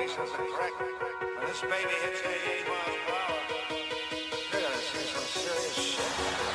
case is correct. When this baby hits 88 miles per hour, you're gonna see some serious shit.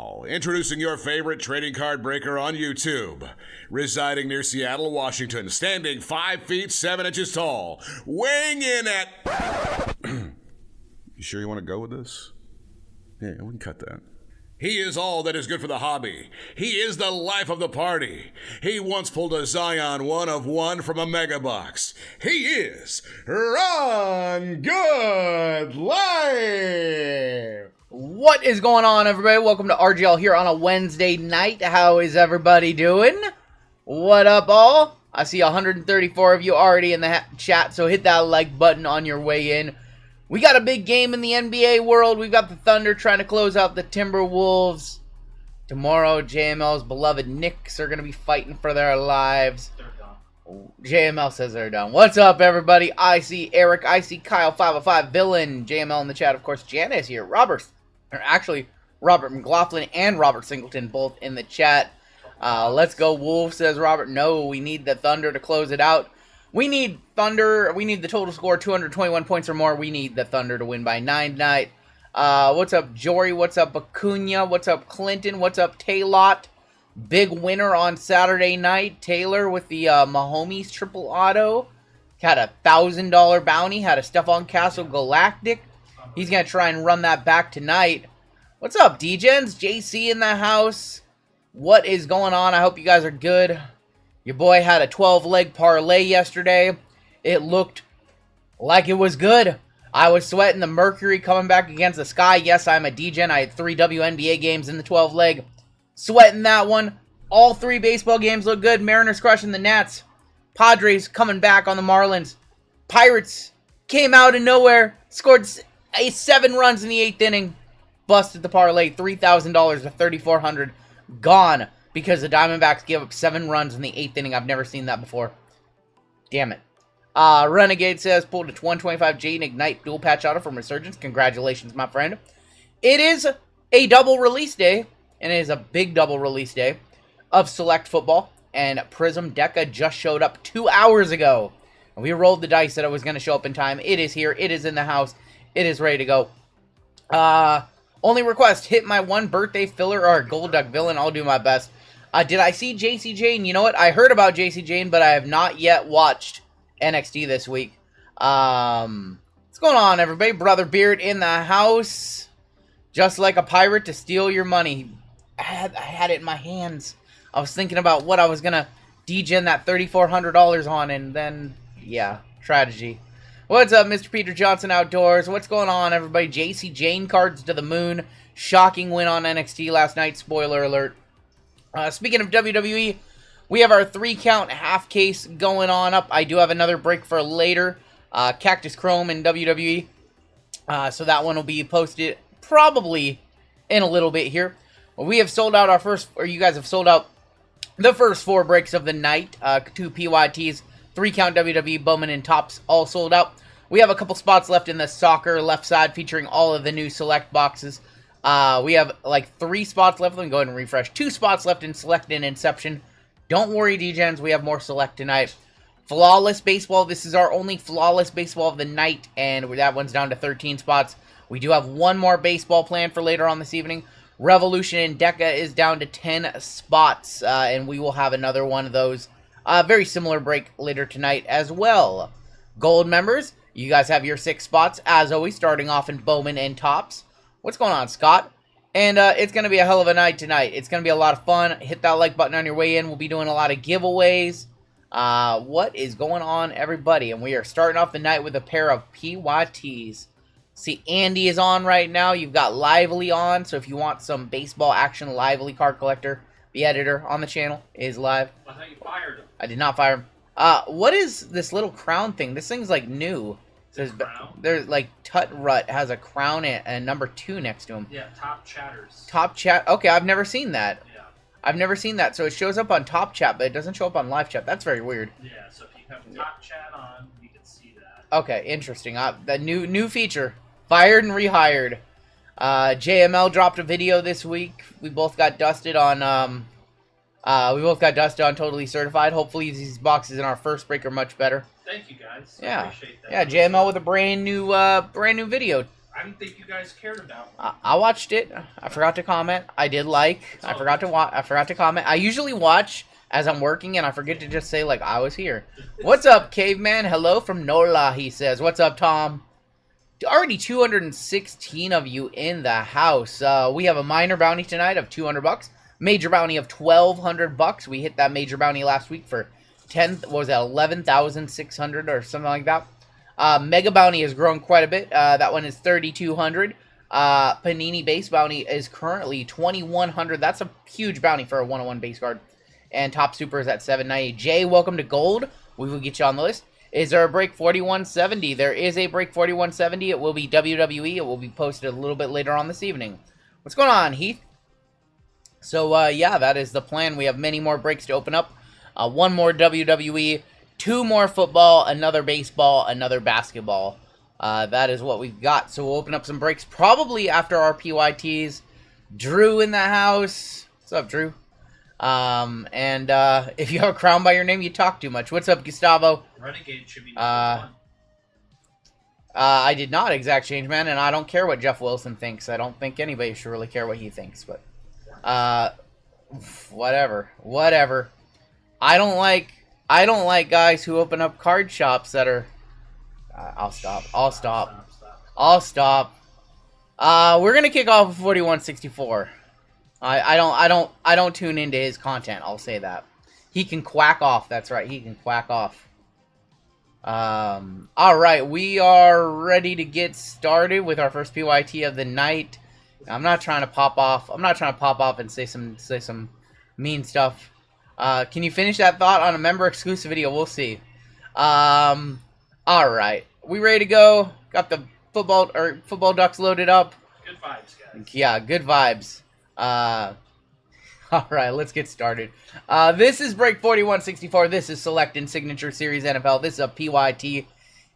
now, introducing your favorite trading card breaker on YouTube. Residing near Seattle, Washington, standing 5 feet 7 inches tall, weighing in at... You sure you want to go with this? Yeah, we can cut that. He is all that is good for the hobby. He is the life of the party. He once pulled a Zion 1 of 1 from a mega box. He is Rungoodlife. What is going on, everybody? Welcome to RGL here on a Wednesday night. How is everybody doing? What up, all? I see 134 of you already in the chat, so hit that like button on your way in. We got a big game in the NBA world. We've got the Thunder trying to close out the Timberwolves. Tomorrow, JML's beloved Knicks are going to be fighting for their lives. They're done. JML says they're done. What's up, everybody? I see Eric. I see Kyle505, Villain. JML in the chat. Of course, Janice here. Robert McLaughlin and Robert Singleton both in the chat. Let's go, Wolf, says Robert. No, we need the Thunder to close it out. We need Thunder. We need the total score 221 points or more. We need the Thunder to win by 9 tonight. What's up, Jory? What's up, Acuna? What's up, Clinton? What's up, Taylot? Big winner on Saturday night. Taylor with the Mahomes triple auto. Had a $1,000 bounty. Had a Stephon Castle Galactic. He's going to try and run that back tonight. What's up, D-Gens? JC in the house. What is going on? I hope you guys are good. Your boy had a 12-leg parlay yesterday. It looked like it was good. I was sweating the Mercury coming back against the Sky. Yes, I'm a D-Gen. I had 3 WNBA games in the 12-leg. Sweating that one. All 3 baseball games look good. Mariners crushing the Nats. Padres coming back on the Marlins. Pirates came out of nowhere. Scored 7 runs in the 8th inning. Busted the parlay. $3,000 to $3,400. Gone. Because the Diamondbacks gave up 7 runs in the 8th inning. I've never seen that before. Damn it. Renegade says, pulled a 125 Jaden Ignite dual patch auto from Resurgence. Congratulations, my friend. It is a double release day. And it is a big double release day of Select Football. And Prizm Deca just showed up 2 hours ago. And we rolled the dice that it was going to show up in time. It is here. It is in the house. It is ready to go. Only request, hit my 1 birthday filler or Gold Duck Villain. I'll do my best. Did I see JC Jane? You know what? I heard about JC Jane, but I have not yet watched NXT this week. What's going on, everybody? Brother Beard in the house. Just like a pirate to steal your money. I had it in my hands. I was thinking about what I was going to degen that $3,400 on, and then, yeah, tragedy. What's up, Mr. Peter Johnson Outdoors? What's going on, everybody? JC Jane cards to the moon. Shocking win on NXT last night. Spoiler alert. Speaking of WWE, we have our 3-count half case going on up. I do have another break for later. Cactus Chrome in WWE. So that one will be posted probably in a little bit here. We have sold out our first, or you guys have sold out the first 4 breaks of the night. 2 PYTs, 3-count WWE, Bowman and Topps, all sold out. We have a couple spots left in the soccer left side featuring all of the new select boxes. We have like 3 spots left. Let me go ahead and refresh. 2 spots left in Select and Inception. Don't worry, D-Gens. We have more Select tonight. Flawless Baseball. This is our only Flawless Baseball of the night, and that one's down to 13 spots. We do have 1 more baseball planned for later on this evening. Revolution in Deca is down to 10 spots, and we will have another one of those. Very similar break later tonight as well. Gold members, you guys have your 6 spots, as always, starting off in Bowman and Topps. What's going on, Scott? And it's going to be a hell of a night tonight. It's going to be a lot of fun. Hit that like button on your way in. We'll be doing a lot of giveaways. What is going on, everybody? And we are starting off the night with a pair of PYTs. See, Andy is on right now. You've got Lively on. So if you want some baseball action, Lively card collector, the editor on the channel is live. I thought you fired him. I did not fire him. What is this little crown thing? This thing's like new. There's like Tut Rut has a crown and number 2 next to him. Yeah, Top Chatters. Top Chat. Okay, I've never seen that. Yeah. I've never seen that. So it shows up on Top Chat, but it doesn't show up on Live Chat. That's very weird. Yeah, so if you have Top Chat on, you can see that. Okay, interesting. The new feature. Fired and rehired. JML dropped a video this week. We both got dusted on Totally Certified. Hopefully these boxes in our first break are much better. Thank you guys. Yeah. I appreciate that. Yeah, JML with a brand new video I didn't think you guys cared about me. I watched it. I forgot to comment. I did like. I forgot to watch. I forgot to comment. I usually watch as I'm working, and I forget to just say like I was here. What's up, caveman? Hello from Nola. He says. What's up, Tom? Already 216 of you in the house. We have a minor bounty tonight of $200. Major bounty of $1,200. We hit that major bounty last week for 10. What was that? 11,600 or something like that. Mega bounty has grown quite a bit. That one is 3,200. Panini base bounty is currently 2,100. That's a huge bounty for a 101 base card. And top super is at 790. Jay, welcome to gold. We will get you on the list. Is there a break 4170? There is a break 4170. It will be WWE. It will be posted a little bit later on this evening. What's going on, Heath? So, yeah, that is the plan. We have many more breaks to open up. One more WWE. 2 more football, another baseball, another basketball. That is what we've got. So we'll open up some breaks probably after our PYTs. Drew in the house. What's up, Drew? If you have a crown by your name, you talk too much. What's up, Gustavo? Renegade should be number 1. I did not, Exact Change Man, and I don't care what Jeff Wilson thinks. I don't think anybody should really care what he thinks, but whatever. I don't like guys who open up card shops that are. I'll stop. We're gonna kick off with 4164. I don't tune into his content. I'll say that. He can quack off. That's right. He can quack off. All right, we are ready to get started with our first PYT of the night. I'm not trying to pop off. And say some mean stuff. Can you finish that thought on a member exclusive video? We'll see. All right, we ready to go? Got the football ducks loaded up. Good vibes, guys. Yeah, good vibes. All right, let's get started. This is break 4164. This is Select and Signature Series NFL. This is a PYT.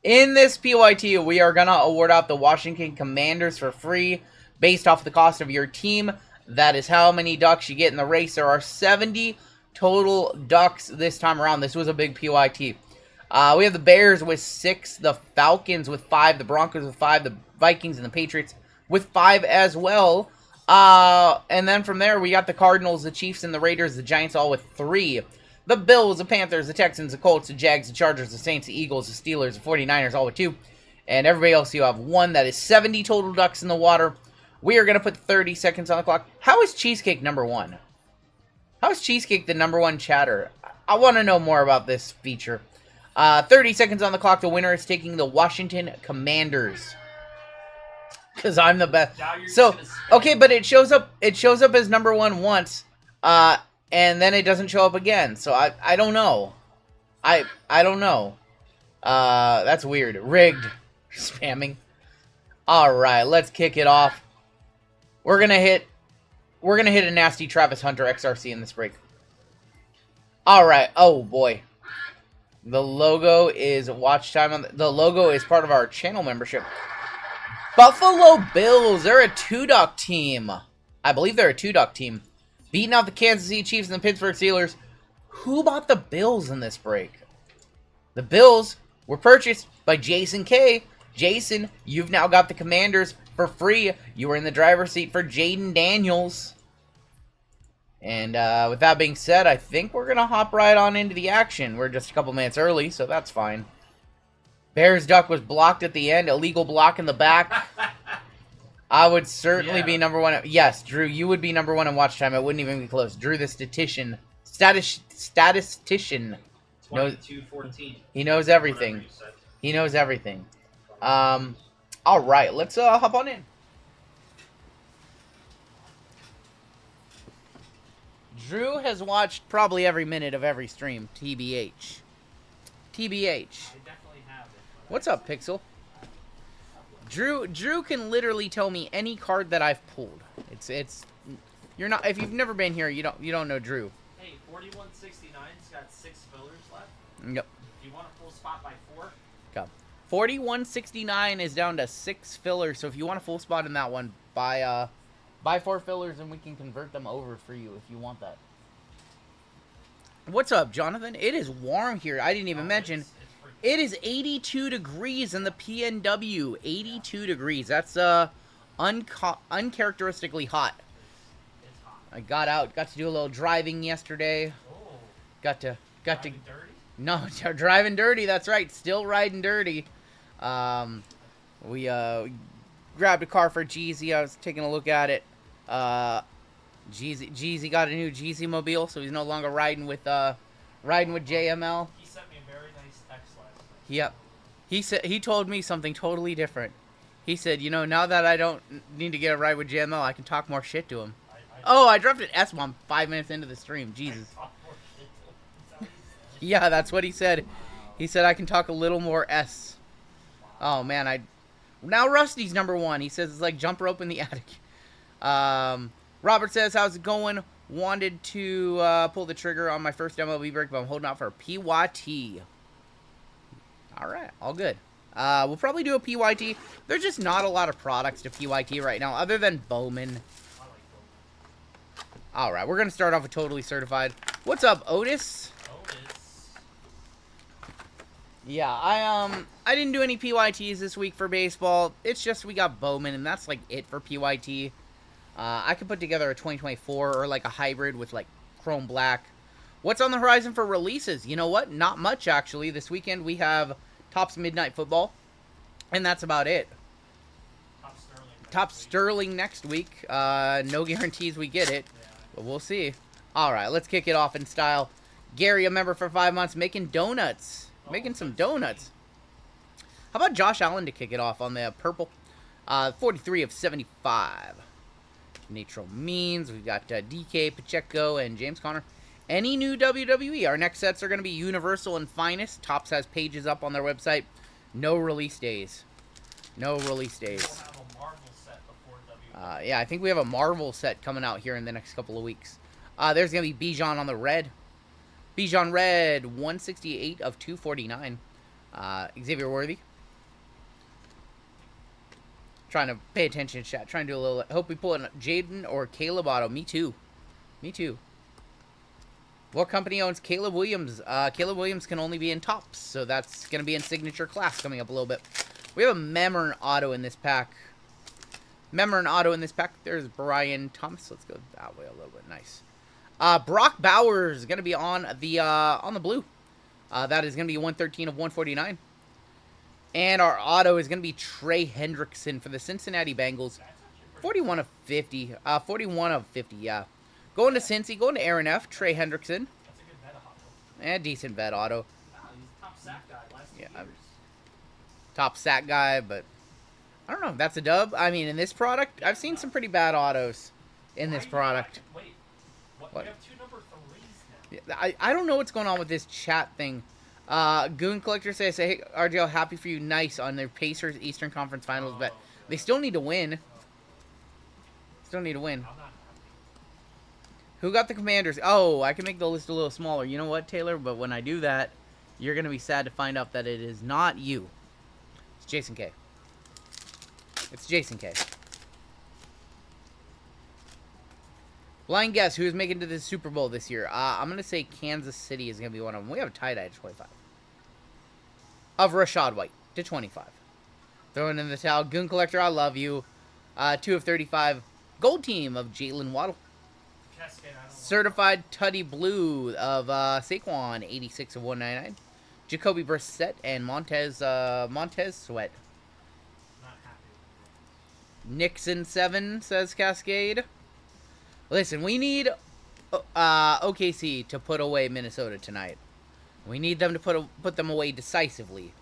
In this PYT, we are going to award out the Washington Commanders for free based off the cost of your team. That is how many ducks you get in the race. There are 70 total ducks this time around. This was a big PYT. We have the Bears with 6, the Falcons with 5, the Broncos with 5, the Vikings and the Patriots with 5 as well. And then from there, we got the Cardinals, the Chiefs, and the Raiders, the Giants all with 3. The Bills, the Panthers, the Texans, the Colts, the Jags, the Chargers, the Saints, the Eagles, the Steelers, the 49ers all with 2. And everybody else, you have 1. That is 70 total ducks in the water. We are going to put 30 seconds on the clock. How is Cheesecake number 1? How is Cheesecake the number 1 chatter? I want to know more about this feature. 30 seconds on the clock. The winner is taking the Washington Commanders. Because I'm the best. So, okay, but it shows up as number 1 once, and then it doesn't show up again. So I don't know. I don't know. That's weird. Rigged. Spamming. Alright, let's kick it off. We're gonna hit a nasty Travis Hunter XRC in this break. Alright, oh boy. The logo is watch time the logo is part of our channel membership. Buffalo Bills, they're a 2-duck team. I believe they're a 2-duck team. Beating out the Kansas City Chiefs and the Pittsburgh Steelers. Who bought the Bills in this break? The Bills were purchased by Jason K. Jason, you've now got the Commanders for free. You were in the driver's seat for Jaden Daniels. And with that being said, I think we're going to hop right on into the action. We're just a couple minutes early, so that's fine. Bears duck was blocked at the end. Illegal block in the back. I would certainly be number 1. Yes, Drew, you would be number 1 in watch time. It wouldn't even be close. Drew, the statistician. He knows everything. He knows everything. All right, let's hop on in. Drew has watched probably every minute of every stream. TBH. What's up, Pixel? Drew can literally tell me any card that I've pulled. You're not, if you've never been here, you don't know Drew. Hey, 4169's got 6 fillers left. Yep. Do you want a full spot by 4? Okay. 4169 is down to 6 fillers, so if you want a full spot in that one, buy 4 fillers and we can convert them over for you if you want that. What's up, Jonathan? It is warm here. I didn't even mention. It is 82 degrees in the PNW. 82 degrees. That's uncharacteristically hot. It's hot. I got out, got to do a little driving yesterday. Oh. Got to Dirty? no, driving dirty. That's right, still riding dirty. We grabbed a car for Jeezy. I was taking a look at it. Jeezy got a new Jeezy mobile, so he's no longer riding with JML. He sent me a very nice text last night. Yep. He told me something totally different. He said, you know, now that I don't need to get a ride with JML, I can talk more shit to him. I dropped an S-bomb 5 minutes into the stream. Jesus. Yeah, that's what he said. He said I can talk a little more S. Oh man, now Rusty's #1. He says it's like jump rope in the attic. Robert says, how's it going? Wanted to pull the trigger on my first MLB break, but I'm holding out for a PYT. All right, all good. We'll probably do a PYT. There's just not a lot of products to PYT right now, other than Bowman. All right, we're gonna start off with totally certified. What's up, Otis? Yeah, I didn't do any PYTs this week for baseball. It's just we got Bowman, and that's like it for PYT. I could put together a 2024 or like a hybrid with like chrome black. What's on the horizon for releases? You know what? Not much, actually. This weekend we have Topps Midnight Football, and that's about it. Topps Sterling next week. No guarantees we get it, but we'll see. All right, let's kick it off in style. Gary, a member for 5 months, making donuts. Making some donuts. How about Josh Allen to kick it off on the purple? 43 of 75. Natural Means. We've got DK, Pacheco, and James Conner. Any new WWE? Our next sets are going to be Universal and Finest. Topps has pages up on their website. No release days. No release days. Yeah, I think we have a Marvel set coming out here in the next couple of weeks. There's going to be Bijan on the red. Bijan Red, 168 of 249. Xavier Worthy. Trying to pay attention, chat. Trying to do a little... Hope we pull in Jaden or Caleb Auto. Me too. Me too. What company owns Caleb Williams? Caleb Williams can only be in Topps, so that's going to be in Signature Class coming up a little bit. We have a Memern Auto in this pack. Memern Auto in this pack. There's Brian Thomas. Let's go that way a little bit. Nice. Brock Bowers is going to be on the blue. That is going to be 113 of 149. And our auto is going to be Trey Hendrickson for the Cincinnati Bengals. 41 of 50. 41 of 50, yeah. Going to Cincy, going to Aaron F. Trey Hendrickson. That's a good vet auto. And decent vet auto. Wow, he's top sack guy last 2 years. Top sack guy, but I don't know. That's a dub. I mean, in this product, I've seen some pretty bad autos in this product. Wait. What? We have 2 number 3s now. I don't know what's going on with this chat thing. Goon Collector says, hey, RGL, happy for you. Nice on their Pacers Eastern Conference Finals, but they still need to win. Still need to win. I'm not happy. Who got the Commanders? Oh, I can make the list a little smaller. You know what, Taylor? But when I do that, you're going to be sad to find out that it is not you. It's Jason K. It's Jason K. Blind guess, who is making it to the Super Bowl this year? I'm going to say Kansas City is going to be one of them. We have a tie-dye at 25. Of Rashad White to 25. Throwing in the towel. Goon Collector, I love you. 2 of 35. Gold team of Jalen Waddle. Certified Tutty Blue of Saquon, 86 of 199. Jacoby Brissett and Montez Sweat. Not happy. Nixon 7, says Cascade. Listen, we need OKC to put away Minnesota tonight. We need them to put them away decisively.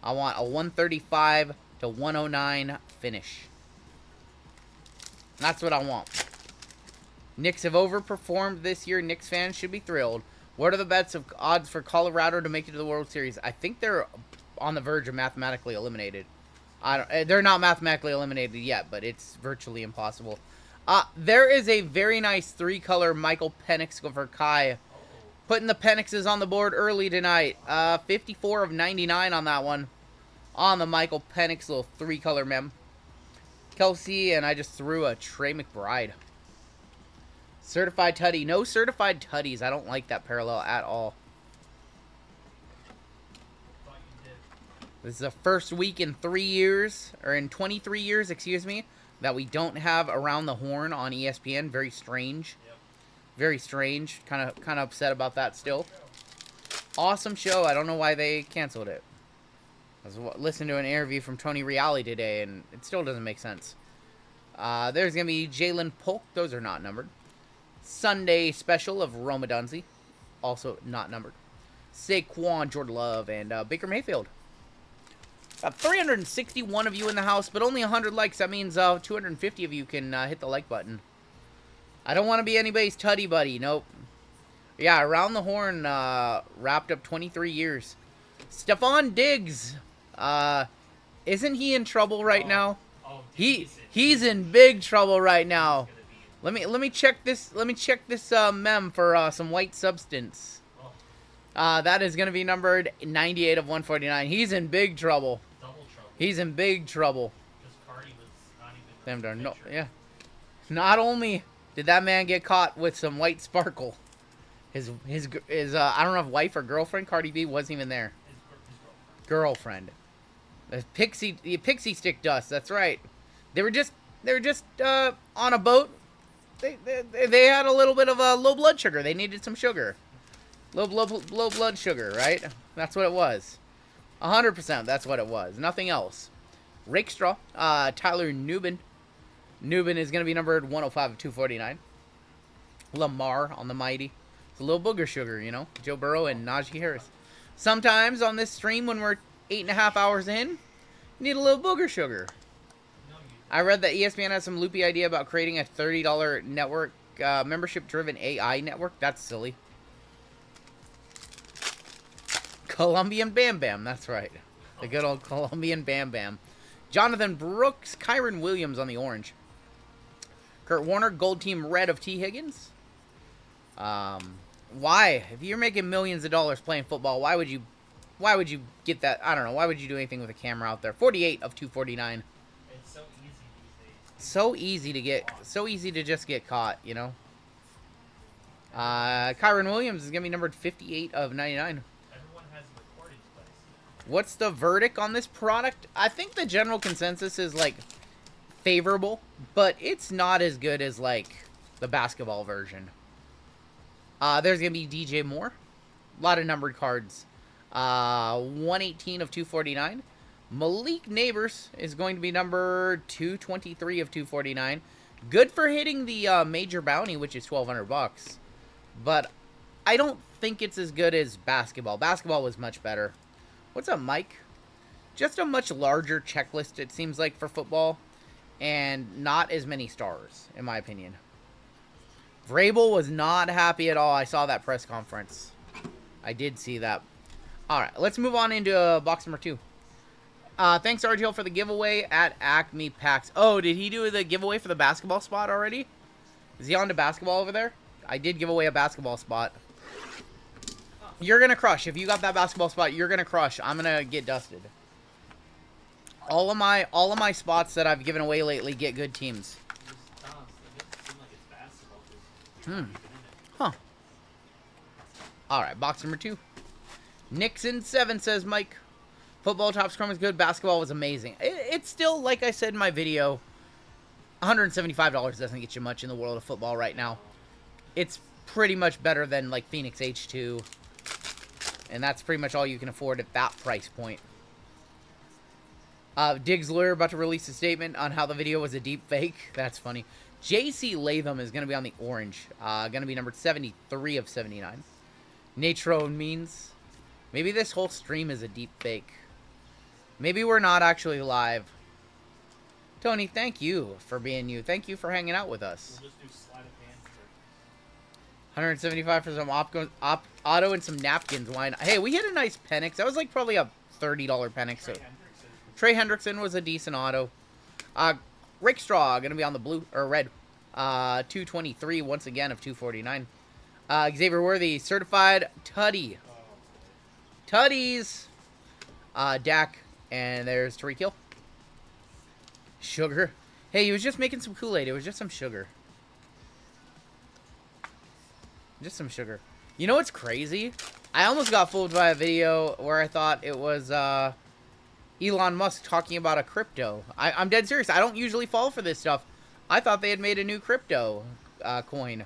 I want a 135 to 109 finish. That's what I want. Knicks have overperformed this year. Knicks fans should be thrilled. What are the bets of odds for Colorado to make it to the World Series? I think they're on the verge of mathematically eliminated. They're not mathematically eliminated yet, but it's virtually impossible. There is a very nice 3-color Michael Penix for Kai. Putting the Penixes on the board early tonight. 54 of 99 on that one. On the Michael Penix little 3-color mem. Kelsey, and I just threw a Trey McBride. Certified Tutty. No certified Tutties. I don't like that parallel at all. This is the first week in 3 years, or in 23 years, excuse me, that we don't have Around the Horn on ESPN. Very strange. Yep. Very strange. Kind of upset about that still. Awesome show. I don't know why they canceled it. I was listening to an interview from Tony Reali today, and it still doesn't make sense. There's going to be Jalen Polk. Those are not numbered. Sunday special of Roma Dunzi. Also not numbered. Saquon, Jordan Love, and Baker Mayfield. Got 361 of you in the house, but only 100 likes. That means 250 of you can hit the like button. I don't want to be anybody's tutty buddy. Nope. Yeah, Around the Horn wrapped up 23 years. Stephon Diggs. Isn't he in trouble right now? He's in big trouble right now. Let me check this. Let me check this mem for some white substance. That is going to be numbered 98 of 149. He's in big trouble. Double trouble. He's in big trouble. Because Cardi was not even Them in darn the no, picture. yeah. Not only did that man get caught with some white sparkle, his I don't know if wife or girlfriend, Cardi B, wasn't even there. His Girlfriend. girlfriend. The pixie stick dust. That's right. They were just on a boat. They had a little bit of low blood sugar. They needed some sugar. Low blood sugar, right? That's what it was. 100%. That's what it was. Nothing else. Rakestraw. Tyler Nubin. Nubin is going to be numbered 105 of 249. Lamar on the Mighty. It's a little booger sugar, you know. Joe Burrow and Najee Harris. Sometimes on this stream when we're 8.5 hours in, you need a little booger sugar. I read that ESPN has some loopy idea about creating a $30 network, membership-driven AI network. That's silly. Colombian Bam Bam, that's right. The good old Colombian Bam Bam. Jonathan Brooks, Kyron Williams on the orange. Kurt Warner, gold team red of T. Higgins. Why? If you're making millions of dollars playing football, why would you get that? I don't know. Why would you do anything with a camera out there? 48 of 249. It's so easy these days. So easy to just get caught, you know. Kyron Williams is going to be numbered 58 of 99. Everyone has a recording device. What's the verdict on this product? I think the general consensus is, like, favorable, but it's not as good as, like, the basketball version. There's going to be DJ Moore. A lot of numbered cards. 118 of 249. Malik Neighbors is going to be number 223 of 249. Good for hitting the major bounty, which is $1,200. But I don't think it's as good as basketball. Basketball was much better. What's up, Mike? Just a much larger checklist, it seems like, for football. And not as many stars, in my opinion. Vrabel was not happy at all. I saw that press conference. I did see that. All right, let's move on into box number 2. Thanks, RGL, for the giveaway at Acme Packs. Oh, did he do the giveaway for the basketball spot already? Is he on to basketball over there? I did give away a basketball spot. You're going to crush. If you got that basketball spot, you're going to crush. I'm going to get dusted. All of my spots that I've given away lately get good teams. Huh. Alright, box number 2. Nixon 7 says, Mike, football Topps Chrome is good. Basketball was amazing. It's still, like I said in my video, $175 doesn't get you much in the world of football right now. It's pretty much better than, like, Phoenix H2. And that's pretty much all you can afford at that price point. Diggs' lawyer about to release a statement on how the video was a deep fake. That's funny. J.C. Latham is going to be on the orange. Going to be numbered 73 of 79. Natron means maybe this whole stream is a deep fake. Maybe we're not actually live. Tony, thank you for being you. Thank you for hanging out with us. We'll just do sleight of hand for 175 for some auto and some napkins. Why not? Hey, we hit a nice Penix. That was like probably a $30 Penix. So Trey Hendrickson was a decent auto. Rick Straw going to be on the blue or red. 223 once again of 249. Xavier Worthy, certified Tutty. Tutties. Dak, and there's Tariq Hill. Sugar. Hey, he was just making some Kool-Aid. It was just some sugar. Just some sugar. You know what's crazy? I almost got fooled by a video where I thought it was Elon Musk talking about a crypto. I'm dead serious. I don't usually fall for this stuff. I thought they had made a new crypto coin,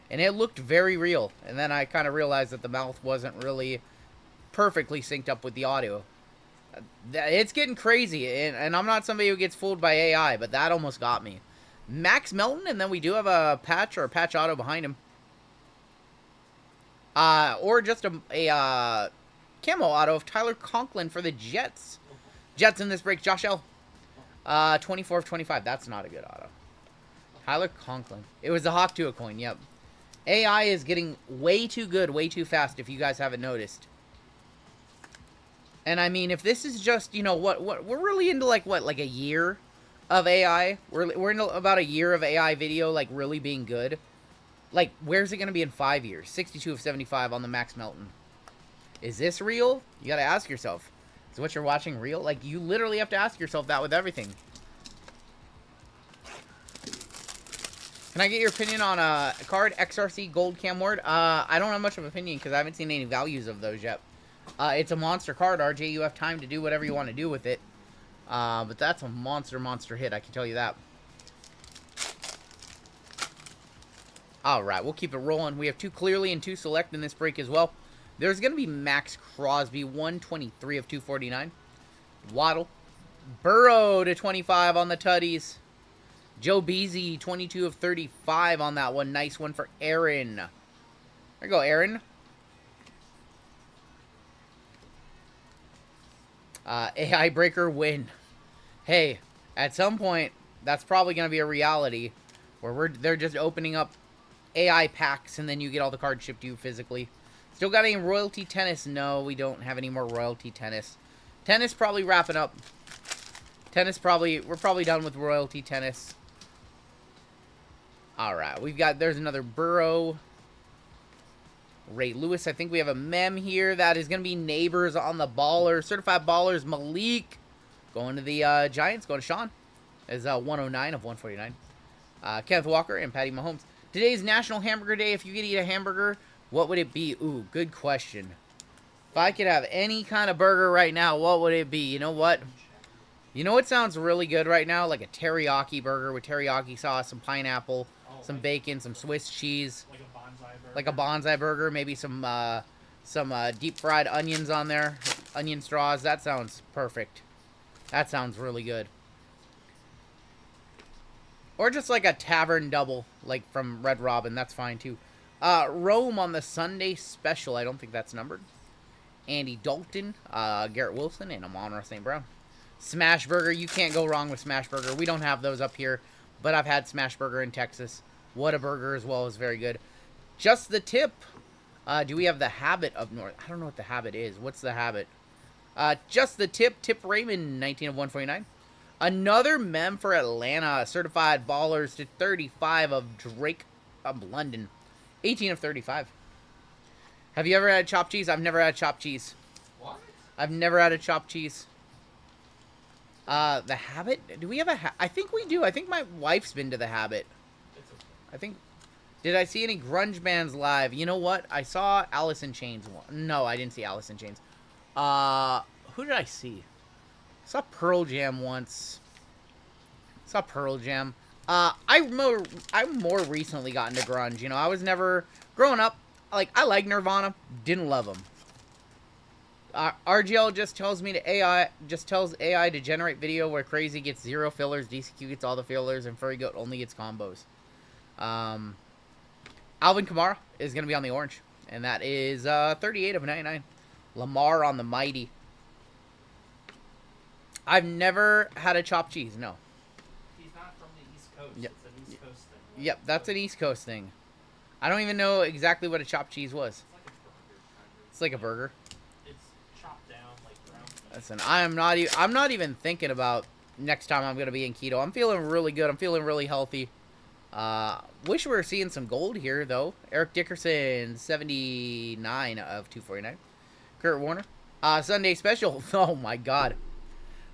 and it looked very real. And then I kind of realized that the mouth wasn't really perfectly synced up with the audio. It's getting crazy, and I'm not somebody who gets fooled by AI, but that almost got me. Max Melton, and then we do have a patch or a patch auto behind him. Or just a camo auto of Tyler Conklin for the Jets. Jets in this break. Josh L. 24 of 25. That's not a good auto. Tyler Conklin. It was the Hawk Tua coin, yep. AI is getting way too good, way too fast, if you guys haven't noticed. And I mean, if this is just, you know, what we're really into, like, what, like a year of AI? We're into about a year of AI video, like, really being good. Like, where's it going to be in 5 years? 62 of 75 on the Max Melton. Is this real? You got to ask yourself. Is what you're watching real? Like, you literally have to ask yourself that with everything. Can I get your opinion on a card, XRC Gold Cam Ward? I don't have much of an opinion because I haven't seen any values of those yet. It's a monster card, RJ. You have time to do whatever you want to do with it. But that's a monster hit, I can tell you that. Alright, we'll keep it rolling. We have 2 clearly and 2 select in this break as well. There's going to be Max Crosby, 123 of 249. Waddle. Burrow to 25 on the Tutties. Joe Beasy, 22 of 35 on that one. Nice one for Aaron. There you go, Aaron. AI Breaker win. Hey, at some point, that's probably going to be a reality where they're just opening up AI packs and then you get all the cards shipped to you physically. Still got any royalty tennis? No, we don't have any more royalty tennis. Tennis probably wrapping up. Tennis probably, we're probably done with royalty tennis. Alright, there's another Burrow. Ray Lewis, I think we have a mem here. That is going to be Neighbors on the baller. Certified Ballers, Malik. Going to the Giants, going to Sean. Is 109 of 149. Kenneth Walker and Patty Mahomes. Today's National Hamburger Day. If you could eat a hamburger, what would it be? Ooh, good question. If I could have any kind of burger right now, what would it be? You know what? You know what sounds really good right now? Like a teriyaki burger with teriyaki sauce, some pineapple, some bacon, some Swiss cheese. Like a bonsai burger. Like a bonsai burger. Maybe some deep fried onions on there. Onion straws. That sounds perfect. That sounds really good. Or just like a tavern double, like from Red Robin. That's fine too. Rome on the Sunday special. I don't think that's numbered. Andy Dalton, Garrett Wilson, and Amon-Ra St. Brown. Smash Burger. You can't go wrong with Smash Burger. We don't have those up here, but I've had Smash Burger in Texas. What a burger as well is very good. Just the Tip. Do we have the Habit of North? I don't know what the Habit is. What's the Habit? Just the Tip. Tip Raymond, 19 of 149. Another mem for Atlanta. Certified Ballers to 35 of Drake of London. 18 of 35. Have you ever had chopped cheese? I've never had chopped cheese. What? I've never had a chopped cheese. The Habit? Do we have a I think we do. I think my wife's been to the Habit. It's okay. I think... Did I see any grunge bands live? You know what? I saw Alice in Chains. No, I didn't see Alice in Chains. Who did I see? I saw Pearl Jam once. Saw Pearl Jam. I more recently got into grunge. You know, I was never... Growing up, like, I like Nirvana. Didn't love them. RGL just tells me tells AI to generate video where Crazy gets 0 fillers, DCQ gets all the fillers, and Furry Goat only gets combos. Alvin Kamara is going to be on the orange, and that is 38 of 99. Lamar on the Mighty. I've never had a chopped cheese, no. He's not from the East Coast. Yep. It's an East Coast thing. Yep, that's an East Coast thing. I don't even know exactly what a chopped cheese was. It's like a burger. It's like a burger. It's chopped down like ground. Listen, I'm not even thinking about next time I'm going to be in keto. I'm feeling really good. I'm feeling really healthy. Wish we were seeing some gold here, though. Eric Dickerson, 79 of 249. Kurt Warner. Sunday special. Oh, my God.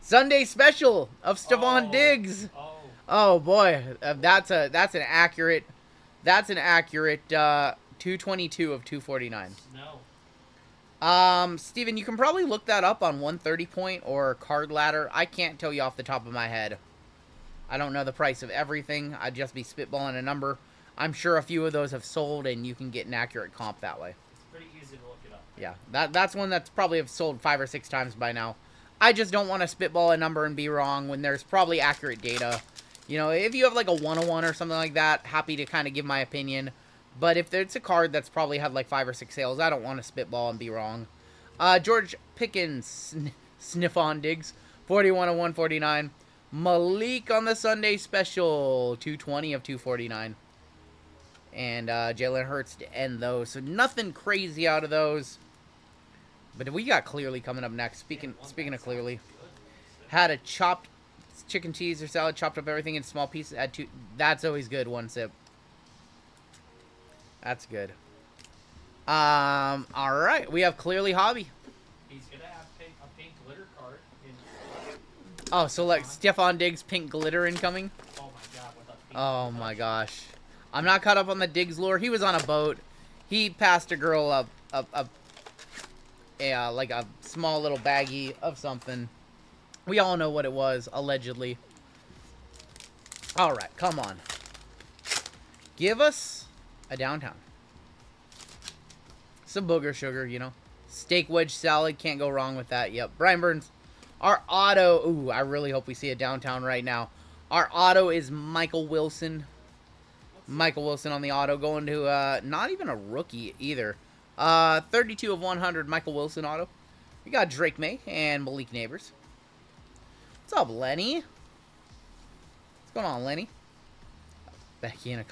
Sunday special of Stephon Diggs. Oh, boy. That's an accurate 222 of 249. No. Steven, you can probably look that up on 130 Point or Card Ladder. I can't tell you off the top of my head. I don't know the price of everything. I'd just be spitballing a number. I'm sure a few of those have sold, and you can get an accurate comp that way. It's pretty easy to look it up. Yeah, that's one that's probably have sold 5 or 6 times by now. I just don't want to spitball a number and be wrong when there's probably accurate data. You know, if you have like a 101 or something like that, happy to kind of give my opinion. But if it's a card that's probably had like 5 or 6 sales, I don't want to spitball and be wrong. George Pickens, sniff on digs, 41 of 149. Malik on the Sunday special, 220 of 249. And Jalen Hurts to end those. So nothing crazy out of those. But we got Clearly coming up next. Speaking of Clearly, had a chopped chicken cheese or salad, chopped up everything in small pieces. Add 2. That's always good. 1 sip. That's good. All right, we have Clearly Hobby. He's gonna have a pink glitter card. Oh, so like Stephon Diggs pink glitter incoming. Oh my god! With a pink Oh my gosh, I'm not caught up on the Diggs lore. He was on a boat. He passed a girl like a small little baggie of something. We all know what it was, allegedly. All right, come on. Give us a downtown. Some booger sugar, you know. Steak wedge salad, can't go wrong with that. Yep. Brian Burns. Our auto, ooh, I really hope we see a downtown right now. Our auto is Michael Wilson. Michael Wilson on the auto, going to not even a rookie either. 32 of 100, Michael Wilson auto. We got Drake May and Malik Neighbors. What's up, Lenny? What's going on, Lenny? Becky in a...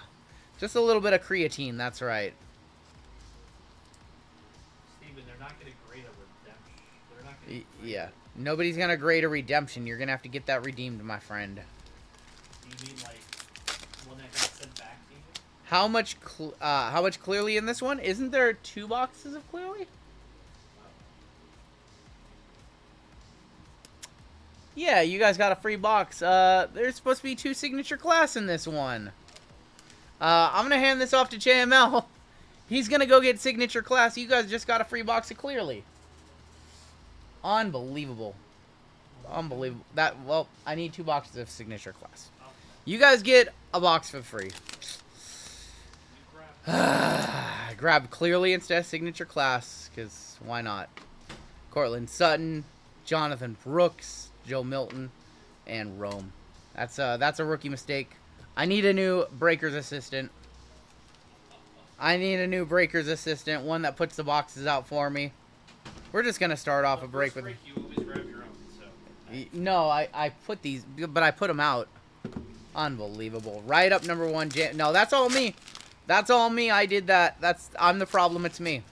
Just a little bit of creatine, that's right. Steven, they're not gonna grade a redemption. They're not gonna Yeah. Nobody's gonna grade a redemption. You're gonna have to get that redeemed, my friend. Do you mean like one that got sent back to you? How much Clearly in this one? Isn't there 2 boxes of Clearly? Yeah, you guys got a free box. There's supposed to be 2 signature class in this one. I'm gonna hand this off to JML. He's gonna go get signature class. You guys just got a free box of Clearly. Unbelievable. Unbelievable. Well, I need 2 boxes of signature class. You guys get a box for free. Grab Clearly instead of signature class, because why not? Cortland Sutton, Jonathan Brooks, Joe Milton, and Rome. That's a rookie mistake. I need a new Breakers assistant. I need a new Breakers assistant, one that puts the boxes out for me. We're just gonna start off a break with. You always grab your own. So. No, I put these, but I put them out. Unbelievable. Right up number 1. No, that's all me. That's all me. I did that. I'm the problem. It's me.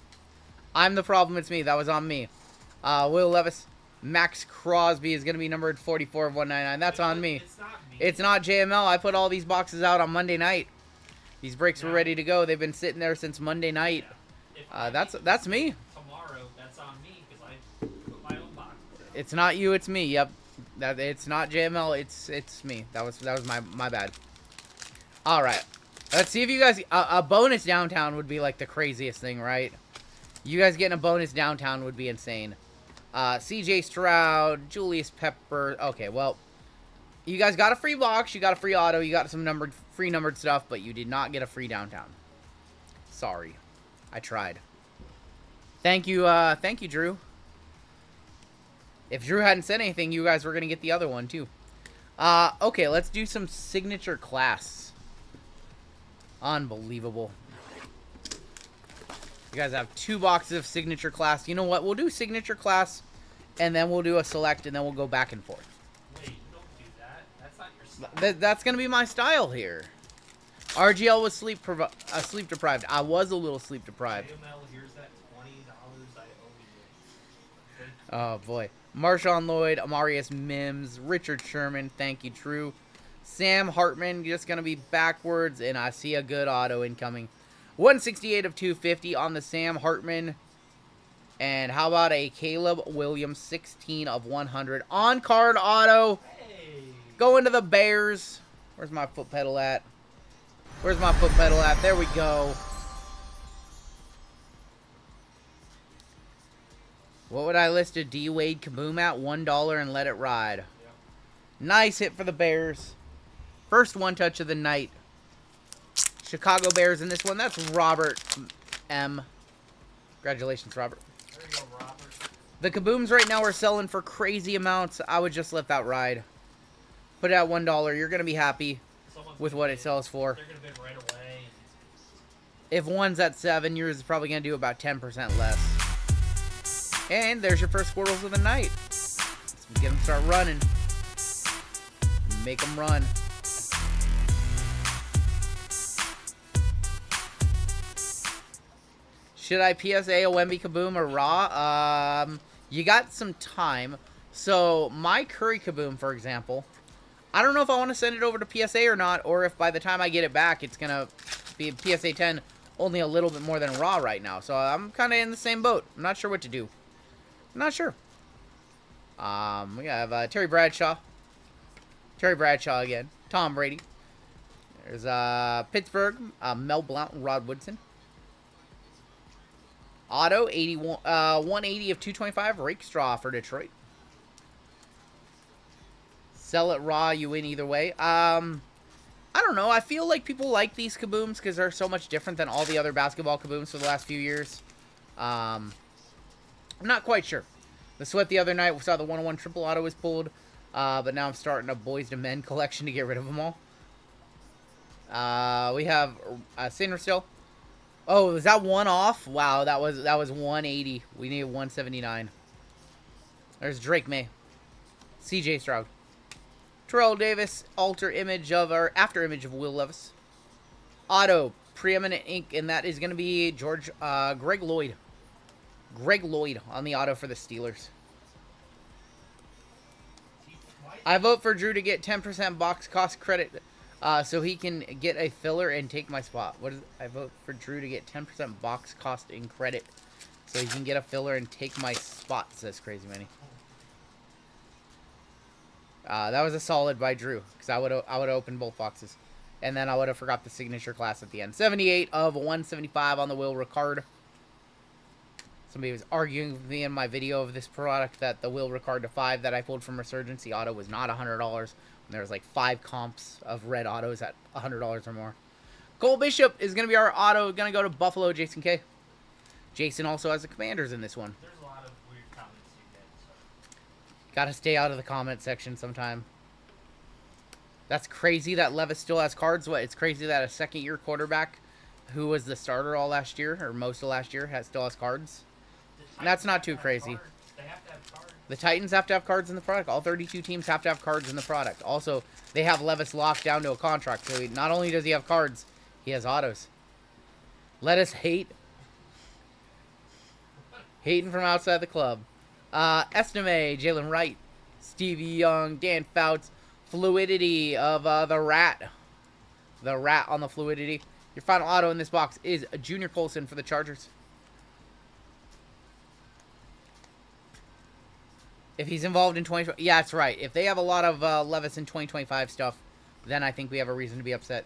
I'm the problem. It's me. That was on me. Will Levis. Max Crosby is going to be numbered 44 of 199. That's on me. It's not me. It's not JML. I put all these boxes out on Monday night. These breaks were ready to go. They've been sitting there since Monday night. That's me. Tomorrow, that's on me because I put my own box. It's not you. It's me. Yep. It's not JML. It's me. That was my bad. All right. Let's see if you guys a bonus downtown would be like the craziest thing, right? You guys getting a bonus downtown would be insane. CJ Stroud, Julius Pepper. Okay, well, you guys got a free box, you got a free auto, you got some free numbered stuff, but you did not get a free downtown. Sorry. I tried. Thank you, Drew. If Drew hadn't said anything, you guys were going to get the other one, too. Okay, let's do some signature class. Unbelievable. You guys have 2 boxes of signature class. You know what? We'll do signature class, and then we'll do a select, and then we'll go back and forth. Wait, don't do that. That's not your style. That's going to be my style here. RGL was sleep deprived. I was a little sleep deprived. JML, here's that $20 I owe you. Oh, boy. Marshawn Lloyd, Amarius Mims, Richard Sherman. Thank you, Drew. Sam Hartman, just going to be backwards, and I see a good auto incoming. 168 of 250 on the Sam Hartman. And how about a Caleb Williams, 16 of 100. On-card auto. Hey. Going to the Bears. Where's my foot pedal at? Where's my foot pedal at? There we go. What would I list a D-Wade kaboom at? $1 and let it ride. Nice hit for the Bears. First one touch of the night. Chicago Bears in this one. That's Robert M. Congratulations, Robert. There you go, Robert. The kabooms right now are selling for crazy amounts. I would just let that ride. Put it at $1. You're going to be happy with what it sells for. They're going to bid right away. If one's at 7, yours is probably going to do about 10% less. And there's your first squirrels of the night. Let's get them start running. Make them run. Should I PSA a Wemby kaboom or raw? You got some time. So my Curry kaboom, for example, I don't know if I want to send it over to PSA or not, or if by the time I get it back, it's going to be PSA 10, only a little bit more than raw right now. So I'm kind of in the same boat. I'm not sure what to do. I'm not sure. We have Terry Bradshaw. Terry Bradshaw again. Tom Brady. There's Pittsburgh. Mel Blount and Rod Woodson. Auto, 180 of 225. Rake straw for Detroit. Sell it raw. You win either way. I don't know. I feel like people like these kabooms because they're so much different than all the other basketball kabooms for the last few years. I'm not quite sure. The sweat the other night, we saw the 101 triple auto was pulled. But now I'm starting a Boys to Men collection to get rid of them all. We have Sander still. Oh, is that one off? Wow, that was 180. We need 179. There's Drake May. CJ Stroud. Terrell Davis, alter image of, or after image of Will Levis. Auto, preeminent ink, and that is going to be Greg Lloyd. Greg Lloyd on the auto for the Steelers. I vote for Drew to get 10% box cost credit so he can get a filler and take my spot. I vote for Drew to get 10% box cost in credit so he can get a filler and take my spot, says Crazy Manny. That was a solid by Drew because I would have opened both boxes. And then I would have forgot the signature class at the end. 78 of 175 on the Will Ricard. Somebody was arguing with me in my video of this product that the Will Ricard to 5 that I pulled from Resurgence, the auto was not $100. And there was like 5 comps of red autos at $100 or more. Cole Bishop is going to be our auto. Going to go to Buffalo, Jason K. Jason also has the Commanders in this one. There's a lot of weird comments you get, so. Got to stay out of the comment section sometime. That's crazy that Levis still has cards. It's crazy that a second-year quarterback who was the starter all last year, or most of last year, still has cards. And that's not too crazy. They have to have cards. The Titans have to have cards in the product. All 32 teams have to have cards in the product. Also, they have Levis locked down to a contract. So not only does he have cards, he has autos. Let us hate. Hating from outside the club. Estime, Jalen Wright, Stevie Young, Dan Fouts. Fluidity of the Rat. The Rat on the Fluidity. Your final auto in this box is Junior Colson for the Chargers. If he's involved in 2020, yeah, that's right. If they have a lot of Levis in 2025 stuff, then I think we have a reason to be upset.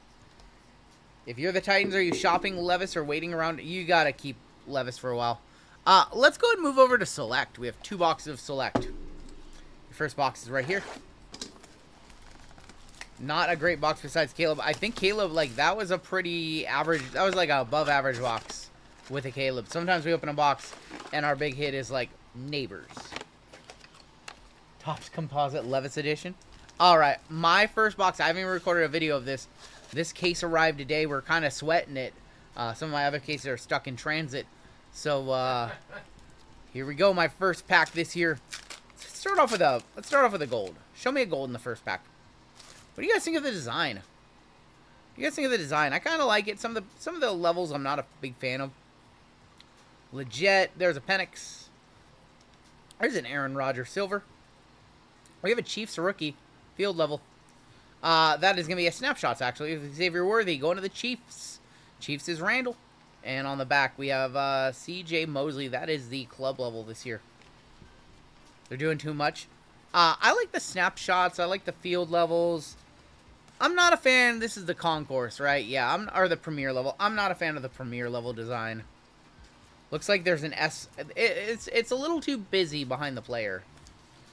If you're the Titans, are you shopping Levis or waiting around? You got to keep Levis for a while. Let's go ahead and move over to Select. We have 2 boxes of Select. Your first box is right here. Not a great box besides Caleb. I think Caleb, like, that was a pretty average. That was like a above average box with a Caleb. Sometimes we open a box and our big hit is like Neighbors. Topps Composite Levis Edition. Alright, my first box. I haven't even recorded a video of this. This case arrived today. We're kind of sweating it. Some of my other cases are stuck in transit. So, here we go. My first pack this year. Let's start off with a gold. Show me a gold in the first pack. What do you guys think of the design? What do you guys think of the design? I kind of like it. Some of the levels I'm not a big fan of. Legit. There's a Penix. There's an Aaron Rodgers Silver. We have a Chiefs rookie, field level. That is going to be a snapshots, actually. Xavier Worthy going to the Chiefs. Chiefs is Randall. And on the back, we have C.J. Mosley. That is the club level this year. They're doing too much. I like the snapshots. I like the field levels. I'm not a fan. This is the concourse, right? Yeah, or the premier level. I'm not a fan of the premier level design. Looks like there's an S. It's a little too busy behind the player.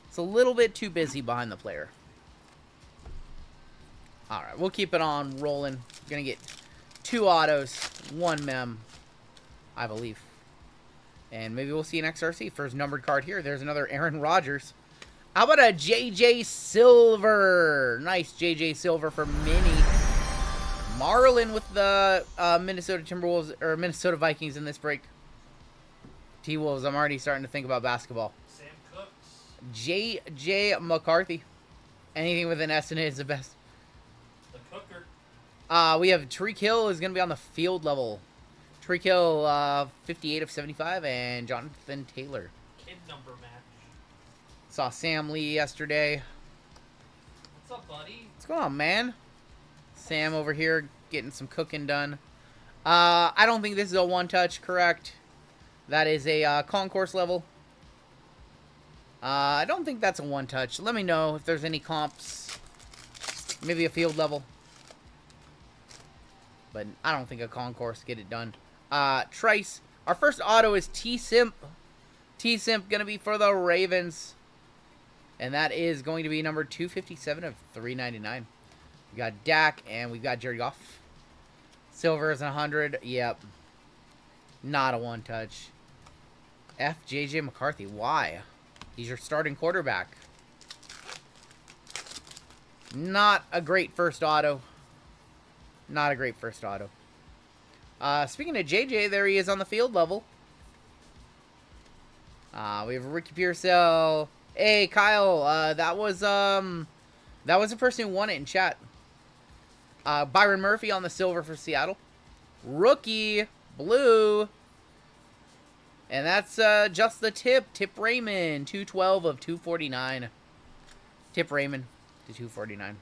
It's a little bit too busy behind the player. All right, we'll keep it on rolling. Gonna get 2 autos, 1 mem, I believe. And maybe we'll see an XRC. First numbered card here. There's another Aaron Rodgers. How about a JJ Silver? Nice JJ Silver for Mini. Marlin with the Minnesota Timberwolves, or Minnesota Vikings in this break. T-Wolves, I'm already starting to think about basketball. Sam Cooks. J.J. McCarthy. Anything with an S in it is the best. The Cooker. We have Tariq Hill is going to be on the field level. Tariq Hill, 58 of 75, and Jonathan Taylor. Kid number match. Saw Sam Lee yesterday. What's up, buddy? What's going on, man? Sam over here getting some cooking done. I don't think this is a one-touch, correct? That is a concourse level. I don't think that's a one-touch. Let me know if there's any comps. Maybe a field level. But I don't think a concourse get it done. Trice. Our first auto is T-Simp. T-Simp going to be for the Ravens. And that is going to be number 257 of 399. We got Dak, and we've got Jared Goff. Silver is 100. Yep. Not a one-touch. J.J. McCarthy. Why? He's your starting quarterback. Not a great first auto. Not a great first auto. Speaking of JJ, there he is on the field level. We have Ricky Pearsall. Hey, Kyle. That was the person who won it in chat. Byron Murphy on the silver for Seattle. Rookie blue. And that's just the tip. Tip Raymond, 212 of 249. Tip Raymond to 249.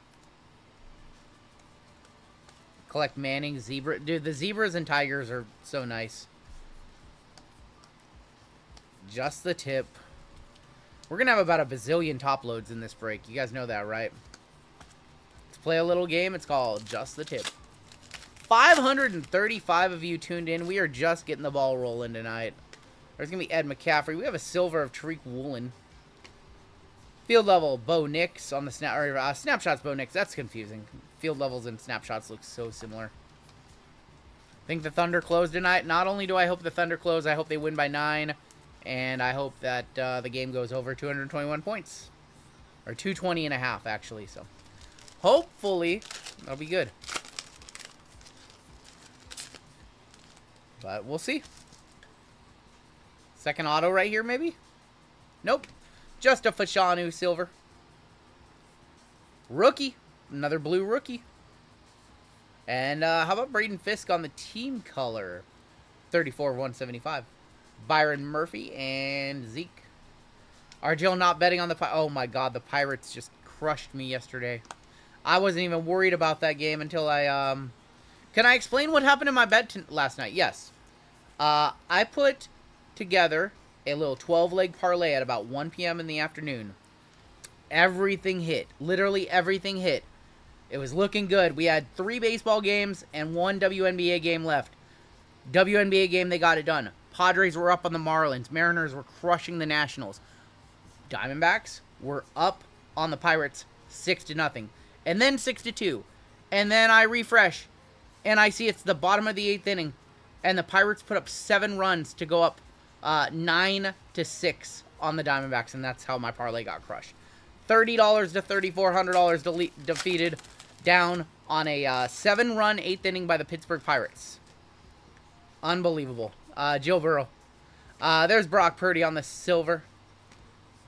Collect Manning, Zebra. Dude, the Zebras and Tigers are so nice. Just the tip. We're going to have about a bazillion top loads in this break. You guys know that, right? Let's play a little game. It's called Just the Tip. 535 of you tuned in. We are just getting the ball rolling tonight. There's going to be Ed McCaffrey. We have a silver of Tariq Woolen. Field level, Bo Nix on the snapshots, Bo Nix. That's confusing. Field levels and snapshots look so similar. Think the Thunder close tonight. Not only do I hope the Thunder close, I hope they win by 9. And I hope that the game goes over 221 points. Or 220.5, actually. So, hopefully, that'll be good. But we'll see. Second auto right here, maybe? Nope. Just a Fashanu silver. Rookie. Another blue rookie. And how about Braden Fisk on the team color? 34 of 175. Byron Murphy and Zeke. RGL not betting on the... Oh my god, the Pirates just crushed me yesterday. I wasn't even worried about that game until I... Can I explain what happened in my bet last night? Yes. I put together a little 12-leg parlay at about 1 p.m. in the afternoon. Everything hit. Literally everything hit. It was looking good. We had 3 baseball games and 1 WNBA game left. WNBA game, they got it done. Padres were up on the Marlins. Mariners were crushing the Nationals. Diamondbacks were up on the Pirates 6-0. And then 6-2. And then I refresh. And I see it's the bottom of the 8th inning. And the Pirates put up 7 runs to go up 9-6 on the Diamondbacks. And that's how my parlay got crushed. $30 to $3,400 defeated down on a 7-run 8th inning by the Pittsburgh Pirates. Unbelievable. Joe Burrow. There's Brock Purdy on the silver.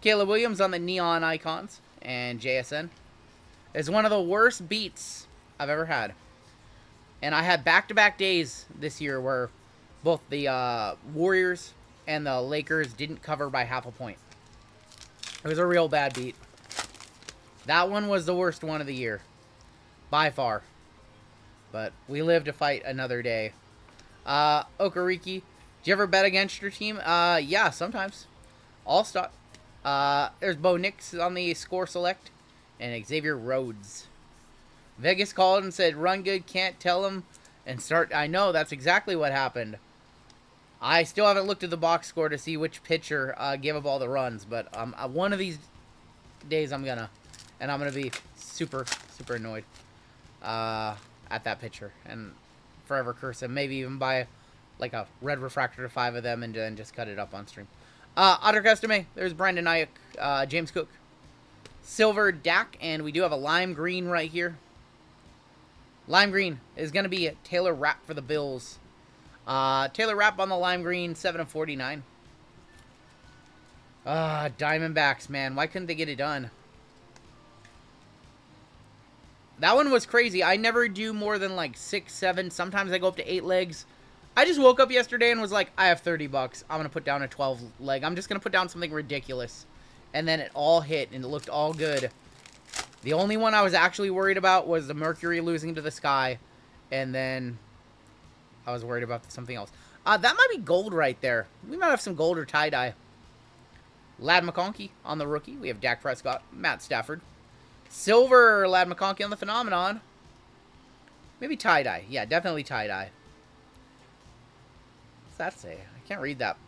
Caleb Williams on the neon icons. And JSN. It's one of the worst beats I've ever had. And I had back-to-back days this year where both the Warriors and the Lakers didn't cover by half a point. It was a real bad beat. That one was the worst one of the year. By far. But we live to fight another day. Okariki. Do you ever bet against your team? Yeah, sometimes. All-star. There's Bo Nix on the score select. And Xavier Rhodes. Vegas called and said, run good, can't tell him. And start. I know, that's exactly what happened. I still haven't looked at the box score to see which pitcher gave up all the runs, but one of these days I'm gonna be super annoyed at that pitcher and forever curse him. Maybe even buy like a red refractor to 5 of them and then just cut it up on stream. Otter Custom, there's Brandon Ayuk, James Cook, silver Dak, and we do have a lime green right here. Lime green is going to be a Taylor Rapp for the Bills. Taylor Rapp on the lime green, 7/49. Diamondbacks, man. Why couldn't they get it done? That one was crazy. I never do more than like 6, 7. Sometimes I go up to 8 legs. I just woke up yesterday and was like, I have $30. I'm going to put down a 12 leg. I'm just going to put down something ridiculous. And then it all hit and it looked all good. The only one I was actually worried about was the Mercury losing to the sky. And then I was worried about something else. That might be gold right there. We might have some gold or tie-dye. Ladd McConkey on the rookie. We have Dak Prescott, Matt Stafford. Silver Ladd McConkey on the Phenomenon. Maybe tie-dye. Yeah, definitely tie-dye. What's that say? I can't read that.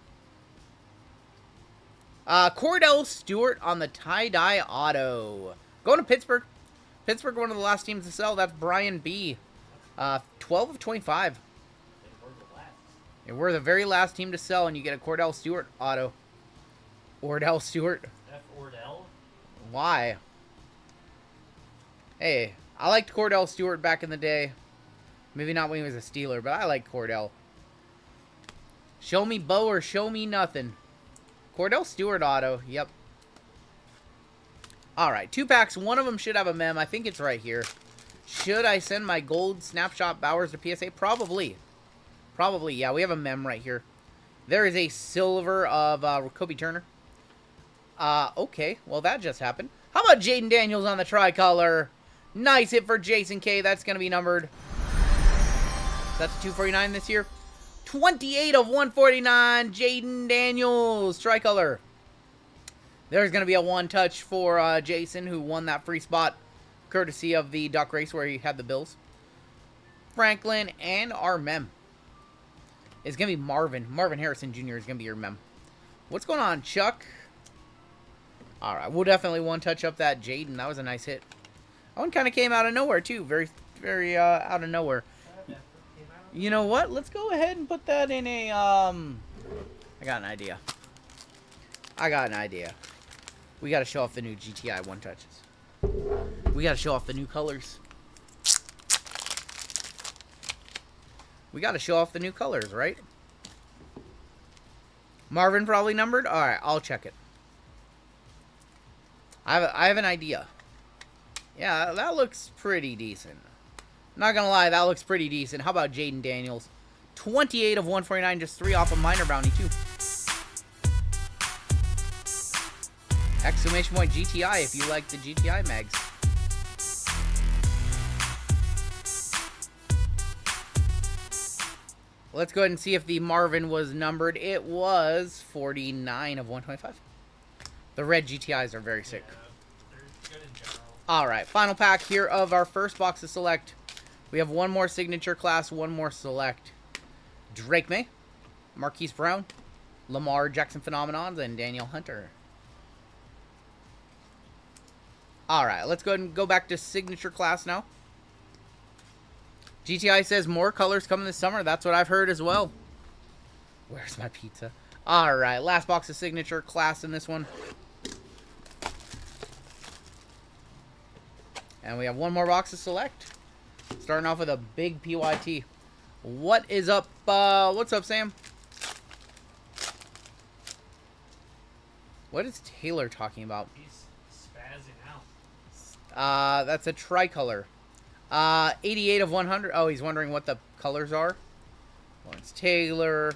Cordell Stewart on the tie-dye auto. Going to Pittsburgh. Pittsburgh, one of the last teams to sell. That's Brian B. 12/25. They were the very last team to sell, and you get a Cordell Stewart auto. Ordell Stewart. F. Ordell? Why? Hey, I liked Cordell Stewart back in the day. Maybe not when he was a Steeler, but I liked Cordell. Show me Bo or show me nothing. Cordell Stewart auto. Yep. Alright, 2 packs. One of them should have a mem. I think it's right here. Should I send my gold snapshot Bowers to PSA? Probably. Probably, yeah. We have a mem right here. There is a silver of Kobe Turner. Okay. Well, that just happened. How about Jaden Daniels on the tricolor? Nice hit for Jason K. That's going to be numbered. So that's 249 this year. 28/149. Jaden Daniels. Tricolor. There's going to be a one-touch for Jason, who won that free spot, courtesy of the duck race where he had the Bills. Franklin and our mem. It's going to be Marvin. Marvin Harrison Jr. is going to be your mem. What's going on, Chuck? All right, we'll definitely one-touch up that Jaden. That was a nice hit. That one kind of came out of nowhere, too. Very out of nowhere. You know what? Let's go ahead and put that in a, I got an idea. We got to show off the new GTI one-touches. We got to show off the new colors. We got to show off the new colors, right? Marvin probably numbered? All right, I'll check it. I have an idea. Yeah, that looks pretty decent. Not going to lie, that looks pretty decent. How about Jaden Daniels? 28/149, just 3 off a minor bounty, too. Exclamation point GTI if you like the GTI mags. Let's go ahead and see if the Marvin was numbered. It was 49/125. The red GTIs are very sick. They're good in general. Alright, final pack here of our first box of select. We have one more signature class, one more select. Drake May, Marquise Brown, Lamar Jackson Phenomenons, and Daniel Hunter. Alright, let's go ahead and go back to signature class now. GTI says more colors coming this summer. That's what I've heard as well. Where's my pizza? Alright, last box of signature class in this one. And we have one more box to select. Starting off with a big PYT. What is up? What's up, Sam? What is Taylor talking about? He's spazzing out. That's a tricolor. 88/100. Oh, he's wondering what the colors are. Lawrence Taylor.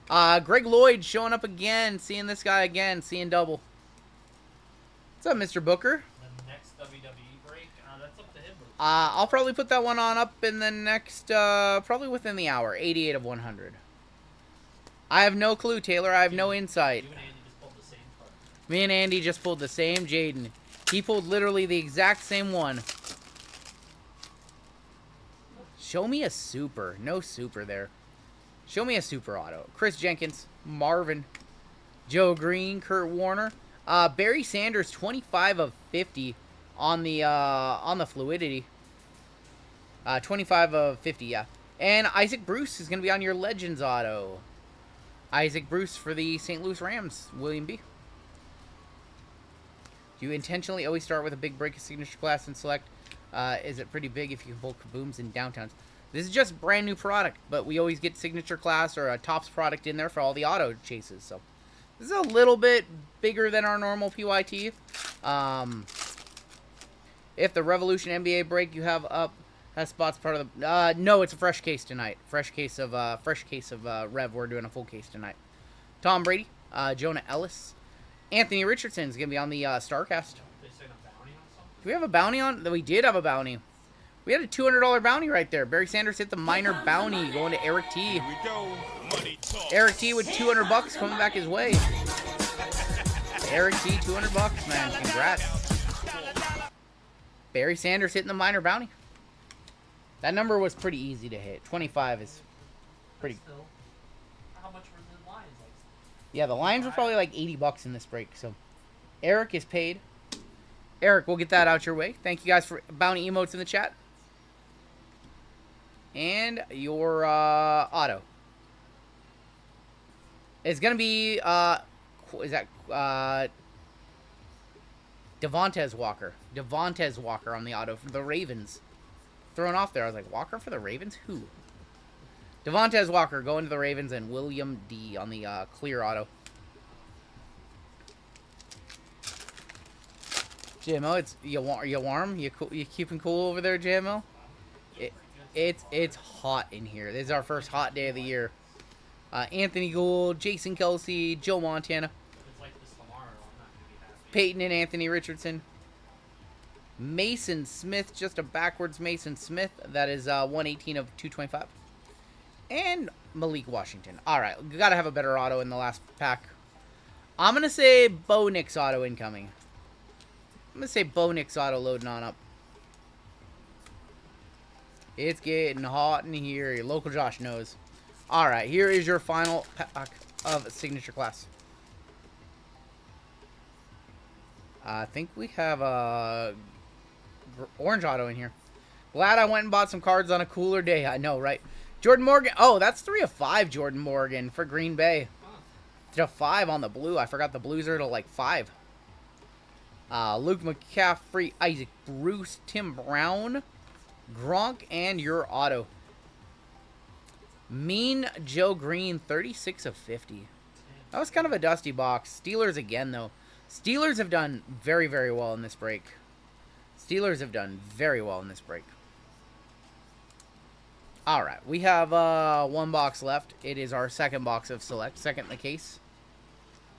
Greg Lloyd showing up again. Seeing this guy again. Seeing double. What's up, Mr. Booker? The next WWE break, that's up to him. I'll probably put that one on up in the next, probably within the hour. 88/100. I have no clue, Taylor. I have no insight. You and Andy just pulled the same card. Me and Andy just pulled the same Jaden. He pulled literally the exact same one. Show me a super. No super there. Show me a super auto. Chris Jenkins, Marvin, Joe Green, Kurt Warner, Barry Sanders, 25 of 50 on the fluidity. 25 of 50, yeah. And Isaac Bruce is going to be on your Legends auto. Isaac Bruce for the St. Louis Rams, William B. Do you intentionally always start with a big break of signature class and select? Is it pretty big if you can pull kabooms in downtowns? This is just brand new product, but we always get signature class or a Topps product in there for all the auto chases. So this is a little bit bigger than our normal PYT. If the Revolution NBA break you have up has spots part of the no, it's a fresh case tonight. Fresh case of Rev. We're doing a full case tonight. Tom Brady, Jonah Ellis, Anthony Richardson is gonna be on the Starcast. They said a bounty on something? Do we have a bounty on? We did have a bounty. We had a $200 bounty right there. Barry Sanders hit the minor bounty going to Eric T. Here we go. Money talk. Eric T with $200 coming back his way. Eric T, $200, man. Congrats. Barry Sanders hitting the minor bounty. That number was pretty easy to hit. 25 is pretty. Still, how much were the lines? Like, Yeah, the lines were probably like $80 in this break. So Eric is paid. Eric, we'll get that out your way. Thank you guys for bounty emotes in the chat. And your auto is going to be, is that Devontae Walker. Devontae Walker on the auto for the Ravens. Thrown off there. I was like, Walker for the Ravens? Who? Devontae Walker going to the Ravens and William D on the clear auto. JMO, it's you warm? You cool, you keeping cool over there, JMO? It's hot in here. This is our first hot day of the year. Anthony Gould, Jason Kelsey, Joe Montana, it's like this tomorrow. I'm not gonna be happy. Peyton and Anthony Richardson, Mason Smith, just a backwards Mason Smith. That is 118 of 225. And Malik Washington. All right, we gotta have a better auto in the last pack. I'm gonna say Bo Nix auto incoming. I'm gonna say Bo Nix auto loading on up. It's getting hot in here. Your local Josh knows. All right, here is your final pack of signature class. I think we have a orange auto in here. Glad I went and bought some cards on a cooler day. I know, right? Jordan Morgan. Oh, that's 3 of 5 Jordan Morgan for Green Bay. To 5 on the blue. I forgot the blues are to like 5. Luke McCaffrey, Isaac Bruce, Tim Brown, Gronk, and your auto. Mean Joe Green, 36 of 50. That was kind of a dusty box. Steelers again, though. Steelers have done very, very well in this break. Steelers have done very well in this break. All right, we have one box left. It is our second box of Select, second in the case.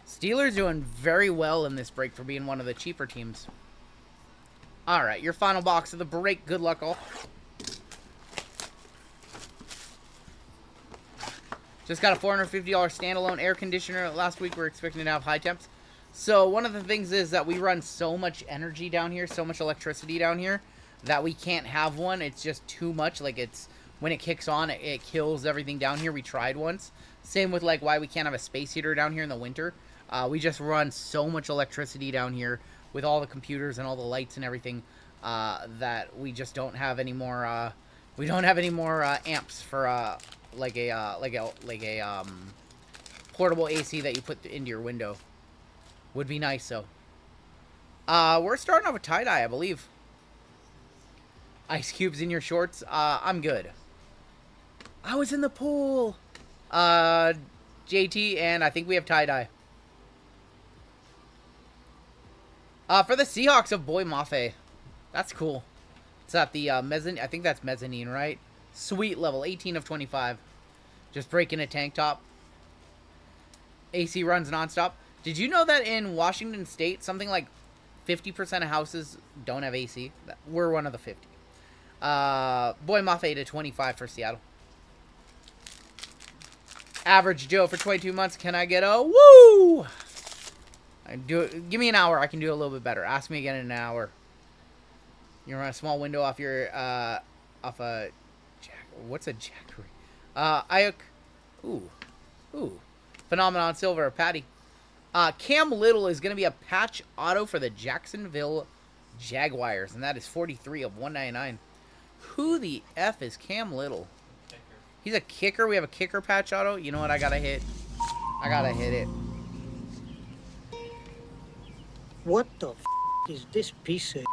Steelers doing very well in this break for being one of the cheaper teams. All right, your final box of the break. Good luck, all. Just got a $450 standalone air conditioner. Last week we were expecting to have high temps. So one of the things is that we run so much energy down here, so much electricity down here, that we can't have one. It's just too much. Like, it's when it kicks on, it kills everything down here. We tried once. Same with like why we can't have a space heater down here in the winter. We just run so much electricity down here with all the computers and all the lights and everything that we just don't have any more. We don't have any more amps for like a portable AC that you put into your window. Would be nice, though. We're starting off with tie-dye, I believe. Ice cubes in your shorts. I'm good. I was in the pool. JT, and I think we have tie-dye. For the Seahawks of Boy Mafe. That's cool. It's at the mezzanine. I think that's mezzanine, right? Sweet level. 18 of 25. Just breaking a tank top. AC runs nonstop. Did you know that in Washington State, something like 50% of houses don't have AC? We're one of the 50. Boy Mafe to 25 for Seattle. Average Joe for 22 months. Can I get a woo? Give me an hour. I can do a little bit better. Ask me again in an hour. You're on a small window off your off a jack. What's a jackery? Ayuk. Ooh. Ooh. Phenomenon silver, Patty. Cam Little is going to be a patch auto for the Jacksonville Jaguars, and that is 43 of 199. Who the F is Cam Little? Kicker. He's a kicker. We have a kicker patch auto. You know what? I got to hit. I got to hit it. What the f is this piece of...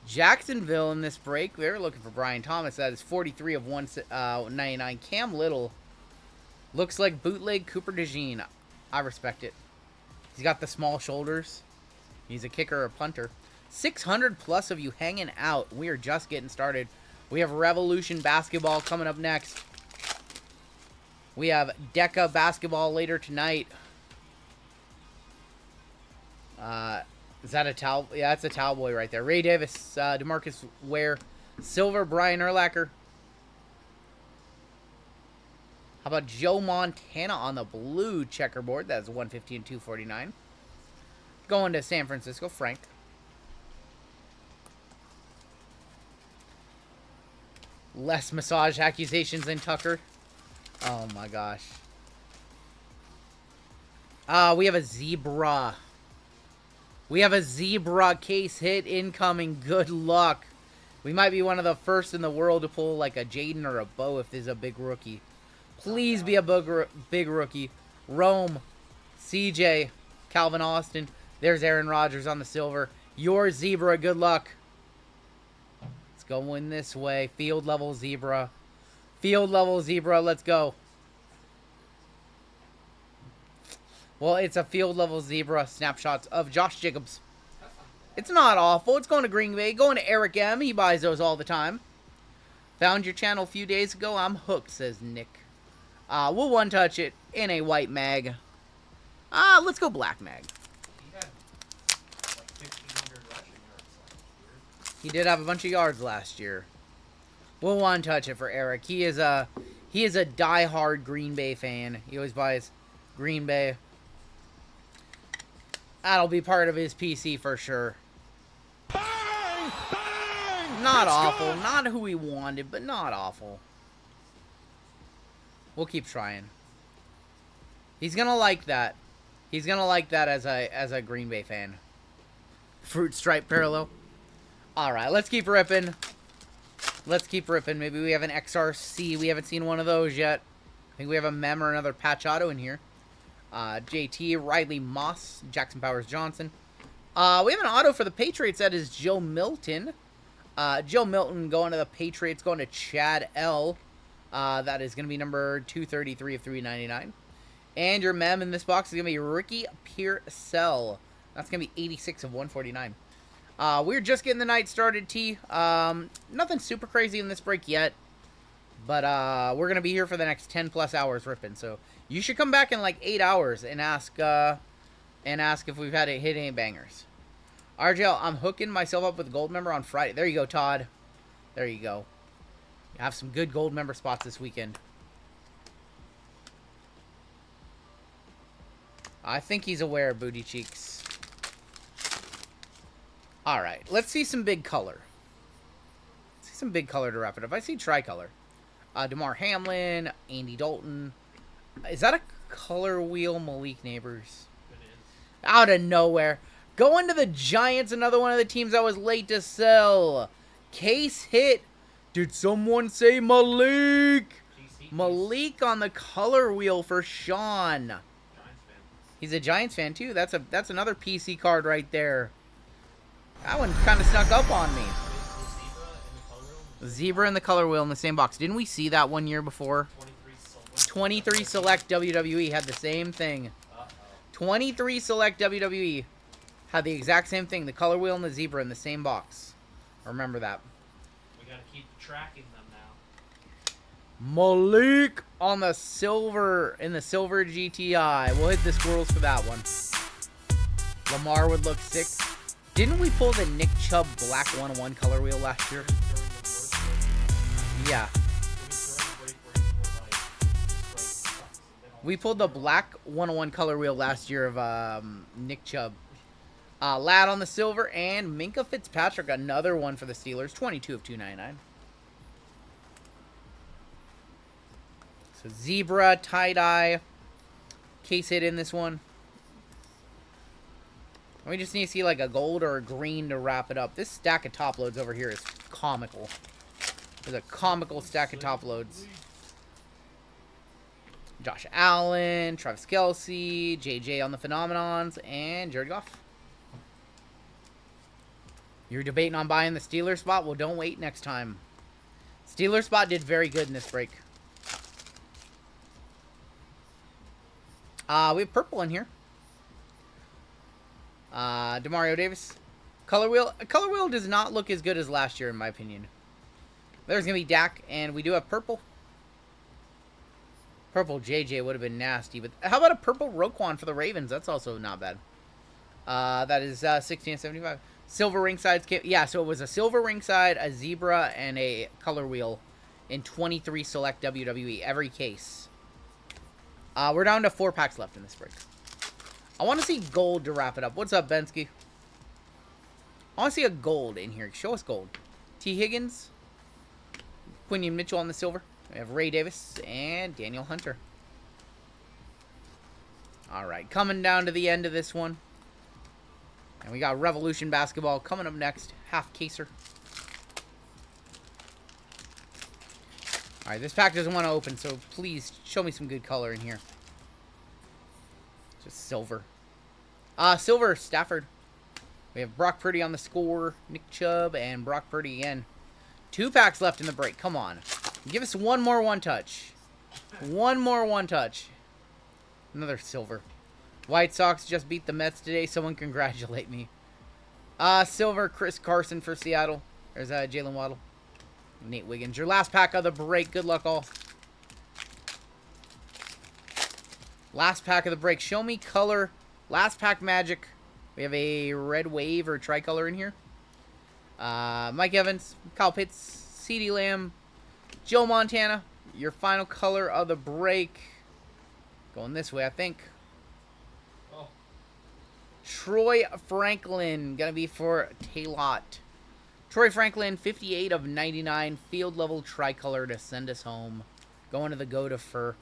Jacksonville in this break, they're looking for Brian Thomas. That is 43 of 199. Cam Little looks like bootleg Cooper DeJean. I respect it. He's got the small shoulders. He's a kicker or punter. 600 plus of you hanging out. We are just getting started. We have Revolution basketball coming up next. We have Deca basketball later tonight. Is that a towel? Yeah, that's a towel boy right there. Ray Davis, DeMarcus Ware, silver, Brian Urlacher. How about Joe Montana on the blue checkerboard? That's 150 and 249. Going to San Francisco, Frank. Less massage accusations than Tucker. Oh my gosh. We have a zebra. We have a zebra case hit incoming. Good luck. We might be one of the first in the world to pull like a Jaden or a Bo if there's a big rookie. Please be a big rookie. Rome, CJ, Calvin Austin. There's Aaron Rodgers on the silver. Your zebra, good luck. Let's go in this way. Field level zebra. Field level zebra, let's go. Well, it's a field level zebra. Snapshots of Josh Jacobs. It's not awful. It's going to Green Bay. Going to Eric M. He buys those all the time. Found your channel a few days ago. I'm hooked, says Nick. We'll one-touch it in a white mag. Let's go black mag. He had like 1,500 rushing yards last year. He did have a bunch of yards last year. We'll one-touch it for Eric. He is a die-hard Green Bay fan. He always buys Green Bay. That'll be part of his PC for sure. Bang! Bang! Not It's awful. good. Not who we wanted, but not awful. We'll keep trying. He's gonna like that. He's gonna like that as a Green Bay fan. Fruit stripe parallel. All right, let's keep ripping. Let's keep ripping. Maybe we have an XRC. We haven't seen one of those yet. I think we have a mem or another patch auto in here. JT, Riley Moss, Jackson Powers Johnson. We have an auto for the Patriots. That is Joe Milton. Joe Milton going to the Patriots, going to Chad L. That is going to be number 233 of 399. And your mem in this box is going to be Ricky Pearsall. That's going to be 86 of 149. We're just getting the night started, T. Nothing super crazy in this break yet. But we're going to be here for the next 10 plus hours ripping. So you should come back in like 8 hours and ask if we've had to hit any bangers. RGL, I'm hooking myself up with a gold member on Friday. There you go, Todd. There you go. You have some good gold member spots this weekend. I think he's aware, Booty Cheeks. All right, let's see some big color. Let's see some big color to wrap it up. I see tricolor. DeMar Hamlin, Andy Dalton. Is that a color wheel, Malik Neighbors? It is. Out of nowhere. Going to the Giants, another one of the teams I was late to sell. Case hit. Did someone say Malik? GC. Malik on the color wheel for Sean. Giants fan. He's a Giants fan too. That's another PC card right there. That one kind of snuck up on me. The zebra in the color wheel. Zebra and the color wheel in the same box. Didn't we see that one year before? 23 Select WWE had the same thing. 23 Select WWE had the exact same thing. The color wheel and the zebra in the same box. Remember that. We gotta keep tracking them now. Malik on the silver, in the silver GTI. We'll hit the squirrels for that one. Lamar would look sick. Didn't we pull the Nick Chubb Black 101 color wheel last year? Yeah. We pulled the Black 101 color wheel last year of Nick Chubb. Ladd on the silver, and Minka Fitzpatrick, another one for the Steelers. 22 of 299. So zebra, tie-dye, case hit in this one. We just need to see like a gold or a green to wrap it up. This stack of top loads over here is comical. There's a comical stack of top loads. Josh Allen, Travis Kelce, JJ on the Phenomenons, and Jared Goff. You're debating on buying the Steelers spot? Well, don't wait next time. Steelers spot did very good in this break. We have purple in here. Demario Davis. Color wheel does not look as good as last year, in my opinion. There's going to be Dak, and we do have purple. Purple JJ would have been nasty, but how about a purple Roquan for the Ravens? That's also not bad. That is 16.75. Silver ringsides. Yeah, so it was a silver ringside, a zebra, and a color wheel in 23 select WWE, every case. We're down to 4 packs left in this break. I want to see gold to wrap it up. What's up, Bensky? I want to see a gold in here. Show us gold. T. Higgins. Quinion Mitchell on the silver. We have Ray Davis and Daniel Hunter. Alright, coming down to the end of this one. And we got Revolution Basketball coming up next. Half caser. Alright, this pack doesn't want to open, so please show me some good color in here. Just silver. Silver, Stafford. We have Brock Purdy on the score, Nick Chubb, and Brock Purdy again. 2 packs left in the break. Come on. Give us one more one-touch. One more one-touch. Another silver. White Sox just beat the Mets today. Someone congratulate me. Silver, Chris Carson for Seattle. There's Jalen Waddle. Nate Wiggins. Your last pack of the break. Good luck, all. Last pack of the break. Show me color. Last pack magic. We have a red wave or tricolor in here. Mike Evans, Kyle Pitts, CeeDee Lamb, Joe Montana. Your final color of the break. Going this way, I think. Oh. Troy Franklin. Gonna be for Taylot. Troy Franklin, 58 of 99. Field level tricolor to send us home. Going to the Goda Fur.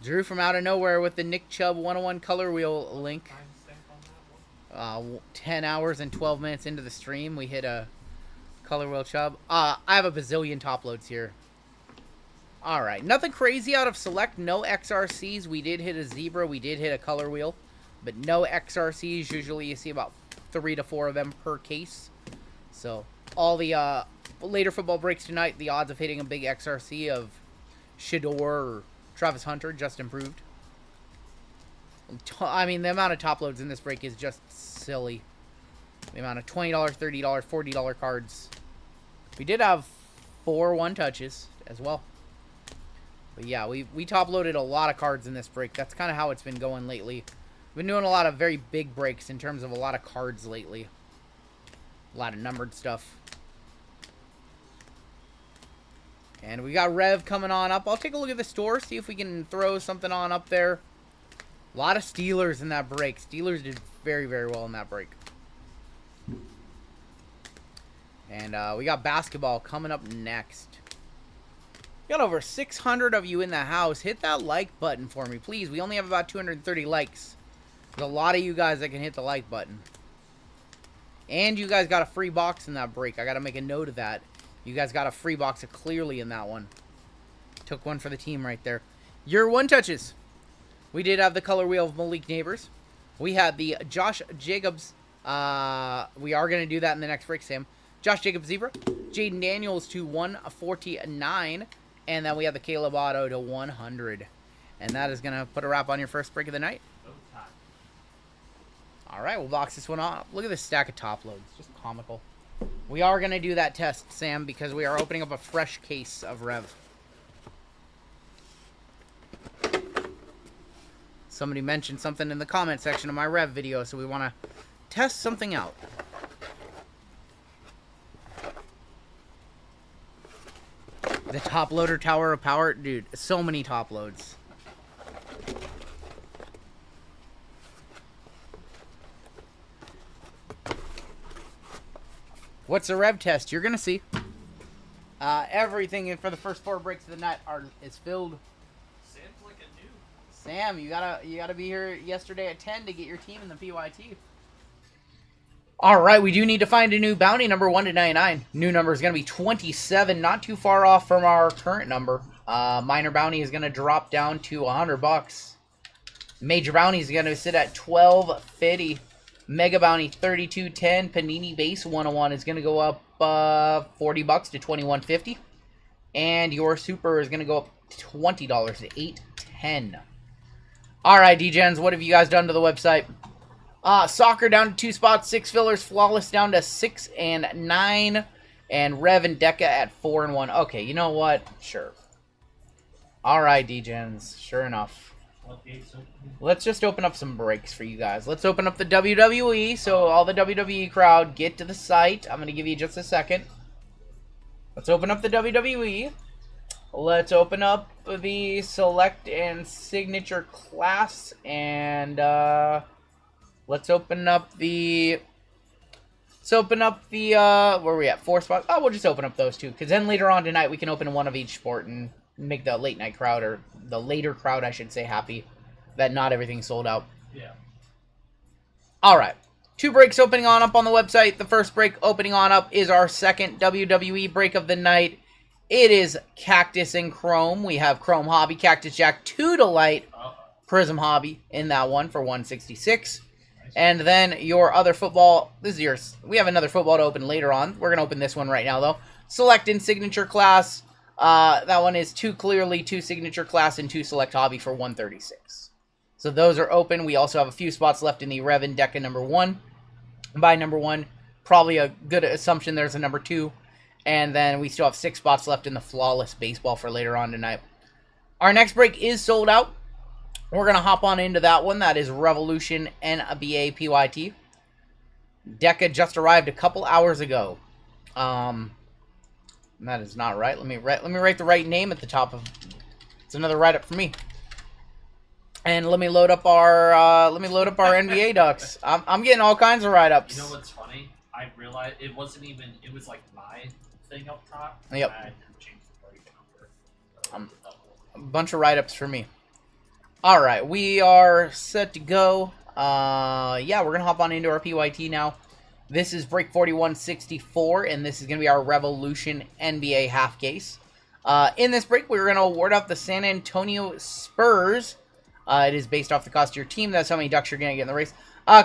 Drew from out of nowhere with the Nick Chubb 101 color wheel link. 10 hours and 12 minutes into the stream, we hit a color wheel Chubb. I have a bazillion top loads here. Alright, nothing crazy out of select. No XRCs. We did hit a zebra. We did hit a color wheel. But no XRCs. Usually you see about 3 to 4 of them per case. So, all the later football breaks tonight, the odds of hitting a big XRC of Shador or Travis Hunter just improved. I mean, the amount of top loads in this break is just silly. The amount of $20, $30, $40 cards. We did have 4 one-touches as well. But yeah, we top-loaded a lot of cards in this break. That's kind of how it's been going lately. We've been doing a lot of very big breaks in terms of a lot of cards lately. A lot of numbered stuff. And we got Rev coming on up. I'll take a look at the store, see if we can throw something on up there. A lot of Steelers in that break. Steelers did very, very well in that break. And we got basketball coming up next. We got over 600 of you in the house. Hit that like button for me, please. We only have about 230 likes. There's a lot of you guys that can hit the like button. And you guys got a free box in that break. I got to make a note of that. You guys got a free box of Clearly in that one. Took one for the team right there. Your one-touches. We did have the color wheel of Malik Neighbors. We had the Josh Jacobs. We are going to do that in the next break, Sam. Josh Jacobs Zebra. Jaden Daniels to 149. And then we have the Caleb Otto to 100. And that is going to put a wrap on your first break of the night. All right, we'll box this one off. Look at this stack of top loads. Just comical. We are going to do that test, Sam, because we are opening up a fresh case of Rev. Somebody mentioned something in the comment section of my Rev video, so we want to test something out. The top loader Tower of Power. Dude, so many top loads. What's a Rev test? You're going to see. Everything for the first 4 breaks of the night is filled. Sam's like a new. Sam, you gotta be here yesterday at 10 to get your team in the PYT. All right, we do need to find a new bounty number 1 to 99. New number is going to be 27, not too far off from our current number. Minor bounty is going to drop down to $100. Major bounty is going to sit at $12.50. Mega bounty 32.10. Panini base 101 is going to go up $40 to $21.50. And your super is going to go up $20 to $8.10. All right, D-Gens, what have you guys done to the website? Soccer down to 2 spots, 6 fillers, flawless down to 6 and 9, and Rev and Deca at 4 and 1. Okay, you know what? Sure. All right, D-Gens. Sure enough. Let's just open up some breaks for you guys. Let's open up the WWE, so all the WWE crowd get to the site. I'm going to give you just a second. Let's open up the WWE. Let's open up the Select and Signature Class, and let's open up the... where are we at? 4 spots? Oh, we'll just open up those 2, because then later on tonight we can open one of each sport and make the late night crowd, or the later crowd, I should say, happy that not everything's sold out. Yeah. Alright. 2 breaks opening on up on the website. The first break opening on up is our second WWE break of the night. It is Cactus and Chrome. We have Chrome Hobby, Cactus Jack, 2 to light, Prizm Hobby in that one for 166. And then your other football, this is yours. We have another football to open later on. We're going to open this one right now, though. Select and Signature Class. That one is 2 clearly, 2 Signature Class, and 2 Select Hobby for 136. So those are open. We also have a few spots left in the Rev Deca number 1. By number 1, probably a good assumption there's a number 2. And then we still have 6 spots left in the Flawless Baseball for later on tonight. Our next break is sold out. We're going to hop on into that one. That is Revolution NBA PYT. Deca just arrived a couple hours ago. That is not right. Let me write the right name at the top of... It's another write-up for me. And let me load up our NBA Ducks. I'm getting all kinds of write-ups. You know what's funny? I realized it wasn't even... It was like my thing up top. Yep. I didn't change the break number. A bunch of write-ups for me. Alright, we are set to go. Yeah, we're going to hop on into our PYT now. This is break 4164, and this is going to be our Revolution NBA half case. In this break, we're going to award out the San Antonio Spurs. It is based off the cost of your team. That's how many ducks you're going to get in the race.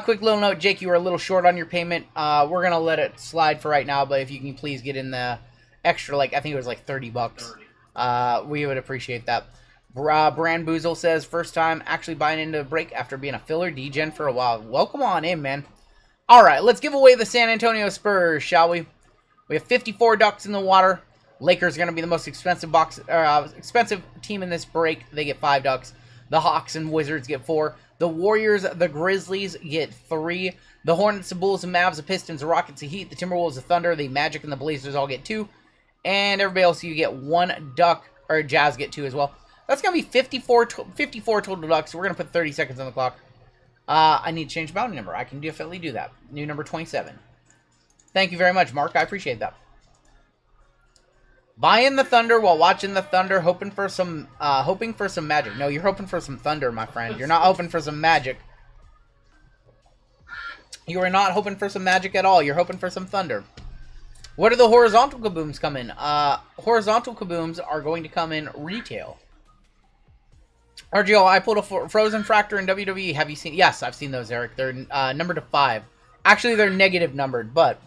Quick little note, Jake, you were a little short on your payment. We're going to let it slide for right now, but if you can please get in the extra, like, I think it was like 30 bucks. 30. We would appreciate that. Brand Boozle says, first time actually buying into a break after being a filler D-Gen for a while. Welcome on in, man. Alright, let's give away the San Antonio Spurs, shall we? We have 54 ducks in the water. Lakers are going to be the most expensive expensive team in this break. They get 5 ducks. The Hawks and Wizards get 4. The Warriors, the Grizzlies get 3. The Hornets, the Bulls, the Mavs, the Pistons, the Rockets, the Heat, the Timberwolves, the Thunder, the Magic, and the Blazers all get 2. And everybody else, you get 1 duck, or Jazz get 2 as well. That's going to be 54 total ducks. We're going to put 30 seconds on the clock. I need to change bounty number. I can definitely do that. New number 27. Thank you very much, Mark. I appreciate that. Buying the Thunder while watching the Thunder, hoping for some magic. No, you're hoping for some Thunder, my friend. You're not hoping for some magic. You are not hoping for some magic at all. You're hoping for some Thunder. What are the horizontal kabooms come in? Horizontal kabooms are going to come in retail. RGL, I pulled a Frozen Fractor in WWE. Have you seen? Yes, I've seen those, Eric. They're numbered to 5. Actually, they're negative numbered, but...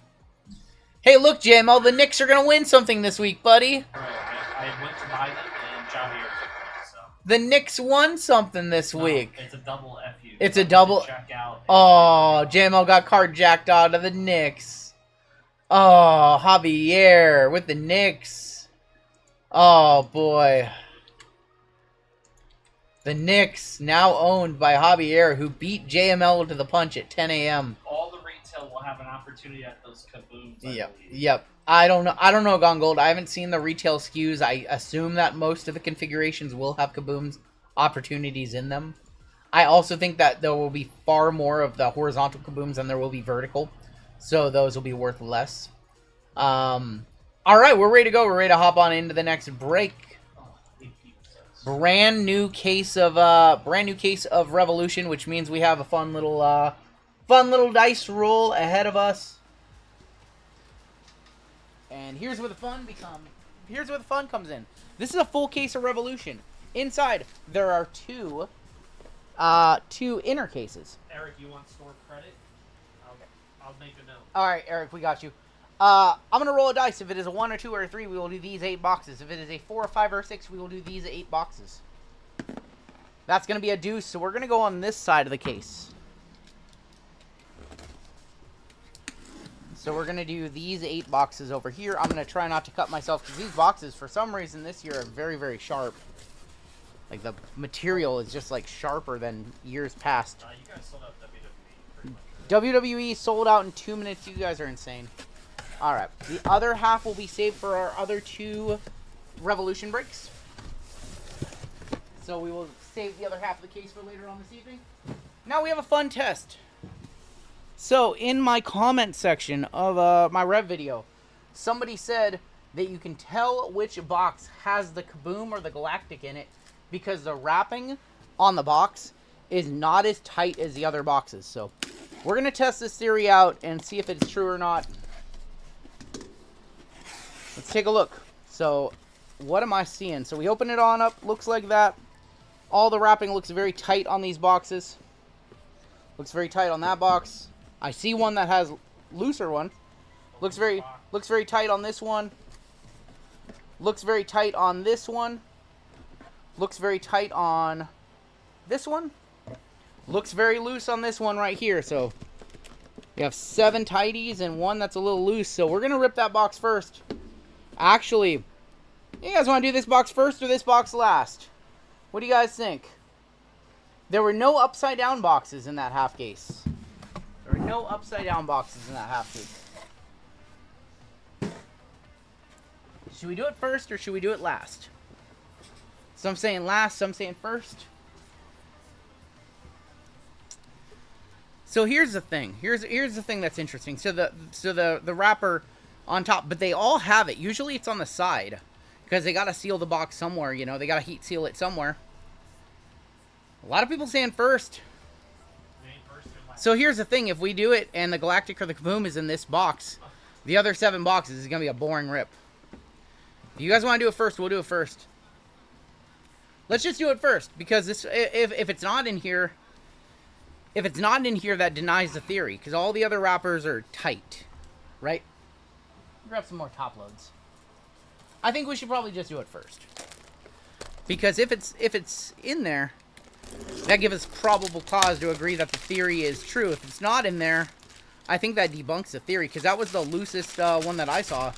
Hey, look, JML, the Knicks are going to win something this week, buddy. I went to buy them, and Johnny took them, so... The Knicks won something this week. It's a double FU. It's a double... Check out. Oh, JML got carjacked out of the Knicks. Oh, Javier with the Knicks. Oh, boy. The Knicks, now owned by Javier, who beat JML to the punch at 10 a.m. All the retail will have an opportunity at those kabooms. Yep. I don't know, Gone Gold. I haven't seen the retail SKUs. I assume that most of the configurations will have kabooms opportunities in them. I also think that there will be far more of the horizontal kabooms than there will be vertical, so those will be worth less. All right, we're ready to go. We're ready to hop on into the next break. Brand new case of Revolution, which means we have a fun little dice roll ahead of us. And here's where the fun comes in. This is a full case of Revolution. Inside there are two inner cases. Eric, you want store credit? I'll make a note. All right, Eric, we got you. I'm going to roll a dice. If it is a 1, or 2, or a 3, we will do these 8 boxes. If it is a 4, or 5, or 6, we will do these 8 boxes. That's going to be a deuce, so we're going to go on this side of the case. So we're going to do these 8 boxes over here. I'm going to try not to cut myself, because these boxes, for some reason, this year are very, very sharp. Like, the material is just, like, sharper than years past. You guys sold out WWE pretty much. WWE sold out in 2 minutes. You guys are insane. Alright, the other half will be saved for our other 2 Revolution breaks. So we will save the other half of the case for later on this evening. Now we have a fun test. So in my comment section of my Rev video, somebody said that you can tell which box has the Kaboom or the Galactic in it because the wrapping on the box is not as tight as the other boxes. So we're going to test this theory out and see if it's true or not. Let's take a look. So, what am I seeing? So we open it on up. Looks like that. All the wrapping looks very tight on these boxes. Looks very tight on that box. I see one that has looser one. Looks very tight on this one. Looks very tight on this one. Looks very tight on this one. Looks very loose on this one right here. So we have 7 tighties and one that's a little loose. So we're gonna rip that box first. Actually, you guys want to do this box first or this box last? What do you guys think? There were no upside down boxes in that half case. There were no upside down boxes in that half case. Should we do it first or should we do it last? Some saying last, some saying first. So here's the thing. Here's the thing that's interesting. So the wrapper on top, but they all have it. Usually it's on the side because they got to seal the box somewhere, you know. They got to heat seal it somewhere. A lot of people saying first. So here's the thing. If we do it and the Galactic or the Kaboom is in this box, the other 7 boxes is going to be a boring rip. If you guys want to do it first, we'll do it first. Let's just do it first because this, if it's not in here, that denies the theory because all the other wrappers are tight, right? Grab some more top loads. I think we should probably just do it first. Because if it's in there, that gives us probable cause to agree that the theory is true. If it's not in there, I think that debunks the theory. Because that was the loosest one that I saw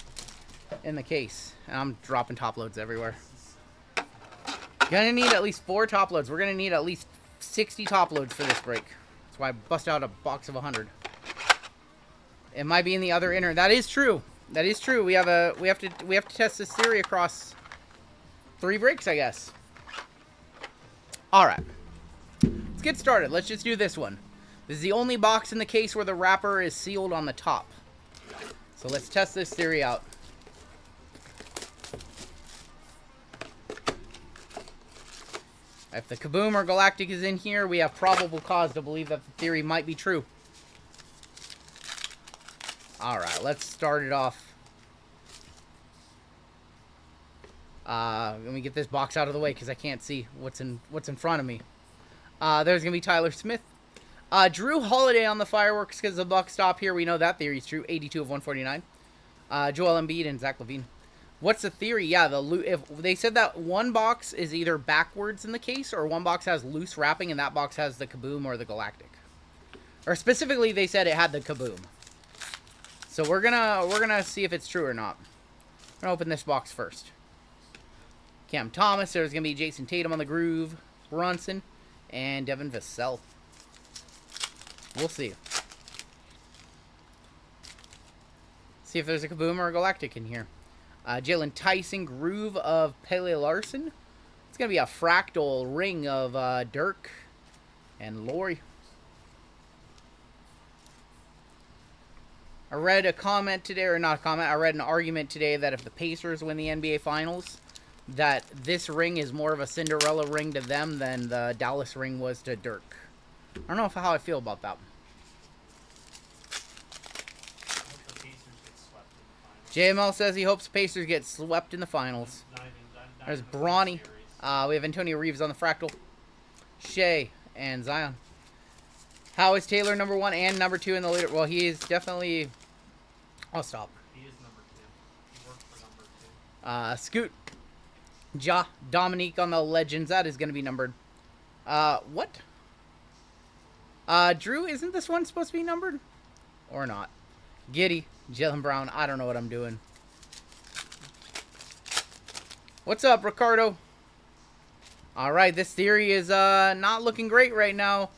in the case. And I'm dropping top loads everywhere. Gonna need at least 4 top loads. We're gonna need at least 60 top loads for this break. That's why I bust out a box of 100. It might be in the other inner. That is true. That is true. We have to test this theory across 3 breaks, I guess. All right. Let's get started. Let's just do this one. This is the only box in the case where the wrapper is sealed on the top. So let's test this theory out. If the Kaboom or Galactic is in here, we have probable cause to believe that the theory might be true. Alright, let's start it off. Let me get this box out of the way because I can't see what's in front of me. There's going to be Tyler Smith. Drew Holiday on the fireworks because the buck stop here. We know that theory is true. 82 of 149. Joel Embiid and Zach LaVine. What's the theory? Yeah, if they said that one box is either backwards in the case or one box has loose wrapping and that box has the Kaboom or the Galactic. Or specifically, they said it had the Kaboom. So we're gonna see if it's true or not. I'm gonna open this box first. Cam Thomas. There's gonna be Jason Tatum on the groove, Brunson, and Devin Vassell. We'll see. See if there's a Kaboom or a Galactic in here. Jalen Tyson, Groove of Pele Larson. It's going to be a fractal ring of Dirk and Lori. I read a comment today, or not a comment, I read an argument today that if the Pacers win the NBA Finals, that this ring is more of a Cinderella ring to them than the Dallas ring was to Dirk. I don't know how I feel about that. JML says he hopes Pacers get swept in the finals. There's Brawny. We have Antonio Reeves on the fractal. Shea and Zion. How is Taylor number 1 and number 2 in the leader? Well, he is definitely... I'll stop. He is number 2. He worked for number 2. Scoot. Ja. Dominique on the Legends. That is going to be numbered. What? Drew, isn't this one supposed to be numbered? Or not? Giddy. Jalen Brown. I don't know what I'm doing. What's up, Ricardo? Alright, this theory is not looking great right now.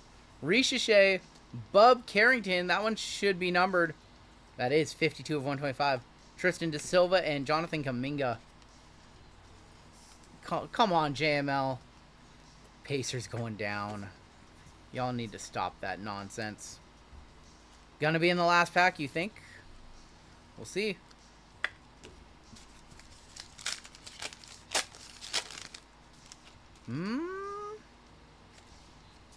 Ricochet, Bub Carrington. That one should be numbered. That is 52 of 125. Tristan De Silva and Jonathan Kuminga. Come on, JML. Pacers going down. Y'all need to stop that nonsense. Gonna be in the last pack, you think? We'll see.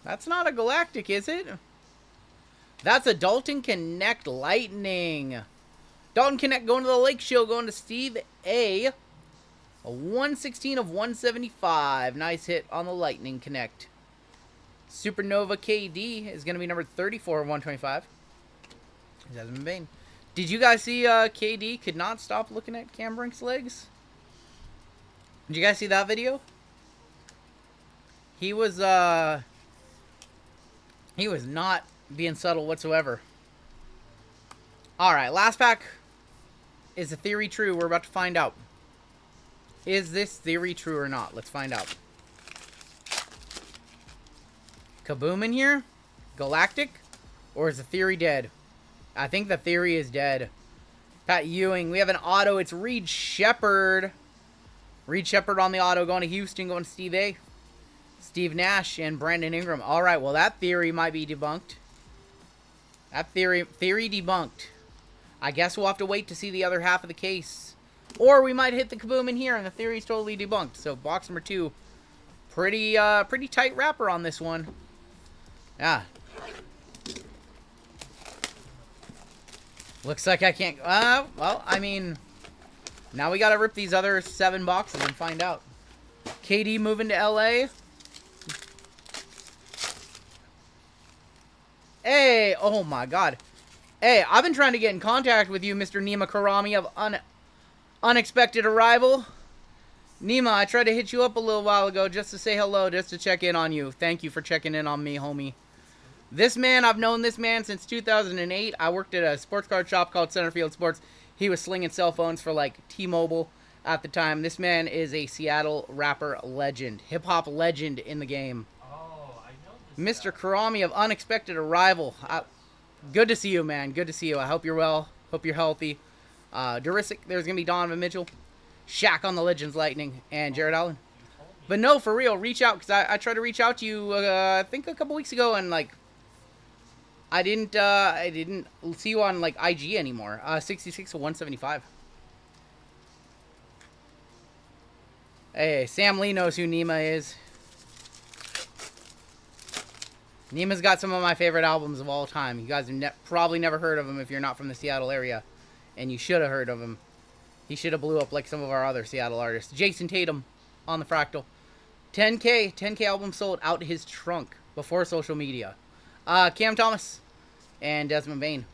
That's not a Galactic, is it? That's a Dalton Connect Lightning. Dalton Connect going to the Lake Show, going to Steve A. A 116 of 175. Nice hit on the Lightning Connect. Supernova KD is going to be number 34 of 125. Desmond Bain. Did you guys see KD could not stop looking at Cam Brink's legs? Did you guys see that video? He was not being subtle whatsoever. Alright, last pack. Is the theory true? We're about to find out. Is this theory true or not? Let's find out. Kaboom in here? Galactic? Or is the theory dead? I think the theory is dead. Pat Ewing. We have an auto. It's Reed Shepard. Reed Shepard on the auto going to Houston, going to Steve A. Steve Nash and Brandon Ingram. Alright, well that theory might be debunked. That theory debunked. I guess we'll have to wait to see the other half of the case. Or we might hit the kaboom in here and the theory's totally debunked. So box number 2. Pretty tight wrapper on this one. Yeah. Looks like I can't... well, I mean... Now we gotta rip these other 7 boxes and find out. KD moving to LA. Hey, oh my god. Hey, I've been trying to get in contact with you, Mr. Nima Karami of Unexpected Arrival. Nima, I tried to hit you up a little while ago just to say hello, just to check in on you. Thank you for checking in on me, homie. This man, I've known this man since 2008. I worked at a sports card shop called Centerfield Sports. He was slinging cell phones for, like, T-Mobile at the time. This man is a Seattle rapper legend. Hip-hop legend in the game. Oh, I know this Mr. Karami of Unexpected Arrival. Good to see you, man. Good to see you. I hope you're well. Hope you're healthy. Durisic, there's going to be Donovan Mitchell. Shaq on the Legends Lightning. And Jared Allen. But no, for real, reach out. Because I tried to reach out to you, I think a couple weeks ago. And, like, I didn't see you on, like, IG anymore. 66 to 175. Hey, Sam Lee knows who Nima is. Nima's got some of my favorite albums of all time. You guys have probably never heard of him if you're not from the Seattle area. And you should have heard of him. He should have blew up like some of our other Seattle artists. Jason Tatum on the Fractal. 10K album sold out his trunk before social media. Cam Thomas and Desmond Bain.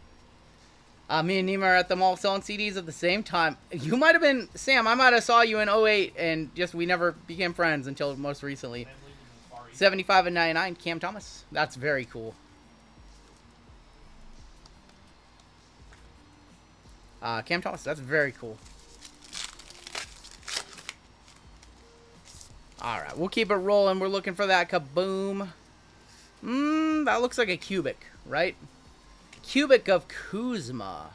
Me and Nima are at the mall selling CDs at the same time. You might have been... Sam, I might have saw you in 08 and just we never became friends until most recently. 75 and 99, Cam Thomas. That's very cool. Cam Thomas, that's very cool. Alright, we'll keep it rolling. We're looking for that kaboom. That looks like a cubic, right? Cubic of Kuzma.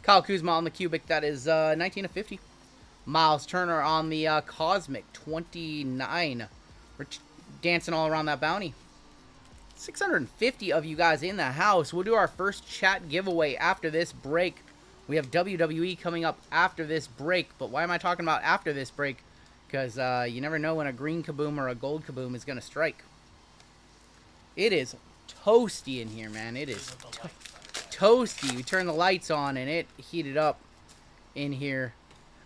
Kyle Kuzma on the cubic. That is 19 of 50. Miles Turner on the Cosmic. 29. We're dancing all around that bounty. 650 of you guys in the house. We'll do our first chat giveaway after this break. We have WWE coming up after this break. But why am I talking about after this break? Because you never know when a green kaboom or a gold kaboom is going to strike. It is toasty in here, man. It is toasty. You turn the lights on and it heated up in here.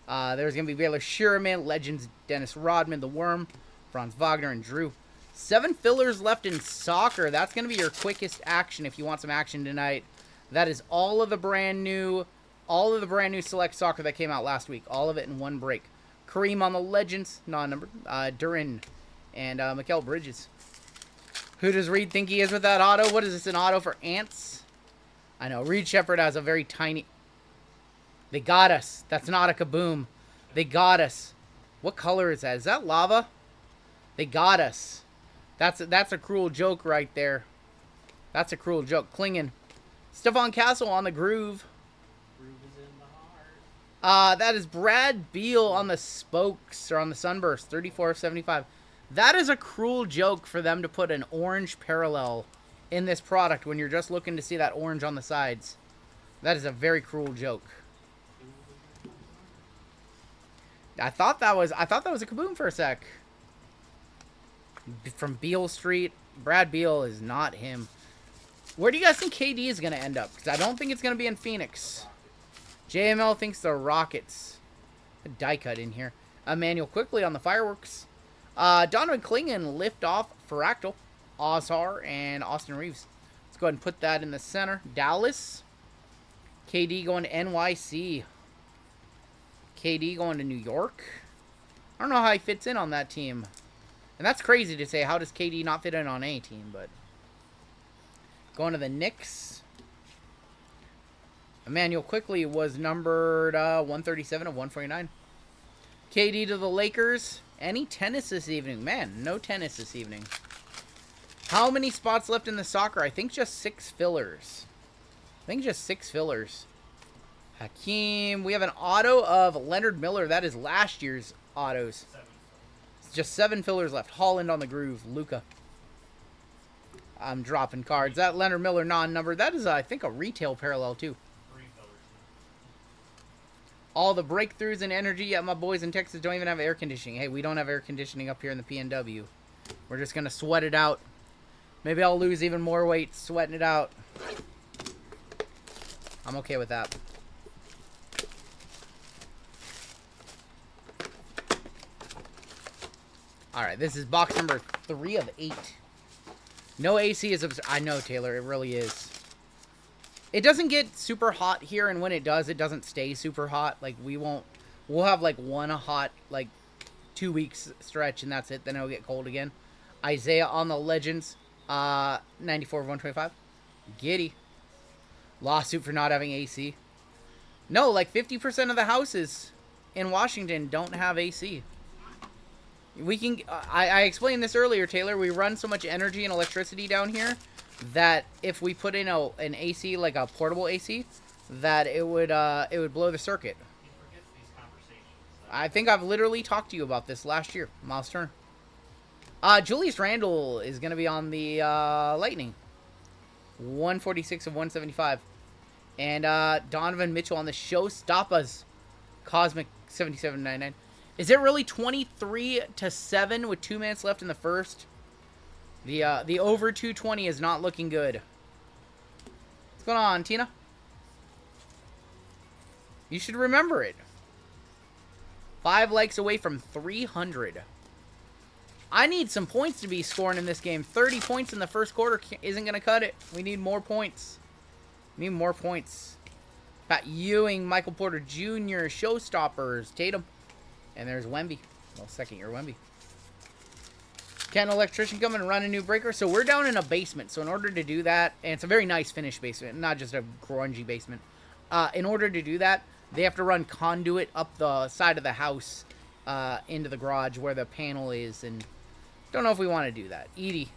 There's going to be Baylor Sherman, Legends Dennis Rodman, The Worm, Franz Wagner, and Drew. 7 fillers left in soccer. That's going to be your quickest action if you want some action tonight. That is all of the brand new select soccer that came out last week. All of it in one break. Kareem on the Legends, non-numbered. Durin and Mikal Bridges. Who does Reed think he is with that auto? What is this, an auto for Ants? I know, Reed Shepard has a very tiny... They got us. That's not a kaboom. They got us. What color is that? Is that lava? They got us. That's a cruel joke right there. That's a cruel joke. Klingen. Stephon Castle on the groove. Groove is in the heart. That is Brad Beal on the spokes or on the sunburst. 34 of 75. That is a cruel joke for them to put an orange parallel in this product when you're just looking to see that orange on the sides. That is a very cruel joke. I thought that was a kaboom for a sec. From Beale Street. Brad Beal is not him. Where do you guys think KD is going to end up? Because I don't think it's going to be in Phoenix. JML thinks the Rockets. A die cut in here. Emmanuel quickly on the fireworks. Donovan Klingen lift off Fractal, Ozar, and Austin Reeves. Let's go ahead and put that in the center. Dallas. KD going to NYC. KD going to New York. I don't know how he fits in on that team. And that's crazy to say. How does KD not fit in on any team? But going to the Knicks. Emmanuel quickly was numbered 137 of 149. KD to the Lakers. Any tennis this evening? Man, no tennis this evening. How many spots left in the soccer? I think just 6 fillers. Hakeem. We have an auto of Leonard Miller. That is last year's autos. Just 7 fillers left. Holland on the groove. Luca. I'm dropping cards. That Leonard Miller non-number. That is, I think, a retail parallel, too. All the breakthroughs and energy. Yeah, my boys in Texas don't even have air conditioning. Hey, we don't have air conditioning up here in the PNW. We're just going to sweat it out. Maybe I'll lose even more weight sweating it out. I'm okay with that. Alright, this is box number 3 of 8. No AC is... I know, Taylor, it really is. It doesn't get super hot here, and when it does, it doesn't stay super hot. Like, we'll have, like, one hot, like, 2 weeks stretch, and that's it. Then it'll get cold again. Isaiah on the Legends. 94 of 125. Giddy. Lawsuit for not having AC. No, like, 50% of the houses in Washington don't have AC. We can... I explained this earlier, Taylor. We run so much energy and electricity down here that if we put in an AC, like a portable AC, that it would blow the circuit. I think I've literally talked to you about this last year. Miles Turner. Julius Randle is going to be on the Lightning. 146 of 175. And Donovan Mitchell on the Showstoppers. Cosmic 77.99. Is it really 23-7 with 2 minutes left in the first? The over 220 is not looking good. What's going on, Tina? You should remember it. 5 likes away from 300. I need some points to be scoring in this game. 30 points in the first quarter isn't going to cut it. We need more points. Pat Ewing, Michael Porter Jr., Showstoppers, Tatum. And there's Wemby. Well, second-year Wemby. Can an electrician come and run a new breaker? So we're down in a basement. So in order to do that, and it's a very nice finished basement, not just a grungy basement. In order to do that, they have to run conduit up the side of the house into the garage where the panel is. And don't know if we want to do that. Edie,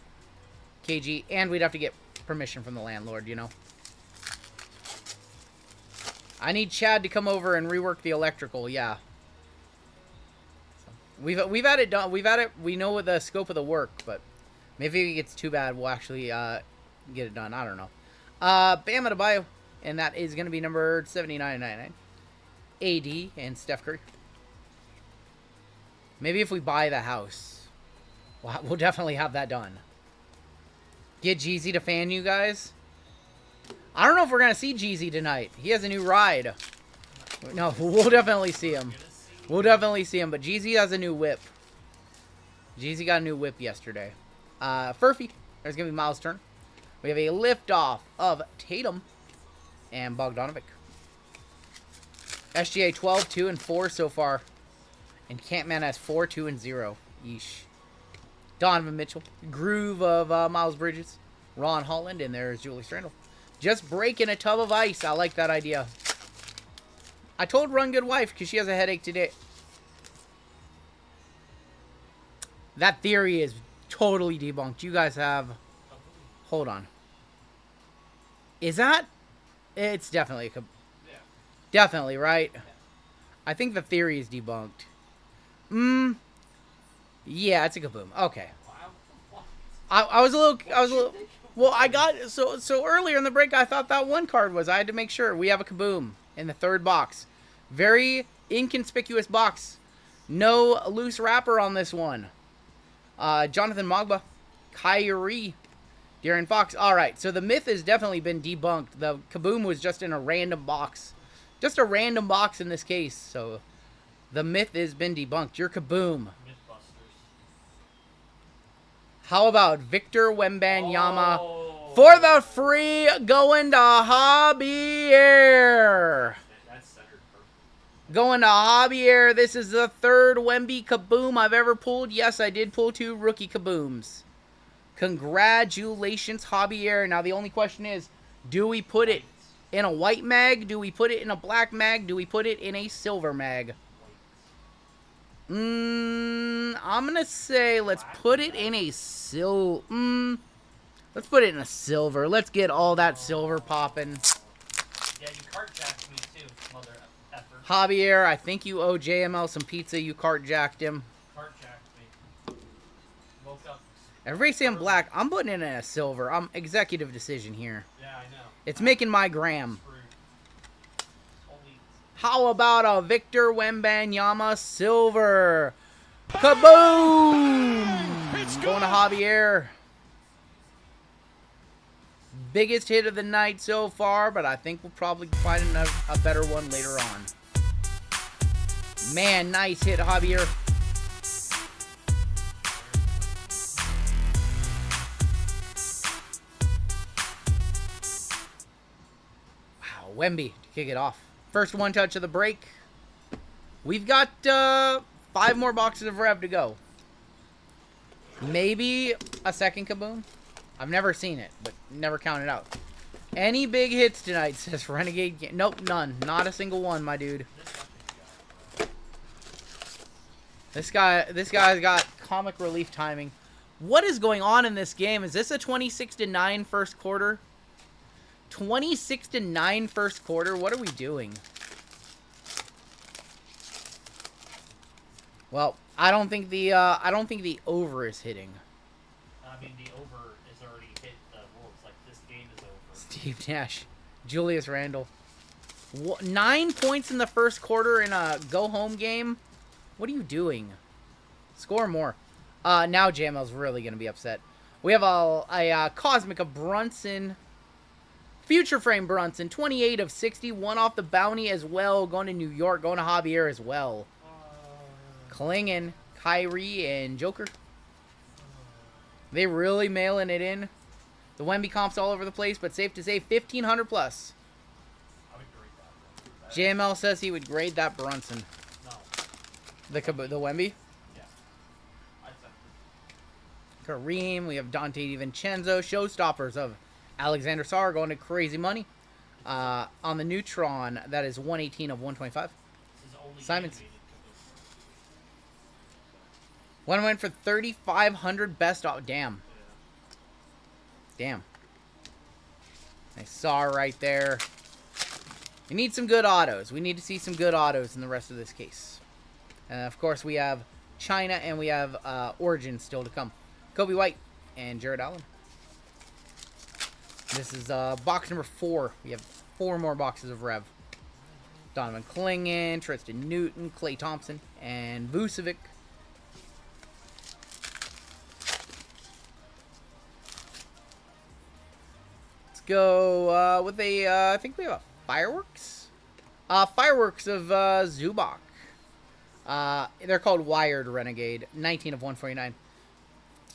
KG, and we'd have to get permission from the landlord, you know. I need Chad to come over and rework the electrical, yeah. We've had it done. We know the scope of the work, but maybe if it gets too bad, we'll actually get it done. I don't know. Bam Adebayo and that is going to be number 79.99. AD and Steph Curry. Maybe if we buy the house, we'll definitely have that done. Get Jeezy to fan you guys. I don't know if we're going to see Jeezy tonight. He has a new ride. No, we'll definitely see him. We'll definitely see him, but Jeezy has a new whip. Jeezy got a new whip yesterday. Furphy. There's going to be Miles' turn. We have a liftoff of Tatum and Bogdanovic. SGA 12, 2, and 4 so far. And Campman has 4, 2, and 0. Yeesh. Donovan Mitchell. Groove of Miles Bridges. Ron Holland. And there's Julius Randle. Just breaking a tub of ice. I like that idea. I told Rungoodlife because she has a headache today. That theory is totally debunked. You guys have... Hold on. Is that... It's definitely a... Yeah. Definitely, right? Yeah. I think the theory is debunked. Yeah, it's a kaboom. Okay. I was a little... Well, I got... So earlier in the break, I thought that one card was. I had to make sure. We have a kaboom in the third box. Very inconspicuous box. No loose wrapper on this one. Jonathan Mogba. Kyrie. De'Aaron Fox. Alright, so the myth has definitely been debunked. The kaboom was just in a random box. Just a random box in this case. So the myth has been debunked. Your kaboom. How about Victor Wembanyama for the free going to Javier? That's centered perfect. Going to Javier. This is the third Wemby kaboom I've ever pulled. Yes, I did pull 2 rookie kabooms. Congratulations, Javier. Now, the only question is, do we put it in a white mag? Do we put it in a black mag? Do we put it in a silver mag? I'm going to say let's put it in a let's put it in a silver. Let's get all that silver popping. Yeah, you cart jacked me too, mother effer. Javier, I think you owe JML some pizza. You cart jacked him. Cart jacked me. Woke up. Everybody saying black. I'm putting it in a silver. I'm executive decision here. Yeah, I know. It's making my gram. Screwed. How about a Victor Wembanyama silver? Kaboom! Going to Javier. Biggest hit of the night so far, but I think we'll probably find a better one later on. Man, nice hit, Javier. Wow, Wemby to kick it off. First one touch of the break. We've got 5 more boxes of Rev to go. Maybe a second kaboom. I've never seen it, but never counted out. Any big hits tonight, says Renegade. Nope, none. Not a single one, my dude. This guy's got comic relief timing. What is going on in this game? Is this a 26-9 first quarter? 26-9 first quarter. What are we doing? Well, I don't think the over is hitting. I mean, the over is already hit the Wolves. Like, this game is over. Steve Nash, Julius Randle. 9 points in the first quarter in a go-home game? What are you doing? Score more. Now JML's really going to be upset. We have a Cosmic of Brunson. Future Frame Brunson, 28 of 60. One off the bounty as well. Going to New York. Going to Javier as well. Klingin, Kyrie, and Joker. They really mailing it in. The Wemby comps all over the place, but safe to say 1,500 plus. I would grade that. JML says he would grade that Brunson. No. The Wemby? Yeah. I'd say. Kareem. We have Dante DiVincenzo. Showstoppers of Alexander Sarr going to crazy money. On the Neutron, that is 118 of 125. This is only Simons. animated. One went for 3,500 best. Oh, damn. Damn. Nice Sarr right there. We need some good autos. We need to see some good autos in the rest of this case. And of course, we have China and we have Origin still to come. Kobe White and Jared Allen. This is box number 4. We have 4 more boxes of Rev. Donovan Clingan, Tristan Newton, Klay Thompson, and Vucevic. Let's go with a, I think we have a Fireworks? Fireworks of Zubac. They're called Wired Renegade, 19 of 149.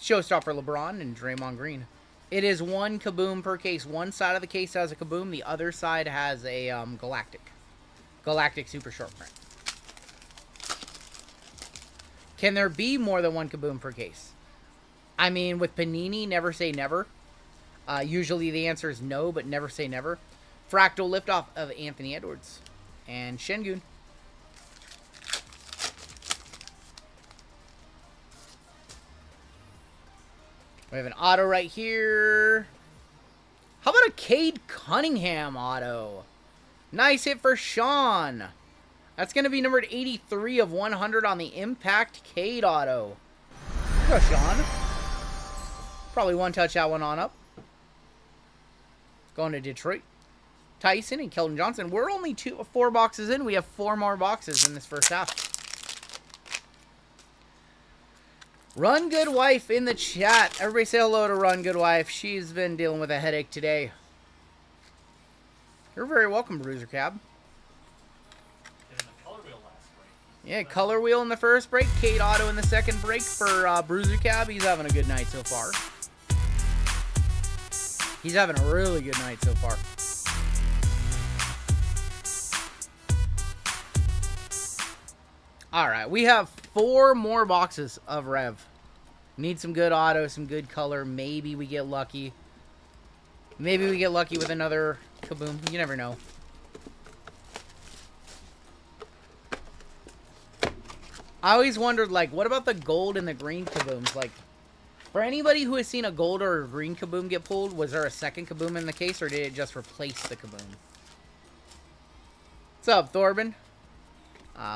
Showstopper LeBron and Draymond Green. It is 1 kaboom per case. One side of the case has a kaboom, the other side has a Galactic Super Short Print. Can there be more than 1 kaboom per case? I mean, with Panini, never say never. Usually the answer is no, but never say never. Fractal Liftoff of Anthony Edwards and Şengün. We have an auto right here. How about a Cade Cunningham auto? Nice hit for Sean. That's going to be numbered 83 of 100 on the Impact Cade auto. Good, Sean. Probably one touch that one on up. Going to Detroit. Tyson and Keldon Johnson. We're only 4 boxes in. We have 4 more boxes in this first half. Run Good Wife in the chat. Everybody say hello to Run Good Wife. She's been dealing with a headache today. You're very welcome, Bruiser Cab. Yeah, color wheel in the first break. Kate Auto in the second break for Bruiser Cab. He's having a good night so far. He's having a really good night so far. Alright, we have 4 more boxes of Rev. Need some good auto, some good color. Maybe we get lucky. Maybe we get lucky with another kaboom. You never know. I always wondered, like, what about the gold and the green kabooms? Like, for anybody who has seen a gold or a green kaboom get pulled, was there a second kaboom in the case, or did it just replace the kaboom? What's up, Thorben?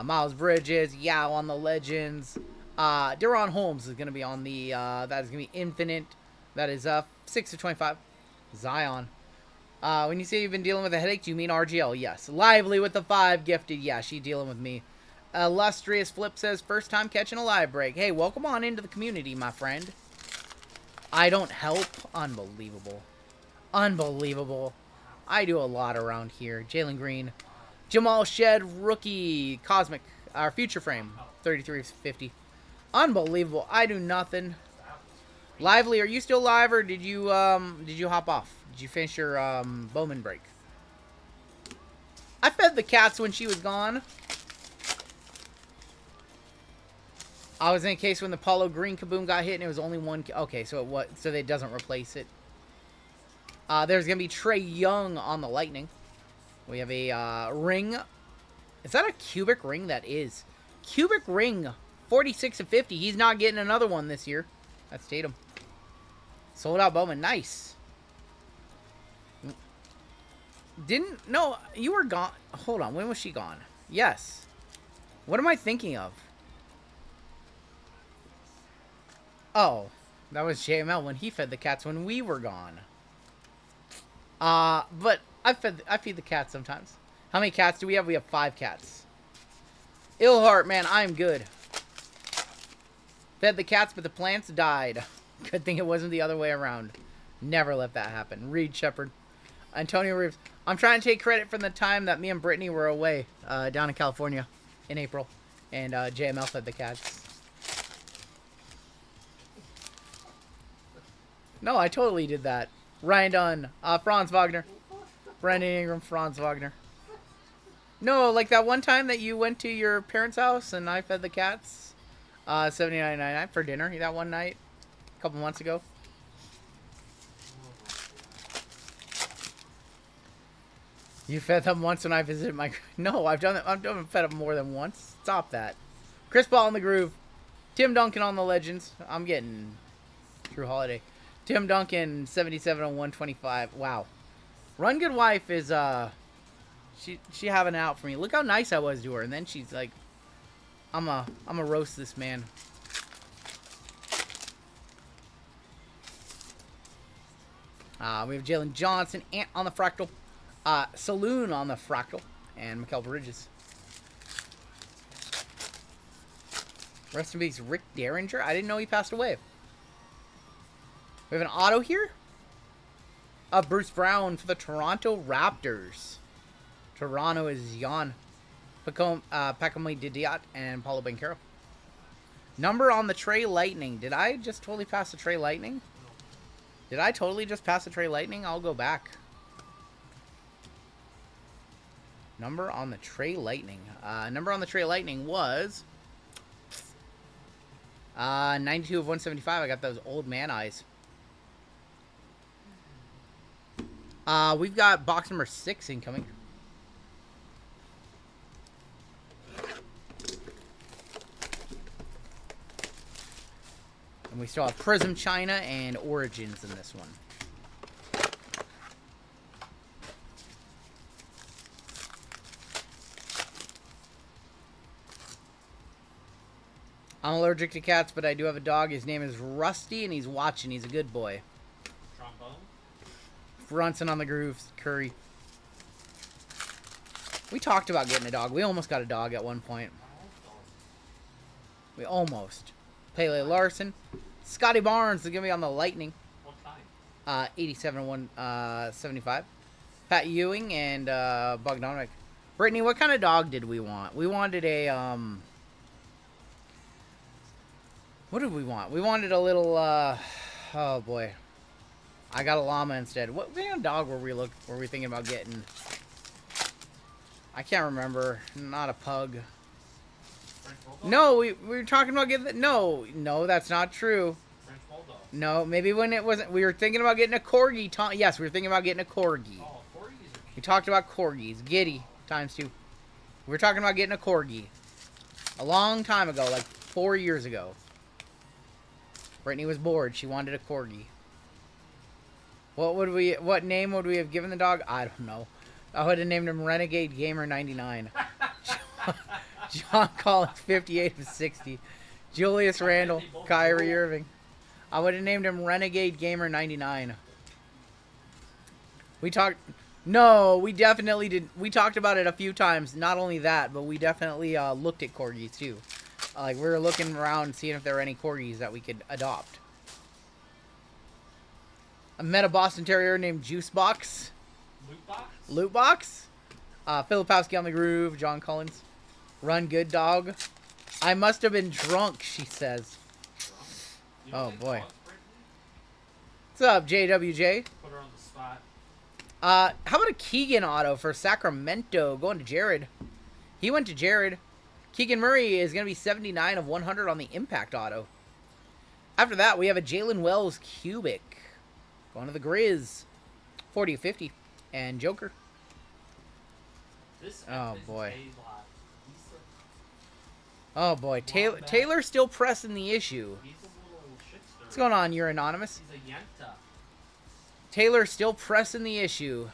Miles Bridges, Yao on the Legends. Deron Holmes is going to be on the, that is going to be Infinite. That is 6 of 25. Zion. When you say you've been dealing with a headache, do you mean RGL? Yes. Lively with the 5 gifted. Yeah, she's dealing with me. Illustrious Flip says, first time catching a live break. Hey, welcome on into the community, my friend. I don't help. Unbelievable. Unbelievable. I do a lot around here. Jalen Green. Jamal Shed, rookie, Cosmic, our Future Frame, 3350. Unbelievable. I do nothing. Lively, are you still live, or did you hop off? Did you finish your Bowman break? I fed the cats when she was gone. I was in a case when the Paulo Green kaboom got hit, and it was only 1. Okay, so it doesn't replace it. There's gonna be Trae Young on the Lightning. We have a ring. Is that a cubic ring? That is. Cubic ring. 46 of 50. He's not getting another one this year. That's Tatum. Sold out Bowman. Nice. No, you were gone. Hold on. When was she gone? Yes. What am I thinking of? Oh. That was JML when he fed the cats when we were gone. But I feed the cats sometimes. How many cats do we have? We have 5 cats. Illheart, man, I'm good. Fed the cats, but the plants died. Good thing it wasn't the other way around. Never let that happen. Reed Shepard. Antonio Reeves. I'm trying to take credit from the time that me and Brittany were away down in California in April. And JML fed the cats. No, I totally did that. Ryan Dunn. Franz Wagner. Brandon Ingram, Franz Wagner. No, like that one time that you went to your parents' house and I fed the cats. $79.99 for dinner that one night. A couple months ago. You fed them once when I visited my... No, I've done it. I've fed them more than once. Stop that. Chris Paul in the groove. Tim Duncan on the Legends. I'm getting Drew Holiday. Tim Duncan, 77 on 125. Wow. Run Good Wife is, she having it out for me. Look how nice I was to her. And then she's like, I'm a roast this man. We have Jalen Johnson, Ant on the Fractal. Saloon on the Fractal. And Mikael Bridges. Rest in peace, Rick Derringer. I didn't know he passed away. We have an auto here. Bruce Brown for the Toronto Raptors. Toronto is Jan Pacome Didiot and Paulo Banchero. Number on the Trey Lightning. Did I just totally pass the Trey Lightning? Did I totally just pass the Trey Lightning? I'll go back. Number on the Trey Lightning. Number on the Trey Lightning was 92 of 175. I got those old man eyes. We've got box number 6 incoming. And we still have Prizm China and Origins in this one. I'm allergic to cats, but I do have a dog. His name is Rusty, and he's watching. He's a good boy. Trombone? Brunson on the grooves. Curry. We talked about getting a dog. We almost got a dog at one point. We almost. Pele Larson. Scotty Barnes is going to be on the Lightning. What time? 87 175. Pat Ewing and Bogdanovic. Brittany, what kind of dog did we want? We wanted a... What did we want? We wanted a little, oh boy. I got a llama instead. What kind of dog were we thinking about getting? I can't remember. Not a pug. French Bulldog? No, we were talking about getting, no, that's not true. French Bulldog. No, maybe when it wasn't, we were thinking about getting a corgi. Yes, we were thinking about getting a corgi. Oh, corgis are cute. We talked about corgis. Giddy, ×2. We were talking about getting a corgi. A long time ago, like 4 years ago. Brittany was bored. She wanted a corgi. What name would we have given the dog? I don't know. I would have named him Renegade Gamer 99. John Collins 58 of 60. Julius Randle, Kyrie Irving. I would have named him Renegade Gamer 99. We definitely did. We talked about it a few times. Not only that, but we definitely looked at corgis too. Like, we were looking around seeing if there were any corgis that we could adopt. I met a Boston Terrier named Juicebox. Lootbox? Filipowski on the groove. John Collins. Run good dog. I must have been drunk, she says. Oh, boy. What's up, JWJ? Put her on the spot. How about a Keegan auto for Sacramento? Going to Jared. He went to Jared. Keegan Murray is going to be 79 of 100 on the Impact auto. After that, we have a Jalen Wells Cubic. Going to the Grizz. 40 of 50. And Joker. Oh, boy. Oh, boy. Taylor's still pressing the issue. He's a little shitster. What's going on? You're anonymous. He's a Yenta. Taylor's still pressing the issue.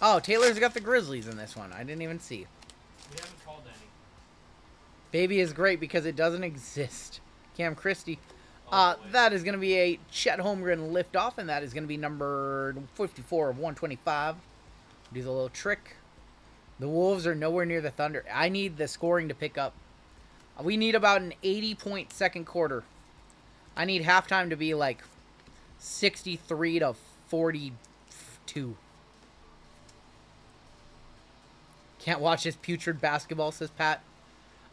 Oh, Taylor's got the Grizzlies in this one. I didn't even see. We haven't called any. Baby is great because it doesn't exist. Cam Christie. Oh, that is going to be a Chet Holmgren liftoff, and that is going to be number 54 of 125. Do the little trick. The Wolves are nowhere near the Thunder. I need the scoring to pick up. We need about an 80-point second quarter. I need halftime to be like 63 to 42. Can't watch this putrid basketball, says Pat.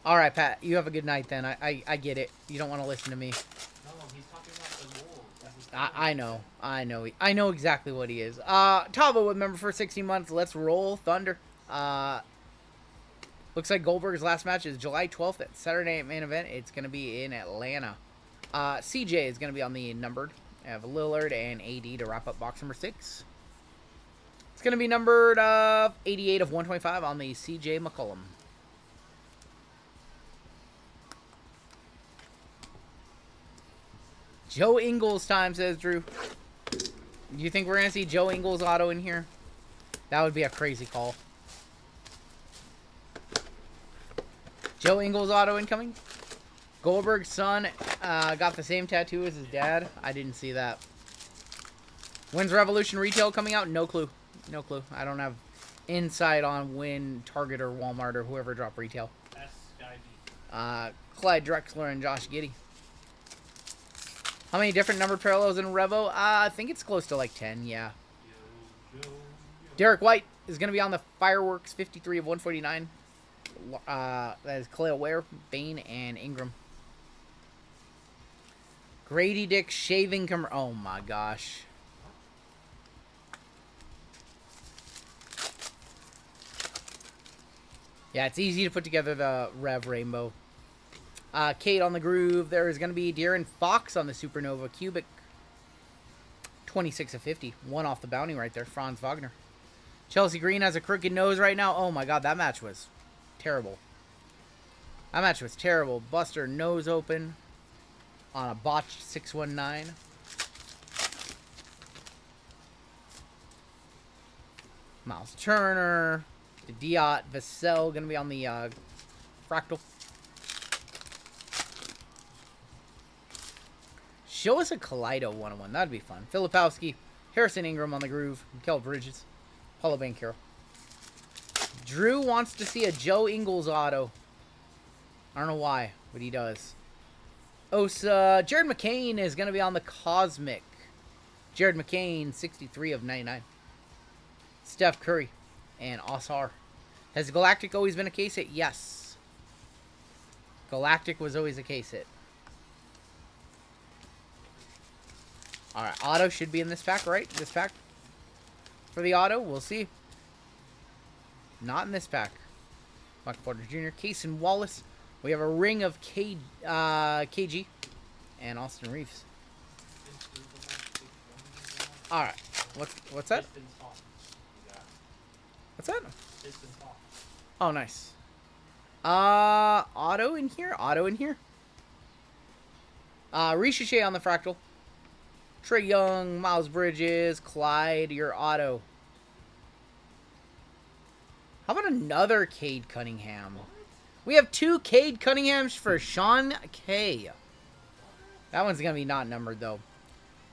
All right, Pat, you have a good night then. I get it. You don't want to listen to me. No, he's talking about the Wolves. I know exactly what he is. Tavo with member for 16 months. Let's roll Thunder. Looks like Goldberg's last match is July 12th at Saturday Night Main Event. It's going to be in Atlanta. CJ is going to be on the numbered. I have Lillard and AD to wrap up box number 6. It's going to be numbered 88 of 125 on the CJ McCollum. Joe Ingles time, says Drew. Do you think we're going to see Joe Ingles auto in here? That would be a crazy call. Joe Ingles auto incoming. Goldberg's son got the same tattoo as his dad. I didn't see that. When's Revolution Retail coming out? No clue. No clue. I don't have insight on when Target or Walmart or whoever drop retail. Clyde Drexler and Josh Giddey. How many different numbered parallels in Revo? I think it's close to like 10, yeah. Derek White is going to be on the Fireworks 53 of 149. That is Khalil Ware, Bain, and Ingram. Grady Dick shaving oh my gosh. Yeah, it's easy to put together the Rev Rainbow. Kate on the groove. There is going to be De'Aaron Fox on the Supernova Cubic. 26 of 50. One off the bounty right there. Franz Wagner. Chelsea Green has a crooked nose right now. Oh my god, that match was terrible. That match was terrible. Buster nose open on a botched 619. Miles Turner. Diot Vassell going to be on the Fractal. Show us a Kaleido 101. That'd be fun. Filipowski. Harrison Ingram on the groove. Kel Bridges. Paulo Banchero. Drew wants to see a Joe Ingles auto. I don't know why, but he does. Osa. Jared McCain is going to be on the Cosmic. Jared McCain, 63 of 99. Steph Curry and Osar. Has Galactic always been a case hit? Yes. Galactic was always a case hit. Alright, auto should be in this pack, right? This pack for the auto, we'll see. Not in this pack. Michael Porter Jr., Case and Wallace. We have a ring of KG and Austin Reeves. Alright, what's that? What's that? Oh, nice. Auto in here? Auto in here? Ricochet on the Fractal. Trey Young, Miles Bridges, Clyde, your auto. How about another Cade Cunningham? We have 2 Cade Cunninghams for Sean K. That one's going to be not numbered, though.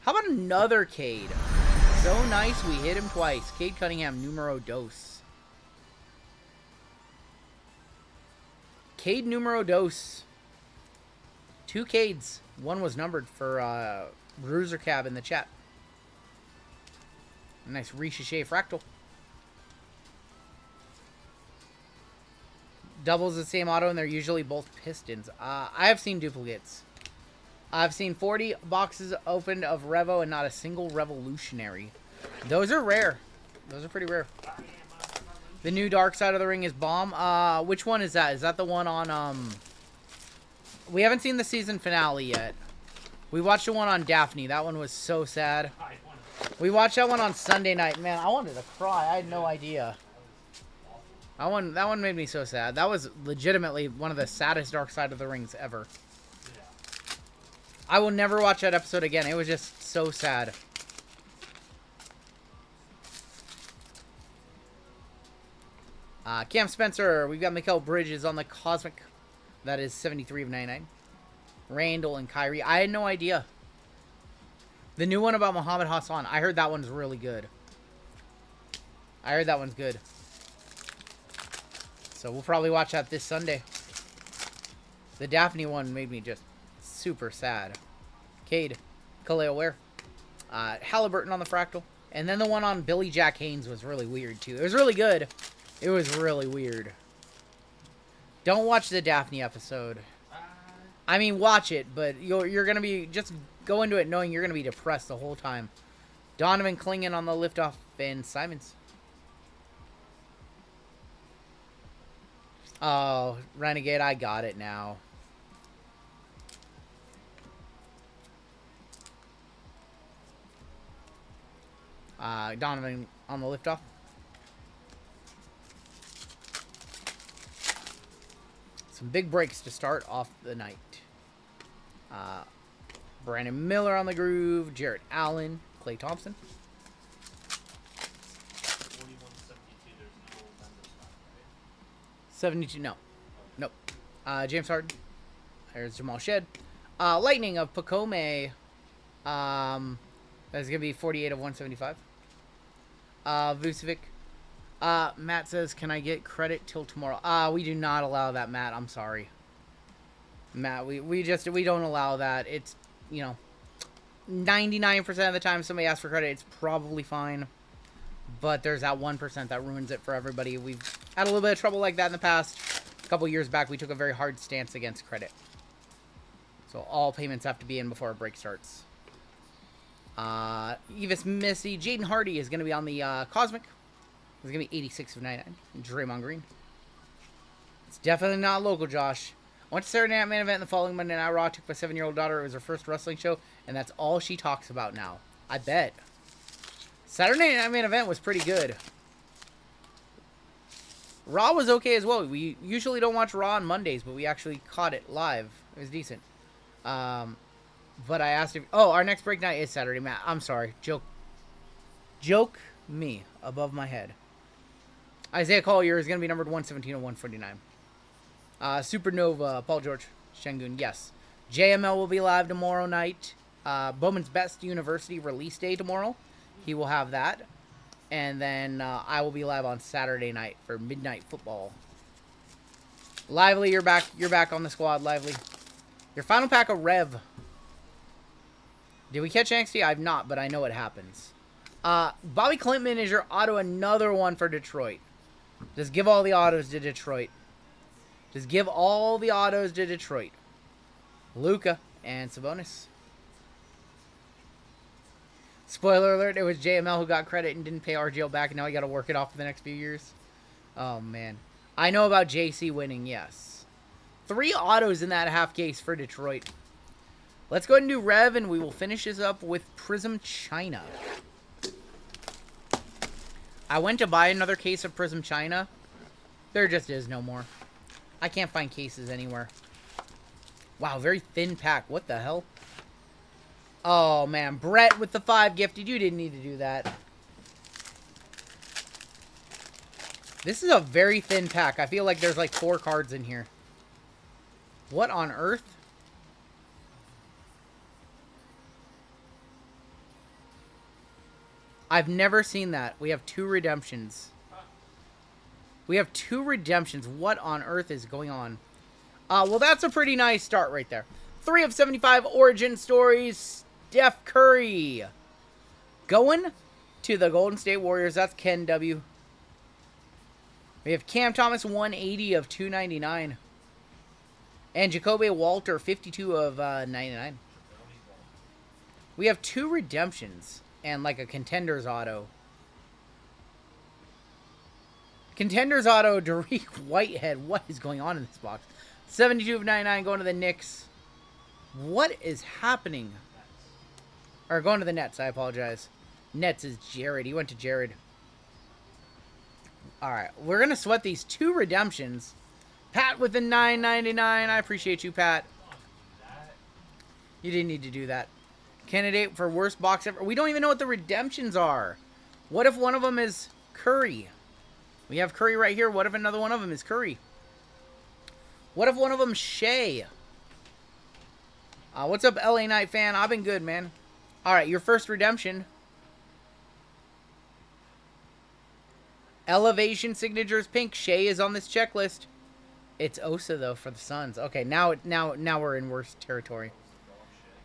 How about another Cade? So nice, we hit him twice. Cade Cunningham, numero dos. Cade numero dos. 2 Cades. One was numbered for Bruiser Cab in the chat. A nice Ricochet Fractal. Doubles the same auto, and they're usually both Pistons. I have seen duplicates. I've seen 40 boxes opened of Revo and not a single Revolutionary. Those are rare. Those are pretty rare. The new Dark Side of the Ring is bomb. Which one is that? Is that the one on, We haven't seen the season finale yet. We watched the one on Daphne. That one was so sad. We watched that one on Sunday night. Man, I wanted to cry. I had no idea. That one made me so sad. That was legitimately one of the saddest Dark Side of the Rings ever. I will never watch that episode again. It was just so sad. Cam Spencer. We've got Mikal Bridges on the Cosmic. That is 73 of 99. Randall and Kyrie. I had no idea. The new one about Muhammad Hassan. I heard that one's really good. I heard that one's good. So we'll probably watch that this Sunday. The Daphne one made me just super sad. Cade. Khalil Ware. Halliburton on the Fractal. And then the one on Billy Jack Haynes was really weird too. It was really good. It was really weird. Don't watch the Daphne episode. I mean, watch it, but you're going to be... Just go into it knowing you're going to be depressed the whole time. Donovan Clingan on the liftoff and Simons. Oh, Renegade, I got it now. Donovan on the liftoff. Some big breaks to start off the night. Brandon Miller on the groove. Jarrett Allen. Klay Thompson. 72, no. Nope. James Harden. There's Jamal Shed. Lightning of Pacome. That's going to be 48 of 175. Vucevic. Matt says, can I get credit till tomorrow? We do not allow that, Matt. I'm sorry. Matt, we don't allow that. It's, you know, 99% of the time somebody asks for credit, it's probably fine. But there's that 1% that ruins it for everybody. We've had a little bit of trouble like that in the past. A couple years back, we took a very hard stance against credit. So all payments have to be in before a break starts. Evis Missy. Jaden Hardy is going to be on the Cosmic. It's going to be 86 of 99. Draymond Green. It's definitely not local, Josh. I went to Saturday Night Main Event in the following Monday Night Raw. Took my 7-year-old daughter. It was her first wrestling show, and that's all she talks about now. I bet. Saturday Night Main Event was pretty good. Raw was okay as well. We usually don't watch Raw on Mondays, but we actually caught it live. It was decent. But I asked if... Oh, our next break night is Saturday, Matt. I'm sorry. Joke me above my head. Isaiah Collier is going to be numbered 117 of 149. Supernova, Paul George, Shengun, yes. JML will be live tomorrow night. Bowman's Best University release day tomorrow. He will have that. And then I will be live on Saturday night for Midnight Football. Lively, you're back. You're back on the squad, Lively. Your final pack of Rev. Did we catch Angsty? I've not, but I know it happens. Bobby Clinton is your auto, another one for Detroit. Just give all the autos to Detroit. Just give all the autos to Detroit. Luka and Sabonis. Spoiler alert, it was JML who got credit and didn't pay RGL back, and now he got to work it off for the next few years. Oh, man. I know about JC winning, yes. 3 autos in that half case for Detroit. Let's go ahead and do Rev, and we will finish this up with Prizm China. I went to buy another case of Prizm China. There just is no more. I can't find cases anywhere. Wow, very thin pack. What the hell? Oh, man. Brett with the 5 gifted. You didn't need to do that. This is a very thin pack. I feel like there's like 4 cards in here. What on earth? I've never seen that. We have 2 redemptions. We have 2 redemptions. What on earth is going on? Well, that's a pretty nice start right there. 3 of 75 origin stories. Steph Curry. Going to the Golden State Warriors. That's Ken W. We have Cam Thomas, 180 of 299. And Jacoby Walter, 52 of 99. We have 2 redemptions. And like a Contenders auto. Contenders auto, Derek Whitehead. What is going on in this box? 72 of 99 going to the Knicks. What is happening? Or going to the Nets, I apologize. Nets is Jared. He went to Jared. Alright, we're going to sweat these 2 redemptions. Pat with the $9.99. I appreciate you, Pat. You didn't need to do that. Candidate for worst box ever. We don't even know what the redemptions are. What if one of them is Curry? We have Curry right here. What if another one of them is Curry? What if one of them is Shea? What's up, LA Knight fan? I've been good, man. Alright, your first redemption. Elevation Signatures Pink. Shea is on this checklist. It's Osa, though, for the Suns. Okay, now we're in worse territory.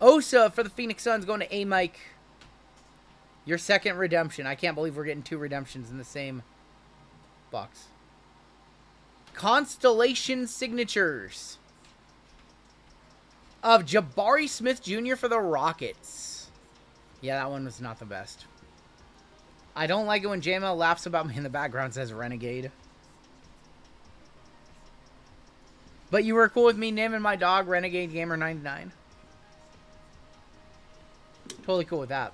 Osa for the Phoenix Suns going to A-Mike. Your second redemption. I can't believe we're getting 2 redemptions in the same box. Constellation Signatures of Jabari Smith Jr. for the Rockets. Yeah, that one was not the best. I don't like it when JML laughs about me in the background, says Renegade. But you were cool with me naming my dog Renegade Gamer 99. Totally cool with that.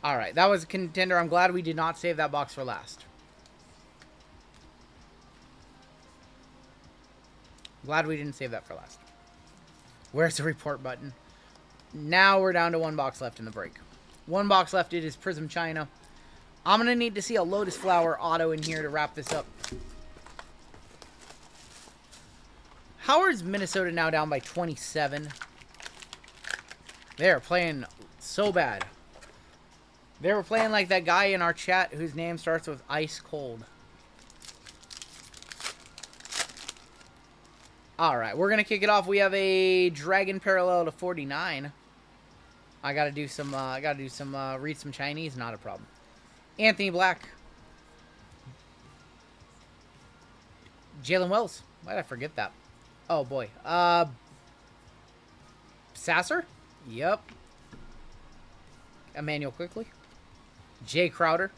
Alright, that was a contender. I'm glad we did not save that box for last. Glad we didn't save that for last. Where's the report button? Now we're down to 1 box left in the break. 1 box left. It is Prizm China. I'm going to need to see a Lotus Flower auto in here to wrap this up. Howard's Minnesota now down by 27. They're playing so bad. They were playing like that guy in our chat whose name starts with Ice Cold. Alright, we're going to kick it off. We have a Dragon Parallel to 49. I got to do some, read some Chinese. Not a problem. Anthony Black. Jalen Wells. Why did I forget that? Oh, boy. Sasser? Yep. Emmanuel Quickly. Jay Crowder.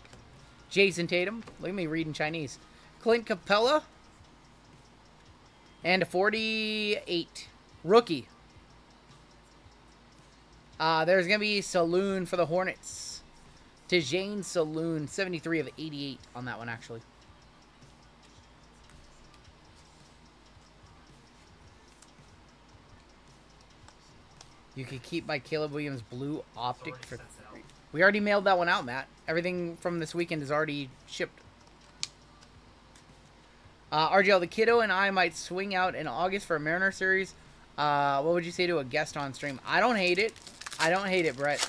Jason Tatum. Look at me reading Chinese. Clint Capella. And a 48. Rookie. There's going to be Saloon for the Hornets. Tijane Saloon. 73 of 88 on that one, actually. You could keep my Caleb Williams blue optic for... We already mailed that one out, Matt. Everything from this weekend is already shipped. RGL, the kiddo and I might swing out in August for a Mariner series. What would you say to a guest on stream? I don't hate it. I don't hate it, Brett.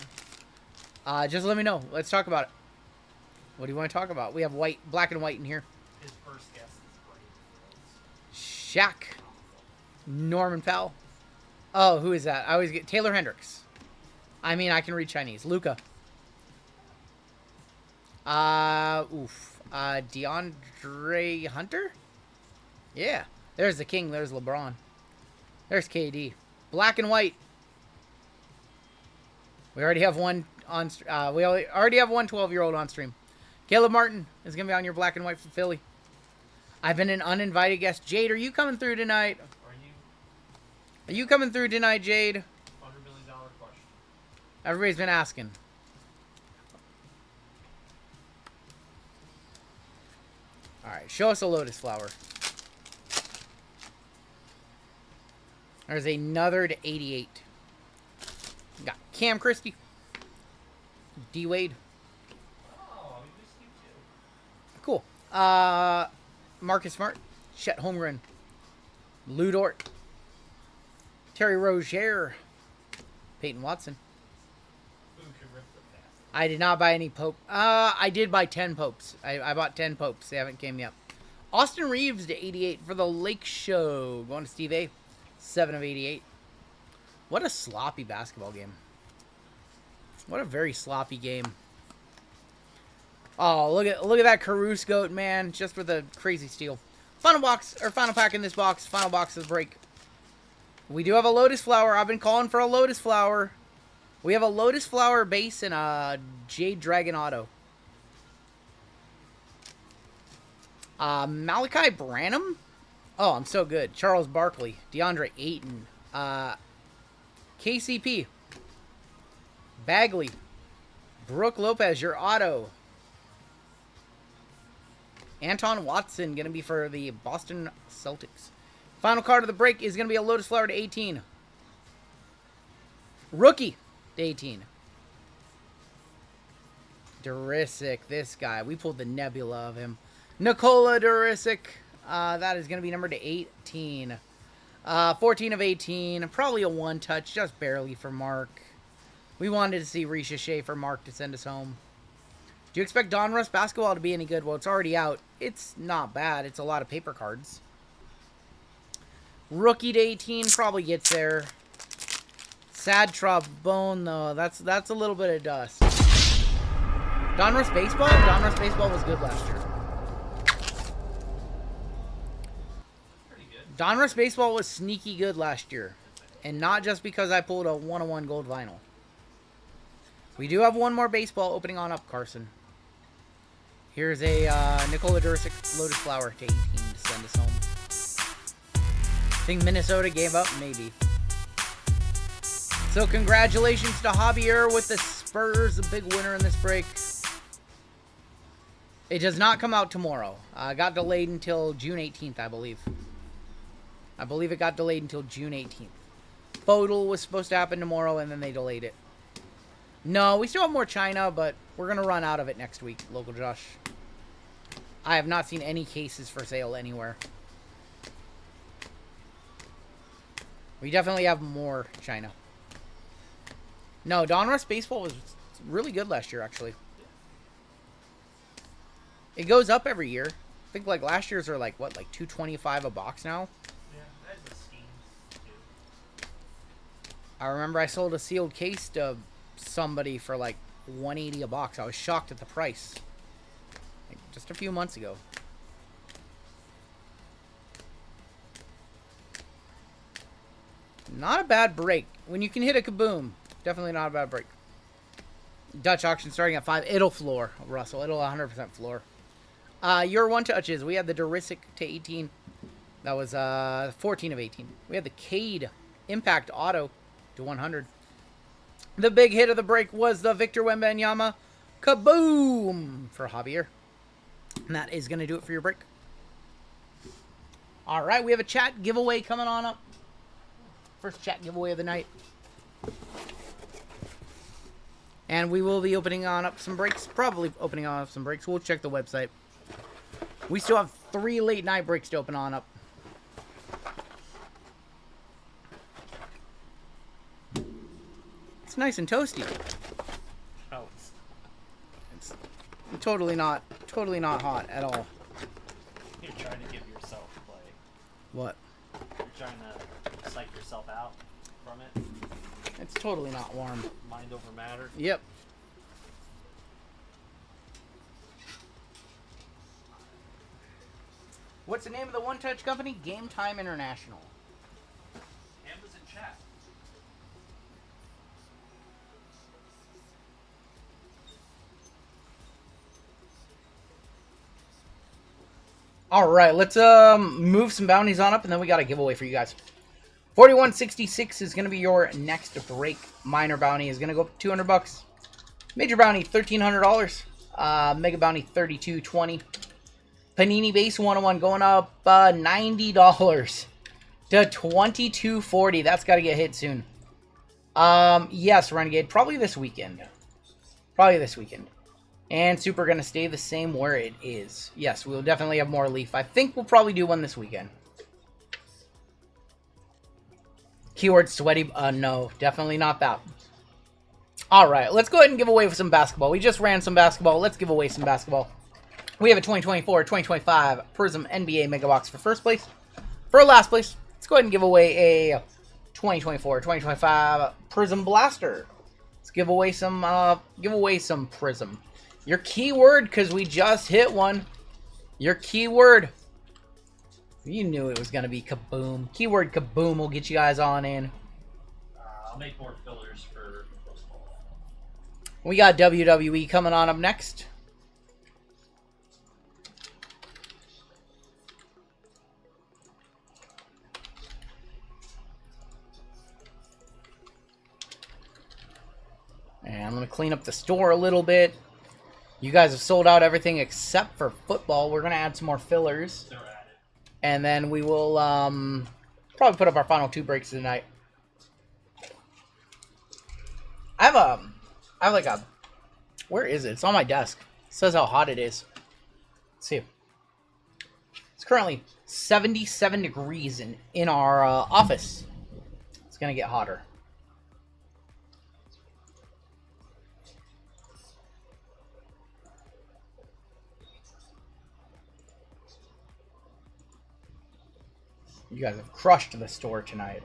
Just let me know. Let's talk about it. What do you want to talk about? We have white, black and white in here. His first guess is Shaq. Norman Powell. Oh, who is that? I always get Taylor Hendricks. I mean, I can read Chinese. Luca. DeAndre Hunter? Yeah. There's the king. There's LeBron. There's KD. Black and white. We already have one on. We already have one 12-year-old on stream. Caleb Martin is gonna be on your black and white for Philly. I've been an uninvited guest. Jade, are you coming through tonight? Are you coming through tonight, Jade? $100 million question. Everybody's been asking. Alright, show us a lotus flower. There's another to 88. Got Cam Christie. D Wade. Oh, we missed you too. Cool. Marcus Smart. Chet Holmgren. Lou Dort. Terry Rozier. Peyton Watson. Who can rip the fast? I did not buy any Pope. I did buy 10 Popes. I bought 10 Popes. They haven't came yet. Austin Reeves to 88 for the Lake Show. Going to Steve A. 7 of 88. What a sloppy basketball game. What a very sloppy game. Oh, look at that Caruso goat, man. Just with a crazy steal. Final box, or final pack in this box. Final box of the break. We do have a Lotus Flower. I've been calling for a Lotus Flower. We have a Lotus Flower base and a Jade Dragon Auto. Malachi Branham? Oh, I'm so good. Charles Barkley. DeAndre Ayton. KCP. Bagley. Brooke Lopez, your auto. Anton Watson, going to be for the Boston Celtics. Final card of the break is going to be a Lotus Flower to 18. Rookie to 18. Durisic, this guy. We pulled the nebula of him. Nikola Durisic. That is going to be numbered to 18. 14 of 18. Probably a one-touch, just barely for Mark. We wanted to see Risha Shea for Mark to send us home. Do you expect Donruss basketball to be any good? Well, it's already out. It's not bad. It's a lot of paper cards. Rookie to 18 probably gets there. Sad Trombone, though. That's a little bit of dust. Donruss baseball? Donruss baseball was good last year. Pretty good. Donruss baseball was sneaky good last year. And not just because I pulled a 101 gold vinyl. We do have one more baseball opening on up, Carson. Here's a Nikola Durisic Lotus Flower to 18 to send us home. Think Minnesota gave up? Maybe. So congratulations to Javier with the Spurs, a big winner in this break. It does not come out tomorrow. Got delayed until June 18th, I believe. I believe it got delayed until June 18th. Photo was supposed to happen tomorrow, and then they delayed it. No, we still have more China, but we're going to run out of it next week, Local Josh. I have not seen any cases for sale anywhere. We definitely have more China. No, Donruss baseball was really good last year, actually. It goes up every year. I think like last year's are like what, like $225 a box now. Yeah, that's the schemes too. I remember I sold a sealed case to somebody for like $180 a box. I was shocked at the price. Like, just a few months ago. Not a bad break. When you can hit a kaboom, definitely not a bad break. Dutch auction starting at 5. It'll floor, Russell. It'll 100% floor. Your one touches. We had the Derisic to 18. That was 14 of 18. We had the Cade Impact Auto to 100. The big hit of the break was the Victor Wembanyama Kaboom for Javier. And that is going to do it for your break. All right, we have a chat giveaway coming on up. First chat giveaway of the night. And we will be opening on up some breaks. Probably opening on up some breaks. We'll check the website. We still have 3 late night breaks to open on up. It's nice and toasty. Oh, It's totally not hot at all. you're trying to give yourself like What? you're trying to psych yourself out from it. It's totally not warm. Mind over matter. Yep. What's the name of the one-touch company? Game Time International. Amber's in chat. All right, let's move some bounties on up, and then we got a giveaway for you guys. 4166 is going to be your next break. Minor bounty is going to go up $200. Major bounty $1,300. Mega bounty $32.20. Panini base 101 going up $90 to $22.40. That's got to get hit soon. Yes, Renegade, probably this weekend. And Super going to stay the same where it is. Yes, we'll definitely have more Leaf. I think we'll probably do one this weekend. Keyword sweaty. No, definitely not that. All right, let's go ahead and give away some basketball. We just ran some basketball. Let's give away some basketball. We have a 2024-2025 Prizm NBA Mega Box for first place. For last place, let's go ahead and give away a 2024-2025 Prizm Blaster. Let's give away some Prizm. Your keyword, because we just hit one. Your keyword. You knew it was going to be kaboom. Keyword kaboom will get you guys on in. I'll make more fillers for baseball. We got WWE coming on up next. And I'm going to clean up the store a little bit. You guys have sold out everything except for football. We're going to add some more fillers. They're at it. And then we will probably put up our final 2 breaks tonight. I have like a... Where is it? It's on my desk. It says how hot it is. Let's see. It's currently 77 degrees in our office. It's going to get hotter. You guys have crushed the store tonight.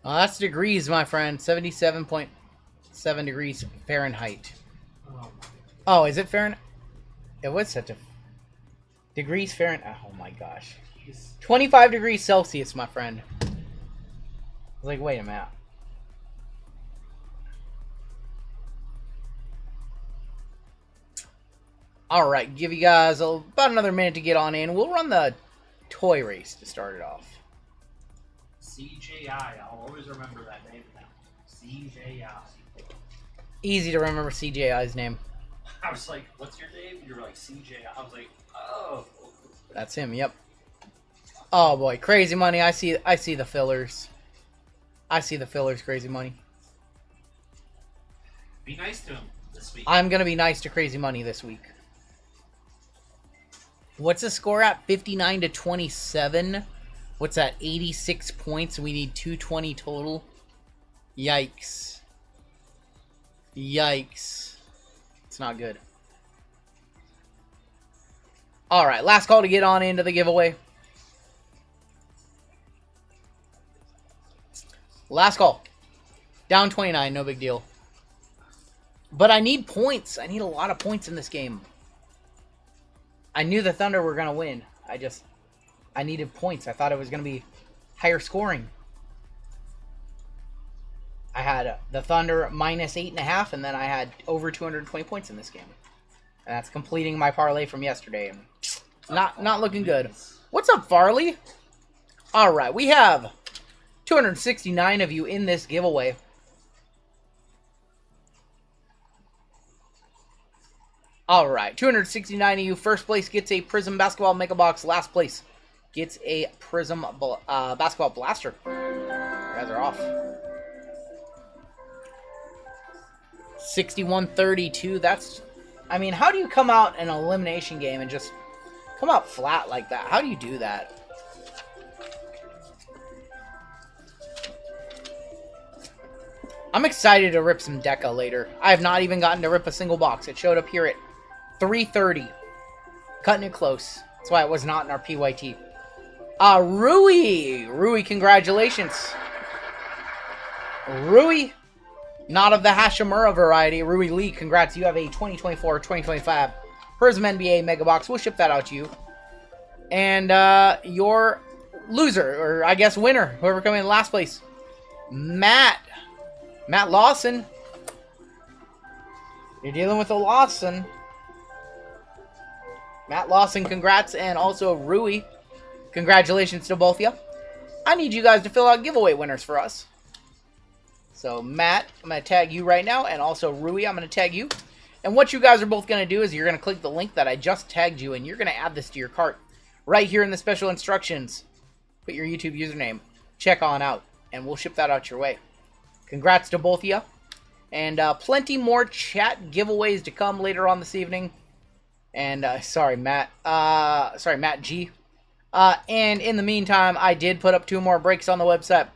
That's degrees, my friend. 77.7 degrees Fahrenheit. Oh, is it Fahrenheit? It was such a... Degrees Fahrenheit. Oh my gosh. 25 degrees Celsius, my friend. I was like, wait a minute. Alright, give you guys about another minute to get on in. We'll run the toy race to start it off. CJI. I'll always remember that name now. CJI. Easy to remember CJI's name. I was like, what's your name? You were like, CJ. I was like, oh. That's him, yep. Oh boy, crazy money. I see the fillers. I see the fillers, Crazy Money. Be nice to him this week. I'm going to be nice to Crazy Money this week. What's the score at? 59 to 27. What's that? 86 points. We need 220 total. Yikes. Yikes. It's not good. Alright, last call to get on into the giveaway. Last call. Down 29, no big deal. But I need points. I need a lot of points in this game. I knew the Thunder were going to win. I needed points. I thought it was going to be higher scoring. I had the Thunder minus 8.5, and then I had over 220 points in this game. And that's completing my parlay from yesterday. Not looking good. What's up, Farley? Alright, we have 269 of you in this giveaway. Alright, 269 of you. First place gets a Prizm Basketball Mega Box. Last place gets a Prizm Basketball Blaster. You guys are off. 61-32. That's... I mean, how do you come out in an elimination game and just come out flat like that? How do you do that? I'm excited to rip some Deca later. I have not even gotten to rip a single box. It showed up here at 3:30. Cutting it close. That's why it was not in our PYT. Rui! Rui, congratulations. Rui, not of the Hashimura variety. Rui Lee, congrats. You have a 2024-2025 Prizm NBA Mega Box. We'll ship that out to you. And your loser, or I guess winner, whoever came in last place, Matt Lawson. You're dealing with a Lawson. Matt Lawson, congrats. And also Rui, congratulations to both of you. I need you guys to fill out giveaway winners for us. So Matt, I'm going to tag you right now. And also Rui, I'm going to tag you. And what you guys are both going to do is you're going to click the link that I just tagged you. And you're going to add this to your cart. Right here in the special instructions. Put your YouTube username. Check on out. And we'll ship that out your way. Congrats to both of you. And plenty more chat giveaways to come later on this evening. And, sorry, Matt. Sorry, Matt G. And in the meantime, I did put up 2 more breaks on the website.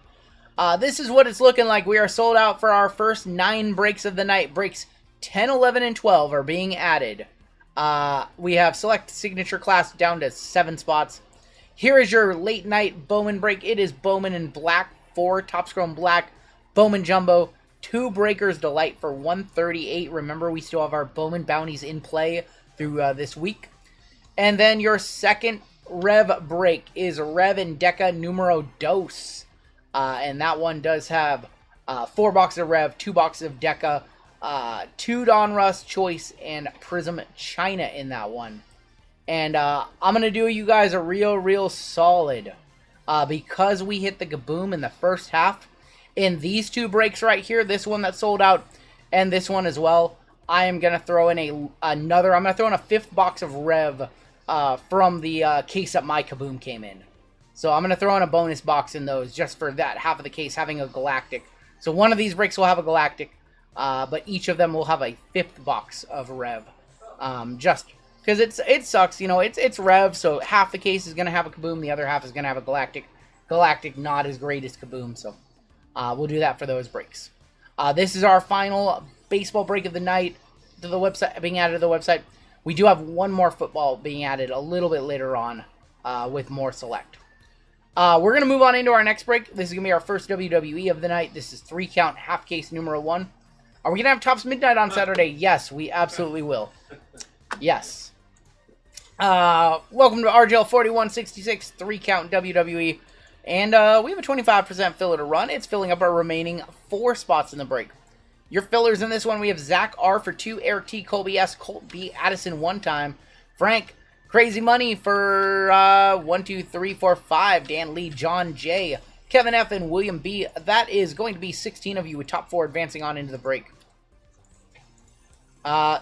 This is what it's looking like. We are sold out for our first 9 breaks of the night. Breaks 10, 11, and 12 are being added. We have select signature class down to 7 spots. Here is your late night Bowman break. It is Bowman in black, 4 Topps Chrome black, Bowman Jumbo, 2 Breakers Delight for 138. Remember, we still have our Bowman bounties in play through this week. And then your second Rev break is Rev and Deca Numero Dos. And that one does have 4 boxes of Rev, 2 boxes of Deca, 2 Donruss Choice, and Prizm China in that one. And I'm going to do you guys a real solid. Because we hit the kaboom in the first half, in these 2 breaks right here, this one that sold out, and this one as well, I am going to throw in another, I'm going to throw in a 5th box of Rev from the case that my kaboom came in. So I'm going to throw in a bonus box in those just for that half of the case having a galactic. So one of these breaks will have a galactic, but each of them will have a 5th box of Rev. Just because it sucks, you know, it's Rev, so half the case is going to have a kaboom, the other half is going to have a galactic. Galactic not as great as kaboom, so we'll do that for those breaks. This is our final baseball break of the night to the website, being added to the website. We do have one more football being added a little bit later on with more select. We're going to move on into our next break. This is going to be our first WWE of the night. This is 3 count half case numero 1. Are we going to have Topps Midnight on Saturday? Yes, we absolutely will. Yes. Welcome to RGL 4166 3 count WWE. And we have a 25% filler to run. It's filling up our remaining 4 spots in the break. Your fillers in this one, we have Zach R for 2, Eric T, Colby S, Colt B, Addison 1 time, Frank, Crazy Money for 1, 2, 3, 4, 5, Dan Lee, John J, Kevin F, and William B. That is going to be 16 of you with top 4 advancing on into the break.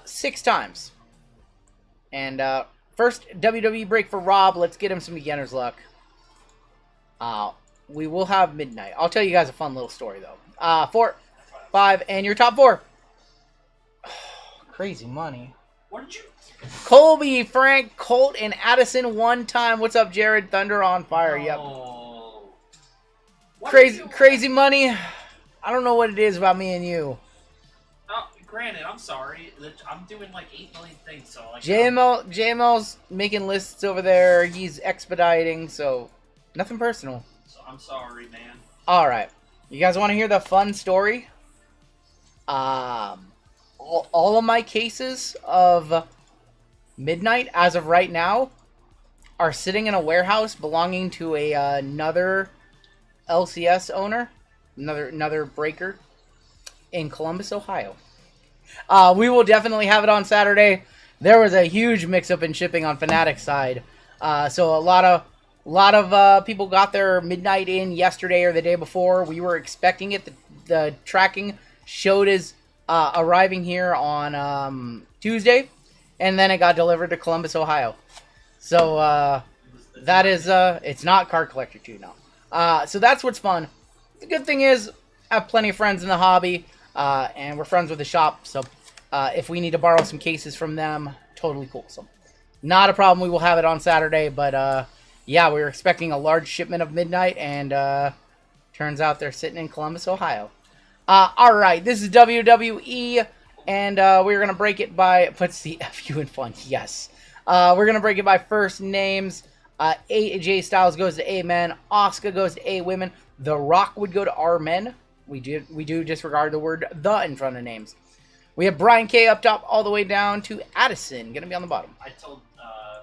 6 times. And first WWE break for Rob. Let's get him some beginner's luck. we will have midnight. I'll tell you guys a fun little story, though. 4, 5, and your top 4. Crazy money. What did you... Colby, Frank, Colt, and Addison one time. What's up, Jared? Thunder on fire. Yep. Oh. What Crazy, did you- crazy money. I don't know what it is about me and you. Granted, I'm sorry. I'm doing like 8 million things, so like... JML's making lists over there. He's expediting, so nothing personal. So I'm sorry, man. All right. You guys want to hear the fun story? All of my cases of midnight, as of right now, are sitting in a warehouse belonging to another LCS owner, another breaker in Columbus, Ohio. We will definitely have it on Saturday. There was a huge mix-up in shipping on Fnatic's side, so a lot of people got their midnight in yesterday or the day before. We were expecting it. The tracking showed as arriving here on Tuesday, and then it got delivered to Columbus, Ohio. So that is it's not Card Collector 2 now. So that's what's fun. The good thing is I have plenty of friends in the hobby. And we're friends with the shop, so if we need to borrow some cases from them, totally cool. So, not a problem. We will have it on Saturday, but yeah, we were expecting a large shipment of midnight, and turns out they're sitting in Columbus, Ohio. All right, this is WWE, and we're gonna break it by puts the FU in fun. Yes, we're gonna break it by first names. AJ Styles goes to A men. Asuka goes to A women. The Rock would go to R men. We do disregard the word "the" in front of names. We have Brian K up top all the way down to Addison. Going to be on the bottom. I told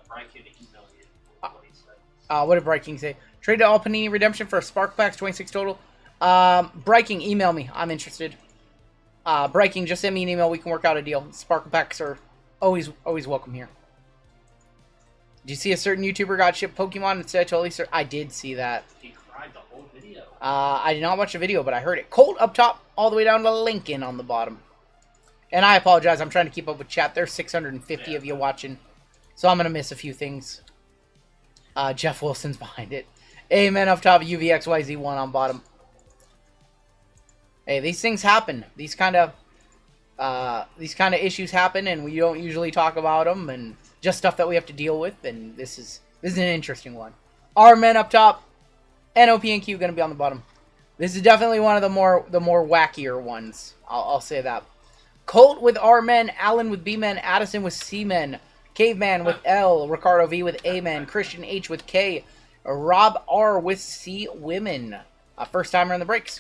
Brian K to email you what he said. What did Bright King say? Trade to all Panini Redemption for Spark Packs, 26 total. Bright King, email me. I'm interested. Bright King, just send me an email. We can work out a deal. Sparkle Packs are always welcome here. Did you see a certain YouTuber got shipped Pokemon instead? Totally, sir. I did see that. He cried the whole video. I did not watch the video, but I heard it. Colt up top, all the way down to Lincoln on the bottom. And I apologize. I'm trying to keep up with chat. There's 650 of you watching, so I'm going to miss a few things. Jeff Wilson's behind it. Amen up top, UVXYZ1 on bottom. Hey, these things happen. These kind of issues happen, and we don't usually talk about them, and just stuff that we have to deal with. And this is an interesting one. R men up top. NOP and Q going to be on the bottom. This is definitely one of the more wackier ones. I'll say that. Colt with R men, Allen with B men, Addison with C men, Caveman with L, Ricardo V with A men, Christian H with K, Rob R with C women. First timer in the breaks.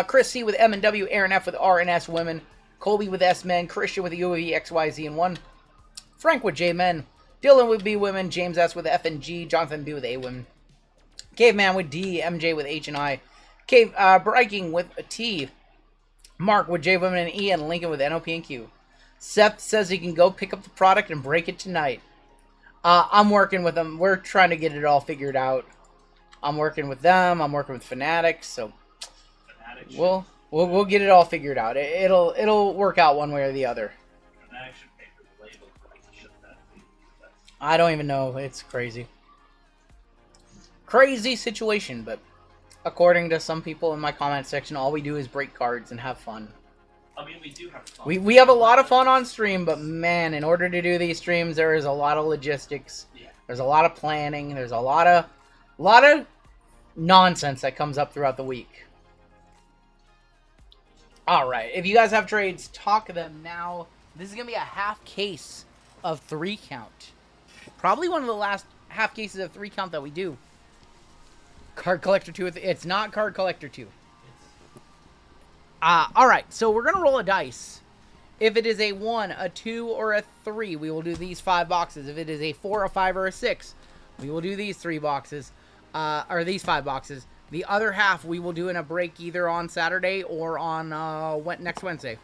Chris C with M and W, Aaron F with R and S women, Colby with S men, Christian with UV XYZ and 1, Frank with J men, Dylan with B women, James S with F and G, Jonathan B with A women. Caveman with D, MJ with H and I, Breaking with a T, Mark with J women and E, and Lincoln with NOP and Q. Seth says he can go pick up the product and break it tonight. I'm working with them. We're trying to get it all figured out. I'm working with them. I'm working with Fanatics, so we'll get it all figured out. It'll work out one way or the other. Fanatics should pay for the label for me to ship that. I don't even know. It's crazy. Crazy situation, but according to some people in my comment section, all we do is break cards and have fun. I mean, we do have fun. We have a lot of fun on stream, but man, in order to do these streams, there is a lot of logistics. Yeah. There's a lot of planning. There's a lot of nonsense that comes up throughout the week. All right, if you guys have trades, talk them now. This is gonna be a half case of 3 count. Probably one of the last half cases of 3 count that we do. Card Collector 2. It's not Card Collector 2. Alright, so we're going to roll a dice. If it is a 1, a 2, or a 3, we will do these 5 boxes. If it is a 4, a 5, or a 6, we will do these 3 boxes. Or these 5 boxes. The other half we will do in a break either on Saturday or on next Wednesday.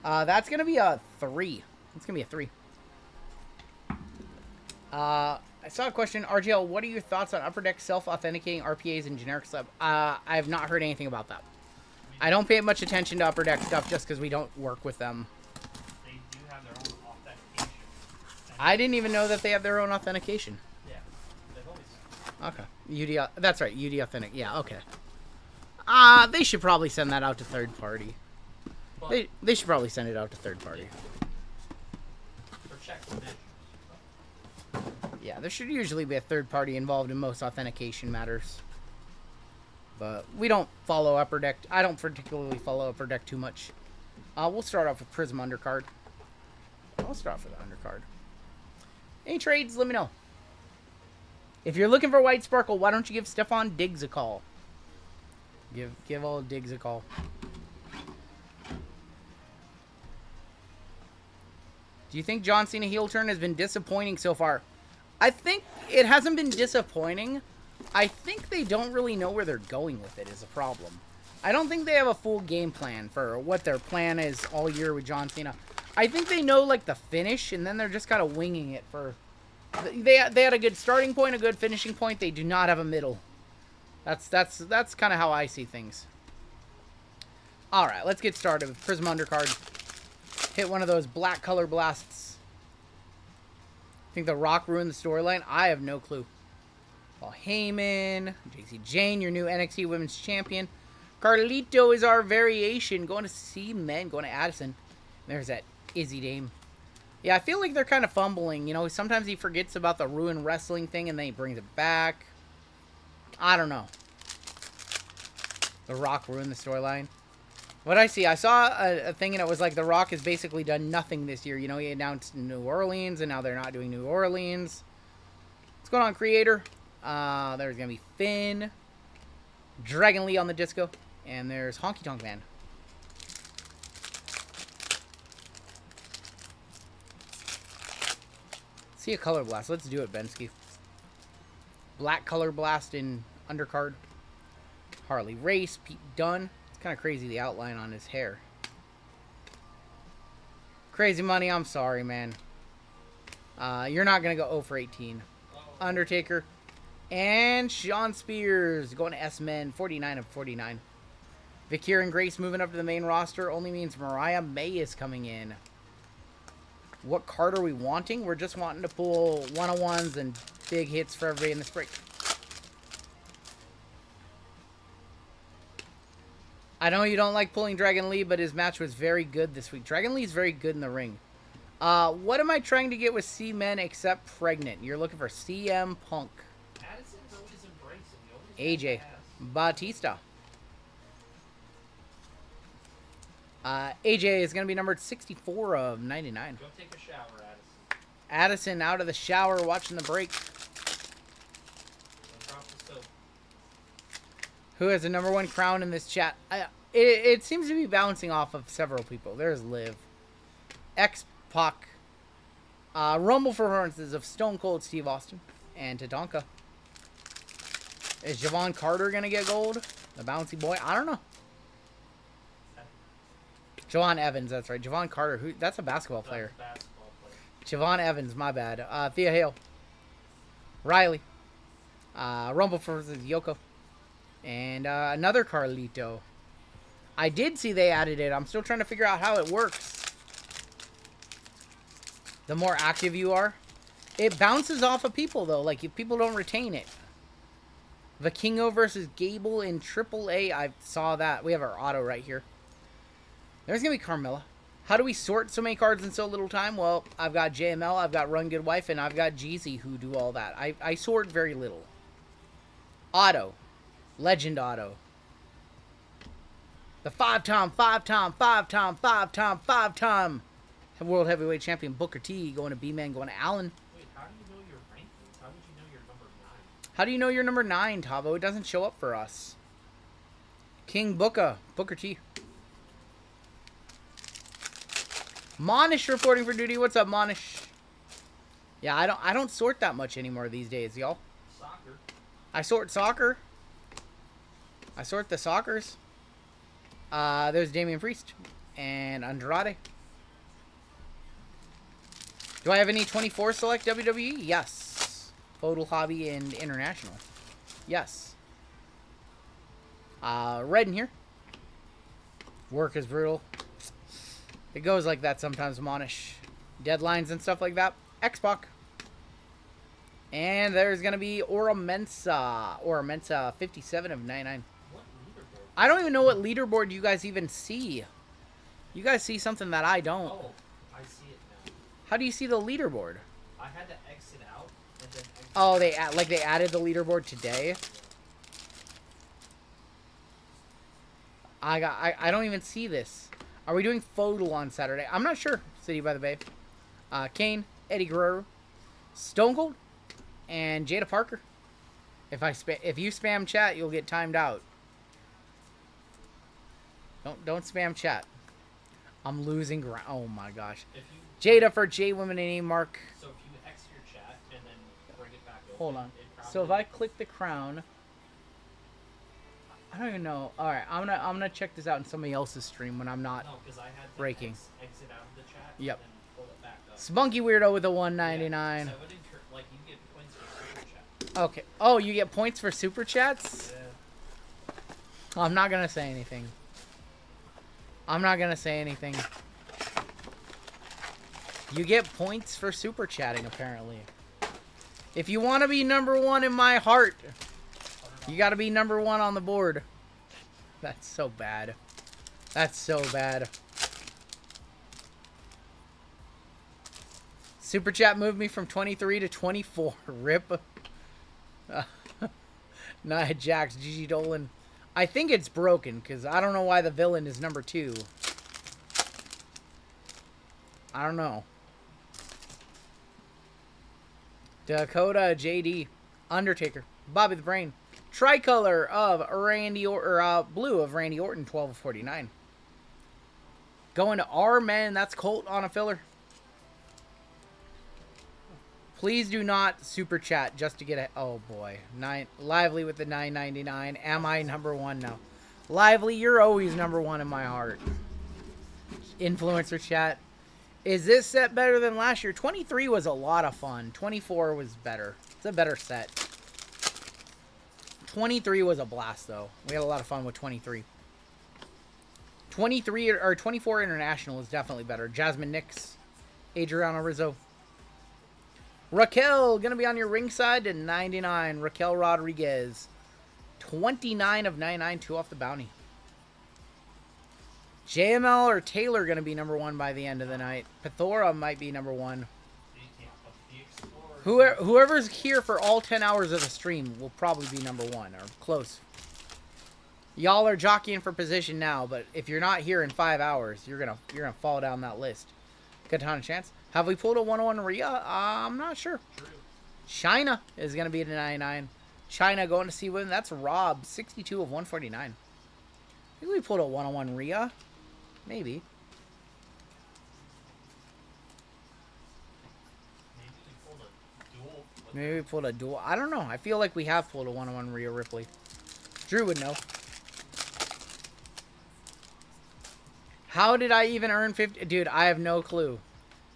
That's going to be a 3. It's going to be a 3. I saw a question. RGL, what are your thoughts on Upper Deck self-authenticating RPAs and generic stuff? I have not heard anything about that. I don't pay much attention to Upper Deck stuff just because we don't work with them. They do have their own authentication. I didn't even know that they have their own authentication. Yeah, they've always had. Okay. UD, that's right. UD Authentic. Yeah, okay. They should probably send that out to third party. They should probably send it out to third party. For check dimensions. Yeah, there should usually be a third party involved in most authentication matters. But we don't follow Upper Deck. I don't particularly follow Upper Deck too much. We'll start off with Prizm Undercard. I'll start off with the Undercard. Any trades, let me know. If you're looking for White Sparkle, why don't you give Stephon Diggs a call? Give old Diggs a call. Do you think John Cena heel turn has been disappointing so far? I think it hasn't been disappointing. I think they don't really know where they're going with it is a problem. I don't think they have a full game plan for what their plan is all year with John Cena. I think they know like the finish, and then they're just kind of winging it for... They had a good starting point, a good finishing point. They do not have a middle. That's kind of how I see things. All right, let's get started with Prizm Undercard. Hit one of those black color blasts. Think The Rock ruined the storyline? I have no clue. Paul Heyman, JC Jane, your new NXT Women's Champion. Carlito is our variation. Going to C-Men, going to Addison. There's that Izzy Dame. Yeah, I feel like they're kind of fumbling. You know, sometimes he forgets about the ruined wrestling thing and then he brings it back. I don't know. The Rock ruined the storyline. What I see, I saw a thing and it was like The Rock has basically done nothing this year. You know, he announced New Orleans and now they're not doing New Orleans. What's going on, Creator? There's going to be Finn. Dragon Lee on the disco. And there's Honky Tonk Man. See a color blast. Let's do it, Bensky. Black color blast in undercard. Harley Race, Pete Dunne. It's kind of crazy, the outline on his hair. Crazy Money, I'm sorry, man. You're not going to go 0 for 18. Undertaker. And Sean Spears going to S-Men, 49 of 49. Vikir and Grace moving up to the main roster only means Mariah May is coming in. What card are we wanting? We're just wanting to pull one-on-ones and big hits for everybody in this break. I know you don't like pulling Dragon Lee, but his match was very good this week. Dragon Lee's very good in the ring. What am I trying to get with C-Men except pregnant? You're looking for CM Punk. Addison's always embracing. AJ Batista. AJ is going to be numbered 64 of 99. Go take a shower, Addison. Addison out of the shower watching the break. Don't drop the soap. Who has the #1 crown in this chat? It seems to be bouncing off of several people. There's Liv. X-Pac. Rumble performances of Stone Cold Steve Austin and Tatanka. Is Javon Carter going to get gold? The bouncy boy? I don't know. Javon Evans, that's right. Javon Carter, that's a basketball player. Javon Evans, my bad. Thea Hale. Riley. Rumble versus Yoko. And another Carlito. I did see they added it. I'm still trying to figure out how it works. The more active you are. It bounces off of people, though. Like, if people don't retain it. Vikingo versus Gable in AAA. I saw that. We have our auto right here. There's going to be Carmella. How do we sort so many cards in so little time? Well, I've got JML, I've got Rungoodlife, and I've got Jeezy who do all that. I sort very little. Auto. Legend Auto. The five-time World Heavyweight Champion Booker T going to B-Man, going to Allen. Wait, how do you know your rankings? How would you know you're number 9? How do you know you're number 9, Tavo? It doesn't show up for us. King Booker T. Monish reporting for duty. What's up, Monish? Yeah, I don't sort that much anymore these days, y'all. Soccer. I sort soccer. I sort the soccers. There's Damian Priest and Andrade. Do I have any 24 select WWE? Yes. Photo Hobby and International. Yes. Red in here. Work is brutal. It goes like that sometimes, Monish. Deadlines and stuff like that. X-Pac. And there's going to be Aura Mensa. 57 of 99. What leaderboard? I don't even know what leaderboard you guys even see. You guys see something that I don't. Oh, I see it now. How do you see the leaderboard? I had to exit out and then exit. Oh, they added the leaderboard today. I don't even see this. Are we doing photo on Saturday? I'm not sure. City by the Bay. Kane, Eddie Guerrero, Stone Cold, and Jada Parker. If you spam chat, you'll get timed out. Don't spam chat. I'm losing ground. Oh my gosh. If you, Jada for J Women and A Mark. so if you exit your chat and then bring it back open. Hold on. it probably- So if I click the crown, I don't even know. All right, I'm gonna check this out in somebody else's stream when I'm not. No, because I had to breaking. exit out of the chat. Yep. And then pull it back up. Spunky Weirdo with a Yeah, 199. so it like you get points for super chat. Okay. Oh, you get points for super chats? Yeah. I'm not gonna say anything. I'm not gonna say anything. You get points for super chatting, apparently. If you want to be number one in my heart, you got to be number one on the board. That's so bad. That's so bad. Super chat moved me from 23 to 24. Rip. Nia Jax, GG Dolan. I think it's broken because I don't know why the villain is number 2. I don't know. Dakota, JD, Undertaker, Bobby the Brain, Tricolor of Randy Blue of Randy Orton, 12 of 49. Going to R Men, that's Colt on a filler. Please do not super chat just to get a. Oh boy, Lively with the 9.99. Am I number one now? Lively, you're always number one in my heart. Influencer chat. Is this set better than last year? 23 was a lot of fun. 24 was better. It's a better set. 23 was a blast though. We had a lot of fun with 23. 23 or 24 International is definitely better. Jasmine Nix, Adriana Rizzo. Raquel, gonna be on your ringside to 99. Raquel Rodriguez. 29 of 99, 2 off the bounty. JML or Taylor gonna be number one by the end of the night. Pithora might be number one. Whoever's here for all 10 hours of the stream will probably be number one or close. Y'all are jockeying for position now, but if you're not here in 5 hours, you're gonna fall down that list. Katana Chance. Have we pulled a 101 Rhea? I'm not sure. China is gonna be at a 99. China going to see women. That's Rob, 62 of 149. I think we pulled a 101 Rhea. Maybe. Maybe we pulled a duel. I don't know. I feel like we have pulled a 101 Rhea Ripley. Drew would know. How did I even earn 50? Dude, I have no clue.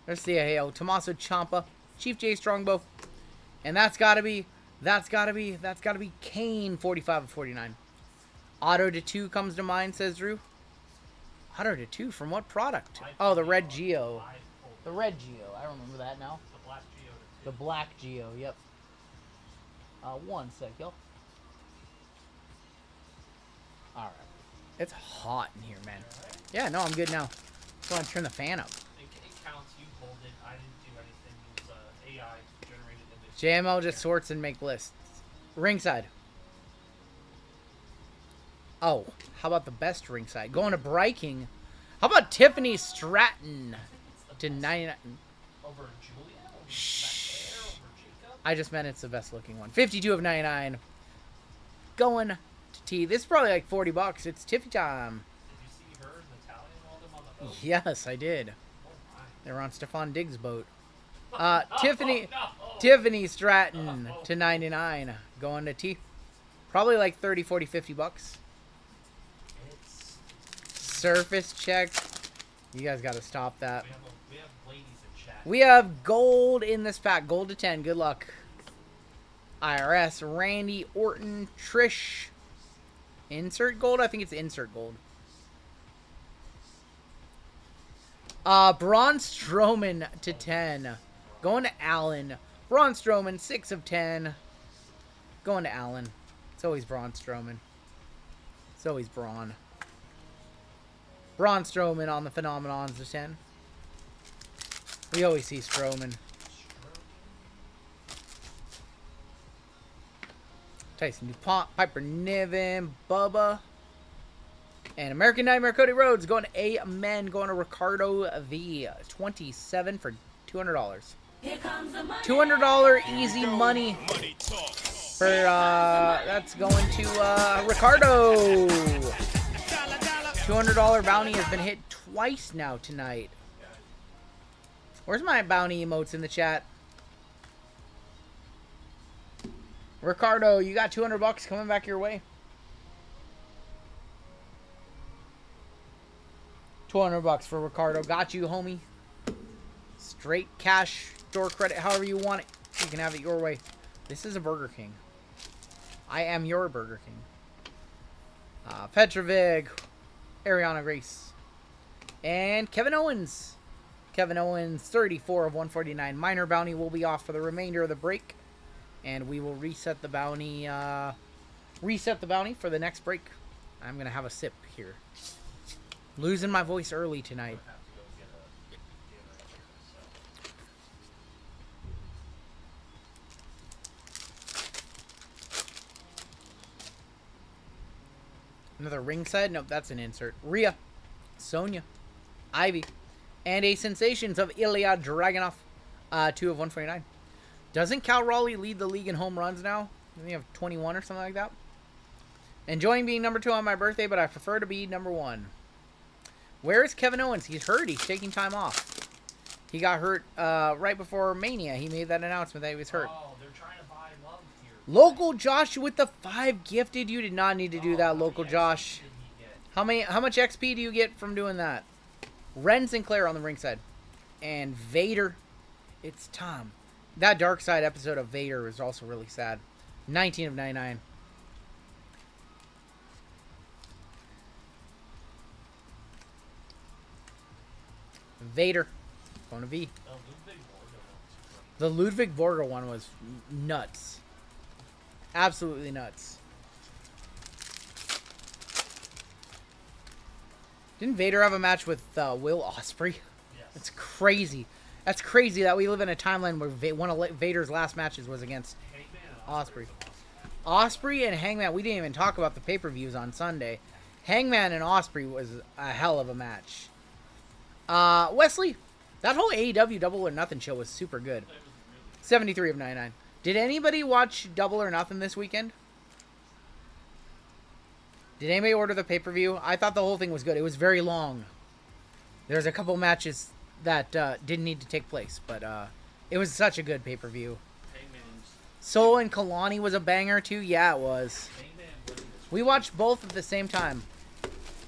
Let's see. Hey, Tommaso Ciampa, Chief J Strongbow. And that's gotta be Kane, 45 of 49. Auto to 2 comes to mind, says Drew. Auto to 2 from what product? Oh, the Red Geo. The Red Geo. I remember that now. The Black Geo, yep. 1 sec, yo. Alright. It's hot in here, man. Yeah, no, I'm good now. Just want to turn the fan up. It counts. You pulled it. I didn't do anything. It was AI generated image. JML just sorts and make lists. Ringside. Oh, how about the best ringside? Going to Breaking. How about Tiffany Stratton to 99? Over Julia? Shh. Over Jacob? I just meant it's the best looking one. 52 of 99. Going to T. This is probably like $40. It's Tiffy time. Did you see her and Natalia and all them on the boat? Yes, I did. Oh my. They were on Stefan Diggs' boat. No, Tiffany Stratton to 99. Going to T. Probably like 30, 40, $50. It's, Surface check. You guys got to stop that. we have ladies in chat. We have gold in this pack. Gold to 10. Good luck. IRS. Randy Orton. Trish. Insert gold? I think it's insert gold. Braun Strowman to 10. Going to Allen. Braun Strowman, 6 of 10. Going to Allen. It's always Braun Strowman. It's always Braun. Braun Strowman on the Phenomenons of 10. We always see Strowman. Tyson DuPont, Piper Niven, Bubba. And American Nightmare Cody Rhodes going to Amen. Going to Ricardo V. 27 for $200. $200 easy money. For, that's going to Ricardo. $200 bounty has been hit twice now tonight. Where's my bounty emotes in the chat? Ricardo, you got $200 coming back your way. $200 for Ricardo. Got you, homie. Straight cash, store credit, however you want it. You can have it your way. This is a Burger King. I am your Burger King. Petrovig, Ariana Grace, and Kevin Owens. Kevin Owens, 34 of 149. Minor bounty will be off for the remainder of the break. And we will reset the bounty for the next break. I'm going to have a sip here. Losing my voice early tonight. Another ringside? Nope, that's an insert. Rhea, Sonya, Ivy, and a Sensations of Ilya Dragunov. 2 of 149. Doesn't Cal Raleigh lead the league in home runs now? I think you have 21 or something like that. Enjoying being number 2 on my birthday, but I prefer to be number 1. Where is Kevin Owens? He's hurt. He's taking time off. He got hurt right before Mania. He made that announcement that he was hurt. Oh, they're trying to buy love here. Local Josh with the 5 gifted. You did not need to do that, Local Josh. How much XP do you get from doing that? Ren Sinclair on the ringside. And Vader. It's Tom. That Dark Side episode of Vader was also really sad. 19 of 99. Vader. Going to V. The Ludwig Borga one was nuts. Absolutely nuts. Didn't Vader have a match with Will Ospreay? Yes. That's crazy. That's crazy that we live in a timeline where one of Vader's last matches was against Ospreay. Ospreay and Hangman. We didn't even talk about the pay-per-views on Sunday. Hangman and Ospreay was a hell of a match. Wesley, that whole AEW Double or Nothing show was super good. 73 of 99. Did anybody watch Double or Nothing this weekend? Did anybody order the pay-per-view? I thought the whole thing was good. It was very long. There's a couple matches that didn't need to take place, but it was such a good pay-per-view. Solo and Kalani was a banger too. Yeah, it was. We watched both at the same time.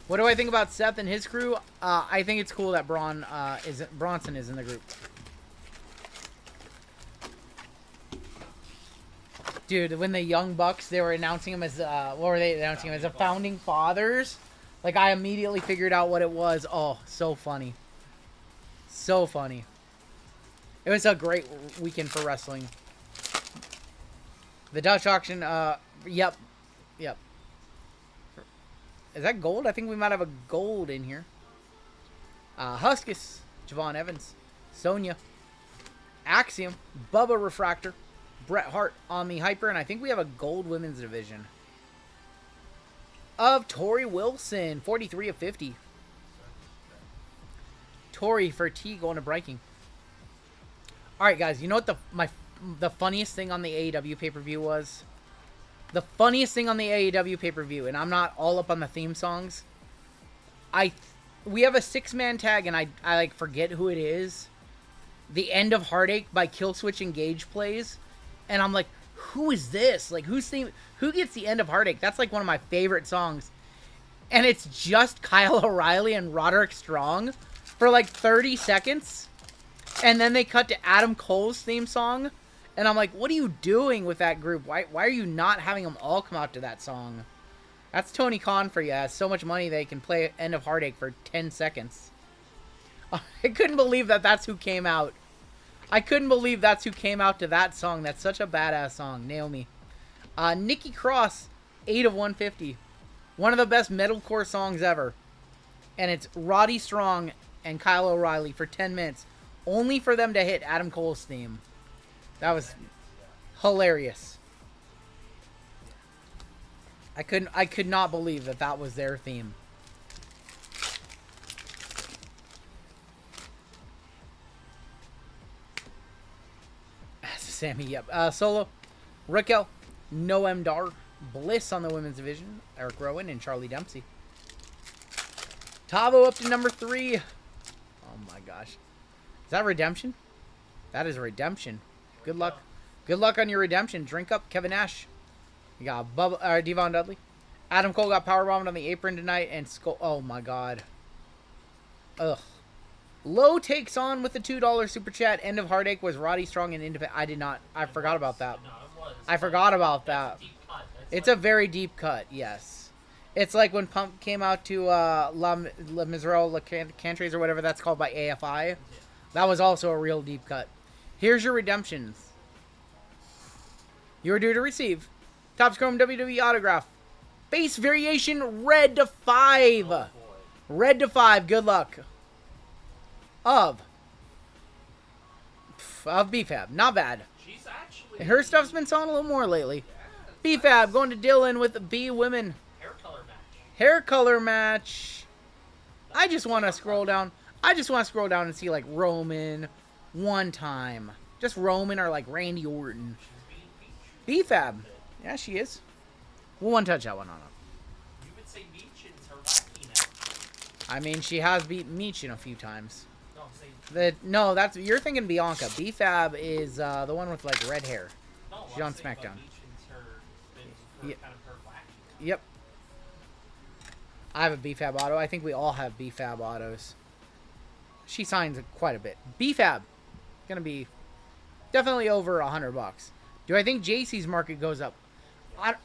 What do I think about Seth and his crew? I think it's cool that Bronson is in the group. Dude, when the Young Bucks, they were announcing him as, what were they announcing him as? The Founding Fathers? Like, I immediately figured out what it was. Oh, so funny. So funny. It was a great weekend for wrestling. The Dutch auction, yep. Yep. Is that gold? I think we might have a gold in here. Huskus, Javon Evans, Sonya, Axiom, Bubba Refractor, Bret Hart on the Hyper, and I think we have a gold women's division. Of Tori Wilson, 43 of 50. Tori for T going to breaking. Alright guys, you know what the funniest thing on the AEW pay-per-view was? The funniest thing on the AEW pay-per-view, and I'm not all up on the theme songs. We have a 6-man tag, and I like forget who it is. The End of Heartache by Killswitch Engage plays, and I'm like, who is this? Like, who gets the End of Heartache? That's like one of my favorite songs, and it's just Kyle O'Reilly and Roderick Strong for like 30 seconds, and then they cut to Adam Cole's theme song. And I'm like, what are you doing with that group? Why are you not having them all come out to that song? That's Tony Khan for you. Has so much money they can play End of Heartache for 10 seconds. I couldn't believe that that's who came out. I couldn't believe that's who came out to that song. That's such a badass song. Naomi. Nikki Cross, 8 of 150. One of the best metalcore songs ever. And it's Roddy Strong and Kyle O'Reilly for 10 minutes. Only for them to hit Adam Cole's theme. That was hilarious. I could not believe that that was their theme. Sammy, yep. Solo, Raquel, Noam Dar, Bliss on the women's division, Eric Rowan, and Charlie Dempsey. Tavo up to number 3. Oh my gosh. Is that redemption? That is a redemption. Good luck. Good luck on your redemption. Drink up, Kevin Nash. You got Devon Dudley. Adam Cole got powerbombed on the apron tonight, and oh my god. Ugh. Low takes on with the $2 super chat. End of Heartache was Roddy Strong and Independent. I forgot about that. I forgot about that. It's a very deep cut, yes. It's like when Pump came out to La Miserable La Cantres or whatever that's called by AFI. That was also a real deep cut. Here's your redemptions. You are due to receive Topps Chrome WWE autograph. Base variation red to 5. Red to 5. Good luck. Of BFAB. Not bad. She's actually... Her stuff's been selling a little more lately. BFAB going to Dylan with the B Women. Hair color match. Hair color match. I just want to scroll down. I just want to scroll down and see like Roman one time. Just Roman or like Randy Orton. BFAB. Yeah, she is. We'll one touch that one on her. You would say Meechin's her wacky now. I mean, she has beat Meechin a few times. No, say... No, that's you're thinking Bianca. BFAB is the one with like red hair. No, She's on SmackDown. Meechin's her Yeah. kind of her wacky. Yep. I have a BFAB auto. I think we all have BFAB autos. She signs quite a bit. BFAB. Gonna be definitely over $100. Do I think JC's market goes up?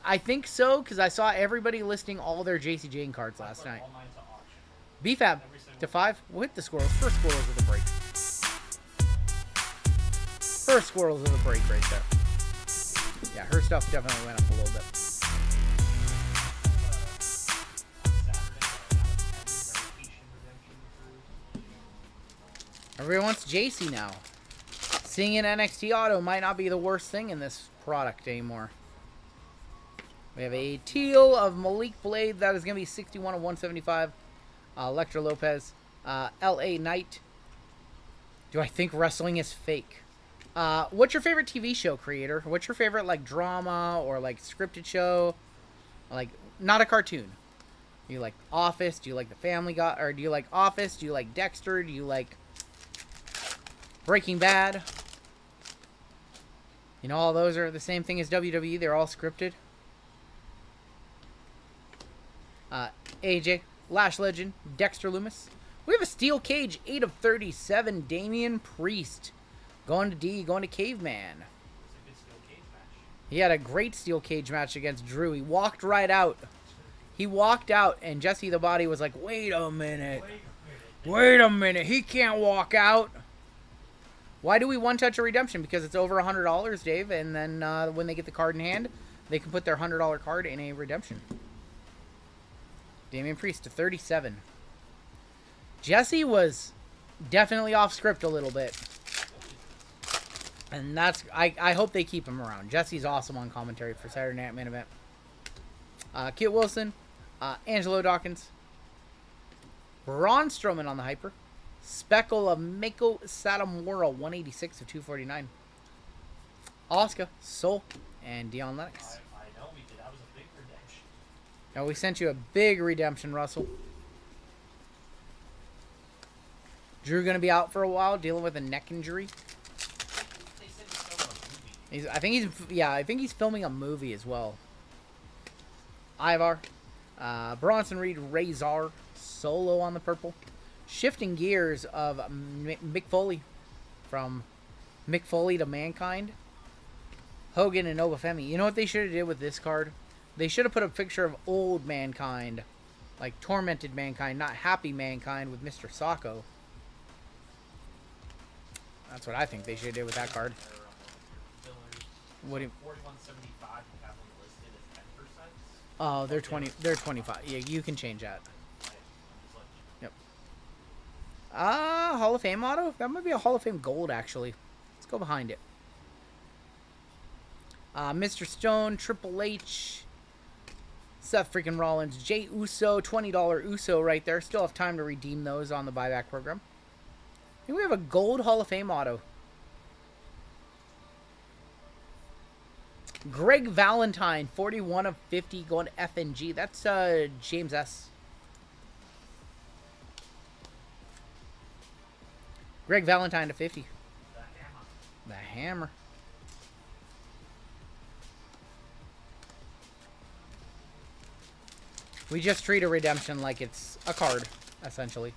I think so, because I saw everybody listing all their JC Jane cards last night. All mine to auction. BFAB to 5. We'll hit the squirrels. First squirrels of the break. First squirrels of the break right there. Yeah, her stuff definitely went up a little bit. Everyone wants JC now. Seeing an NXT auto might not be the worst thing in this product anymore. We have a teal of Malik Blade. That is going to be 61 of 175. Electra Lopez. L.A. Knight. Do I think wrestling is fake? What's your favorite TV show, creator? What's your favorite, like, drama or, like, scripted show? Like, not a cartoon. Do you like Office? Do you like The Family Guy? Or do you like Office? Do you like Dexter? Do you like Breaking Bad? You know, all those are the same thing as WWE. They're all scripted. AJ, Lash Legend, Dexter Loomis. We have a Steel Cage, 8 of 37, Damian Priest. Going to D, going to Caveman. It's a good steel cage match. He had a great Steel Cage match against Drew. He walked right out. He walked out, and Jesse the Body was like, wait a minute. Wait a minute. He can't walk out. Why do we one-touch a redemption? Because it's over $100, Dave, and then when they get the card in hand, they can put their $100 card in a redemption. Damian Priest to 37. Jesse was definitely off script a little bit. And that's... I hope they keep him around. Jesse's awesome on commentary for Saturday Night Main Event. Kit Wilson. Angelo Dawkins. Braun Strowman on the hyper. Speckle of Mako Satomura, 186 of 249. Asuka, Soul, and Dion Lennox. I know we did. That was a big redemption. Now we sent you a big redemption, Russell. Drew gonna be out for a while, dealing with a neck injury. They said he's filming a movie. I think he's filming a movie as well. Ivar, Bronson Reed, Razor, Solo on the purple. Shifting gears of Mick Foley, from Mick Foley to Mankind. Hogan and Obafemi. You know what they should have did with this card? They should have put a picture of old Mankind, like tormented Mankind, not happy Mankind with Mr. Sacco. That's what I think they should do with that card. What do you... 4175, you have them listed at 10%. Oh, they're 20. They're 25. Yeah, you can change that. Yep. Hall of Fame auto. That might be a Hall of Fame gold actually. Let's go behind it. Mr. Stone, Triple H, Seth freaking Rollins, Jay Uso, $20 Uso right there. Still have time to redeem those on the buyback program. I think we have a gold Hall of Fame auto. Greg Valentine, 41 of 50, going to FNG. That's James S. Greg Valentine to 50. The hammer. We just treat a redemption like it's a card, essentially.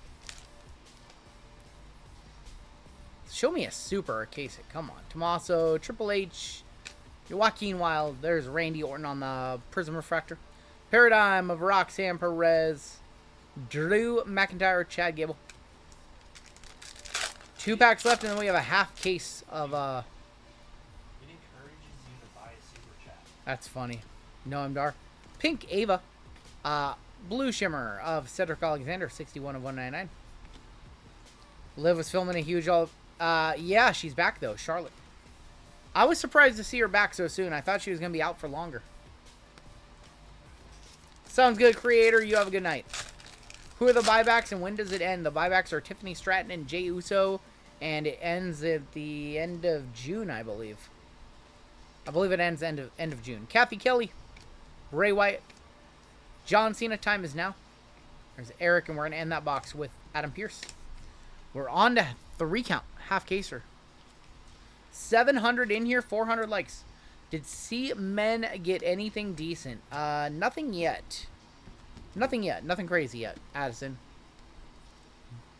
Show me a super or case it. Come on. Tommaso, Triple H, Joaquin Wild. There's Randy Orton on the Prism Refractor. Paradigm of Roxanne Perez. Drew McIntyre, Chad Gable. 2 packs left, and then we have a half case of... It encourages you to buy a super chat. That's funny. Noam Dar. Pink Ava. Blue Shimmer of Cedric Alexander, 61 of 199. Liv was filming a huge... yeah, she's back, though. Charlotte. I was surprised to see her back so soon. I thought she was going to be out for longer. Sounds good, creator. You have a good night. Who are the buybacks and when does it end? The buybacks are Tiffany Stratton and Jay Uso, and it ends at the end of June, I believe. I believe it ends end of June. Kathy Kelly, Bray Wyatt, John Cena. Time is now. There's Eric, and we're going to end that box with Adam Pearce. We're on to the recount. Half caser. 700 in here, 400 likes. Did C-Men get anything decent? Nothing yet. Nothing yet. Nothing crazy yet, Addison.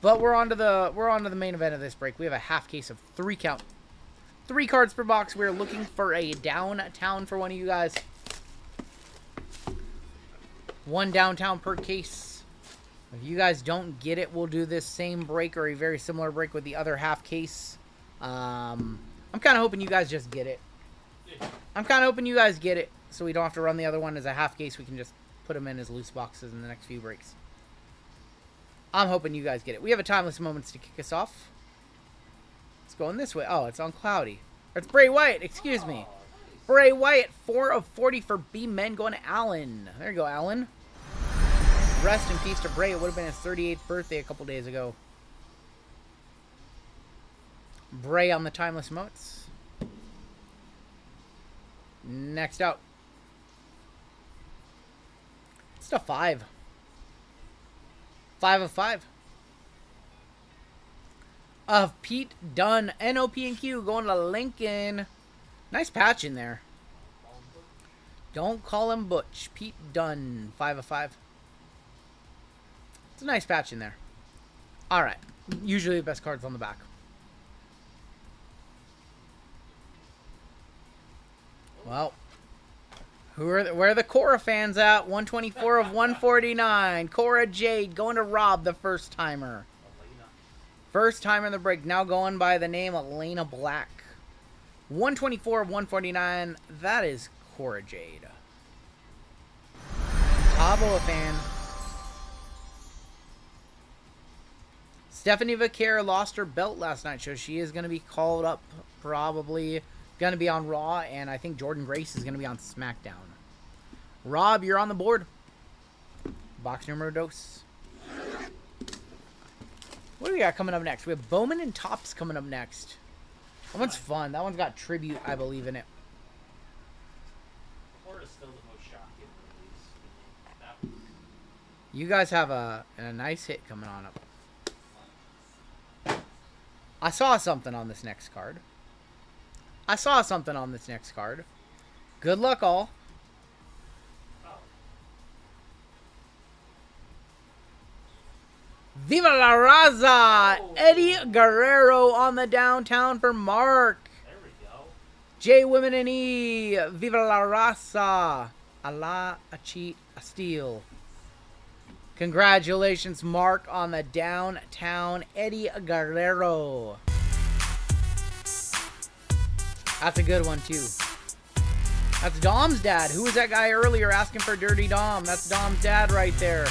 But we're on to the main event of this break. We have a half case of 3 count. 3 cards per box. We're looking for a downtown for one of you guys. 1 downtown per case. If you guys don't get it, we'll do this same break or a very similar break with the other half case. I'm kind of hoping you guys just get it. I'm kind of hoping you guys get it so we don't have to run the other one as a half case. We can just put them in as loose boxes in the next few breaks. I'm hoping you guys get it. We have a Timeless Moments to kick us off. It's going this way. Oh, it's on Cloudy. Or it's Bray Wyatt. Excuse me. Bray Wyatt, 4 of 40 for B-Men, going to Allen. There you go, Allen. Rest in peace to Bray. It would have been his 38th birthday a couple days ago. Bray on the Timeless Moments. Next out. It's a 5. 5 of 5. Of Pete Dunne. NOP and Q going to Lincoln. Nice patch in there. Don't call him Butch. Pete Dunne. 5 of 5. It's a nice patch in there. Alright. Usually the best cards on the back. Well, where are the Cora fans at? 124 of 149. Cora Jade going to Rob, the first timer. First timer in the break. Now going by the name Elena Black. 124 of 149. That is Cora Jade. Tabo fan. Stephanie Vaquer lost her belt last night, so she is going to be called up probably. Going to be on Raw, and I think Jordan Grace is going to be on SmackDown. Rob, you're on the board. Box numero dos. What do we got coming up next? We have Bowman Topps coming up next. That one's fun. That one's got tribute, I believe, in it. Florida's still the most shocking release. That was... You guys have a nice hit coming on up. I saw something on this next card. Good luck, all. Viva la Raza! Eddie Guerrero on the downtown for Mark. There we go. J Women and E. Viva la Raza. Allah, a cheat, a steal. Congratulations, Mark, on the downtown Eddie Guerrero. That's a good one, too. That's Dom's dad. Who was that guy earlier asking for Dirty Dom? That's Dom's dad right there.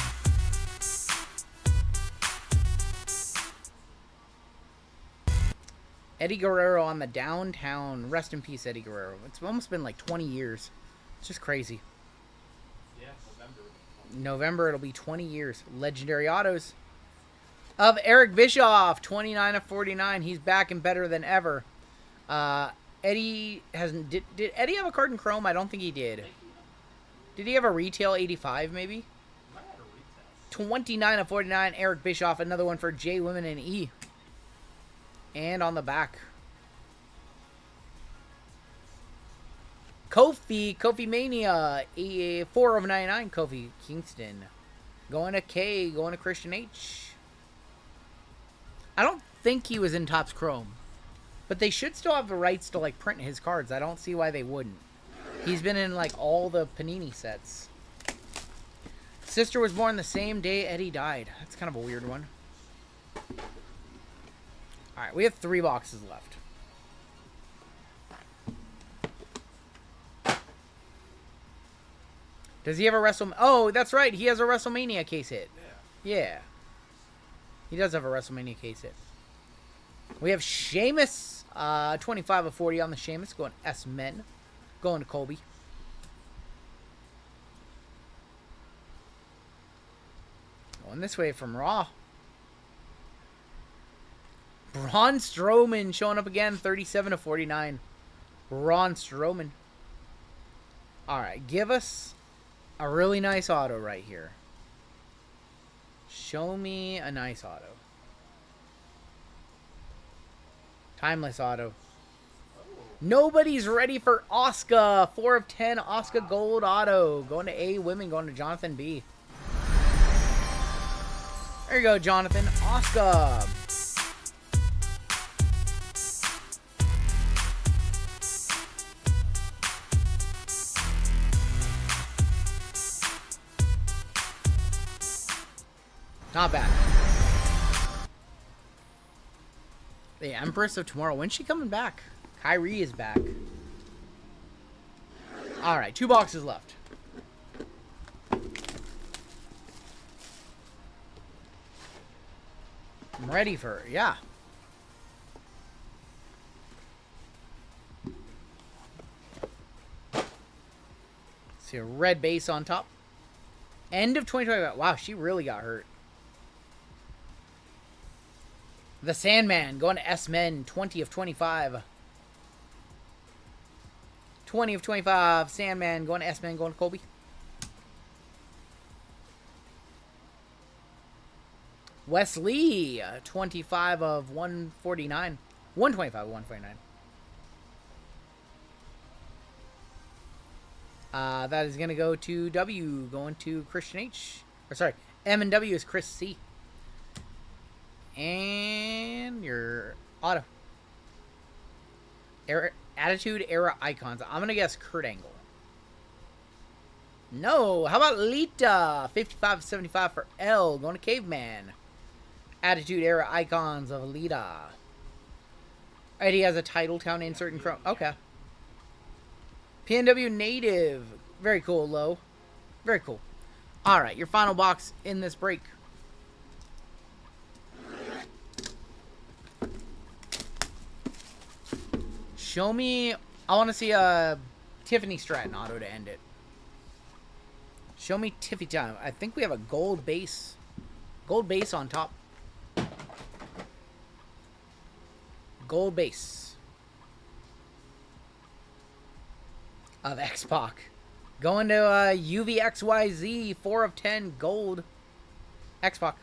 Eddie Guerrero on the downtown. Rest in peace, Eddie Guerrero. It's almost been like 20 years. It's just crazy. Yeah, November. November, it'll be 20 years. Legendary autos of Eric Bischoff, 29 of 49. He's back and better than ever. Eddie hasn't. Did Eddie have a card in Chrome? I don't think he did. Did he have a retail 85 maybe? 29 of 49. Eric Bischoff. Another one for J Women and E. And on the back, Kofi Mania, 4 of 99. Kofi Kingston. Going to K, going to Christian H. I don't think he was in Topps Chrome, but they should still have the rights to like print his cards. I don't see why they wouldn't. He's been in like all the Panini sets. Sister was born the same day Eddie died. That's kind of a weird one. All right, we have 3 boxes left. Does he have a WrestleMania? Oh, that's right. He has a WrestleMania case hit. Yeah. He does have a WrestleMania case hit. We have Sheamus, 25 of 40 on the Sheamus, going S-Men, going to Colby. Going this way from Raw. Braun Strowman showing up again, 37 of 49. Braun Strowman. All right, give us a really nice auto right here. Show me a nice auto. Timeless auto. Nobody's ready for Asuka. 4 of 10 Asuka Gold auto. Going to A Women, going to Jonathan B. There you go, Jonathan. Asuka. Not bad. The Empress of Tomorrow. When's she coming back? Kyrie is back. Alright, 2 boxes left. I'm ready for it. Yeah. See a red base on top. End of 2025. Wow, she really got hurt. The Sandman going to S-Men, 20 of 25. 20 of 25. Sandman going to S-Men, going to Colby. Wesley, 25 of 149. 125 of 149. That is going to go to W, going to Christian H. Or sorry, M and W is Chris C. And your auto. Attitude Era Icons. I'm going to guess Kurt Angle. No. How about Lita? 55-75 for L. Going to Caveman. Attitude Era Icons of Lita. Alright, he has a title count insert in Chrome. Okay. PNW Native. Very cool, Low. Very cool. Alright, your final box in this break. Show me... I want to see a Tiffany Stratton auto to end it. Show me Tiffy time. I think we have a gold base. Gold base on top. Gold base. Of X-Pac. Going to UVXYZ. 4 of 10 gold. X-Pac.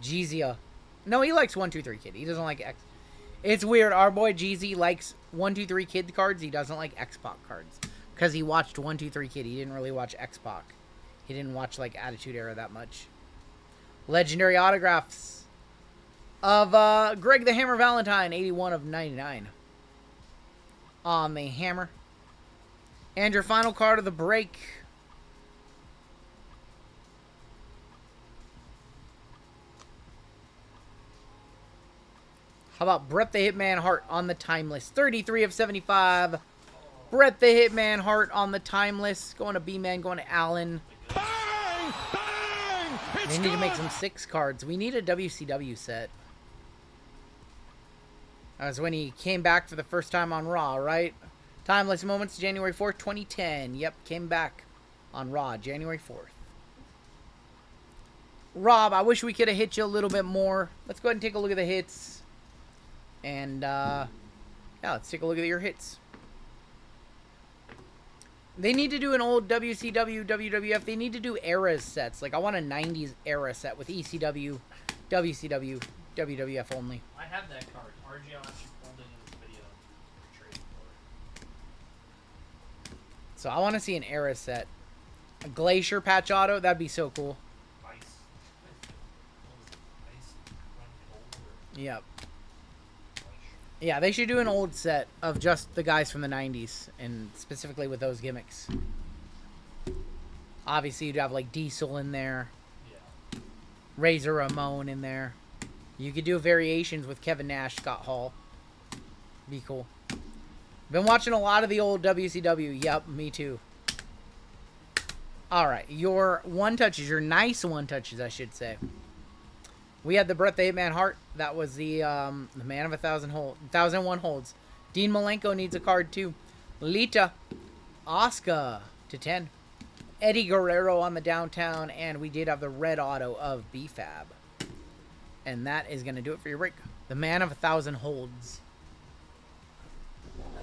Jeezia. No, he likes 1-2-3 Kid. He doesn't like X. It's weird. Our boy Jeezy likes 1-2-3 Kid cards. He doesn't like X-Pac cards. Because he watched 1-2-3 Kid. He didn't really watch X-Pac. He didn't watch, like, Attitude Era that much. Legendary autographs of Greg the Hammer Valentine. 81 of 99. On the Hammer. And your final card of the break. How about Brett the Hitman Hart on the Timeless? 33 of 75. Brett the Hitman Hart on the Timeless. Going to B-Man, going to Allen. Bang! Bang! It's They need to make good. some 6 cards. We need a WCW set. That was when he came back for the first time on Raw, right? Timeless Moments, January 4th, 2010. Yep, came back on Raw, January 4th. Rob, I wish we could have hit you a little bit more. Let's go ahead and take a look at the hits. And, yeah, let's take a look at your hits. They need to do an old WCW, WWF. They need to do eras sets. Like, I want a 90s era set with ECW, WCW, WWF only. I have that card. RGL actually pulled it in this video for trading for it. So I want to see an era set. A Glacier patch auto, that'd be so cool. Ice. Ice run cold or Yep. glacier. Yeah, they should do an old set of just the guys from the 90s, and specifically with those gimmicks. Obviously, you'd have, like, Diesel in there, Yeah. Razor Ramon in there. You could do variations with Kevin Nash, Scott Hall. Be cool. Been watching a lot of the old WCW. Yep, me too. Alright, your one-touches, your nice one-touches, I should say. We had the Brett the Hitman Hart. That was the man of 1,001 holds. Dean Malenko needs a card too. Lita. Asuka to 10. Eddie Guerrero on the downtown. And we did have the red auto of BFAB. And that is going to do it for your break. The man of 1,000 holds. Remember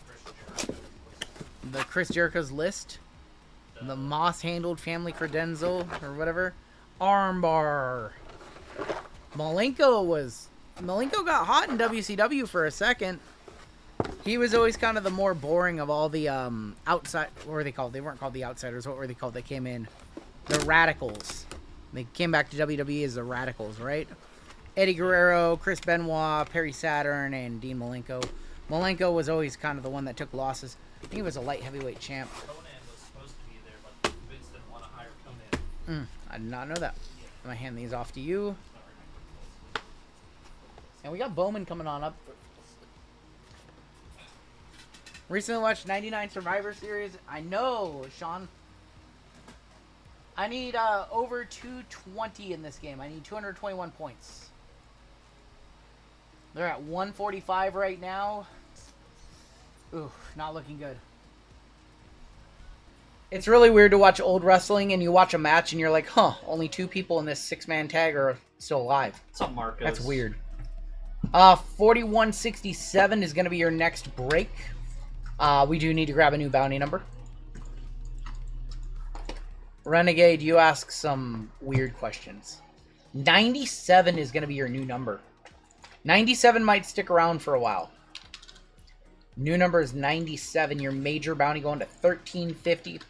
Chris Jericho? The Chris Jericho's list. The moss-handled family credenza or whatever. Armbar. Malenko got hot in WCW for a second. He was always kind of the more boring of all the outside. What were they called? They weren't called the Outsiders. What were they called? They came in the Radicals. They came back to WWE as the Radicals, right? Eddie Guerrero, Chris Benoit, Perry Saturn, and Dean Malenko. Malenko was always kind of the one that took losses. I think he was a light heavyweight champ. Conan was supposed to be there, but Vince didn't want to hire Conan. I did not know that. I'm going to hand these off to you. And we got Bowman coming on up. Recently watched 99 Survivor Series. I know, Sean. I need over 220 in this game. I need 221 points. They're at 145 right now. Ooh, not looking good. It's really weird to watch old wrestling and you watch a match and you're like, huh, only 2 people in this 6-man tag are still alive. What's up, Marcos? That's weird. 4167 is going to be your next break. We do need to grab a new bounty number. Renegade, you ask some weird questions. 97 is going to be your new number. 97 might stick around for a while. New number is 97. Your major bounty going to 1350.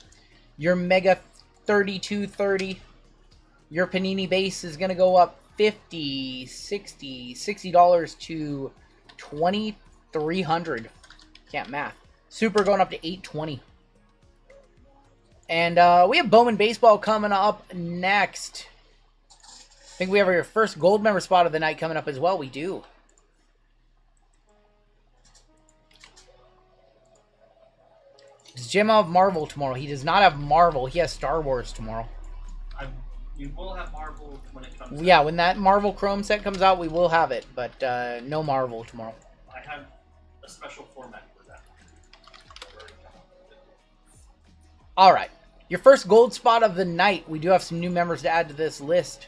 Your mega 3230. Your Panini base is going to go up $50, $60 to $2,300. Can't math. Super going up to $820. And we have Bowman Baseball coming up next. I think we have our first gold member spot of the night coming up as well. We do. Does Jim have Marvel tomorrow? He does not have Marvel. He has Star Wars tomorrow. You will have Marvel when it comes Yeah, out. when that Marvel Chrome set comes out, we will have it. But no Marvel tomorrow. I have a special format for that. All right. Your first gold spot of the night. We do have some new members to add to this list.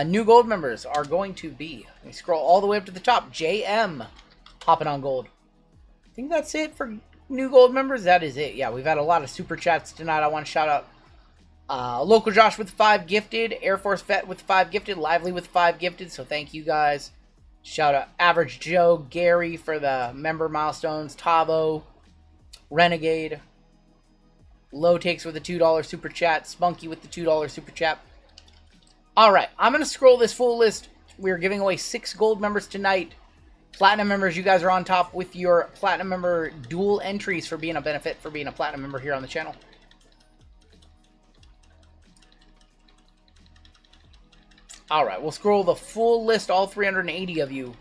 New gold members are going to be, let me scroll all the way up to the top, JM hopping on gold. I think that's it for new gold members. That is it. Yeah, we've had a lot of super chats tonight. I want to shout out Local Josh with 5 gifted, Air Force Vet with 5 gifted, Lively with 5 gifted, so thank you guys. Shout out Average Joe, Gary for the member milestones, Tavo, Renegade, Low Takes with the $2 super chat, Spunky with the $2 super chat. Alright, I'm going to scroll this full list. We're giving away 6 gold members tonight. Platinum members, you guys are on top with your Platinum member dual entries for being a benefit for being a Platinum member here on the channel. All right, we'll scroll the full list, all 380 of you.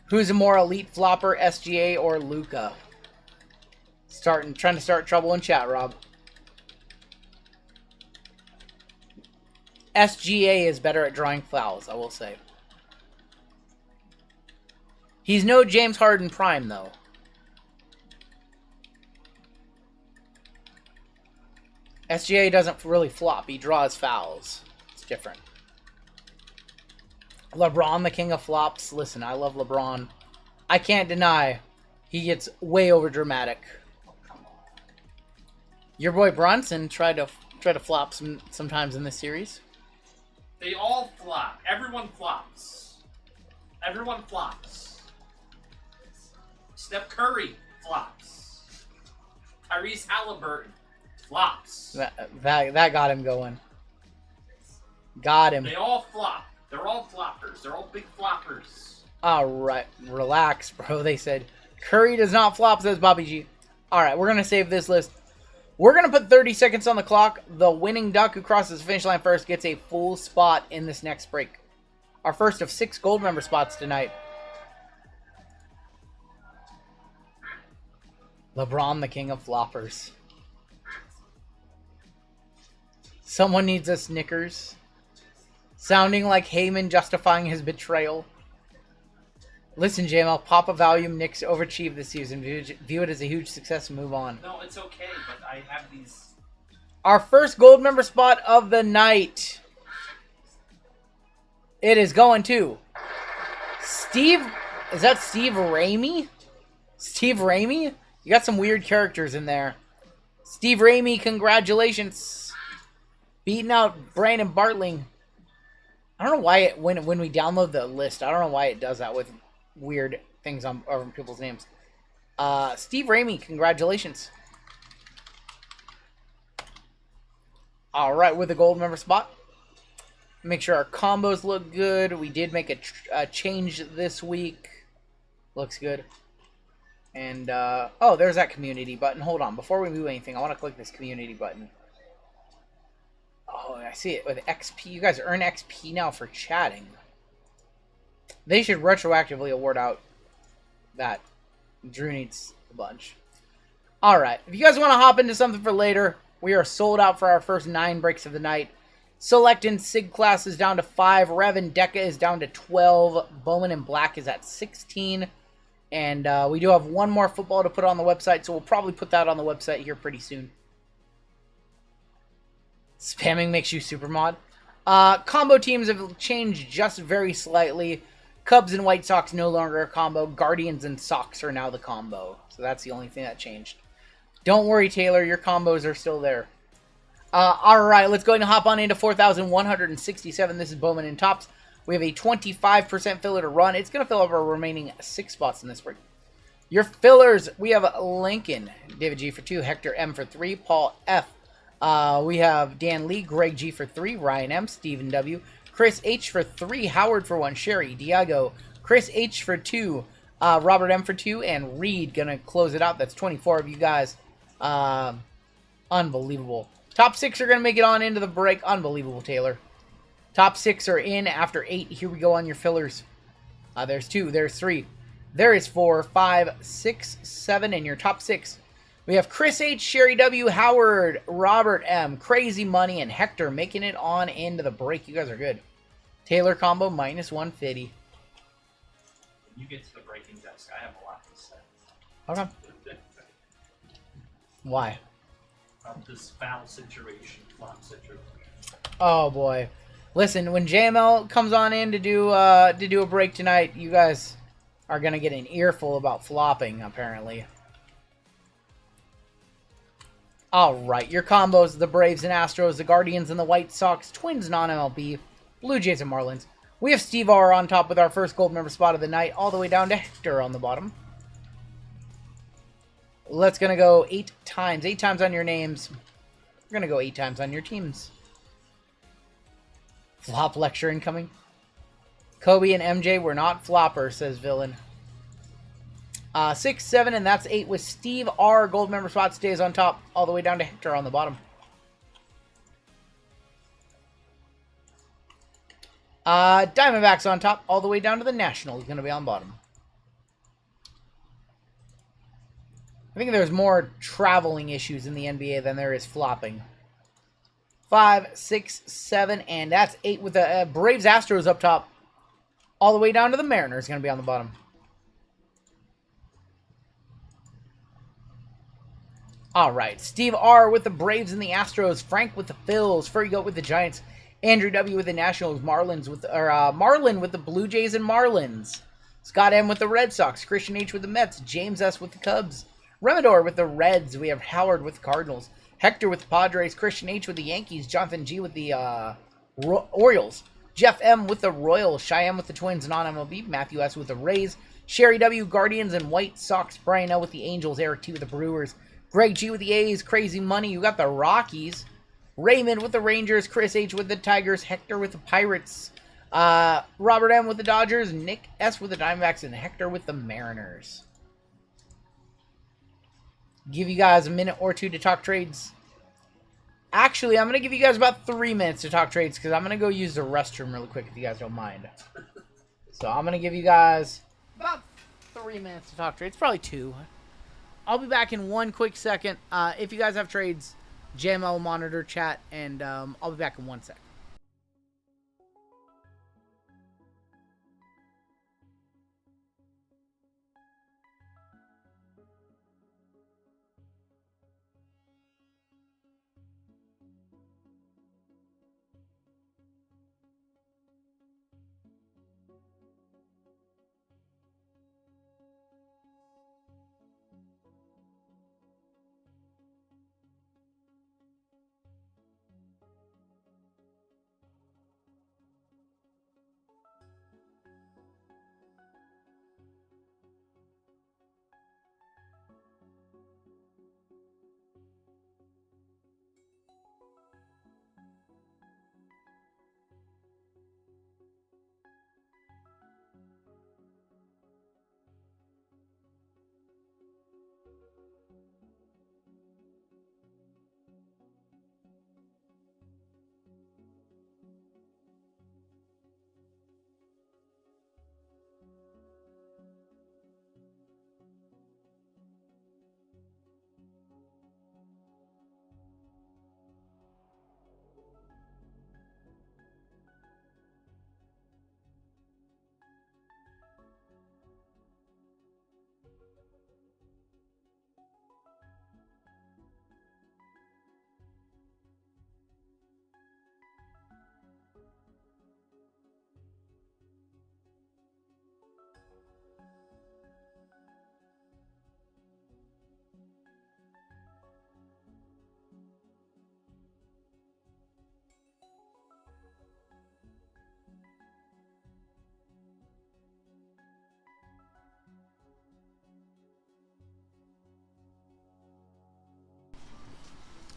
Who's a more elite flopper, SGA or Luca? Trying to start trouble in chat, Rob. SGA is better at drawing fouls, I will say. He's no James Harden prime, though. SGA doesn't really flop. He draws fouls. It's different. LeBron, the king of flops. Listen, I love LeBron. I can't deny he gets way over dramatic. Your boy Bronson tried to flop sometimes in this series. They all flop. Everyone flops. Everyone flops. Steph Curry flops. Tyrese Halliburton flops. That got him going. Got him. They all flop. They're all floppers. They're all big floppers. Alright, relax, bro. They said Curry does not flop, says Bobby G. Alright, we're going to save this list. We're going to put 30 seconds on the clock. The winning duck who crosses the finish line first gets a full spot in this next break. Our first of 6 gold member spots tonight. LeBron, the king of floppers. Someone needs a Snickers. Sounding like Heyman justifying his betrayal. Listen, JML, pop a volume. Knicks overachieved this season. View it as a huge success and move on. No, it's okay, but I have these. Our first gold member spot of the night. It is going to Steve. Is that Steve Ramey? Steve Ramey? You got some weird characters in there. Steve Ramey, congratulations. Beating out Brandon Bartling. I don't know why when we download the list, I don't know why it does that with weird things on people's names. Steve Ramey, congratulations. All right, with the gold member spot. Make sure our combos look good. We did make a change this week. Looks good. And, oh, there's that community button. Hold on. Before we do anything, I want to click this community button. Oh, I see it with XP. You guys earn XP now for chatting. They should retroactively award out that. Drew needs a bunch. Alright, if you guys want to hop into something for later, we are sold out for our first 9 breaks of the night. Select and Sig Class is down to 5. Rev Deca is down to 12. Bowman and Black is at 16. And we do have one more football to put on the website, so we'll probably put that on the website here pretty soon. Spamming makes you super mod. Combo teams have changed just very slightly. Cubs and White Sox no longer a combo. Guardians and Sox are now the combo. So that's the only thing that changed. Don't worry, Taylor. Your combos are still there. Alright, let's go ahead and hop on into 4,167. This is Bowman Topps. We have a 25% filler to run. It's going to fill up our remaining 6 spots in this break. Your fillers, we have Lincoln, David G for 2, Hector M for 3, Paul F. We have Dan Lee, Greg G for 3, Ryan M, Stephen W, Chris H for 3, Howard for 1, Sherry, Diago, Chris H for 2, Robert M for 2, and Reed gonna close it out. That's 24 of you guys. Unbelievable. Top 6 are gonna make it on into the break. Unbelievable, Taylor. Top 6 are in after 8. Here we go on your fillers. There's 2, there's 3, there is 4, 5, 6, 7, and your top 6. We have Chris H, Sherry W, Howard, Robert M, Crazy Money, and Hector making it on into the break. You guys are good. Taylor combo minus 150. When you get to the breaking desk, I have a lot to say. Okay. Why? About this foul situation, flop situation. Oh boy. Listen, when JML comes on in to do a break tonight, you guys are gonna get an earful about flopping, apparently. Alright, your combos, the Braves and Astros, the Guardians and the White Sox, Twins non-MLB, Blue Jays and Marlins. We have Steve R on top with our first gold member spot of the night, all the way down to Hector on the bottom. Let's gonna go 8 times. 8 times on your names. We're gonna go 8 times on your teams. Flop lecture incoming. Kobe and MJ were not floppers, says Villain. 6, 7, and that's 8 with Steve R. Gold member spot stays on top, all the way down to Hector on the bottom. Diamondbacks on top, all the way down to the National is going to be on bottom. I think there's more traveling issues in the NBA than there is flopping. 5, 6, 7, and that's 8 with the Braves Astros up top, all the way down to the Mariners is going to be on the bottom. All right, Steve R. with the Braves and the Astros, Frank with the Phils, Furry Goat with the Giants, Andrew W. with the Nationals, Marlin with the Blue Jays and Marlins, Scott M. with the Red Sox, Christian H. with the Mets, James S. with the Cubs, Remador with the Reds, we have Howard with the Cardinals, Hector with the Padres, Christian H. with the Yankees, Jonathan G. with the Orioles, Jeff M. with the Royals, Cheyenne with the Twins, non-MLB, Matthew S. with the Rays, Sherry W. Guardians and White Sox, Brian L. with the Angels, Eric T. with the Brewers, Greg G with the A's, Crazy Money, you got the Rockies, Raymond with the Rangers, Chris H with the Tigers, Hector with the Pirates, Robert M with the Dodgers, Nick S with the Diamondbacks, and Hector with the Mariners. Give you guys a minute or two to talk trades. Actually, I'm going to give you guys about 3 minutes to talk trades because I'm going to go use the restroom really quick if you guys don't mind. So I'm going to give you guys about 3 minutes to talk trades, probably 2. I'll be back in 1 quick second. If you guys have trades, JML monitor chat, and I'll be back in 1 sec.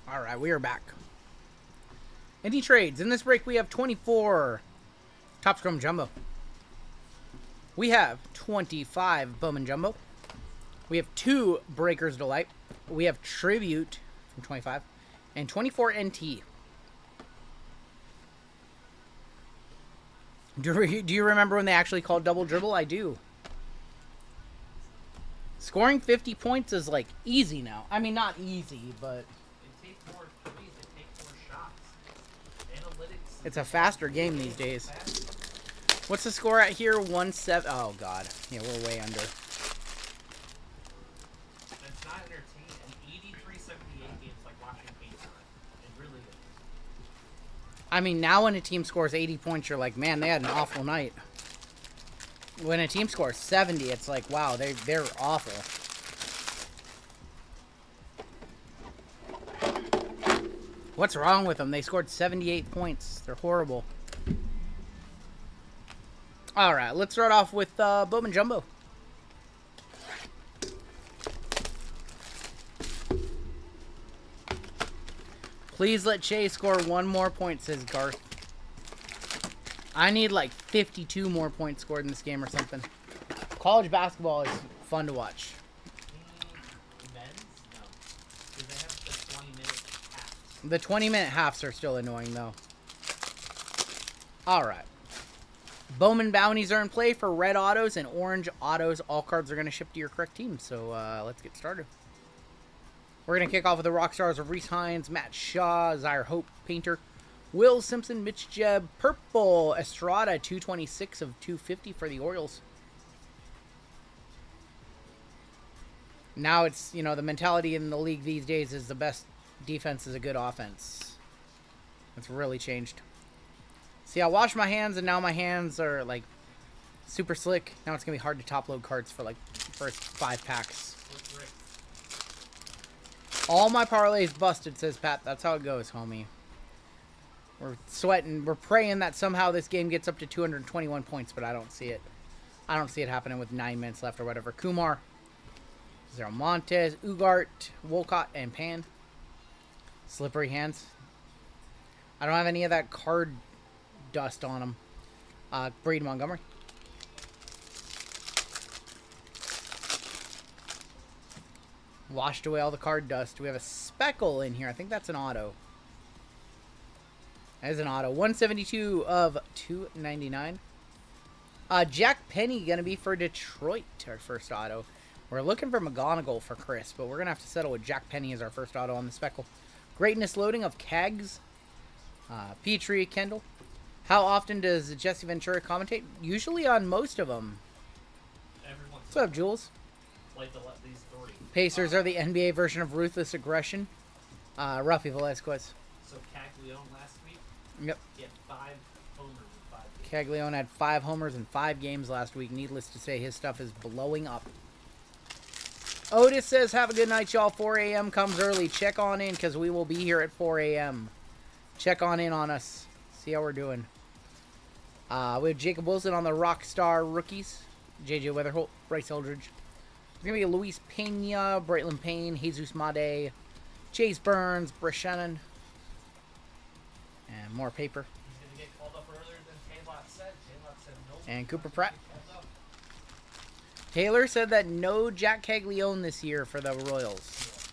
All right, we are back. Any trades? In this break, we have 24 Topps Chrome Jumbo. We have 25 Bowman Jumbo. We have 2 Breakers Delight. We have Tribute from 25 and 24 NT. Do you remember when they actually called double dribble? I do. Scoring 50 points is like easy now. I mean, not easy, but They take more threes, they take more shots. Analytics. it's a faster game these days. What's the score at here? 1-7. Oh god, yeah, we're way under. It's not entertaining. An 83-78 game's like watching paint dry. It really is. I mean, now when a team scores 80 points, you're like, man, they had an awful night. When a team scores 70, it's like, wow, they're awful. What's wrong with them? They scored 78 points. They're horrible. All right, let's start off with Bowman Jumbo. Please let Shea score 1 more point, says Garth. I need like 52 more points scored in this game or something. College basketball is Fun to watch. Men's? No. Because they have the 20-minute halves. The 20-minute halves are still annoying, though. Alright. Bowman bounties are in play for red autos and orange autos. All cards are going to ship to your correct team, so let's get started. We're going to kick off with the rock stars of Reese Hines, Matt Shaw, Zaire Hope, Painter, Will Simpson, Mitch Jebb, Purple, Estrada, 226 of 250 for the Orioles. Now it's, you know, the mentality in the league these days is the best defense is a good offense. It's really changed. See, I washed my hands, and now my hands are, like, super slick. Now it's going to be hard to top-load cards for, like, first 5 packs. All my parlays busted, says Pat. That's how it goes, homie. We're sweating. We're praying that somehow this game gets up to 221 points, but I don't see it. I don't see it happening with 9 minutes left or whatever. Kumar, Zero Montes, Ugart, Wolcott, and Pan. Slippery hands. I don't have any of that card dust on them. Brady Montgomery. Washed away all the card dust. We have a speckle in here. I think that's an auto. That is an auto. 172 of 299. Jack Penny going to be for Detroit, our first auto. We're looking for McGonigal for Chris, but we're going to have to settle with Jack Penny as our first auto on the speckle. Greatness loading of Cags. Petrie, Kendall. How often does Jesse Ventura commentate? Usually on most of them. What's up, Jules? Like these 3. Pacers are the NBA version of Ruthless Aggression. Rafi Velasquez. So Caglione last week, Yep. he had 5 homers in 5 games. Caglione had 5 homers in 5 games last week. Needless to say, his stuff is blowing up. Otis says, have a good night, y'all. 4 a.m. comes early. Check on in, because we will be here at 4 a.m. Check on in on us. See how we're doing. We have Jacob Wilson on the Rockstar rookies. J.J. Weatherholt, Bryce Eldridge. There's going to be Luis Pena, Brightland Payne, Jesus Made, Chase Burns, Brish Shannon. And more paper. He's going to get called up earlier than Taylor said. Taylor said no. And Cooper Pratt. Taylor said that no Jack Caglione this year for the Royals. Yeah,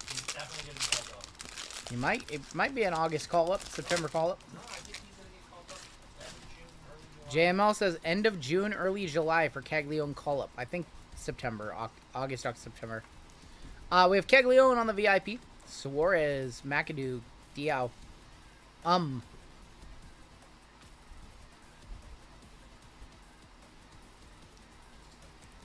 he's definitely going to get called up. He might. It might be an August call-up, September call-up. No, I think he's going to get called up end of June, early July. JML says end of June, early July for Caglione call-up. I think September, August, September. We have Caglione on the VIP. Suarez, McAdoo, Diao.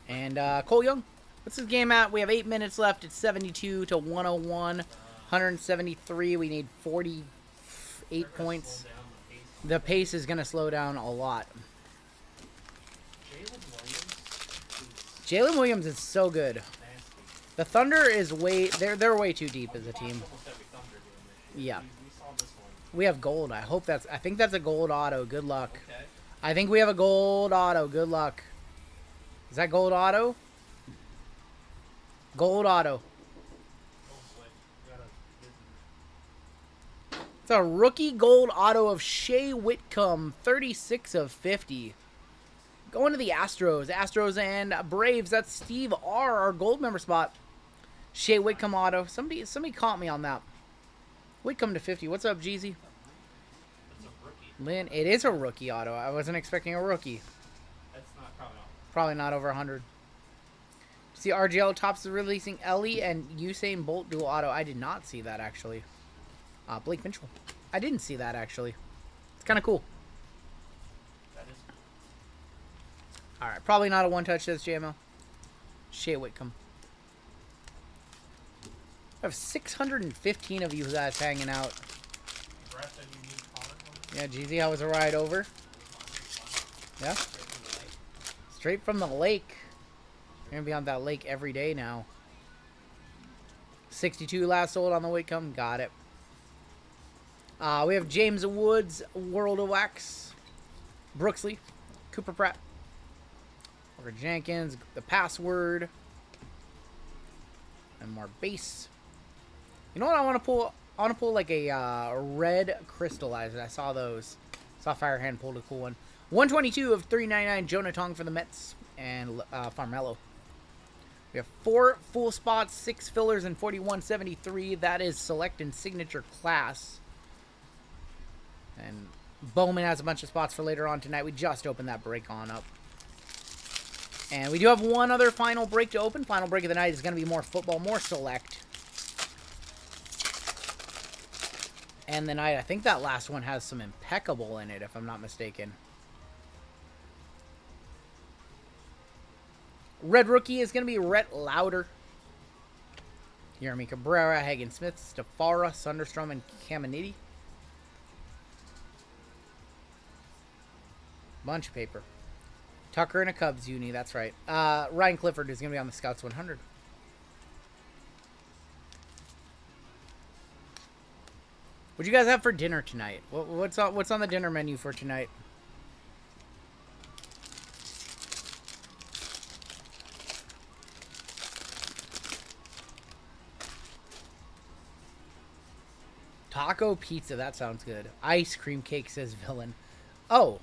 And Cole Young. What's this game at? We have 8 minutes left. It's 72 to 101. 173. We need 48 points. The pace is going to slow down a lot. Jalen Williams is so good. The Thunder is way... They're way too deep as a team. Yeah. We have gold. I think that's a gold auto. Good luck. I think we have a gold auto. Good luck. Is that gold auto? Gold auto. It's a rookie gold auto of Shea Whitcomb, 36 of 50. Going to the Astros. Astros and Braves. That's Steve R., our gold member spot. Shea Whitcomb auto. Somebody caught me on that. Whitcomb to 50. What's up, Jeezy? Lynn, it is a rookie auto. I wasn't expecting a rookie. That's probably not. Probably not over 100. See, RGL Topps is releasing Ellie and Usain Bolt dual auto. I did not see that, actually. Blake Mitchell. I didn't see that, actually. It's kind of cool. That is cool. All right, probably not a one-touch, says JML. Shea Whitcomb. I have 615 of you guys hanging out. Brett said you need Connor. Yeah, GZ, how was the ride over? Yeah? Straight from the lake. You're going to be on that lake every day now. 62 last sold on the Whitcomb. Got it. We have James Woods, World of Wax. Brooksley. Cooper Pratt. Walker Jenkins. The Password. And more base. You know what I want to pull? I want to pull like a red crystallizer. I saw those. Saw Firehand pulled a cool one. 122 of 399. Jonah Tong for the Mets. And Farmello. We have 4 full spots, 6 fillers, and 4173. That is select and signature class. And Bowman has a bunch of spots for later on tonight. We just opened that break on up. And we do have one other final break to open. Final break of the night is going to be more football, more select. And the night, I think that last one has some impeccable in it, if I'm not mistaken. Red rookie is going to be Rhett Lauder. Jeremy Cabrera, Hagen Smith, Stafara, Sunderstrom, and Caminiti. Bunch of paper. Tucker and a Cubs uni, that's right. Ryan Clifford is going to be on the Scouts 100. What do you guys have for dinner tonight? What's on the dinner menu for tonight? Taco pizza, that sounds good. Ice cream cake, says Villain. Oh,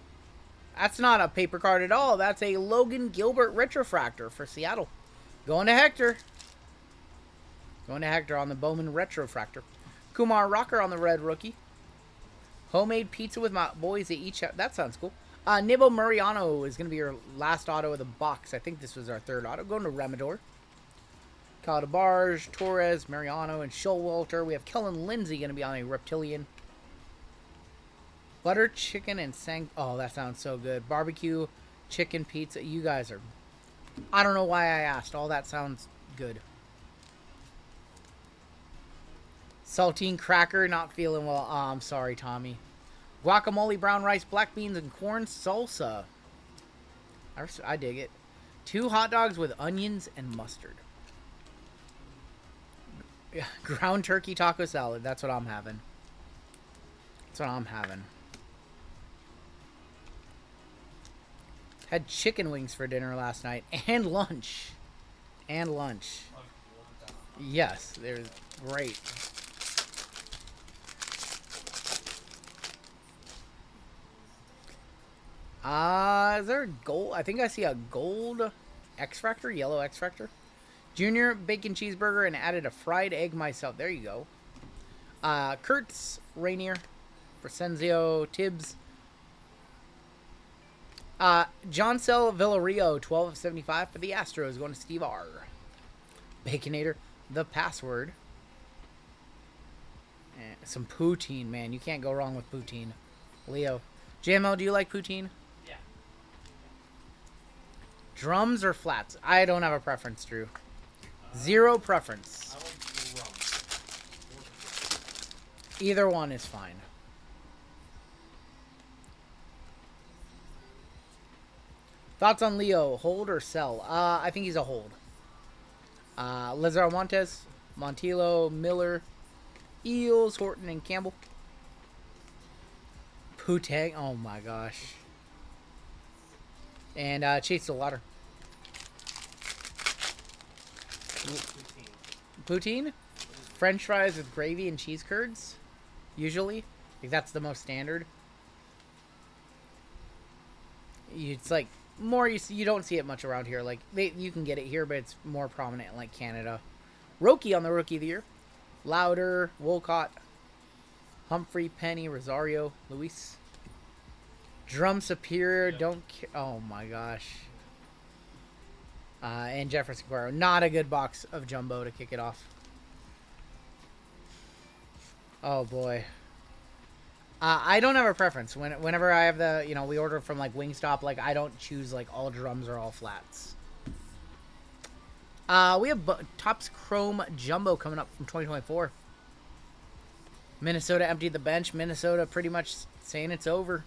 that's not a paper card at all. That's a Logan Gilbert Retrofractor for Seattle. Going to Hector. Going to Hector on the Bowman Retrofractor. Kumar Rocker on the red rookie. Homemade pizza with my boys. They each have, that sounds cool. Nibbo Mariano is going to be your last auto of the box. I think this was our third auto. Going to Remador. Caldebarge, Torres, Mariano, and Showalter. We have Kellen Lindsay going to be on a Reptilian. Butter, chicken, and oh, that sounds so good. Barbecue, chicken, pizza. You guys are... I don't know why I asked. All that sounds good. Saltine cracker, not feeling well. Oh, I'm sorry, Tommy. Guacamole, brown rice, black beans, and corn salsa. I dig it. 2 hot dogs with onions and mustard. Ground turkey taco salad. That's what I'm having. That's what I'm having. Had chicken wings for dinner last night. And lunch. And lunch. Yes, they're great. Is there a gold? I think I see a gold X-Fractor, yellow X-Fractor. Junior bacon cheeseburger and added a fried egg myself. There you go. Kurtz, Rainier, Crescenzio, Tibbs. John Cell Villario, 12 of 75 for the Astros, going to Steve R. Baconator, the password. And some poutine, man. You can't go wrong with poutine. Leo. JML, do you like poutine? Yeah. Drums or flats? I don't have a preference, Drew. Zero preference. I like drums. Either one is fine. Thoughts on Leo? Hold or sell? I think he's a hold. Lazaro Montes, Montillo, Miller, Eels, Horton, and Campbell. Putang. Oh my gosh. And Chase the Water. Poutine? French fries with gravy and cheese curds. Usually. Like that's the most standard. It's like more you don't see it much around here. Like you can get it here, but it's more prominent in like Canada. Roki on the Rookie of the Year. Lauder, Wolcott, Humphrey, Penny, Rosario, Luis. Drum Superior, don't care. Oh my gosh. And Jefferson Cuero. Not a good box of Jumbo to kick it off. Oh boy. I don't have a preference. Whenever I have the, we order from like Wingstop, like I don't choose like all drums or all flats. We have Topps Chrome Jumbo coming up from 2024. Minnesota emptied the bench. Minnesota pretty much saying it's over.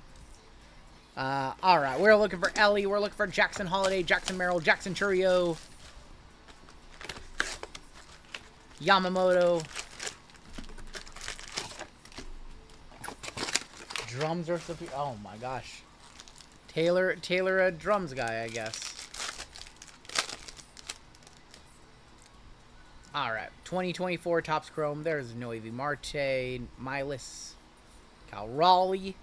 All right, we're looking for Ellie. We're looking for Jackson Holiday, Jackson Merrill, Jackson Churio, Yamamoto. Drums are superior. Oh my gosh. Taylor a drums guy, I guess. All right, 2024 Topps Chrome. There's Noe Marte, Milas, Cal Raleigh.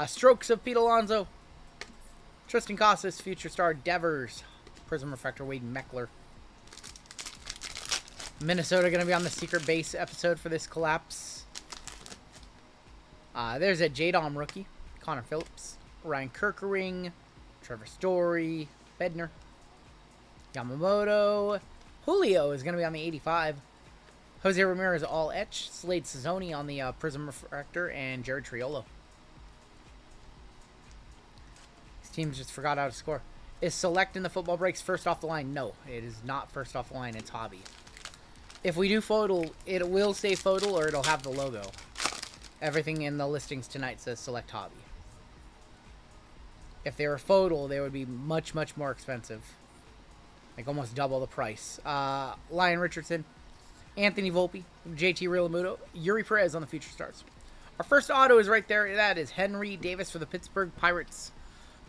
Strokes of Pete Alonso. Tristan Casas, Future Star Devers. Prizm Refractor, Wade Meckler. Minnesota going to be on the secret base episode for this collapse. There's a J-Dom rookie. Connor Phillips. Ryan Kerkering. Trevor Story. Bednar. Yamamoto. Julio is going to be on the 85. Jose Ramirez all etch. Slade Cezzoni on the Prizm Refractor. And Jared Triolo. These teams just forgot how to score. Is Select in the football breaks first off the line? No, it is not first off the line. It's Hobby. If we do photo, it will say photo or it'll have the logo. Everything in the listings tonight says Select Hobby. If they were photo, they would be much, much more expensive. Like almost double the price. Lion Richardson, Anthony Volpe, JT Realmuto, Yuri Perez on the Future Stars. Our first auto is right there. That is Henry Davis for the Pittsburgh Pirates.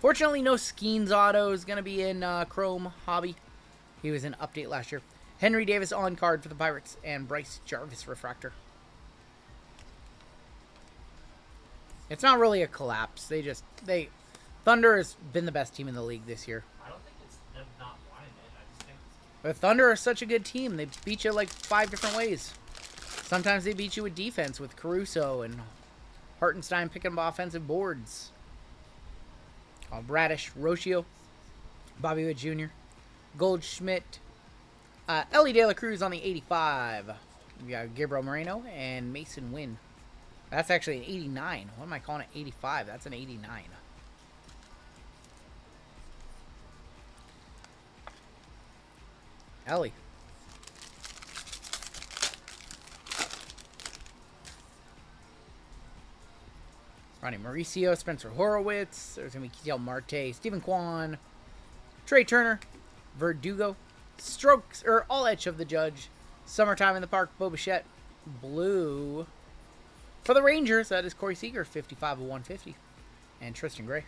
Fortunately, no Skeens auto is going to be in Chrome Hobby. He was in Update last year. Henry Davis on card for the Pirates, and Bryce Jarvis Refractor. It's not really a collapse. Thunder has been the best team in the league this year. I don't think it's them not wanting it. I just think The Thunder are such a good team. They beat you like 5 different ways. Sometimes they beat you with defense, with Caruso and Hartenstein picking up offensive boards. Bradish, Rocio, Bobby Wood Jr., Goldschmidt, Ellie De La Cruz on the 85. We got Gabriel Moreno and Mason Wynn. That's actually an 89. What am I calling it? 85. That's an 89. Ellie. Ronnie Mauricio, Spencer Horowitz. There's going to be Ketel Marte, Stephen Kwan, Trey Turner, Verdugo, Strokes, or All Etch of the Judge, Summertime in the Park, Bo Bichette, Blue. For the Rangers, that is Corey Seager, 55 of 150, and Tristan Gray.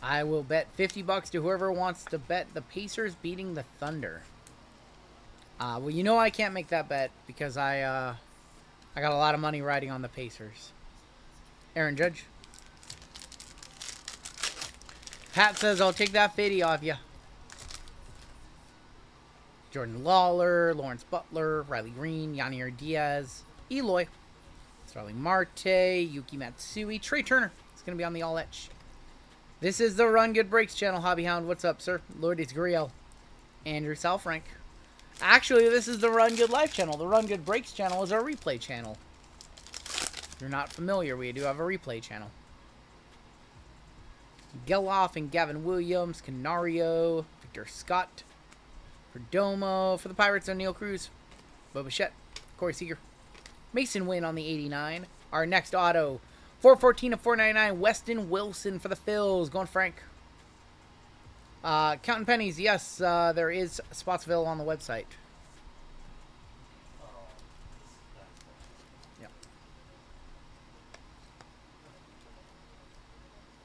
I will bet $50 to whoever wants to bet the Pacers beating the Thunder. Well, you know I can't make that bet because I got a lot of money riding on the Pacers. Aaron Judge. Pat says, I'll take that 50 off you. Jordan Lawler, Lawrence Butler, Riley Green, Yanier Diaz, Eloy, Starling Marte, Yuki Matsui, Trey Turner. It's going to be on the All Etch. This is the Run Good Breaks channel, Hobby Hound. What's up, sir? Lourdes Guriel, Andrew Salfrank. Actually, this is the Run Good Life channel. The Run Good Breaks channel is our replay channel. If you're not familiar, we do have a replay channel. Geloff and Gavin Williams, Canario, Victor Scott, Perdomo. For the Pirates, O'Neal Cruz, Bo Bichette, Corey Seager, Mason Wynn on the 89. Our next auto, 414 of 499, Weston Wilson for the Phils. Going Frank. Counting pennies, yes, there is Spotsville on the website. Yep.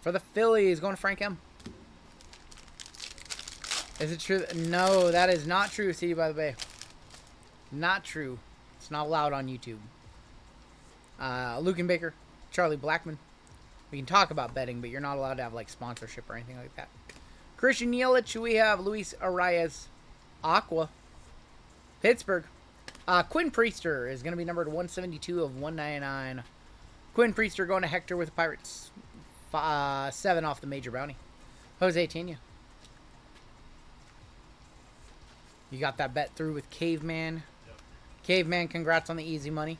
For the Phillies, going to Frank M. Is it true? No, that is not true, City by the Bay. Not true. It's not allowed on YouTube. Luke and Baker, Charlie Blackman. We can talk about betting, but you're not allowed to have like sponsorship or anything like that. Christian Yelich, we have Luis Arias, Aqua, Pittsburgh. Quinn Priester is going to be numbered 172 of 199. Quinn Priester going to Hector with the Pirates. 7 off the major bounty. Jose Tena. You got that bet through with Caveman. Yep. Caveman, congrats on the easy money.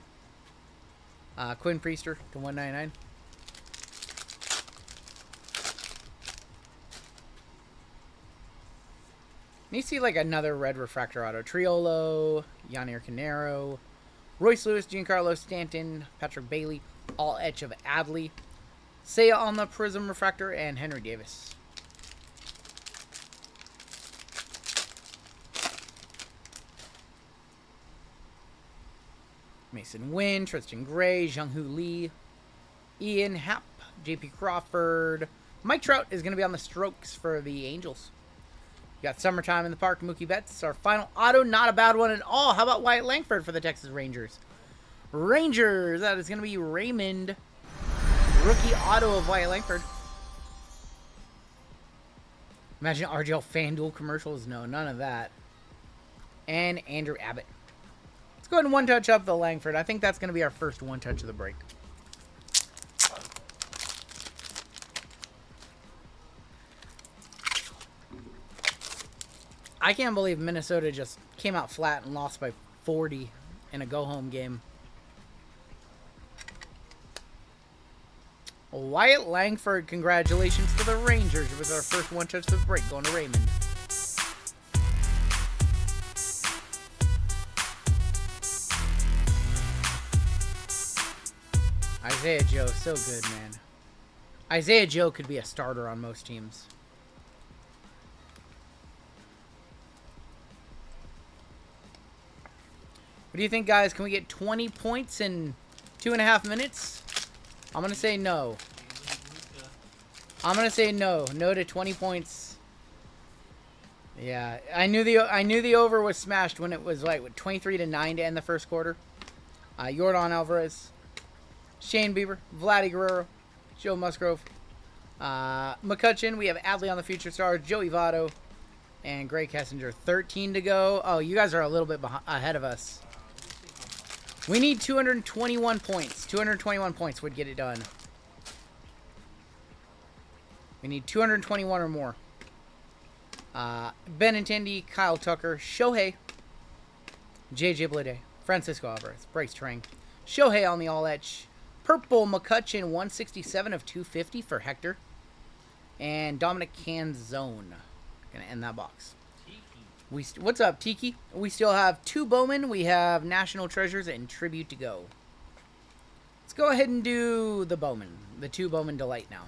Quinn Priester to 199. You see like another red refractor auto. Triolo, Yanier Canero, Royce Lewis, Giancarlo Stanton, Patrick Bailey, All Etch of Adley, Seiya on the Prizm refractor, and Henry Davis. Mason Wynn, Tristan Gray, Jung-Hoo Lee, Ian Happ, JP Crawford. Mike Trout is going to be on the Strokes for the Angels. You got Summertime in the Park, Mookie Betts. Our final auto, not a bad one at all. How about Wyatt Langford for the Texas Rangers? Rangers, that is going to be Raymond Rookie auto of Wyatt Langford. Imagine RGL FanDuel commercials. No, none of that. And Andrew Abbott. Let's go ahead and one-touch up the Langford. I think that's going to be our first one-touch of the break. I can't believe Minnesota just came out flat and lost by 40 in a go-home game. Wyatt Langford, congratulations to the Rangers with our first one-touch of the break, going to Raymond. Isaiah Joe, so good, man. Isaiah Joe could be a starter on most teams. What do you think, guys? Can we get 20 points in 2.5 minutes? I'm going to say no. I'm going to say no. No to 20 points. Yeah, I knew the over was smashed when it was like 23-9 to end the first quarter. Yordan Alvarez, Shane Bieber, Vladdy Guerrero, Joe Musgrove, McCutcheon. We have Adley on the Future Stars, Joey Votto, and Greg Kessinger. 13 to go. Oh, you guys are a little bit ahead of us. We need 221 points. 221 points would get it done. We need 221 or more. Benintendi, Kyle Tucker, Shohei, JJ Bleday, Francisco Alvarez, Bryce Trang, Shohei on the all-etch, Purple McCutcheon, 167 of 250 for Hector, and Dominic Canzone. Gonna end that box. What's up, Tiki? We still have 2 Bowman. We have National Treasures and Tribute to go. Let's go ahead and do the Bowman. The 2 Bowman Delight now.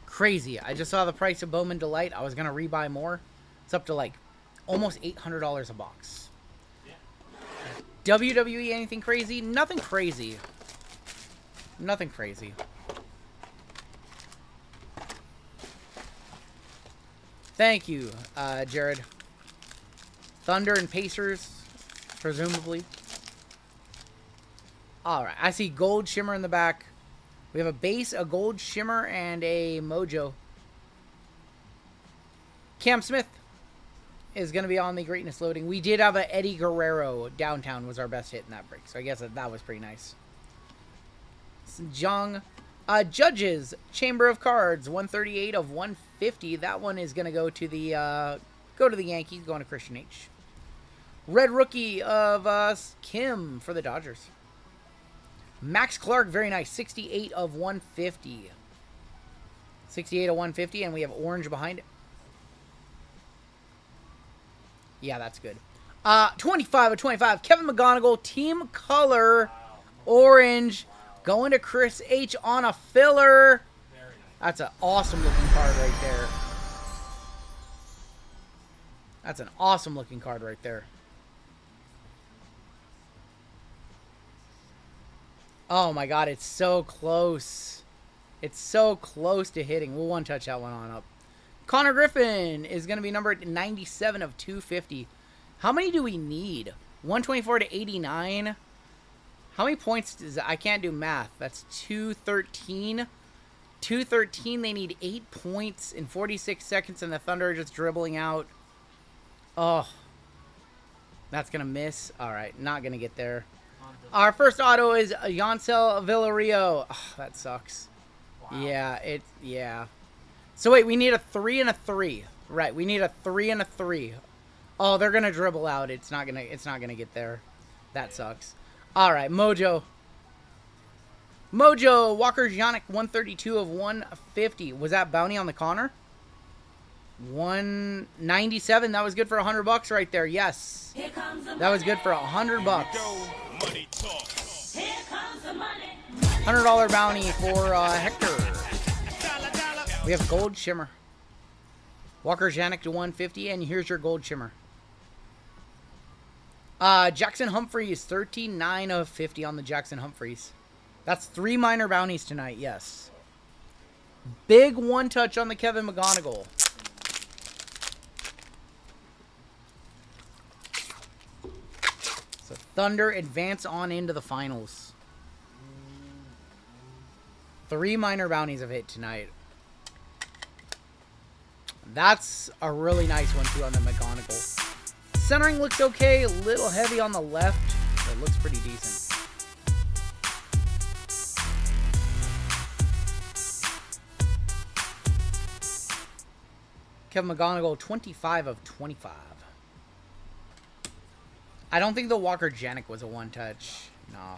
Crazy. I just saw the price of Bowman Delight. I was going to rebuy more. It's up to like almost $800 a box. WWE, anything crazy? Nothing crazy. Nothing crazy. Thank you, Jared. Thunder and Pacers, presumably. Alright, I see gold shimmer in the back. We have a base, a gold shimmer, and a mojo. Cam Smith is going to be on the greatness loading. We did have a Eddie Guerrero. Downtown was our best hit in that break, so I guess that was pretty nice. Jung. Judges, Chamber of Cards, 138 of 150. That one is going to go to the Yankees, going to Christian H. Red rookie of Kim for the Dodgers. Max Clark, very nice, 68 of 150. 68 of 150, and we have orange behind it. Yeah, that's good. 25 of 25. Kevin McGonigal, team color, orange. Going to Chris H on a filler. That's an awesome looking card right there. That's an awesome looking card right there. Oh my god, it's so close. It's so close to hitting. We'll one touch that one on up. Connor Griffin is going to be numbered 97 of 250. How many do we need? 124 to 89. How many points does that? I can't do math. That's 213. 213. They need 8 points in 46 seconds, and the Thunder are just dribbling out. Oh. That's going to miss. All right. Not going to get there. Our first auto is Yancel Villario. Oh, that sucks. Wow. Yeah. So wait, we need a 3 and a 3. Right. We need a 3 and a 3. Oh, they're going to dribble out. It's not going to get there. That sucks. All right, Mojo, Walker Yannick, 132 of 150. Was that bounty on the Connor? 197. That was good for $100 right there. Yes, that was good for $100. $100 bounty for Hector. We have gold shimmer. Walker Yannick to 150, and here's your gold shimmer. Jackson Humphreys, 39 of 50 on the Jackson Humphreys. That's 3 minor bounties tonight, yes. Big one touch on the Kevin McGonigal. So Thunder advance on into the finals. 3 minor bounties have hit tonight. That's a really nice one, too, on the McGonagall. Centering looks okay. A little heavy on the left, but it looks pretty decent. Kevin McGonagall, 25 of 25. I don't think the Walker Janik was a one-touch. Nah.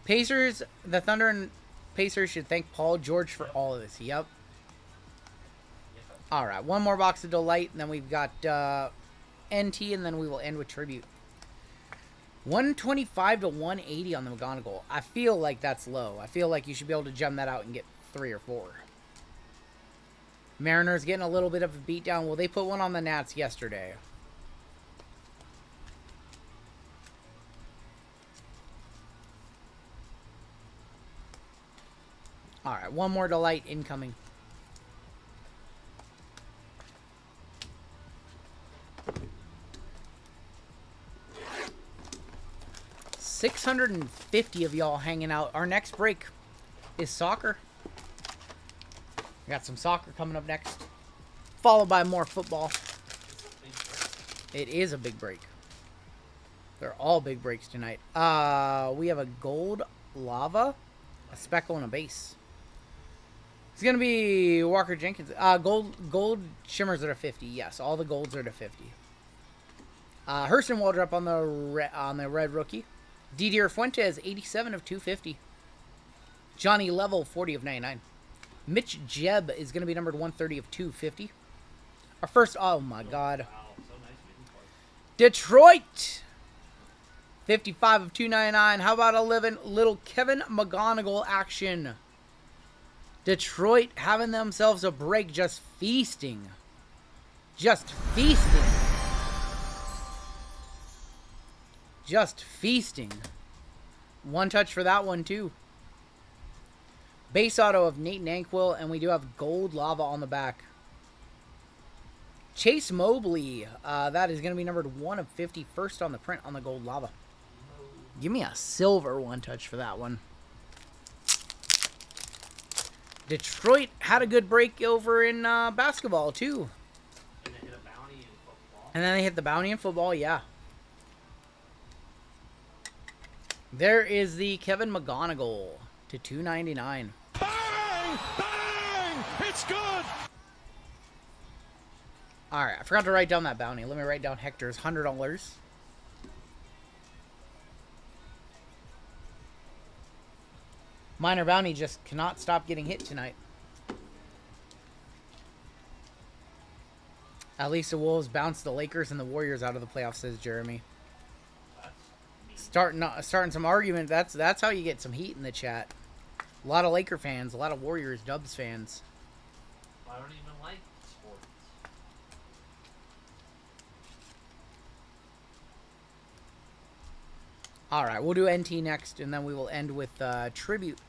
Pacers, the Thunder and Pacers should thank Paul George for all of this. Yep. Alright, one more box of Delight, and then we've got NT, and then we will end with Tribute. 125 to 180 on the McGonagall. I feel like that's low. I feel like you should be able to gem that out and get 3 or 4. Mariners getting a little bit of a beatdown. Well, they put one on the Nats yesterday. Alright, one more Delight incoming. $650 of y'all hanging out. Our next break is soccer. We got some soccer coming up next, followed by more football. It is a big break. They're all big breaks tonight. We have a gold lava, a speckle, and a base. It's gonna be Walker Jenkins. Gold shimmers are to 50. Yes, all the golds are to 50. Hurston Waldrop on the red rookie. Didier Fuentes, 87 of 250. Johnny Level, 40 of 99. Mitch Jebb is going to be numbered 130 of 250. Our first, oh my God. Detroit, 55 of 299. How about a little Kevin McGonagall action? Detroit having themselves a break, just feasting. Just feasting. Just feasting. One touch for that one, too. Base auto of Nate Nanquil, and we do have gold lava on the back. Chase Mobley, that is going to be numbered 1 of 50, first on the print on the gold lava. Give me a silver one touch for that one. Detroit had a good break over in basketball, too. And they hit a bounty in football. And then they hit the bounty in football, yeah. There is the Kevin McGonagall to 299. Bang! Bang! It's good! Alright, I forgot to write down that bounty. Let me write down Hector's $100. Minor bounty just cannot stop getting hit tonight. At least the Wolves bounced the Lakers and the Warriors out of the playoffs, says Jeremy. Starting some argument. That's how you get some heat in the chat. A lot of Laker fans, a lot of Warriors, Dubs fans. I don't even like sports. Alright, we'll do NT next, and then we will end with Tribute.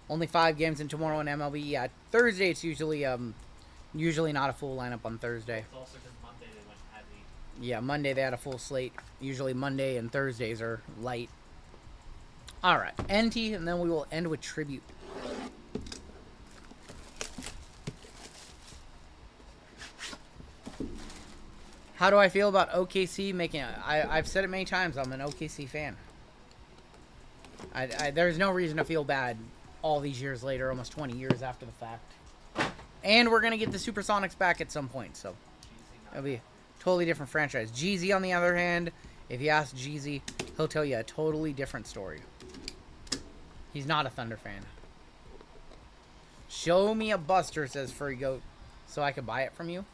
Only 5 games in tomorrow in MLB. Yeah, Thursday it's usually not a full lineup on Thursday. It's also because Monday they went heavy. Yeah, Monday they had a full slate. Usually Monday and Thursdays are light. Alright, NT, and then we will end with Tribute. How do I feel about OKC making it? I've said it many times, I'm an OKC fan. There's no reason to feel bad all these years later, almost 20 years after the fact. And we're going to get the Supersonics back at some point, so it'll be a totally different franchise. Jeezy, on the other hand, if you ask Jeezy, he'll tell you a totally different story. He's not a Thunder fan. Show me a Buster, says Furry Goat, so I could buy it from you.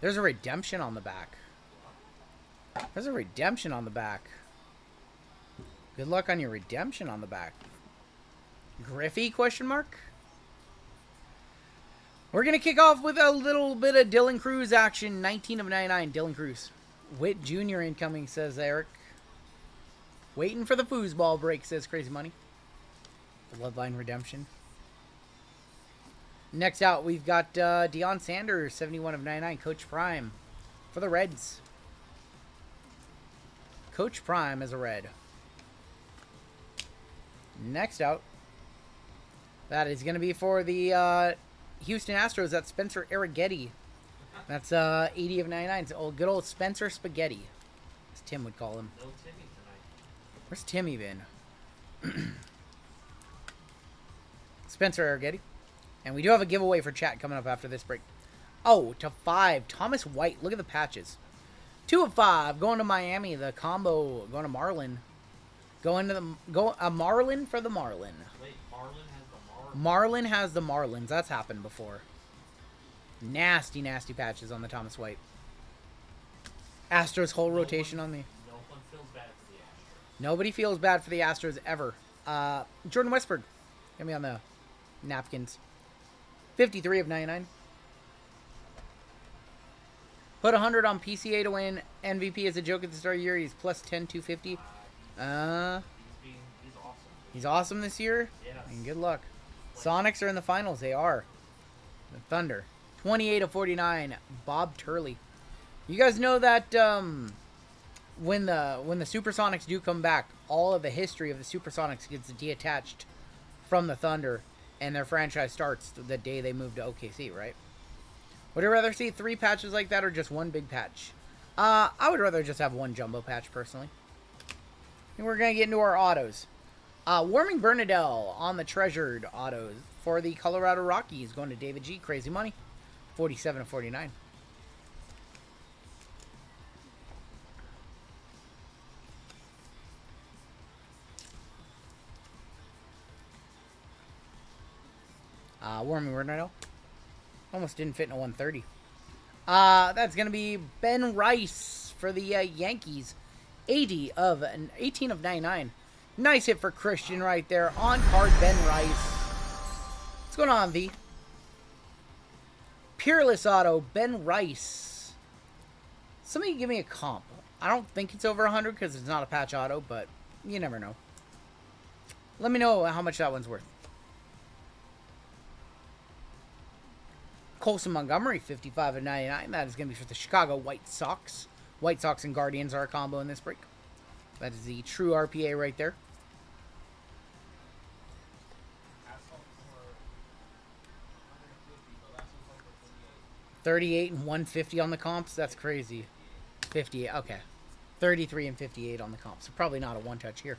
There's a redemption on the back. There's a redemption on the back. Good luck on your redemption on the back. Griffey, question mark? We're going to kick off with a little bit of Dylan Cruz action. 19 of 99, Dylan Cruz. Witt Jr. incoming, says Eric. Waiting for the foosball break, says Crazy Money. Bloodline redemption. Next out, we've got Deion Sanders, 71 of 99, Coach Prime for the Reds. Coach Prime is a Red. Next out, that is going to be for the Houston Astros. That's Spencer Arrighetti. That's 80 of 99. It's old, good old Spencer Spaghetti, as Tim would call him. No Timmy tonight. Where's Timmy been? Spencer Arrighetti. And we do have a giveaway for chat coming up after this break. Oh, to 5. Thomas White. Look at the patches. 2 of 5. Going to Miami. The combo. Going to Marlin. Going to the... Marlin for the Marlin. Wait, Marlin has the Marlin? Marlin has the Marlins. That's happened before. Nasty, nasty patches on the Thomas White. Astros whole rotation on the... No one feels bad for the Astros. Nobody feels bad for the Astros ever. Jordan Westberg. Get me on the napkins. 53 of 99. Put 100 on PCA to win. MVP as a joke at the start of the year. He's plus 10, 250. He's awesome. He's awesome this year? Yes. And good luck. Sonics are in the finals. They are. The Thunder. 28 of 49. Bob Turley. You guys know that when the Supersonics do come back, all of the history of the Supersonics gets detached from the Thunder, and their franchise starts the day they move to OKC, right? Would you rather see 3 patches like that or just one big patch? I would rather just have one jumbo patch, personally. And we're going to get into our autos. Warming Bernadelle on the treasured autos for the Colorado Rockies, going to David G. Crazy money. 47 of 49. Warming Bernardo. Almost didn't fit in a 130. That's going to be Ben Rice for the Yankees. 18 of 99. Nice hit for Christian right there. On card, Ben Rice. What's going on, V? Peerless Auto, Ben Rice. Somebody give me a comp. I don't think it's over 100 because it's not a patch auto, but you never know. Let me know how much that one's worth. Colson Montgomery, 55 of 99. That is going to be for the Chicago White Sox. White Sox and Guardians are a combo in this break. That is the true RPA right there. $38 and 150 on the comps. That's crazy. 58. Okay. 33 and 58 on the comps. So probably not a one touch here.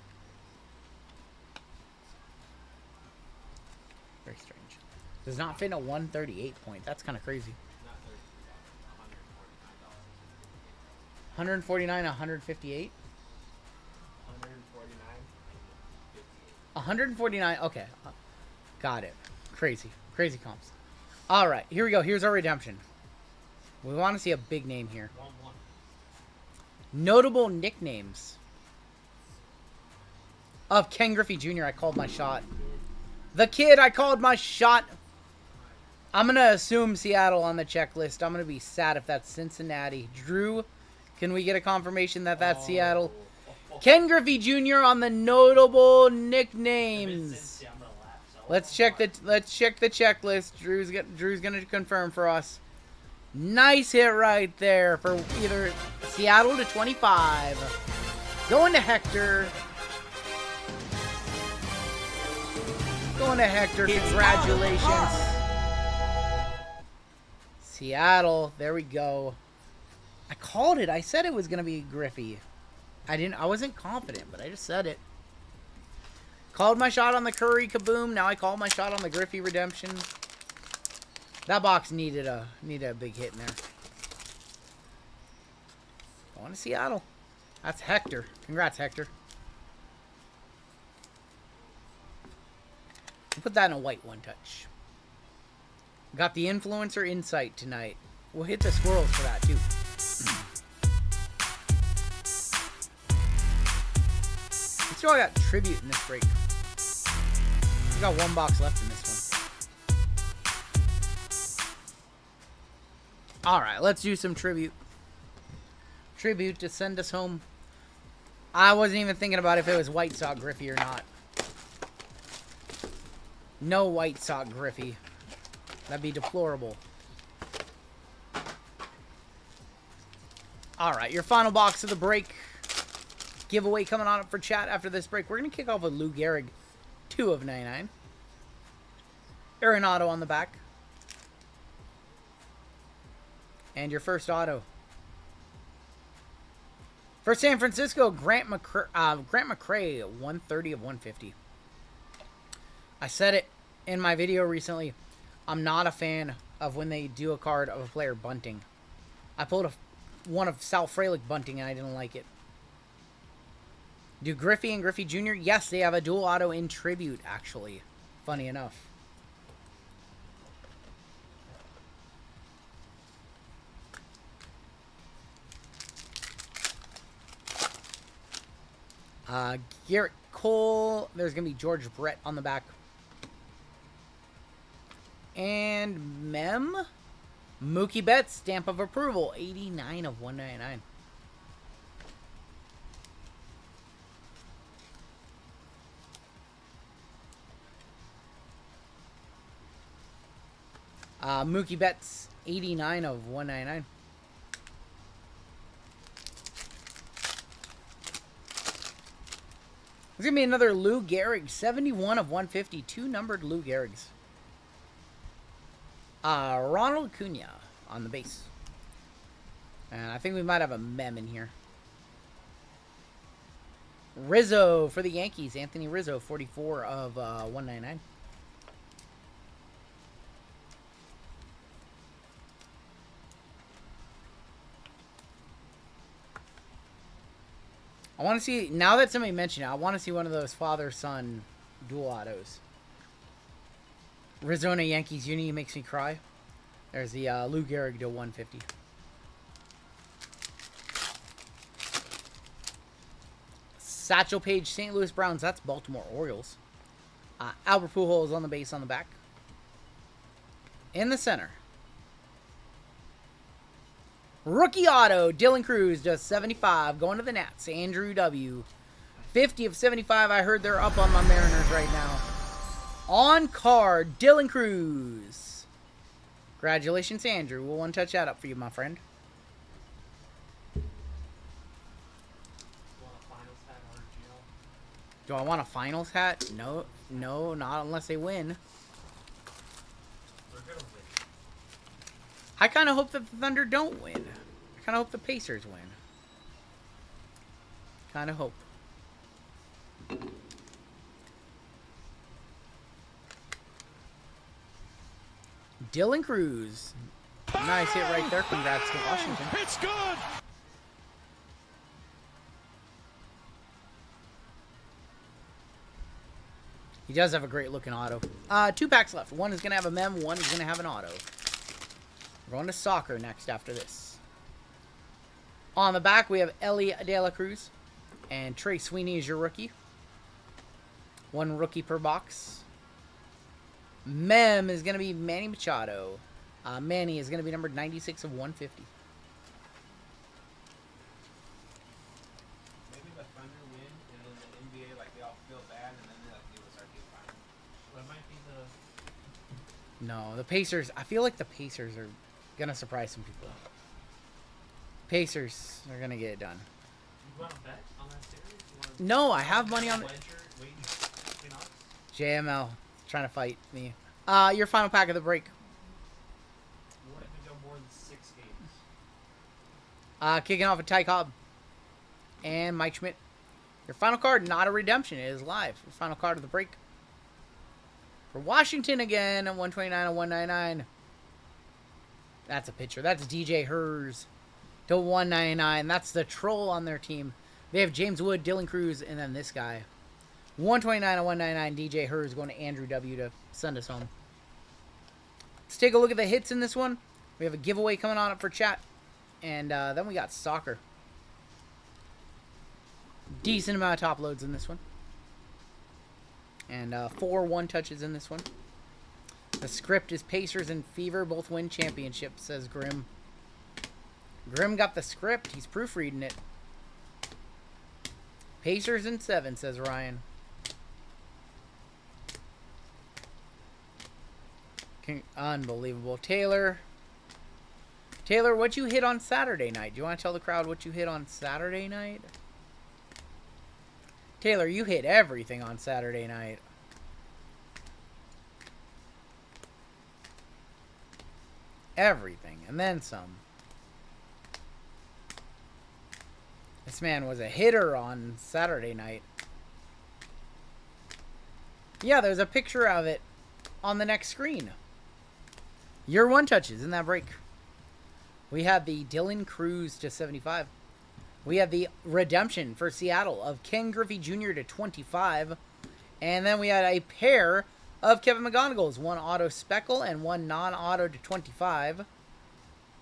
Very strange. Does not fit in a 138 point. That's kind of crazy. 149, 158. 149. Okay. Got it. Crazy. Crazy comps. All right. Here we go. Here's our redemption. We want to see a big name here. 1-1. Notable nicknames of Ken Griffey Jr. I called my shot. The Kid, I called my shot. I'm going to assume Seattle on the checklist. I'm going to be sad if that's Cincinnati. Drew, can we get a confirmation that that's Seattle? Ken Griffey Jr. on the notable nicknames. Let's check the checklist. Drew's going to confirm for us. Nice hit right there for either Seattle to 25. Going to Hector. Going to Hector. Congratulations. Seattle. There we go. I called it. I said it was going to be Griffey. I wasn't confident, but I just said it. Called my shot on the Curry Kaboom. Now I call my shot on the Griffey Redemption. That box needed a big hit in there. Going to Seattle. That's Hector. Congrats, Hector. Put that in a white one touch. Got the Influencer Insight tonight. We'll hit the squirrels for that, too. Still got Tribute in this break. We got one box left in this one. Alright, let's do some Tribute. Tribute to send us home. I wasn't even thinking about if it was White Sox Griffey or not. No White Sox Griffey. That'd be deplorable. All right, your final box of the break. Giveaway coming on up for chat after this break. We're going to kick off with Lou Gehrig, 2 of 99. Arenado on the back. And your first auto. For San Francisco, Grant McCray, 130 of 150. I said it in my video recently. I'm not a fan of when they do a card of a player bunting. I pulled one of Sal Frelick bunting and I didn't like it. Do Griffey and Griffey Jr.? Yes, they have a dual auto in tribute, actually. Funny enough. Garrett Cole. There's going to be George Brett on the back. And Mem. Mookie Betts, stamp of approval. 89 of 199. Mookie Betts, 89 of 199. There's going to be another Lou Gehrig, 71 of 150. 2 numbered Lou Gehrigs. Ronald Acuna on the base. And I think we might have a mem in here. Rizzo for the Yankees. Anthony Rizzo, 44 of 199. I want to see, now that somebody mentioned it, I want to see one of those father-son dual autos. Arizona Yankees Uni makes me cry. There's the Lou Gehrig to 150. Satchel Paige, St. Louis Browns. That's Baltimore Orioles. Albert Pujols on the base on the back. In the center. Rookie auto, Dylan Cruz, just 75, going to the Nats. Andrew W. 50 of 75. I heard they're up on my Mariners right now. On card, Dylan Cruz. Congratulations, Andrew. We'll one-touch that up for you, my friend. Do I want a finals hat? No, not unless they win. I kind of hope that the Thunder don't win. I kind of hope the Pacers win. Kind of hope. Dylan Cruz. Nice hit right there. Congrats to Washington. It's good. He does have a great looking auto. 2 packs left. One is going to have a mem. One is going to have an auto. We're going to soccer next after this. On the back, we have Ellie De La Cruz. And Trey Sweeney is your rookie. 1 rookie per box. Mem is going to be Manny Machado. Manny is going to be numbered 96 of 150. Maybe the Thunder win, and then the NBA, like, they all feel bad, and then they will start getting finals. That might be the... No, the Pacers. I feel like the Pacers are going to surprise some people. Pacers are going to get it done. You want to bet on that series? No, I have money on... Wait, JML. Trying to fight me. Your final pack of the break. what if we go more than 6 games? Kicking off with Ty Cobb. And Mike Schmidt. Your final card, not a redemption. It is live. Your final card of the break. For Washington again, 129 and 199. That's a pitcher. That's DJ Hers to 199. That's the troll on their team. They have James Wood, Dylan Cruz, and then this guy. 129 and 199. DJ Hers going to Andrew W. to send us home. Let's take a look at the hits in this one. We have a giveaway coming on up for chat. And then we got soccer. Decent amount of top loads in this one. And 4 one-touches in this one. The script is Pacers and Fever both win championships, says Grim. Grim got the script. He's proofreading it. Pacers in 7, says Ryan. Unbelievable. Taylor, what you hit on Saturday night? Do you want to tell the crowd what you hit on Saturday night? Taylor, you hit everything on Saturday night. Everything, and then some. This man was a hitter on Saturday night. Yeah, there's a picture of it on the next screen. Your one touches in that break. We had the Dylan Cruz to 75. We had the redemption for Seattle of Ken Griffey Jr. to 25. And then we had a pair of Kevin McGonigals. One auto speckle and one non-auto to 25.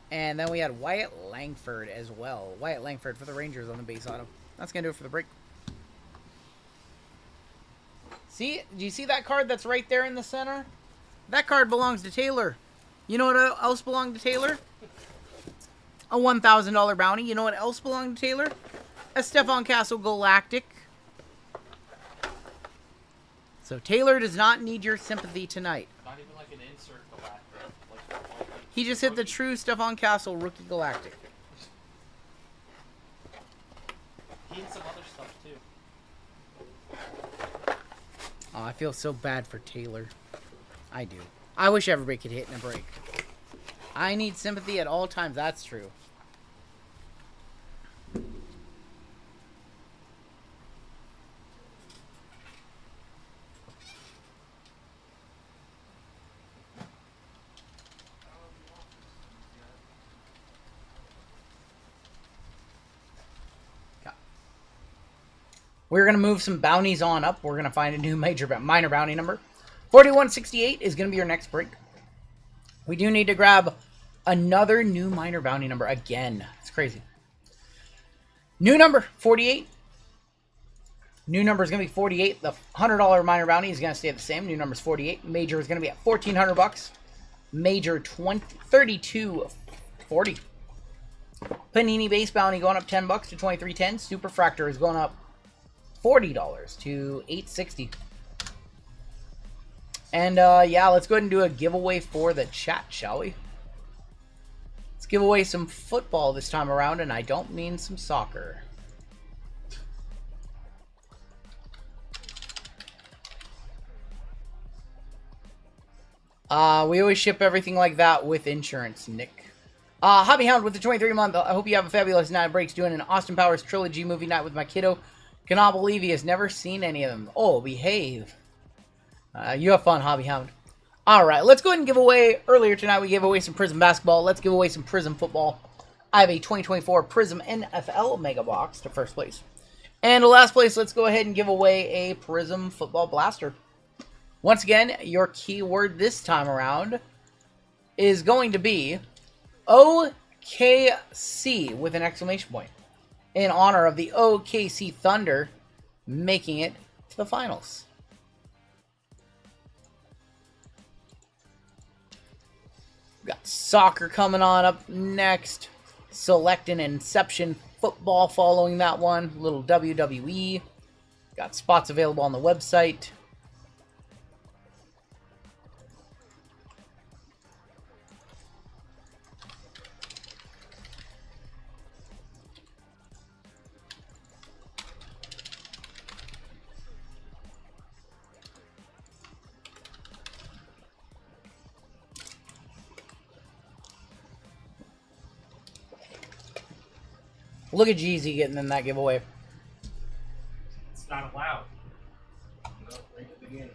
And then we had Wyatt Langford as well. Wyatt Langford for the Rangers on the base auto. That's going to do it for the break. See? Do you see that card that's right there in the center? That card belongs to Taylor. You know what else belonged to Taylor? A $1,000 bounty. You know what else belonged to Taylor? A Stephon Castle Galactic. So Taylor does not need your sympathy tonight. Not even like an insert galactic. He just hit the true Stephon Castle Rookie Galactic. He had some other stuff too. Oh, I feel so bad for Taylor. I do. I wish everybody could hit in a break. I need sympathy at all times. That's true. We're going to move some bounties on up. We're going to find a new minor bounty number. 4168 is going to be your next break. We do need to grab another new minor bounty number again. It's crazy. New number, 48. New number is going to be 48. The $100 minor bounty is going to stay the same. New number is 48. Major is going to be at $1,400. Major 32.40. Panini base bounty going up $10 to $23.10. Super Fractor is going up $40 to $8.60. And yeah, let's go ahead and do a giveaway for the chat, shall we? Let's give away some football this time around, and I don't mean some soccer. We always ship everything like that with insurance, Nick. Hobby Hound with the 23-month. I hope you have a fabulous night of breaks doing an Austin Powers trilogy movie night with my kiddo. Cannot believe he has never seen any of them. Oh, behave. You have fun, Hobby Hound. Alright, let's go ahead and give away. Earlier tonight, we gave away some Prizm basketball. Let's give away some Prizm football. I have a 2024 Prizm NFL Mega Box to first place. And to last place, let's go ahead and give away a Prizm football blaster. Once again, your keyword this time around is going to be OKC with an exclamation point, in honor of the OKC Thunder making it to the finals. We've got soccer coming on up next. Select an Inception football following that one. A little WWE. Got spots available on the website. Look at Jeezy getting in that giveaway. It's not allowed. No, right at the beginning.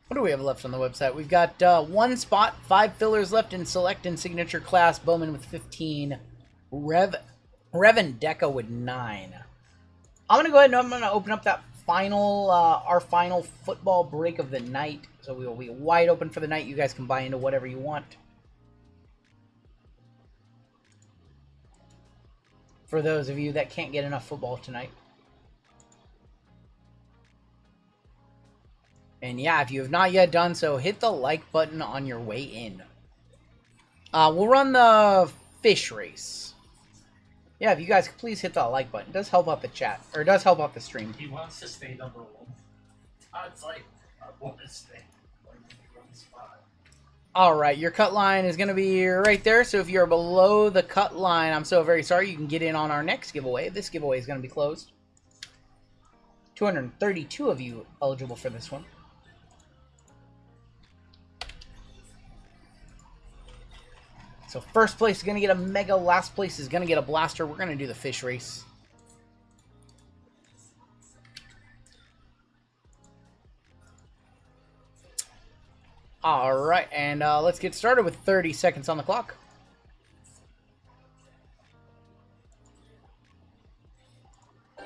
What do we have left on the website? We've got one spot, 5 fillers left in Select and Signature Class. Bowman with 15. Rev Deca with 9. I'm going to go ahead and I'm going to open up that final, our final football break of the night. So we will be wide open for the night. You guys can buy into whatever you want. For those of you that can't get enough football tonight. And yeah, if you have not yet done so, hit the like button on your way in. We'll run the fish race. Yeah, if you guys could please hit that like button. It does help out the chat. Or it does help out the stream. He wants to stay number 1. Todd's like, I want to stay. Alright, your cut line is going to be right there. So if you're below the cut line, I'm so very sorry. You can get in on our next giveaway. This giveaway is going to be closed. 232 of you eligible for this one. So first place is going to get a mega. Last place is going to get a blaster. We're going to do the fish race. Alright, and let's get started with 30 seconds on the clock.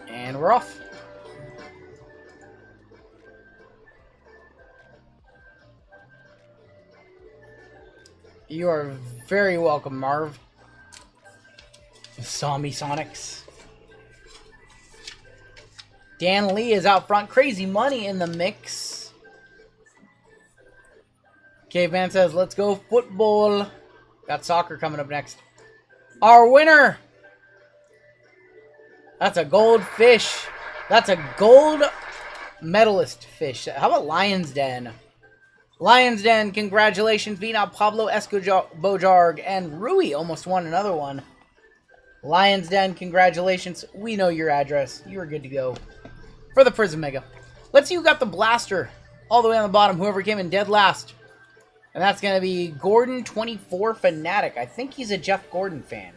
And we're off. You are very welcome, Marv. Zombie Sonics. Dan Lee is out front. Crazy Money in the mix. Caveman says, let's go football. Got soccer coming up next. Our winner. That's a gold fish. That's a gold medalist fish. How about Lion's Den? Lion's Den, congratulations. Beat out Pablo Bojarg and Rui almost won another one. Lion's Den, congratulations. We know your address. You are good to go for the Prizm Mega. Let's see who got the blaster all the way on the bottom. Whoever came in dead last. And that's going to be Gordon24 Fanatic. I think he's a Jeff Gordon fan.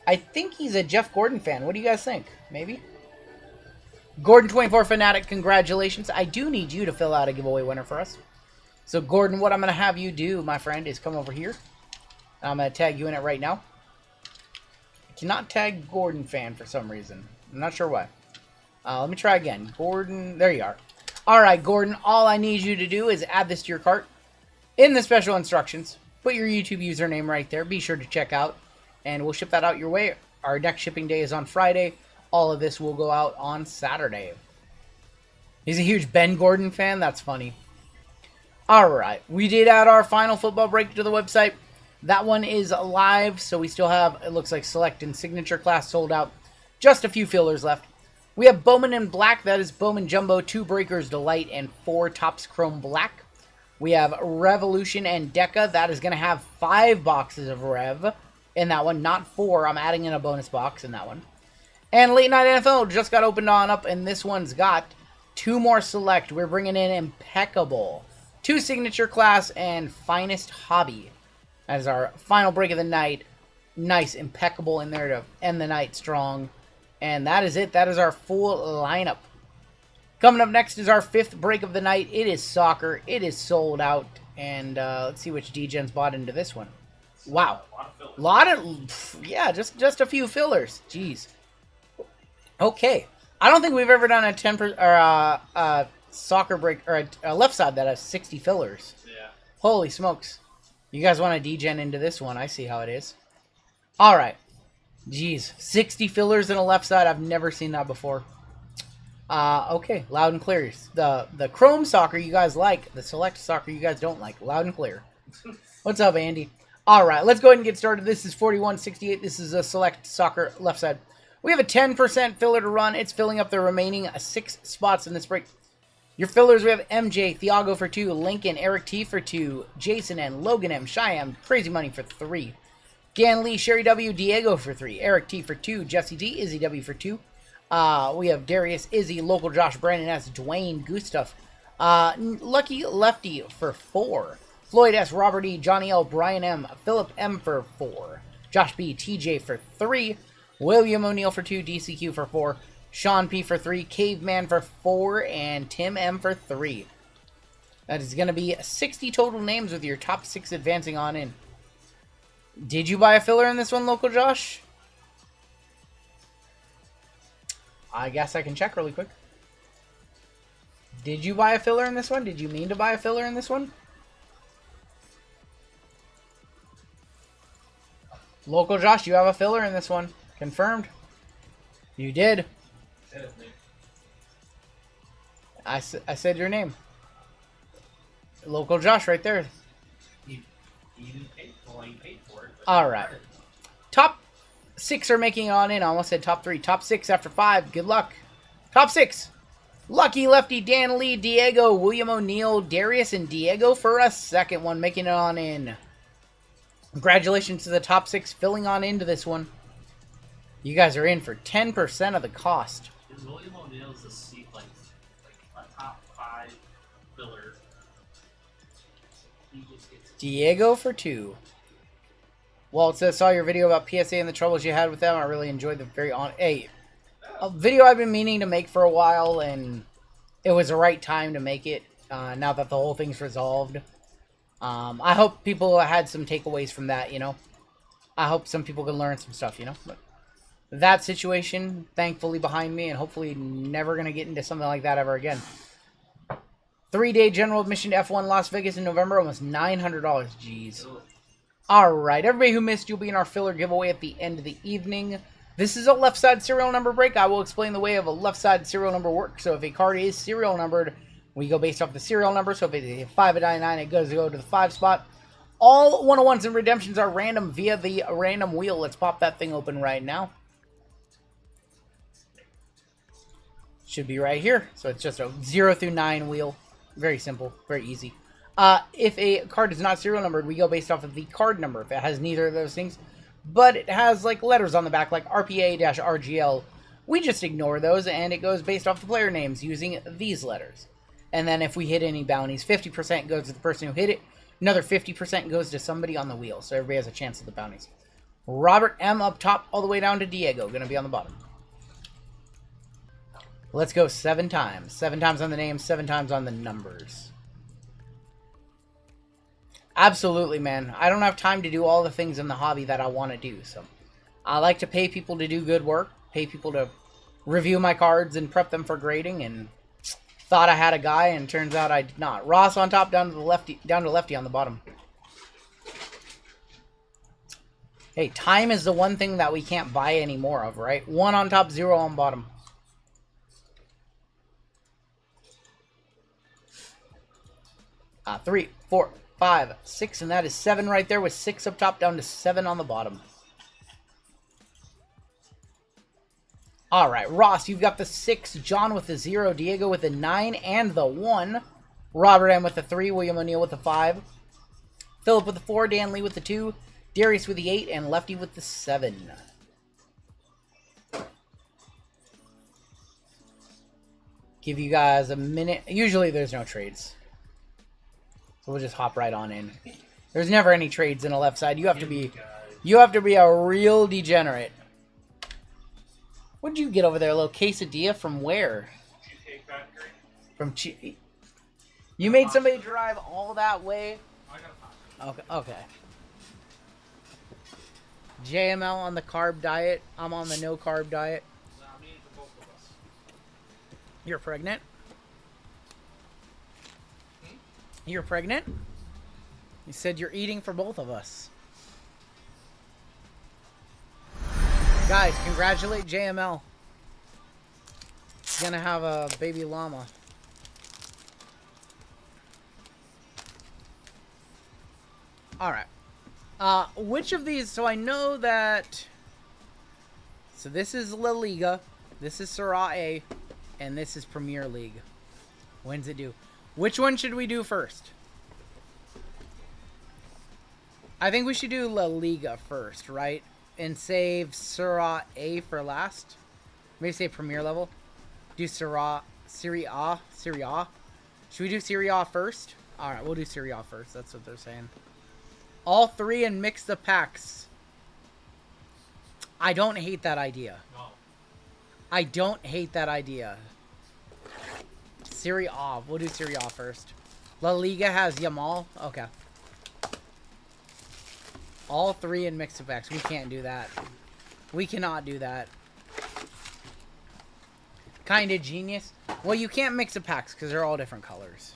What do you guys think? Maybe? Gordon24 Fanatic, congratulations. I do need you to fill out a giveaway winner for us. So, Gordon, what I'm going to have you do, my friend, is come over here. I'm going to tag you in it right now. I cannot tag Gordon fan for some reason. I'm not sure why. Let me try again. Gordon, there you are. Alright, Gordon, all I need you to do is add this to your cart. In the special instructions, put your YouTube username right there. Be sure to check out, and we'll ship that out your way. Our next shipping day is on Friday. All of this will go out on Saturday. He's a huge Ben Gordon fan. That's funny. Alright, we did add our final football break to the website. That one is live, so we still have, it looks like, Select and Signature class sold out. Just a few fillers left. We have Bowman in black. That is Bowman Jumbo, 2 Breakers Delight, and 4 Topps Chrome Black. We have Revolution and Deca. That is going to have 5 boxes of Rev in that one, not 4. I'm adding in a bonus box in that one. And Late Night NFL just got opened on up, and this one's got 2 more Select. We're bringing in Impeccable, 2 Signature class, and Finest Hobby. That is our final break of the night. Nice Impeccable in there to end the night strong. And that is it. That is our full lineup. Coming up next is our 5th break of the night. It is soccer. It is sold out. And let's see which D-Gens bought into this one. Wow. Yeah, just a few fillers. Jeez. Okay. I don't think we've ever done a 10% or a soccer break or a left side that has 60 fillers. Yeah. Holy smokes. You guys want to D-Gen into this one. I see how it is. All right. Jeez, 60 fillers in a left side. I've never seen that before. Okay, loud and clear. The Chrome soccer you guys like. The Select soccer you guys don't like. Loud and clear. What's up, Andy? All right, let's go ahead and get started. This is 4168. This is a Select soccer left side. We have a 10% filler to run. It's filling up the remaining 6 spots in this break. Your fillers, we have MJ, Thiago for 2, Lincoln, Eric T for 2, Jason N, Logan M, Cheyenne, Crazy Money for 3. Gan Lee, Sherry W, Diego for 3, Eric T for 2, Jesse D, Izzy W for 2. We have Darius, Izzy, Local Josh, Brandon S, Dwayne, Gustav, Lucky Lefty for 4, Floyd S, Robert E, Johnny L, Brian M, Philip M for 4, Josh B, TJ for 3, William O'Neill for 2, DCQ for 4, Sean P for 3, Caveman for 4, and Tim M for 3. That is going to be 60 total names with your top 6 advancing on in. Did you buy a filler in this one, Local Josh? I guess I can check really quick. Did you buy a filler in this one? Did you mean to buy a filler in this one? Local Josh, you have a filler in this one. Confirmed. You did. I said your name. Local Josh right there. You didn't pay for it. You paid for it. All right. Top 6 are making it on in. I almost said top 3. Top 6 after 5. Good luck. Top 6. Lucky Lefty, Dan Lee, Diego, William O'Neill, Darius, and Diego for a second one making it on in. Congratulations to the top 6 filling on into this one. You guys are in for 10% of the cost. Is William O'Neill's a seat like a top 5 filler? He just gets Diego for 2. Walt says, saw your video about PSA and the troubles you had with them. I really enjoyed the a video I've been meaning to make for a while, and it was the right time to make it now that the whole thing's resolved. I hope people had some takeaways from that, you know. I hope some people can learn some stuff, you know. But that situation, thankfully, behind me, and hopefully never going to get into something like that ever again. 3-day general admission to F1 Las Vegas in November, almost $900. Jeez. Alright, everybody who missed, you'll be in our filler giveaway at the end of the evening. This is a left side serial number break. I will explain the way of a left side serial number works. So if a card is serial numbered, we go based off the serial number. So if it's a 5 of 99, it goes to go to the 5 spot. All 101s and redemptions are random via the random wheel. Let's pop that thing open right now. Should be right here. So it's just a 0 through 9 wheel. Very simple, very easy. If a card is not serial numbered, we go based off of the card number. If it has neither of those things, but it has like letters on the back, like RPA-RGL, we just ignore those, and it goes based off the player names using these letters. And then if we hit any bounties, 50% goes to the person who hit it. Another 50% goes to somebody on the wheel, so everybody has a chance at the bounties. Robert M. up top, all the way down to Diego, going to be on the bottom. Let's go 7 times. 7 times on the names, 7 times on the numbers. Absolutely, man. I don't have time to do all the things in the hobby that I want to do, so I like to pay people to do good work, pay people to review my cards and prep them for grading, and thought I had a guy, and turns out I did not. Ross on top, down to lefty on the bottom. Hey, time is the one thing that we can't buy any more of, right? 1 on top, 0 on bottom. Three, 4, 5, 6, and that is 7 right there with 6 up top down to 7 on the bottom. Alright, Ross, you've got the 6, John with the 0, Diego with the 9 and the 1, Robert M with the 3, William O'Neill with the 5, Philip with the 4, Dan Lee with the 2, Darius with the 8, and Lefty with the 7. Give you guys a minute. Usually there's no trades, so we'll just hop right on in. There's never any trades in a left side. You have to be a real degenerate. What'd you get over there? A little quesadilla from where? From You made somebody drive all that way? Okay. JML on the carb diet. I'm on the no carb diet. You're pregnant? You're pregnant? You said you're eating for both of us. Guys, congratulate JML. He's gonna have a baby llama. Alright. Which of these... So I know that... So this is La Liga. This is Serie A. And this is Premier League. When's it due? Which one should we do first? I think we should do La Liga first, right? And save Serie A for last. Maybe say Premier level. Do Serie A. Should we do Serie A first? Alright, we'll do Serie A first. That's what they're saying. All 3 and mix the packs. I don't hate that idea. No. I don't hate that idea. Serie A. We'll do Serie A first. La Liga has Yamal. Okay. All 3 in mix effects. We can't do that. We cannot do that. Kinda genius. Well, you can't mix the packs because they're all different colors.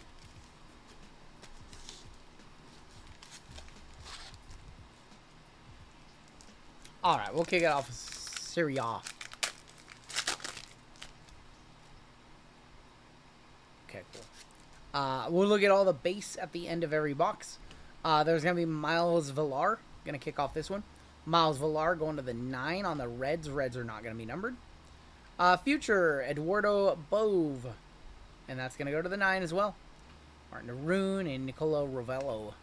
Alright, we'll kick it off with Serie A. Okay, cool. We'll look at all the base at the end of every box. There's going to be Miles Villar. Going to kick off this one. Miles Villar going to the 9 on the Reds. Reds are not going to be numbered. Future, Eduardo Bove. And that's going to go to the 9 as well. Martin Arun and Nicolo Rovello.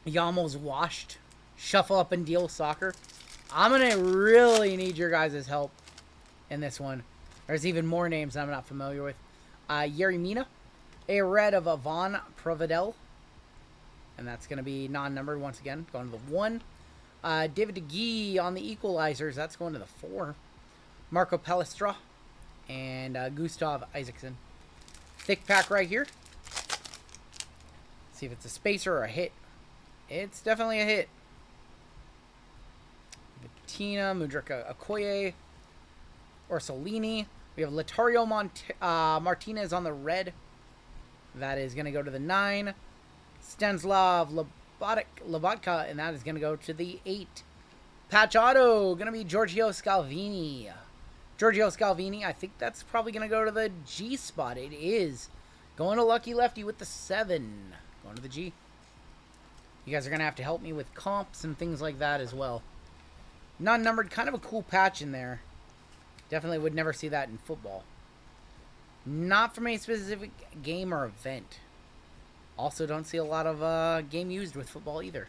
Yamos Washed. Shuffle Up and Deal Soccer. I'm going to really need your guys' help in this one. There's even more names I'm not familiar with. Yerry Mina. A red of Avon Providel. And that's going to be non-numbered once again. Going to the 1. David DeGee on the equalizers. That's going to the 4. Marco Palestra. And Gustav Isaacson. Thick pack right here. See if it's a spacer or a hit. It's definitely a hit. Bettina, Mudrika Okoye, Orsolini. We have Latario Martinez on the red. That is going to go to the 9. Stanislav Lobotka, and that is going to go to the 8. Patch auto, going to be Giorgio Scalvini. Giorgio Scalvini, I think that's probably going to go to the G spot. It is. Going to Lucky Lefty with the 7. Going to the G. You guys are going to have to help me with comps and things like that as well. Non-numbered, kind of a cool patch in there. Definitely would never see that in football. Not from a specific game or event. Also don't see a lot of game used with football either.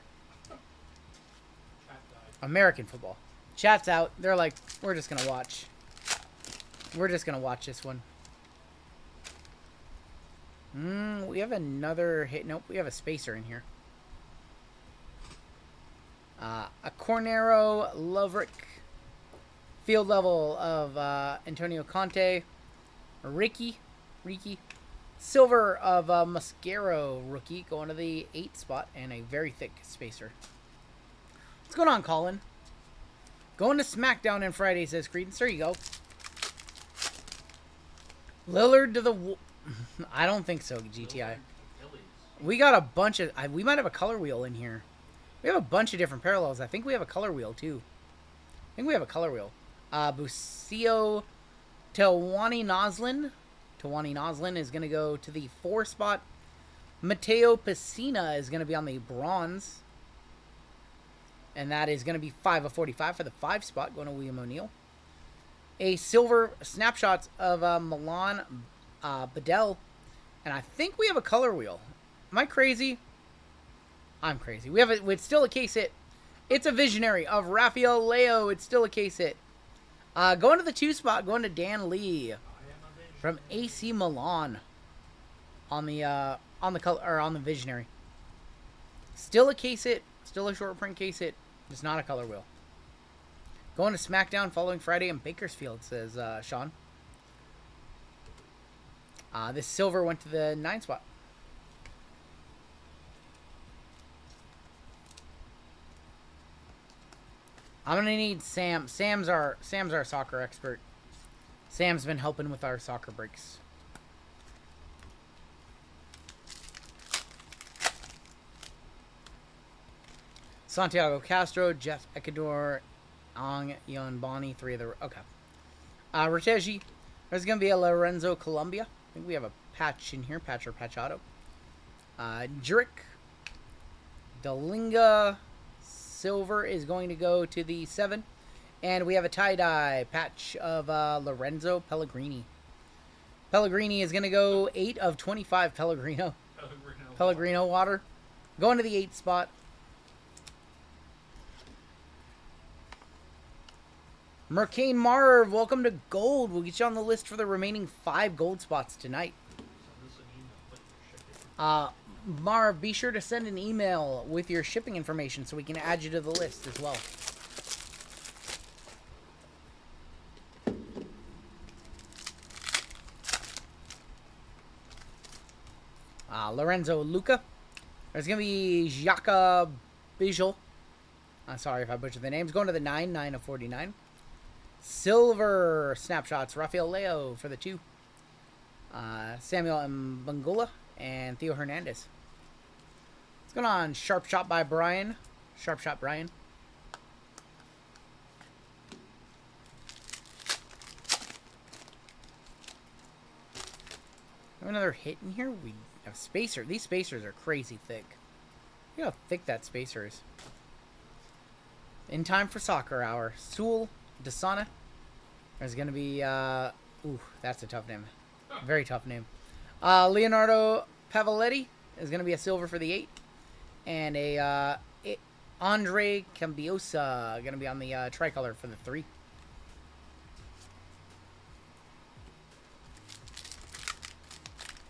American football. Chat's out. They're like, we're just going to watch. We're just going to watch this one. We have another hit. Nope, we have a spacer in here. A Cornero Lovrick. Field level of Antonio Conte. Ricky. Silver of Mascaro rookie. Going to the 8 spot. And a very thick spacer. What's going on, Colin? Going to SmackDown on Friday, says Credence. There you go. Lillard to the... I don't think so, GTI. We got a bunch of... we might have a color wheel in here. We have a bunch of different parallels. I think we have a color wheel, too. Bucio Tawani Noslin. Tawani Noslin is going to go to the 4 spot. Matteo Pessina is going to be on the bronze. And that is going to be 5 of 45 for the 5 spot, going to William O'Neill. A silver snapshots of Milan Bedell. And I think we have a color wheel. Am I crazy? I'm crazy. It's still a case hit. It's a visionary of Rafael Leo. It's still a case hit. Going to the 2 spot, going to Dan Lee from AC Milan on the color or on the visionary. Still a case hit. Still a short print case hit. Just not a color wheel. Going to SmackDown following Friday in Bakersfield, says Sean. This silver went to the 9 spot. I'm gonna need Sam. Sam's our soccer expert. Sam's been helping with our soccer breaks. Santiago Castro, Jeff Ecuador, Ang Yon Boni, 3 of the... Okay. Rateji. There's going to be a Lorenzo Colombia. I think we have a patch in here. Patch or patch auto. Jurick. Dalinga. Silver is going to go to the 7. And we have a tie-dye patch of Lorenzo Pellegrini. Pellegrini is going to go 8 of 25 Pellegrino water. Going to the 8 spot. Mercane Marv, welcome to Gold. We'll get you on the list for the remaining 5 gold spots tonight. Marv, be sure to send an email with your shipping information so we can add you to the list as well. Lorenzo Luca. There's going to be Jaka Bijol. I'm sorry if I butchered the names. Going to the 9 of 49. Silver snapshots, Rafael Leo for the 2. Samuel Mbangula and Theo Hernandez. What's going on? Sharp shot by Brian. Sharp shot Brian. Have another hit in here? We have spacer. These spacers are crazy thick. Look how thick that spacer is. In time for soccer hour. Sewell Desana. There's going to be, ooh, that's a tough name. Very tough name. Leonardo Pavoletti is going to be a silver for the 8. And a Andre Cambiosa going to be on the tricolor for the 3.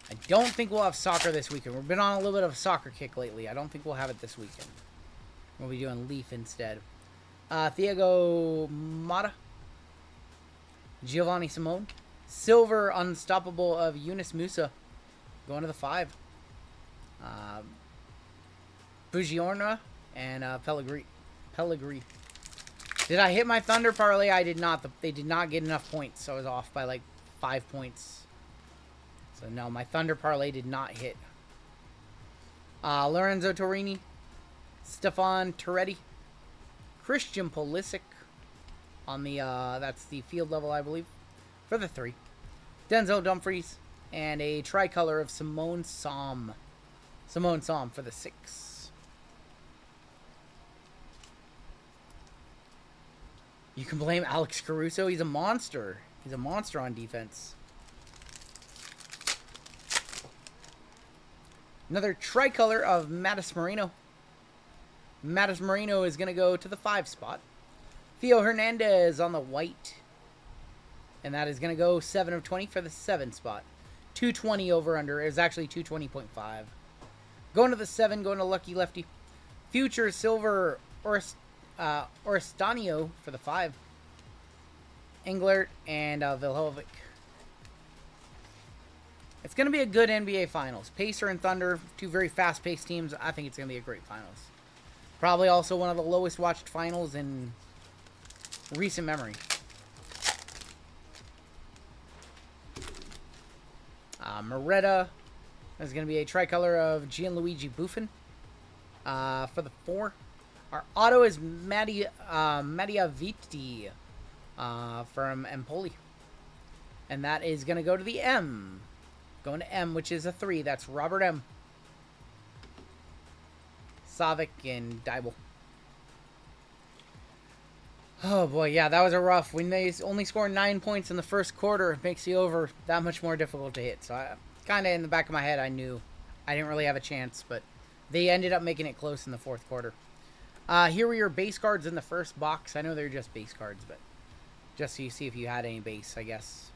I don't think we'll have soccer this weekend. We've been on a little bit of a soccer kick lately. I don't think we'll have it this weekend. We'll be doing Leaf instead. Thiago Mata. Giovanni Simone. Silver Unstoppable of Yunus Musa. Going to the 5. Bugiorna and Pellegrini. Did I hit my Thunder parlay? I did not. They did not get enough points, so I was off by like 5 points. So no, my Thunder parlay did not hit. Lorenzo Torini, Stefan Toretti, Christian Pulisic on the that's the field level, I believe, for the 3. Denzel Dumfries and a tricolor of Simone Som for the 6. You can blame Alex Caruso. He's a monster. He's a monster on defense. Another tricolor of Mattis Moreno. Mattis Moreno is going to go to the 5 spot. Theo Hernandez on the white. And that is going to go 7 of 20 for the 7 spot. 220 over under. It was actually 220.5. Going to the 7, going to Lucky Lefty. Future Silver Oristanio for the 5. Englert and Vilhovic. It's going to be a good NBA Finals. Pacer and Thunder, 2 very fast-paced teams. I think it's going to be a great Finals. Probably also one of the lowest watched Finals in recent memory. Moretta. There's going to be a tricolor of Gianluigi Buffon for the 4. Our auto is Mattia Vitti from Empoli. And that is going to go to the M. Going to M, which is a 3. That's Robert M. Savic and Dybel. Oh boy, yeah, that was a rough. When they only score 9 points in the first quarter, it makes the over that much more difficult to hit. So I kind of in the back of my head, I knew I didn't really have a chance, but they ended up making it close in the fourth quarter. Here were your base cards in the first box. I know they're just base cards, but just so you see if you had any base, I guess.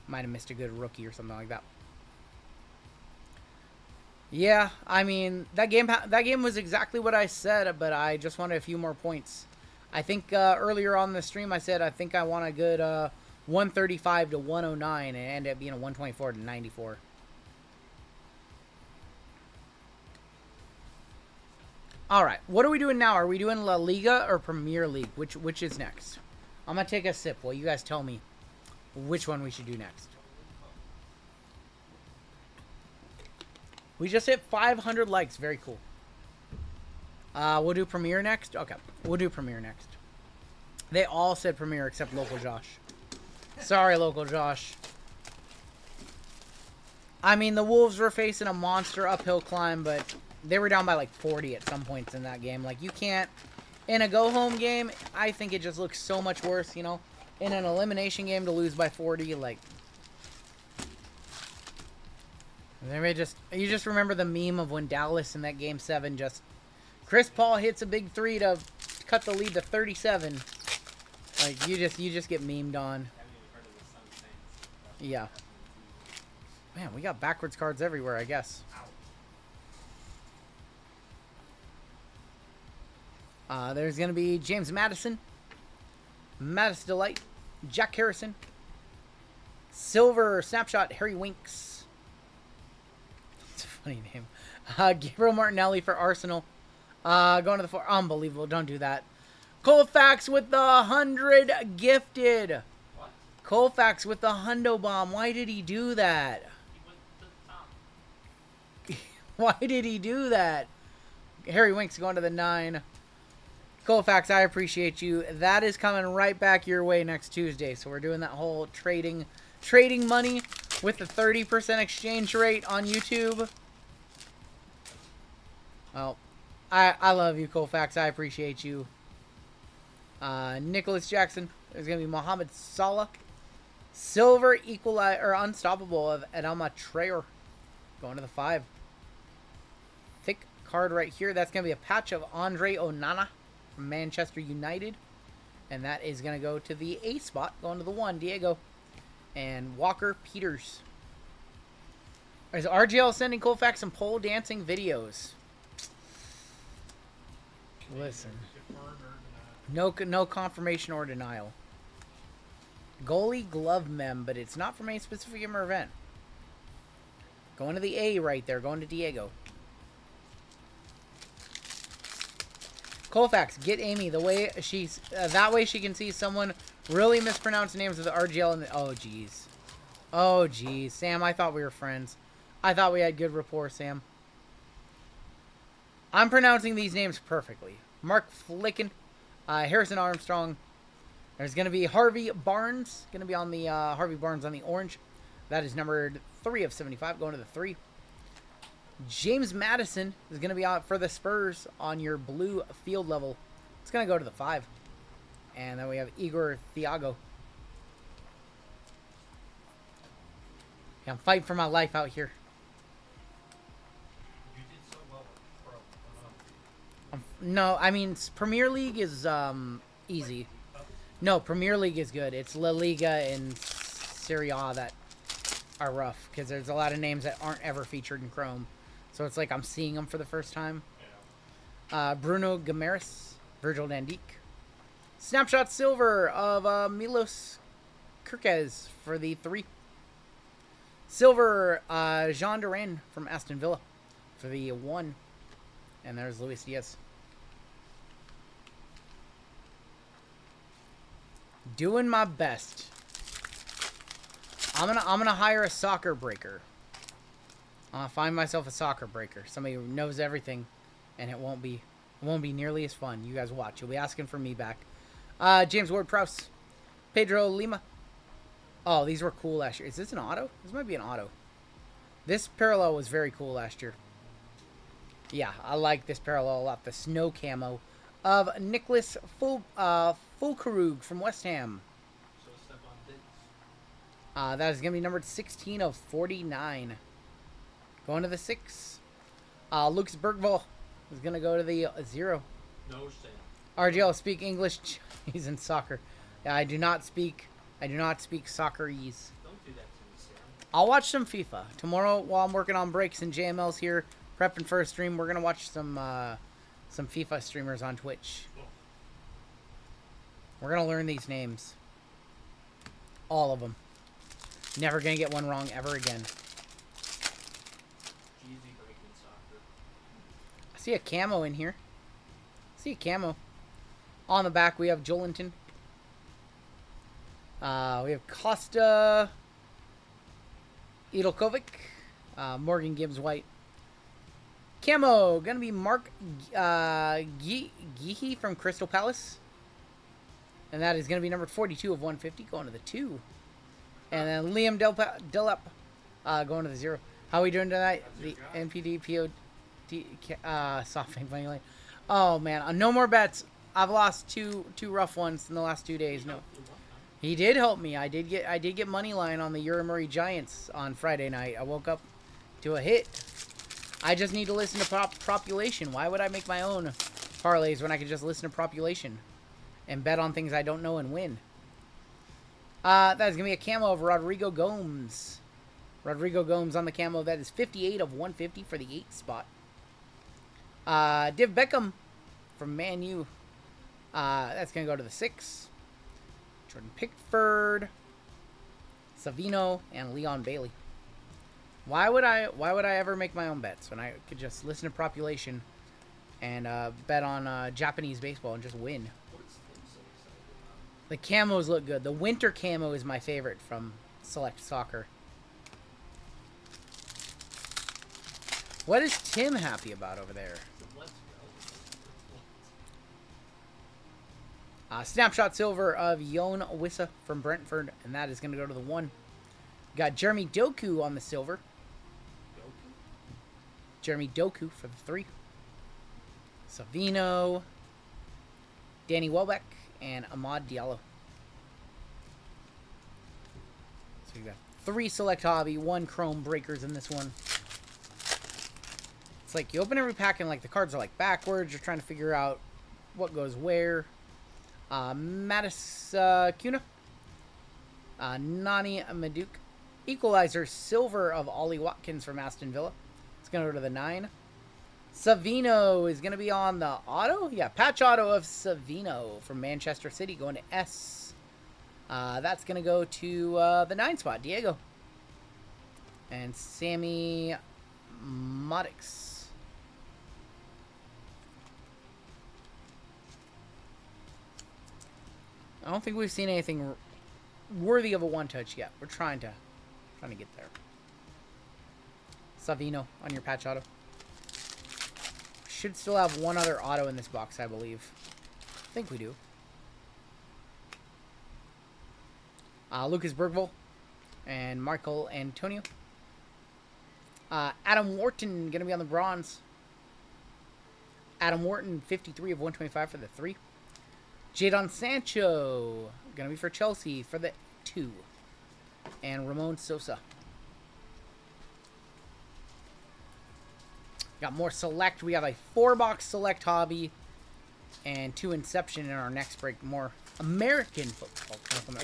Might have missed a good rookie or something like that. Yeah, I mean, that game was exactly what I said, but I just wanted a few more points. I think earlier on the stream I said I think I want a good 135 to 109, and it ended up being a 124 to 94. All right, what are we doing now? Are we doing La Liga or Premier League? Which is next? I'm gonna take a sip while you guys tell me which one we should do next. We just hit 500 likes. Very cool. We'll do Premier next. Okay, we'll do Premier next. They all said Premier except Local Josh. Sorry, Local Josh. I mean, the Wolves were facing a monster uphill climb, but they were down by like 40 at some points in that game. Like, you can't... In a go-home game, I think it just looks so much worse, you know? In an elimination game to lose by 40, like... You just remember the meme of when Dallas in that Game 7 just... Chris Paul hits a big 3 to cut the lead to 37. Like, you just get memed on. Yeah. Man, we got backwards cards everywhere, I guess. There's going to be James Madison, Mattis Delight, Jack Harrison, Silver Snapshot, Harry Winks. That's a funny name. Gabriel Martinelli for Arsenal. Going to the 4. Unbelievable. Don't do that. Colfax with the 100 gifted. What? Colfax with the hundo bomb. Why did he do that? He went to the top. Why did he do that? Harry Winks going to the 9. Colfax, I appreciate you. That is coming right back your way next Tuesday. So we're doing that whole trading money. with the 30% exchange rate on YouTube. Well, I love you, Colfax. I appreciate you. Nicholas Jackson. There's going to be Mohamed Salah. Silver equalizer, or unstoppable, of Adama Traore. Going to the 5. Thick card right here. That's going to be a patch of Andre Onana from Manchester United. And that is going to go to the A spot. Going to the 1, Diego. And Walker Peters. Is RGL sending Colfax some pole dancing videos? Listen. No confirmation or denial. Goalie glove mem, but it's not from any specific game or event. Going to the A right there. Going to Diego. Colfax, get Amy the way she's that way she can see someone really mispronounce names of the RGL and the, oh jeez. Oh jeez. Sam, I thought we were friends. I thought we had good rapport, Sam. I'm pronouncing these names perfectly. Mark Flicken, Harrison Armstrong. There's going to be Harvey Barnes. Going to be on the Harvey Barnes on the orange. That is numbered 3 of 75. Going to the 3. James Madison is going to be out for the Spurs on your blue field level. It's going to go to the 5. And then we have Igor Thiago. Yeah, I'm fighting for my life out here. You did so well with Pro. No, I mean, Premier League is easy. No, Premier League is good. It's La Liga and Serie A that are rough. Because there's a lot of names that aren't ever featured in Chrome. So it's like I'm seeing them for the first time. Bruno Guimaraes, Virgil van Dijk. Snapshot silver of Milos Kerkez for the 3. Silver Jean Duran from Aston Villa for the 1. And there's Luis Diaz. Doing my best. I'm gonna hire a soccer breaker. I'll find myself a soccer breaker. Somebody who knows everything, and it won't be nearly as fun. You guys watch. You'll be asking for me back. James Ward-Prowse. Pedro Lima. Oh, these were cool last year. Is this an auto? This might be an auto. This parallel was very cool last year. Yeah, I like this parallel a lot. The snow camo of Nicholas Fulkerug from West Ham. So step on Diggs. That is going to be numbered 16 of 49. Going to the 6. Lucas Bergvall is going to go to the 0. No Sam. RGL, speak English. He's in soccer. Yeah, I do not speak soccerese. Don't do that to me, Sam. I'll watch some FIFA. Tomorrow, while I'm working on breaks and JMLs here, prepping for a stream, we're going to watch some FIFA streamers on Twitch. We're going to learn these names. All of them. Never going to get one wrong ever again. Jeezy breaking soccer. I see a camo in here. I see a camo. On the back, we have Jolinton. We have Costa Idolkovic. Morgan Gibbs White. Camo, gonna be Mark Geehy from Crystal Palace. And that is gonna be number 42 of 150, going to the 2. And then Liam Delep going to the 0. How are we doing tonight? The NPD POT SoftBank money line. Oh man, no more bets. I've lost two rough ones in the last 2 days. No. He did help me. I did get money line on the Uri Murray Giants on Friday night. I woke up to a hit. I just need to listen to Propulation. Why would I make my own parlays when I could just listen to Propulation and bet on things I don't know and win? That is going to be a camo of Rodrigo Gomes. Rodrigo Gomes on the camo. That is 58 of 150 for the 8 spot. Div Beckham from Man U. That's going to go to the 6. Jordan Pickford, Savino, and Leon Bailey. Why would I ever make my own bets when I could just listen to Propulation and bet on Japanese baseball and just win? The camos look good. The winter camo is my favorite from Select Soccer. What is Tim happy about over there? Let's go. Snapshot silver of Yon Wissa from Brentford, and that is going to go to the 1. Got Jeremy Doku on the silver. Jeremy Doku for the 3. Savino, Danny Welbeck, and Ahmad Diallo. So you got 3 select hobby, 1 chrome breakers in this one. It's like you open every pack and like the cards are like backwards. You're trying to figure out what goes where. Mattis Cuna, Nani Maduk, Equalizer silver of Ollie Watkins from Aston Villa. It's going to go to the 9. Savino is going to be on the auto. Yeah, patch auto of Savino from Manchester City going to S. That's going to go to the 9 spot, Diego. And Sammy Modix. I don't think we've seen anything worthy of a one-touch yet. We're trying to get there. Savino on your patch auto. Should still have one other auto in this box, I believe. I think we do. Lucas Bergvall and Michael Antonio. Adam Wharton going to be on the bronze. Adam Wharton, 53 of 125 for the 3. Jadon Sancho, going to be for Chelsea for the 2. And Ramon Sosa. Got more select. We have a 4-box select hobby and 2 Inception in our next break. More American football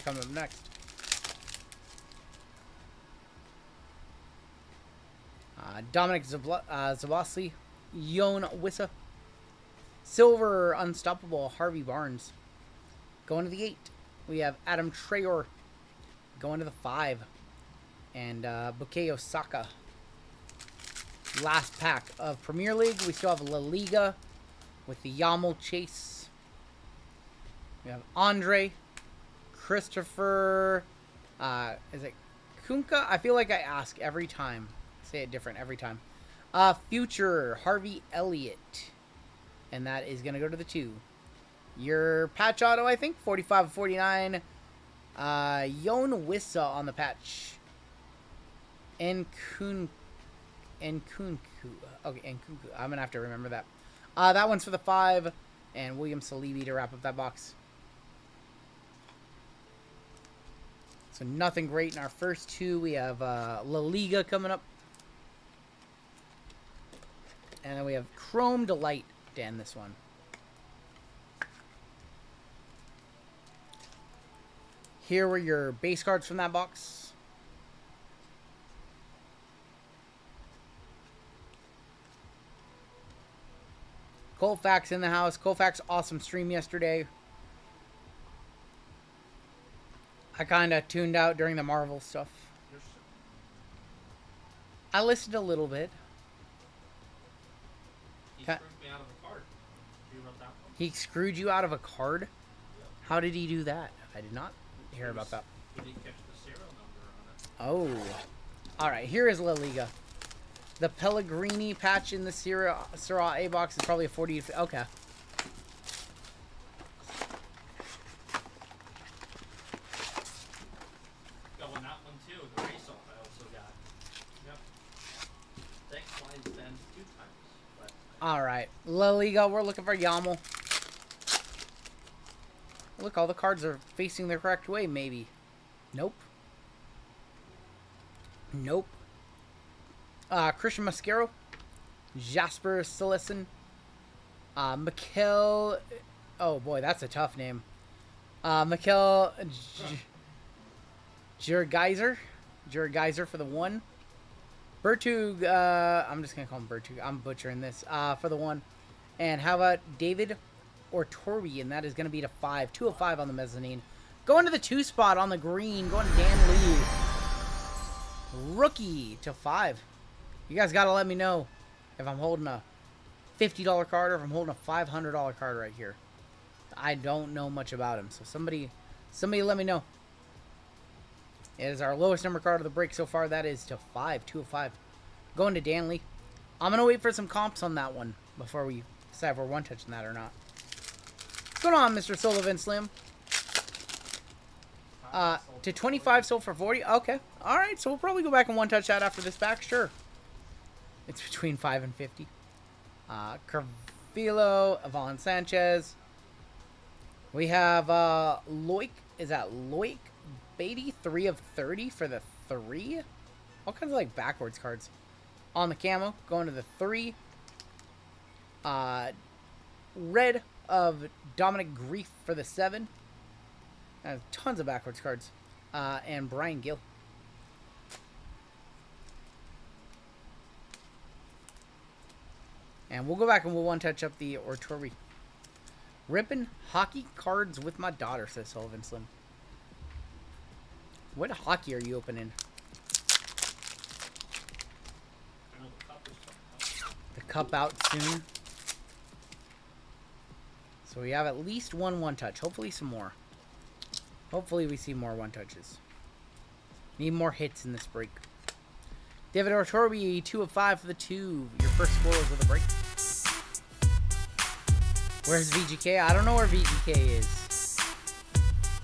coming up next. Dominic Zabosli, Yon Wissa. Silver Unstoppable Harvey Barnes. Going to the 8. We have Adam Traore going to the 5. And Bukayo Saka. Last pack of Premier League. We still have La Liga with the Yamal Chase. We have Andre. Christopher. Is it Kunka? I feel like I ask every time. Say it different every time. Future Harvey Elliott. And that is going to go to the 2. Your patch auto, I think. 45 of 49. Yon Wissa on the patch. Nkunku. Okay, Nkunku. I'm going to have to remember that. That one's for the 5. And William Salibi to wrap up that box. So nothing great in our first 2. We have La Liga coming up. And then we have Chrome Delight to end this one. Here were your base cards from that box. Colfax in the house. Colfax, awesome stream yesterday. I kind of tuned out during the Marvel stuff. I listened a little bit. He screwed me out of a card. You wrote that one? He screwed you out of a card? Yeah. How did he do that? I did not hear about that. He didn't catch the serial number on it. Oh. Alright, here is La Liga. The Pellegrini patch in the Serie A box is probably a 40 to... Okay. Got one, that one too. The race off I also got. Yep. Thanks, Lions fans, 2 times. But Alright. La Liga, we're looking for Yamal. Look, all the cards are facing the correct way, maybe. Nope. Nope. Christian Mascaro. Jasper Silesen. Mikel... Oh, boy, that's a tough name. Mikel... Jurgeiser. Jurgeiser for the 1. Bertug... I'm just going to call him Bertug. I'm butchering this. For the 1. And how about David Ortorbi? And that is going to be to 5. 2 of 5 on the mezzanine. Going to the 2 spot on the green. Going to Dan Lee. Rookie to 5. You guys got to let me know if I'm holding a $50 card or if I'm holding a $500 card right here. I don't know much about him, so somebody let me know. It is our lowest number card of the break so far. That is to 5. 2 of 5. Going to Danley. I'm going to wait for some comps on that one before we decide if we're one-touching that or not. What's going on, Mr. Sullivan Slim? Top To 25 sold for 40. Okay. All right. So we'll probably go back and one-touch that after this back. Sure. It's between 5 and 50. Carvillo, Avon Sanchez. We have Loic. Is that Loic Beatty? 3 of 30 for the 3. All kinds of like backwards cards. On the camo, going to the 3. Red of Dominic Grief for the 7. Tons of backwards cards. And Brian Gill. And we'll go back and we'll one-touch up the Ortori. Ripping hockey cards with my daughter, says Sullivan Slim. What hockey are you opening? I know the cup is coming up. The cup out soon. So we have at least one touch. Hopefully some more. Hopefully we see more one-touches. Need more hits in this break. David Ortorbi, 2 of 5 for the 2. Your first scorers of the break. Where's VGK? I don't know where VGK is.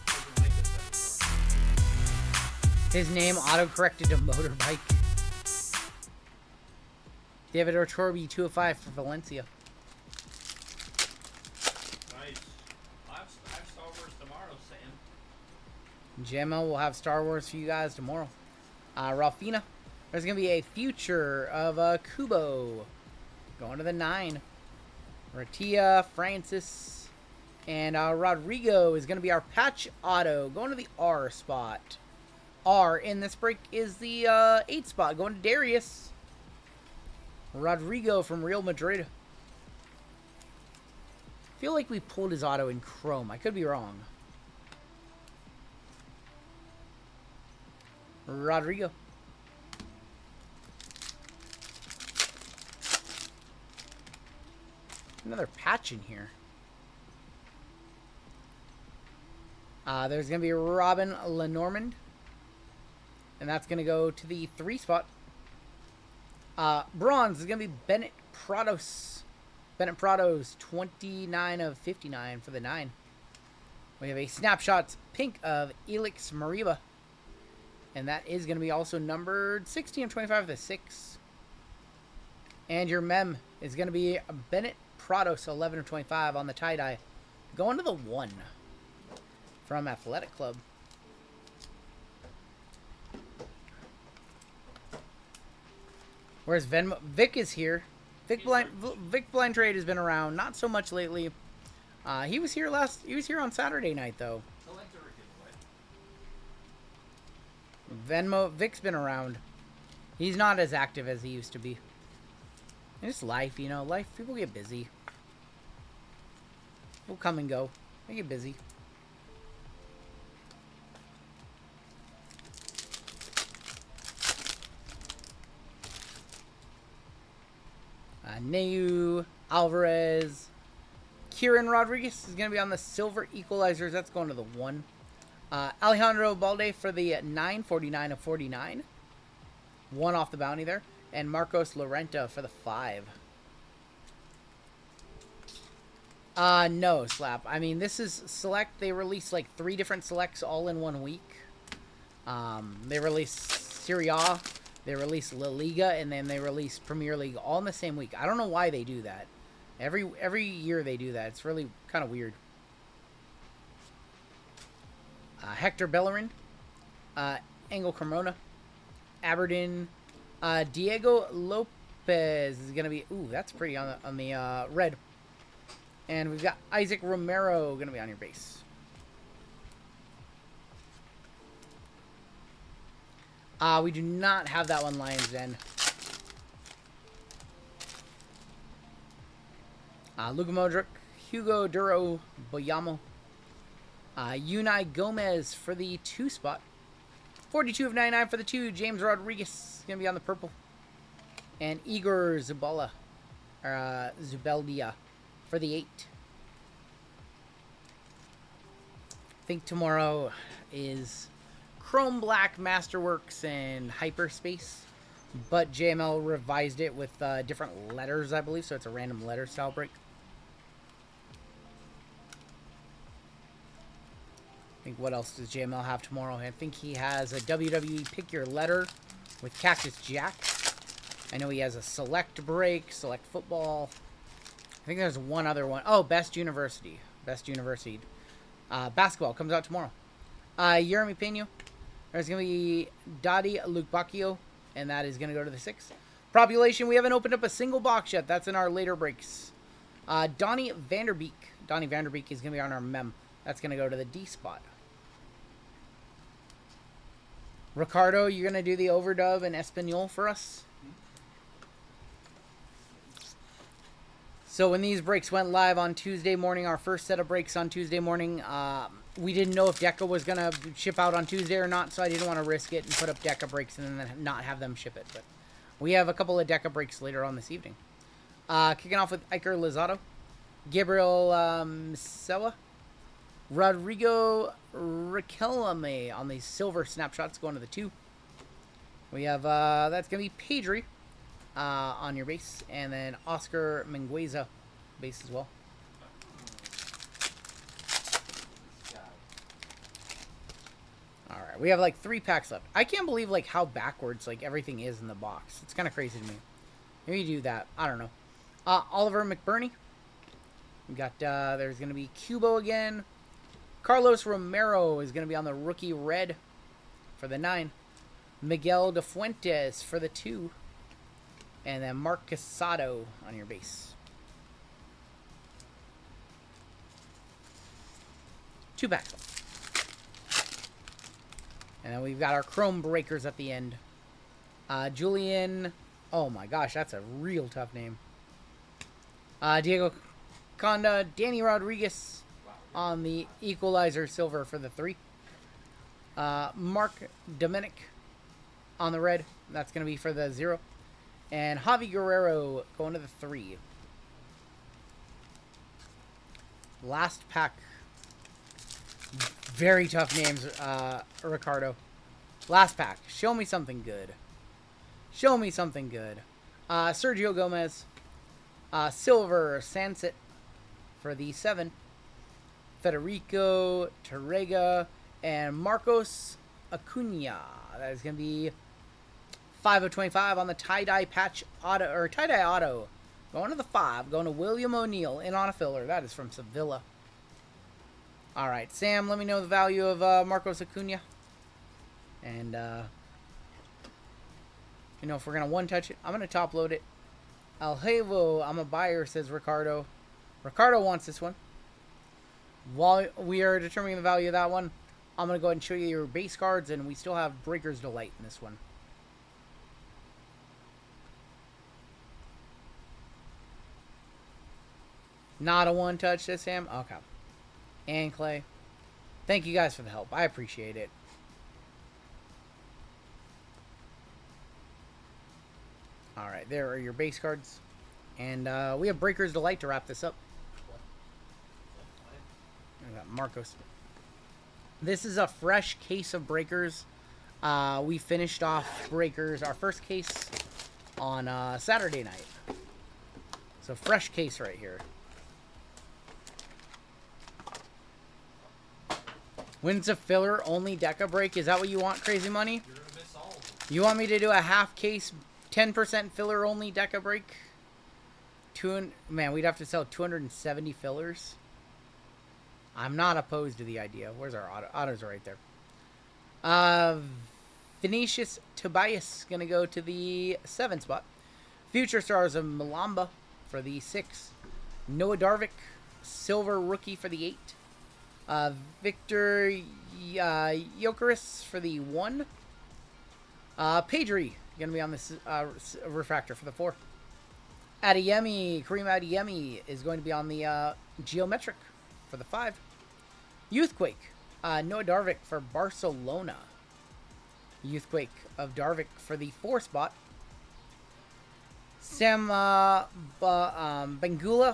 Doesn't like this anymore. His name auto-corrected to motorbike. David Ortorbi, 2 of 5 for Valencia. Nice. I have Star Wars tomorrow, Sam. JML will have Star Wars for you guys tomorrow. Ralphina. There's going to be a future of Kubo. Going to the 9. Ratia, Francis, and Rodrigo is going to be our patch auto. Going to the R spot. R in this break is the 8 spot. Going to Darius. Rodrigo from Real Madrid. Feel like we pulled his auto in Chrome. I could be wrong. Rodrigo. Another patch in here. There's going to be Robin Lenormand. And that's going to go to the 3 spot. Bronze is going to be Bennett Prados. Bennett Prados, 29 of 59 for the 9. We have a snapshot pink of Elix Mariba. And that is going to be also numbered 16 of 25 for the 6. And your mem is going to be Bennett Prados, 11 of 25 on the tie-dye. Going to the 1 from Athletic Club. Whereas Vic is here. Vic Blind Trade has been around, not so much lately. He was here on Saturday night though. Vic's been around. He's not as active as he used to be. It's life, you know. Life, people get busy. We'll come and go. They get busy. Neu, Alvarez, Kieran Rodriguez is going to be on the silver equalizers. That's going to the 1. Alejandro Balde for the 9, 49 of 49. 1 off the bounty there. And Marcos Lorenta for the 5. No, Slap. I mean, this is Select. They release like 3 different Selects all in 1 week. They release Serie A, they release La Liga, and then they release Premier League all in the same week. I don't know why they do that. Every year they do that. It's really kind of weird. Hector Bellerin, Angel Cremona, Aberdeen, Diego Lopez is gonna be. Ooh, that's pretty on the red. And we've got Isaac Romero gonna be on your base. We do not have that one, Lions Den. Luka Modric, Hugo Duro Boyamo, Unai Gomez for the 2 spot. 42 of 99 for the 2. James Rodriguez is going to be on the purple. And Igor Zubeldia for the 8. I think tomorrow is Chrome Black, Masterworks, and Hyperspace. But JML revised it with different letters, I believe. So it's a random letter style break. think what else does JML have tomorrow? I think he has a WWE Pick Your Letter with Cactus Jack. I know he has a Select Break, Select Football. I think there's one other one. Oh, Best University. Best University. Basketball comes out tomorrow. Jeremy Pena. There's going to be Dadi Lukbakio, and that is going to go to the 6. Population, we haven't opened up a single box yet. That's in our later breaks. Donnie Vanderbeek. Donnie Vanderbeek is going to be on our mem. That's going to go to the D spot. Ricardo, you're going to do the overdub and Espanol for us? So when these breaks went live on Tuesday morning, our first set of breaks on Tuesday morning, we didn't know if Deca was going to ship out on Tuesday or not, so I didn't want to risk it and put up Deca breaks and then not have them ship it. But we have a couple of Deca breaks later on this evening. Kicking off with Iker Lozado, Gabriel Sewa, Rodrigo Riquelme on the silver snapshots going to the 2. We have, that's going to be Pedri on your base, and then Oscar Mingueza base as well. Alright, we have like 3 packs left. I can't believe like how backwards like everything is in the box. It's kind of crazy to me. Maybe do that. I don't know. Oliver McBurney. We got, there's going to be Cubo again. Carlos Romero is going to be on the rookie red for the 9. Miguel De Fuentes for the 2. And then Mark Casado on your base. 2 packs left. And then we've got our Chrome Breakers at the end. Julian, oh my gosh, that's a real tough name. Diego Conda, Danny Rodriguez on the Equalizer silver for the 3. Mark Dominic on the red. That's going to be for the 0. And Javi Guerrero going to the 3. Last pack. Very tough names, Ricardo. Last pack. Show me something good. Show me something good. Sergio Gomez. Silver Sansit for the 7. Federico Torrega and Marcos Acuna. That is going to be 5 of 25 on the tie-dye patch auto, or tie-dye auto. Going to the 5. Going to William O'Neill in on a filler. That is from Sevilla. All right, Sam, let me know the value of Marcos Acuna. And, you know, if we're going to one-touch it, I'm going to top-load it. Aljevo, I'm a buyer, says Ricardo. Ricardo wants this one. While we are determining the value of that one, I'm going to go ahead and show you your base cards, and we still have Breaker's Delight in this one. Not a one-touch, says Sam? Okay. And Clay. Thank you guys for the help. I appreciate it. Alright, there are your base cards. And we have Breaker's Delight to wrap this up. We got Marcos. This is a fresh case of Breakers. We finished off Breakers, our first case, on Saturday night. So fresh case right here. When's a filler only Deca break? Is that what you want, Crazy Money? You're gonna miss all of them. You want me to do a half case, 10% filler only Deca break? Man, we'd have to sell 270 fillers. I'm not opposed to the idea. Where's our auto? Autos are right there. Vinicius Tobias going to go to the 7 spot. Future Stars of Malamba for the 6. Noah Darvik, silver rookie for the 8. Victor Jokeris for the 1. Pedri going to be on this refractor for the 4. Adeyemi, Kareem Adeyemi is going to be on the geometric for the 5. Youthquake, Noah Darvik for Barcelona. Youthquake of Darvik for the 4 spot. Sam Bangula,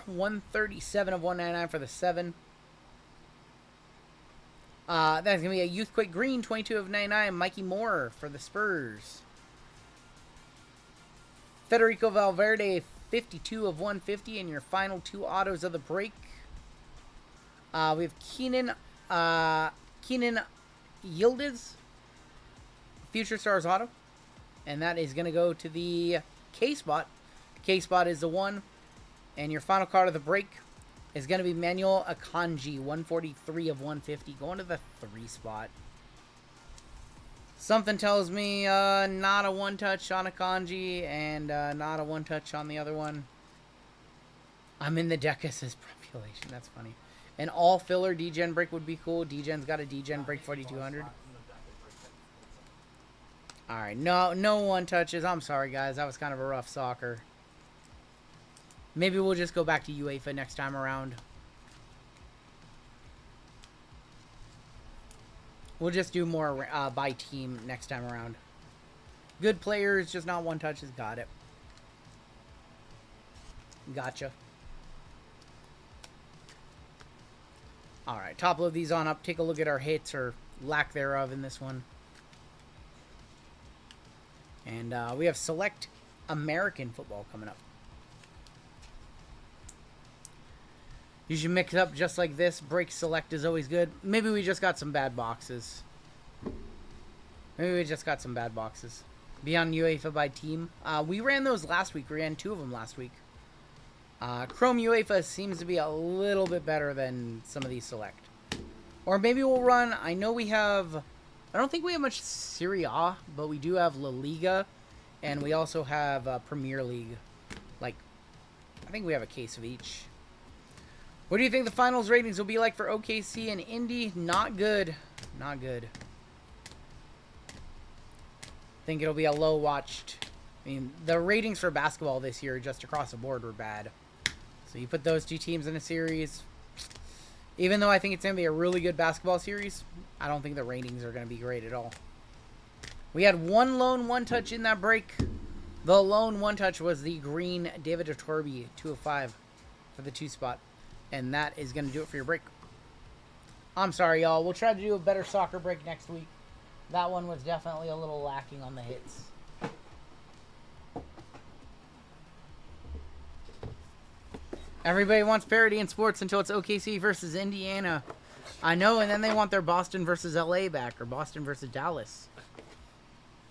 137 of 199 for the 7. That's going to be a Youthquake Green, 22 of 99. Mikey Moore for the Spurs. Federico Valverde, 52 of 150 in your final 2 autos of the break. We have Keenan Keenan Yildiz, Future Stars auto. And that is going to go to the K-Spot. K-Spot is the 1. And your final card of the break is going to be Manuel Akanji, 143 of 150, going to the 3 spot. Something tells me not a one-touch on Akanji and not a one-touch on the other one. I'm in the Deca, says Population. That's funny. An all-filler D-Gen break would be cool. D-Gen's got a D-Gen break 4200. Alright, no one-touches. I'm sorry, guys. That was kind of a rough soccer. Maybe we'll just go back to UEFA next time around. We'll just do more by team next time around. Good players, just not one touches. Got it. Gotcha. Alright, top load these on up. Take a look at our hits or lack thereof in this one. And we have Select American Football coming up. You should mix it up just like this. Break select is always good. Maybe we just got some bad boxes. Be on UEFA by team. We ran those last week. We ran 2 of them last week. Chrome UEFA seems to be a little bit better than some of these select. Or maybe we'll run... I know we have... I don't think we have much Serie A, but we do have La Liga. And we also have Premier League. Like, I think we have a case of each. What do you think the finals ratings will be like for OKC and Indy? Not good. Not good. I think it'll be a low watched. I mean, the ratings for basketball this year just across the board were bad. So you put those 2 teams in a series. Even though I think it's going to be a really good basketball series, I don't think the ratings are going to be great at all. We had 1 lone one-touch in that break. The lone one-touch was the green David Atorbi 205 for the 2 spot. And that is going to do it for your break. I'm sorry, y'all. We'll try to do a better soccer break next week. That one was definitely a little lacking on the hits. Everybody wants parity in sports until it's OKC versus Indiana. I know, and then they want their Boston versus LA back, or Boston versus Dallas.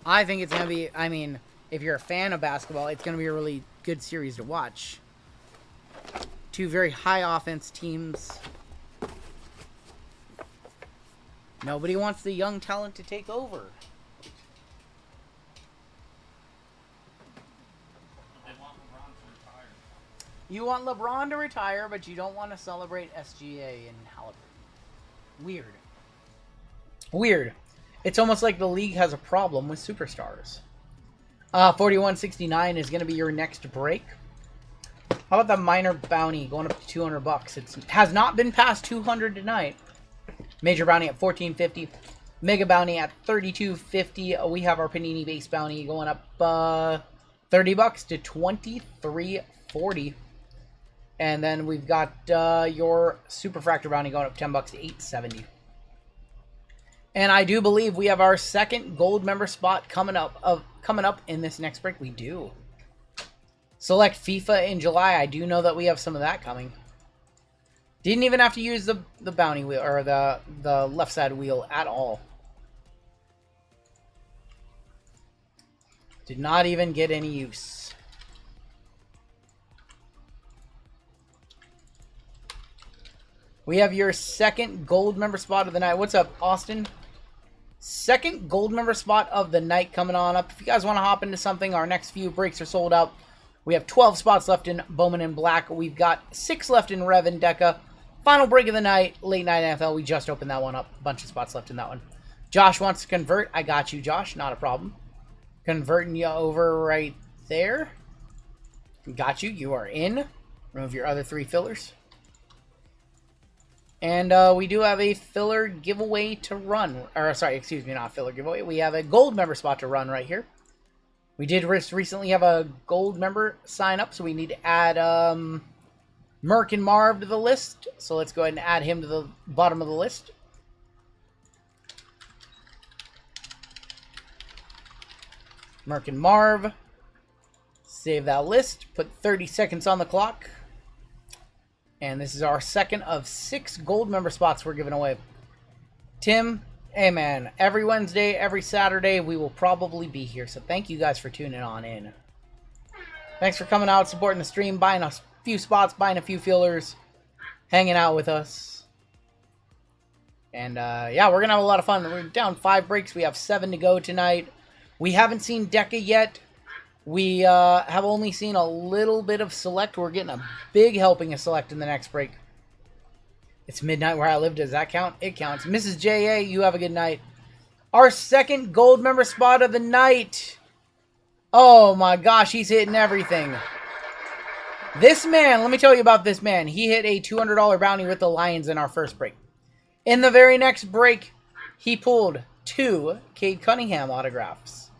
I think it's going to be, I mean, if you're a fan of basketball, it's going to be a really good series to watch. 2 very high offense teams. Nobody wants the young talent to take over. They want LeBron to retire. You want LeBron to retire, but you don't want to celebrate SGA and Halliburton. Weird. Weird. It's almost like the league has a problem with superstars. 4169 is going to be your next break. How about the minor bounty going up to $200? It has not been past 200 tonight. Major bounty at $14.50. Mega bounty at $32.50. We have our Panini base bounty going up $30 to $23.40. And then we've got your Super Fractor bounty going up $10 to $8.70. And I do believe we have our second gold member spot coming up in this next break. We do. Select FIFA in July. I do know that we have some of that coming. Didn't even have to use the bounty wheel or the left side wheel at all. Did not even get any use. We have your second gold member spot of the night. What's up, Austin? Second gold member spot of the night coming on up. If you guys want to hop into something, our next few breaks are sold out. We have 12 spots left in Bowman and Black. We've got 6 left in Rev and Deca. Final break of the night, late night NFL. We just opened that one up. A bunch of spots left in that one. Josh wants to convert. I got you, Josh. Not a problem. Converting you over right there. Got you. You are in. Remove your other 3 fillers. And we do have a filler giveaway to run. Or, sorry, excuse me, not filler giveaway. We have a gold member spot to run right here. We did recently have a gold member sign up, so we need to add Merck and Marv to the list. So let's go ahead and add him to the bottom of the list. Merck and Marv. Save that list. Put 30 seconds on the clock. And this is our second of 6 gold member spots we're giving away. Tim, hey man, every Wednesday, every Saturday, we will probably be here. So thank you guys for tuning on in. Thanks for coming out, supporting the stream, buying a few spots, buying a few fillers, hanging out with us. And yeah, we're going to have a lot of fun. We're down 5 breaks. We have 7 to go tonight. We haven't seen Deca yet. We have only seen a little bit of Select. We're getting a big helping of Select in the next break. It's midnight where I live. Does that count? It counts. Mrs. J.A., you have a good night. Our second gold member spot of the night. Oh my gosh, he's hitting everything. This man, let me tell you about this man. He hit a $200 bounty with the Lions in our first break. In the very next break, he pulled 2 Cade Cunningham autographs.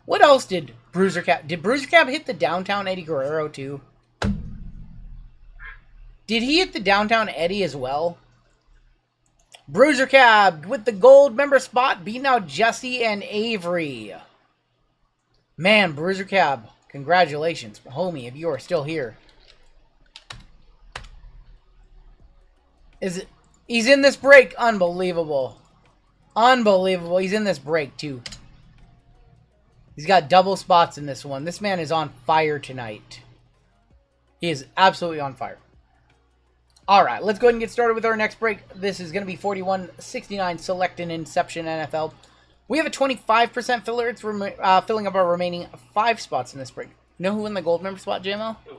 What else did Bruiser Cap? Did Bruiser Cap hit the downtown Eddie Guerrero too? Did he hit the downtown Eddie as well? Bruiser Cab with the gold member spot, beating out Jesse and Avery. Man, Bruiser Cab, congratulations, homie, if you are still here. He's in this break. Unbelievable. Unbelievable. He's in this break, too. He's got double spots in this one. This man is on fire tonight. He is absolutely on fire. Alright, let's go ahead and get started with our next break. This is going to be 41.69 Select and Inception NFL. We have a 25% filler. It's filling up our remaining 5 spots in this break. You know who in the gold member spot, JML? Who?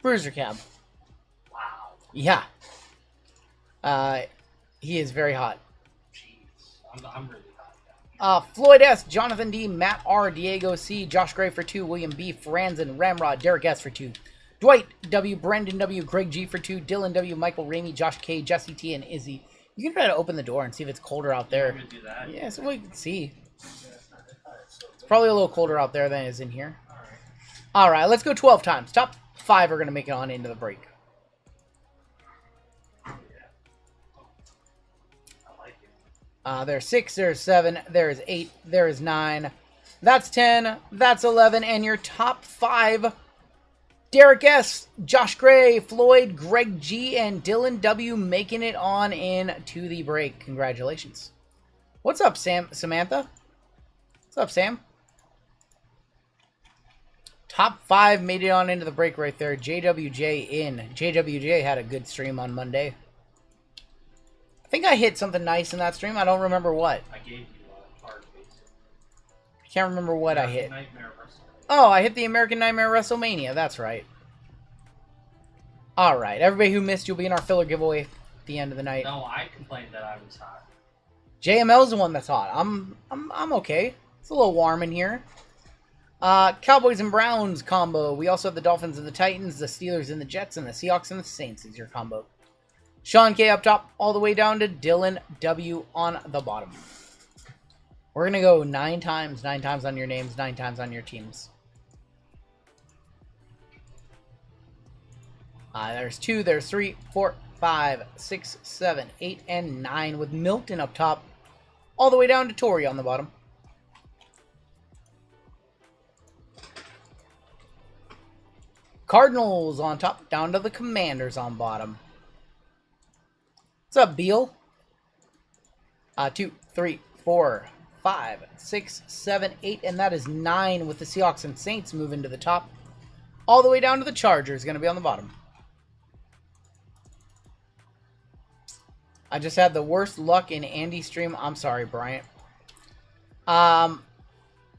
Bruiser Cab. Wow. Yeah. He is very hot. Jeez. I'm really hot. Yeah. Floyd S., Jonathan D., Matt R., Diego C., Josh Gray for 2, William B., Franzen, Ramrod, Derek S. for 2, Dwight W., Brendan W., Greg G. for 2, Dylan W., Michael Ramey, Josh K., Jesse T., and Izzy. You can try to open the door and see if it's colder out there. I'm gonna do that. Yeah, so we can see. It's probably a little colder out there than it is in here. Alright, let's go 12 times. Top 5 are going to make it on into the break. There's 6, there's 7, there's 8, there's 9. That's 10, that's 11, and your top 5, Derek S., Josh Gray, Floyd, Greg G., and Dylan W. making it on in to the break. Congratulations. What's up, Samantha? What's up, Sam? Top 5 made it on into the break right there. JWJ in. JWJ had a good stream on Monday. I think I hit something nice in that stream. I don't remember what. I gave you a hard basic. I can't remember what I hit. Nightmare Wrestling. Oh, I hit the American Nightmare WrestleMania. That's right. All right. Everybody who missed, you'll be in our filler giveaway at the end of the night. No, I complained that I was hot. JML's the one that's hot. I'm okay. It's a little warm in here. Cowboys and Browns combo. We also have the Dolphins and the Titans, the Steelers and the Jets, and the Seahawks and the Saints is your combo. Sean K up top, all the way down to Dylan W on the bottom. We're going to go 9 times. 9 times on your names, 9 times on your teams. There's 2, there's 3, 4, 5, 6, 7, 8, and 9 with Milton up top, all the way down to Tori on the bottom. Cardinals on top, down to the Commanders on bottom. What's up, Beal? 2, 3, 4, 5, 6, 7, 8, and that is 9 with the Seahawks and Saints moving to the top. All the way down to the Chargers, going to be on the bottom. I just had the worst luck in Andy's stream. I'm sorry, Bryant.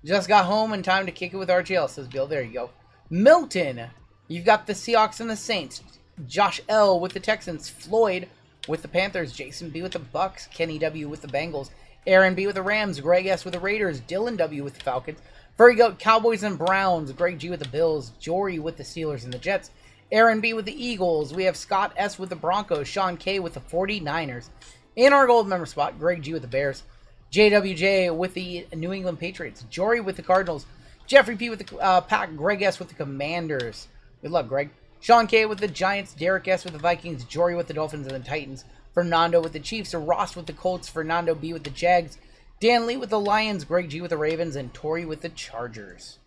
Just got home in time to kick it with RGL, says Bill. There you go. Milton, you've got the Seahawks and the Saints. Josh L with the Texans. Floyd with the Panthers. Jason B with the Bucks. Kenny W with the Bengals. Aaron B with the Rams. Greg S with the Raiders. Dylan W with the Falcons. Furry Goat, Cowboys and Browns. Greg G with the Bills. Jory with the Steelers and the Jets. Aaron B with the Eagles. We have Scott S with the Broncos. Sean K with the 49ers. In our gold member spot, Greg G with the Bears. JWJ with the New England Patriots. Jory with the Cardinals. Jeffrey P with the Pack. Greg S with the Commanders. Good luck, Greg. Sean K with the Giants. Derek S with the Vikings. Jory with the Dolphins and the Titans. Fernando with the Chiefs. Ross with the Colts. Fernando B with the Jags. Dan Lee with the Lions. Greg G with the Ravens. And Tori with the Chargers.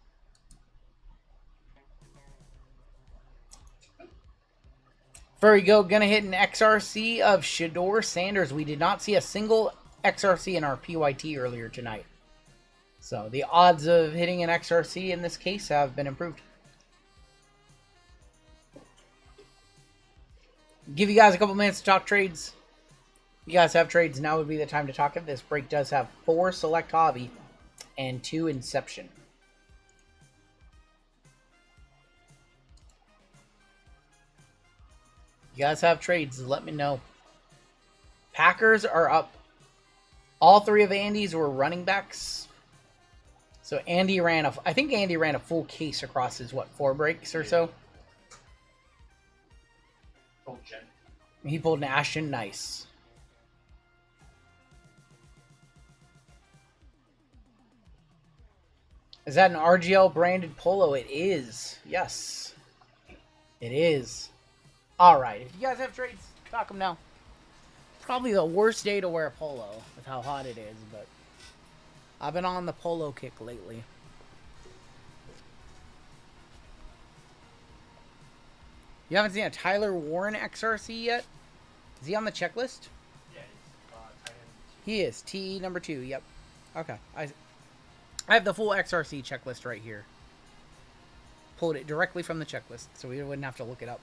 Furry Goat gonna hit an XRC of Shador Sanders. We did not see a single XRC in our PYT earlier tonight. So the odds of hitting an XRC in this case have been improved. Give you guys a couple minutes to talk trades. You guys have trades, now would be the time to talk it. This break does have 4 Select Hobby and 2 Inception. You guys have trades, let me know. Packers are up. All 3 of Andy's were running backs. So Andy ran I think Andy ran a full case across his, 4 breaks or so? Oh, Jen. He pulled an Ashton, nice. Is that an RGL branded polo? It is. Yes. It is. Alright, if you guys have trades, talk them now. Probably the worst day to wear a polo with how hot it is, but I've been on the polo kick lately. You haven't seen a Tyler Warren XRC yet? Is he on the checklist? Yeah, He is. T number 2, yep. Okay. I have the full XRC checklist right here. Pulled it directly from the checklist, so we wouldn't have to look it up.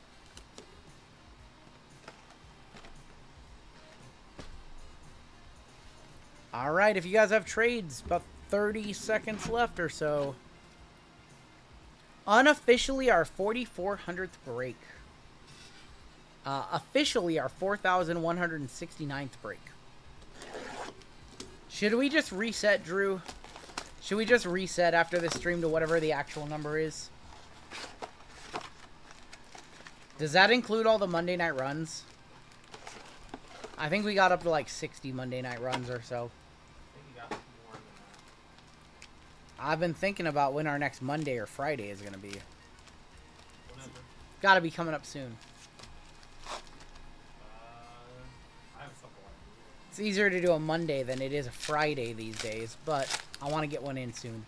Alright, if you guys have trades, about 30 seconds left or so. Unofficially, our 4,400th break. Officially, our 4,169th break. Should we just reset, Drew? Should we just reset after this stream to whatever the actual number is? Does that include all the Monday night runs? I think we got up to like 60 Monday night runs or so. I've been thinking about when our next Monday or Friday is going to be. Got to be coming up soon. It's easier to do a Monday than it is a Friday these days, but I want to get one in soon.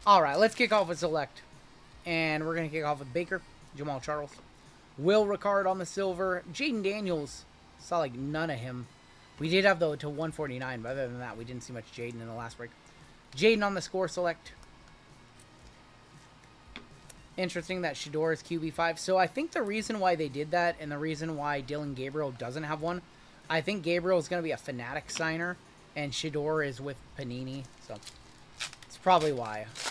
Alright, let's kick off with Select. And we're going to kick off with Baker, Jamal Charles, Will Ricard on the silver, Jaden Daniels. Saw like none of him. We did have though to 149, but other than that, we didn't see much Jaden in the last break. Jaden on the score select. Interesting that Shador is QB5. So I think the reason why they did that and the reason why Dylan Gabriel doesn't have one, I think Gabriel is going to be a Fanatic signer and Shador is with Panini. So it's probably why. I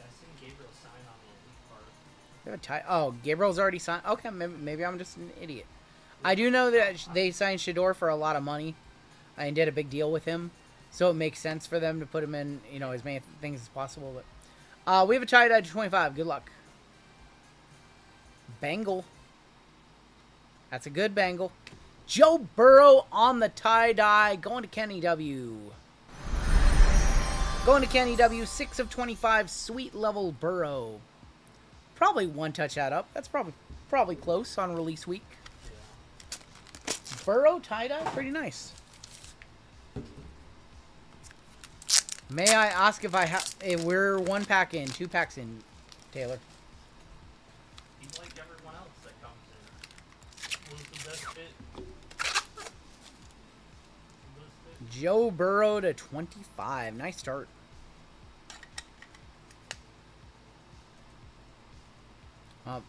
seen Gabriel sign on the elite card. Oh, Gabriel's already signed. Okay, maybe I'm just an idiot. I do know that they signed Shador for a lot of money and did a big deal with him. So it makes sense for them to put him in, you know, as many things as possible. But we have a tie-dye to 25. Good luck. Bengal. That's a good Bengal. Joe Burrow on the tie-dye. Going to Kenny W. Going to Kenny W. 6 of 25. Sweet level Burrow. Probably one touch that up. That's probably close on release week. Burrow tie-dye. Pretty nice. May I ask if we're 1 pack in, 2 packs in, Taylor? He's like everyone else that comes in. Who's the best fit? Joe Burrow to 25. Nice start.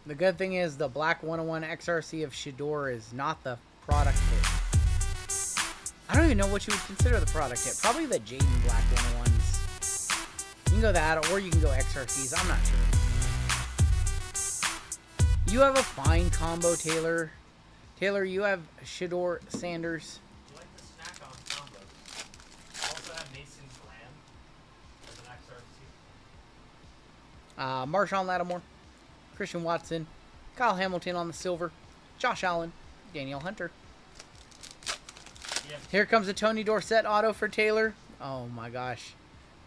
The good thing is the Black 101 XRC of Shador is not the product hit. I don't even know what you would consider the product hit. Probably the Jaden Black 101s. You can go that, or you can go XRCs. I'm not sure. You have a fine combo, Taylor. Taylor, you have Shador Sanders. You like the snack on combos. Also have Mason Graham as an XRC. Marshawn Lattimore, Christian Watson, Kyle Hamilton on the silver, Josh Allen, Daniel Hunter. Yep. Here comes a Tony Dorsett auto for Taylor. Oh my gosh.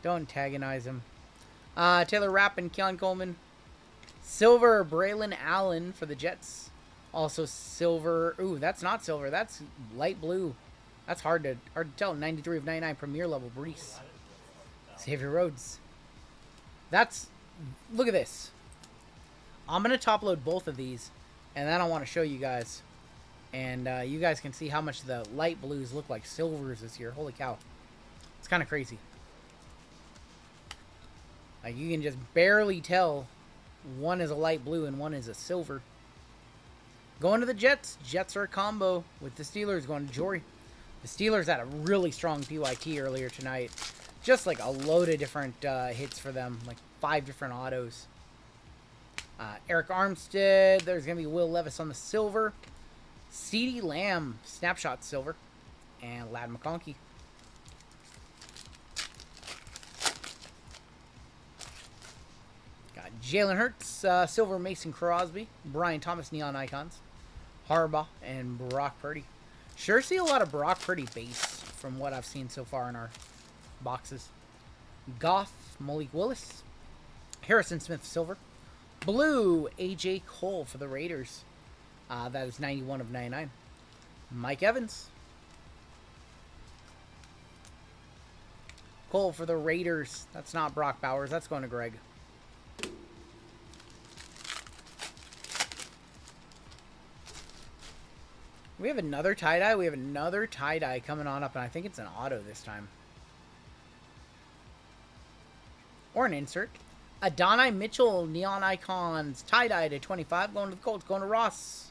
Don't antagonize him. Taylor Rapp and Keon Coleman. Silver Braylon Allen for the Jets. Also silver. Ooh, that's not silver. That's light blue. That's hard to tell. 93 of 99 premier level Brees. Xavier Rhodes. Look at this. I'm going to top load both of these. And then I want to show you guys. And you guys can see how much the light blues look like silvers this year. Holy cow. It's kind of crazy. Like, you can just barely tell one is a light blue and one is a silver. Going to the Jets. Jets are a combo with the Steelers going to Jory. The Steelers had a really strong PYT earlier tonight. Just like a load of different hits for them. Like 5 different autos. Eric Armstead. There's going to be Will Levis on the silver. CeeDee Lamb, snapshot silver. And Ladd McConkey. Got Jalen Hurts, silver Mason Crosby. Brian Thomas, neon icons. Harbaugh and Brock Purdy. Sure see a lot of Brock Purdy base from what I've seen so far in our boxes. Goff, Malik Willis. Harrison Smith, silver. Blue, AJ Cole for the Raiders. That is 91 of 99. Mike Evans. Cole for the Raiders. That's not Brock Bowers. That's going to Greg. We have another tie-dye. We have another tie-dye coming on up, and I think it's an auto this time. Or an insert. Adonai Mitchell, Neon Icons, tie-dye to 25, going to the Colts, going to Ross.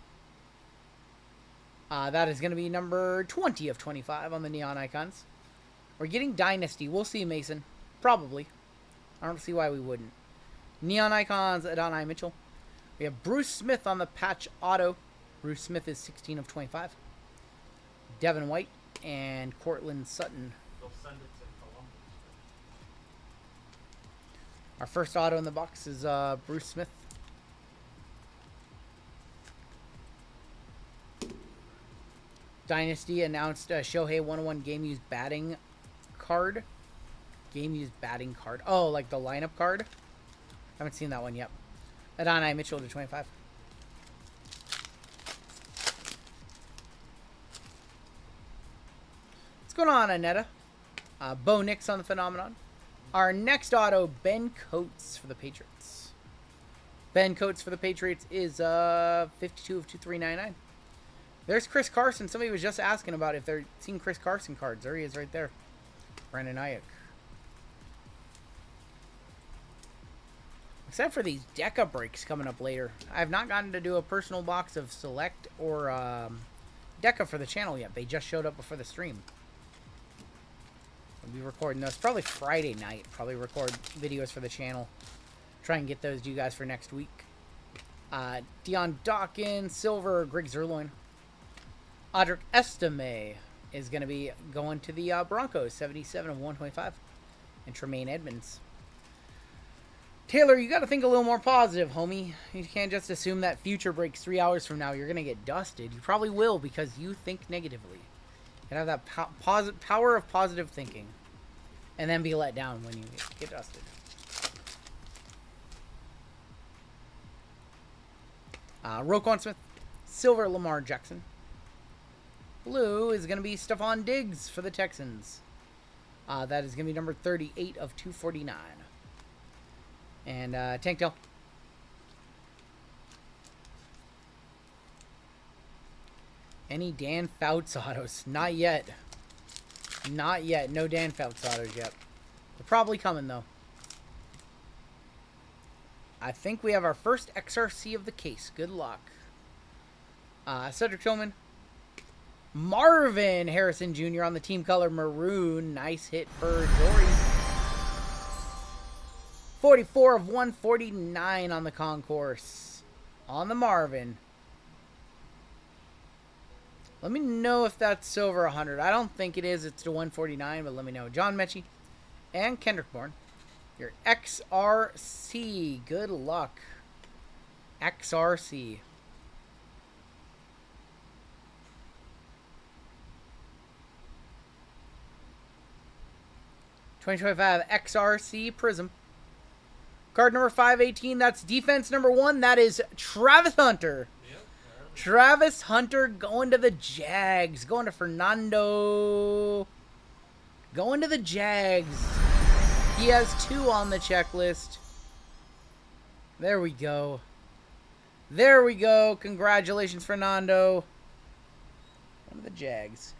That is going to be number 20 of 25 on the Neon Icons. We're getting Dynasty. We'll see, Mason. Probably. I don't see why we wouldn't. Neon Icons, Adonai Mitchell. We have Bruce Smith on the patch auto. Bruce Smith is 16 of 25. Devin White and Cortland Sutton. They'll send it to Columbus. Our first auto in the box is Bruce Smith. Dynasty announced Shohei 101 game used batting card. Game used batting card. Oh, like the lineup card? Haven't seen that one yet. Adonai Mitchell to 25. What's going on, Anetta? Bo Nix on the Phenomenon. Our next auto, Ben Coates for the Patriots. Ben Coates for the Patriots is 52 of 2399. There's Chris Carson. Somebody was just asking about if they're seeing Chris Carson cards. There he is right there. Brandon Ayuk. Except for these Deca breaks coming up later. I have not gotten to do a personal box of Select or Deca for the channel yet. They just showed up before the stream. I'll be recording those probably Friday night. Probably record videos for the channel. Try and get those to you guys for next week. Deion Dawkins, silver, Greg Zerloin. Audric Estime is going to be going to the Broncos, 77 of 125. And Tremaine Edmonds. Taylor, you got to think a little more positive, homie. You can't just assume that future breaks 3 hours from now you're going to get dusted. You probably will because you think negatively. You have that power of positive thinking. And then be let down when you get dusted. Roquan Smith. Silver, Lamar Jackson. Blue is going to be Stephon Diggs for the Texans. That is going to be number 38 of 249. And Tank Tail. Any Dan Fouts autos? Not yet. Not yet. No Dan Fouts autos yet. They're probably coming, though. I think we have our first XRC of the case. Good luck. Cedric Tillman. Marvin Harrison Jr. on the team color maroon. Nice hit for Jory. 44 of 149 on the concourse. On the Marvin. Let me know if that's silver 100. I don't think it is. It's to 149, but let me know. John Mechie and Kendrick Bourne. Your XRC. Good luck. XRC. $2025 XRC Prizm. Card number 518. That's defense number 1. That is Travis Hunter. Yep. Travis Hunter going to the Jags. Going to Fernando. Going to the Jags. He has 2 on the checklist. There we go. There we go. Congratulations, Fernando. One of the Jags.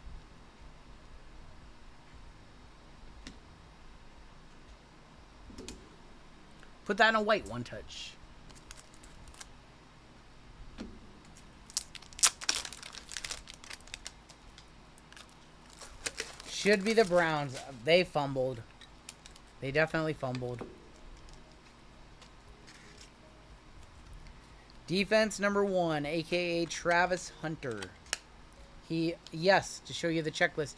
Put that in a white one touch. Should be the Browns. They fumbled. They definitely fumbled. Defense number 1, a.k.a. Travis Hunter. Yes, to show you the checklist,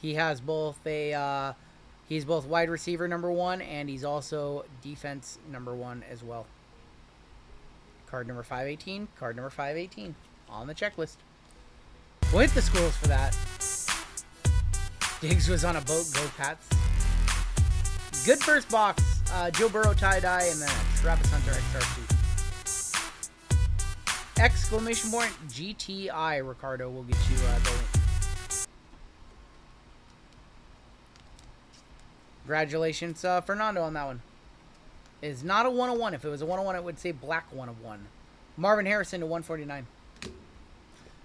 he has both he's both wide receiver number 1 and he's also defense number 1 as well. Card number 518, card number 518 on the checklist. We'll hit the Squirrels for that. Diggs was on a boat, go Pats. Good first box. Joe Burrow tie-dye and then Travis Hunter XRC. Exclamation point GTI, Ricardo will get you the link. Congratulations, Fernando, on that one. It's not a 101. If it was a 101, it would say black 101. Marvin Harrison to 149.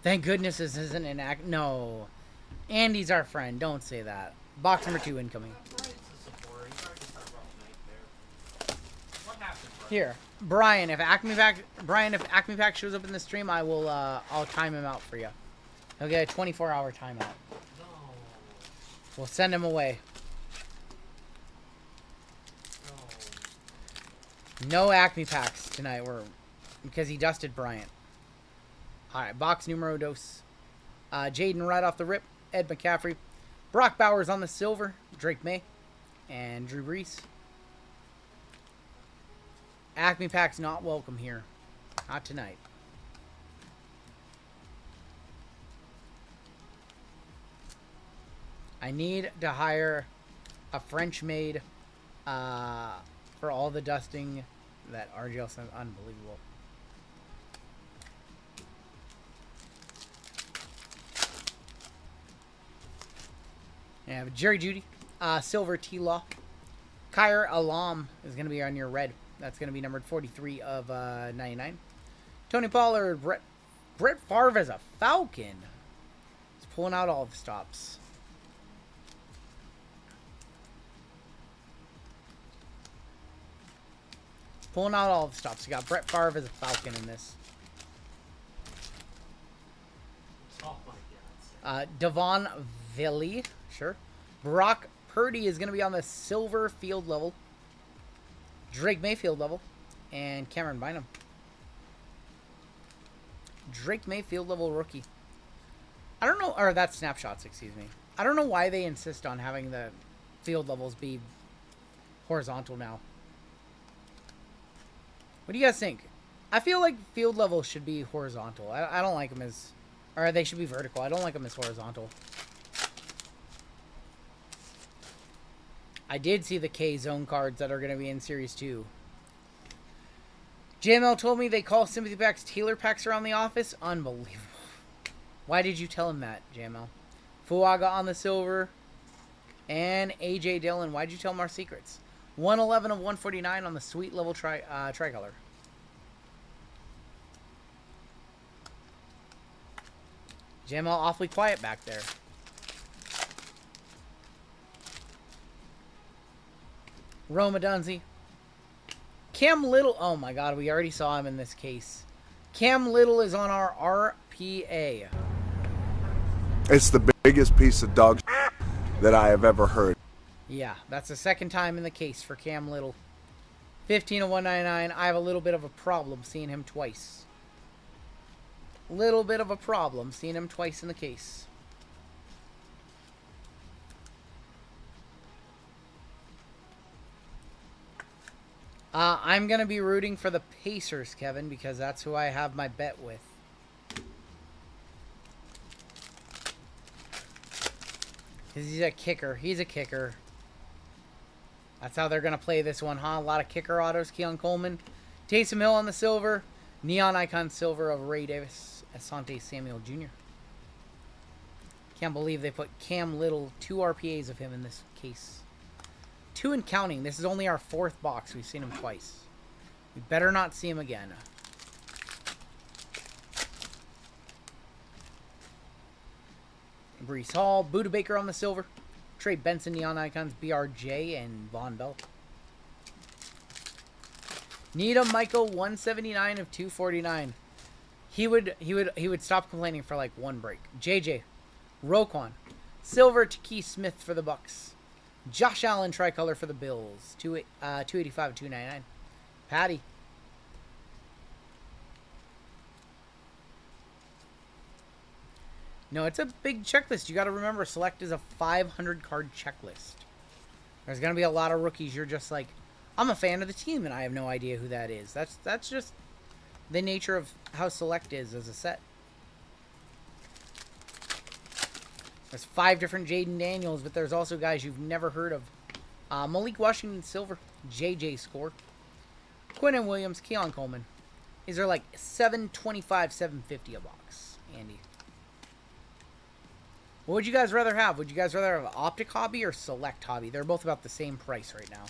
Thank goodness this isn't an act. No. Andy's our friend. Don't say that. Box number 2 incoming. Here, Brian. If Acme Pack shows up in the stream, I will. I'll time him out for you. He'll get a 24-hour timeout. No. We'll send him away. No Acme Packs tonight. Because he dusted Bryant. All right, box numero dos. Jaden right off the rip. Ed McCaffrey. Brock Bowers on the silver. Drake May. And Drew Brees. Acme Pack's not welcome here. Not tonight. I need to hire a French maid for all the dusting that RGL sent. Unbelievable. I have Jerry Jeudy, silver T-Law. Kyer Alam is going to be on your red. That's going to be numbered 43 of 99. Tony Pollard, Brett Favre as a Falcon. He's pulling out all the stops. Pulling out all the stops. You got Brett Favre as a Falcon in this. Oh my God. Devon Villy, sure. Brock Purdy is going to be on the silver field level. Drake Mayfield level. And Cameron Bynum. Drake Mayfield level rookie. I don't know, or that's snapshots, excuse me. I don't know why they insist on having the field levels be horizontal now. What do you guys think? I feel like field levels should be horizontal. I don't like them as, or they should be vertical. I don't like them as horizontal. I did see the K-Zone cards that are going to be in Series 2. JML told me they call Sympathy Packs Taylor Packs around the office. Unbelievable. Why did you tell him that, JML? Fuaga on the silver. And AJ Dillon. Why did you tell him our secrets? 111 of 149 on the sweet level tricolor. JML awfully quiet back there. Roma Dunzy. Cam Little. Oh my God, we already saw him in this case. Cam Little is on our RPA. It's the biggest piece of dog that I have ever heard. Yeah, that's the second time in the case for Cam Little. 15 of 199. I have a little bit of a problem seeing him twice. Little bit of a problem seeing him twice in the case. I'm going to be rooting for the Pacers, Kevin, because that's who I have my bet with. Because he's a kicker. He's a kicker. That's how they're going to play this one, huh? A lot of kicker autos. Keon Coleman. Taysom Hill on the silver. Neon Icon silver of Ray Davis. Asante Samuel Jr. Can't believe they put Cam Little, 2 RPAs of him in this case. 2 and counting. This is only our 4th box. We've seen him twice. We better not see him again. Brees Hall, Buda Baker on the silver, Trey Benson Neon Icons, BRJ, and Von Bell. Need a Michael 179 of 249. He would stop complaining for like one break. JJ, Roquan, silver to Keith Smith for the Bucks. Josh Allen tricolor for the Bills. 285 of 299. Patty. No, it's a big checklist. You got to remember, Select is a 500 card checklist. There's going to be a lot of rookies. You're just like, I'm a fan of the team, and I have no idea who that is. That's just the nature of how Select is as a set. There's 5 different Jaden Daniels, but there's also guys you've never heard of. Malik Washington Silver, JJ Score, Quinnen Williams, Keon Coleman. These are like $725, $750 a box, Andy. What would you guys rather have? Would you guys rather have Optic Hobby or Select Hobby? They're both about the same price right now.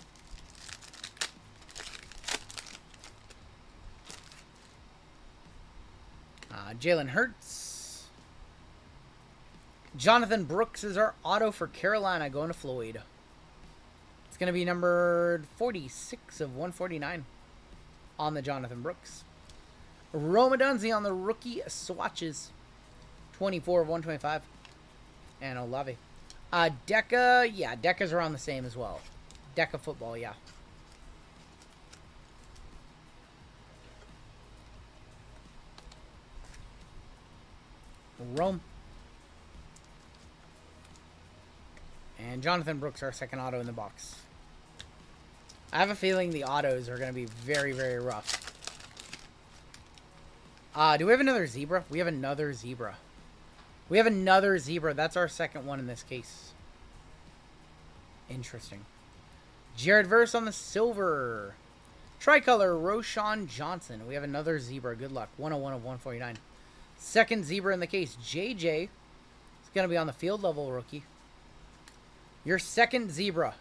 Jalen Hurts. Jonathan Brooks is our auto for Carolina going to Floyd. It's going to be numbered 46 of 149 on the Jonathan Brooks. Roma Dunzi on the rookie swatches. 24 of 125. And Olave. Deca, yeah, Deca's around the same as well. Deca football, yeah. Rome. And Jonathan Brooks, our second auto in the box. I have a feeling the autos are going to be very, very rough. Do we have another zebra? We have another zebra. We have another zebra. That's our second one in this case. Interesting. Jared Verse on the silver. Tricolor, Roshan Johnson. We have another zebra. Good luck. 101 of 149. Second zebra in the case. JJ is going to be on the field level rookie. Your second zebra.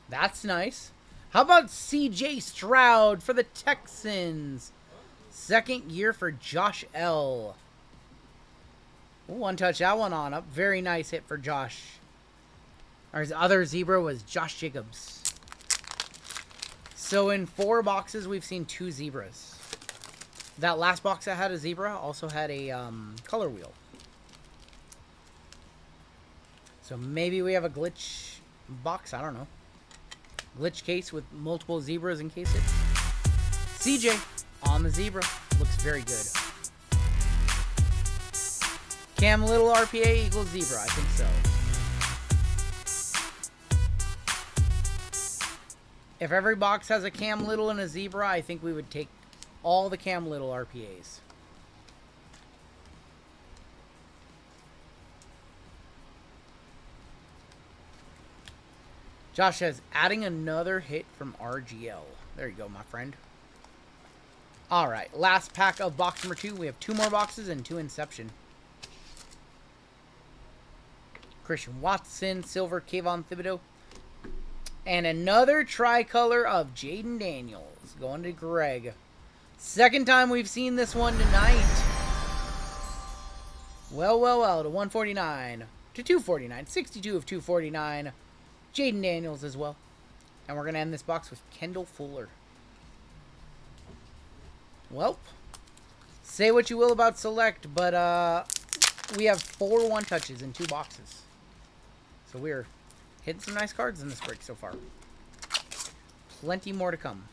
That's nice. How about CJ Stroud for the Texans? Second year for Josh L. One touch that one on up. Very nice hit for Josh. Our other zebra was Josh Jacobs. So in 4 boxes, we've seen 2 zebras. That last box that had a zebra also had a color wheel. So maybe we have a glitch box. I don't know. Glitch case with multiple zebras in case it. CJ on the zebra. Looks very good. Cam Little RPA equals zebra. I think so. If every box has a Cam Little and a zebra, I think we would take all the Cam Little RPAs. Josh says, adding another hit from RGL. There you go, my friend. All right, last pack of box number 2. We have 2 more boxes and 2 Inception. Christian Watson, silver, Kayvon Thibodeau. And another tricolor of Jaden Daniels going to Greg. Second time we've seen this one tonight. Well, well, well, to 149. To 249. 62 of 249. Jaden Daniels as well. And we're going to end this box with Kendall Fuller. Well, say what you will about Select, but we have 4 one-touches in 2 boxes. So we're hitting some nice cards in this break so far. Plenty more to come.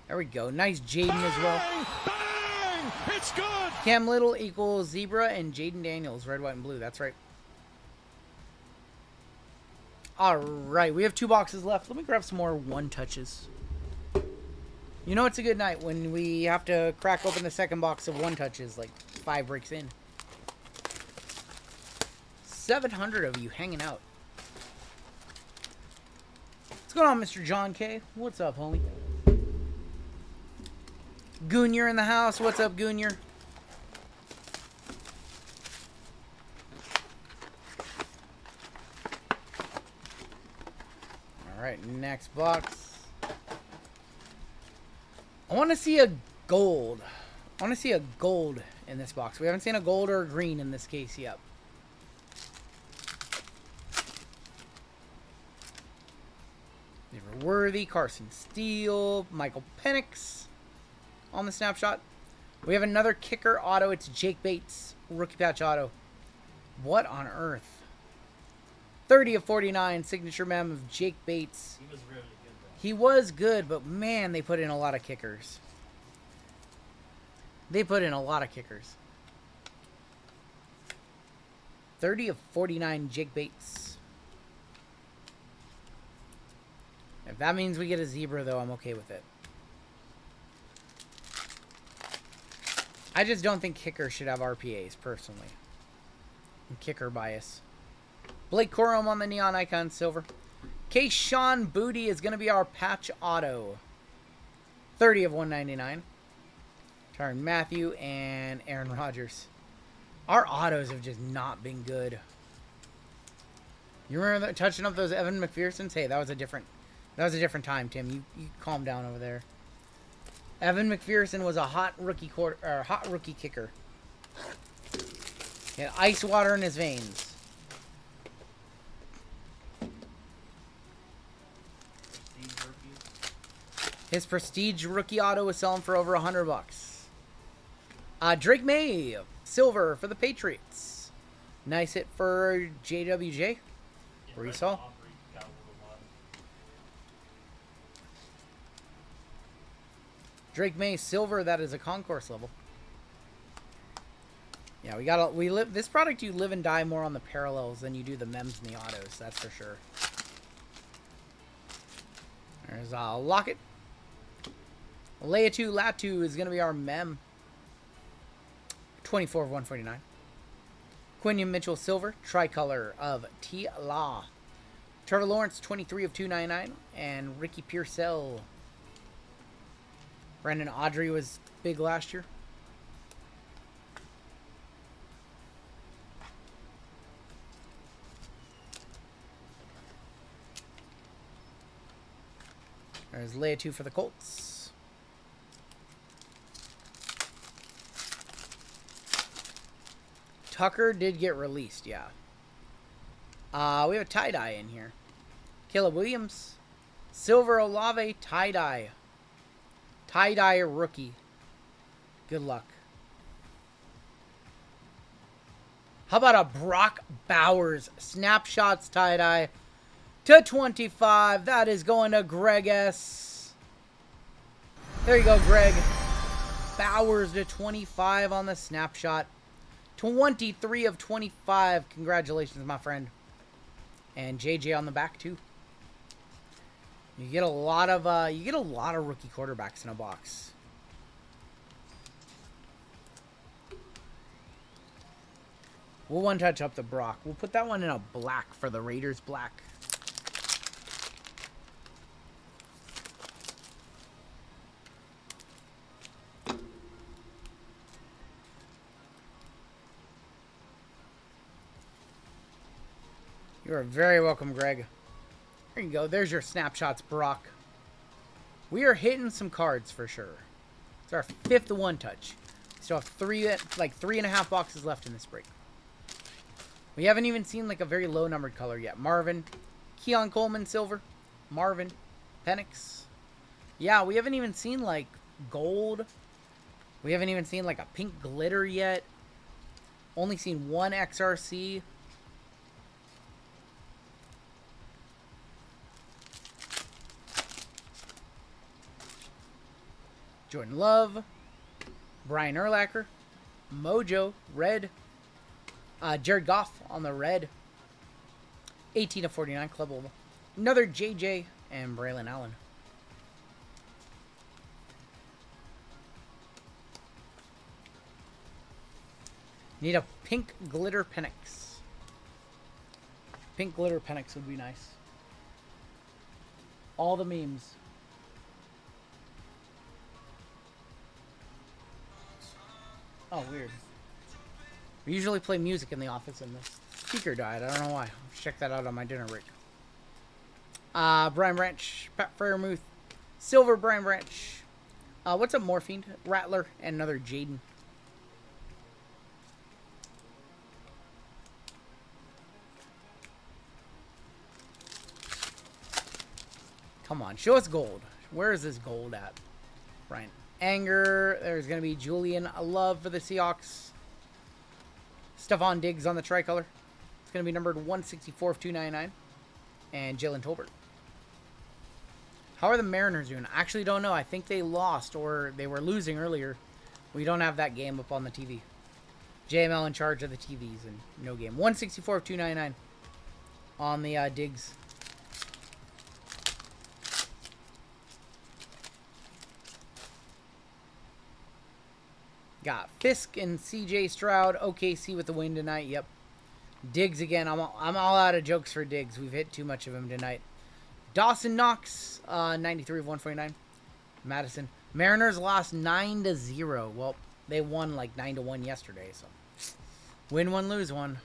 There we go. Nice Jaden as well. Bang! It's good! Cam Little equals zebra and Jaden Daniels. Red, white, and blue. That's right. Alright, we have 2 boxes left. Let me grab some more one-touches. You know it's a good night when we have to crack open the second box of one-touches, like 5 breaks in. 700 of you hanging out. What's going on, Mr. John K? What's up, homie? Goonier in the house. What's up, Goonier? Alright, next box. I want to see a gold. I want to see a gold in this box. We haven't seen a gold or a green in this case yet. Never Worthy, Carson Steele, Michael Penix on the snapshot. We have another kicker auto. It's Jake Bates, rookie patch auto. What on earth? 30 of 49, signature mem of Jake Bates. He was really good, though. He was good, but man, they put in a lot of kickers. They put in a lot of kickers. 30 of 49, Jake Bates. If that means we get a zebra, though, I'm okay with it. I just don't think kicker should have RPAs, personally. I'm kicker bias. Blake Corum on the Neon Icon Silver. Kayshawn Booty is going to be our patch auto. 30 of 199. Tyrann Mathieu and Aaron Rodgers. Our autos have just not been good. You remember touching up those Evan McPhersons? Hey, that was a different time, Tim. You calm down over there. Evan McPherson was a hot rookie kicker. He had ice water in his veins. His prestige rookie auto was selling for over $100. Drake May, silver for the Patriots. Nice hit for JWJ. Resell. Drake May, silver. That is a concourse level. Yeah, this product, you live and die more on the parallels than you do the mems and the autos. That's for sure. There's Lockett. Leatu Latu is going to be our mem. 24 of 149. Quinion Mitchell silver, tricolor of T. Law. Trevor Lawrence 23 of 299, and Ricky Pearsall. Brandon Audrey was big last year. There's Leatu for the Colts. Tucker did get released, yeah. We have a tie-dye in here. Caleb Williams. Silver Olave tie-dye. Tie-dye rookie. Good luck. How about a Brock Bowers snapshots tie-dye to 25? That is going to Greg S. There you go, Greg. Bowers to 25 on the snapshot. 23 of 25. Congratulations, my friend. And JJ on the back too. You get a lot of rookie quarterbacks in a box. We'll one touch up the Brock. We'll put that one in a black for the Raiders black. You are very welcome, Greg. There you go. There's your snapshots, Brock. We are hitting some cards for sure. It's our 5th one touch. Still have 3.5 boxes left in this break. We haven't even seen like a very low numbered color yet. Marvin, Keon Coleman, silver. Marvin, Penix. Yeah, we haven't even seen like gold. We haven't even seen like a pink glitter yet. Only seen one XRC. Jordan Love, Brian Urlacher, Mojo, red. Jared Goff on the red. 18 of 49, club oval. Another JJ and Braylon Allen. Need a pink glitter Penix. Pink glitter Penix would be nice. All the memes. Oh, weird. We usually play music in the office and the speaker died. I don't know why. I'll check that out on my dinner break. Brian Branch, Pat Fairmouth, Silver Brian Branch. What's up, Morphine? Rattler, and another Jaden. Come on, show us gold. Where is this gold at? Brian Anger. There's going to be Julian Love for the Seahawks. Stephon Diggs on the tricolor. It's going to be numbered 164 of 299. And Jalen Tolbert. How are the Mariners doing? I actually don't know. I think they lost or they were losing earlier. We don't have that game up on the TV. JML in charge of the TVs and no game. 164 of 299 on the Diggs. Got Fisk and CJ Stroud. OKC with the win tonight. Yep. Diggs again. I'm all out of jokes for Diggs. We've hit too much of him tonight. Dawson Knox, 93 of 149. Madison. Mariners lost 9-0. Well, they won like 9-1 yesterday. So win one, lose one.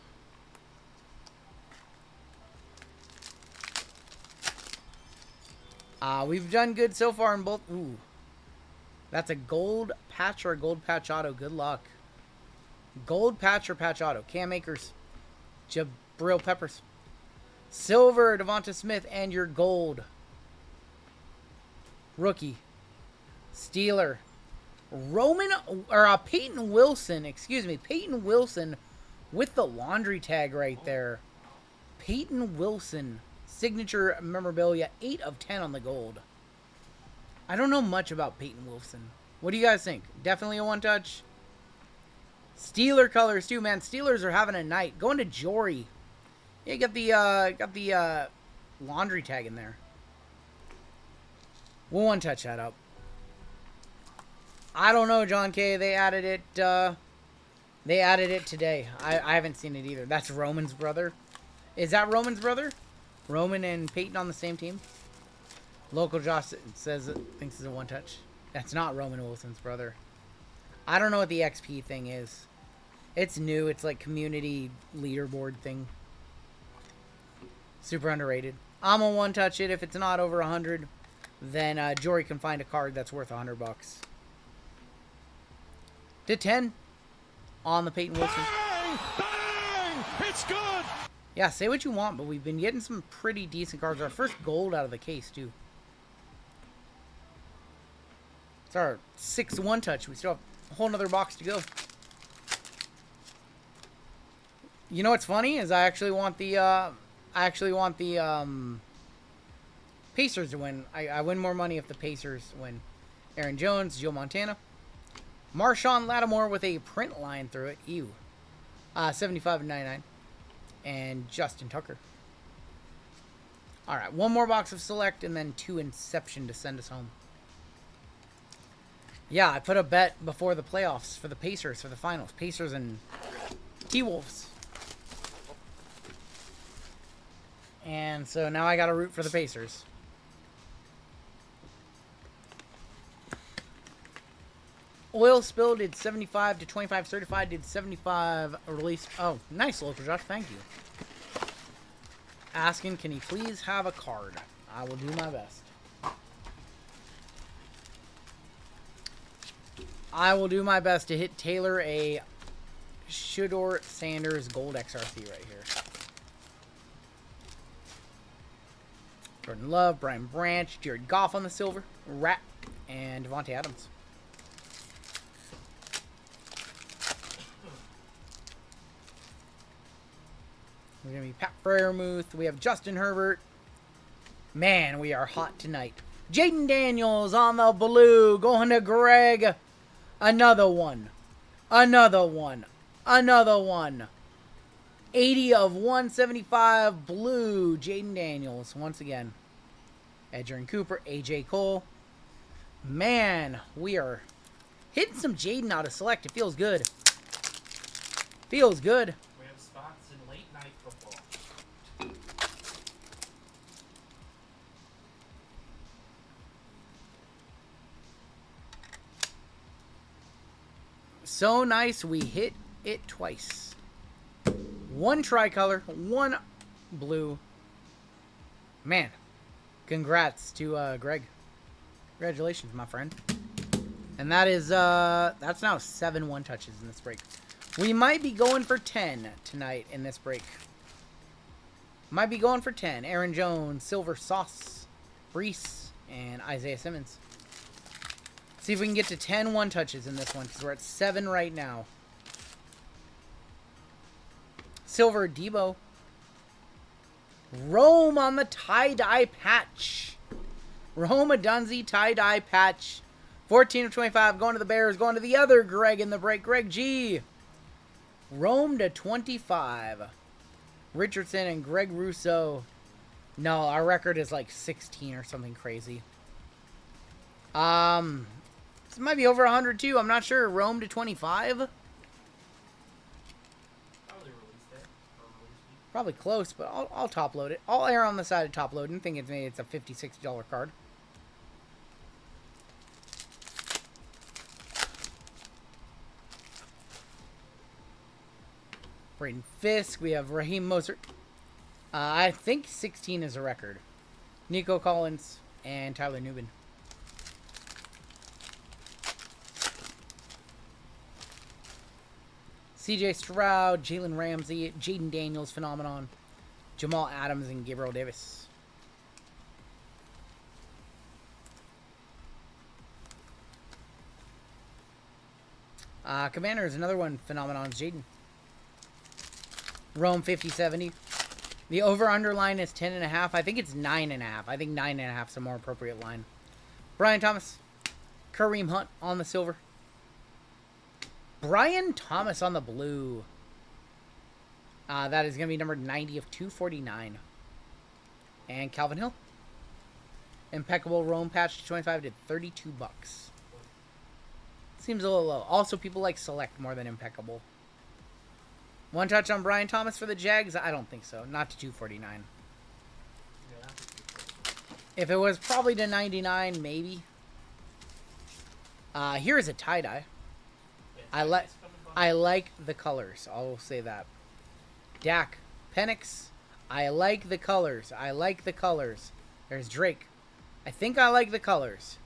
We've done good so far in both. Ooh. That's a gold patch or a gold patch auto. Good luck. Gold patch or patch auto. Cam Akers. Jabril Peppers. Silver, Devonta Smith, and your gold. Rookie. Steeler. Peyton Wilson. Excuse me. Peyton Wilson with the laundry tag right there. Peyton Wilson. Signature memorabilia. 8 of 10 on the gold. I don't know much about Peyton Wilson. What do you guys think? Definitely a one-touch. Steeler colors too, man. Steelers are having a night. Going to Jory. Yeah, got the laundry tag in there. We'll one-touch that up. I don't know, John K. They added it. They added it today. I haven't seen it either. That's Roman's brother. Is that Roman's brother? Roman and Peyton on the same team. Local Josh says thinks it's a one-touch. That's not Roman Wilson's brother. I don't know what the XP thing is. It's new. It's like community leaderboard thing. Super underrated. I'm gonna one-touch it. If it's not over 100, then Jory can find a card that's worth $100. To 10 on the Peyton Wilson. Bang! Bang! It's good! Yeah, say what you want, but we've been getting some pretty decent cards. Our first gold out of the case, too. It's our 6th one-touch. We still have a whole nother box to go. You know what's funny is I actually want the Pacers to win. I win more money if the Pacers win. Aaron Jones, Joe Montana, Marshawn Lattimore with a print line through it. Ew. 75 and 99, and Justin Tucker. All right, one more box of Select and then 2 Inception to send us home. Yeah, I put a bet before the playoffs for the Pacers for the finals. Pacers and T-Wolves. And so now I got to root for the Pacers. Oil Spill did 75 to 25 certified. Did 75 release. Oh, nice, Local Josh. Thank you. Asking, can he please have a card? I will do my best. I will do my best to hit Taylor a Shedeur Sanders Gold XRC right here. Jordan Love, Brian Branch, Jared Goff on the silver, Rat, and Devontae Adams. We're going to be Pat Fairmouth. We have Justin Herbert. Man, we are hot tonight. Jaden Daniels on the blue. Going to Greg. Another one. Another one. Another one. 80 of 175 blue. Jaden Daniels once again. Edgerrin Cooper. AJ Cole. Man, we are hitting some Jaden out of Select. It feels good. Feels good. We have spots in late night football. So nice, we hit it twice. One tricolor, one blue. Man, Congrats to Greg. Congratulations, my friend. And that is, that's now 7 one-touches in this break. We might be going for 10 tonight in this break. Might be going for 10. Aaron Jones, Silver Sauce, Brees, and Isaiah Simmons. See if we can get to 10 one-touches in this one, because we're at 7 right now. Silver Debo. Rome on the tie-dye patch. Rome Adunzi tie-dye patch. 14 of 25 going to the Bears. Going to the other Greg in the break. Greg G. Rome to 25. Richardson and Greg Russo. No, our record is like 16 or something crazy. This might be over 100 too. I'm not sure. Rome to 25. Probably release that. Or release week. Probably close, but I'll top load it. I'll err on the side of top loading. Think it's a $56 card. Braden Fisk. We have Raheem Mostert. I think 16 is a record. Nico Collins and Tyler Newman. CJ Stroud, Jalen Ramsey, Jaden Daniels, Phenomenon, Jamal Adams, and Gabriel Davis. Commanders, another one, Phenomenon's Jaden. Rome 50-70. The over-under line is 10.5. I think it's 9.5. I think 9.5 is a more appropriate line. Brian Thomas. Kareem Hunt on the silver. Brian Thomas on the blue. That is going to be number 90 of 249. And Calvin Hill. Impeccable Rome patch to 25 to $32. Seems a little low. Also, people like select more than impeccable. One touch on Brian Thomas for the Jags? I don't think so. Not to 249. Yeah. If it was probably to 99, maybe. Here is a tie-dye. I like the colors. I'll say that. Dak. Penix. I like the colors. I like the colors. There's Drake. I think I like the colors.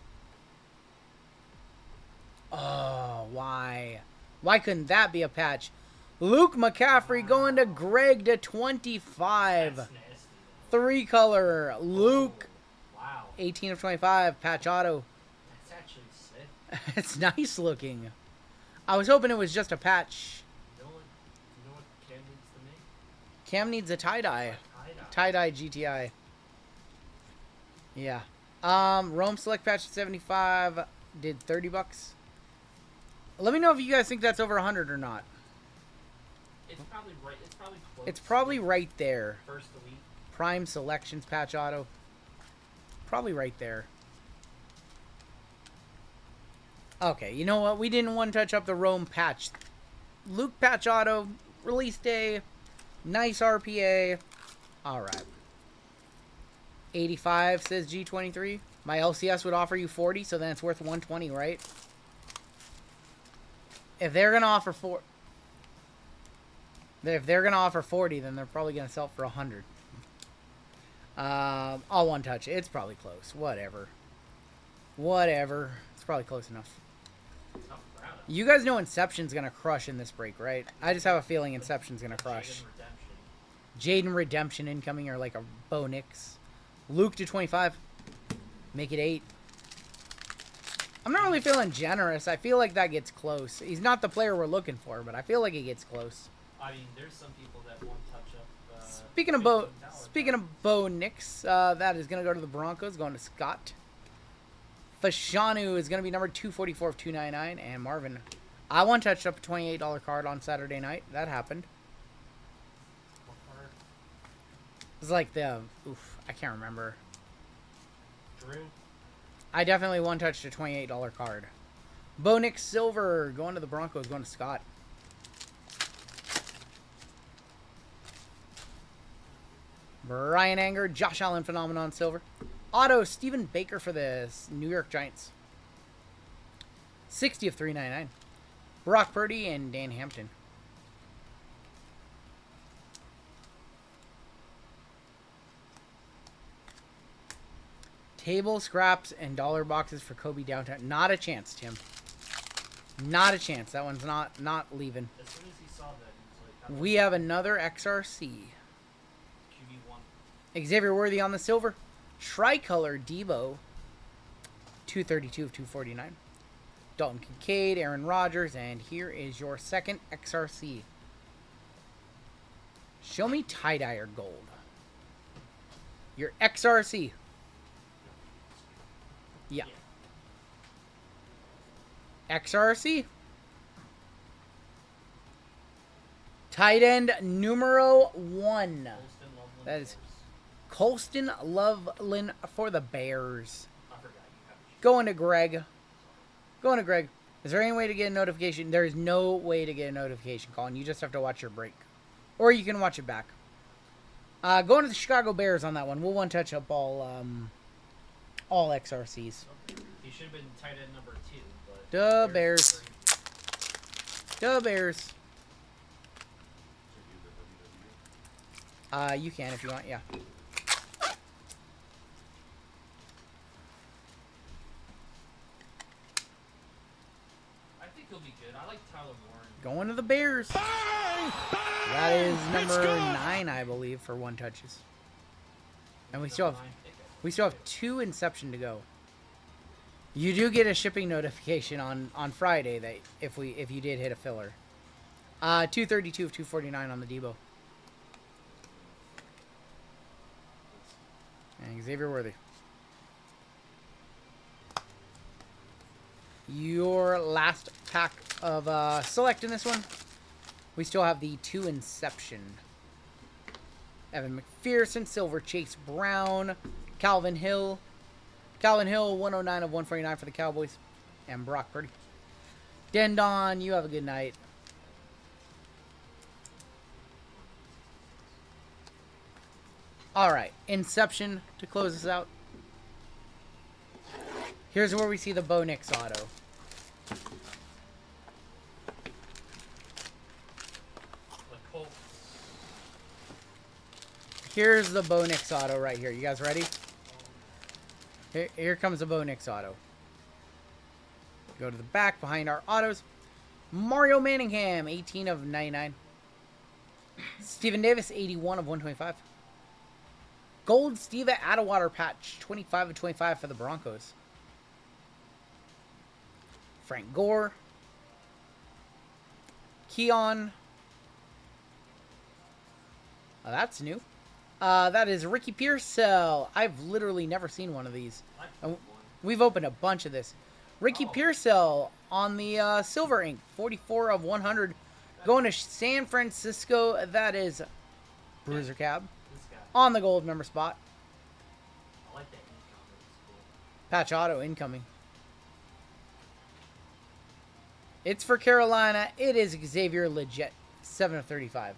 Oh, why? Why couldn't that be a patch? Luke McCaffrey going to Greg to 25. That's nasty. 3-color. Luke. Wow. 18 of 25. Patch auto. That's actually sick. It's nice looking. I was hoping it was just a patch. You know what Cam needs to make? Cam needs a tie-dye. Tie-dye. Tie-dye GTI. Yeah. Rome Select patch at 75. Did $30. Let me know if you guys think that's over 100 or not. It's probably right. It's probably close. It's probably right there. First elite. Prime Selections patch auto. Probably right there. Okay, you know what? We didn't one touch up the Rome patch. Luke patch auto. Release day. Nice RPA. Alright. 85 says G23. My LCS would offer you 40, so then it's worth 120, right? If they're gonna offer If they're gonna offer 40, then they're probably gonna sell it for 100. I'll one touch it. It's probably close. Whatever. It's probably close enough. Oh, proud of. You guys know Inception's gonna crush in this break, right? I just have a feeling Inception's gonna crush. Redemption. Jaden Redemption incoming, or like a Bo Nix. Luke to 25. Make it 8. I'm not really feeling generous. I feel like that gets close. He's not the player we're looking for, but I feel like it gets close. I mean, there's some people that won't touch up. Speaking of Bo Nix, that is gonna go to the Broncos, going to Scott. Fashanu is gonna be number 244 of 299, and Marvin. I one touched up a $28 card on Saturday night. That happened. What card? It was like the I can't remember. Drew. I definitely one touched a $28 card. Bo Nix Silver going to the Broncos, going to Scott. Brian Anger, Josh Allen Phenomenon Silver. Auto, Stephen Baker for the New York Giants. 60 of 399. Brock Purdy and Dan Hampton. Table scraps and dollar boxes for Kobe downtown. Not a chance, Tim. Not a chance. That one's not leaving. As soon as he saw that, he was like, We have another XRC. QB1. Xavier Worthy on the silver. Tricolor Debo. 232 of 249. Dalton Kincaid, Aaron Rodgers, and here is your second XRC. Show me tie-dye or gold. Your XRC. Yeah. XRC. Tight end numero 1. That is Colston Loveland for the Bears. Going to Greg. Going to Greg. Is there any way to get a notification? There is no way to get a notification, Colin. You just have to watch your break. Or you can watch it back. Going to the Chicago Bears on that one. We'll one-touch up all XRCs. He should have been tight end number 2. But The Bears. The Bears. You can if you want, yeah. I think he'll be good. I like Tyler Warren. Going to the Bears. That is number 9, I believe, for one touches. And we still have 2 Inception to go. You do get a shipping notification on Friday that if you did hit a filler. 232 of 249 on the Debo. And Xavier Worthy. Your last pack of select in this one. We still have the 2 Inception. Evan McPherson, Silver, Chase Brown, Calvin Hill. Calvin Hill, 109 of 149 for the Cowboys. And Brock Purdy. Dendon, you have a good night. Alright, Inception to close this out. Here's where we see the Bo Nix auto. Here's the Bo Nix auto right here. You guys ready? Here comes the Bo Nix auto. Go to the back behind our autos. Mario Manningham, 18 of 99. Stephen Davis, 81 of 125. Gold Steve Atwater patch, 25 of 25 for the Broncos. Frank Gore. Keon. Oh, that's new. That is Ricky Pearsall. I've literally never seen one of these. We've opened a bunch of this. Ricky Pearsall on the silver ink, 44 of 100. Going to San Francisco. That is Bruiser Cab. On the gold member spot. I like that incoming. It's cool. Patch auto incoming. It's for Carolina. It is Xavier Legit, 7 of 35.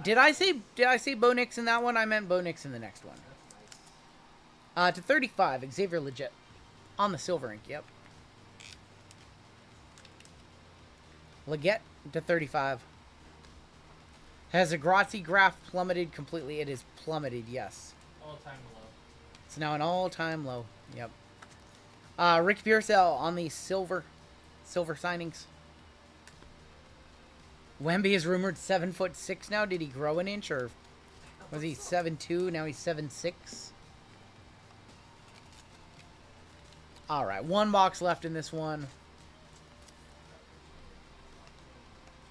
Did I say Bo Nix in that one? I meant Bo Nix in the next one. To 35, Xavier Legit. On the silver ink, yep. Leggett to 35. Has a Grazi graph plummeted completely? It is plummeted, yes. All-time low. It's now an all-time low, yep. Rick Pearsall on the silver signings. Wemby is rumored 7'6" now. Did he grow an inch, or was he 7'2"? Now he's 7'6". All right, 1 box left in this one.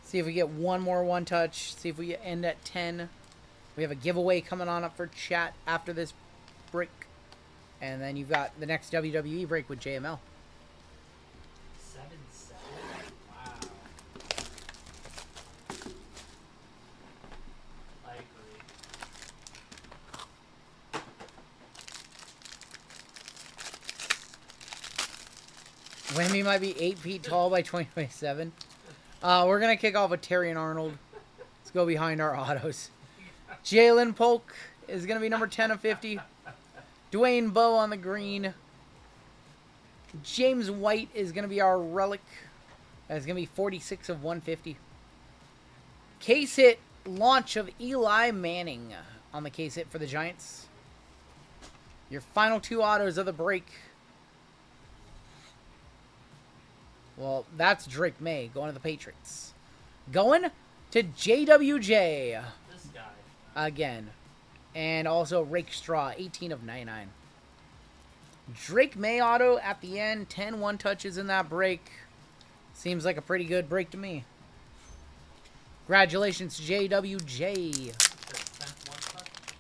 See if we get one more one touch. See if we end at 10. We have a giveaway coming on up for chat after this break, and then you've got the next WWE break with JML. 7-7. Wow. I agree. Wemby might be 8 feet tall by 2027. We're going to kick off with Terry and Arnold. Let's go behind our autos. Jalen Polk is going to be number 10 of 50. Dwayne Bowe on the green. James White is going to be our relic. That's going to be 46 of 150. Case hit launch of Eli Manning on the case hit for the Giants. Your final 2 autos of the break. Well, that's Drake May going to the Patriots. Going to JWJ. This guy. Again. And also Rake Straw, 18 of 99. Drake May auto at the end. 10 one-touches in that break. Seems like a pretty good break to me. Congratulations, JWJ.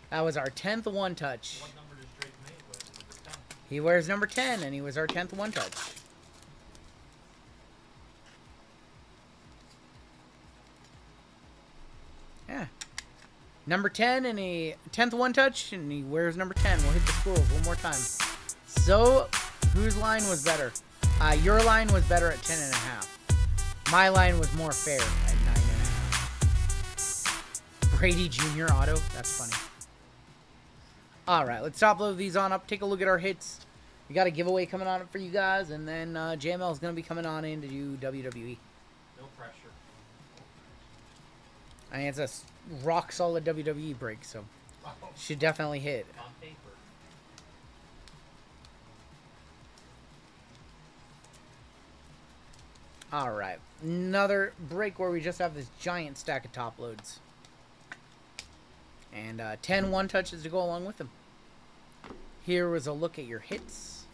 That was our 10th one-touch. What number does Drake May wear? Number 10. He wears number 10, and he was our 10th one-touch. Yeah. Number 10, and he 10th one-touch, and he wears number 10. We'll hit the squirrels one more time. So, whose line was better? Your line was better at 10.5. My line was more fair at 9.5. Brady Jr. auto? That's funny. Alright, let's top load these on up. Take a look at our hits. We got a giveaway coming on up for you guys, and then JML is going to be coming on in to do WWE. No pressure. I mean, it's a rock solid WWE break, so should definitely hit. On paper. Alright, another break where we just have this giant stack of top loads. And 10 one-touches to go along with them. Here was a look at your hits.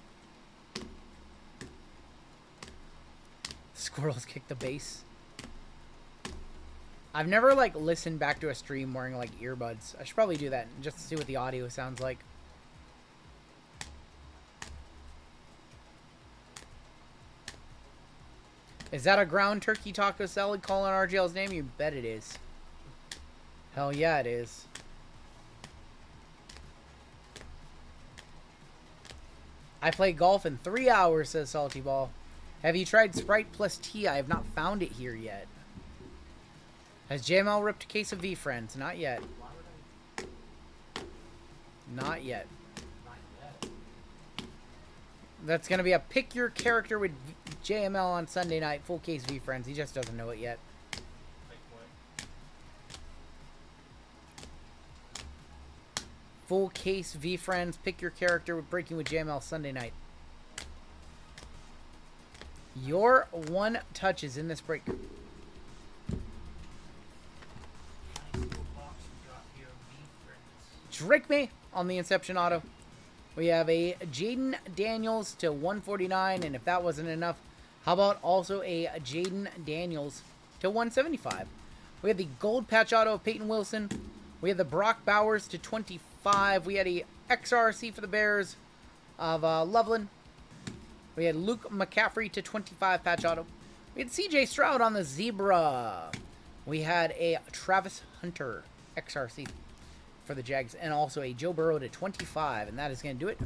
Squirrels kick the base. I've never, like, listened back to a stream wearing, like, earbuds. I should probably do that just to see what the audio sounds like. Is that a ground turkey taco salad calling RGL's name? You bet it is. Hell yeah, it is. I play golf in 3 hours, says Salty Ball. Have you tried Sprite plus tea? I have not found it here yet. Has JML ripped a case of V-Friends? Not yet. Not yet. That's going to be a pick your character with JML on Sunday night. Full case V-Friends. He just doesn't know it yet. Full case V-Friends. Pick your character with Breaking with JML Sunday night. Your one touches in this break. Drake me on the Inception auto. We have a Jaden Daniels to 149, and if that wasn't enough, how about also a Jaden Daniels to 175? We had the gold patch auto of Peyton Wilson. We had the Brock Bowers to 25. We had a XRC for the Bears of Loveland. We had Luke McCaffrey to 25 patch auto. We had CJ Stroud on the Zebra. We had a Travis Hunter XRC for the Jags, and also a Joe Burrow to 25, and that is going to do it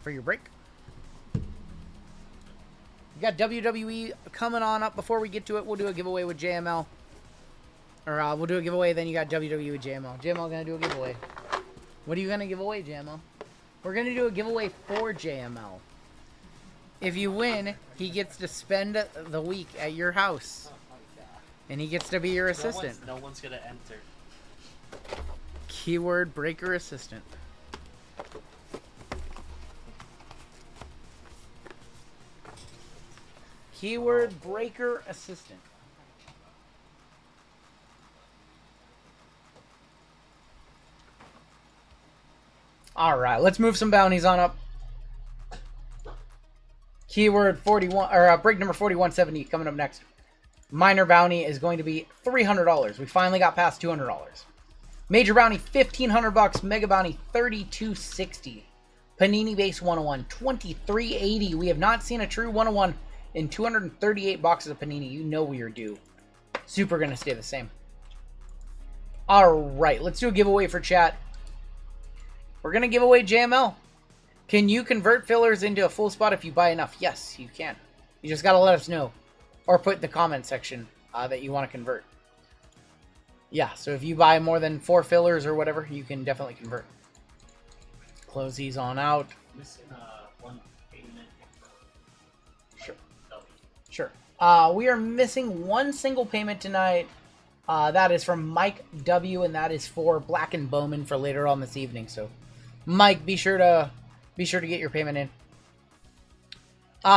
for your break. We got WWE coming on up. Before we get to it, we'll do a giveaway with JML. Or we'll do a giveaway, then you got WWE with JML. JML going to do a giveaway. What are you going to give away, JML? We're going to do a giveaway for JML. If you win, he gets to spend the week at your house. And he gets to be your assistant. No one's going to enter. Keyword breaker assistant. Keyword breaker assistant. Alright, let's move some bounties on up. Keyword 41, or break number 4170 coming up next. Minor bounty is going to be $300. We finally got past $200. Major bounty, $1,500. Mega bounty, $32.60. Panini base 101, $23.80. We have not seen a true 101 in 238 boxes of Panini. You know we are due. Super going to stay the same. Alright, let's do a giveaway for chat. We're going to give away JML. Can you convert fillers into a full spot if you buy enough? Yes, you can. You just got to let us know. Or put in the comment section that you want to convert. Yeah, so if you buy more than 4 fillers or whatever, you can definitely convert. Close these on out. Missing one payment. Sure. Sure. We are missing one single payment tonight. That is from Mike W, and that is for Black and Bowman for later on this evening. So, Mike, be sure to be sure to get your payment in.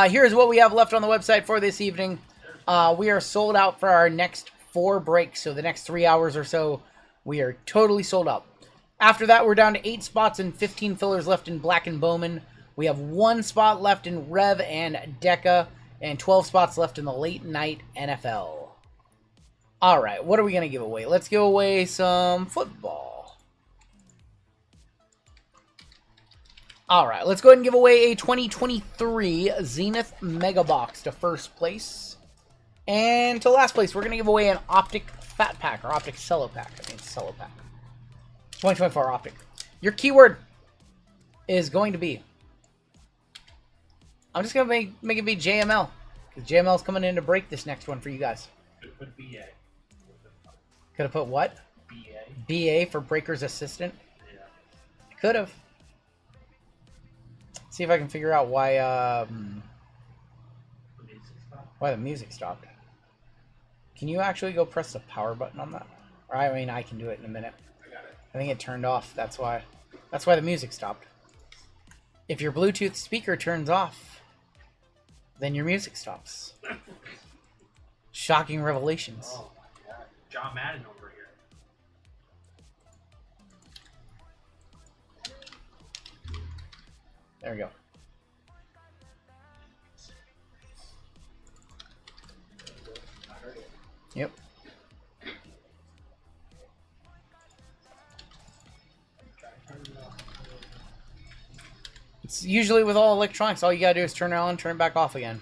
Here's what we have left on the website for this evening. We are sold out for our next 4 breaks, so the next 3 hours or so, we are totally sold out. After that, we're down to 8 spots and 15 fillers left in Black and Bowman. We have 1 spot left in Rev and Deca, and 12 spots left in the late night NFL. All right, what are we going to give away? Let's give away some football. All right, let's go ahead and give away a 2023 Zenith Mega Box to first place. And to last place, we're going to give away an Optic Fat Pack, or Optic Cello Pack. I think it's Cello Pack. 2024 Optic. Your keyword is going to be... I'm just going to make it be JML. Because JML's coming in to break this next one for you guys. Could put BA. Could have put what? BA. BA for Breaker's Assistant? Yeah. Could have. See if I can figure out why the music stopped. Can you actually go press the power button on that? Or I mean, I can do it in a minute. I think it turned off. That's why the music stopped. If your Bluetooth speaker turns off, then your music stops. Shocking revelations. Oh my god. John Madden over here. There we go. Yep. It's usually with all electronics, all you gotta do is turn it on, turn it back off again.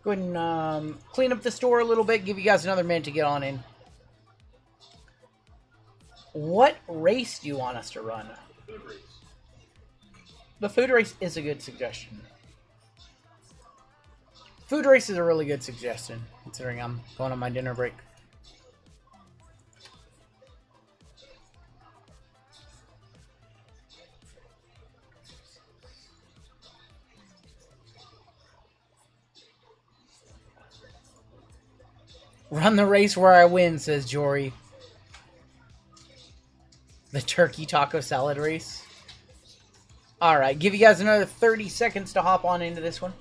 Go ahead and clean up the store a little bit, give you guys another minute to get on in. What race do you want us to run? Food race. The food race is a good suggestion. Food race is a really good suggestion, considering I'm going on my dinner break. Run the race where I win, says Jory. The turkey taco salad race. Alright, give you guys another 30 seconds to hop on into this one.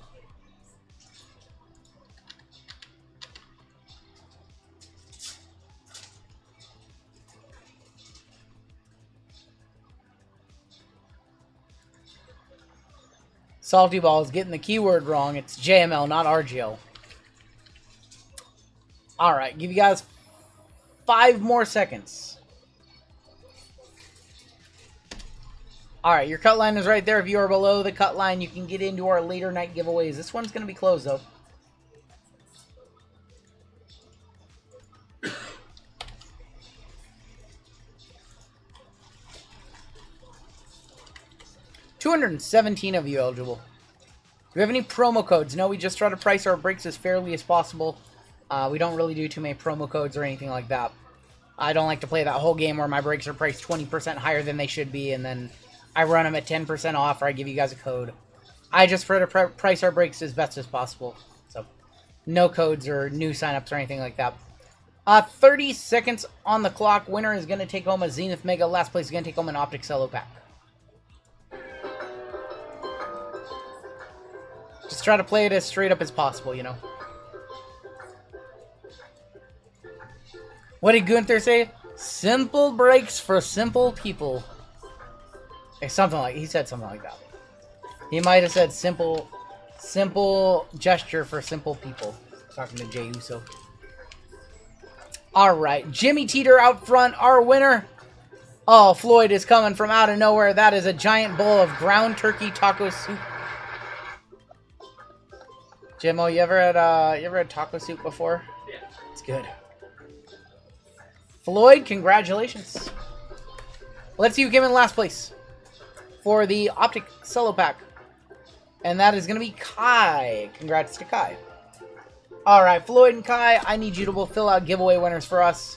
Salty Ball is getting the keyword wrong. It's JML, not RGL. Alright, give you guys 5 more seconds. Alright, your cut line is right there. If you are below the cut line, you can get into our later night giveaways. This one's going to be closed, though. $217 of you eligible. Do we have any promo codes? No, we just try to price our breaks as fairly as possible. We don't really do too many promo codes or anything like that. I don't like to play that whole game where my breaks are priced 20% higher than they should be, and then I run them at 10% off, or I give you guys a code. I just prefer to price our breaks as best as possible. So, no codes or new signups or anything like that. 30 seconds on the clock. Winner is going to take home a Zenith Mega. Last place is going to take home an Optic Cello Pack. Just try to play it as straight up as possible, you know. What did Gunther say? Simple breaks for simple people. He said something like that. He might have said simple gesture for simple people. Talking to Jey Uso. Alright, Jimmy Teeter out front, our winner. Oh, Floyd is coming from out of nowhere. That is a giant bowl of ground turkey taco soup. Jimmo, you ever had taco soup before? Yeah. It's good. Floyd, congratulations. Let's see who came in last place for the Optic Cello Pack. And that is going to be Kai. Congrats to Kai. All right, Floyd and Kai, I need you to both fill out giveaway winners for us.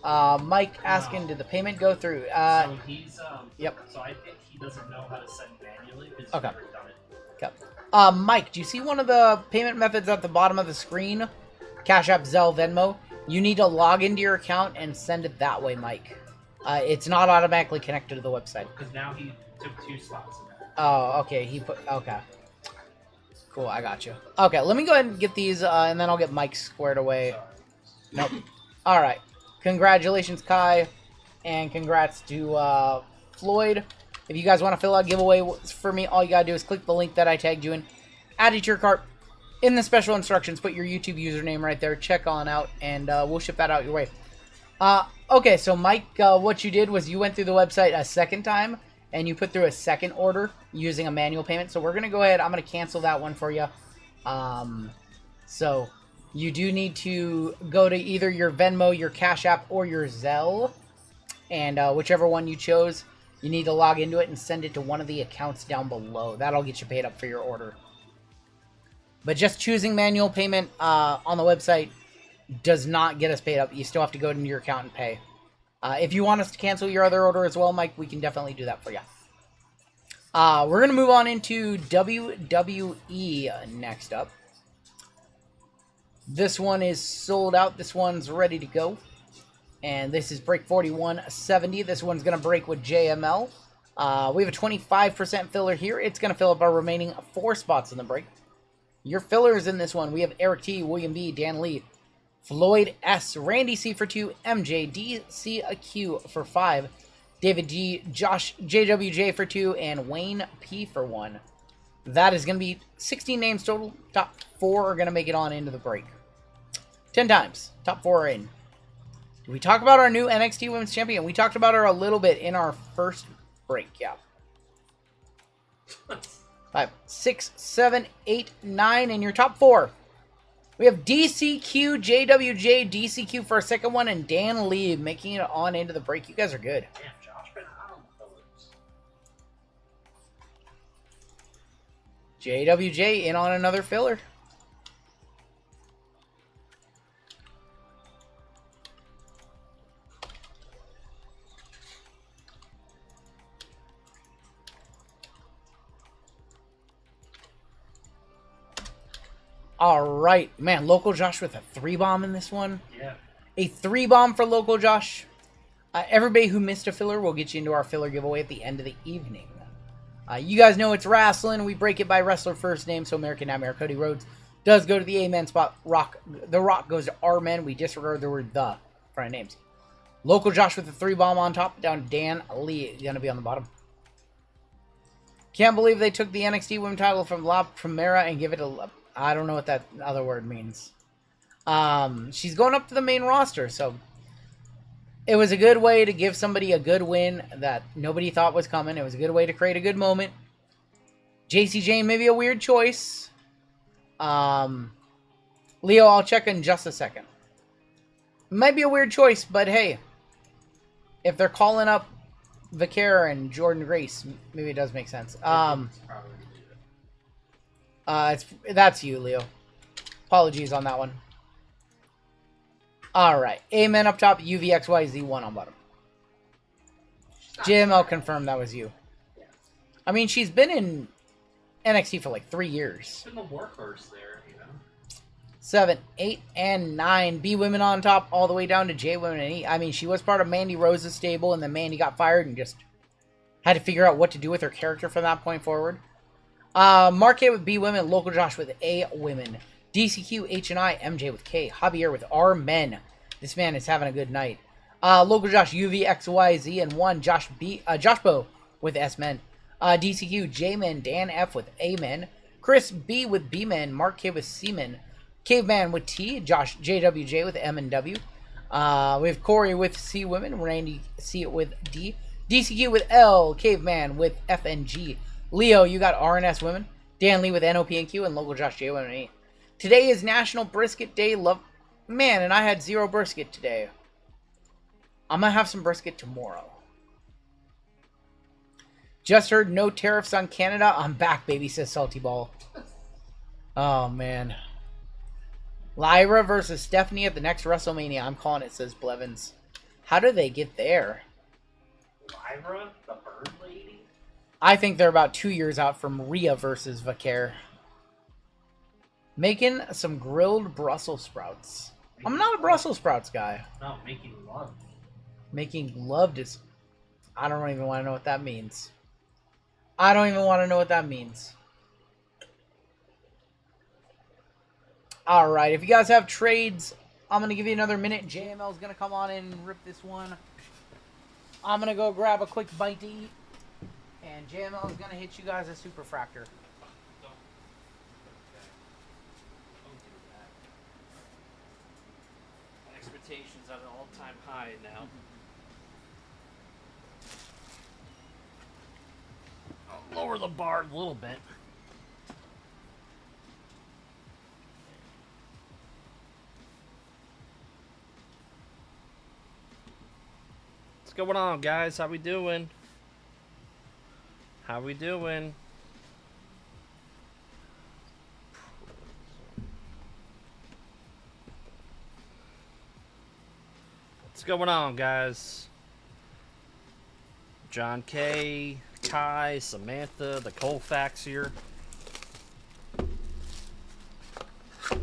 Mike asking, did the payment go through? So he's Yep. So I think he doesn't know how to send manually because Okay. he's never done it. Okay. Mike, do you see one of the payment methods at the bottom of the screen? Cash App, Zelle, Venmo. You need to log into your account and send it that way, Mike. It's not automatically connected to the website. Because now he took 2 slots in that. Oh, okay. Okay. Cool, I got you. Okay, let me go ahead and get these, and then I'll get Mike squared away. Nope. All right. Congratulations, Kai, and congrats to Floyd. If you guys want to fill out giveaway for me, all you gotta do is click the link that I tagged you in, add it to your cart. In the special instructions, put your YouTube username right there. Check on out, and we'll ship that out your way. Okay, so Mike, what you did was you went through the website a second time, and you put through a second order using a manual payment. So we're going to go ahead. I'm going to cancel that one for you. So you do need to go to either your Venmo, your Cash App, or your Zelle. And whichever one you chose, you need to log into it and send it to one of the accounts down below. That'll get you paid up for your order. But just choosing manual payment on the website does not get us paid up. You still have to go into your account and pay. If you want us to cancel your other order as well, Mike, we can definitely do that for you. We're going to move on into WWE next up. This one is sold out. This one's ready to go. And this is break 4170. This one's going to break with JML. We have a 25% filler here. It's going to fill up our remaining 4 spots in the break. Your fillers in this one, we have Eric T, William B, Dan Lee, Floyd S, Randy C for 2, MJ, DC a Q for 5, David G, Josh JWJ for 2, and Wayne P for 1. That is going to be 16 names total. Top 4 are going to make it on into the break. 10 times. Top 4 are in. We talk about our new NXT Women's Champion. We talked about her a little bit in our first break. Yeah. 5, 6, 7, 8, 9, and your top 4. We have DCQ, JWJ, DCQ for a second one, and Dan Lee making it on into the break. You guys are good. Damn, Josh been out on the fillers. JWJ in on another filler. All right, man, Local Josh with a 3-bomb in this one. Yeah. A 3-bomb for Local Josh. Everybody who missed a filler will get you into our filler giveaway at the end of the evening. You guys know it's wrestling. We break it by wrestler first name, so American Nightmare Cody Rhodes does go to the A-men spot. The Rock goes to R-men. We disregard the word the for our names. Local Josh with a 3-bomb on top, down to Dan Lee, going to be on the bottom. Can't believe they took the NXT Women's title from La Primera and give it a... I don't know what that other word means. She's going up to the main roster, so it was a good way to give somebody a good win that nobody thought was coming. It was a good way to create a good moment. JC Jane, maybe a weird choice. Leo, I'll check in just a second. Might be a weird choice, but hey, if they're calling up Vicaire and Jordan Grace, maybe it does make sense. That's you, Leo. Apologies on that one. Alright. Amen up top, UVXYZ1 on bottom. Jim, I'll confirm that was you. I mean, she's been in NXT for like 3 years. She's been the workhorse there, you know. 7, 8, and 9. B women on top, all the way down to J women and E. I mean, she was part of Mandy Rose's stable, and then Mandy got fired and just had to figure out what to do with her character from that point forward. Mark A with B women, Local Josh with A women, DCQ, H and I, MJ with K, Javier with R men. This man is having a good night. Local Josh UVXYZ and 1, Josh Bo with S men, DCQ J men, Dan F with A men, Chris B with B men, Mark K with C men, Caveman with T, Josh JWJ with M and W. We have Corey with C women, Randy C with D, DCQ with L, Caveman with F and G. Leo, you got R and S women. Dan Lee with NOP and Q, and Local Josh J women and E. Today is National Brisket Day. Man, and I had 0 brisket today. I'm gonna have some brisket tomorrow. Just heard no tariffs on Canada. I'm back, baby, says Salty Ball. Oh, man. Lyra versus Stephanie at the next WrestleMania. I'm calling it, says Blevins. How do they get there? Lyra, the bird lady? I think they're about 2 years out from Rhea versus Vaquer. Making some grilled Brussels sprouts. I'm not a Brussels sprouts guy. No, making love. Making love to... I don't even want to know what that means. I don't even want to know what that means. Alright, if you guys have trades, I'm going to give you another minute. JML is going to come on in and rip this one. I'm going to go grab a quick bite to eat. And JML is going to hit you guys a super fractor. Expectations at an all-time high now. I'll lower the bar a little bit. What's going on, guys? How we doing? How we doing? What's going on, guys? John K, Kai, Samantha, the Colfax here. I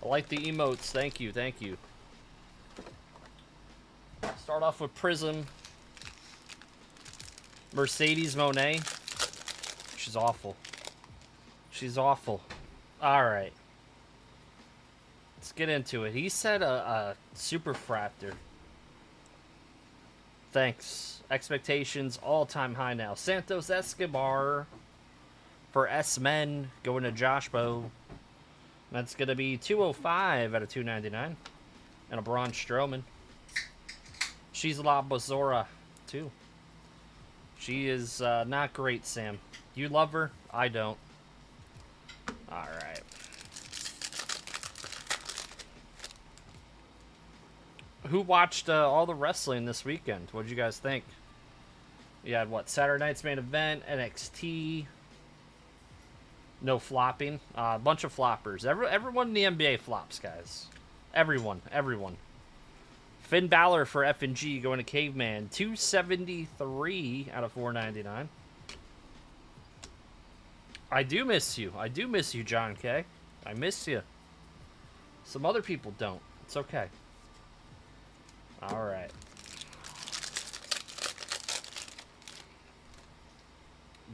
like the emotes. Thank you, thank you. Start off with Prizm. Mercedes Monet. She's awful. She's awful. Alright. Let's get into it. He said a super fractor. Thanks. Expectations all-time high now. Santos Escobar for S-Men going to Josh Bow. That's going to be 205 out of 299. And a Braun Strowman. She's La Bozora, too. She is not great, Sam. You love her? I don't. Alright. Who watched all the wrestling this weekend? What did you guys think? You had, what, Saturday night's main event, NXT. No flopping. A bunch of floppers. Everyone in the NBA flops, guys. Everyone. Finn Balor for F&G going to Caveman. 273 out of 499. I do miss you. I do miss you, John K. I miss you. Some other people don't. It's okay. Alright.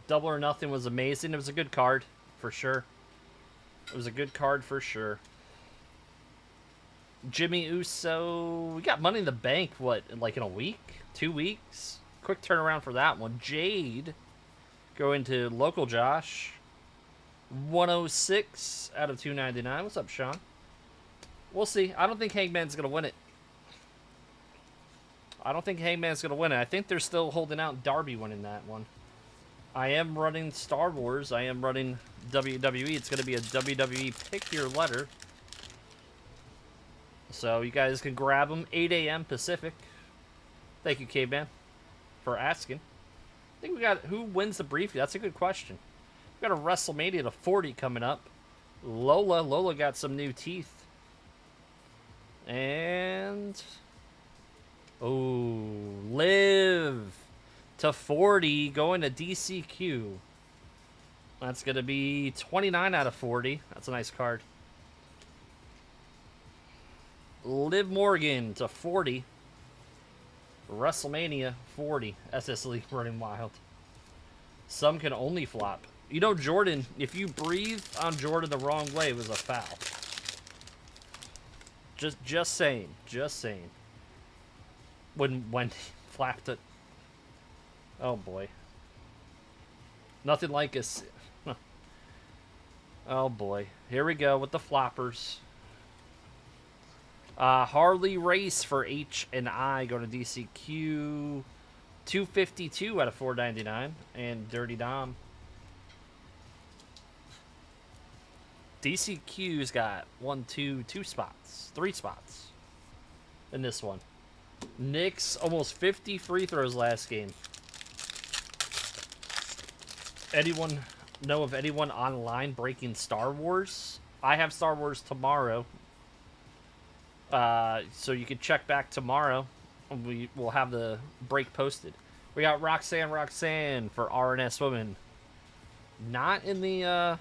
Double or Nothing was amazing. It was a good card, for sure. It was a good card, for sure. Jimmy Uso. We got Money in the Bank, what, like in a week? 2 weeks? Quick turnaround for that one. Jade. Going to Local Josh. 106 out of 299. What's up, Sean? We'll see. I don't think Hangman's going to win it. I think they're still holding out Darby winning that one. I am running Star Wars. I am running WWE. It's going to be a WWE Pick Your Letter. So you guys can grab them. 8 a.m. Pacific. Thank you, Caveman, for asking. I think we got who wins the briefing. That's a good question. We got a WrestleMania to 40 coming up. Lola got some new teeth. And oh, Liv to 40 going to DCQ. That's going to be 29 out of 40. That's a nice card. Liv Morgan to 40. WrestleMania 40. SS League running wild. Some can only flop. You know, Jordan, if you breathe on Jordan the wrong way, it was a foul. Just saying. When he flapped it. Oh boy. Nothing like us. Oh boy. Here we go with the floppers. Harley Race for H and I going to DCQ. 252 out of 499. And Dirty Dom. DCQ's got 3 spots in this one. Knicks almost 50 free throws last game. Anyone know of anyone online breaking Star Wars? I have Star Wars tomorrow. So you can check back tomorrow. We will have the break posted. We got Roxanne for RNS Women. Not in the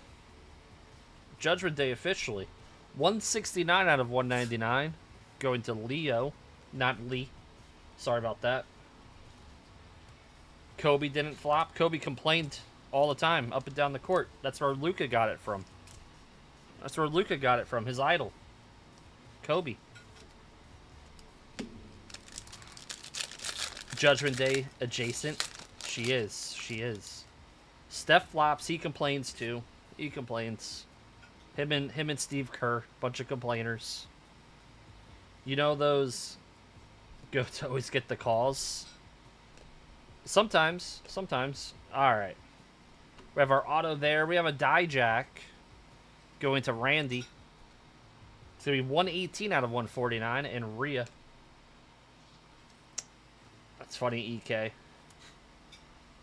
Judgment Day officially. 169 out of 199. Going to Leo, not Lee. Sorry about that. Kobe didn't flop. Kobe complained all the time, up and down the court. That's where Luka got it from. His idol. Kobe. Judgment Day adjacent. She is. Steph flops. He complains too. Him and Steve Kerr, bunch of complainers. You know those go to always get the calls? Sometimes. Alright. We have our auto there. We have a die jack going to Randy. It's going to be 118 out of 149 and Rhea. That's funny, EK.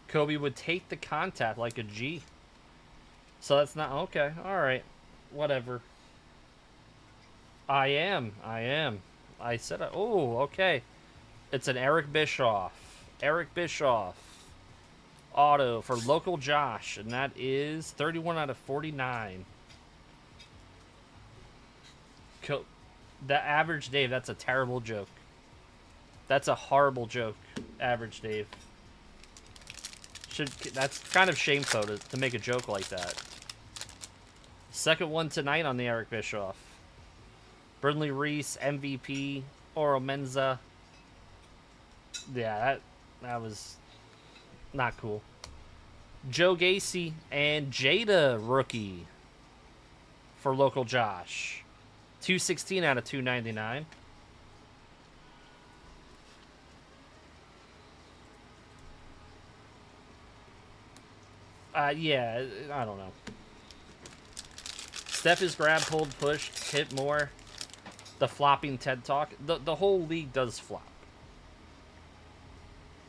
Kobe would take the contact like a G. So that's not... Okay, alright. Whatever. I am. I said... Oh, okay. It's an Eric Bischoff. Auto for local Josh. And that is 31 out of 49. The average Dave, that's a terrible joke. That's a horrible joke, average Dave. That's kind of shameful to make a joke like that. Second one tonight on the Eric Bischoff. Burnley Reese, MVP, Oro Menza. Yeah, that was not cool. Joe Gacy and Jada rookie for local Josh. 216 out of 299. Yeah, I don't know. Steph is grab, pulled, pushed, hit more. The flopping TED Talk. The whole league does flop.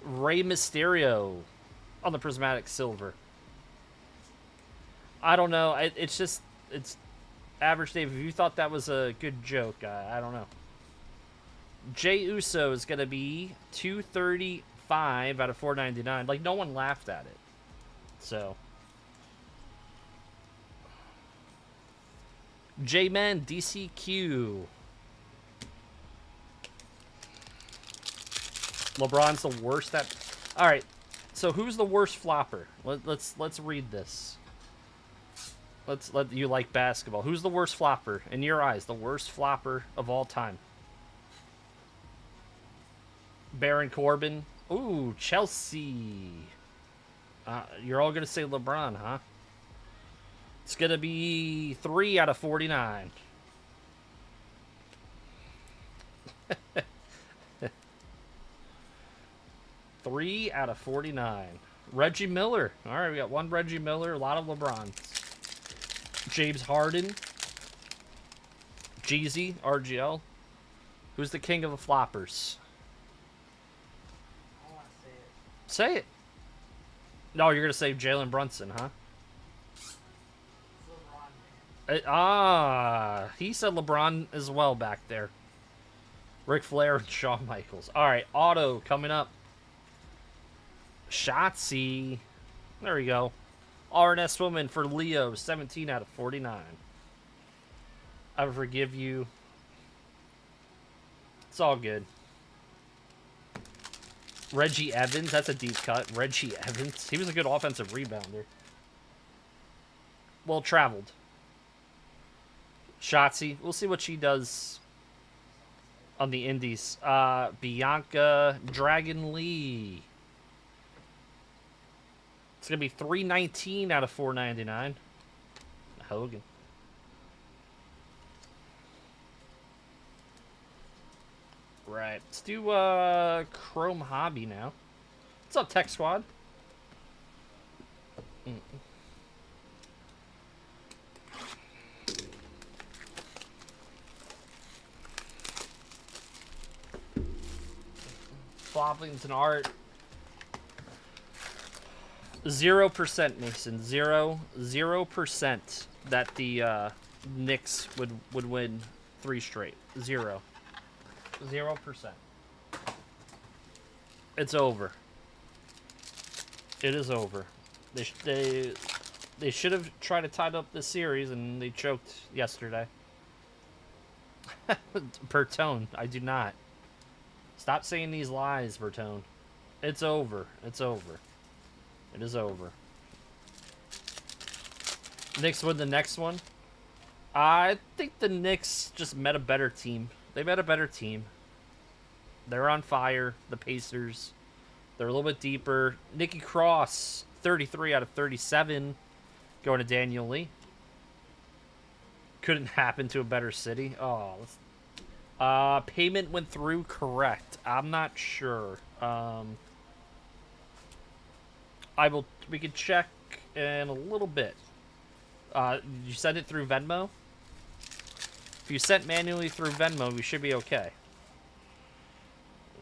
Rey Mysterio on the Prismatic Silver. I don't know. It's average Dave. If you thought that was a good joke, I don't know. Jey Uso is going to be 235 out of 499. Like, no one laughed at it. So. J-Man DCQ. LeBron's the worst at... Alright, so who's the worst flopper? Let's read this. Let you like basketball. Who's the worst flopper? In your eyes, the worst flopper of all time. Baron Corbin. Ooh, Chelsea. You're all going to say LeBron, huh? It's going to be 3 out of 49. 3 out of 49. Reggie Miller. All right, we got one Reggie Miller, a lot of LeBrons. James Harden. Jeezy, RGL. Who's the king of the floppers? I want to say it. Say it. No, you're going to say Jalen Brunson, huh? It's LeBron, man. He said LeBron as well back there. Ric Flair and Shawn Michaels. All right, auto coming up. Shotzi. There we go. RNS Woman for Leo, 17 out of 49. I will forgive you. It's all good. Reggie Evans, that's a deep cut. Reggie Evans. He was a good offensive rebounder. Well traveled. Shotzi. We'll see what she does on the indies. Bianca Dragon Lee. It's going to be 319 out of 499. Hogan. Right. Let's do Chrome Hobby now. What's up, Tech Squad? Flopping's an art. 0%, Mason. 0% that the Knicks would win 3 straight. 0%. It's over. It is over. They should have tried to tie up this series, and they choked yesterday. Bertone, I do not. Stop saying these lies, Bertone. It's over. It's over. It is over. Knicks win the next one. I think the Knicks just met a better team. They met a better team. They're on fire. The Pacers. They're a little bit deeper. Nikki Cross, 33 out of 37. Going to Daniel Lee. Couldn't happen to a better city. Oh, payment went through correct. I'm not sure. We can check in a little bit. You sent it through Venmo? If you sent manually through Venmo, we should be okay.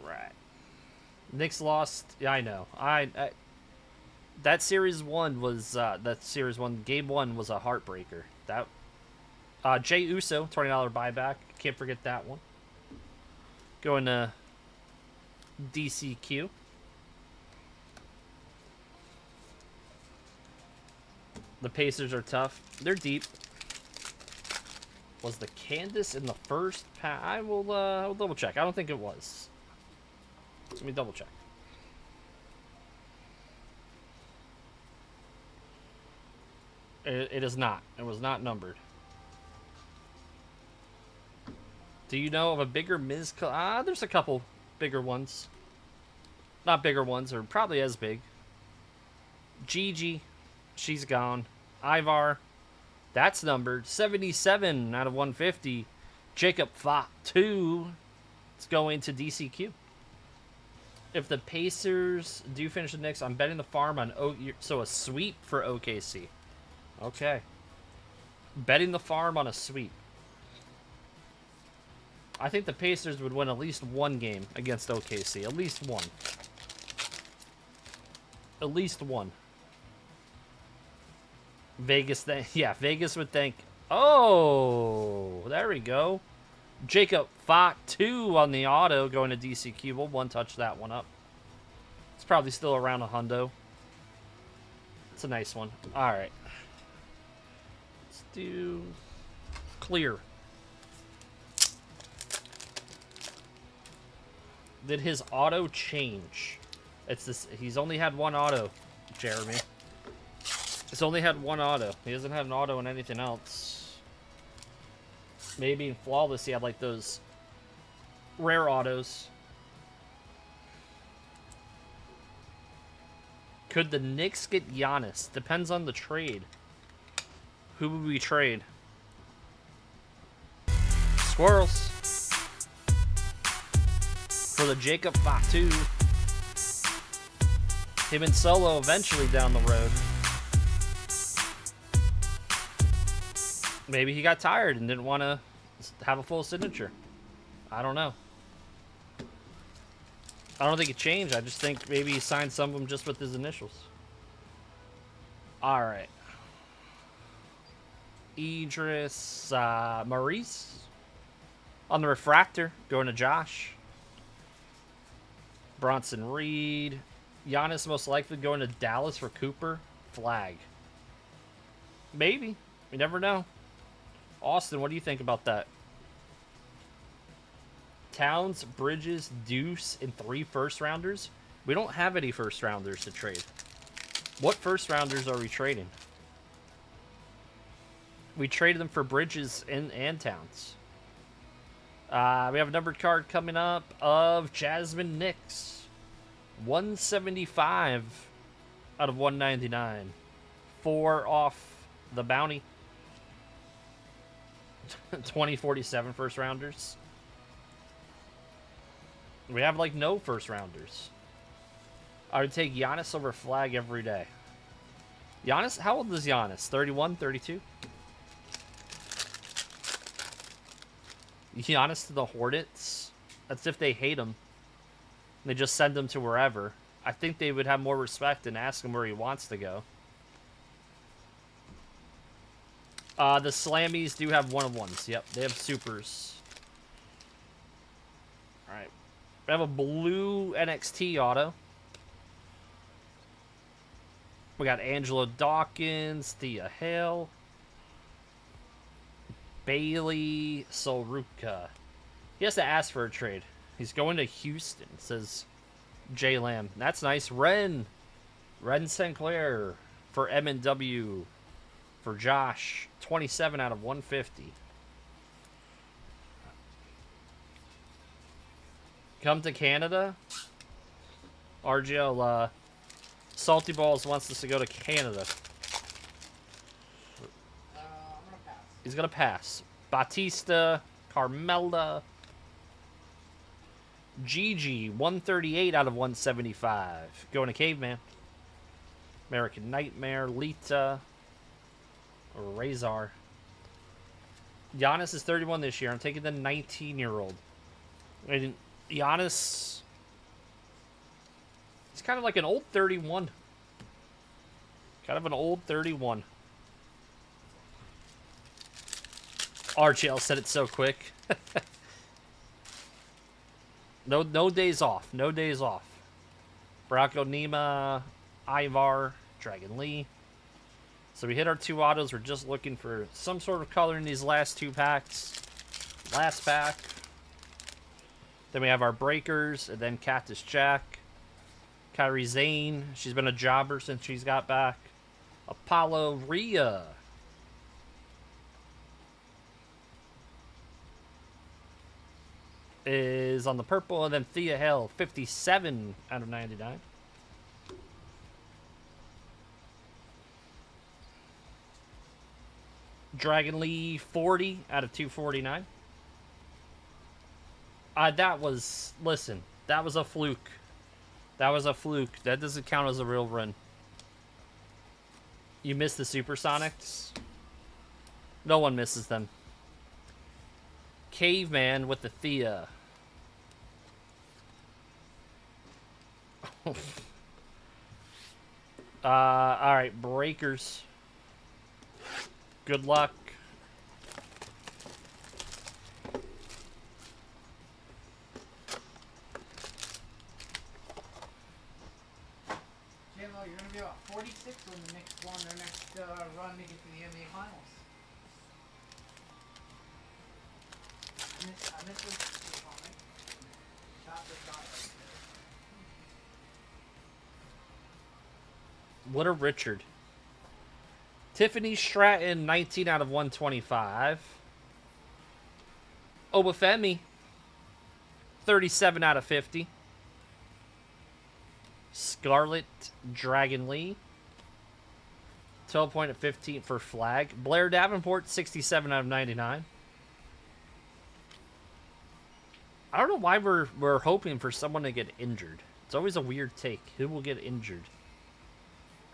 Right. Knicks lost. Yeah, I know. That series one was game one was a heartbreaker. That Jay Uso, $20 buyback. Can't forget that one. Going to DCQ. The Pacers are tough. They're deep. Was the Candace in the first pack? I will double check. I don't think it was. Let me double check. It is not. It was not numbered. Do you know of a bigger Miz? There's a couple bigger ones. Not bigger ones, or probably as big. Gigi, she's gone. Ivar, that's numbered. 77 out of 150. Jacob Fott, 2. Let's go into DCQ. If the Pacers do finish the Knicks, I'm betting the farm on so a sweep for OKC. Okay. Betting the farm on a sweep. I think the Pacers would win at least one game against OKC. At least one. At least one. Vegas, Vegas would think, oh, there we go. Jacob Fott, 2 on the auto going to DCQ. We'll one-touch that one up. It's probably still around a hundo. It's a nice one. All right. Let's do clear. Did his auto change? It's this. He's only had one auto, Jeremy. He's only had one auto. He hasn't had an auto in anything else. Maybe in Flawless he had like those rare autos. Could the Knicks get Giannis? Depends on the trade. Who would we trade? Squirrels. For the Jacob Fatu. Him and Solo eventually down the road. Maybe he got tired and didn't want to have a full signature. I don't know. I don't think it changed. I just think maybe he signed some of them just with his initials. All right. Idris Maurice on the refractor, going to Josh. Bronson Reed. Giannis most likely going to Dallas for Cooper. Flag. Maybe. We never know. Austin, what do you think about that? Towns, Bridges, Deuce, and 3 first-rounders? We don't have any first-rounders to trade. What first-rounders are we trading? We traded them for Bridges and Towns. We have a numbered card coming up of Jasmine Nix. 175 out of 199. 4 off the bounty. 2047 first rounders. We have like no first rounders. I would take Giannis over Flag every day. Giannis, how old is Giannis? 31, 32? Giannis to the Hornets. That's if they hate him. They just send him to wherever. I think they would have more respect and ask him where he wants to go. The Slammies do have 1-of-1s. Yep, they have supers. Alright. We have a blue NXT auto. We got Angelo Dawkins, Thea Hale, Bailey Soroka. He has to ask for a trade. He's going to Houston, says J Lamb. That's nice. Ren Sinclair for M&W for Josh. 27 out of 150. Come to Canada. RGL, Salty Balls wants us to go to Canada. I'm gonna pass. He's going to pass. Batista, Carmella, Gigi, 138 out of 175. Going to Caveman. American Nightmare, Lita, Razor. Giannis is 31 this year. I'm taking the 19-year-old. And Giannis, he's kind of like an old 31. Kind of an old 31. RGL said it so quick. No days off. No days off. Bronco Nima, Ivar, Dragon Lee. So we hit our 2 autos. We're just looking for some sort of color in these last 2 packs. Last pack. Then we have our breakers, and then Cactus Jack. Kyrie Zane. She's been a jobber since she's got back. Apollo Rhea. Is on the purple, and then Thea Hale, 57 out of 99. Dragon Lee, 40 out of 249. That was, listen, that was a fluke. That was a fluke. That doesn't count as a real run. You missed the Supersonics. No one misses them. Caveman with the Thea. Alright, breakers. Good luck. JMO, you're going to be about 46 when the next one, their next run to get to the NBA Finals. I missed this comic. Not the shot right there. What a Richard. Tiffany Stratton, 19 out of 125. Obafemi, 37 out of 50. Scarlet Dragon Lee, 12 point at 15 for flag. Blair Davenport, 67 out of 99. I don't know why we're hoping for someone to get injured. It's always a weird take. Who will get injured?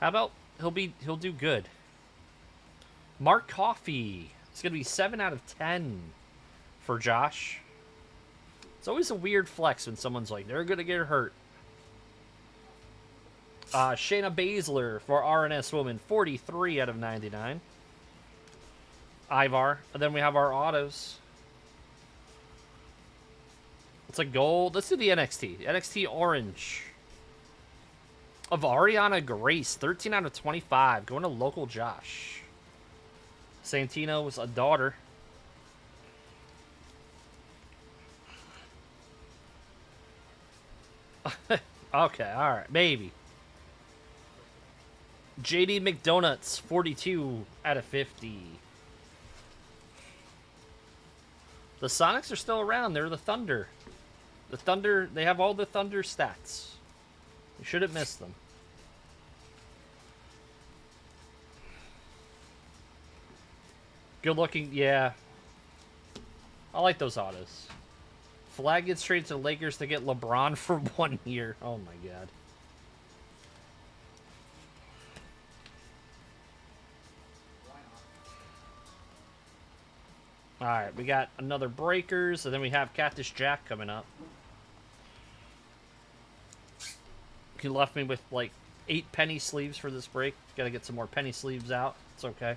How about he'll do good? Mark Coffey. It's going to be 7 out of 10 for Josh. It's always a weird flex when someone's like, they're going to get hurt. Shayna Baszler for RNS Woman, 43 out of 99. Ivar. And then we have our autos. It's a gold. Let's do the NXT. NXT Orange. Of Ariana Grace, 13 out of 25. Going to local Josh. Santino's a daughter. Okay, alright. Maybe. JD McDonuts, 42 out of 50. The Sonics are still around. They're the Thunder. The Thunder, they have all the Thunder stats. You shouldn't miss them. Good looking, yeah. I like those autos. Flag gets traded to the Lakers to get LeBron for 1 year. Oh my god. Alright, we got another Breakers, and then we have Cactus Jack coming up. He left me with like 8 penny sleeves for this break. Gotta get some more penny sleeves out. It's okay.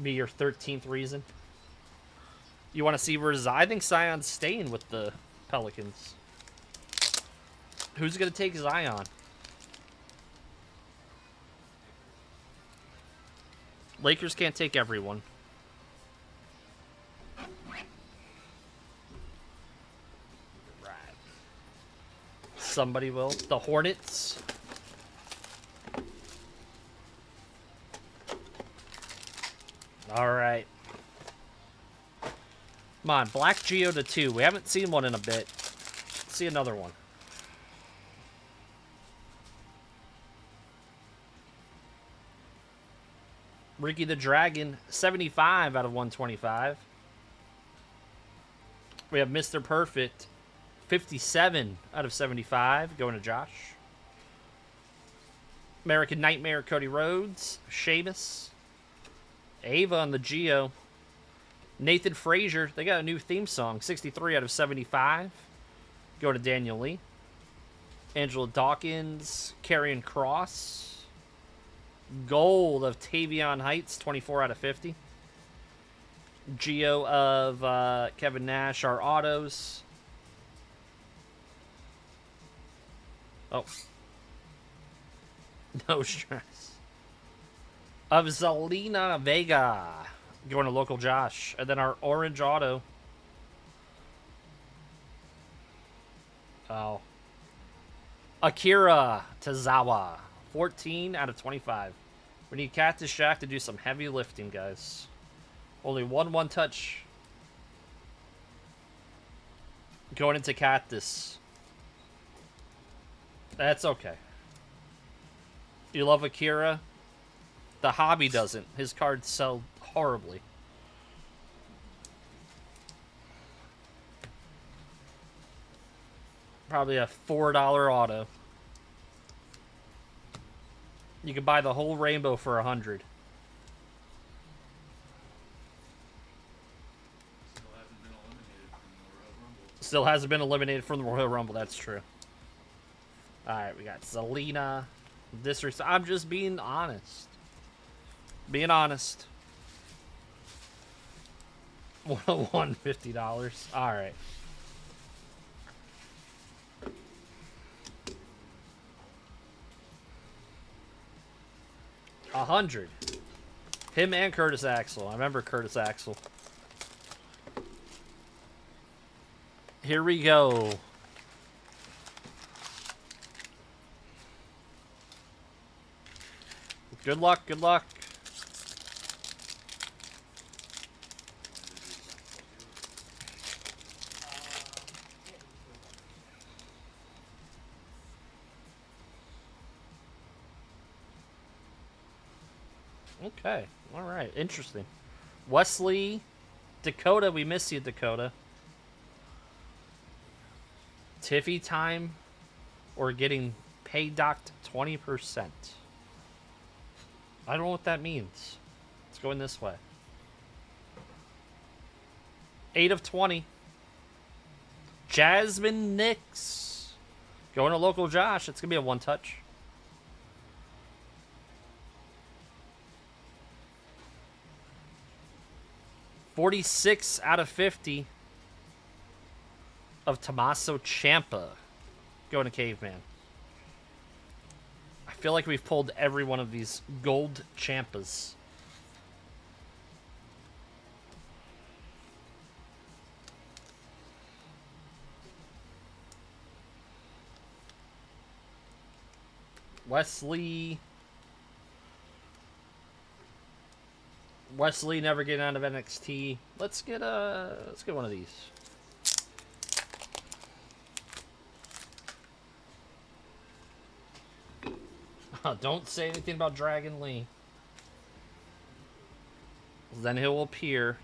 Be your 13th reason. You want to see I think Zion's staying with the Pelicans. Who's going to take Zion? Lakers can't take everyone. Right. Somebody will. The Hornets. All right. Come on, Black Geo to 2. We haven't seen one in a bit. Let's see another one. Ricky the Dragon, 75 out of 125. We have Mr. Perfect, 57 out of 75, going to Josh. American Nightmare, Cody Rhodes. Sheamus. Ava on the Geo. Nathan Frazier, they got a new theme song, 63 out of 75. Go to Daniel Lee. Angela Dawkins, Karrion Cross. Gold of Tavion Heights, 24 out of 50. Geo of Kevin Nash, our autos. Oh. No stress. Of Zelina Vega. Going to local Josh. And then our orange auto. Oh. Akira Tozawa. 14 out of 25. We need Cactus Shack to do some heavy lifting, guys. Only one touch. Going into Cactus. That's okay. You love Akira? The hobby doesn't. His cards sell horribly. Probably a $4 auto. You could buy the whole rainbow for 100. Still hasn't been eliminated from the Royal Rumble. That's true. Alright, we got Zelina. I'm just being honest. Being honest. $150. Alright. $100. Him and Curtis Axel. I remember Curtis Axel. Here we go. Good luck, good luck. Okay, all right, interesting. Wesley, Dakota, we miss you, Dakota. Tiffy time or getting pay docked 20%. I don't know what that means. It's going this way. 8 of 20. Jasmine Nix. Going to local Josh. It's going to be a one touch. $46 out of 50 of Tommaso Ciampa. Going to Caveman. I feel like we've pulled every one of these gold Ciampas. Wesley never getting out of NXT. Let's get one of these. Don't say anything about Dragon Lee. Then he'll appear.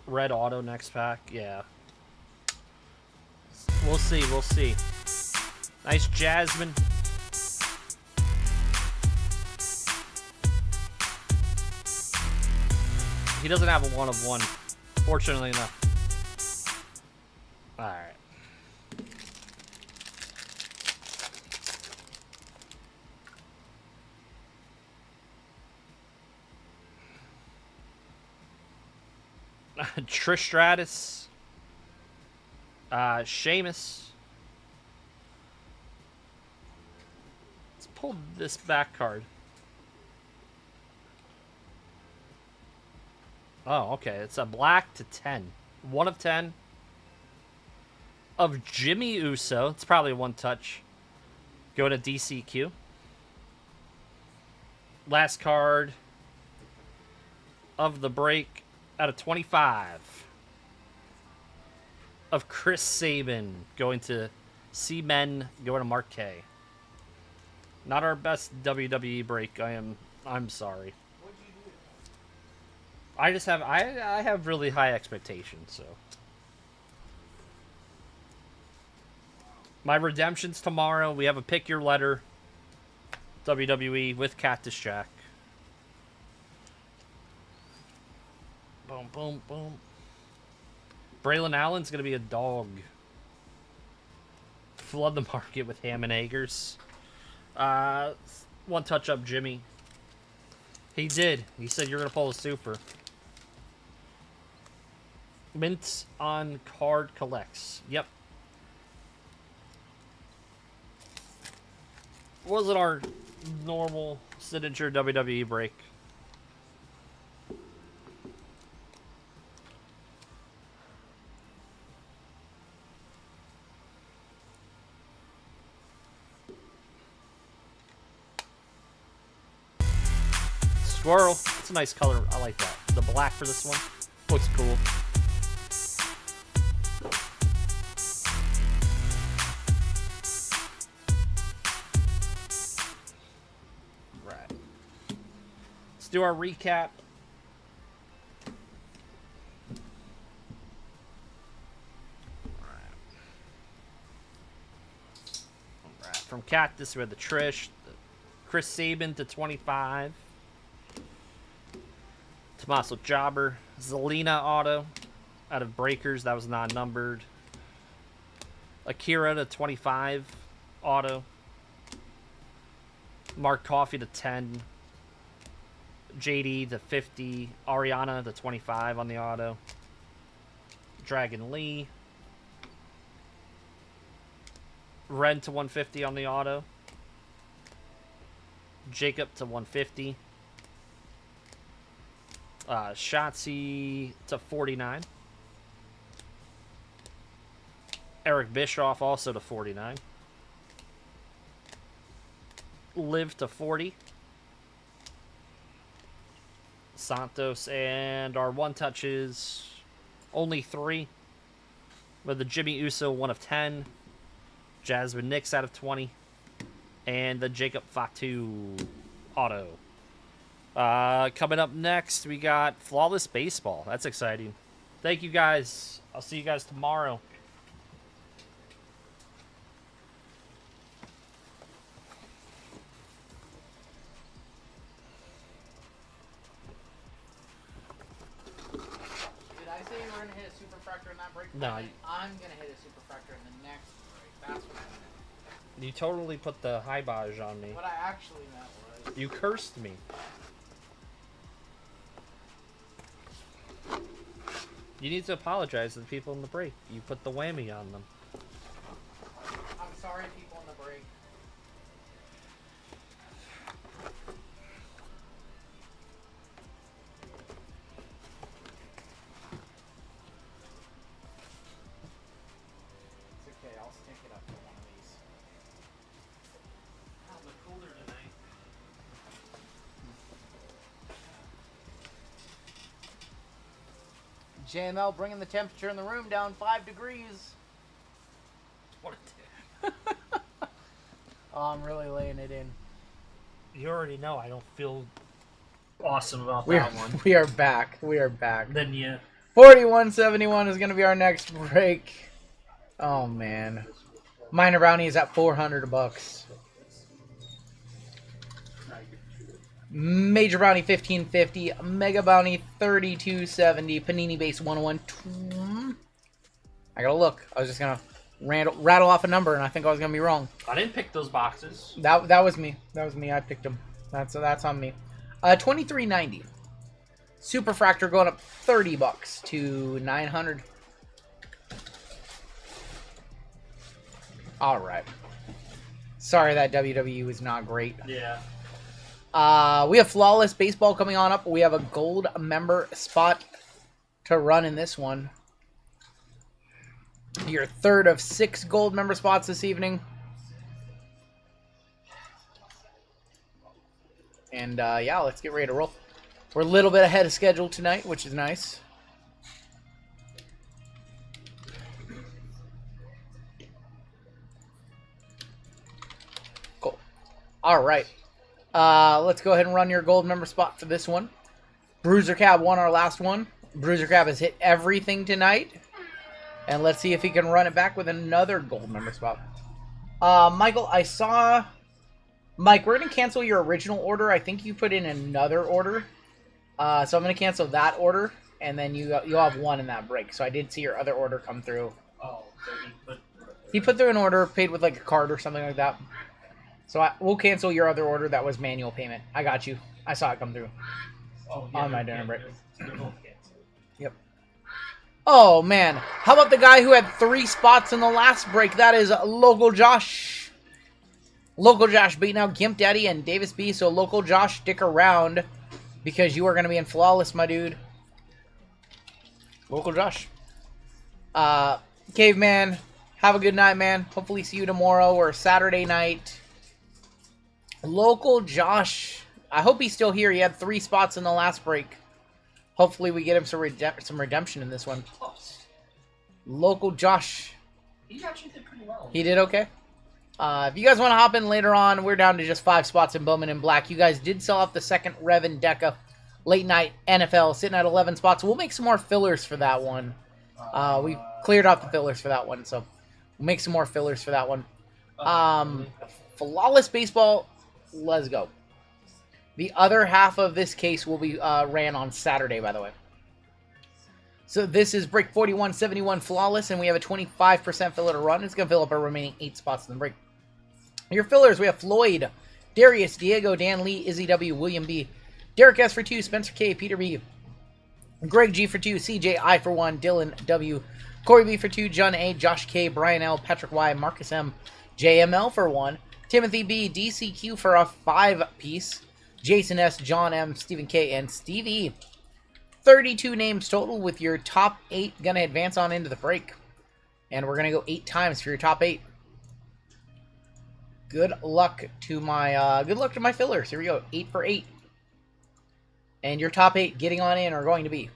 Red auto next pack. Yeah. We'll see. We'll see. Nice Jasmine. He doesn't have a 1 of 1, fortunately enough. All right. Trish Stratus. Sheamus. Let's pull this back card. Oh, okay. It's a black to 10. 1 of 10. Of Jimmy Uso. It's probably a 1 touch. Go to DCQ. Last card of the break out of 25. Of Chris Sabin going to C-Men, going to Mark K. Not our best WWE break. I'm sorry. I just have I have really high expectations, so. My redemption's tomorrow. We have a pick your letter WWE with Cactus Jack. Boom, boom, boom. Braylon Allen's going to be a dog. Flood the market with ham and eggers. 1 touch up Jimmy. He did. He said you're going to pull a super. Mints on card collects. Yep. Wasn't our normal signature WWE break. Squirrel. It's a nice color. I like that. The black for this one looks cool. Right. Let's do our recap. Right. From Cactus, we had the Trish, the Chris Sabin to 25. Tommaso Jobber, Zelina auto out of Breakers, that was non-numbered. Akira to 25 auto. Mark Coffey to 10. JD to 50. Ariana to 25 on the auto. Dragon Lee. Ren to 150 on the auto. Jacob to 150. Shotzi to 49. Eric Bischoff also to 49. Liv to 40. Santos, and our 1 touches, only 3. With the Jimmy Uso 1 of 10. Jasmine Nix out of 20. And the Jacob Fatu auto. Coming up next, we got Flawless Baseball. That's exciting. Thank you, guys. I'll see you guys tomorrow. Did I say you were going to hit a superfractor in that break? No. I'm going to hit a superfractor in the next break. That's what I meant. You totally put the highbage on me. What I actually meant was... You cursed me. You need to apologize to the people in the break. You put the whammy on them. I'm sorry, people in the break. It's okay, I'll stick it up to one of these. Oh, the cooler tonight. JML bringing the temperature in the room down 5 degrees. What a dick. Oh, I'm really laying it in. You already know I don't feel awesome about We are, that one. we are back. We are back. Then you... 4171 is going to be our next break. Oh, man. Minor Brownie is at $400 bucks. Major Bounty 1550, Mega Bounty 3270, Panini Base 101. I gotta look. I was just gonna rattle off a number, and I think I was gonna be wrong. I didn't pick those boxes. That was me. That was me. I picked them. That's on me. 2390. Superfractor going up $30 to 900. All right. Sorry that WWE was not great. Yeah. We have Flawless Baseball coming on up. We have a gold member spot to run in this one. Your third of 6 gold member spots this evening. And yeah, let's get ready to roll. We're a little bit ahead of schedule tonight, which is nice. Cool. All right. Let's go ahead and run your gold member spot for this one. Bruiser Cab won our last one. Bruiser Cab has hit everything tonight. And let's see if he can run it back with another gold member spot. Michael, I saw... Mike, we're going to cancel your original order. I think you put in another order. So I'm going to cancel that order. And then you'll have one in that break. So I did see your other order come through. Oh, so He put through an order, paid with like a card or something like that. So we'll cancel your other order. That was manual payment. I got you. I saw it come through. On my dinner break. Yep. Oh, man. How about the guy who had 3 spots in the last break? That is Local Josh. Local Josh beating out Gimp Daddy and Davis B. So, Local Josh, stick around because you are going to be in Flawless, my dude. Local Josh. Caveman, have a good night, man. Hopefully see you tomorrow or Saturday night. Local Josh. I hope he's still here. He had 3 spots in the last break. Hopefully we get him some redemption in this one. Local Josh. He actually did pretty well. He did okay. If you guys want to hop in later on, we're down to just 5 spots in Bowman and Black. You guys did sell off the second Rev Deca late night NFL, sitting at 11 spots. We'll make some more fillers for that one. We cleared out the fillers for that one, so we'll make some more fillers for that one. Flawless Baseball, let's go. The other half of this case will be ran on Saturday, by the way. So this is break 4171 Flawless, and we have a 25% filler to run. It's going to fill up our remaining 8 spots in the break. Your fillers, we have Floyd, Darius, Diego, Dan Lee, Izzy W, William B, Derek S for 2, Spencer K, Peter B, Greg G for 2, CJ I for 1, Dylan W, Corey B for 2, John A, Josh K, Brian L, Patrick Y, Marcus M, JML for 1, Timothy B, DCQ for a 5-piece, Jason S, John M, Stephen K, and Steve E. 32 names total with your top 8 going to advance on into the break. And we're going to go 8 times for your top 8. Good luck to my fillers. Here we go. 8 for 8. And your top 8 getting on in are going to be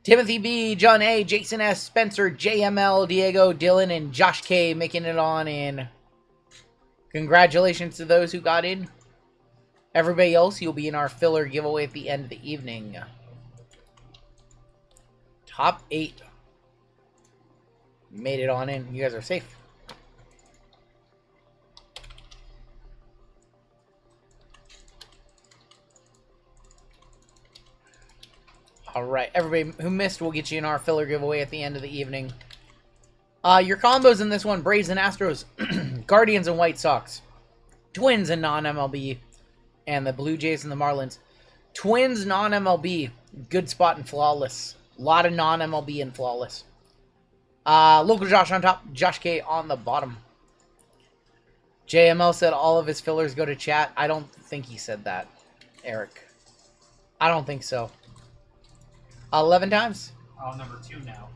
Timothy B, John A, Jason S, Spencer, JML, Diego, Dylan, and Josh K making it on in. Congratulations to those who got in. Everybody else, you'll be in our filler giveaway at the end of the evening. Top 8. Made it on in. You guys are safe. Alright, everybody who missed, we'll get you in our filler giveaway at the end of the evening. Your combos in this one, Braves and Astros, Guardians and White Sox, Twins and non-MLB, and the Blue Jays and the Marlins. Twins non-MLB, good spot in Flawless. A lot of non-MLB in Flawless. Local Josh on top, Josh K on the bottom. JML said all of his fillers go to chat. I don't think he said that, Eric. I don't think so. 11 times? Oh, number 2 now.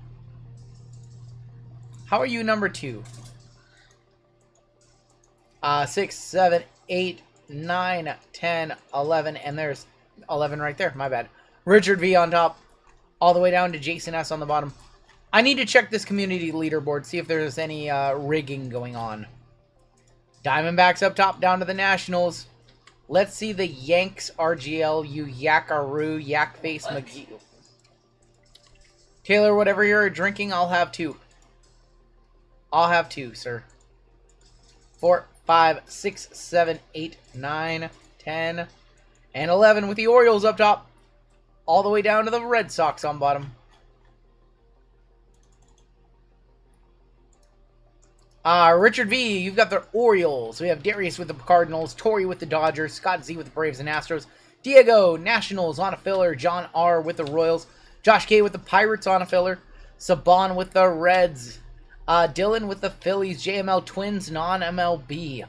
How are you number 2? 6, 7, 8, 9, 10, 11, and there's 11 right there. My bad. Richard V on top, all the way down to Jason S on the bottom. I need to check this community leaderboard, see if there's any rigging going on. Diamondbacks up top, down to the Nationals. Let's see the Yanks RGL, you Yakaroo, Yakface McGee. Taylor, whatever you're drinking, I'll have 2. I'll have 2, sir. 4, 5, 6, 7, 8, 9, 10, And 11 with the Orioles up top. All the way down to the Red Sox on bottom. Richard V, you've got the Orioles. We have Darius with the Cardinals, Tori with the Dodgers, Scott Z with the Braves and Astros, Diego, Nationals on a filler, John R with the Royals, Josh K with the Pirates on a filler, Saban with the Reds, Dylan with the Phillies, JML Twins, non-MLB.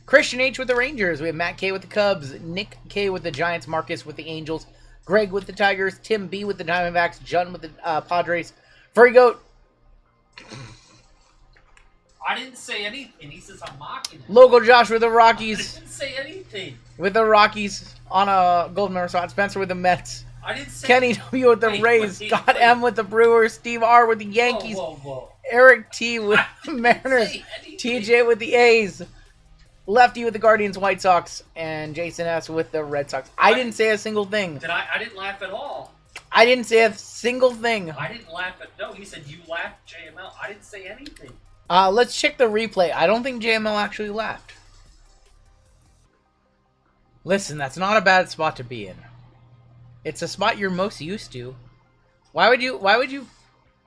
Christian H with the Rangers. We have Matt K with the Cubs, Nick K with the Giants, Marcus with the Angels, Greg with the Tigers, Tim B with the Diamondbacks, Jun with the Padres, Furry Goat, I didn't say anything. He says I'm mocking him. Local Josh with the I Rockies. didn't say anything. With the Rockies on a gold medal spot. Spencer with the Mets. I didn't say Kenny W with the Wait, Rays. wait, Scott wait. M with the Brewers. Steve R with the Yankees. Whoa. Eric T with the Mariners. say anything. TJ with the A's. Lefty with the Guardians, White Sox. And Jason S with the Red Sox. I didn't say a single thing. I didn't laugh at all. I didn't say a single thing. I didn't laugh at... No, he said you laughed, JML. I didn't say anything. Let's check the replay. I don't think JML actually laughed. Listen, that's not a bad spot to be in. It's a spot you're most used to. Why would you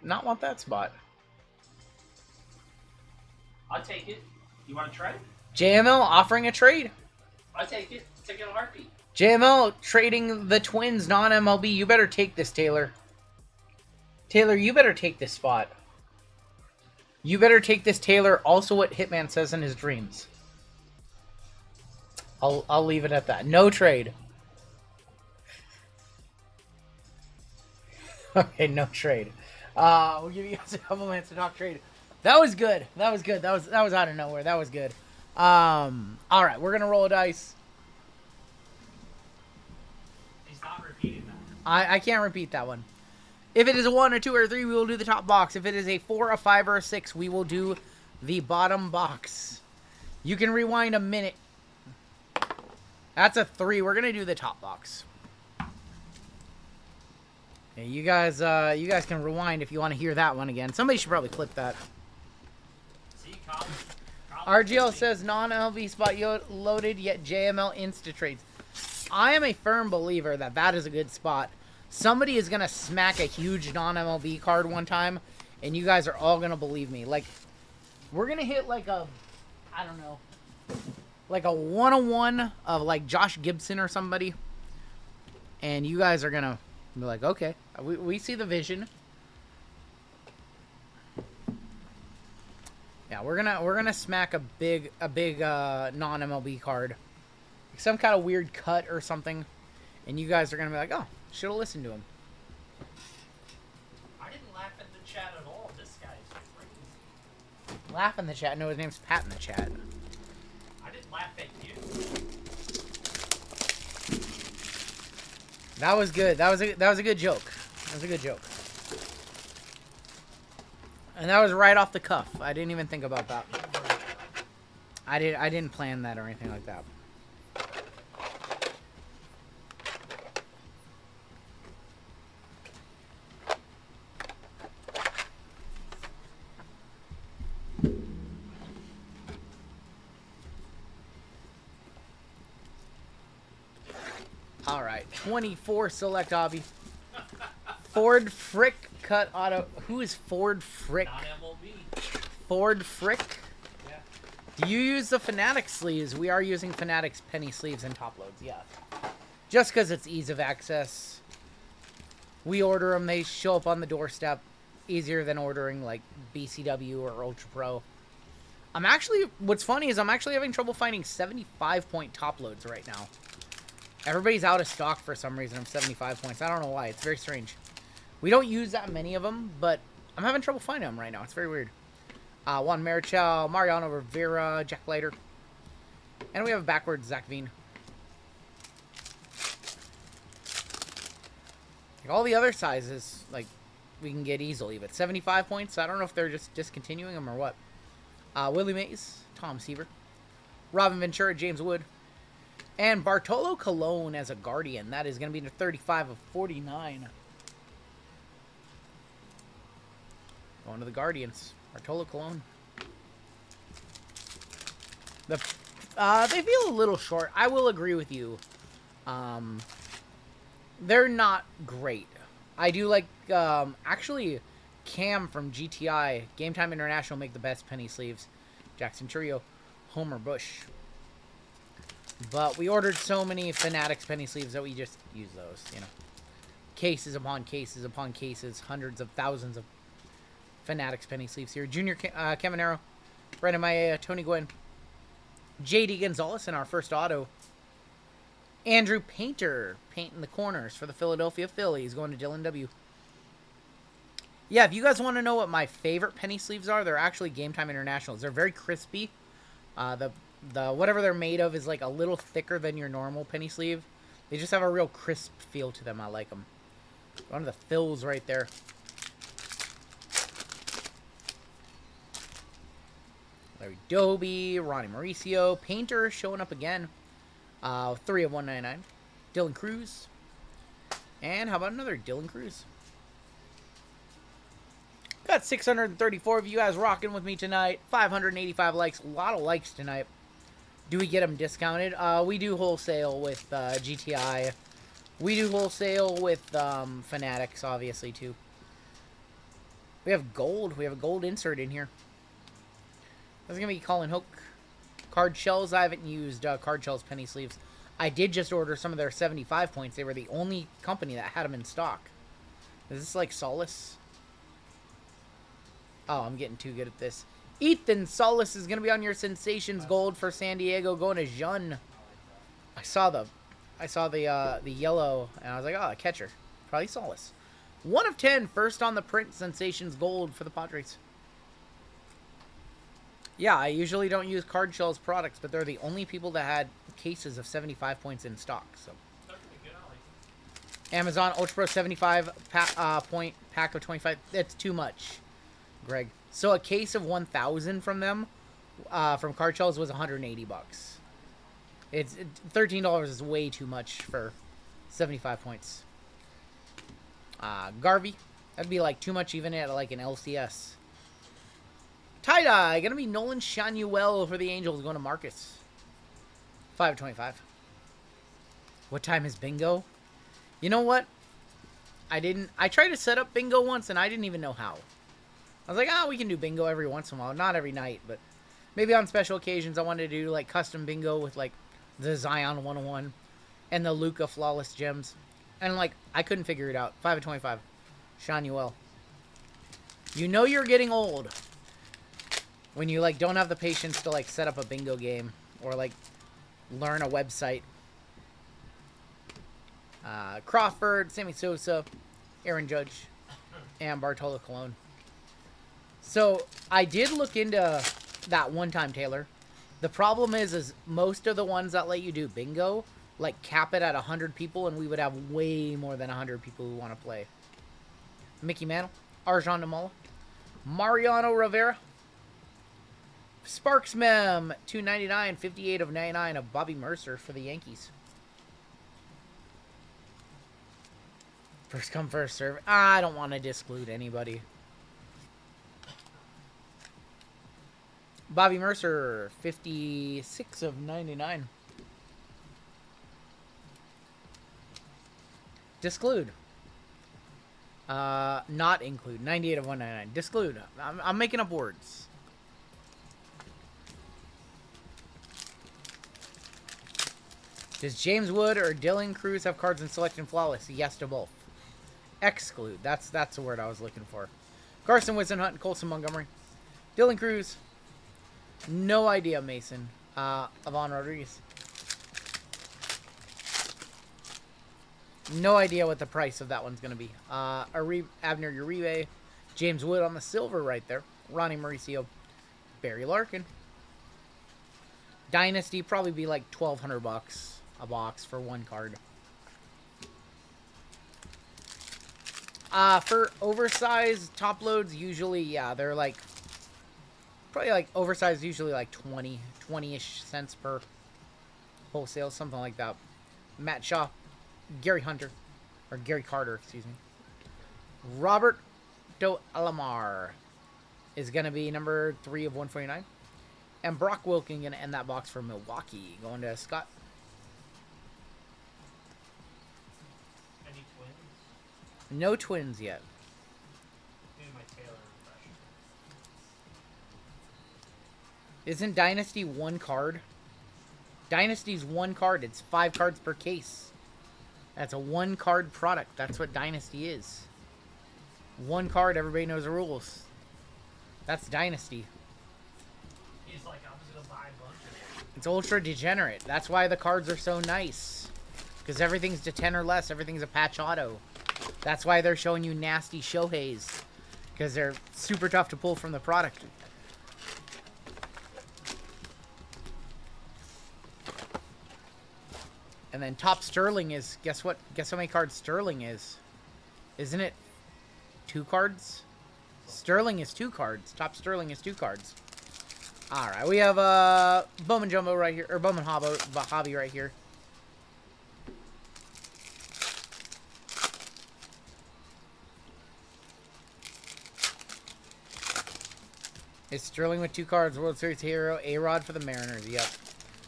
not want that spot? I'll take it. You want to try it? JML offering a trade. I'll take it. Take it in a heartbeat. JML trading the Twins non-MLB. You better take this, Taylor. Taylor, you better take this spot. You better take this, Taylor. Also what Hitman says in his dreams. I'll leave it at that. No trade. Okay, no trade. We'll give you guys a couple minutes to talk trade. That was good. That was good. That was out of nowhere. That was good. All right, we're gonna roll a dice. He's not repeating that. I can't repeat that one. If it is a 1, a 2, or a 3, we will do the top box. If it is a 4, a 5, or a 6, we will do the bottom box. You can rewind a minute. That's a 3. We're gonna do the top box. Yeah, you guys can rewind if you want to hear that one again. Somebody should probably clip that. See, RGL says non-LV spot loaded, yet JML insta trades. I am a firm believer that that is a good spot. Somebody is going to smack a huge non-MLB card one time, and you guys are all going to believe me. Like, we're going to hit like a, I don't know, like a 101 of like Josh Gibson or somebody. And you guys are going to be like, okay, we see the vision. Yeah, we're gonna smack a big non-MLB card. Some kind of weird cut or something. And you guys are going to be like, oh, should have listened to him. I didn't laugh at the chat at all. This guy's crazy. Laugh in the chat. No, his name's Pat in the chat. I didn't laugh at you. That was good. That was a good joke. That was a good joke. And that was right off the cuff. I didn't even think about that. I didn't plan that or anything like that. All right, 24 select hobby. Ford Frick cut auto. Who is Ford Frick? Not MLB. Ford Frick. Yeah. Do you use the Fanatic sleeves? We are using Fanatic's penny sleeves and top loads. Yeah. Just because it's ease of access. We order them. They show up on the doorstep. Easier than ordering like BCW or Ultra Pro. What's funny is I'm actually having trouble finding 75-point top loads right now. Everybody's out of stock for some reason of 75 points. I don't know why. It's very strange. We don't use that many of them, but I'm having trouble finding them right now. It's very weird. Juan Marichal, Mariano Rivera, Jack Leiter. And we have a backwards Zach Veen. Like all the other sizes, like, we can get easily. But 75 points, I don't know if they're just discontinuing them or what. Willie Mays, Tom Seaver. Robin Ventura, James Wood. And Bartolo Colon as a Guardian. That is going to be the 35 of 49. Going to the Guardians. Bartolo Colon. They feel a little short. I will agree with you. They're not great. I do like, actually, Cam from GTI, Game Time International, make the best penny sleeves. Jackson Churio, Homer Bush. But we ordered so many Fanatics penny sleeves that we just use those, you know. Cases upon cases upon cases, hundreds of thousands of Fanatics penny sleeves here. Junior Caminero, Brandon Maya, Tony Gwynn, JD Gonzalez in our first auto. Andrew Painter painting the corners for the Philadelphia Phillies, going to Dylan W. Yeah, if you guys want to know what my favorite penny sleeves are, they're actually Game Time Internationals. They're very crispy. The whatever they're made of is like a little thicker than your normal penny sleeve. They just have a real crisp feel to them. I like them. One of the fills right there. Larry Doby, Ronnie Mauricio, Painter showing up again. 3 of 199. Dylan Cruz. And how about another Dylan Cruz? Got 634 of you guys rocking with me tonight. 585 likes. A lot of likes tonight. Do we get them discounted? We do wholesale with GTI. We do wholesale with Fanatics, obviously, too. We have gold. We have a gold insert in here. That's going to be Colin Hook. Card shells. I haven't used card shells penny sleeves. I did just order some of their 75 points. They were the only company that had them in stock. Is this like Solace? Oh, I'm getting too good at this. Ethan Solis is going to be on your Sensations Gold for San Diego, going to Jun. I saw the yellow, and I was like, oh, a catcher. Probably Solis. 1 of 10, first on the print, Sensations Gold for the Padres. Yeah, I usually don't use Card Shells products, but they're the only people that had cases of 75 points in stock. So, Amazon Ultra Pro 75 point pack of 25. That's too much, Greg. So a case of 1,000 from them, from Card Shells, was $180. It's $13 is way too much for 75 points. Garvey, that'd be like too much even at like an LCS. Tie-dye, gonna be Nolan Shanuel for the Angels, going to Marcus. 5/25. What time is bingo? You know what? I tried to set up bingo once and I didn't even know how. I was like, we can do bingo every once in a while. Not every night, but maybe on special occasions I wanted to do like custom bingo with like the Zion 101 and the Luca Flawless Gems. And like, I couldn't figure it out. 5/25. Shanuel. You know you're getting old when you like don't have the patience to like set up a bingo game or like learn a website. Crawford, Sammy Sosa, Aaron Judge, and Bartolo Colon. So I did look into that one time, Taylor. The problem is most of the ones that let you do bingo like cap it at 100 people, and we would have way more than 100 people who want to play. Mickey Mantle, Arjan Namola, Mariano Rivera, Sparks Mem, 299, 58 of 99 of Bobby Mercer for the Yankees. First come, first serve. I don't want to disclude anybody. Bobby Mercer, 56 of 99. Disclude. Not include. 98 of 199. Disclude. I'm making up words. Does James Wood or Dylan Cruz have cards in Select and Flawless? Yes to both. Exclude. That's the word I was looking for. Carson Whisenhunt and Colson Montgomery. Dylan Cruz. No idea, Mason. Avon Rodriguez. No idea what the price of that one's going to be. Abner Uribe. James Wood on the silver right there. Ronnie Mauricio. Barry Larkin. Dynasty, probably be like $1,200 a box for one card. For oversized top loads, usually, yeah, they're like, probably like oversized, usually like 20-ish cents per wholesale, something like that. Matt Shaw, Gary Carter, excuse me. Robert Do Alamar is going to be number 3 of 149. And Brock Wilking going to end that box for Milwaukee, going to Scott. No Twins yet. Do my Taylor impression. Isn't Dynasty one card? Dynasty's one card. It's 5 cards per case. That's a 1 card product. That's what Dynasty is. 1 card, everybody knows the rules. That's Dynasty. He's like, I'm just gonna buy a bunch of it. It's ultra degenerate. That's why the cards are so nice. Because everything's to 10 or less. Everything's a patch auto. That's why they're showing you nasty Shoheis. Because they're super tough to pull from the product. And then top Sterling is, guess what? Guess how many cards Sterling is? Isn't it 2 cards? Sterling is 2 cards. Top Sterling is 2 cards. Alright, we have Bowman Jumbo right here, or Bowman Hobby right here. Is Sterling with 2 cards, World Series hero, A-Rod for the Mariners. Yep.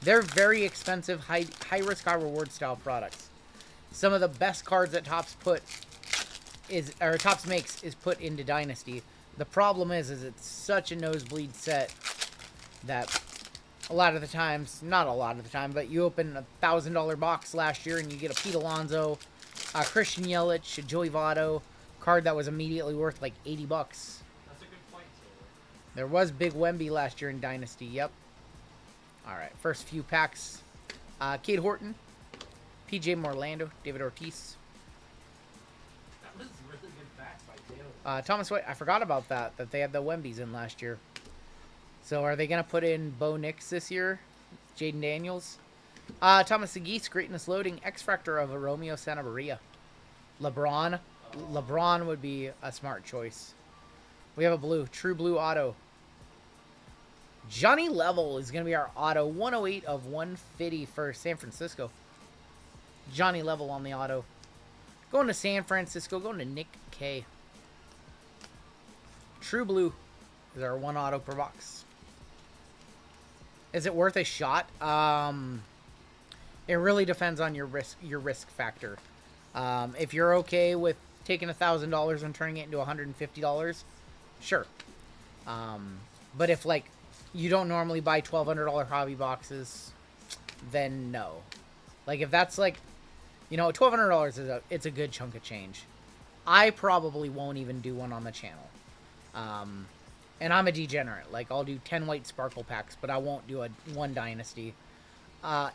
They're very expensive, high risk, high reward style products. Some of the best cards that Topps Topps makes is put into Dynasty. The problem is it's such a nosebleed set that a lot of the times, not a lot of the time, but you open a $1,000 box last year and you get a Pete Alonso, a Christian Yelich, a Joey Votto card that was immediately worth like $80. That's a good point, Taylor. There was Big Wemby last year in Dynasty. Yep. All right, first few packs. Cade Horton, PJ Morlando, David Ortiz. That was really good facts by Taylor. Thomas White, I forgot about that they had the Wembys in last year. So are they going to put in Bo Nix this year? Jaden Daniels? Thomas Segis, Greatness Loading, X-Factor of a Romeo Santabaria. LeBron. LeBron would be a smart choice. We have a blue, True Blue Auto. Johnny Level is going to be our auto. 108 of 150 for San Francisco. Johnny Level on the auto. Going to San Francisco. Going to Nick K. True Blue is our 1 auto per box. Is it worth a shot? It really depends on your risk factor. If you're okay with taking $1,000 and turning it into $150, sure. But if like you don't normally buy $1,200 hobby boxes, then no. Like if that's like, you know, $1,200 it's a good chunk of change. I probably won't even do one on the channel. And I'm a degenerate. Like I'll do 10 white sparkle packs, but I won't do a 1 Dynasty.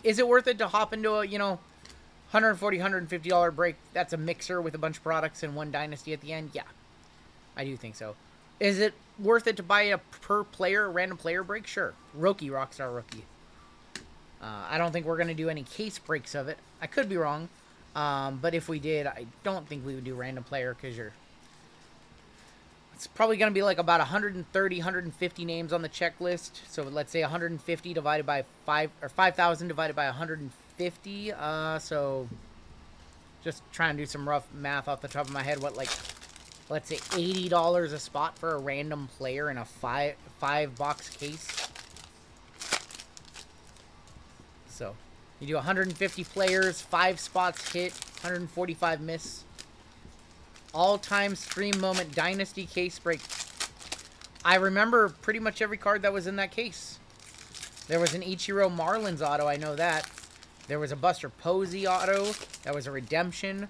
Is it worth it to hop into a, $140, $150 break? That's a mixer with a bunch of products and 1 Dynasty at the end? Yeah, I do think so. Is it worth it to buy a per player, random player break? Sure. Rookie, Rockstar Rookie. I don't think we're going to do any case breaks of it. I could be wrong. But if we did, I don't think we would do random player because it's probably going to be like about 130, 150 names on the checklist. So let's say 150 divided by 5, or 5,000 divided by 150. So just try and do some rough math off the top of my head. What, like, let's say $80 a spot for a random player in a 5 box case. So you do 150 players, 5 spots hit, 145 miss. All-time stream moment Dynasty case break. I remember pretty much every card that was in that case. There was an Ichiro Marlins auto, I know that. There was a Buster Posey auto. That was a redemption.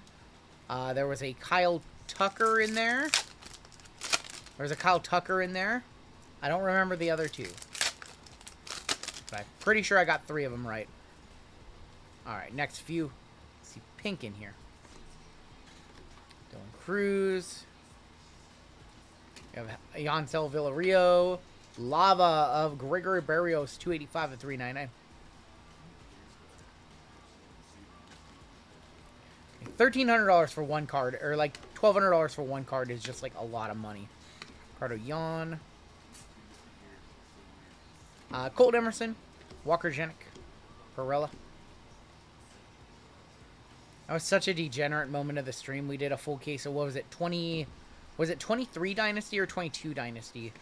There was a Kyle Tucker in there. There was a Kyle Tucker in there. I don't remember the other 2. But I'm pretty sure I got 3 of them right. Alright, next few. Let's see pink in here. Dylan Cruz. We have Yancel Villarreal. Lava of Gregory Barrios, 285 of 399. $1,300 for 1 card, or like $1,200 for 1 card is just like a lot of money. Cardo Yon. Colt Emerson. Walker Jenick. Perella. That was such a degenerate moment of the stream. We did a full case of, what was it, 23 Dynasty or 22 Dynasty?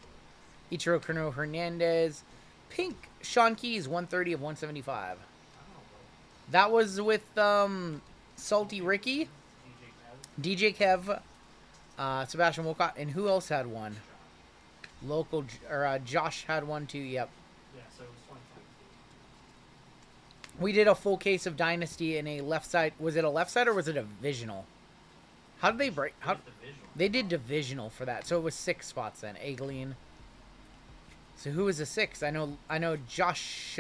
Ichiro Cano Hernandez. Pink, Sean Keys, 130 of 175. That was with Salty Ricky. DJ Kev. Sebastian Wolcott. And who else had one? Local, or Josh had one too, yep. Yeah, so it was 25. We did a full case of Dynasty in a left side. Was it a left side or was it a divisional? How did they break? How they did divisional for that, so it was 6 spots then. Aegeline. So who was the 6th? I know Josh.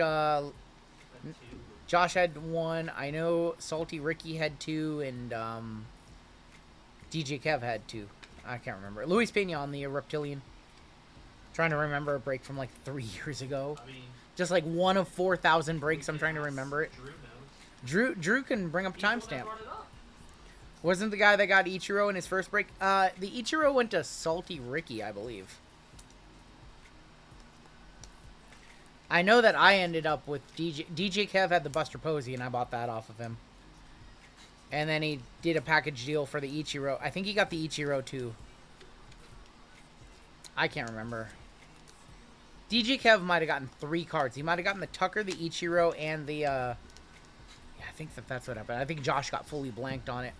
Josh had 1. I know Salty Ricky had 2, and DJ Kev had 2. I can't remember. Luis Pena on the Reptilian. Trying to remember a break from like 3 years ago. I mean, Just like one of 4,000 breaks. I'm trying to remember it. Drew can bring up a timestamp. Wasn't the guy that got Ichiro in his first break? The Ichiro went to Salty Ricky, I believe. I know that I ended up with DJ Kev had the Buster Posey, and I bought that off of him. And then he did a package deal for the Ichiro. I think he got the Ichiro too. I can't remember. DJ Kev might have gotten 3 cards. He might have gotten the Tucker, the Ichiro, and the yeah, I think that's what happened. I think Josh got fully blanked on it.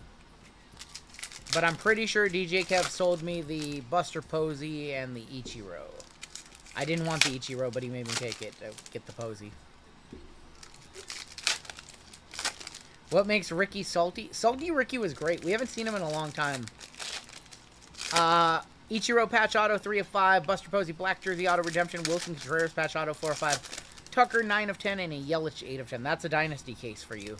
But I'm pretty sure DJ Kev sold me the Buster Posey and the Ichiro. I didn't want the Ichiro, but he made me take it to get the Posey. What makes Ricky salty? Salty Ricky was great. We haven't seen him in a long time. Ichiro patch auto 3 of 5. Buster Posey black jersey auto redemption. Wilson Contreras patch auto 4 of 5. Tucker 9 of 10 and a Yelich 8 of 10. That's a dynasty case for you.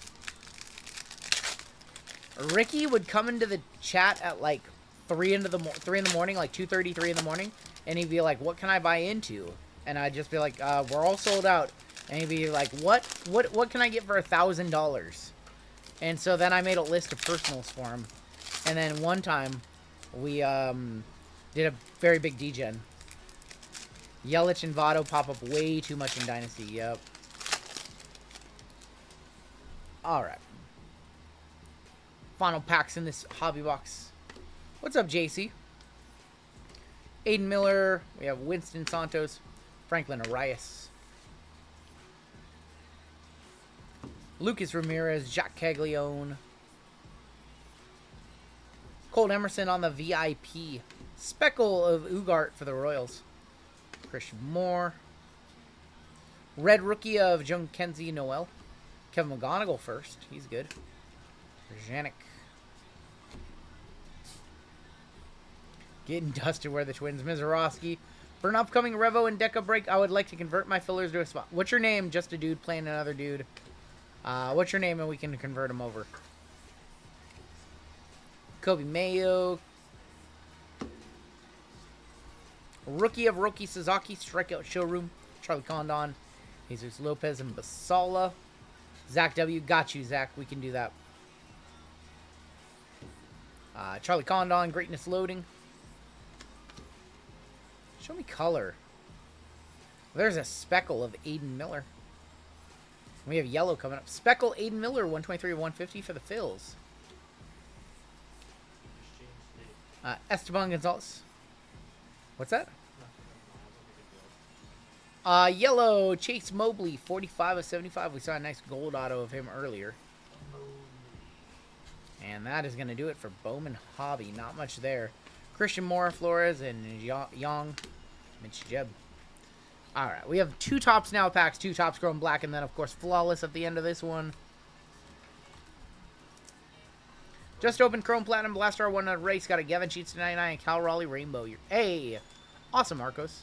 Ricky would come into the chat at like 3 in the morning, like 2:30, 3 in the morning, and he'd be like, "What can I buy into?" And I'd just be like, "We're all sold out." And he'd be like, "What can I get for $1,000?" And so then I made a list of personals for him. And then one time we did a very big degen. Yelich and Votto pop up way too much in Dynasty. Yep. All right. Final packs in this hobby box. What's up, JC? Aiden Miller. We have Winston Santos. Franklin Arias. Lucas Ramirez. Jack Caglione. Colt Emerson on the VIP. Speckle of Ugart for the Royals. Christian Moore. Red rookie of Joan Kenzie Noel. Kevin McGonigal first. He's good. Janik. Getting dusted where the Twins. Mizorowski. For an upcoming Revo and Deca break, I would like to convert my fillers to a spot. What's your name? Just a dude playing another dude. What's your name and we can convert him over. Kobe Mayo. Rookie of Roki Sasaki. Strikeout Showroom. Charlie Condon. Jesus Lopez and Basala. Zach W. Got you, Zach. We can do that. Charlie Condon. Greatness Loading. Show me color. There's a speckle of Aiden Miller. We have yellow coming up. Speckle Aiden Miller, 123 of 150 for the Phils. Esteban Gonzalez. What's that? Yellow Chase Mobley, 45 of 75. We saw a nice gold auto of him earlier. And that is going to do it for Bowman Hobby. Not much there. Christian Moore, Flores, and Young. Mitch Jeb. Alright, we have 2 Topps Now packs, 2 Topps Chrome Black, and then, of course, Flawless at the end of this one. Just opened Chrome Platinum Blaster 1 on race. Got a Gavin Sheets to 99 and Cal Raleigh Rainbow. Hey! Awesome, Marcos.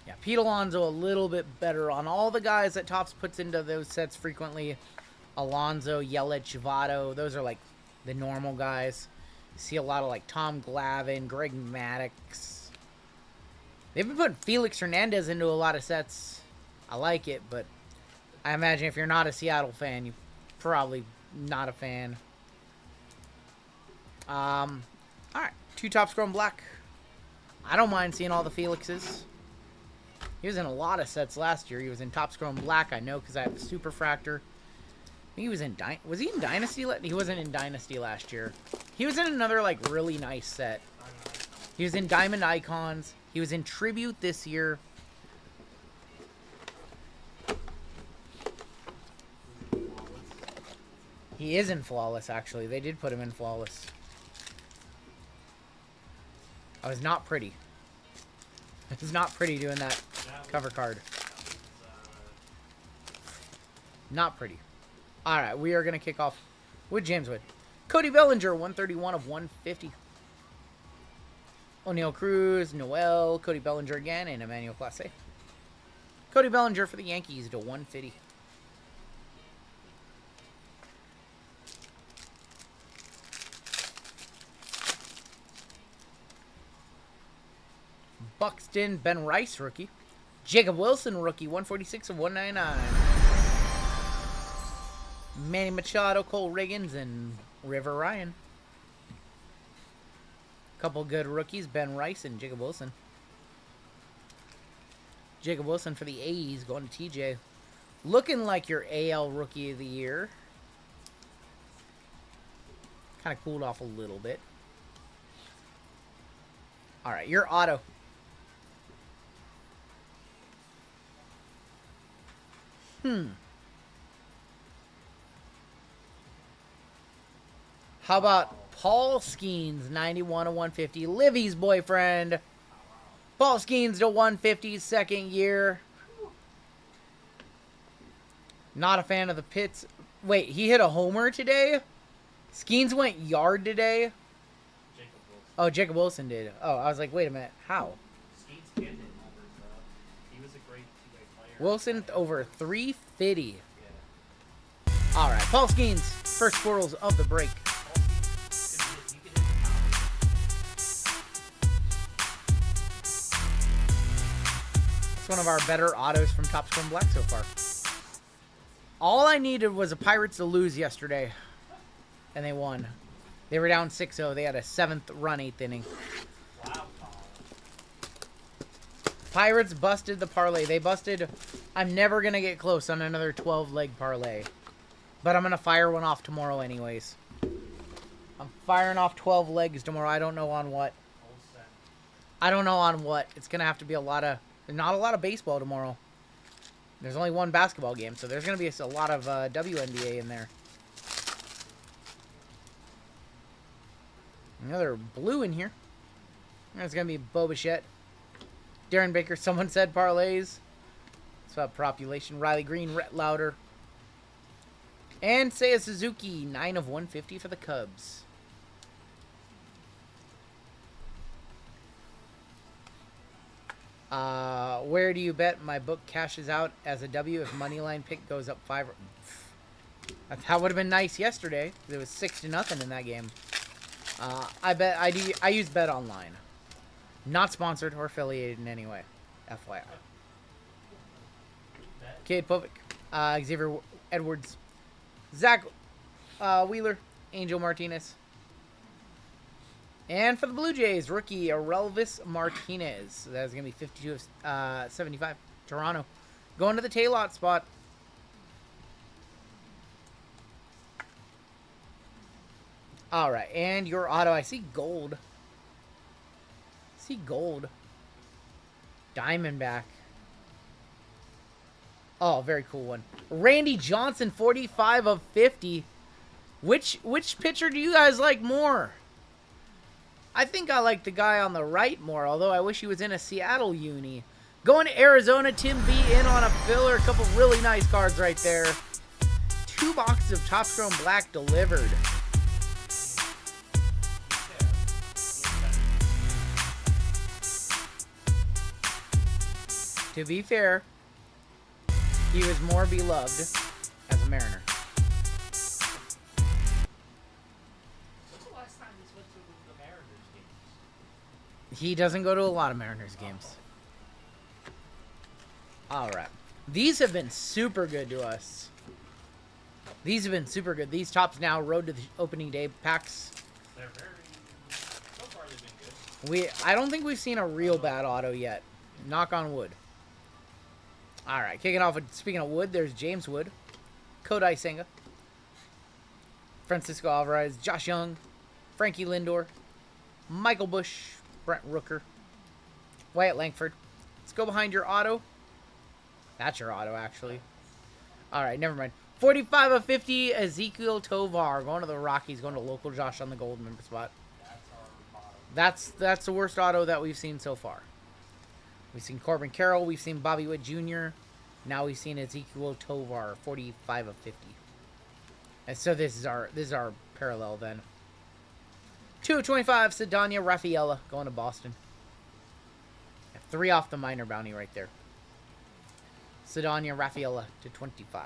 Yeah, Pete Alonso a little bit better on all the guys that Topps puts into those sets frequently. Alonso, Yelich, Votto, those are like the normal guys. You see a lot of like Tom Glavine, Greg Maddux. They've been putting Felix Hernandez into a lot of sets. I like it, but I imagine if you're not a Seattle fan, you're probably not a fan. Alright, 2 Topps Chrome Black. I don't mind seeing all the Felixes. He was in a lot of sets last year. He was in Topps Chrome Black, I know, because I have the Superfractor. I think he was in was he in Dynasty? He wasn't in Dynasty last year. He was in another like really nice set. He was in Diamond Icons. He was in Tribute this year. He is in flawless, actually. They did put him in flawless. I was not pretty. It was not pretty doing that cover card. Not pretty. Alright, we are going to kick off with James Wood. Cody Bellinger, 131 of 150. O'Neal Cruz, Noel, Cody Bellinger again, and Emmanuel Clase. Cody Bellinger for the Yankees to 150. Buxton, Ben Rice, rookie. Jacob Wilson, rookie, 146 of 199. Manny Machado, Cole Riggins, and River Ryan. Couple good rookies, Ben Rice and Jacob Wilson. Jacob Wilson for the A's, going to TJ. Looking like your AL Rookie of the Year. Kind of cooled off a little bit. Alright, your auto. How about Paul Skeens, 91 of 150. Livy's boyfriend. Paul Skeens to 150, second year. Not a fan of the Pits. Wait, he hit a homer today? Skeens went yard today? Oh, Jacob Wilson did. Oh, I was like, wait a minute. How? Skeens can hit homers, though. He was a great two-way player. Wilson over 350. All right, Paul Skeens, first squirrels of the break. It's one of our better autos from Topps Chrome Black so far. All I needed was the Pirates to lose yesterday, and they won. They were down 6-0. They had a 7th run, 8th inning. Pirates busted the parlay. They busted. I'm never going to get close on another 12-leg parlay. But I'm going to fire one off tomorrow anyways. I'm firing off 12 legs tomorrow. I don't know on what. I don't know on what. It's going to have to be a lot of... Not a lot of baseball tomorrow. There's only one basketball game, so there's going to be a lot of WNBA in there. Another blue in here. There's going to be Bo Bichette. Darren Baker, someone said parlays. It's about population. Riley Green, Rhett Lauder. And Seiya Suzuki, 9 of 150 for the Cubs. Where do you bet my book cashes out as a W if Moneyline pick goes up 5? That would have been nice yesterday. It was 6-0 in that game. I use Bet Online. Not sponsored or affiliated in any way. FYI. Cade Povic. Xavier Edwards. Zach Wheeler. Angel Martinez. And for the Blue Jays, rookie Arelvis Martinez. That's going to be 52 of 75. Toronto. Going to the Taylor spot. All right. And your auto. I see gold. Gold. Diamondback. Oh, very cool one. Randy Johnson, 45 of 50. Which pitcher do you guys like more? I think I like the guy on the right more, although I wish he was in a Seattle uni. Going to Arizona, Tim B in on a filler. A couple really nice cards right there. 2 boxes of Topps Chrome Black delivered. To be fair, he was more beloved as a Mariner. He doesn't go to a lot of Mariners games. Alright. These have been super good to us. These have been super good. These Topps Now road to the opening day packs. They're very... So far they've been good. I don't think we've seen a real bad auto yet. Knock on wood. Alright, kicking off with, speaking of wood, there's James Wood. Kodai Senga. Francisco Alvarez. Josh Young. Frankie Lindor. Michael Bush. Brent Rooker. Wyatt Langford. Let's go behind your auto. That's your auto, actually. Alright, never mind. 45 of 50, Ezekiel Tovar. Going to the Rockies, going to local Josh on the gold member spot. That's the worst auto that we've seen so far. We've seen Corbin Carroll. We've seen Bobby Witt Jr. Now we've seen Ezekiel Tovar, 45 of 50. And so this is our parallel then. 2 of 25, Ceddanna Rafaela going to Boston. 3 off the minor bounty right there. Ceddanna Rafaela to 25.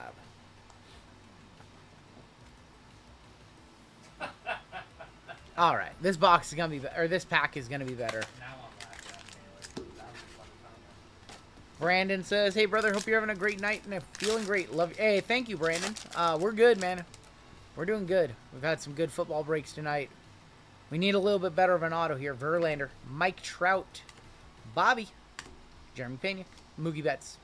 All right, this box is gonna be, or this pack is gonna be better. Brandon says, "Hey brother, hope you're having a great night and feeling great. Love you." Hey, thank you, Brandon. We're good, man. We're doing good. We've had some good football breaks tonight. We need a little bit better of an auto here. Verlander, Mike Trout, Bobby, Jeremy Pena, Moogie Betts,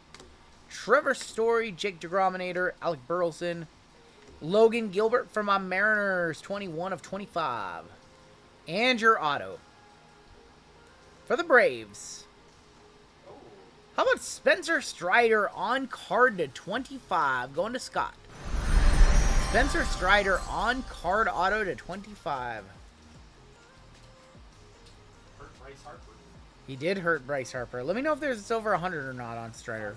Trevor Story, Jake DeGrominator, Alec Burleson, Logan Gilbert from my Mariners, 21 of 25. And your auto for the Braves. How about Spencer Strider on card to 25, going to Scott. Spencer Strider on card auto to 25. Hurt Bryce Harper. He did hurt Bryce Harper. Let me know if it's over 100 or not on Strider.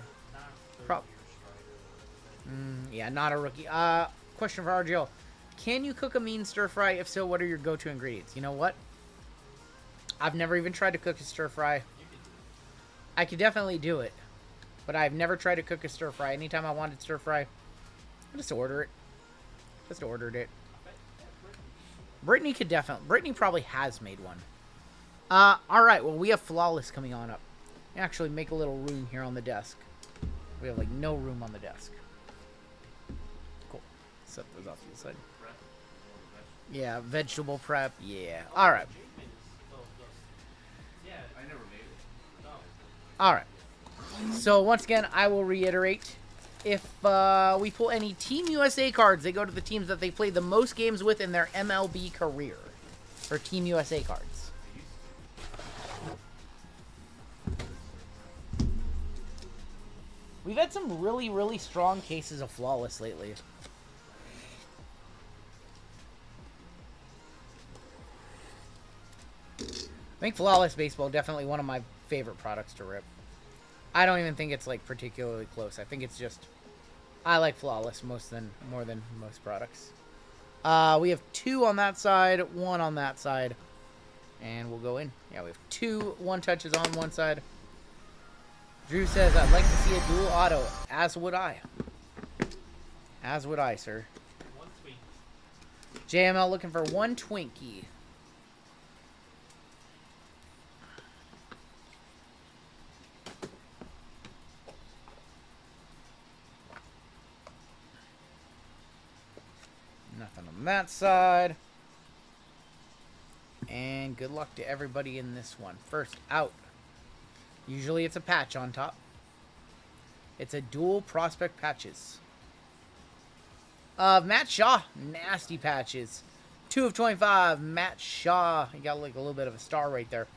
Yeah, not a rookie. Question for RGL. Can you cook a mean stir fry? If so, what are your go-to ingredients? You know what? I've never even tried to cook a stir fry. I could definitely do it, but I've never tried to cook a stir fry. Anytime I wanted stir fry, I just order it. Just ordered it. Brittany could definitely. Brittany probably has made one. All right. Well, we have Flawless coming on up. Actually, make a little room here on the desk. We have like no room on the desk. Cool. Set those off to the side. Yeah, vegetable prep. Yeah. All right. All right. So once again, I will reiterate: if we pull any Team USA cards, they go to the teams that they played the most games with in their MLB career for Team USA cards. We've had some really, really strong cases of Flawless lately. I think Flawless Baseball definitely one of my favorite products to rip. I don't even think it's like particularly close. I think it's just I like Flawless more than most products. We have 2 on that side, 1 on that side, and we'll go in. Yeah, we have 2 1-touches on one side. Drew says, "I'd like to see a dual auto." As would I. As would I, sir. One tweet. JML looking for 1 Twinkie. Nothing on that side. And good luck to everybody in this one. First out. Usually it's a patch on top. It's a dual prospect patches. Matt Shaw. Nasty patches. 2 of 25. Matt Shaw. You got like a little bit of a star right there.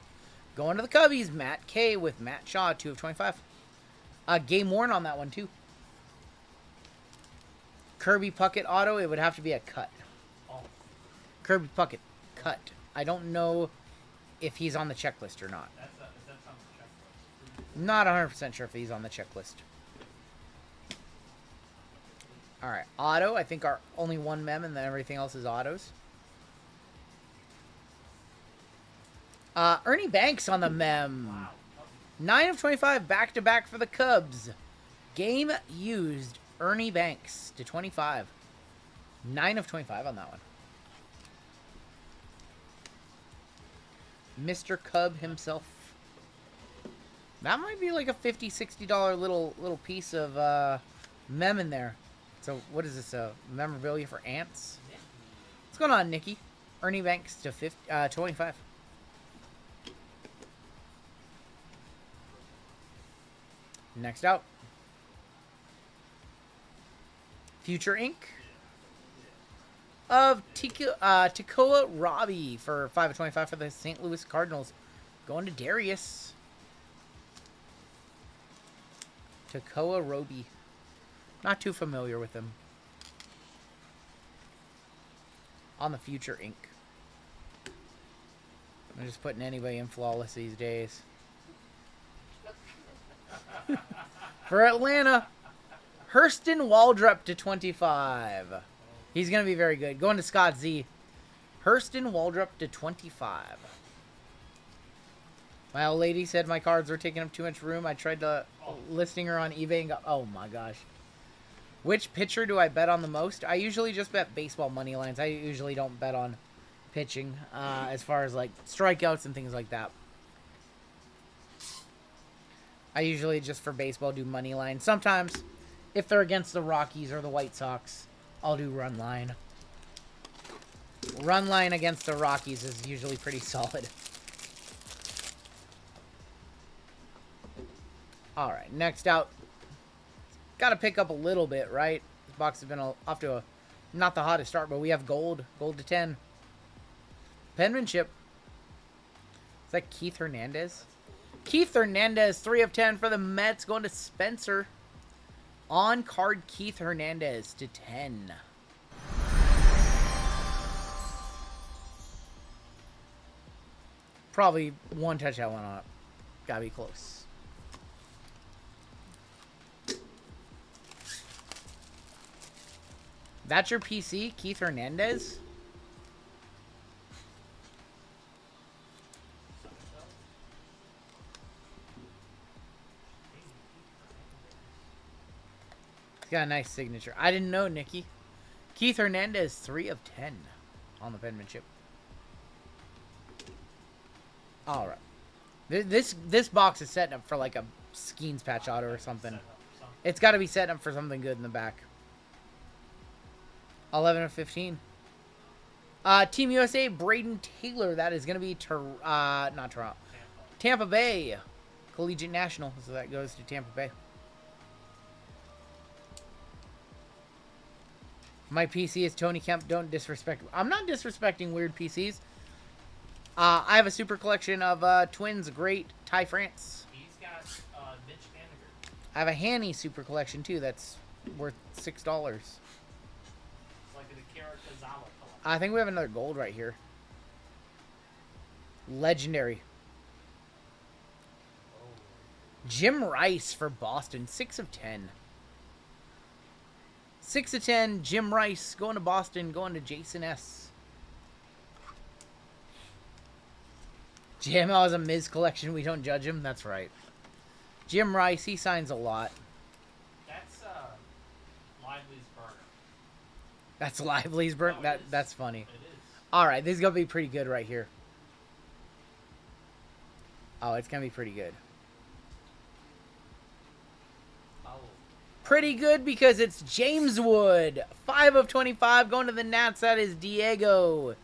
Going to the Cubbies. Matt K with Matt Shaw. 2 of 25. Game worn on that one too. Kirby Puckett auto, it would have to be a cut. Oh. Kirby Puckett, cut. I don't know if he's on the checklist or not. That's on the checklist. Not 100% sure if he's on the checklist. Alright, auto. I think our only 1 mem and then everything else is autos. Ernie Banks on the mem. Wow. 9 of 25 back-to-back for the Cubs. Game used. Ernie Banks to 25. 9 of 25 on that one. Mr. Cub himself. That might be like a $50, $60 little piece of mem in there. So what is this? Memorabilia for ants? What's going on, Nikki? Ernie Banks to 25. Next out. Future Inc. of Tekoa Robbie for 5 of 25 for the St. Louis Cardinals. Going to Darius. Tekoa Robbie. Not too familiar with him. on the future ink. I'm just putting anybody in flawless these days. For Atlanta, Hurston Waldrop to 25. He's going to be very good. Going to Scott Z. Hurston Waldrop to 25. My old lady said my cards were taking up too much room. I tried to listing her on eBay and got... Oh, my gosh. Which pitcher do I bet on the most? I usually just bet baseball money lines. I usually don't bet on pitching as far as, like, strikeouts and things like that. I usually just for baseball do money line. Sometimes, if they're against the Rockies or the White Sox, I'll do run line. Run line against the Rockies is usually pretty solid. Alright, next out. Got to pick up a little bit, right? This box has been off to a not the hottest start, but we have gold. Gold to 10. Penmanship. Is that Keith Hernandez? Keith Hernandez, 3 of 10 for the Mets, going to Spencer. On card, Keith Hernandez to 10. Probably one touchdown went on it. Gotta be close. That's your PC, Keith Hernandez? He's got a nice signature. I didn't know, Nikki. Keith Hernandez, 3 of 10 on the penmanship. All right. This box is setting up for like a Skeens patch auto or something. It's got to be setting up for something good in the back. 11 of 15. Team USA, Braden Taylor. That is going to be not Toronto. Tampa Bay. Collegiate National. So that goes to Tampa Bay. My PC is Tony Kemp. Don't disrespect. I'm not disrespecting weird PCs. I have a super collection of Twins Great Ty France. He's got Mitch Haniger. I have a Hanny super collection too. That's worth $6. It's like an Akira Tozawa collection. I think we have another gold right here. Legendary. Jim Rice for Boston. 6 of 10. 6 of 10. Jim Rice going to Boston. Going to Jason S. JML has a Miz collection. We don't judge him. That's right. Jim Rice. He signs a lot. That's Lively's burner. That's Lively's burn. No, That's funny. It is. All right, this is gonna be pretty good right here. Oh, it's gonna be pretty good. Oh. Pretty good because it's James Wood. 5 of 25 going to the Nats. That is Diego.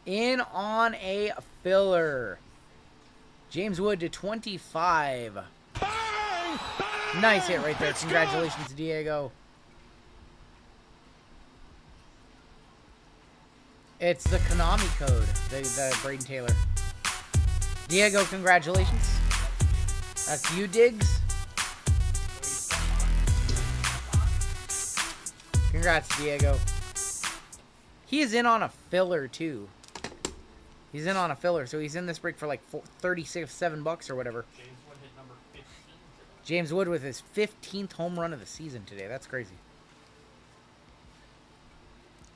In on a filler. James Wood to 25. Bang! Bang! Nice hit right there. It's Congratulations, Diego. It's the Konami code, the Braden Taylor. Diego, congratulations. That's you, Diggs. Congrats, Diego. He is in on a filler, too. He's in on a filler, so he's in this break for like $7 or whatever. James Wood hit number 15 today. James Wood with his 15th home run of the season today. That's crazy.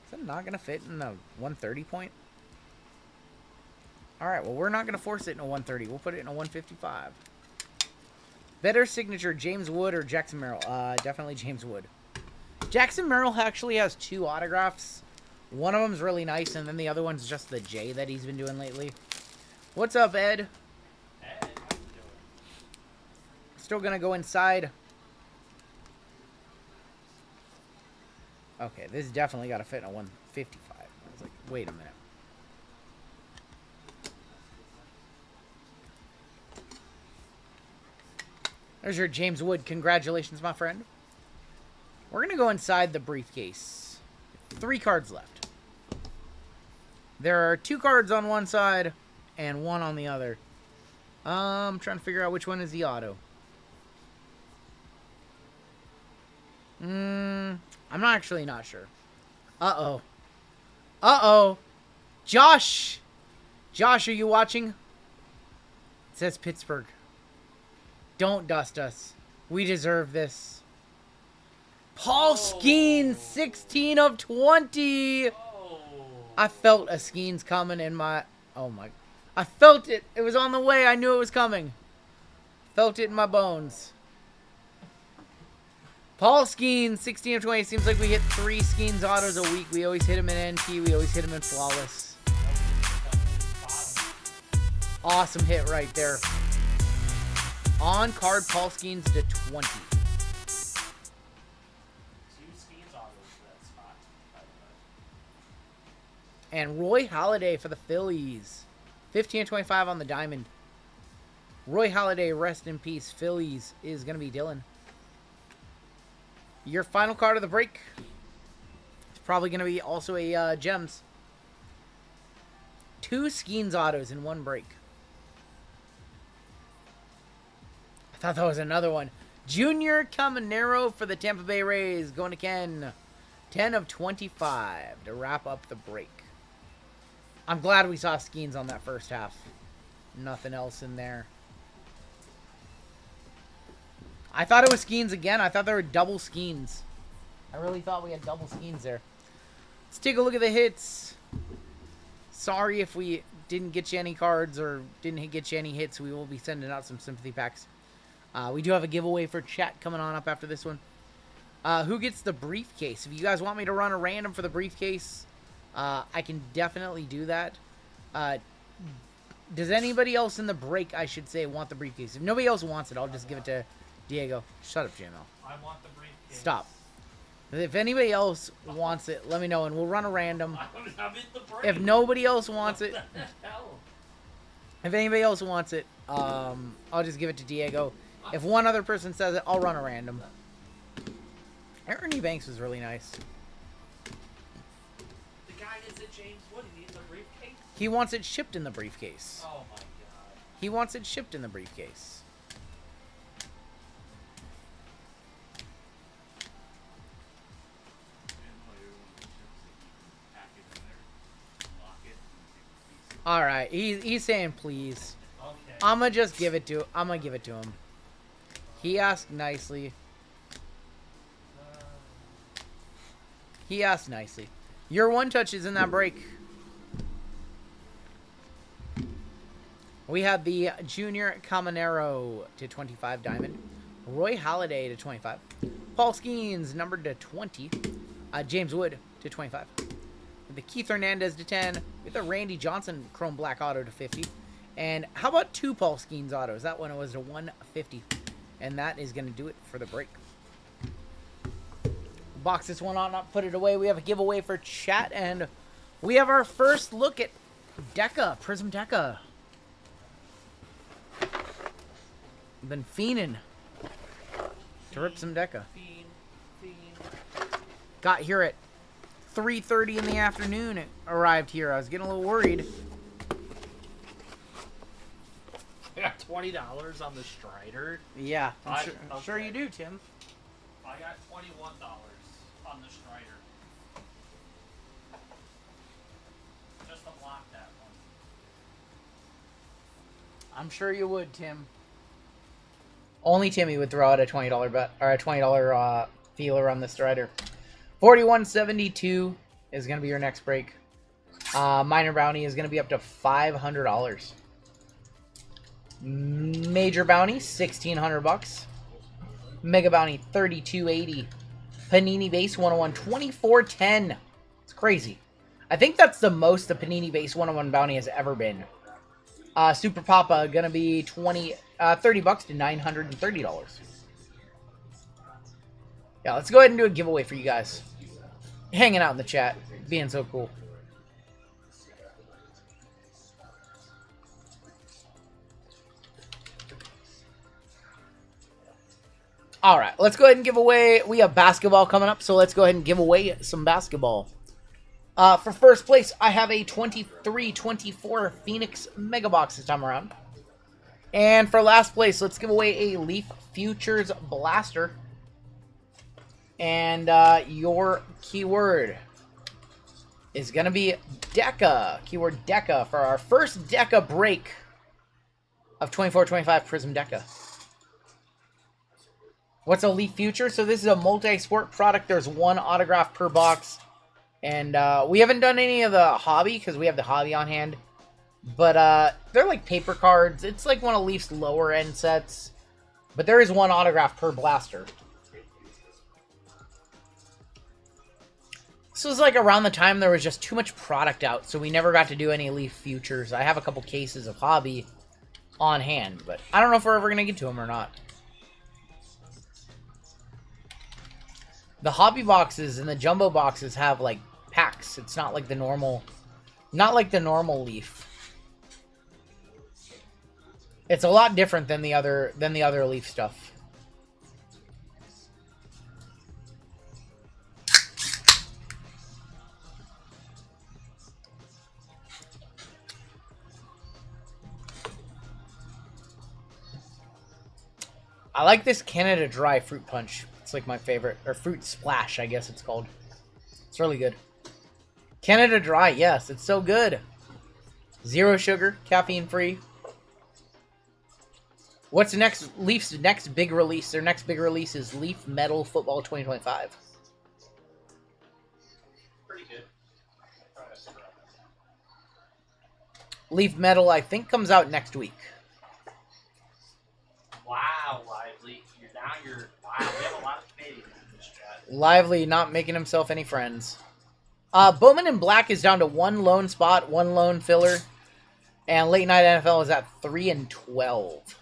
Is that not going to fit in the 130 point? Alright, well, we're not going to force it in a 130. We'll put it in a 155. Better signature, James Wood or Jackson Merrill? Definitely James Wood. Jackson Merrill actually has 2 autographs. One of them's really nice, and then the other one's just the J that he's been doing lately. What's up, Ed? Ed, how you doing? Still gonna go inside. Okay, this definitely got to fit in a 155. I was like, wait a minute. There's your James Wood. Congratulations, my friend. We're gonna go inside the briefcase. 3 cards left. There are 2 cards on one side and 1 on the other. I'm trying to figure out which one is the auto. I'm not sure. Uh-oh. Uh-oh. Josh! Josh, are you watching? It says Pittsburgh. Don't dust us. We deserve this. Paul Skeens, 16 of 20. I felt a Skeens coming in my... Oh my... I felt it. It was on the way. I knew it was coming. Felt it in my bones. Paul Skeens, 16 of 20. Seems like we hit 3 Skeens autos a week. We always hit him in NT. We always hit him in Flawless. Awesome hit right there. On card, Paul Skeens to 20. And Roy Halladay for the Phillies. 15 of 25 on the diamond. Roy Halladay, rest in peace. Phillies is going to be Dylan. Your final card of the break. It's probably going to be also a Gems. 2 Skeens autos in 1 break. I thought that was another one. Junior Caminero for the Tampa Bay Rays. Going to Ken. 10 of 25 to wrap up the break. I'm glad we saw Skeens on that first half. Nothing else in there. I thought it was Skeens again. I thought there were double Skeens. I really thought we had double Skeens there. Let's take a look at the hits. Sorry if we didn't get you any cards or didn't get you any hits. We will be sending out some sympathy packs. We do have a giveaway for chat coming on up after this one. Who gets the briefcase? If you guys want me to run a random for the briefcase, I can definitely do that. Does anybody else in the break, I should say, want the briefcase? If nobody else wants it, I'll just give it to Diego. Shut up, JML. I want the briefcase. Stop. If anybody else wants it, let me know, and we'll run a random. I'm in the break. If nobody else wants it, What the hell? if anybody else wants it, I'll just give it to Diego. If one other person says it, I'll run a random. Ernie Banks was really nice. The guy is at James Wood. He needs a briefcase. He wants it shipped in the briefcase. Oh my god. He wants it shipped in the briefcase. All right, he's saying please. Okay. I'm gonna just give it to. I'm gonna give it to him. He asked nicely. He asked nicely. Your one touch is in that break. We have the Junior Caminero to 25 diamond. Roy Halladay to 25. Paul Skeens numbered to 20. James Wood to 25. The Keith Hernandez to 10. With the Randy Johnson Chrome Black Auto to 50. And how about 2 Paul Skeens autos? That one was to 150. And that is going to do it for the break. Box this one on up, put it away. We have a giveaway for chat. And we have our first look at Deca, Prizm Deca. Been fiending to rip some Deca. Got here at 3:30 in the afternoon. It arrived here. I was getting a little worried. I got $20 on the Strider. Yeah, I'm Okay. sure you do, Tim. I got $21 on the Strider. Just to block that one. I'm sure you would, Tim. Only Timmy would throw out a $20 bet or a $20 feeler on the Strider. 41.72 is going to be your next break. Minor bounty is going to be up to $500. Major bounty $1,600. Mega bounty $32.80. Panini base 101 $24.10. It's crazy. I think that's the most the Panini base 101 bounty has ever been. Super Papa gonna be $30 to $930. Yeah, let's go ahead and do a giveaway for you guys. Hanging out in the chat, being so cool. All right, let's go ahead and give away. We have basketball coming up, so let's go ahead and give away some basketball. For first place, I have a 23-24 Phoenix Mega Box this time around. And for last place, let's give away a Leaf Futures Blaster. And your keyword is going to be Deca. Keyword Deca for our first Deca break of 24-25 Prizm Deca. What's a Leaf Future? So this is a multi-sport product. There's one autograph per box. And we haven't done any of the hobby because we have the hobby on hand. But they're like paper cards. It's like one of Leaf's lower end sets. But there is one autograph per blaster. This was like around the time there was just too much product out. So we never got to do any Leaf Futures. I have a couple cases of hobby on hand. But I don't know if we're ever going to get to them or not. The hobby boxes and the jumbo boxes have like packs. It's not like the normal Leaf. It's a lot different than the other Leaf stuff. I like this Canada Dry Fruit Punch. It's like my favorite. Or Fruit Splash, I guess it's called. It's really good. Canada Dry, yes, it's so good. 0 sugar, caffeine free. What's the next Leafs' next big release? Their next big release is Leaf Metal Football 2025. Pretty good. Leaf Metal, I think, comes out next week. Wow, Lively. Wow, we have a lot of Canadians in this chat. Lively not making himself any friends. Bowman in Black is down to 1 lone spot, 1 lone filler. And Late Night NFL is at 3 and 12.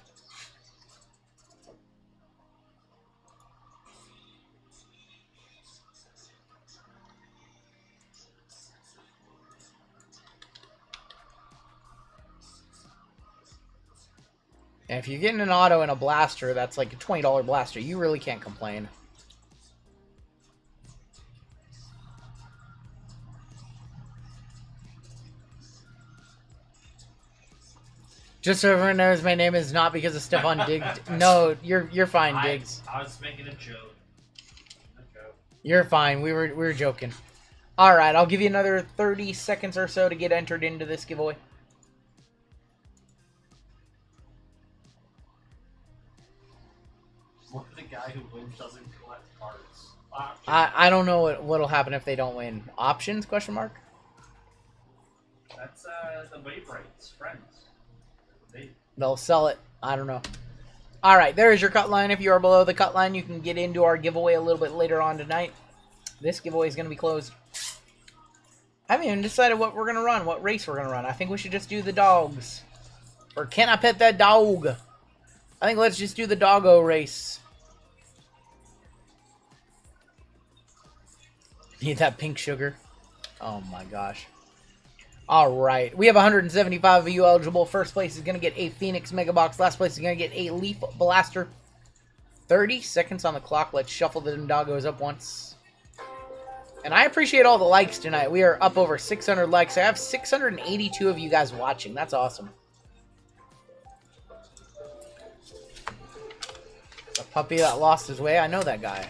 And if you're getting an auto and a blaster, that's like a $20 blaster. You really can't complain. Just so everyone knows, my name is not because of Stephon Diggs. No, you're fine, Diggs. I was making a joke. You're fine. We were joking. All right, I'll give you another 30 seconds or so to get entered into this giveaway. What if the guy who wins doesn't collect cards? I don't know what'll happen if they don't win. Options? Question mark. That's the wave rights, friends. They'll sell it. I don't know. All right, there is your cut line. If you are below the cut line, you can get into our giveaway a little bit later on tonight. This giveaway is going to be closed. I haven't even decided what we're going to run, what race we're going to run. I think we should just do the dogs. Or can I pet that dog? I think let's just do the doggo race. Need that pink sugar. Oh my gosh. Alright. We have 175 of you eligible. First place is going to get a Phoenix Mega Box. Last place is going to get a Leaf Blaster. 30 seconds on the clock. Let's shuffle the doggos up once. And I appreciate all the likes tonight. We are up over 600 likes. I have 682 of you guys watching. That's awesome. A puppy that lost his way. I know that guy.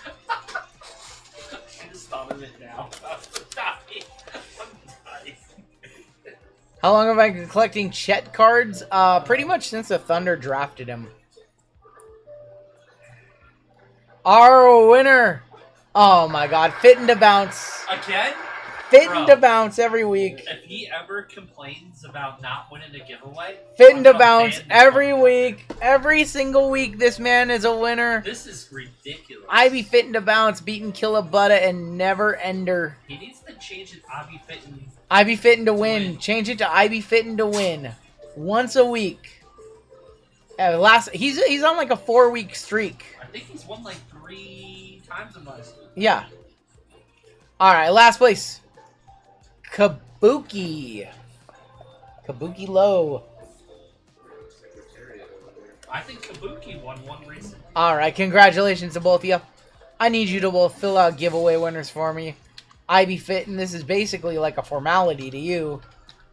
I just thought of it now. How long have I been collecting Chet cards? Pretty much since the Thunder drafted him. Our winner! Oh my god, fitting to bounce. Again? Fitting to bounce every week. If he ever complains about not winning a giveaway, Fitting to bounce every week. Every single week, this man is a winner. This is ridiculous. I be fitting to bounce, beating Killabutta and Never Ender. He needs to change it. I be fitting. I be fitting to win. Change it to I be fitting to win. Once a week. He's on like a 4-week streak. I think he's won like 3 times in last week. Yeah. All right, last place. Kabuki. Kabuki Low. I think Kabuki won one recently. All right, congratulations to both of you. I need you to both fill out giveaway winners for me. I be fitting. This is basically like a formality to you.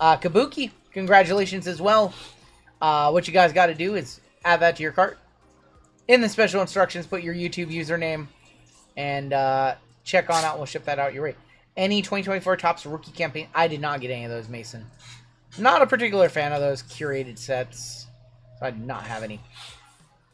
Kabuki, congratulations as well. What you guys got to do is add that to your cart. In the special instructions, put your YouTube username and check on out. We'll ship that out your way. Any 2024 Topps rookie campaign? I did not get any of those, Mason. Not a particular fan of those curated sets. So I did not have any.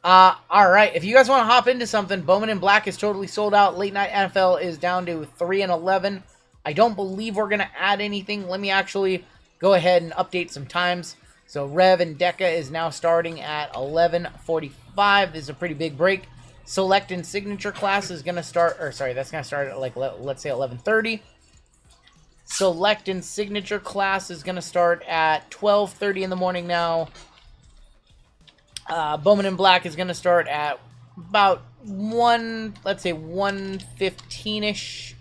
Alright, if you guys want to hop into something, Bowman in Black is totally sold out. Late Night NFL is down to 3 and 11. I don't believe we're going to add anything. Let me actually go ahead and update some times. So Rev and Deca is now starting at 11:45. This is a pretty big break. Select and Signature class is going to start, or sorry, that's going to start at like, let's say 11:30. Select and Signature class is going to start at 12:30 in the morning now. Bowman in Black is going to start at about let's say 1:15-ish.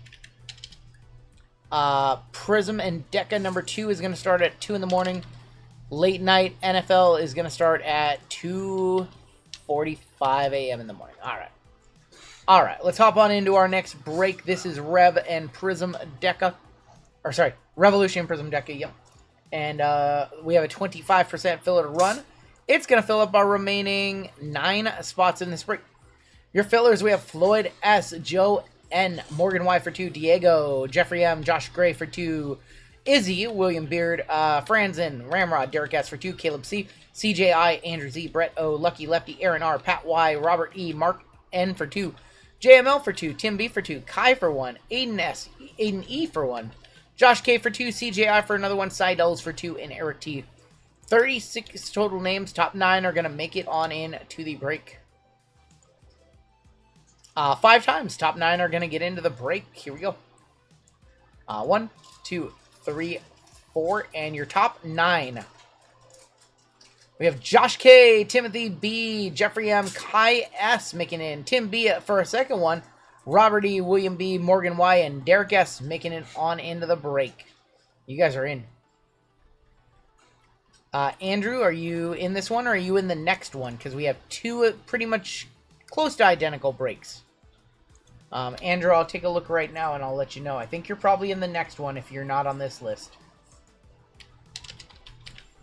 Prizm and Deca number 2 is going to start at 2 in the morning. Late Night NFL is going to start at 2:45 a.m. in the morning. All right, let's hop on into our next break. This is Rev and Prizm Deca. Or sorry, Revolution and Prizm Deca, yep. And we have a 25% filler to run. It's going to fill up our remaining 9 spots in this break. Your fillers, we have Floyd S., Joe N., Morgan Y for 2, Diego, Jeffrey M., Josh Gray for 2, Izzy, William Beard, Franzen, Ramrod, Derek S. for 2, Caleb C., CJI, Andrew Z., Brett O., Lucky Lefty, Aaron R., Pat Y., Robert E., Mark N. for 2, JML for 2, Tim B. for 2, Kai for 1, Aiden S., Aiden E. for 1, Josh K. for 2, CJI for another 1, Seidels for 2, and Eric T. 36 total names. Top 9 are going to make it on in to the break. 5 times. Top 9 are going to get into the break. Here we go. 1, 2, 3, 4, and your top 9. We have Josh K, Timothy B, Jeffrey M, Kai S making in, Tim B for a second one, Robert E, William B, Morgan Y, and Derek S making it on into the break. You guys are in. Andrew, are you in this one or are you in the next one? Because we have 2 pretty much close to identical breaks. Andrew, I'll take a look right now and I'll let you know. I think you're probably in the next one if you're not on this list.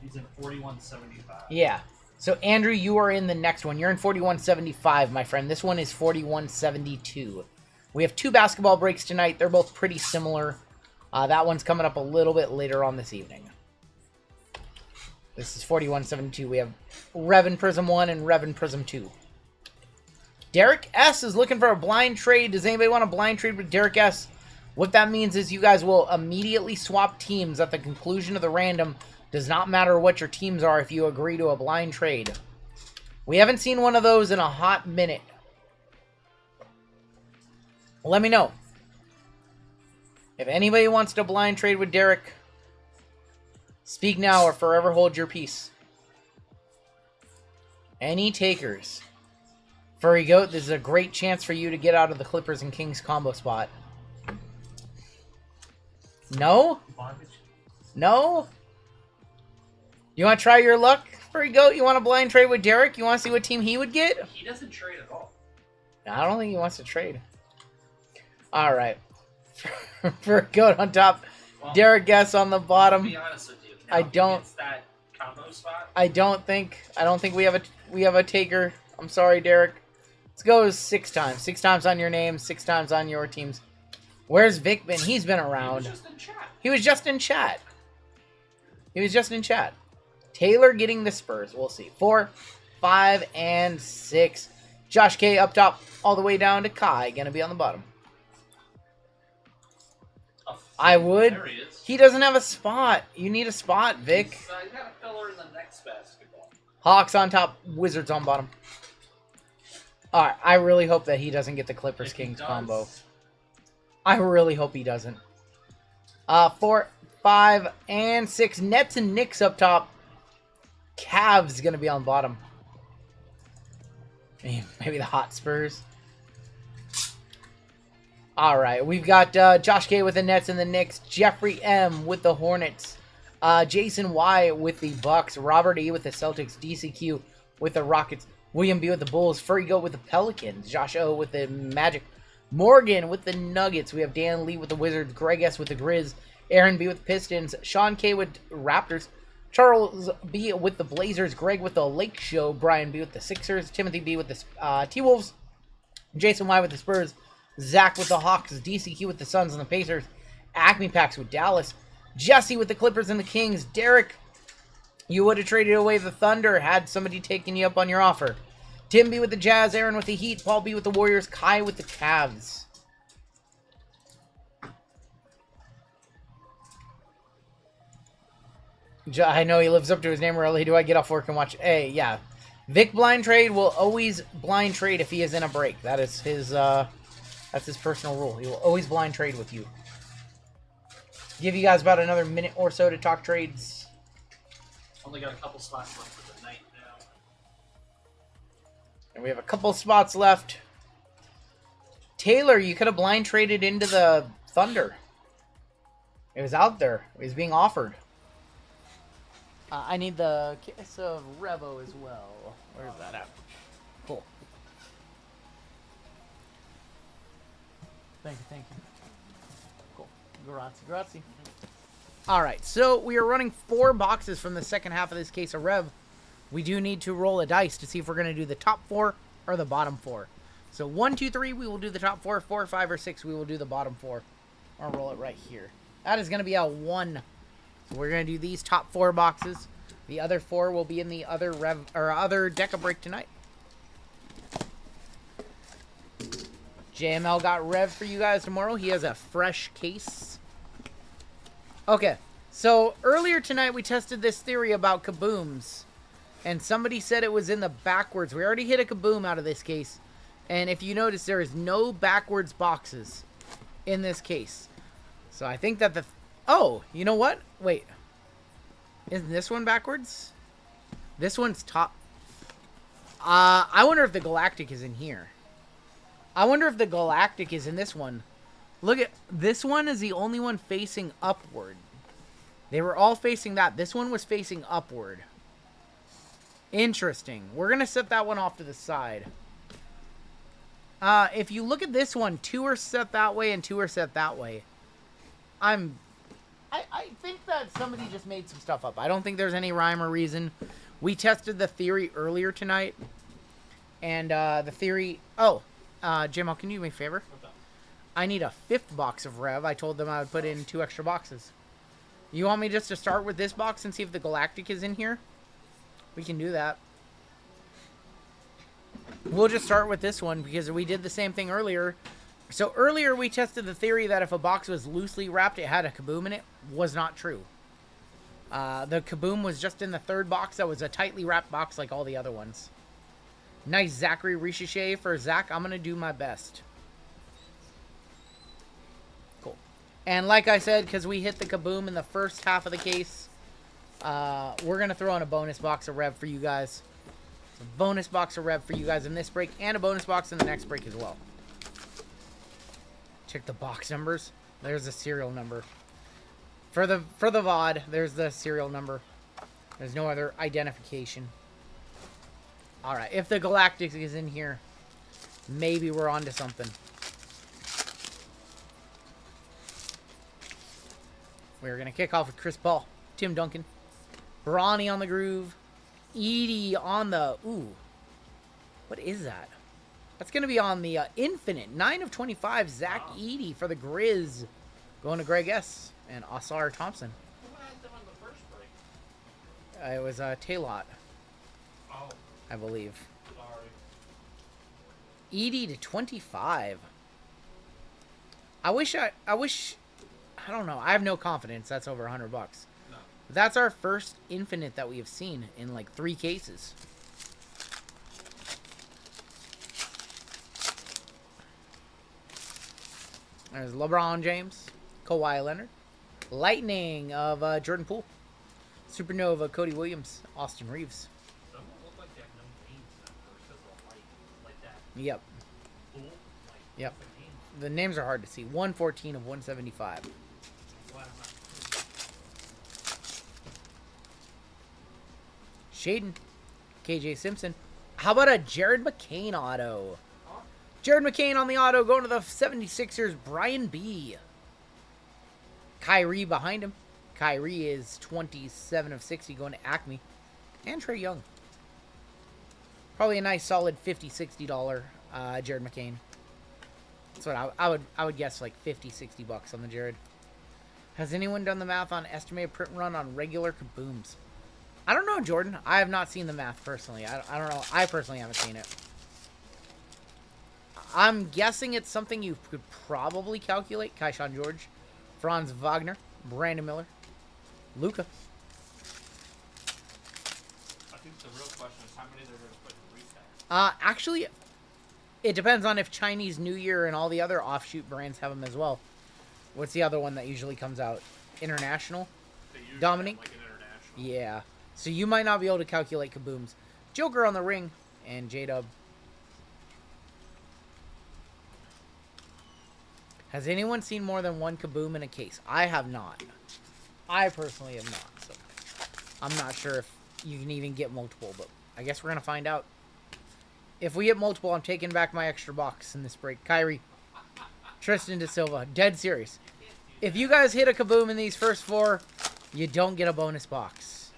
He's in 4175. Yeah. So, Andrew, you are in the next one. You're in 4175, my friend. This one is 4172. We have 2 basketball breaks tonight. They're both pretty similar. That one's coming up a little bit later on this evening. This is 4172. We have Rev and Prizm 1 and Rev and Prizm 2. Derek S is looking for a blind trade. Does anybody want a blind trade with Derek S? What that means is you guys will immediately swap teams at the conclusion of the random. Does not matter what your teams are if you agree to a blind trade. We haven't seen one of those in a hot minute. Let me know. If anybody wants to blind trade with Derek, speak now or forever hold your peace. Any takers? Furry Goat, this is a great chance for you to get out of the Clippers and Kings combo spot. No? No? You want to try your luck, Furry Goat? You want to blind trade with Derek? You want to see what team he would get? He doesn't trade at all. I don't think he wants to trade. Alright. Furry Goat on top. Well, Derek Guess on the bottom. To be honest with you, I don't- against that combo spot. I don't think we have a taker. I'm sorry, Derek. Let's go 6 times. 6 times on your name, 6 times on your teams. Where's Vic been? He's been around. He was just in chat. He was just in chat. He was just in chat. Taylor getting the Spurs. We'll see. 4, 5, and 6. Josh K up top all the way down to Kai. Gonna be on the bottom. Oh, I would. There he is. He doesn't have a spot. You need a spot, Vic. He's got a filler in the next basketball. Hawks on top. Wizards on bottom. Alright, I really hope that he doesn't get the Clippers If he Kings does, combo. I really hope he doesn't. 4, 5, and 6. Nets and Knicks up top. Cavs going to be on bottom. Maybe the Hot Spurs. Alright, we've got Josh K with the Nets and the Knicks. Jeffrey M with the Hornets. Jason Y with the Bucks. Robert E with the Celtics. DCQ with the Rockets. William B with the Bulls. Furry Goat with the Pelicans. Josh O with the Magic. Morgan with the Nuggets. We have Dan Lee with the Wizards. Greg S with the Grizz. Aaron B with the Pistons. Sean K with Raptors. Charles B with the Blazers. Greg with the Lake Show. Brian B with the Sixers. Timothy B with the T-Wolves. Jason Y with the Spurs. Zach with the Hawks. DCQ with the Suns and the Pacers. Acme packs with Dallas. Jesse with the Clippers and the Kings. Derek, you would have traded away the Thunder had somebody taken you up on your offer. Tim B with the Jazz. Aaron with the Heat. Paul B with the Warriors. Kai with the Cavs. I know he lives up to his name early. Do I get off work and watch? Hey, yeah. Vic blind trade will always blind trade if he is in a break. That is his, that's his personal rule. He will always blind trade with you. Give you guys about another minute or so to talk trades. Only got a couple spots left for the night now. And we have a couple spots left. Taylor, you could have blind traded into the Thunder. It was out there. It was being offered. I need the case of Revo as well. Where's that at? Cool. Thank you. Cool. Grazie. Alright, so we are running 4 boxes from the second half of this case of Rev. We do need to roll a dice to see if we're going to do the top 4 or the bottom 4. So 1, 2, 3, we will do the top 4. 4, 5, or 6, we will do the bottom 4. I'll roll it right here. That is going to be a 1. So we're going to do these top 4 boxes. The other 4 will be in the other other Deca break tonight. JML got Rev for you guys tomorrow. He has a fresh case. Okay, so earlier tonight we tested this theory about kabooms. And somebody said it was in the backwards. We already hit a kaboom out of this case. And if you notice, there is no backwards boxes in this case. So I think that the... Oh, you know what? Wait. Isn't this one backwards? This one's top. I wonder if the Galactic is in here. I wonder if the Galactic is in this one. Look at... This one is the only one facing upward. They were all facing that. This one was facing upward. Interesting. We're going to set that one off to the side. If you look at this one, 2 are set that way and 2 are set that way. I think that somebody just made some stuff up. I don't think there's any rhyme or reason. We tested the theory earlier tonight. And the theory... Oh, Jamal, can you do me a favor? I need a 5th box of Rev. I told them I would put in 2 extra boxes. You want me just to start with this box and see if the Galactic is in here? We can do that. We'll just start with this one because we did the same thing earlier. So earlier we tested the theory that if a box was loosely wrapped, it had a kaboom in it. Was not true. The kaboom was just in the 3rd box. That was a tightly wrapped box like all the other ones. Nice Zachary Ricochet for Zach. I'm going to do my best. Cool. And like I said, because we hit the kaboom in the first half of the case, we're going to throw in a bonus box of Rev for you guys. So bonus box of Rev for you guys in this break, and a bonus box in the next break as well. Check the box numbers. There's the serial number. For the VOD, there's the serial number. There's no other identification. Alright, if the Galactic is in here, maybe we're onto something. We're going to kick off with Chris Paul, Tim Duncan, Bronny on the groove, Edie on the... Ooh. What is that? That's going to be on the Infinite. 9 of 25, Zach Edie for the Grizz. Going to Greg S. and Asar Thompson. Who had them on the first break? It was Taylot, Oh, I believe. sorry. Edie to 25. I don't know. I have no confidence that's over $100. No. That's our first Infinite that we have seen in like 3 cases. There's LeBron James, Kawhi Leonard, Lightning of Jordan Poole, Supernova, Cody Williams, Austin Reeves. Some look like they have no names in that first because of the light. Like that. Yep. Pool. Like, Yep. the names. The names are hard to see. 114 of 175. Wow. Shaden, KJ Simpson. How about a Jared McCain auto? Jared McCain on the auto, going to the 76ers, Brian B. Kyrie behind him. Kyrie is 27 of 60, going to Acme. And Trae Young. Probably a nice solid $50, $60 Jared McCain. That's what I would guess, like $50, $60 on the Jared. Has anyone done the math on estimated print run on regular kabooms? I don't know, Jordan. I have not seen the math personally. I don't know. I personally haven't seen it. I'm guessing it's something you could probably calculate. Kaishan George, Franz Wagner, Brandon Miller, Luca. I think the real question is how many they're going to put in retail. Actually, it depends on if Chinese New Year and all the other offshoot brands have them as well. What's the other one that usually comes out? International? Dominic? Like an international. Yeah. So you might not be able to calculate kabooms. Joker on the ring and J-Dub. Has anyone seen more than one kaboom in a case? I have not. I personally have not. So I'm not sure if you can even get multiple, but I guess we're going to find out. If we get multiple, I'm taking back my extra box in this break. Kyrie, Tristan De Silva, dead serious. If you guys hit a kaboom in these first 4, you don't get a bonus box.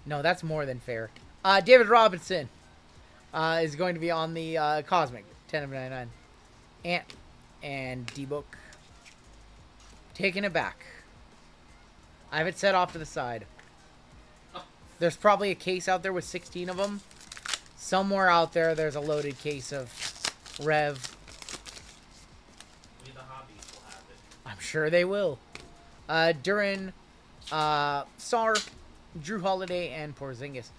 No, that's more than fair. David Robinson is going to be on the Cosmic, 10 of 99. Ant and D-Book. Taking it back. I have it set off to the side. There's probably a case out there with 16 of them. Somewhere out there, there's a loaded case of Rev. We the hobbies will have it. I'm sure they will. Durin, Sar, Drew Holiday, and Porzingis.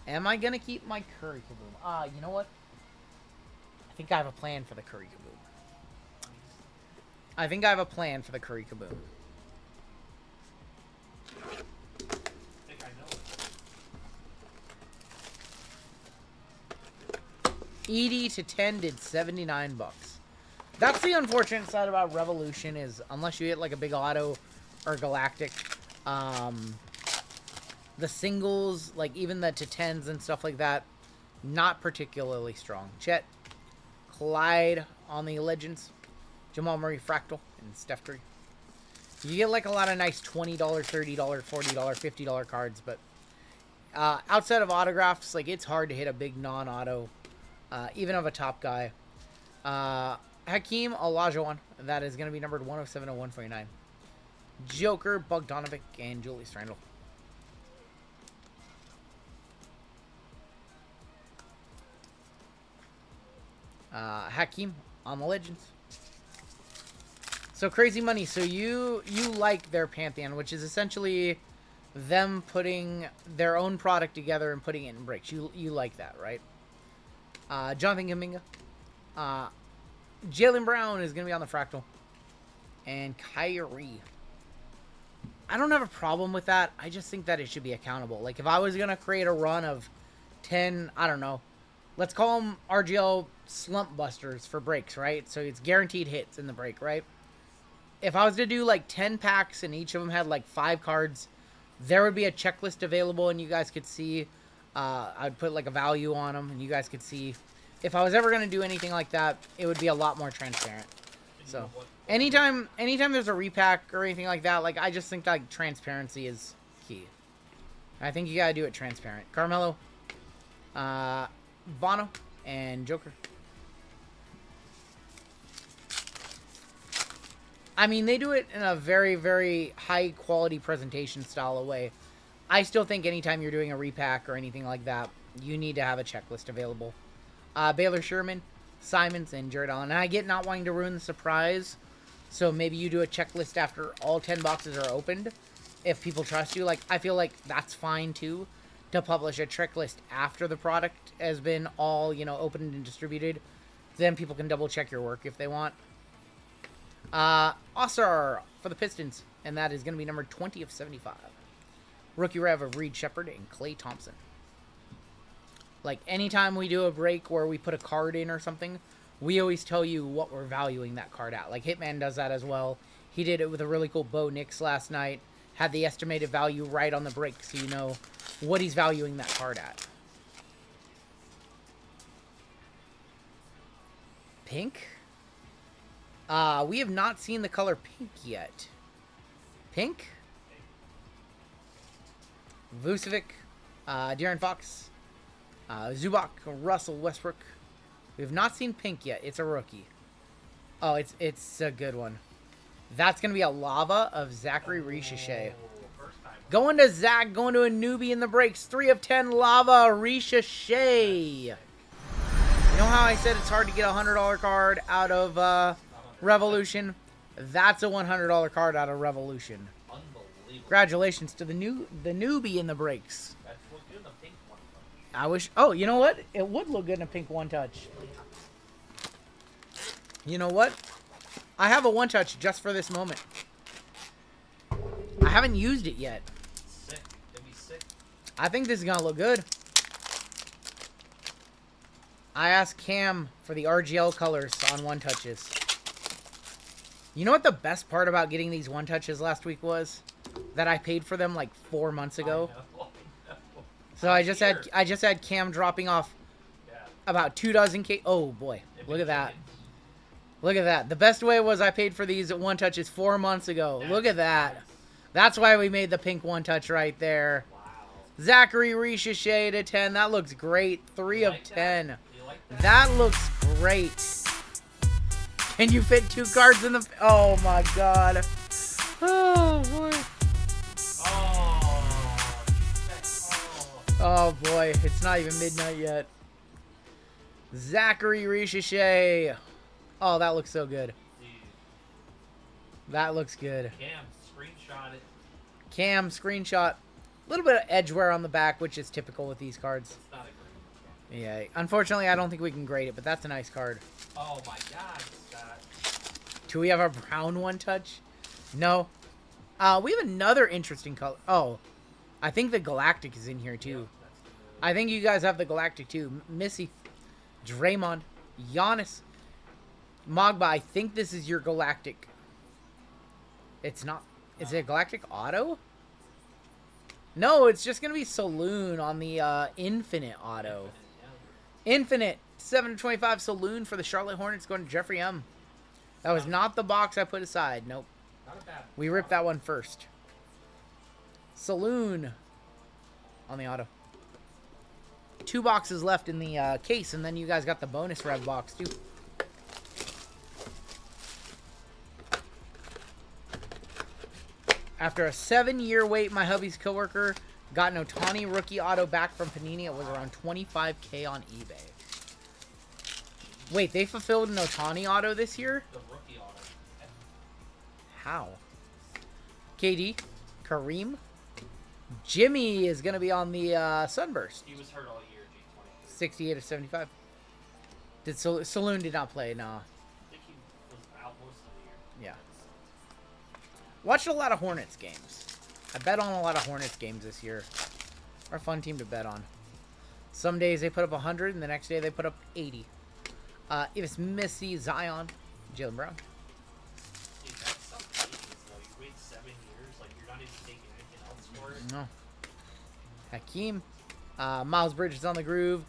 Am I going to keep my Curry kaboom? You know what? I think I have a plan for the Curry kaboom. I think I have a plan for the Curry kaboom. I think I know it. Edie to 10 did $79. That's the unfortunate side about Revolution is unless you hit like a big auto or galactic, the singles, like even the to 10s and stuff like that, not particularly strong. Chet, Clyde on the Legends, Jamal Murray Fractal, and Steph Curry. You get like a lot of nice $20, $30, $40, $50 cards, but outside of autographs, like it's hard to hit a big non-auto, even of a top guy. Hakeem Olajuwon, that is going to be numbered 107 of 149. Joker, Bogdanovic, and Julius Randle. Hakeem on the Legends. So Crazy Money. So you like their Pantheon, which is essentially them putting their own product together and putting it in breaks. You like that, right? Jonathan Kuminga. Jaylen Brown is going to be on the Fractal. And Kyrie. I don't have a problem with that. I just think that it should be accountable. Like, if I was going to create a run of 10, I don't know. Let's call them RGL slump busters for breaks, right? So it's guaranteed hits in the break, right? If I was to do, like, 10 packs and each of them had, like, 5 cards, there would be a checklist available and you guys could see. I'd put, like, a value on them and you guys could see. If I was ever going to do anything like that, it would be a lot more transparent. So, anytime there's a repack or anything like that, like, I just think, like, transparency is key. I think you got to do it transparent. Carmelo, Bono, and Joker. I mean, they do it in a very, very high-quality presentation style of way. I still think anytime you're doing a repack or anything like that, you need to have a checklist available. Baylor Sherman, Simons, and Jared Allen. And I get not wanting to ruin the surprise, so maybe you do a checklist after all 10 boxes are opened. If people trust you, like, I feel like that's fine, too, to publish a checklist after the product has been all, you know, opened and distributed. Then people can double-check your work if they want. Oscar for the Pistons, and that is going to be number 20 of 75. Rookie Rev of Reed Shepard and Klay Thompson. Like, anytime we do a break where we put a card in or something, we always tell you what we're valuing that card at. Like, Hitman does that as well. He did it with a really cool Bo Nix last night. Had the estimated value right on the break, so you know what he's valuing that card at. Pink? We have not seen the color pink yet. Pink? Vucevic, De'Aaron Fox, Zubac, Russell Westbrook. We have not seen pink yet. It's a rookie. Oh, it's a good one. That's going to be a lava of Zachary Ricochet. First time. Going to Zach, going to a newbie in the breaks. 3 of 10 lava Ricochet. You know how I said it's hard to get a $100 card out of Revolution? That's a $100 card out of Revolution. Unbelievable. Congratulations to the newbie in the breaks. That's what good in the pink one. I wish. Oh, you know what? It would look good in a pink one touch. You know what? I have a one touch just for this moment. I haven't used it yet. Sick. It'd be sick. I think this is gonna look good. I asked Cam for the RGL colors on one touches. You know what the best part about getting these one touches last week was? That I paid for them like 4 months ago. I know. So I just had Cam dropping off Yeah. about 2 dozen cake. Oh boy, It'd look be at that. chicken. Look at that. The best way was I paid for these at one touches 4 months ago. Look at that. That's why we made the pink one touch right there. Wow. Zachary Ricochet to 10. That looks great. 3 of Like that? 10. You like that? That looks great. Can you fit 2 cards in the... Oh, my God. Oh, boy. Oh. Oh, boy. It's not even midnight yet. Zachary Ricochet. Oh, that looks so good. Dude. That looks good. Cam, screenshot it. Cam, screenshot. A little bit of edge wear on the back, which is typical with these cards. It's not a green. Yeah. Unfortunately, I don't think we can grade it, but that's a nice card. Oh my god, Scott. Do we have a brown one touch? No. We have another interesting color. Oh, I think the Galactic is in here too. I think you guys have the Galactic too. Missy, Draymond, Giannis, Mogba. I think this is your Galactic. It's not. Is it a Galactic Auto? No, it's just gonna be Saloon on the Infinite Auto. Infinite 7/25 Saloon for the Charlotte Hornets going to Jeffrey M. That was not the box I put aside. Nope. Not a bad. We ripped that one first. Saloon on the auto. 2 boxes left in the case, and then you guys got the bonus Rev box too. After a 7-year wait, my hubby's coworker got an Ohtani rookie auto back from Panini. It was around $25K on eBay. Wait, they fulfilled an Ohtani auto this year? The rookie auto. How? KD, Kareem, Jimmy is going to be on the Sunburst. He was hurt all year, G20. 68 of 75. Did Saloon did not play, nah. I think he was out most of the year. Yeah. Watched a lot of Hornets games. I bet on a lot of Hornets games this year. They're a fun team to bet on. Some days they put up 100, and the next day they put up 80. If it's Missy, Zion, Jalen Brown. Dude, that's some patience, though. You wait 7 years, like you're not even taking anything else for it. No. Hakeem. Miles Bridges on the groove.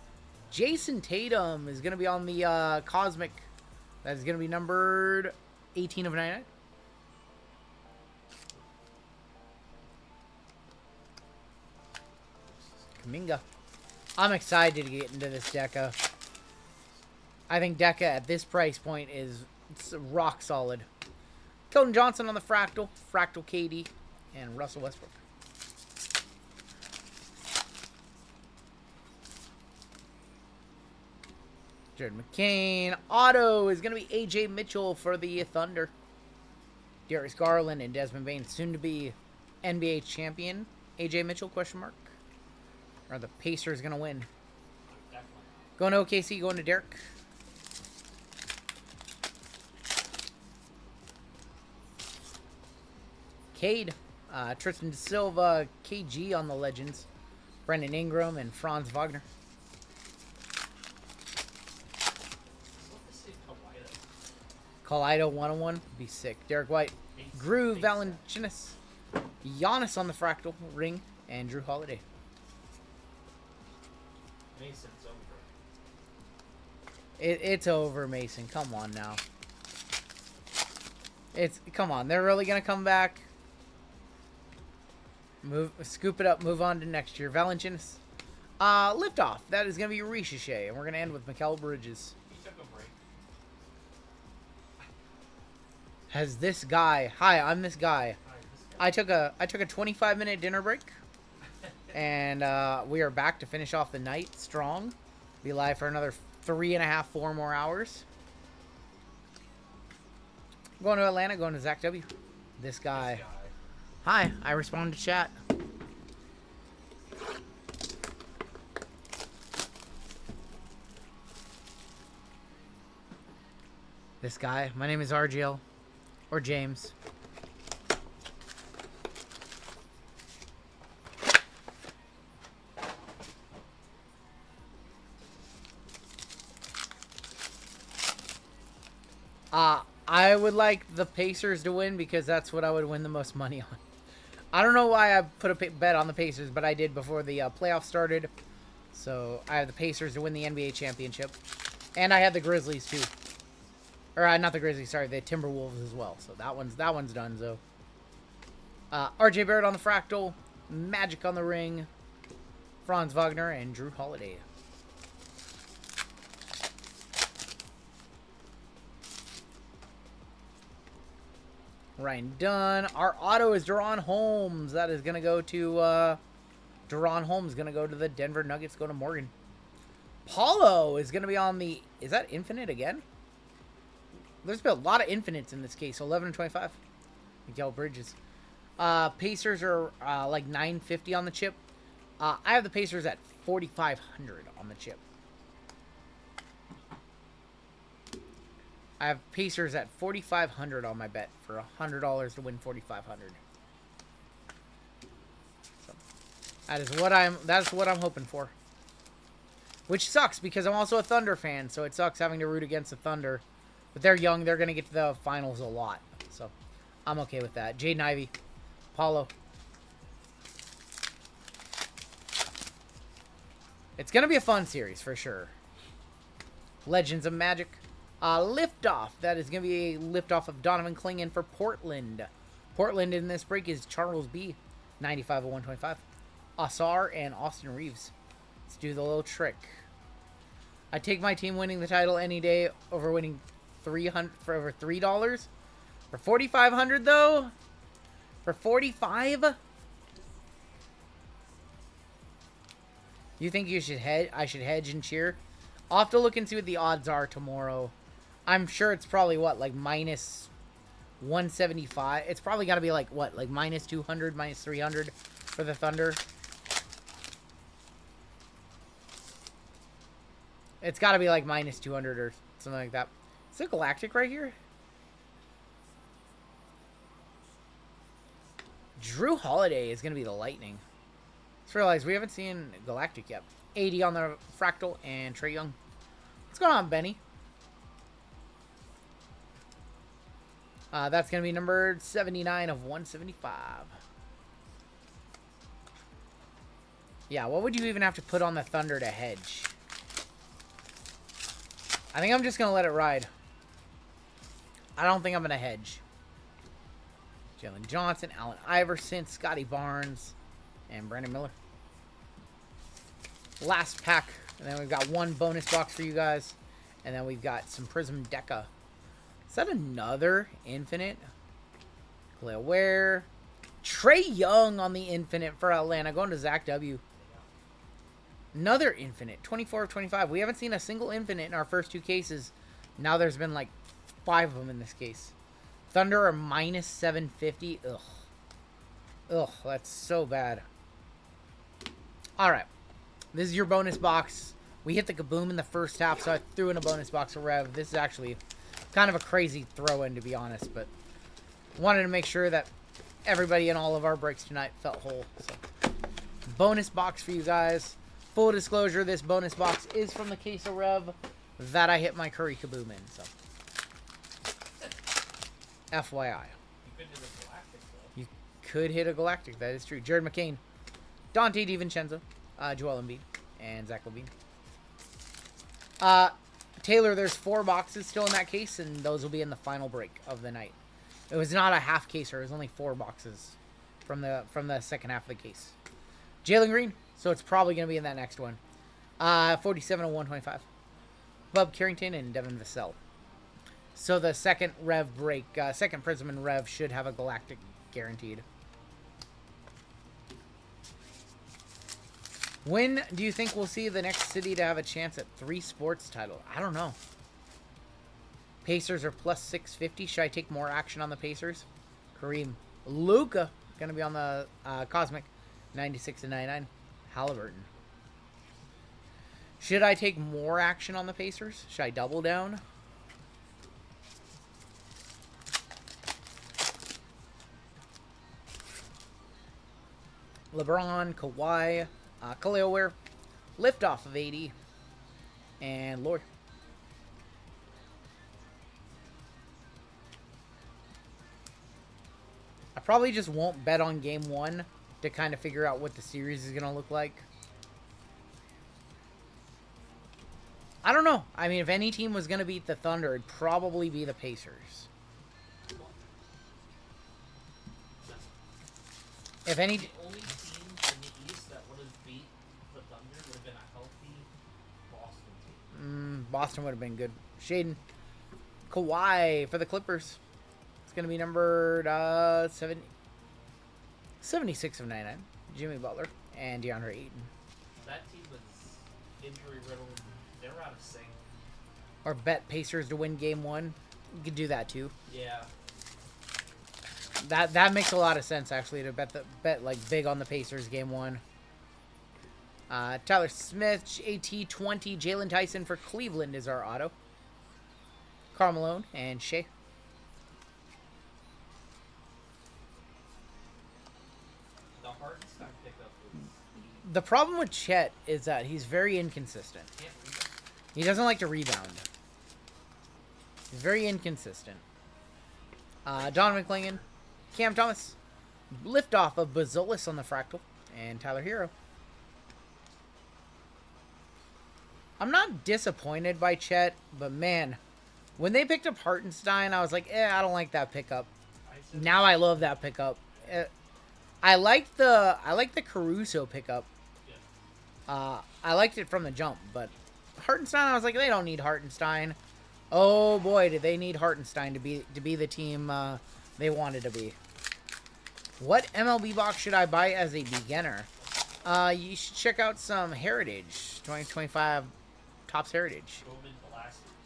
Jason Tatum is going to be on the Cosmic. That is going to be numbered 18 of 99. Kuminga. I'm excited to get into this Deca. I think Deca at this price point is rock solid. Keldon Johnson on the Fractal. Fractal KD. And Russell Westbrook. Jared McCain. Auto is going to be AJ Mitchell for the Thunder. Darius Garland and Desmond Bain. Soon to be NBA champion. AJ Mitchell, question mark. Are the Pacers going to win? Definitely. Going to OKC, going to Derek. Cade. Tristan Da Silva, KG on the Legends. Brendan Ingram and Franz Wagner. What to say, Kawhi? Kaleido 101 would be sick. Derek White. Groove Valanciunas. Giannis on the Fractal ring. And Drew Holiday. Mason's over. It's over, Mason. Come on now. Come on. They're really gonna come back. Scoop it up. Move on to next year. Valanciunas. Liftoff. That is gonna be Ricochet, and we're gonna end with Mikal Bridges. He took a break. has this guy. Hi, I'm this guy. I took a 25-minute dinner break, and we are back to finish off the night strong. Be live for another 3.5, 4 more hours. Going to Atlanta, going to Zach W. This guy. Hi, I respond to chat. This guy. My name is RGL. Or James. I would like the Pacers to win because that's what I would win the most money on. I don't know why I put a bet on the Pacers, but I did before the playoffs started. So I have the Pacers to win the NBA championship. And I had the Grizzlies too. Or not the Grizzlies, sorry, the Timberwolves as well. So that one's done, so. RJ Barrett on the Fractal, Magic on the Ring, Franz Wagner, and Drew Holiday. Ryan Dunn. Our auto is Deron Holmes. That is going to go to, Deron Holmes going to go to the Denver Nuggets, go to Morgan. Paulo is going to be on the, is that Infinite again? There's been a lot of infinites in this case, so 11 and 25. Miguel Bridges. Pacers are like 950 on the chip. I have the Pacers at 4,500 on the chip. I have Pacers at 4,500 on my bet for $100 to win 4,500. So that's what I'm hoping for. Which sucks because I'm also a Thunder fan, so it sucks having to root against the Thunder. But they're young, they're gonna get to the finals a lot. So I'm okay with that. Jaden Ivey, Paulo. It's gonna be a fun series for sure. Legends of Magic. Liftoff. That is going to be a liftoff of Donovan Clingan for Portland. Portland in this break is Charles B. 95 of 125. Asar and Austin Reeves. Let's do the little trick. I take my team winning the title any day over winning $300 for over $3. For 4,500 though. For 45. You think you should hedge? I should hedge and cheer. I'll have to look and see what the odds are tomorrow. I'm sure it's probably, what, like minus 175. It's probably got to be like, what, like minus 200, minus 300 for the Thunder. It's got to be like minus 200 or something like that. Is it Galactic right here? Drew Holiday is going to be the Lightning. Just realized we haven't seen Galactic yet. 80 on the Fractal and Trae Young. What's going on, Benny? That's going to be numbered 79 of 175. Yeah, what would you even have to put on the Thunder to hedge? I think I'm just going to let it ride. I don't think I'm going to hedge. Jalen Johnson, Allen Iverson, Scotty Barnes, and Brandon Miller. Last pack. And then we've got one bonus box for you guys. And then we've got some Prizm Deca. Is that another Infinite? Khalil Ware. Trae Young on the Infinite for Atlanta. Going to Zach W. Another Infinite. 24 of 25. We haven't seen a single Infinite in our first two cases. Now there's been like 5 of them in this case. Thunder are minus 750. Ugh. Ugh, that's so bad. Alright. This is your bonus box. We hit the kaboom in the first half, so I threw in a bonus box for Rev. This is actually kind of a crazy throw-in, to be honest, but wanted to make sure that everybody in all of our breaks tonight felt whole. So, bonus box for you guys. Full disclosure, this bonus box is from the case of Rev that I hit my Curry kaboom in, so. FYI. You could hit a Galactic, that is true. Jared McCain, Dante DiVincenzo, Joel Embiid, and Zach LaVine. Taylor, there's 4 boxes still in that case, and those will be in the final break of the night. It was not a half caser. It was only 4 boxes from the second half of the case. Jalen Green, so it's probably going to be in that next one. 47 of 125. Bub Carrington and Devin Vassell. So the second Rev break, second Prizm and Rev should have a Galactic guaranteed. When do you think we'll see the next city to have a chance at 3 sports title? I don't know. Pacers are plus 650. Should I take more action on the Pacers? Kareem. Luka going to be on the Cosmic. 96 to 99. Halliburton. Should I take more action on the Pacers? Should I double down? LeBron, Kawhi, Khalil Ware, Liftoff of 80, and Lord. I probably just won't bet on game 1 to kind of figure out what the series is going to look like. I don't know. I mean, if any team was going to beat the Thunder, it'd probably be the Pacers. If any... The only team in the East that would have beat the Thunder would have been a healthy Boston team. Boston would have been good. Shaden. Kawhi for the Clippers. It's going to be numbered 76 of 99. Jimmy Butler and DeAndre Ayton. That team was injury riddled. They were out of sync. Or bet Pacers to win game 1. You could do that too. Yeah. That makes a lot of sense actually, to bet like big on the Pacers game 1. Tyler Smith, AT 20, Jalen Tyson for Cleveland is our auto. Karl Malone and Shea. The Hartenstein pickup was... The problem with Chet is that he's very inconsistent. Can't rebound. He doesn't like to rebound. He's very inconsistent. Donovan Clingan, Cam Thomas, liftoff of Bazolis on the Fractal, and Tyler Hero. I'm not disappointed by Chet, but man, when they picked up Hartenstein, I was like, I don't like that pickup. Now I love that pickup. I like the Caruso pickup. I liked it from the jump, but Hartenstein, I was like, they don't need Hartenstein. Oh boy, did they need Hartenstein to be the team they wanted to be. What MLB box should I buy as a beginner? You should check out some Heritage 2025 Topps Heritage.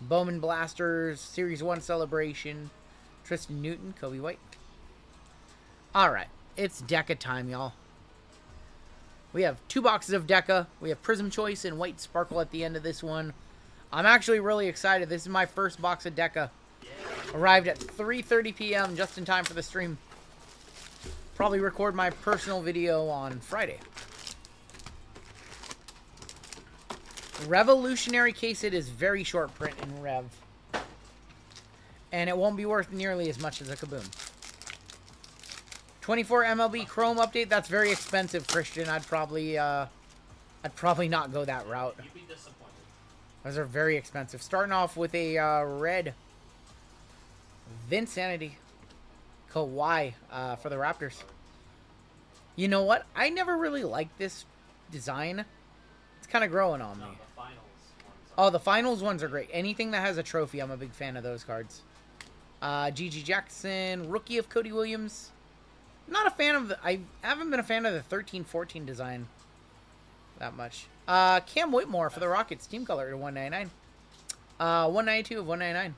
Bowman Blasters Series 1 Celebration. Tristan Newton, Kobe White. Alright, it's Deca time, y'all. We have 2 boxes of Deca. We have Prizm Choice and White Sparkle at the end of this one. I'm actually really excited. This is my first box of Deca. Arrived at 3:30 p.m. just in time for the stream. Probably record my personal video on Friday. Revolutionary case. It is very short print in Rev. And it won't be worth nearly as much as a Kaboom. 24 MLB Chrome update. That's very expensive, Christian. I'd probably not go that route. You'd be disappointed. Those are very expensive. Starting off with a red Vinsanity Kawhi for the Raptors. You know what? I never really liked this design. It's kind of growing on me. No, the finals ones. Oh, the finals ones are great. Anything that has a trophy, I'm a big fan of those cards. G.G. Jackson, rookie of Cody Williams. Not a fan of the... I haven't been a fan of the 13-14 design that much. Cam Whitmore for the Rockets, team color to 199. 192 of 199.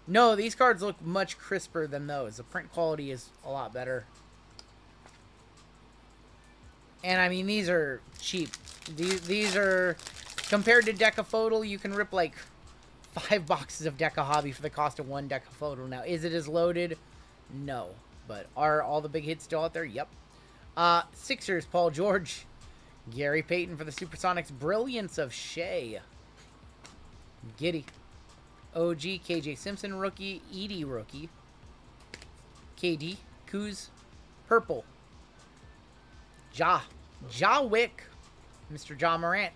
No, these cards look much crisper than those. The print quality is a lot better. And I mean, these are cheap. These are, compared to Deca Photo, you can rip like 5 boxes of Deca Hobby for the cost of 1 Deca Photo. Now, is it as loaded? No. But are all the big hits still out there? Yep. Sixers, Paul George. Gary Payton for the Supersonics. Brilliance of Shea. Giddy. OG, KJ Simpson rookie. Edie rookie. KD. Kuz. Purple. Ja Wick. Mr. Ja Morant.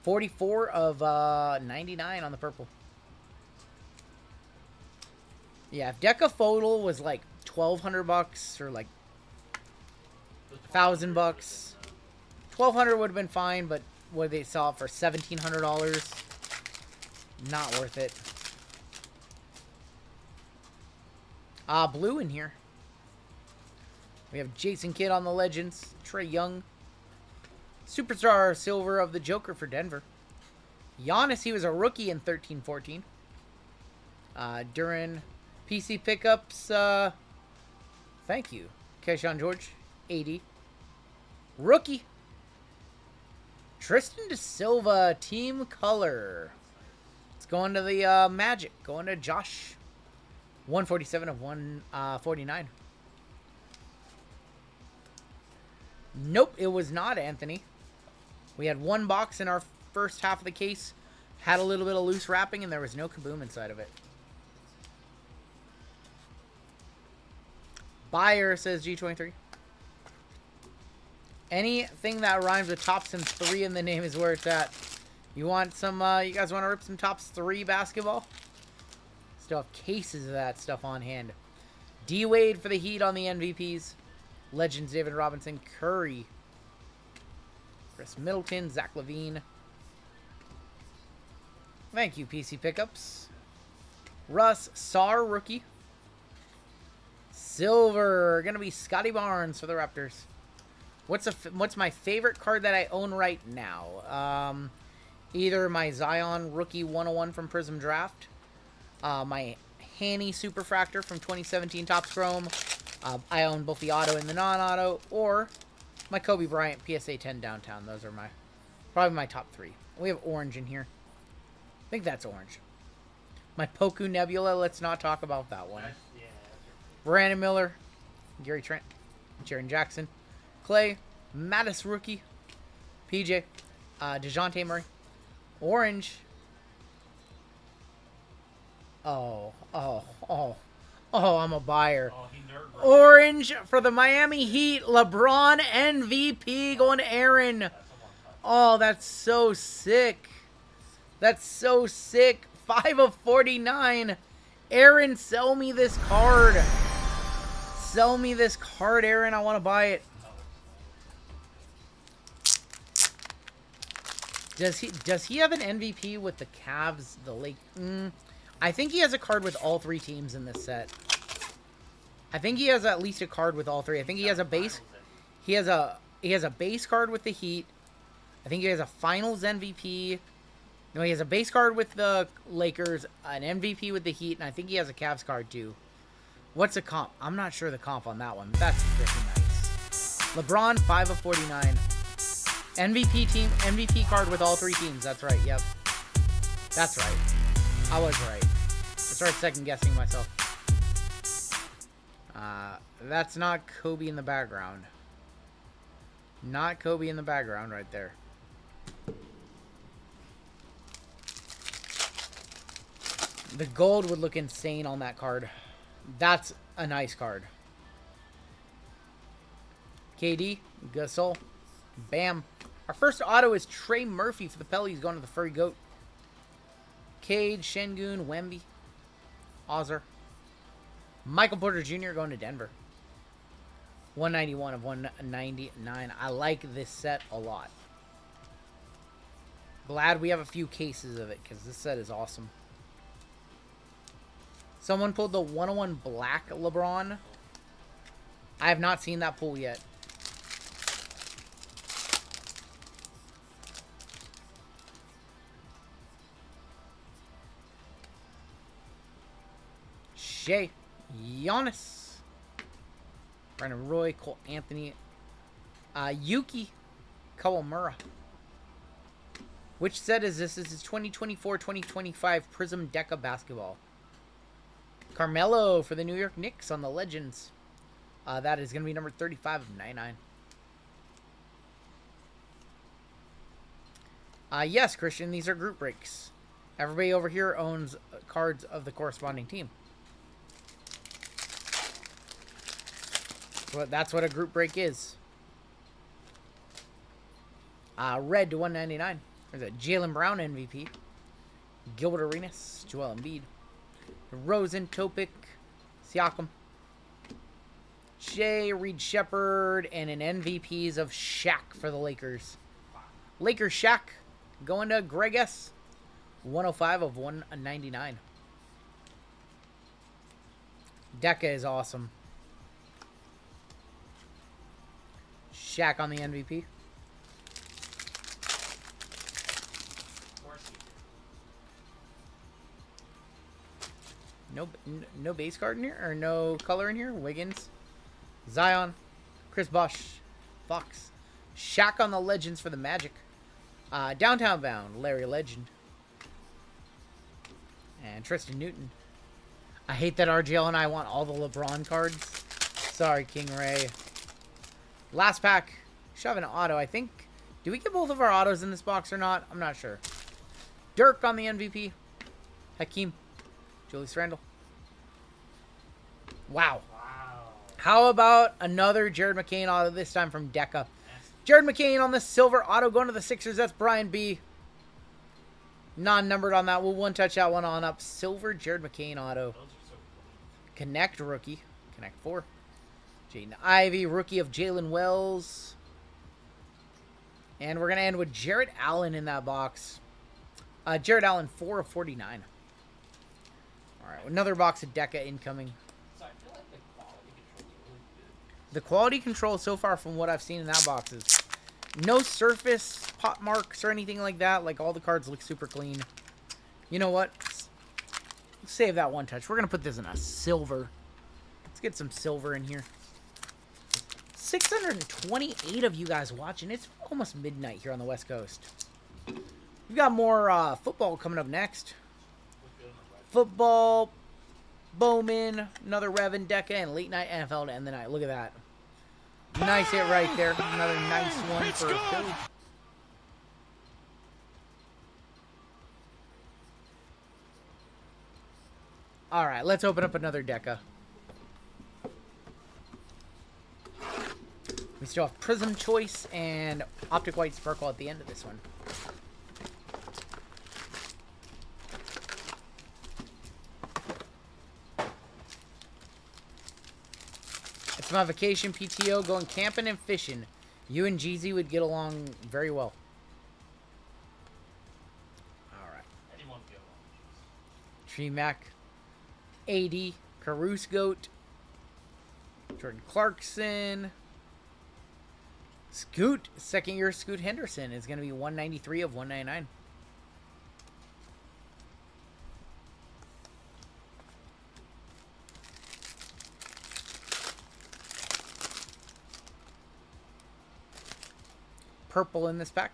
44 of 99 on the purple. Yeah, if Deca Photo was like $1,200 or like $1,000, $1,200 would have been fine, but what they sell it for $1,700? Not worth it. Blue in here. We have Jason Kidd on the Legends. Trey Young. Superstar Silver of the Joker for Denver. Giannis, he was a rookie in 13-14. During PC pickups, thank you. Keyshawn George, 80. Rookie. Tristan De Silva, team color. It's going to the Magic. Going to Josh. 147 of 149. Nope, it was not Anthony. We had one box in our first half of the case. Had a little bit of loose wrapping, and there was no kaboom inside of it. Buyer, says G23. Anything that rhymes with Topps and 3 in the name is where it's at. You want some, you guys want to rip some Topps 3 basketball? Still have cases of that stuff on hand. D-Wade for the Heat on the MVPs. Legends, David Robinson, Curry. Chris Middleton, Zach LaVine. Thank you, PC Pickups. Russ, Sar, rookie. Silver, gonna be Scotty Barnes for the Raptors. What's my favorite card that I own right now? Either my Zion Rookie 101 from Prizm Draft, my Hanny Superfractor from 2017 Topps Chrome. I own both the auto and the non-auto, or my Kobe Bryant PSA 10 Downtown. Those are probably my top 3. We have orange in here. I think that's orange. My Poku Nebula, let's not talk about that one. Brandon Miller, Gary Trent, Jaren Jackson, Clay, Mattis rookie, PJ, DeJounte Murray, orange. Oh, I'm a buyer. Orange for the Miami Heat, LeBron MVP going to Aaron. Oh, that's so sick. That's so sick. 5 of 49. Aaron, sell me this card. Sell me this card, Aaron. I want to buy it. Does he have an MVP with the Cavs, the Lake? I think he has a card with all 3 teams in this set. I think he has at least a card with all 3. I think he has a base. He has a base card with the Heat. I think he has a Finals MVP. No, he has a base card with the Lakers, an MVP with the Heat, and I think he has a Cavs card too. What's the comp? I'm not sure the comp on that one. That's freaking nice. LeBron, 5 of 49. MVP card with all 3 teams. That's right. Yep. That's right. I was right. I started second guessing myself. That's not Kobe in the background. Not Kobe in the background right there. The gold would look insane on that card. That's a nice card. KD, Gasol, Bam. Our first auto is Trey Murphy for the Pellies going to the Furry Goat. Cade, Şengün, Wemby, Ozzer. Michael Porter Jr. going to Denver. 191 of 199. I like this set a lot. Glad we have a few cases of it because this set is awesome. Someone pulled the 101 black LeBron. I have not seen that pull yet. Shea, Giannis, Brandon Roy, Cole Anthony, Yuki Kawamura. Which set is this? This is 2024-2025 Prizm Deca basketball. Carmelo for the New York Knicks on the Legends. That is going to be number 35 of 99. Yes, Christian, these are group breaks. Everybody over here owns cards of the corresponding team. Well, that's what a group break is. Red to 199. There's a Jaylen Brown MVP. Gilbert Arenas, Joel Embiid. Rosen, Topic, Siakam. Shea, Reed Shepherd, and an MVPs of Shaq for the Lakers. Lakers Shaq going to Greg S. 105 of 199. Deca is awesome. Shaq on the MVP. Of course he did. No base card in here, or no color in here. Wiggins, Zion, Chris Bosh, Fox, Shaq on the Legends for the Magic. Downtown Bound, Larry Legend, and Tristan Newton. I hate that RGL and I want all the LeBron cards. Sorry, King Ray. Last pack. Shove an auto. I think. Do we get both of our autos in this box or not? I'm not sure. Dirk on the MVP. Hakeem. Julius Randle. Wow. How about another Jared McCain auto, this time from Deca? Jared McCain on the silver auto going to the Sixers. That's Brian B. Non-numbered on that. We'll one-touch that one on up. Silver Jared McCain auto. Connect rookie. Connect 4. Jaden Ivey, rookie of Jalen Wells. And we're going to end with Jared Allen in that box. Jared Allen, 4 of 49. All right, another box of Deca incoming. So I feel like the quality control is really good. The quality control so far from what I've seen in that box is no surface pot marks or anything like that. Like, all the cards look super clean. You know what? Let's save that one touch. We're going to put this in a silver. Let's get some silver in here. 628 of you guys watching. It's almost midnight here on the West Coast. We've got more football coming up next. Football, Bowman, another Rev Deca, and late night NFL to end the night. Look at that. Nice hit right there. Another nice one for Philly. All right, let's open up another Deca. We still have Prism Choice and Optic White Sparkle at the end of this one. It's my vacation PTO, going camping and fishing. You and Jeezy would get along very well. Alright. Anyone can get along. Tree Mac. AD. Carouse Goat. Jordan Clarkson. Scoot. Second year Scoot Henderson is going to be 193 of 199. Purple in this pack.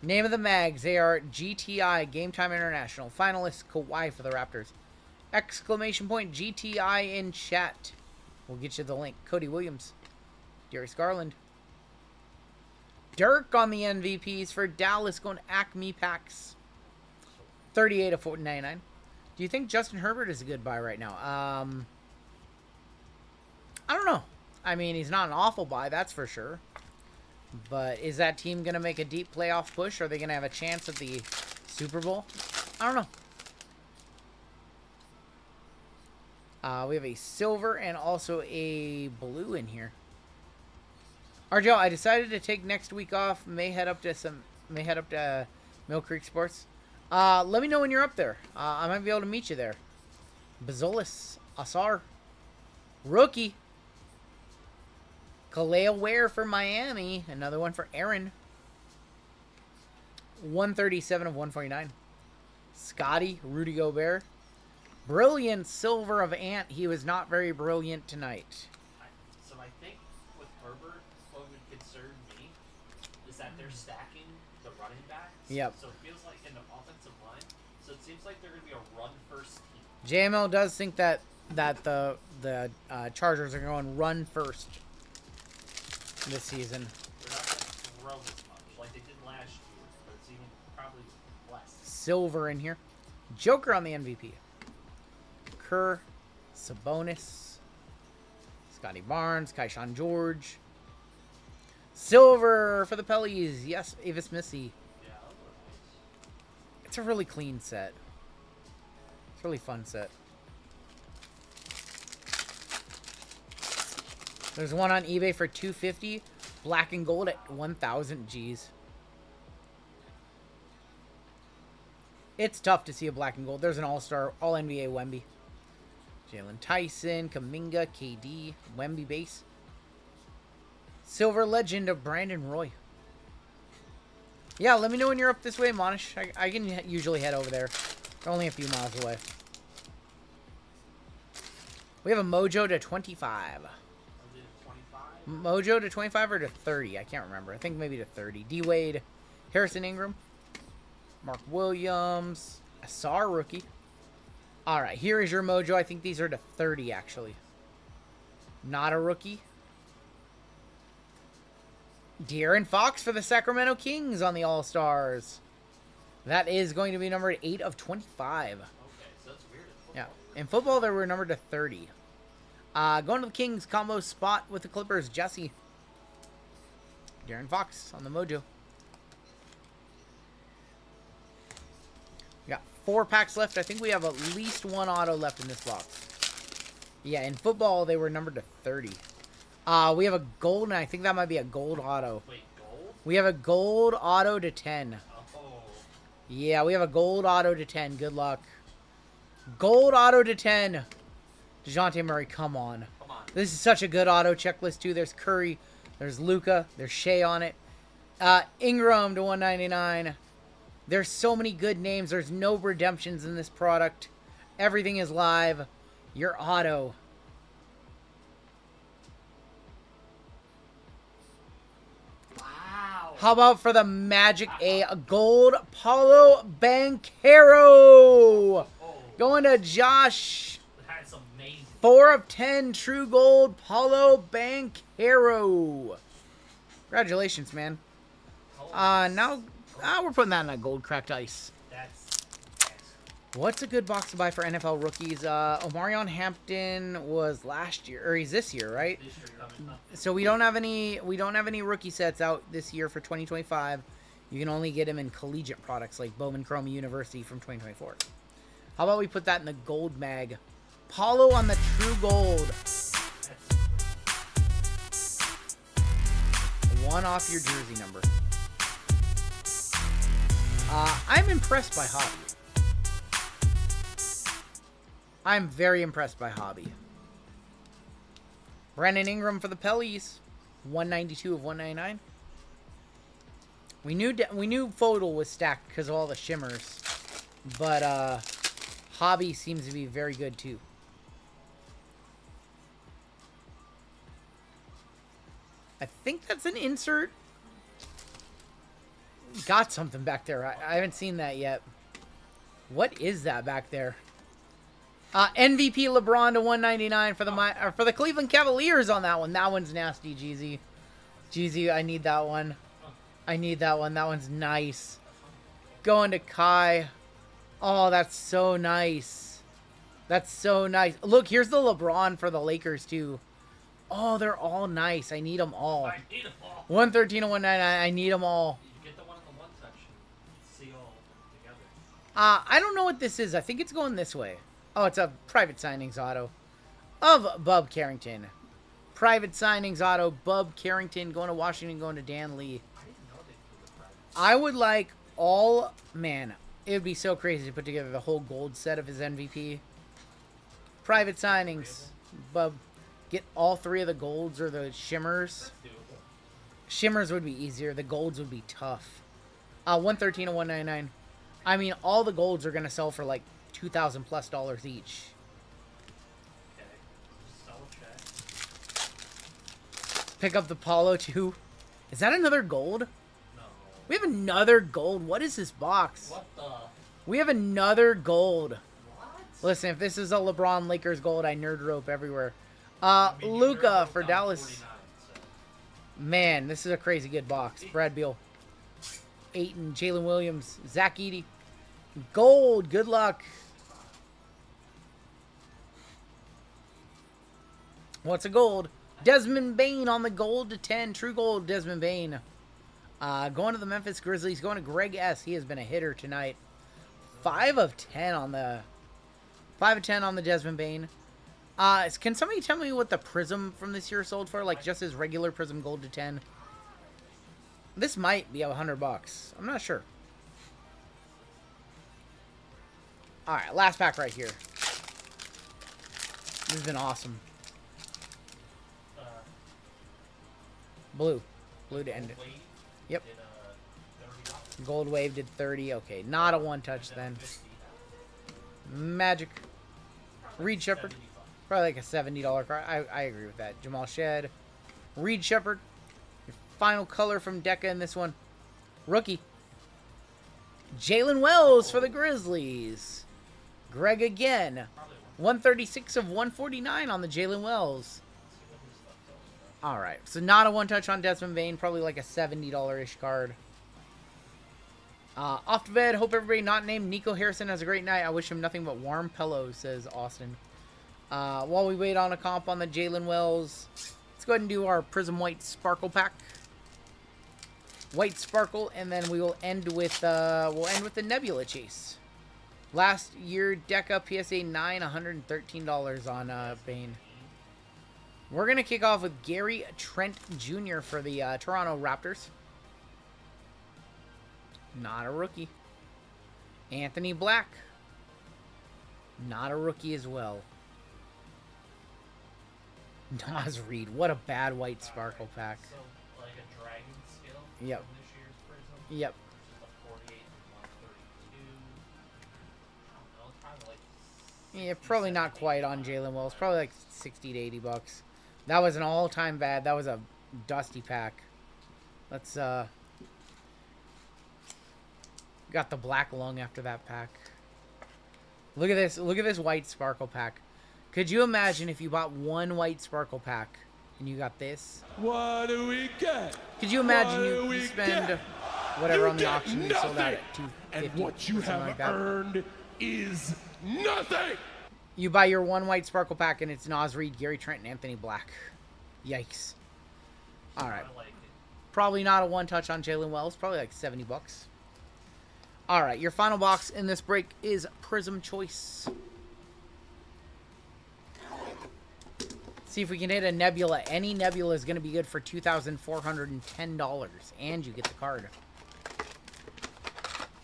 Name of the mags. They are GTI Game Time International. Finalist Kawhi for the Raptors. Exclamation point GTI in chat. We'll get you the link. Cody Williams. Darius Garland. Dirk on the MVPs for Dallas, going Acme Packs. 38 of 499. Do you think Justin Herbert is a good buy right now? I don't know. I mean, he's not an awful buy, that's for sure. But is that team going to make a deep playoff push? Are they going to have a chance at the Super Bowl? I don't know. We have a silver and also a blue in here. RGL, I decided to take next week off. May head up to Mill Creek Sports. Let me know when you're up there. I might be able to meet you there. Bazolis, Asar, rookie. Kaleo Ware for Miami. Another one for Aaron. 137 of 149. Scotty, Rudy Gobert. Brilliant silver of Ant. He was not very brilliant tonight. So I think with Herbert, what would concern me is that they're stacking the running backs. Yep. So it feels like in the offensive line. So it seems like they're going to be a run-first team. JML does think that the Chargers are going run first this season. They're not going to throw as much like they did last year, but it's even probably less. Silver in here. Joker on the MVP. Kerr, Sabonis, Scotty Barnes, Kaishan George. Silver for the Pellies. Yes, Avis Missy. Yeah, those are nice. It's a really clean set. It's a really fun set. There's one on eBay for $250. Black and gold at 1,000 G's. It's tough to see a black and gold. There's an all-star, all-NBA Wemby. Jalen Tyson, Kuminga, KD, Wemby base. Silver legend of Brandon Roy. Yeah, let me know when you're up this way, Monish. I can usually head over there. Only a few miles away. We have a Mojo to 25. Mojo to 25 or to 30? I can't remember. I think maybe to 30. D-Wade, Harrison Ingram, Mark Williams, Asar rookie. All right, here is your Mojo. I think these are to 30, actually. Not a rookie. De'Aaron Fox for the Sacramento Kings on the All-Stars. That is going to be numbered 8 of 25. Okay, so that's weird. Yeah. In football, they were numbered to 30. Going to the Kings combo spot with the Clippers, Jesse. De'Aaron Fox on the Mojo. We got 4 packs left. I think we have at least 1 auto left in this box. Yeah, in football, they were numbered to 30. We have a gold, and I think that might be a gold auto. Wait, gold? We have a gold auto to 10. Oh. Yeah, we have a gold auto to 10. Good luck. Gold auto to 10. DeJounte Murray, come on. Come on. This is such a good auto checklist, too. There's Curry. There's Luka. There's Shea on it. Ingram to 199. There's so many good names. There's no redemptions in this product. Everything is live. Your auto. Wow. How about for the Magic a gold Paulo Banchero? Going to Josh. That's amazing. 4 of 10 true gold Paulo Banchero. Congratulations, man. Now we're putting that in a gold cracked ice. That's What's a good box to buy for NFL rookies? Omarion Hampton was last year, or he's this year, right? this year coming up. So we don't have any rookie sets out this year for 2025. You can only get them in collegiate products like Bowman Chrome University from 2024. How about we put that in the gold mag? Paulo on the true gold. 1 off your jersey number. I'm impressed by Hobby. I'm very impressed by Hobby. Brandon Ingram for the Pellies. 192 of 199. We knew Photo was stacked because of all the shimmers. But Hobby seems to be very good too. I think that's an insert. Got something back there. I haven't seen that yet. What is that back there? MVP LeBron to 199 for the Cleveland Cavaliers on that one. That one's nasty, Jeezy. Jeezy, I need that one. I need that one. That one's nice. Going to Kai. Oh, that's so nice. That's so nice. Look, here's the LeBron for the Lakers, too. Oh, they're all nice. I need them all. I need them all. 113 to 199. I need them all. You get the one in the one section. See all together. I don't know what this is. I think it's going this way. Oh, it's a private signings auto of Bub Carrington. Private signings auto, Bub Carrington going to Washington, going to Dan Lee. I didn't know they put the private. I would like all, man, it would be so crazy to put together the whole gold set of his MVP. Private signings, Bub. Get all 3 of the golds or the shimmers. Doable. Shimmers would be easier. The golds would be tough. 113 to 199. I mean, all the golds are going to sell for like $2,000+ each. Okay. Sell a check. Pick up the Paulo too. Is that another gold? No. We have another gold. What is this box? What the? We have another gold. What? Listen, if this is a LeBron Lakers gold, I nerd rope everywhere. I mean, you Luka wrote for down Dallas. 49, so. Man, this is a crazy good box. Brad Beal. Ayton, Jalen Williams, Zach Edey. Gold. Good luck. What's a gold? Desmond Bain on the gold to 10. True gold, Desmond Bain. Going to the Memphis Grizzlies. Going to Greg S. He has been a hitter tonight. 5 of 10 on the Desmond Bain. Can somebody tell me what the Prism from this year sold for? Like just his regular Prism gold to 10. This might be $100. I'm not sure. All right, last pack right here. This has been awesome. Uh, Blue. Blue to end it. Wade Yep. did $30. Gold Wave did 30. Okay, not a one-touch then. 50. Magic. Reed Shepherd. 75. Probably like a $70 card. I agree with that. Jamal Shed. Reed Shepherd. Your final color from Deca in this one. Rookie. Jalen Wells for the Grizzlies. Greg again. 136 of 149 on the Jalen Wells. Alright, so not a one-touch on Desmond Bain. Probably like a $70-ish card. Off to bed. Hope everybody not named Nico Harrison has a great night. I wish him nothing but warm pillows, says Austin. While we wait on a comp on the Jalen Wells, let's go ahead and do our Prizm White Sparkle pack. White Sparkle, and then we will end with the Nebula Chase. Last year, Deca PSA 9, $113 on Bane. We're gonna kick off with Gary Trent Jr. for the Toronto Raptors. Not a rookie. Anthony Black. Not a rookie as well. Nas Reed. What a bad white sparkle pack. So, like a dragon skill Yep. from this year's Prizm. Yep. Which is a 48 and 132. I don't know, it's probably like Yeah, probably not quite on Jalen Wells. Probably like 60 to 80 bucks. That was an all-time bad. That was a dusty pack. Let's got the black lung after that pack. Look at this. Look at this white sparkle pack. Could you imagine if you bought one white sparkle pack and you got this? What do we get? Could you imagine What do you we spend get? whatever You on the get auction you sold out nothing. at 250 And what you or something have like that? earned is nothing. You buy your one white sparkle pack and it's Nas Reed, Gary Trent, and Anthony Black. Yikes. All right. I like it. Probably not a one-touch on Jalen Wells. Probably like 70 bucks. All right, your final box in this break is Prizm Choice. See if we can hit a Nebula. Any Nebula is going to be good for $2,410, and you get the card.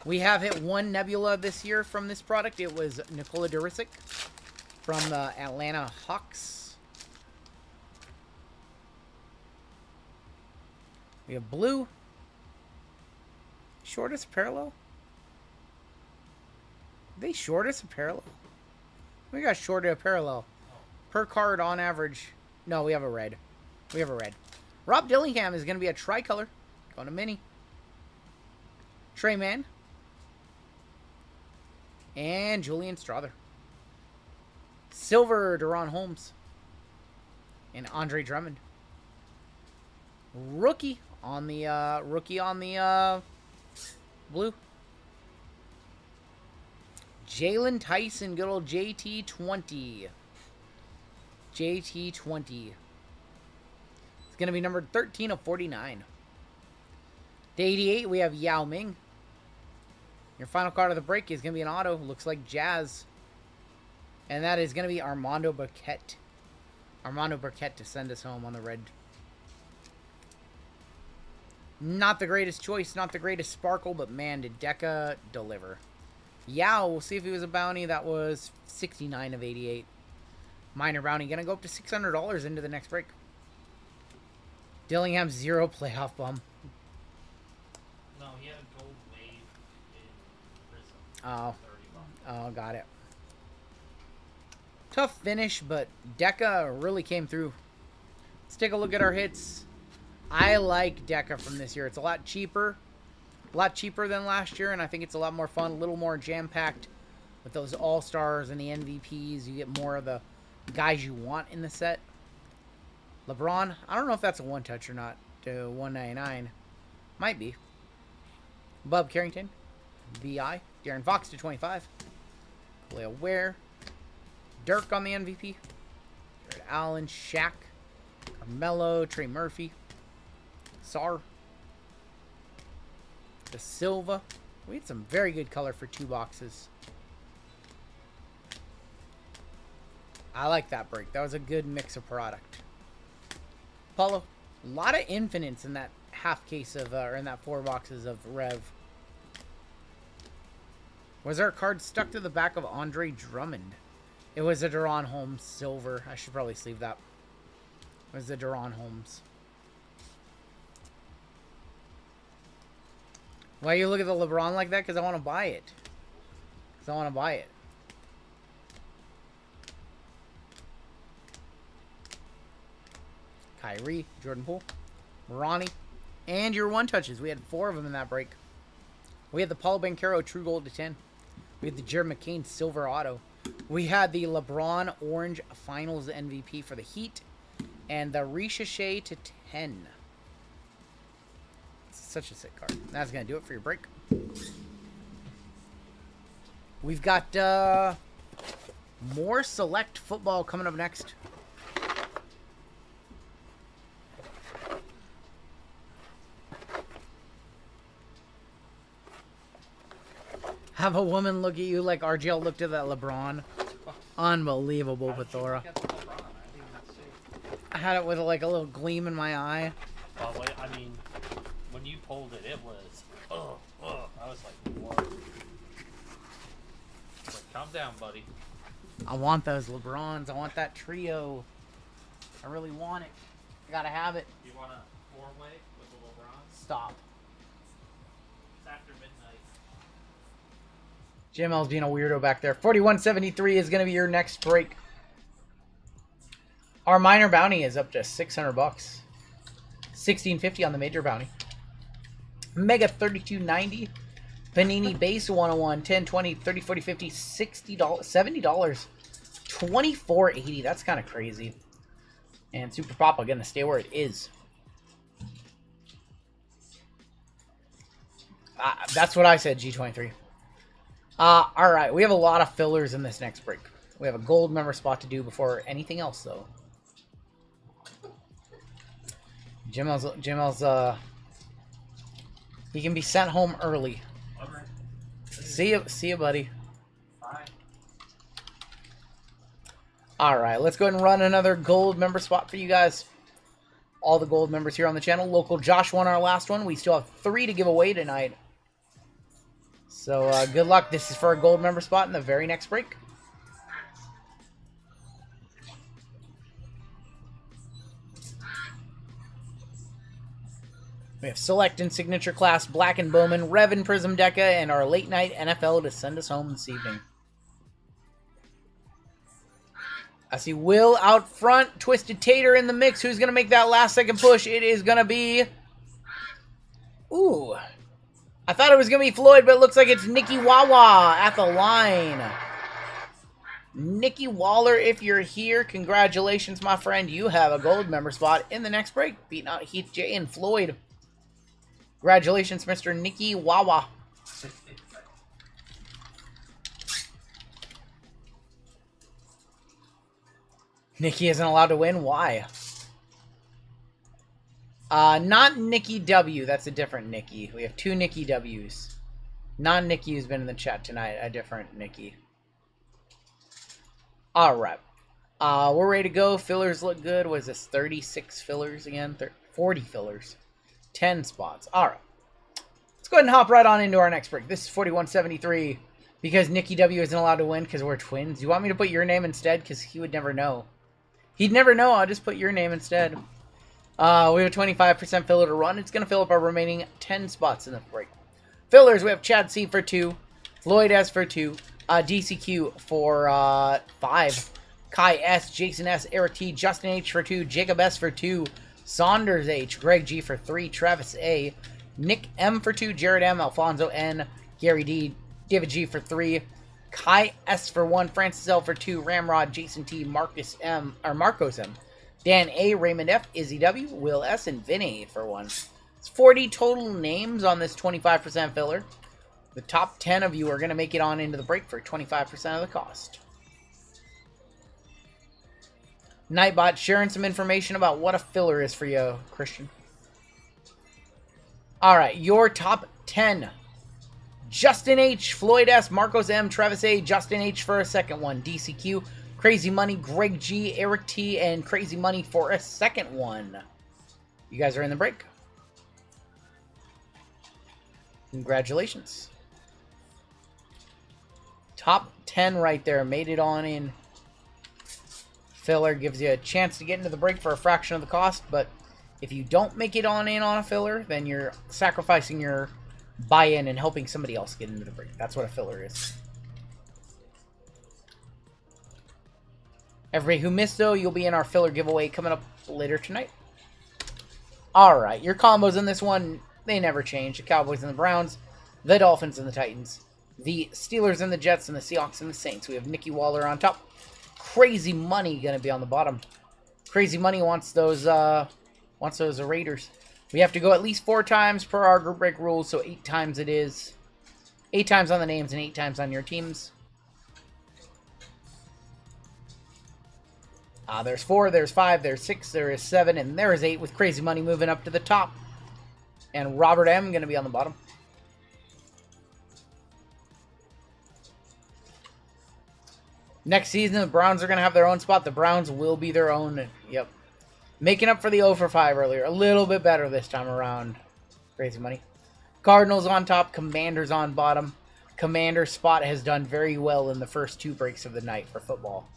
We have hit one Nebula this year from this product. It was Nikola Durisic from the Atlanta Hawks. We have blue. Shortest parallel? They shortest a parallel? We got shorter a parallel. Per card on average. No, we have a red. We have a red. Rob Dillingham is going to be a tricolor. Going to mini. Trey Mann. And Julian Strother. Silver, Deron Holmes. And Andre Drummond. Rookie on the blue. Jalen Tyson, good old JT20. JT20. It's going to be numbered 13 of 49. To 88, we have Yao Ming. Your final card of the break is going to be an auto. Looks like Jazz. And that is going to be Armando Burkett. Armando Burkett to send us home on the red. Not the greatest choice, not the greatest sparkle, but man, did Deca deliver. Yao, we'll see if he was a bounty. That was 69 of 88. Minor bounty, gonna go up to $600 into the next break. Dillingham, 0 playoff bum. No, he had a gold wave in Prizm. Oh. 30 bucks. Oh, got it. Tough finish, but Deca really came through. Let's take a look at our hits. I like Deca from this year. It's a lot cheaper. A lot cheaper than last year, and I think it's a lot more fun. A little more jam-packed with those all-stars and the MVPs. You get more of the guys you want in the set. LeBron, I don't know if that's a one-touch or not. To 199. Might be. Bub Carrington. BI. Darren Fox to 25. Khalil Ware. Dirk on the MVP. Jared Allen. Shaq. Carmelo. Trey Murphy. Sar. De Silva. We had some very good color for 2 boxes. I like that break. That was a good mix of product. Paulo. A lot of infinites in that half case of, or in that 4 boxes of Rev. Was our card stuck to the back of Andre Drummond? It was a Deron Holmes silver. I should probably sleeve that. It was the Deron Holmes. Why you look at the LeBron like that? Because I want to buy it. Because I want to buy it. Kyrie, Jordan Poole, Ronnie, and your one touches. We had 4 of them in that break. We had the Paulo Banchero True Gold to 10. We had the Jared McCain Silver Auto. We had the LeBron Orange Finals MVP for the Heat. And the Ricochet to 10. It's such a sick card. That's going to do it for your break. We've got more select football coming up next. Have a woman look at you like RGL looked at that LeBron. Unbelievable, Pathora. I had it with like a little gleam in my eye. Wait, I mean, when you pulled it, it was, I was like, what? Like, calm down, buddy. I want those LeBrons. I want that trio. I really want it. I gotta have it. You want a 4-way with the LeBrons? Stop. It's after midnight. JML's being a weirdo back there. 4173 is going to be your next break. Our minor bounty is up to $600. 1650 on the major bounty. Mega 3290. Panini base 101, 10, 20, 30, 40, 50, $60, $70. 24.80. That's kind of crazy. And Super Pop going to stay where it is. That's what I said, G23. Alright, we have a lot of fillers in this next break. We have a gold member spot to do before anything else, though. Jimel's, he can be sent home early. See ya, buddy. Bye. Alright, let's go ahead and run another gold member spot for you guys. All the gold members here on the channel. Local Josh won our last one. We still have 3 to give away tonight. So, good luck. This is for a gold member spot in the very next break. We have Select and Signature Class, Black and Bowman, Rev Prizm Deca, and our late night NFL to send us home this evening. I see Will out front, Twisted Tater in the mix. Who's going to make that last second push? It is going to be... Ooh... I thought it was going to be Floyd, but it looks like it's Nicky Wawa at the line. Nicky Waller, if you're here, congratulations, my friend. You have a gold member spot in the next break, beating out Heath J and Floyd. Congratulations, Mr. Nicky Wawa. Nicky isn't allowed to win? Why? Not Nikki W. That's a different Nikki. We have 2 Nikki W's. Non-Nikki who's been in the chat tonight. A different Nikki. Alright. We're ready to go. Fillers look good. What is this? 36 fillers again? 40 fillers. 10 spots. Alright. Let's go ahead and hop right on into our next break. This is 4173. Because Nikki W isn't allowed to win because we're twins. Do you want me to put your name instead? Because he would never know. He'd never know. I'll just put your name instead. We have a 25% filler to run. It's going to fill up our remaining 10 spots in the break. Fillers, we have Chad C for 2, Floyd S for 2, DCQ for 5, Kai S, Jason S, Eric T, Justin H for 2, Jacob S for 2, Saunders H, Greg G for 3, Travis A, Nick M for 2, Jared M, Alfonso N, Gary D, David G for 3, Kai S for 1, Francis L for 2, Ramrod, Jason T, Marcos M, Dan A, Raymond F, Izzy W, Will S, and Vinny for 1. It's 40 total names on this 25% filler. The top 10 of you are going to make it on into the break for 25% of the cost. Nightbot sharing some information about what a filler is for you, Christian. Alright, your top 10. Justin H, Floyd S, Marcos M, Travis A, Justin H for a second one, DCQ, Crazy Money, Greg G, Eric T, and Crazy Money for a second one. You guys are in the break. Congratulations. Top 10 right there. Made it on in Filler gives you a chance to get into the break for a fraction of the cost, but if you don't make it on in on a filler, then you're sacrificing your buy-in and helping somebody else get into the break. That's what a filler is. Everybody who missed, though, you'll be in our filler giveaway coming up later tonight. Alright, your combos in this one, they never change. The Cowboys and the Browns, the Dolphins and the Titans, the Steelers and the Jets, and the Seahawks and the Saints. We have Nicky Waller on top. Crazy Money going to be on the bottom. Crazy Money wants those Raiders. We have to go at least 4 times per our group break rules, so 8 times it is. 8 times on the names and 8 times on your teams. There's 4, there's 5, there's 6, there is 7, and there is 8 with Crazy Money moving up to the top. And Robert M. going to be on the bottom. Next season, the Browns are going to have their own spot. The Browns will be their own. Yep. Making up for the 0 for 5 earlier. A little bit better this time around. Crazy Money. Cardinals on top. Commanders on bottom. Commander's spot has done very well in the first 2 breaks of the night for football.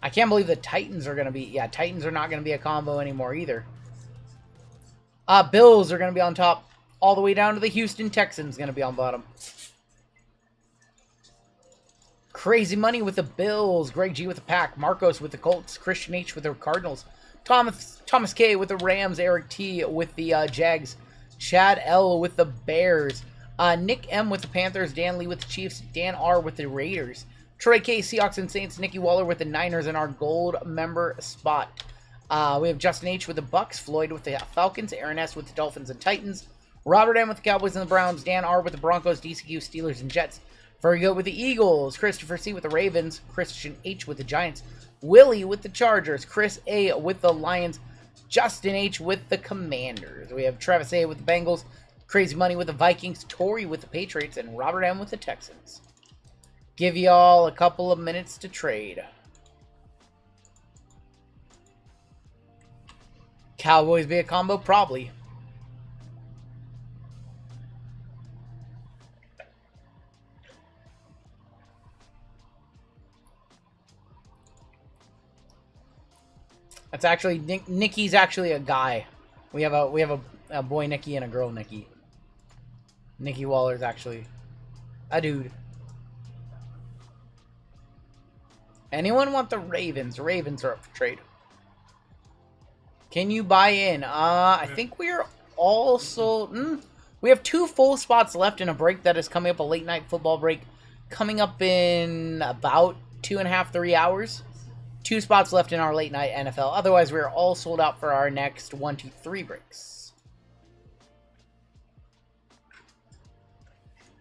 I can't believe the Titans are going to be... Yeah, Titans are not going to be a combo anymore either. Bills are going to be on top. All the way down to the Houston Texans going to be on bottom. Crazy Money with the Bills. Greg G with the Pack. Marcos with the Colts. Christian H with the Cardinals. Thomas K with the Rams. Eric T with the Jags. Chad L with the Bears. Nick M with the Panthers. Dan Lee with the Chiefs. Dan R with the Raiders. Troy K, Seahawks and Saints. Nicky Waller with the Niners in our gold member spot. We have Justin H with the Bucks. Floyd with the Falcons. Aaron S with the Dolphins and Titans. Robert M with the Cowboys and the Browns. Dan R with the Broncos. DCQ, Steelers and Jets. Fergo with the Eagles. Christopher C with the Ravens. Christian H with the Giants. Willie with the Chargers. Chris A with the Lions. Justin H with the Commanders. We have Travis A with the Bengals. Crazy Money with the Vikings. Tori with the Patriots. And Robert M with the Texans. Give y'all a couple of minutes to trade. Cowboys be a combo? Probably. That's actually Nikki's actually a guy. We have a boy Nikki and a girl Nikki. Nicky Waller's actually a dude. Anyone want the Ravens? Ravens are up for trade. Can you buy in? I think we are also... we have 2 full spots left in a break that is coming up, a late night football break. Coming up in about 2.5, 3 hours. 2 spots left in our late night NFL. Otherwise, we're all sold out for our next 1, 2, 3 breaks.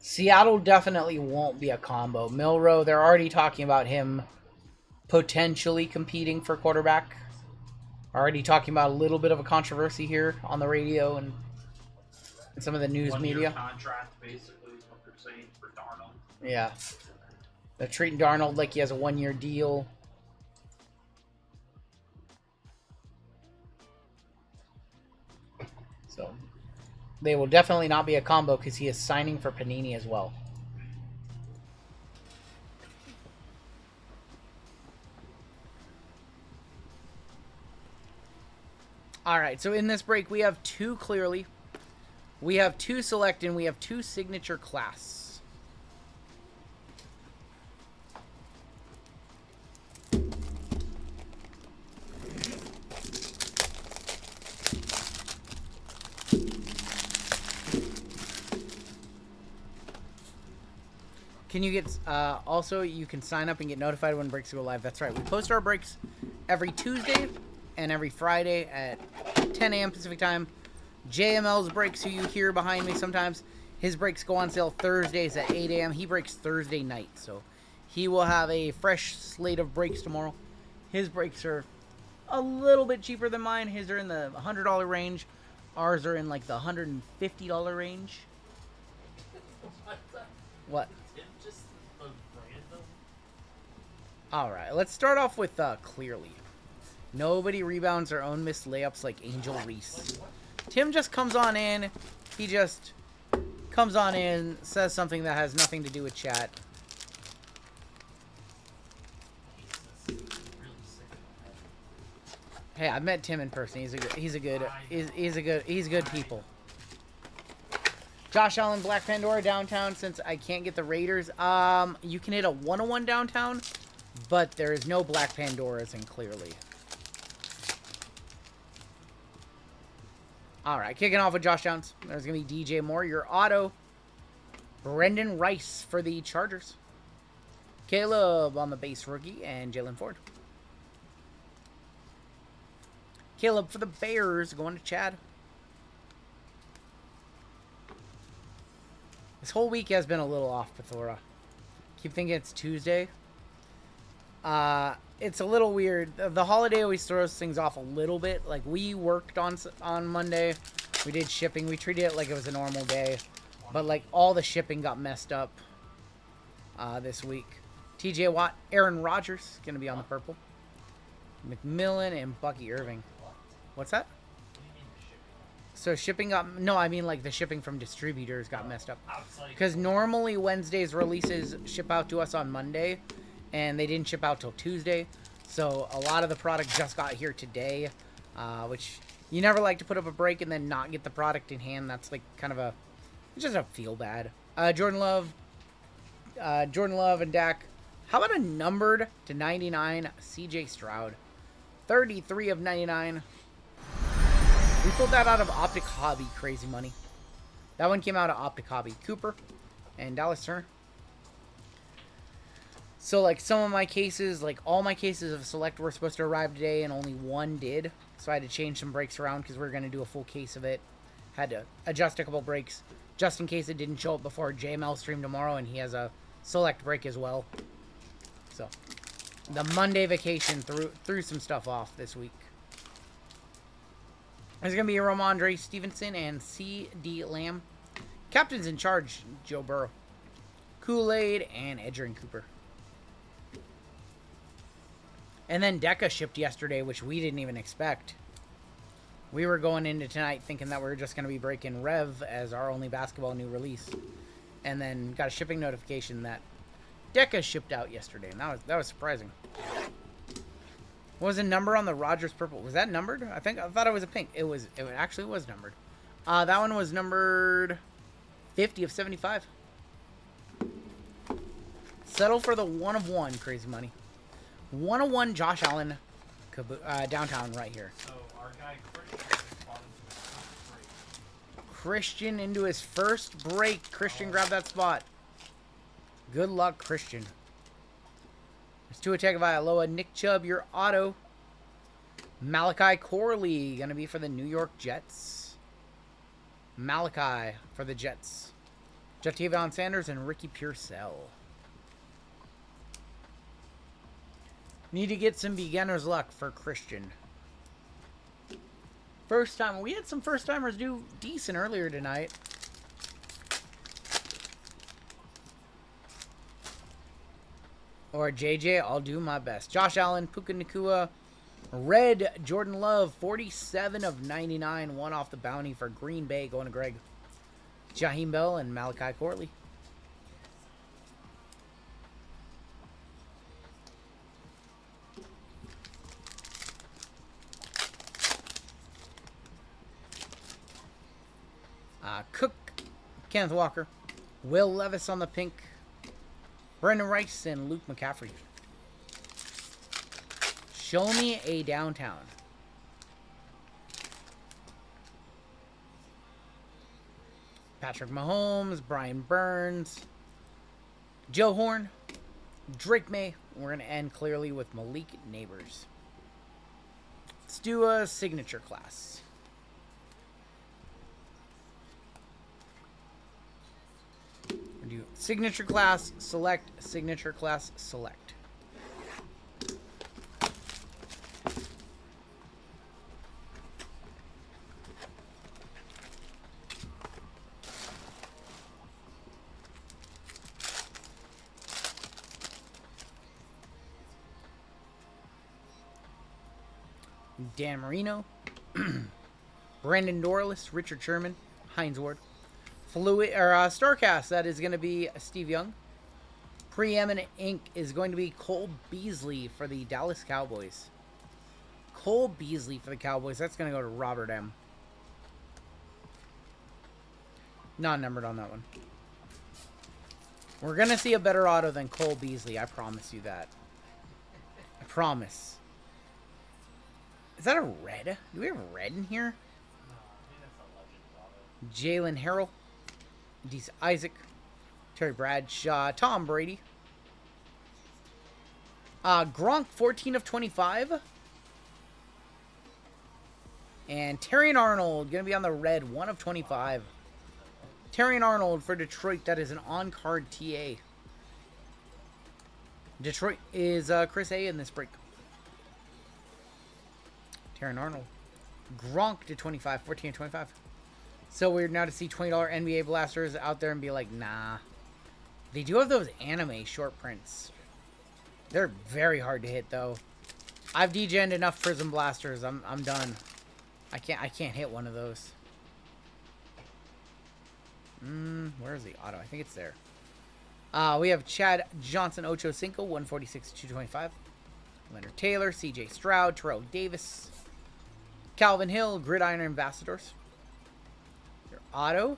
Seattle definitely won't be a combo. Milrow, they're already talking about him potentially competing for quarterback. Already talking about a little bit of a controversy here on the radio and some of the news media. Contract, basically, is what they're saying for Darnold. Yeah. They're treating Darnold like he has a 1-year deal. So, they will definitely not be a combo because he is signing for Panini as well. Alright, so in this break, we have 2 clearly. We have 2 select, and we have 2 signature class. Can you get, also, you can sign up and get notified when breaks go live. That's right. We post our breaks every Tuesday and every Friday at 10 a.m. Pacific time. JML's breaks, who you hear behind me sometimes, his breaks go on sale Thursdays at 8 a.m. He breaks Thursday night, so he will have a fresh slate of breaks tomorrow. His breaks are a little bit cheaper than mine. His are in the $100 range. Ours are in like the $150 range. What? Alright, let's start off with Clearly. Nobody rebounds their own missed layups like Angel Reese. Tim just comes on in. He just comes on in, says something that has nothing to do with chat. Hey, I met Tim in person. He's good people. Josh Allen, Black Pandora downtown. Since I can't get the Raiders, you can hit a 101 downtown, but there is no Black Pandoras in clearly. All right, kicking off with Josh Downs. There's gonna be DJ Moore, your auto. Brendan Rice for the Chargers. Caleb on the base rookie, and Jalen Ford. Caleb for the Bears, going to Chad. This whole week has been a little off, Pathora. Keep thinking it's Tuesday. It's a little weird. The holiday always throws things off a little bit. Like, we worked on Monday. We did shipping. We treated it like it was a normal day. But, like, all the shipping got messed up this week. TJ Watt, Aaron Rodgers, going to be on the purple. McMillan and Bucky Irving. What's that? So shipping got... No, I mean, like, the shipping from distributors got messed up. Because normally Wednesday's releases ship out to us on Monday, and they didn't ship out till Tuesday. So a lot of the product just got here today, which you never like to put up a break and then not get the product in hand. That's, like, kind of a... It's just a feel bad. Jordan Love and Dak. How about a numbered to 99 CJ Stroud? 33 of 99. We pulled that out of Optic Hobby, crazy money. That one came out of Optic Hobby. Cooper and Dallas Turner. So, like, some of my cases, like, all my cases of Select were supposed to arrive today, and only one did. So I had to change some breaks around because we were going to do a full case of it. Had to adjust a couple breaks just in case it didn't show up before JML stream tomorrow, and he has a Select break as well. So, the Monday vacation threw some stuff off this week. There's going to be Ramondre Stevenson and C.D. Lamb. Captains in charge, Joe Burrow. Kool-Aid and Edgerrin Cooper. And then Deca shipped yesterday, which we didn't even expect. We were going into tonight thinking that we were just going to be breaking Rev as our only basketball new release. And then got a shipping notification that Deca shipped out yesterday. And that was surprising. What was the number on the Rodgers purple? Was that numbered? I thought it was a pink. It actually was numbered. That one was numbered 50 of 75. Settle for the 1 of 1, crazy money. 101 Josh Allen, downtown right here. So our guy Christian Christian into his first break. Christian grabbed that spot. Good luck, Christian. There's Tua Tagovailoa, Nick Chubb, your auto. Malachi Corley, going to be for the New York Jets. Malachi for the Jets. Jatavion Sanders and Ricky Pearsall. Need to get some beginner's luck for Christian. First time. We had some first timers do decent earlier tonight. Or JJ, I'll do my best. Josh Allen, Puka Nacua, Red, Jordan Love, 47 of 99. One off the bounty for Green Bay, going to Greg. Jaheim Bell and Malachi Corley. Cook, Kenneth Walker, Will Levis on the pink, Brendan Rice, and Luke McCaffrey. Show me a downtown. Patrick Mahomes, Brian Burns, Joe Horn, Drake May. We're going to end clearly with Malik Neighbors. Let's do a signature class. Do signature class, select, signature class, select. Dan Marino, Brandon Dorless, Richard Sherman, Heinz Ward. Starcast, that is going to be Steve Young. Preeminent Ink is going to be Cole Beasley for the Dallas Cowboys. Cole Beasley for the Cowboys. That's going to go to Robert M. Not numbered on that one. We're going to see a better auto than Cole Beasley. I promise you that. I promise. Is that a red? Do we have red in here? Jalen Harrell. Dees Isaac. Terry Bradshaw. Tom Brady. Gronk, 14 of 25. And Terrion Arnold, going to be on the red, 1 of 25. Terrion Arnold for Detroit, that is an on-card TA. Detroit is Chris A in this break. Terrion Arnold. Gronk to 25, 14 of 25. So weird now to see $20 NBA blasters out there and be like, nah. They do have those anime short prints. They're very hard to hit, though. I've degened enough Prizm blasters. I'm done. I can't hit one of those. Where is the auto? I think it's there. We have Chad Johnson, Ocho Cinco, 146 to 225. Leonard Taylor, CJ Stroud, Terrell Davis, Calvin Hill, Gridiron Ambassadors. Your auto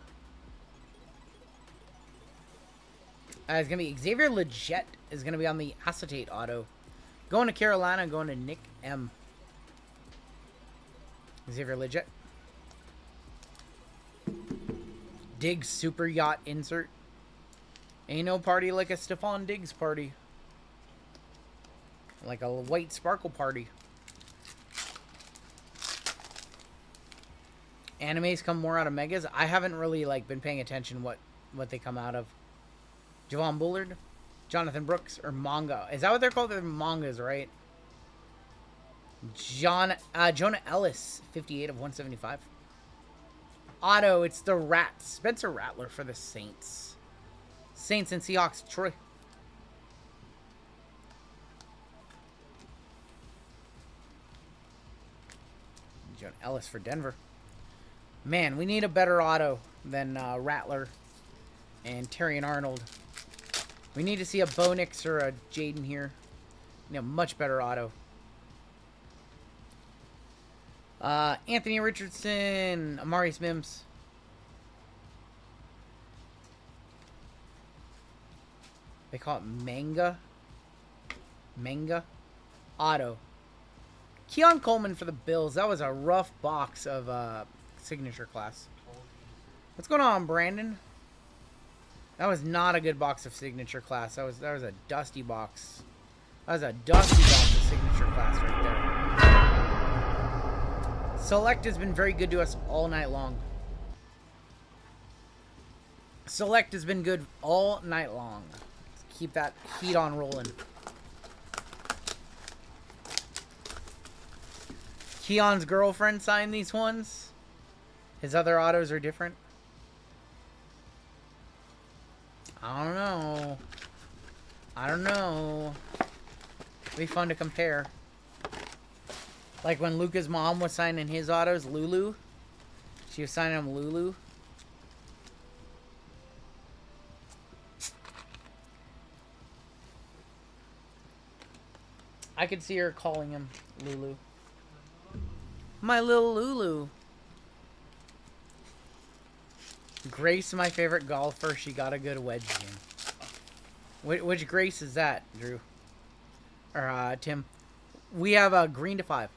is going to be Xavier Legette is going to be on the acetate auto. Going to Carolina, going to Nick M. Xavier Legette. Diggs Super Yacht insert. Ain't no party like a Stephon Diggs party. Like a white sparkle party. Animes come more out of Megas. I haven't really been paying attention what they come out of. Javon Bullard, Jonathan Brooks, or manga. Is that what they're called? They're mangas, right? Jonah Ellis, 58 of 175. Auto, it's the Rats. Spencer Rattler for the Saints. Saints and Seahawks, Troy. Jonah Ellis for Denver. Man, we need a better auto than Rattler and Terrion Arnold. We need to see a Bo Nix or a Jaden here. We need a much better auto. Anthony Richardson, Amarius Mims. They call it manga. Manga. Auto. Keon Coleman for the Bills. That was a rough box of signature class. What's going on, Brandon? That was not a good box of signature class. That was a dusty box. That was a dusty box of signature class right there. Select has been very good to us all night long. Select has been good all night long. Let's keep that heat on rolling. Keon's girlfriend signed these ones. His other autos are different. I don't know. I don't know. It'd be fun to compare. Like when Luca's mom was signing his autos, Lulu. She was signing him Lulu. I could see her calling him Lulu. My little Lulu. Grace, my favorite golfer. She got a good wedge game. Which Grace is that, Drew? Or Tim? We have a green to 5.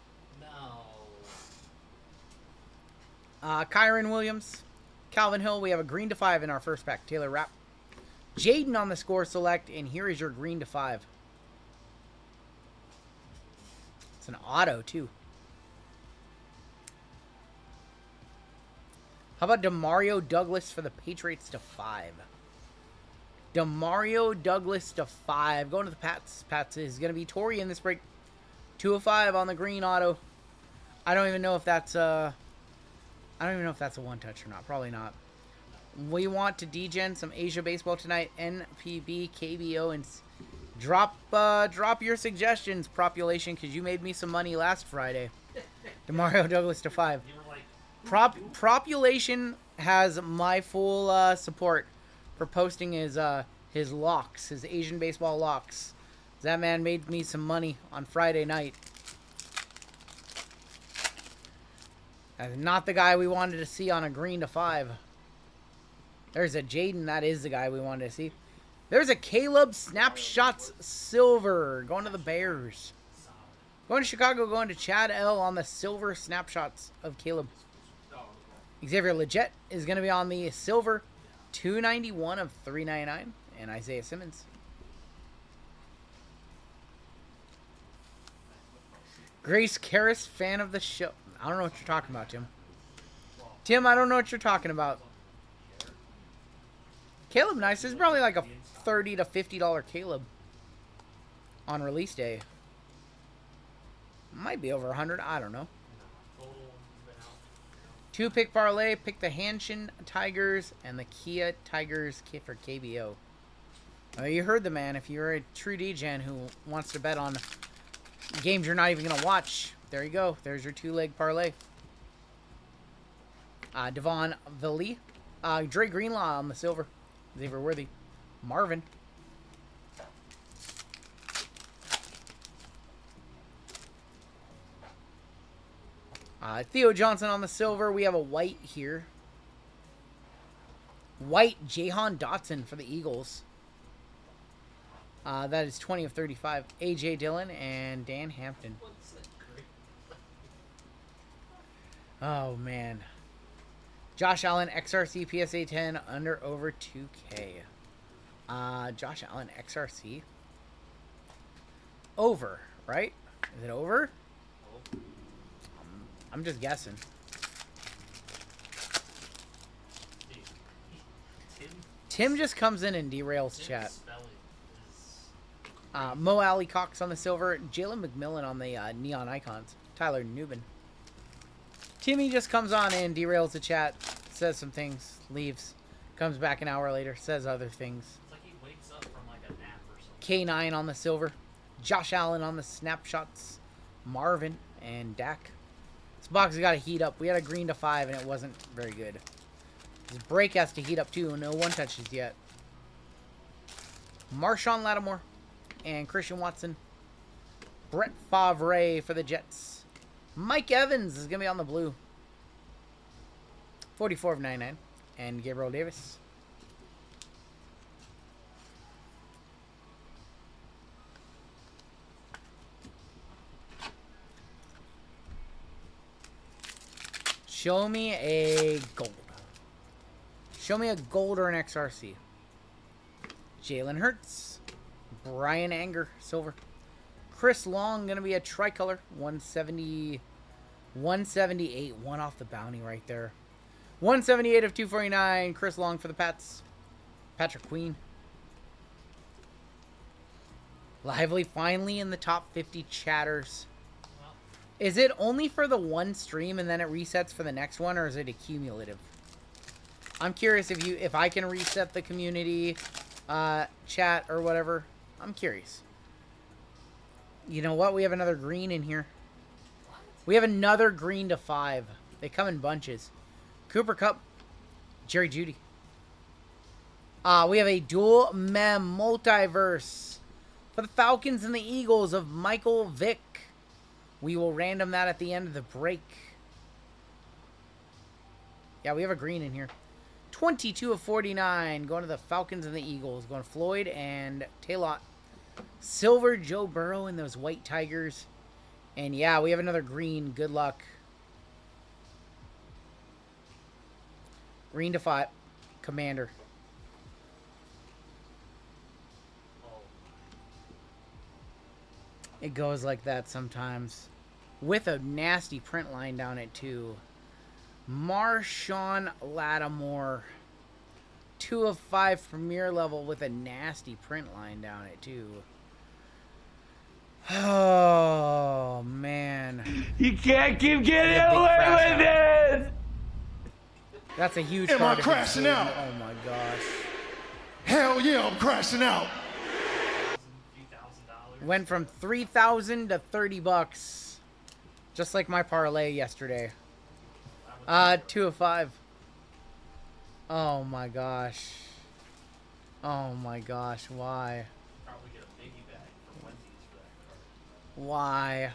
Kyron Williams, Calvin Hill. We have a green to 5 in our first pack. Taylor Rapp. Jaden on the score select, and here is your green to 5. It's an auto, too. How about Demario Douglas for the Patriots to 5? Demario Douglas to 5. Going to the Pats. Pats is going to be Torrey in this break. 2 of 5 on the green auto. I don't even know if that's a one-touch or not. Probably not. We want to degen some Asia baseball tonight. NPB, KBO, and drop your suggestions, Propulation, because you made me some money last Friday. Demario Douglas to 5. Propulation has my full support for posting his locks, his Asian baseball locks. That man made me some money on Friday night. That's not the guy we wanted to see on a green to 5. There's a Jaden. That is the guy we wanted to see. There's a Caleb Snapshots Silver going to the Bears. Going to Chicago, going to Chad L on the Silver Snapshots of Caleb. Xavier Legette is going to be on the Silver 291 of 399. And Isaiah Simmons. Grace Karras, fan of the show. I don't know what you're talking about, Tim. Tim, I don't know what you're talking about. Caleb Nice is probably like a $30 to $50 Caleb on release day. Might be over 100. I don't know. 2-pick parlay. Pick the Hanshin Tigers and the Kia Tigers for KBO. You heard the man. If you're a true DGen who wants to bet on games you're not even going to watch, there you go. There's your 2-leg parlay. Devon Villi. Dre Greenlaw on the Silver. Xavier Worthy. Marvin. Theo Johnson on the Silver. We have a white here. White Jahan Dotson for the Eagles. That is 20 of 35. A.J. Dillon and Dan Hampton. Oh, man. Josh Allen, XRC, PSA 10, under over 2K. Josh Allen, XRC. Over, right? Is it over? I'm just guessing. Tim just comes in and derails chat. Mo Alley Cox on the Silver. Jalen McMillan on the Neon Icons. Tyler Newman. Timmy just comes on and derails the chat. Says some things. Leaves. Comes back an hour later. Says other things. It's like he wakes up from like a nap or something. K9 on the Silver. Josh Allen on the Snapshots. Marvin and Dak. This box has got to heat up. We had a green to 5 and it wasn't very good. This break has to heat up too. No one touches yet. Marshawn Lattimore and Christian Watson. Brett Favre for the Jets. Mike Evans is going to be on the blue. 44 of 99. And Gabriel Davis. Show me a gold. Show me a gold or an XRC. Jalen Hurts. Brian Anger, silver. Chris Long, going to be a tricolor. 170, 178. One off the bounty right there. 178 of 249. Chris Long for the Pats. Patrick Queen. Lively finally in the top 50 chatters. Is it only for the one stream and then it resets for the next one, or is it accumulative? I'm curious if I can reset the community chat or whatever. I'm curious. You know what? We have another green in here. We have another green to 5. They come in bunches. Cooper Kupp. Jerry Jeudy. We have a dual mem multiverse for the Falcons and the Eagles of Michael Vick. We will random that at the end of the break. Yeah, we have a green in here. 22 of 49 going to the Falcons and the Eagles. Going to Floyd and Taylor. Silver Joe Burrow and those white Tigers. And yeah, we have another green. Good luck. Green to 5. Commander. It goes like that sometimes. With a nasty print line down it too. Marshawn Lattimore. 2 of 5 premier level with a nasty print line down it too. Oh, man. You can't keep getting away with it! That's a huge Am I card. crashing out? Oh, my gosh. Hell yeah, I'm crashing out. Went from $3,000 to $30. Just like my parlay yesterday. 2 of 5. Oh my gosh. Oh my gosh. Why? Probably get a biggie bag for Wendy's for that card. Why?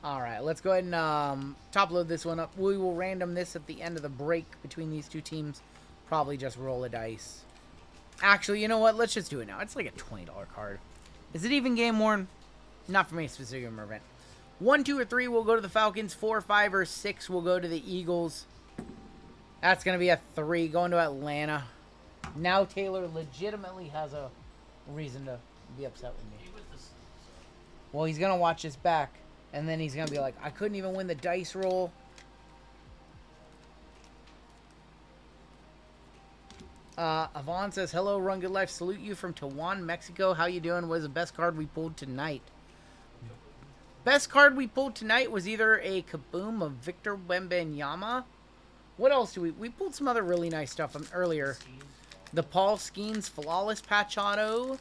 All right, let's go ahead and top load this one up. We will random this at the end of the break between these two teams. Probably just roll a dice. Actually, you know what? Let's just do it now. It's like a $20 card. Is it even game worn? Not from any specific event. 1, 2, or 3 will go to the Falcons. 4, 5, or 6 will go to the Eagles. That's going to be a 3 going to Atlanta. Now Taylor legitimately has a reason to be upset with me. Well, he's going to watch this back. And then he's going to be like, I couldn't even win the dice roll. Avon says, hello, Rungoodlife. Salute you from Tijuana, Mexico. How you doing? What is the best card we pulled tonight? Best card we pulled tonight was either a kaboom of Victor Wembanyama. What else do we pulled some other really nice stuff earlier. The Paul Skeens Flawless Patch Auto.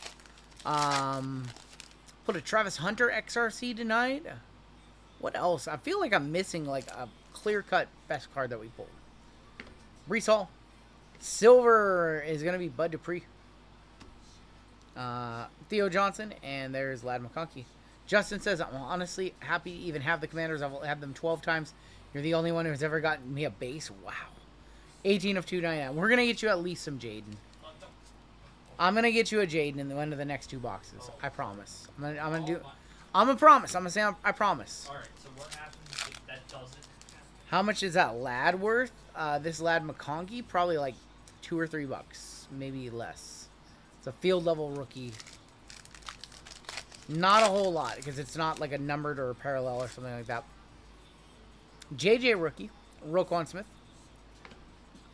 Put a Travis Hunter XRC tonight. What else? I feel like I'm missing like a clear-cut best card that we pulled. Brees Hall. Silver is going to be Bud Dupree. Theo Johnson. And there's Lad McConkey. Justin says, I'm honestly happy to even have the Commanders. I've had them 12 times. You're the only one who's ever gotten me a base. Wow. 18 of 299. We're going to get you at least some Jaden. I'm going to get you a Jaden in the end of the next 2 boxes. I promise. I'm going to do... I'm a promise. I'm going to say I promise. Alright, so what happens if that doesn't happen? How much is that lad worth? This lad McConkey, probably like $2 or $3, maybe less. It's a field level rookie. Not a whole lot because it's not like a numbered or a parallel or something like that. JJ rookie, Roquan Smith.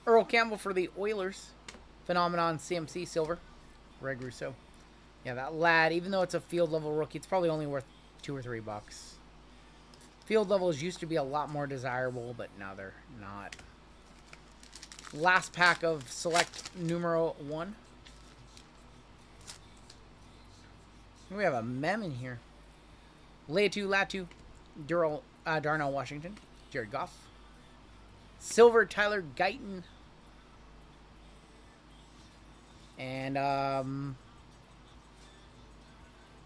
Earl Campbell for the Oilers. Phenomenon CMC silver. Greg Rousseau. Yeah, that lad, even though it's a field level rookie, it's probably only worth $2 or $3. Field levels used to be a lot more desirable, but now they're not. Last pack of select numero 1. We have a mem in here. Leatu Latu, Darnell Washington, Jared Goff. Silver Tyler Guyton. And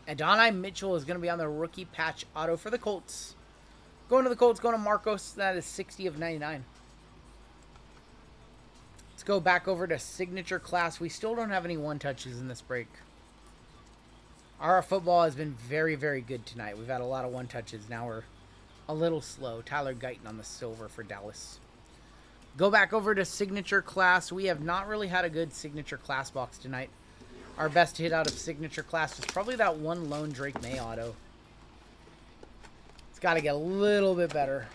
Adonai Mitchell is going to be on the rookie patch auto for the Colts. Going to the Colts, going to Marcos. That is 60 of 99. Let's go back over to signature class. We still don't have any one-touches in this break. Our football has been very, very good tonight. We've had a lot of one-touches. Now we're a little slow. Tyler Guyton on the silver for Dallas. Go back over to signature class. We have not really had a good signature class box tonight. Our best hit out of signature class was probably that one lone Drake May auto. It's got to get a little bit better.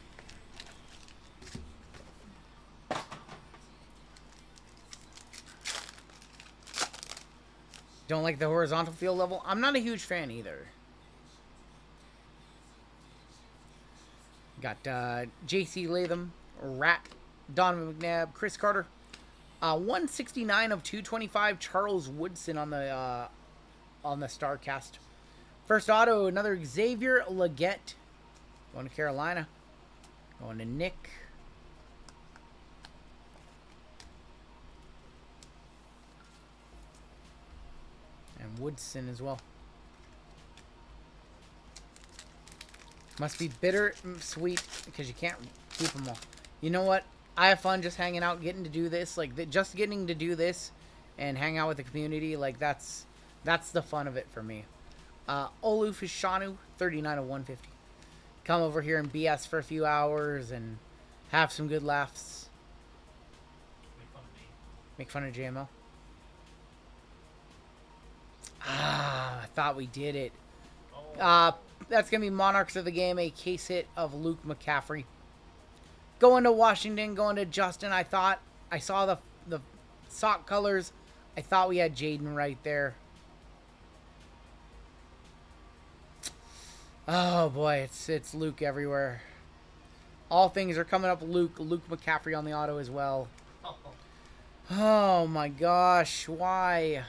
Don't like the horizontal field level. I'm not a huge fan either. Got J.C. Latham, Rat, Donovan McNabb, Chris Carter. 169 of 225. Charles Woodson on the StarCast. First auto, another Xavier Legette. Going to Carolina. Going to Nick. And Woodson as well. Must be bitter sweet because you can't keep them all. You know what? I have fun just hanging out, getting to do this. Like, just getting to do this and hang out with the community. Like, that's the fun of it for me. Olu Fishanu, 39 of 150. Come over here and BS for a few hours and have some good laughs. Make fun of JML. I thought we did it. That's going to be Monarchs of the Game, a case hit of Luke McCaffrey. Going to Washington, going to Justin. I saw the sock colors. I thought we had Jaden right there. Oh boy, it's Luke everywhere. All things are coming up Luke. Luke McCaffrey on the auto as well. Oh my gosh, why?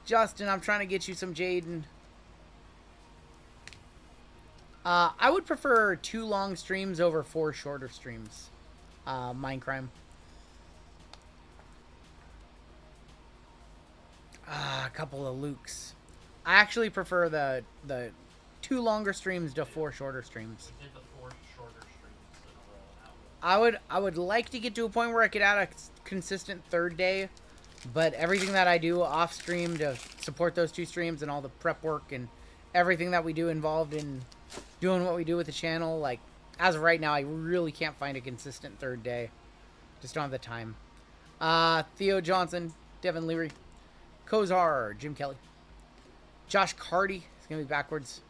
Justin, I'm trying to get you some Jaden. I would prefer 2 long streams over 4 shorter streams. Mindcrime. A couple of Lukes. I actually prefer the 2 longer streams to 4 shorter streams. We did the 4 shorter streams in a row. I would like to get to a point where I could add a consistent 3rd day, but everything that I do off stream to support those 2 streams and all the prep work and everything that we do involved in doing what we do with the channel, like, as of right now, I really can't find a consistent 3rd day. Just don't have the time. Theo Johnson, Devin Leary, Kozar, Jim Kelly, Josh Carty is going to be backwards.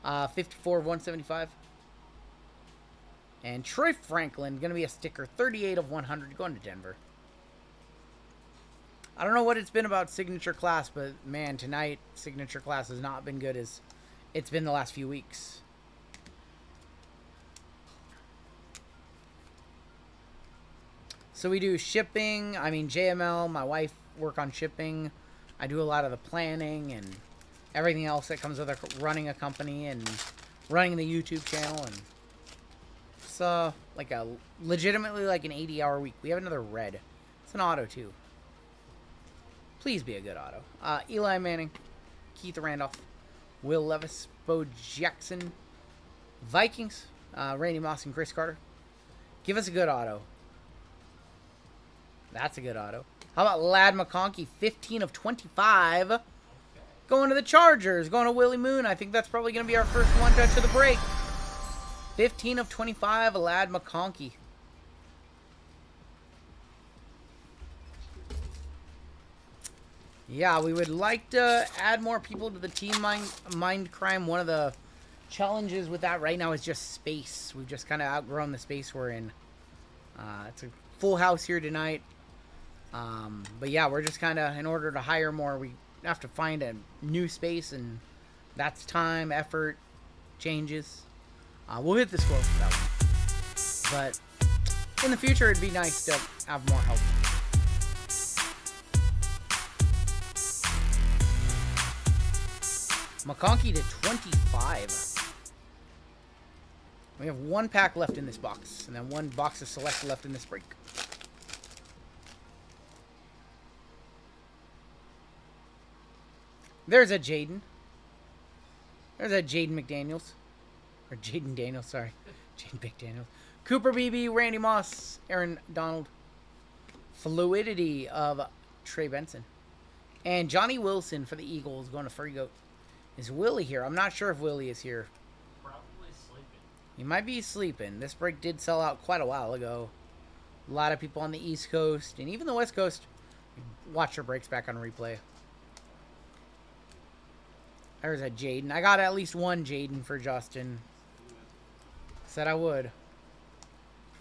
54 of 175. And Troy Franklin, going to be a sticker, 38 of 100, going to Denver. I don't know what it's been about Signature Class, but man, tonight, Signature Class has not been good as it's been the last few weeks. So we do shipping, I mean JML, my wife work on shipping. I do a lot of the planning and everything else that comes with running a company and running the YouTube channel. And it's like a legitimately like an 80-hour week. We have another red. It's an auto too. Please be a good auto. Eli Manning, Keith Randolph, Will Levis, Bo Jackson, Vikings, Randy Moss and Chris Carter. Give us a good auto. That's a good auto. How about Lad McConkey, 15 of 25. Going to the Chargers. Going to Willie Moon. I think that's probably going to be our first one-touch of the break. 15 of 25, Lad McConkey. Yeah, we would like to add more people to the team mind crime. One of the challenges with that right now is just space. We've just kind of outgrown the space we're in. It's a full house here tonight. But yeah, we're just kind of, in order to hire more, we have to find a new space, and that's time, effort, changes. We'll hit the score for that one. But in the future, it'd be nice to have more help. McConkey to 25. We have 1 pack left in this box, and then 1 box of select left in this break. There's a Jaden. There's a Jaden McDaniels. Or Jaden Daniels, sorry. Jaden McDaniels. Cooper Beebe, Randy Moss, Aaron Donald. Fluidity of Trey Benson. And Johnny Wilson for the Eagles going to Furry Goat. Is Willie here? I'm not sure if Willie is here. Probably sleeping. He might be sleeping. This break did sell out quite a while ago. A lot of people on the East Coast and even the West Coast watch their breaks back on replay. There's a Jaden. I got at least 1 Jaden for Justin. Said I would.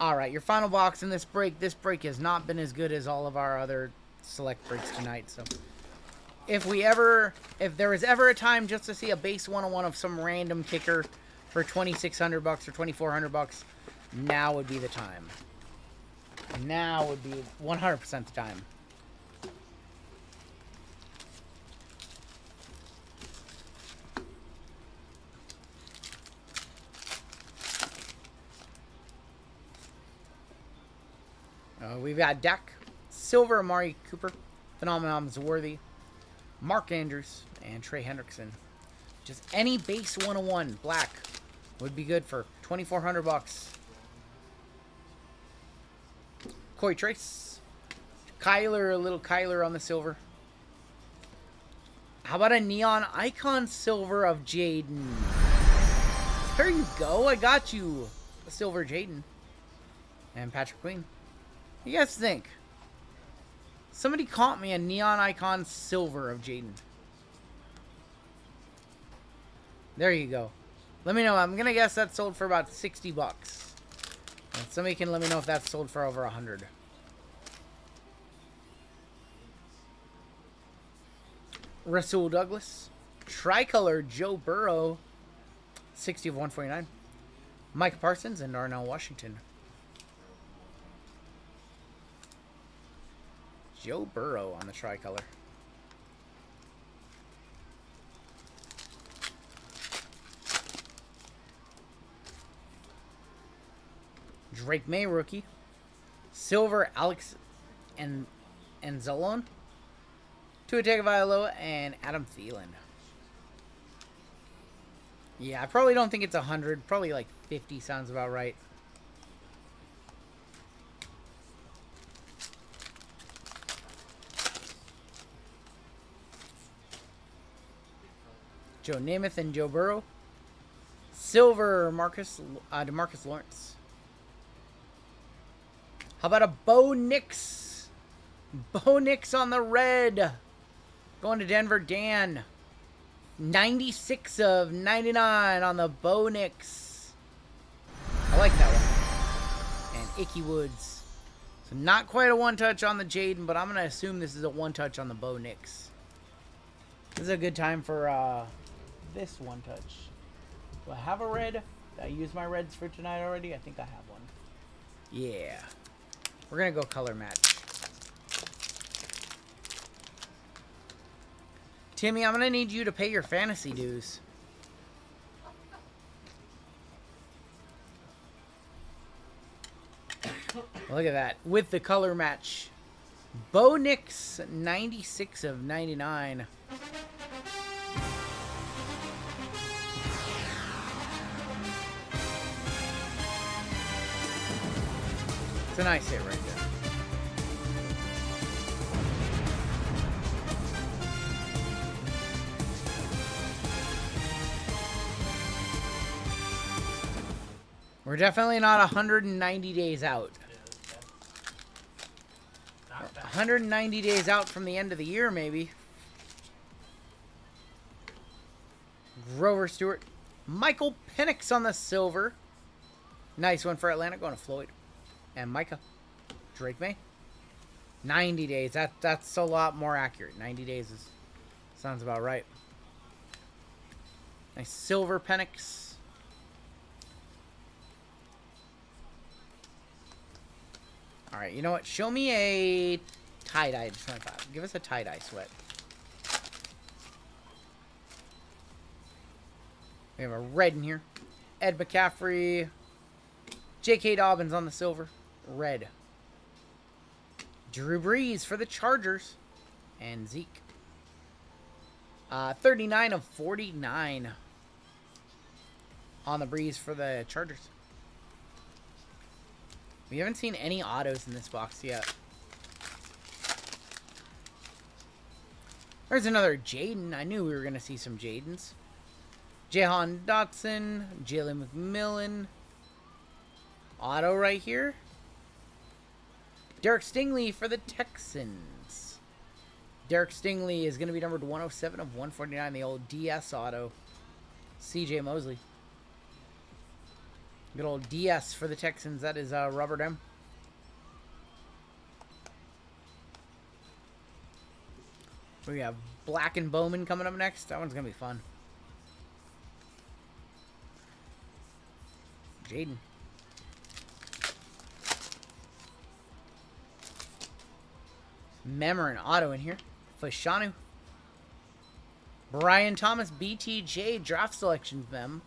Alright, your final box in this break. This break has not been as good as all of our other select breaks tonight. So if there was ever a time just to see a base 101 of some random kicker for $2,600 or $2,400, now would be the time. Now would be 100% the time. We've got Dak, Silver, Amari Cooper, Phenomenon Zworthy, Mark Andrews, and Trey Hendrickson. Just any base 101 black would be good for $2,400. Corey Trace, Kyler, a little Kyler on the silver. How about a neon icon silver of Jaden? There you go. I got you a silver Jaden. And Patrick Queen. What do you guys think? Somebody caught me a neon icon silver of Jaden. There you go. Let me know. I'm going to guess that sold for about $60. And somebody can let me know if that's sold for over 100. Rasul Douglas. Tricolor Joe Burrow. 60 of 149. Mike Parsons and Darnell Washington. Joe Burrow on the tricolor. Drake May rookie. Silver Alex and Zalone. Tua Tagovailoa and Adam Thielen. Yeah, I probably don't think it's 100. Probably like 50 sounds about right. Joe Namath and Joe Burrow. Silver, DeMarcus Lawrence. How about a Bo Nix? Bo Nix on the red. Going to Denver, Dan. 96 of 99 on the Bo Nix. I like that one. And Icky Woods. So not quite a one-touch on the Jaden, but I'm going to assume this is a one-touch on the Bo Nix. This is a good time for this one-touch. Do I have a red? Did I use my reds for tonight already? I think I have one. Yeah. We're going to go color match. Timmy, I'm going to need you to pay your fantasy dues. Look at that. With the color match. Bo Nix, 96 of 99. It's a nice hit right there. We're definitely not 190 days out. 190 days out from the end of the year, maybe. Grover Stewart. Michael Penix on the silver. Nice one for Atlanta. Going to Floyd. And Micah. Drake May. 90 days. That's a lot more accurate. 90 days sounds about right. Nice silver Penix. All right, you know what? Show me a tie-dye 25. Give us a tie-dye sweat. We have a red in here. Ed McCaffrey. J.K. Dobbins on the silver. Red. Drew Brees for the Chargers. And Zeke. 39 of 49 on the Brees for the Chargers. We haven't seen any autos in this box yet. There's another Jaden. I knew we were going to see some Jadens. Jahan Dotson. Jalen McMillan. Auto right here. Derek Stingley for the Texans. Derek Stingley is going to be numbered 107 of 149. The old DS auto. CJ Mosley. Good old DS for the Texans. That is Robert M. We have Black and Bowman coming up next. That one's going to be fun. Jaden. Memmer and auto in here. Fashanu. Brian Thomas BTJ draft selections them.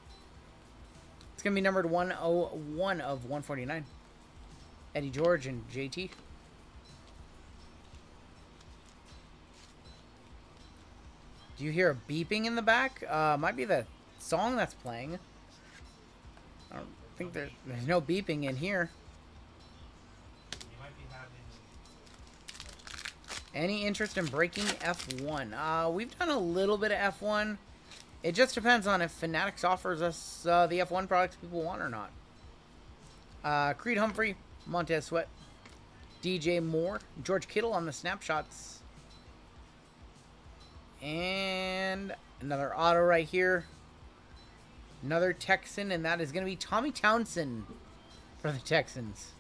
It's going to be numbered 101 of 149. Eddie George and JT. Do you hear a beeping in the back? Might be the song that's playing. I don't think there's no beeping in here. Any interest in breaking F1? We've done a little bit of F1. It just depends on if Fanatics offers us the F1 products people want or not. Creed Humphrey, Montez Sweat, DJ Moore, George Kittle on the snapshots. And another auto right here. Another Texan, and that is going to be Tommy Townsend for the Texans.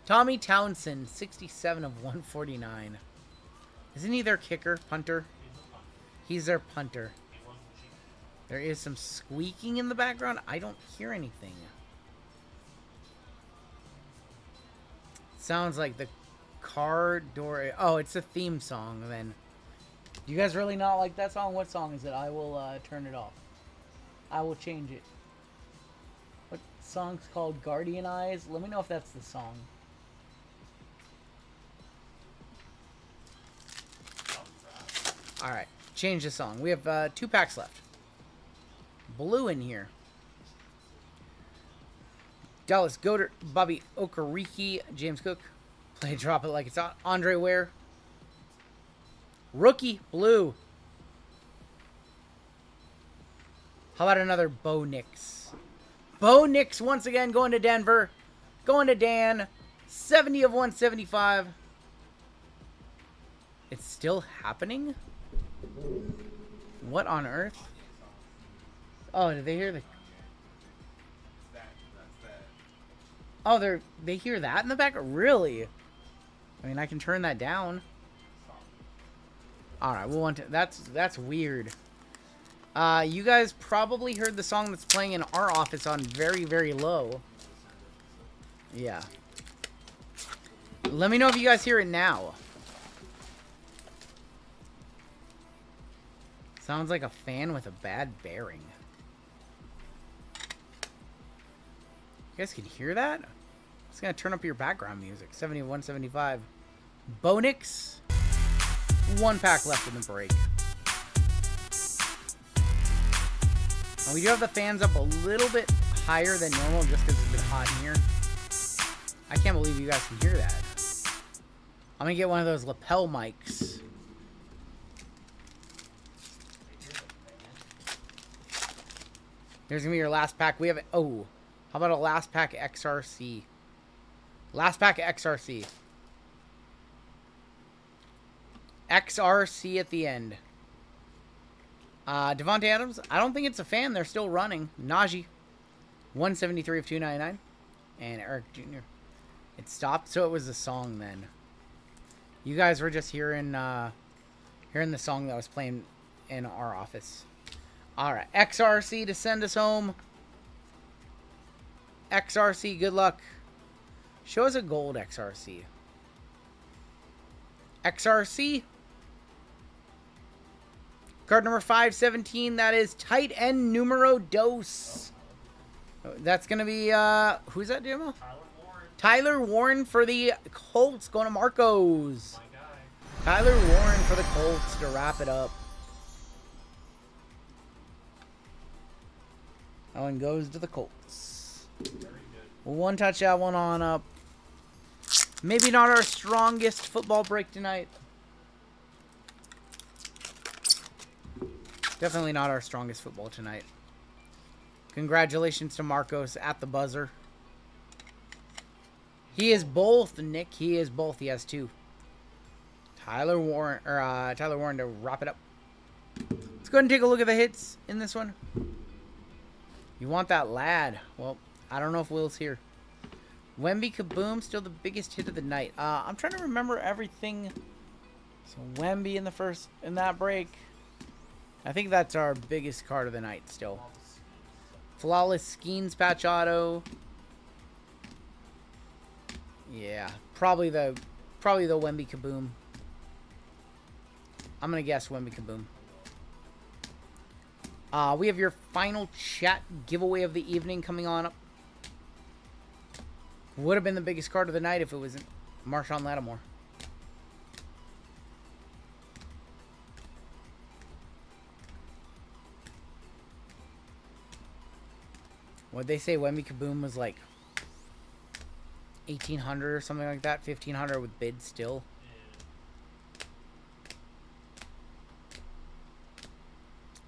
Tommy Townsend, 67 of 149. Isn't he their kicker, punter? He's their punter. There is some squeaking in the background. I don't hear anything. Sounds like the car door. Oh, it's a theme song then. Do you guys really not like that song? What song is it? I will turn it off. I will change it. What song's called Guardian Eyes? Let me know if that's the song. Alright, change the song. We have 2 packs left. blue in here. Dallas Goedert, Bobby Okereke, James Cook. Play drop it like it's on. Andre Ware. Rookie, blue. How about another Bo Nix? Bo Nix once again going to Denver. Going to Dan. 70 of 175. It's still happening? What on earth? Oh, did they hear the... Oh, they hear that in the back? Really? I mean, I can turn that down. All right, we'll want to... That's weird. You guys probably heard the song that's playing in our office on very, very low. Yeah. Let me know if you guys hear it now. Sounds like a fan with a bad bearing. You guys can hear that? It's going to turn up your background music. 7175. Bonix. 1 pack left in the break. And we do have the fans up a little bit higher than normal just because it's been hot in here. I can't believe you guys can hear that. I'm going to get one of those lapel mics. Here's going to be your last pack. We have it. Oh, how about a last pack XRC? Last pack XRC. XRC at the end. Devontae Adams. I don't think it's a fan. They're still running. Najee. 173 of 299. And Eric Jr. It stopped, so it was a song then. You guys were just hearing the song that was playing in our office. Alright, XRC to send us home. XRC, good luck. Show us a gold XRC. XRC. Card number 517, that is tight end numero dos. That's going to be, who's that, Jimmo? Tyler Warren for the Colts, going to Marcos. Tyler Warren for the Colts to wrap it up. That one goes to the Colts. One touchdown, one on up. Maybe not our strongest football break tonight. Definitely not our strongest football tonight. Congratulations to Marcos at the buzzer. He is both, Nick. He is both. He has 2. Tyler Warren to wrap it up. Let's go ahead and take a look at the hits in this one. You want that lad? Well, I don't know if Will's here. Wemby Kaboom, still the biggest hit of the night. I'm trying to remember everything. So Wemby in that break. I think that's our biggest card of the night still. Flawless Skeens patch auto. Yeah, probably the Wemby Kaboom. I'm gonna guess Wemby Kaboom. We have your final chat giveaway of the evening coming on up. Would have been the biggest card of the night if it wasn't Marshawn Lattimore. What'd they say? Wemby Kaboom was like 1,800 or something like that. 1,500 with bids still.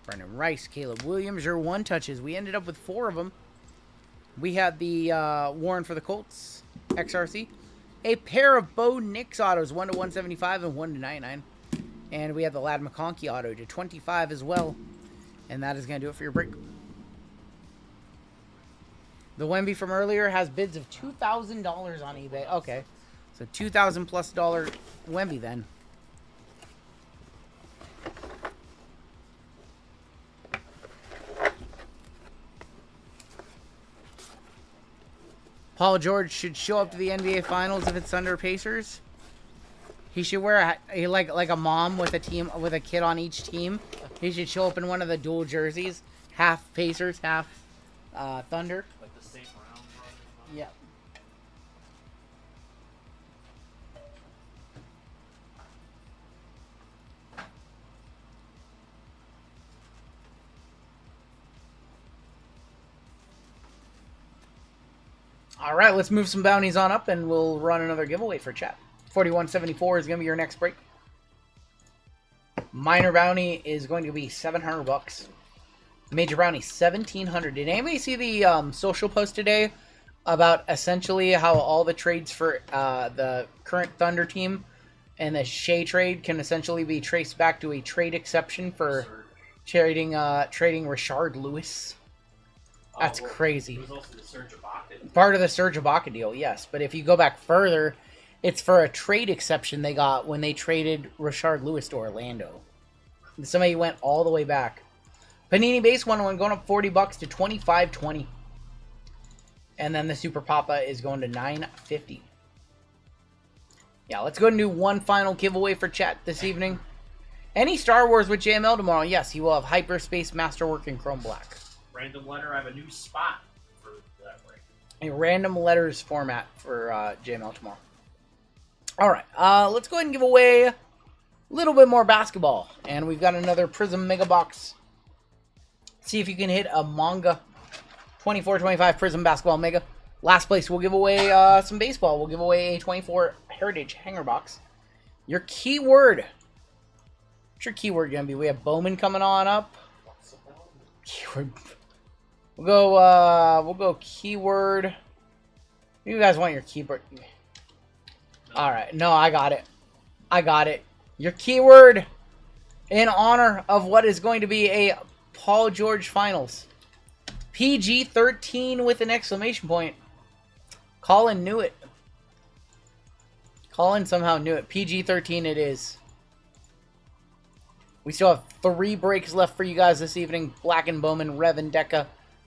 Brendan Rice, Caleb Williams, your one touches. We ended up with 4 of them. We had the Warren for the Colts, XRC. A pair of Bo Nix autos, 1 to 175 and 1 to 99. And we have the Ladd McConkey auto to 25 as well. And that is going to do it for your break. The Wemby from earlier has bids of $2,000 on eBay. Okay. So $2,000 plus Wemby then. Paul George should show up to the NBA Finals if it's Thunder Pacers. He should wear like a mom with a kid on each team. He should show up in one of the dual jerseys, half Pacers, half Thunder. Like the St. Brown brothers. Yeah. All right, let's move some bounties on up, and we'll run another giveaway for chat. 4174 is going to be your next break. Minor bounty is going to be $700. Major bounty, $1,700. Did anybody see the social post today about essentially how all the trades for the current Thunder team and the Shea trade can essentially be traced back to a trade exception for trading Rashard Lewis? That's crazy. It was also the Serge Ibaka. Part of the Serge Ibaka deal, yes. But if you go back further, it's for a trade exception they got when they traded Rashard Lewis to Orlando. Somebody went all the way back. Panini base 101 going up $40 to $25.20. And then the Super Papa is going to $9.50. Yeah, let's go and do one final giveaway for chat this evening. Any Star Wars with JML tomorrow? Yes, he will have Hyperspace Masterwork in Chrome Black. Random letter, I have a new spot for that break. A random letters format for JML tomorrow. Alright, let's go ahead and give away a little bit more basketball. And we've got another Prizm Mega Box. See if you can hit a manga 24-25 Prizm Basketball Mega. Last place, we'll give away some baseball. We'll give away a 24 Heritage Hanger Box. Your keyword. What's your keyword going to be? We have Bowman coming on up. Keyword. We'll go keyword. You guys want your keyword? All right. No, I got it. I got it. Your keyword in honor of what is going to be a Paul George Finals. PG-13 with an exclamation point. Colin knew it. Colin somehow knew it. PG-13 it is. We still have 3 breaks left for you guys this evening. Black and Bowman, Rev and Deca,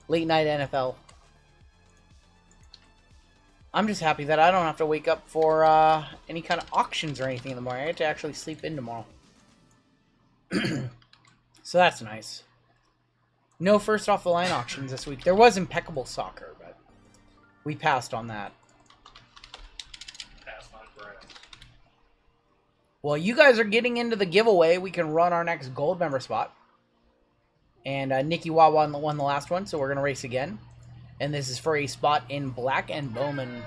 Late Night NFL. I'm just happy that I don't have to wake up for any kind of auctions or anything in the morning. I get to actually sleep in tomorrow. So that's nice. No first off the line auctions this week. There was Impeccable Soccer, but we passed on that. Passed on forever. Well, you guys are getting into the giveaway. We can run our next gold member spot. And Nikki Wawa won the last one, so we're going to race again. And this is for a spot in Black and Bowman.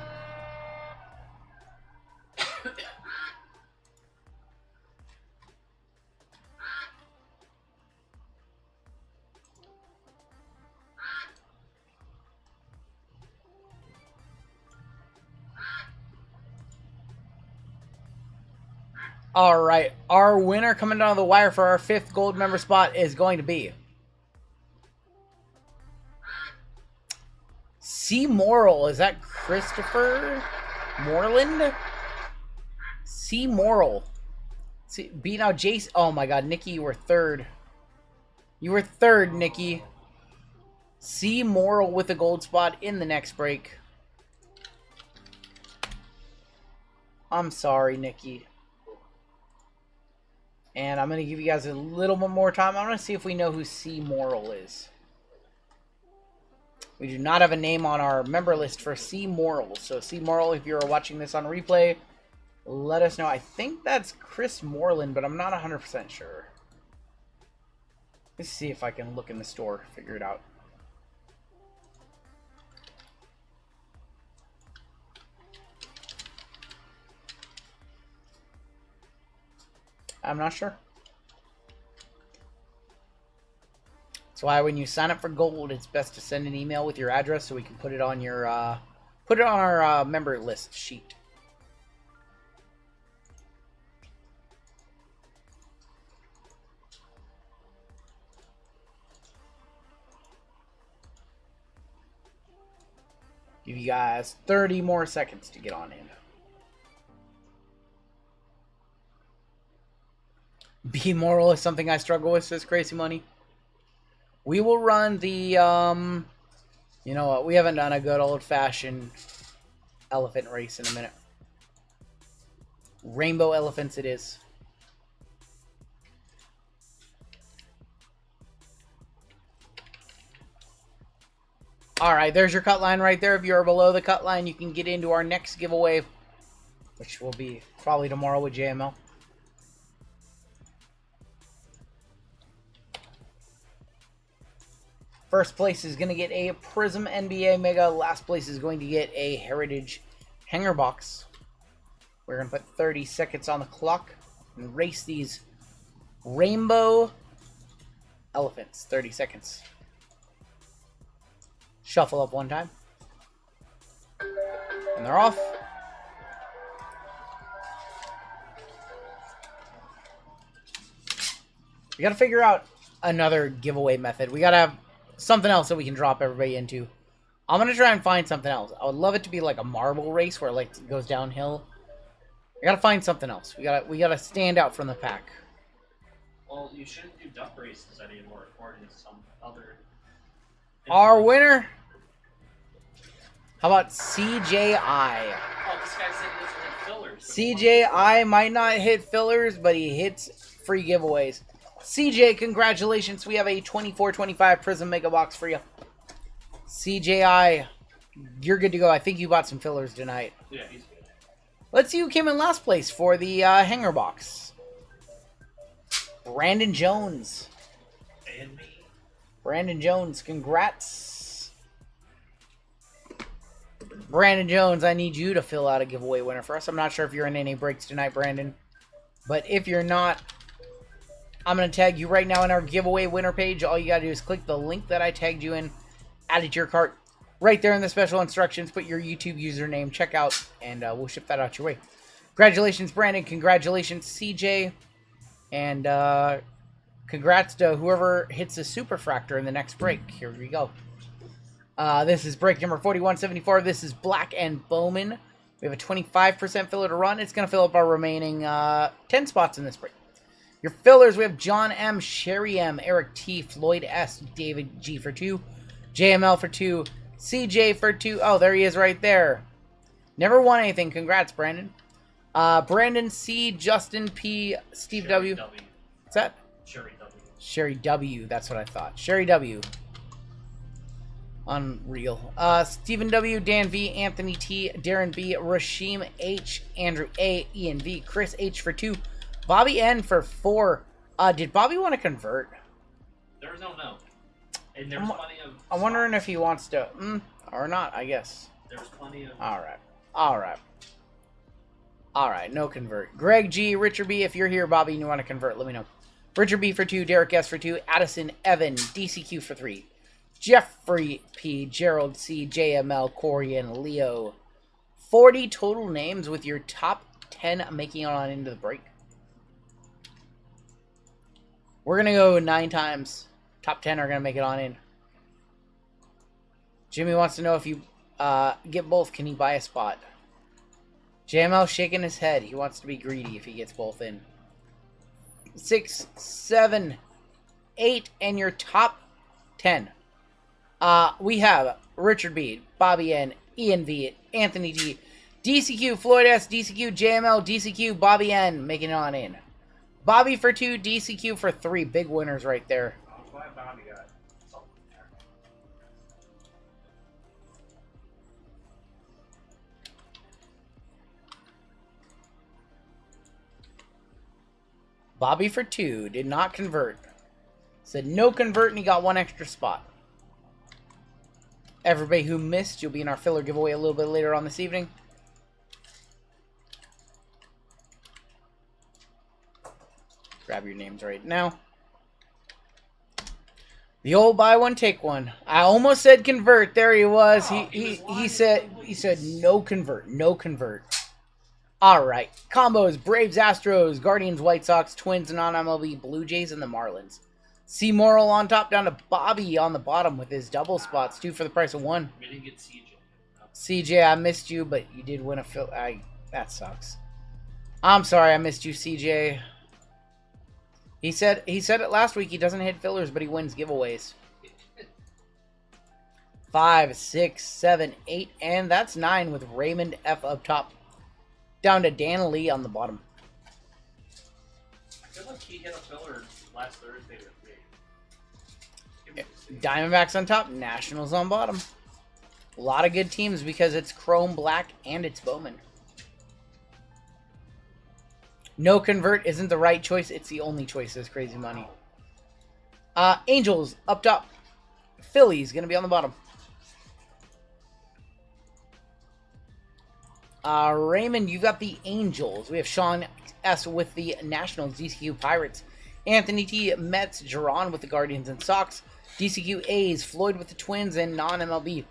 All right, our winner coming down the wire for our 5th gold member spot is going to be C. Morrill. Is that Christopher Moreland? C. Morrill. Beat out Jason. Oh my God, Nikki, you were 3rd. You were 3rd, Nikki. C. Morrill with a gold spot in the next break. I'm sorry, Nikki. And I'm going to give you guys a little bit more time. I want to see if we know who C. Morrill is. We do not have a name on our member list for C. Morrill. So C. Morrill, if you're watching this on replay, let us know. I think that's Chris Moreland, but I'm not 100% sure. Let's see if I can look in the store, figure it out. I'm not sure. That's why when you sign up for gold, it's best to send an email with your address so we can put it on your our member list sheet. Give you guys 30 more seconds to get on in. B. Moral is something I struggle with, says Crazy Money. We will run the, you know what, we haven't done a good old-fashioned elephant race in a minute. Rainbow elephants it is. Alright, there's your cut line right there. If you're below the cut line, you can get into our next giveaway, which will be probably tomorrow with JML. First place is going to get a Prizm NBA Mega. Last place is going to get a Heritage Hanger Box. We're going to put 30 seconds on the clock and race these Rainbow Elephants. 30 seconds. Shuffle up one time. And they're off. We got to figure out another giveaway method. We got to have something else that we can drop everybody into. I'm going to try and find something else. I would love it to be like a marble race where like it goes downhill. I got to find something else. We got to stand out from the pack. Well, you shouldn't do duck races anymore, according to some other... Our winner. How about CJI? Oh, this guy said he doesn't hit fillers. CJI might not hit fillers, but he hits free giveaways. CJ, congratulations. We have a 24-25 Prizm Mega Box for you. CJI, you're good to go. I think you bought some fillers tonight. Yeah, he's good. Let's see who came in last place for the hanger box. Brandon Jones. And me. Brandon Jones, congrats. Brandon Jones, I need you to fill out a giveaway winner for us. I'm not sure if you're in any breaks tonight, Brandon. But if you're not, I'm going to tag you right now in our giveaway winner page. All you got to do is click the link that I tagged you in, add it to your cart. Right there in the special instructions, put your YouTube username, check out, and we'll ship that out your way. Congratulations, Brandon. Congratulations, CJ. And congrats to whoever hits the Superfractor in the next break. Here we go. This is break number 4174. This is Black and Bowman. We have a 25% filler to run. It's going to fill up our remaining 10 spots in this break. Your fillers, we have John M, Sherry M, Eric T, Floyd S, David G for 2, JML for 2, CJ for 2. Oh, there he is right there. Never won anything. Congrats, Brandon. Brandon C, Justin P, Steve Sherry W. W. What's that? Sherry W. Sherry W. That's what I thought. Sherry W. Unreal. Stephen W, Dan V, Anthony T, Darren B, Rashim H, Andrew A, Ian V, Chris H for 2, Bobby N for 4. Did Bobby want to convert? There's no. And there's plenty of... I'm wondering if he wants to... or not, I guess. There's plenty of... Alright, no convert. Greg G, Richard B, if you're here, Bobby, and you want to convert, let me know. Richard B for 2, Derek S for 2, Addison Evan, DCQ for 3, Jeffrey P, Gerald C, JML, Corey, and Leo. 40 total names with your top 10 making it on into the break. We're going to go 9 times. Top 10 are going to make it on in. Jimmy wants to know if you get both, can he buy a spot? JML shaking his head. He wants to be greedy if he gets both in. 6, 7, 8, and your top 10. We have Richard B, Bobby N, Ian V, Anthony D, DCQ, Floyd S, DCQ, JML, DCQ, Bobby N, making it on in. Bobby for 2, DCQ for 3. Big winners right there. I'm glad Bobby got something there. Bobby for 2 did not convert. Said no convert, and he got 1 extra spot. Everybody who missed, you'll be in our filler giveaway a little bit later on this evening. Grab your names right now. The old buy one, take one. I almost said convert. There he was. He said no convert. No convert. All right. Combos: Braves, Astros, Guardians, White Sox, Twins, non-MLB, Blue Jays, and the Marlins. C. Morrill on top, down to Bobby on the bottom with his double spots. 2 for the price of 1. We didn't get CJ. CJ, I missed you, but you did win a fill. That sucks. I'm sorry I missed you, CJ. He said it last week. He doesn't hit fillers, but he wins giveaways. 5, 6, 7, 8, and that's 9 with Raymond F up top. Down to Dan Lee on the bottom. I feel like he hit a filler last Thursday with me. Diamondbacks on top, Nationals on bottom. A lot of good teams because it's Chrome Black and it's Bowman. No convert isn't the right choice. It's the only choice. Says Crazy Money. Angels up top. Phillies going to be on the bottom. Raymond, you've got the Angels. We have Sean S. with the Nationals, DCQ Pirates. Anthony T. Mets, Jerron with the Guardians and Sox. DCQ A's, Floyd with the Twins and non-MLB.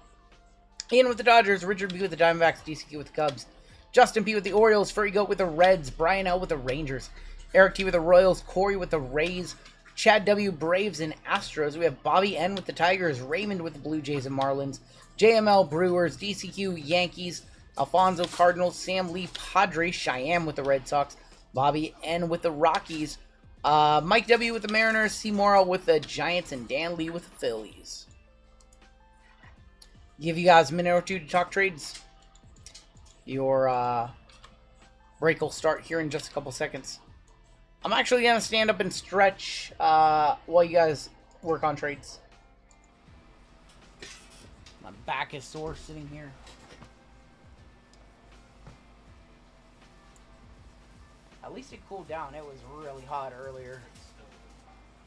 Ian with the Dodgers, Richard B. with the Diamondbacks, DCQ with the Cubs. Justin P. with the Orioles, Furry Goat with the Reds, Brian L. with the Rangers. Eric T. with the Royals, Corey with the Rays. Chad W. Braves and Astros. We have Bobby N. with the Tigers, Raymond with the Blue Jays and Marlins. JML Brewers, DCQ Yankees. Alfonso Cardinals, Sam Lee Padres, Cheyenne with the Red Sox, Bobby N with the Rockies, Mike W with the Mariners, C. Morrow with the Giants, and Dan Lee with the Phillies. Give you guys a minute or two to talk trades. Your break will start here in just a couple seconds. I'm actually going to stand up and stretch while you guys work on trades. My back is sore sitting here. At least it cooled down. It was really hot earlier.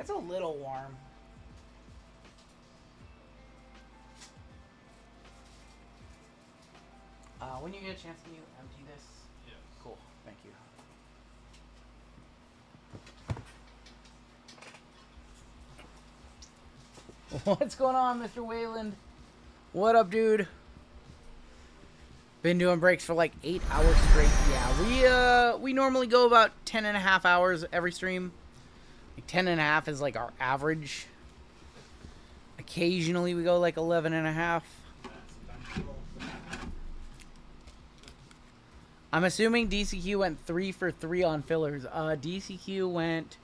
It's a little warm. When you get a chance, can you empty this? Yeah. Cool. Thank you. What's going on, Mr. Wayland? What up, dude? Been doing breaks for like 8 hours straight. Yeah, we normally go about 10.5 hours every stream. Like 10.5 is like our average. Occasionally we go like 11.5. I'm assuming DCQ went 3 for 3 on fillers. DCQ went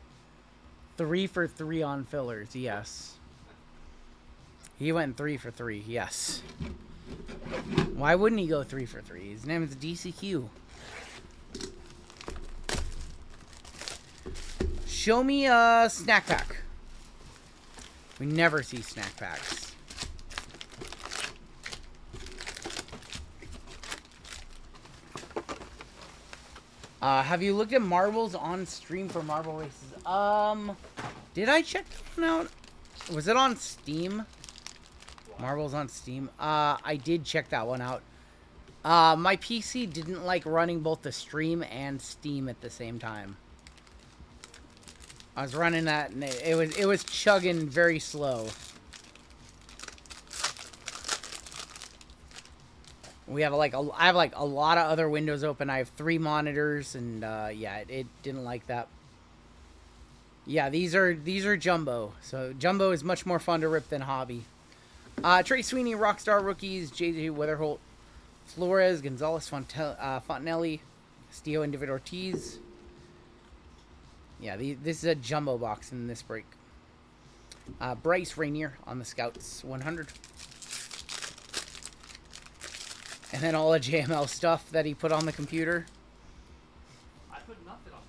3 for 3 on fillers. Yes. He went 3 for 3. Yes. Why wouldn't he go 3 for 3? His name is DCQ. Show me a snack pack. We never see snack packs. Have you looked at marbles on stream for marble races? Did I check that one out? Was it on Steam? Marbles on Steam. I did check that one out. My PC didn't like running both the stream and Steam at the same time. I was running that and it was chugging very slow. We have I have like a lot of other windows open. I have 3 monitors and yeah, it didn't like that. Yeah, these are jumbo. So jumbo is much more fun to rip than hobby. Trey Sweeney, Rockstar Rookies, JJ Weatherholt, Flores, Gonzalez, Fontenelli, Castillo, and David Ortiz. Yeah, this is a jumbo box in this break. Bryce Rainier on the Scouts, 100. And then all the JML stuff that he put on the computer. I put nothing on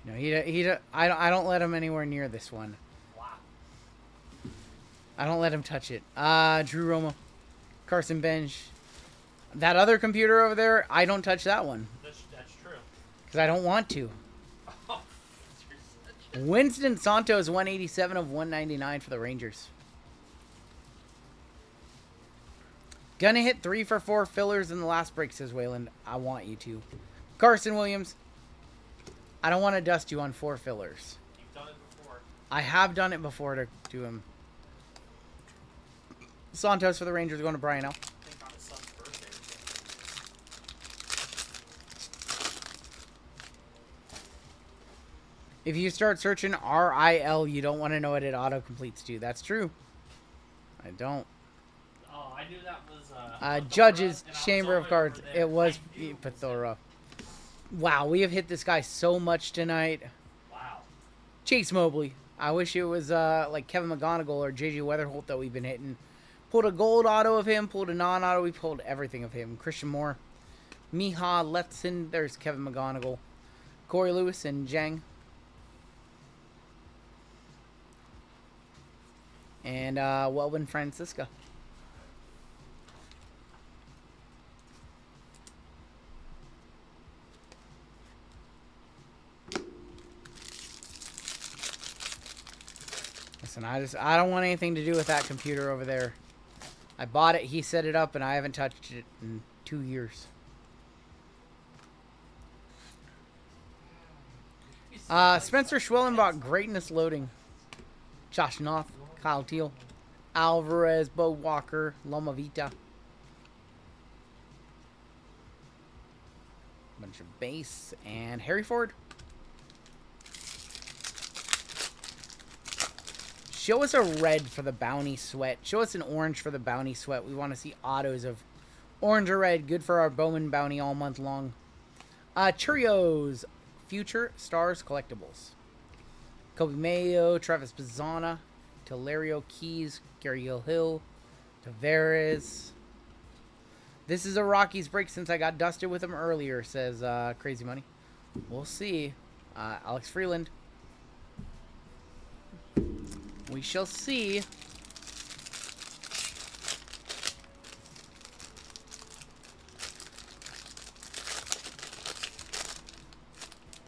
that. No, I don't let him anywhere near this one. Wow. I don't let him touch it. Drew Romo, Carson Bench. That other computer over there, I don't touch that one. That's true. Because I don't want to. Winston Santos, 187 of 199 for the Rangers. Gonna hit 3 for 4 fillers in the last break, says Wayland. I want you to. Carson Williams. I don't want to dust you on 4 fillers. You've done it before. I have done it before to him. Santos for the Rangers going to Brian L. I think on his son's birthday or something. If you start searching RIL, you don't want to know what it auto-completes to. That's true. I don't. Oh, I knew that was Judges, and I was Chamber of always Cards. over there. It was I knew it was Pathora. Wow, we have hit this guy so much tonight. Wow. Chase Mobley. I wish it was like Kevin McGonigal or JJ Weatherholt that we've been hitting. Pulled a gold auto of him, pulled a non-auto. We pulled everything of him. Christian Moore. Miha Letson. There's Kevin McGonigal. Corey Lewis and Zhang. And Welwyn Francisca. Listen, I don't want anything to do with that computer over there. I bought it, he set it up, and I haven't touched it in 2 years. Spencer Schwellenbach, Greatness Loading. Josh Noth, Kyle Teal, Alvarez, Bo Walker, Loma Vita. Bunch of base, and Harry Ford. Show us a red for the Bounty Sweat. Show us an orange for the Bounty Sweat. We want to see autos of orange or red. Good for our Bowman Bounty all month long. Cheerios. Future Stars Collectibles. Kobe Mayo, Travis Pizzana, Telerio Keys, Gary Hill, Tavares. This is a Rockies break since I got dusted with him earlier, says Crazy Money. We'll see. Alex Freeland. We shall see.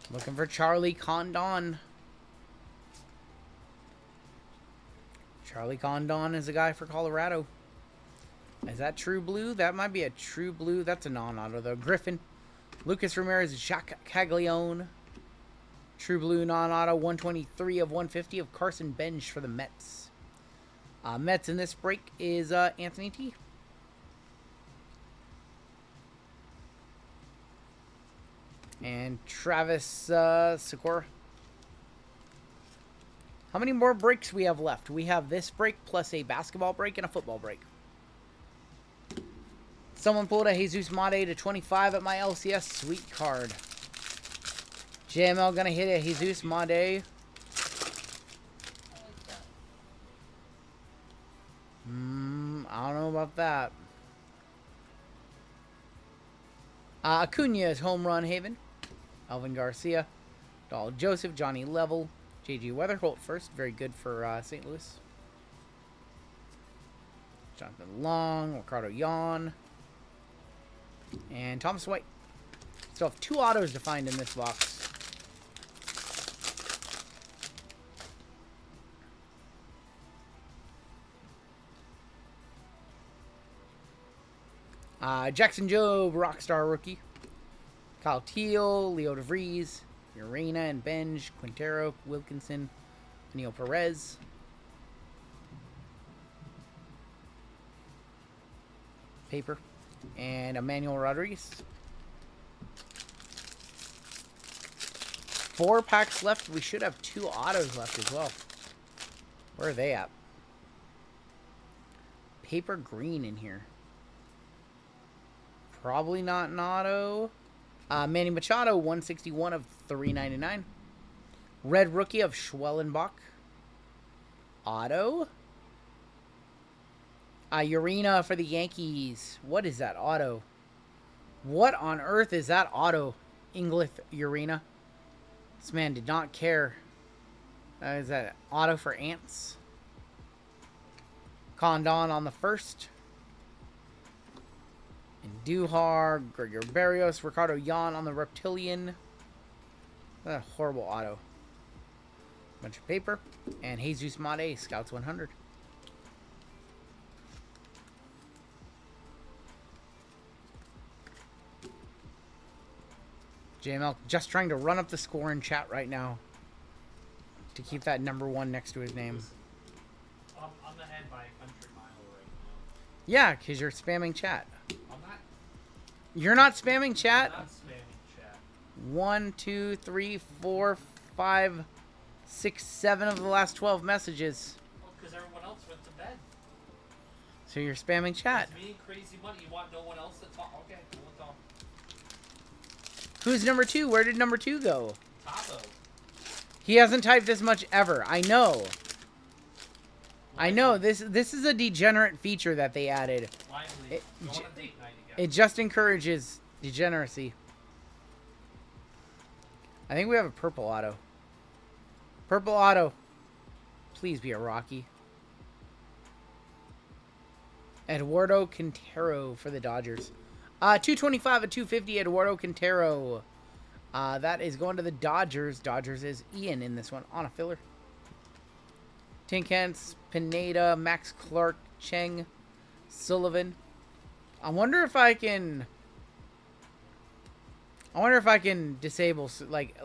Looking for Charlie Condon. Charlie Condon is a guy for Colorado. Is that True Blue? That might be a True Blue. That's a non-auto, though. Griffin. Lucas Ramirez, Jacques Caglione. True Blue non-auto, 123 of 150 of Carson Bench for the Mets. Mets in this break is Anthony T. And Travis Sikora. How many more breaks we have left? We have this break plus a basketball break and a football break. Someone pulled a Jesus Mate to 25 at my LCS. Sweet card. JML gonna hit a Jesus Mate. I don't know about that. Acuna is home run Haven. Alvin Garcia. Donald Joseph. Johnny Level. J.G. Weatherholt first. Very good for St. Louis. Jonathan Long. Ricardo Yon. And Thomas White. Still have 2 autos to find in this box. Jackson Jobe, Rockstar rookie. Kyle Teal, Leo DeVries, Urena and Benj, Quintero, Wilkinson, Neil Perez. Paper. And Emmanuel Rodriguez. 4 packs left. We should have 2 autos left as well. Where are they at? Paper green in here. Probably not an auto. Manny Machado, 161 of 399. Red rookie of Schwellenbach. Auto. Urena for the Yankees. What is that auto? What on earth is that auto? Inglis Urena. This man did not care. Is that auto for Ants? Condon on the first. And Duhar, Gregor Barrios, Ricardo Yan on the Reptilian. What a horrible auto. Bunch of paper. And Jesus Mate, Scouts 100. JML just trying to run up the score in chat right now. To keep that #1 next to his name. I'm ahead by a country mile right now. Yeah, because you're spamming chat. I'm not. You're not spamming chat? I'm not spamming chat. 1, 2, 3, 4, 5, 6, 7 of the last 12 messages. Well, because everyone else went to bed. So you're spamming chat. It's me and Crazy Money. You want no one else to talk? Okay, we'll talk. Who's #2? Where did #2 go? Tabo. He hasn't typed this much ever. I know. I know. This is a degenerate feature that they added. Lively. Go on a date night again. It just encourages degeneracy. I think we have a purple auto. Purple auto. Please be a Rocky. Eduardo Quintero for the Dodgers. 225 of 250, Eduardo Quintero. That is going to the Dodgers. Dodgers is Ian in this one on a filler. Tinkens, Pineda, Max Clark, Cheng, Sullivan. I wonder if I can disable, like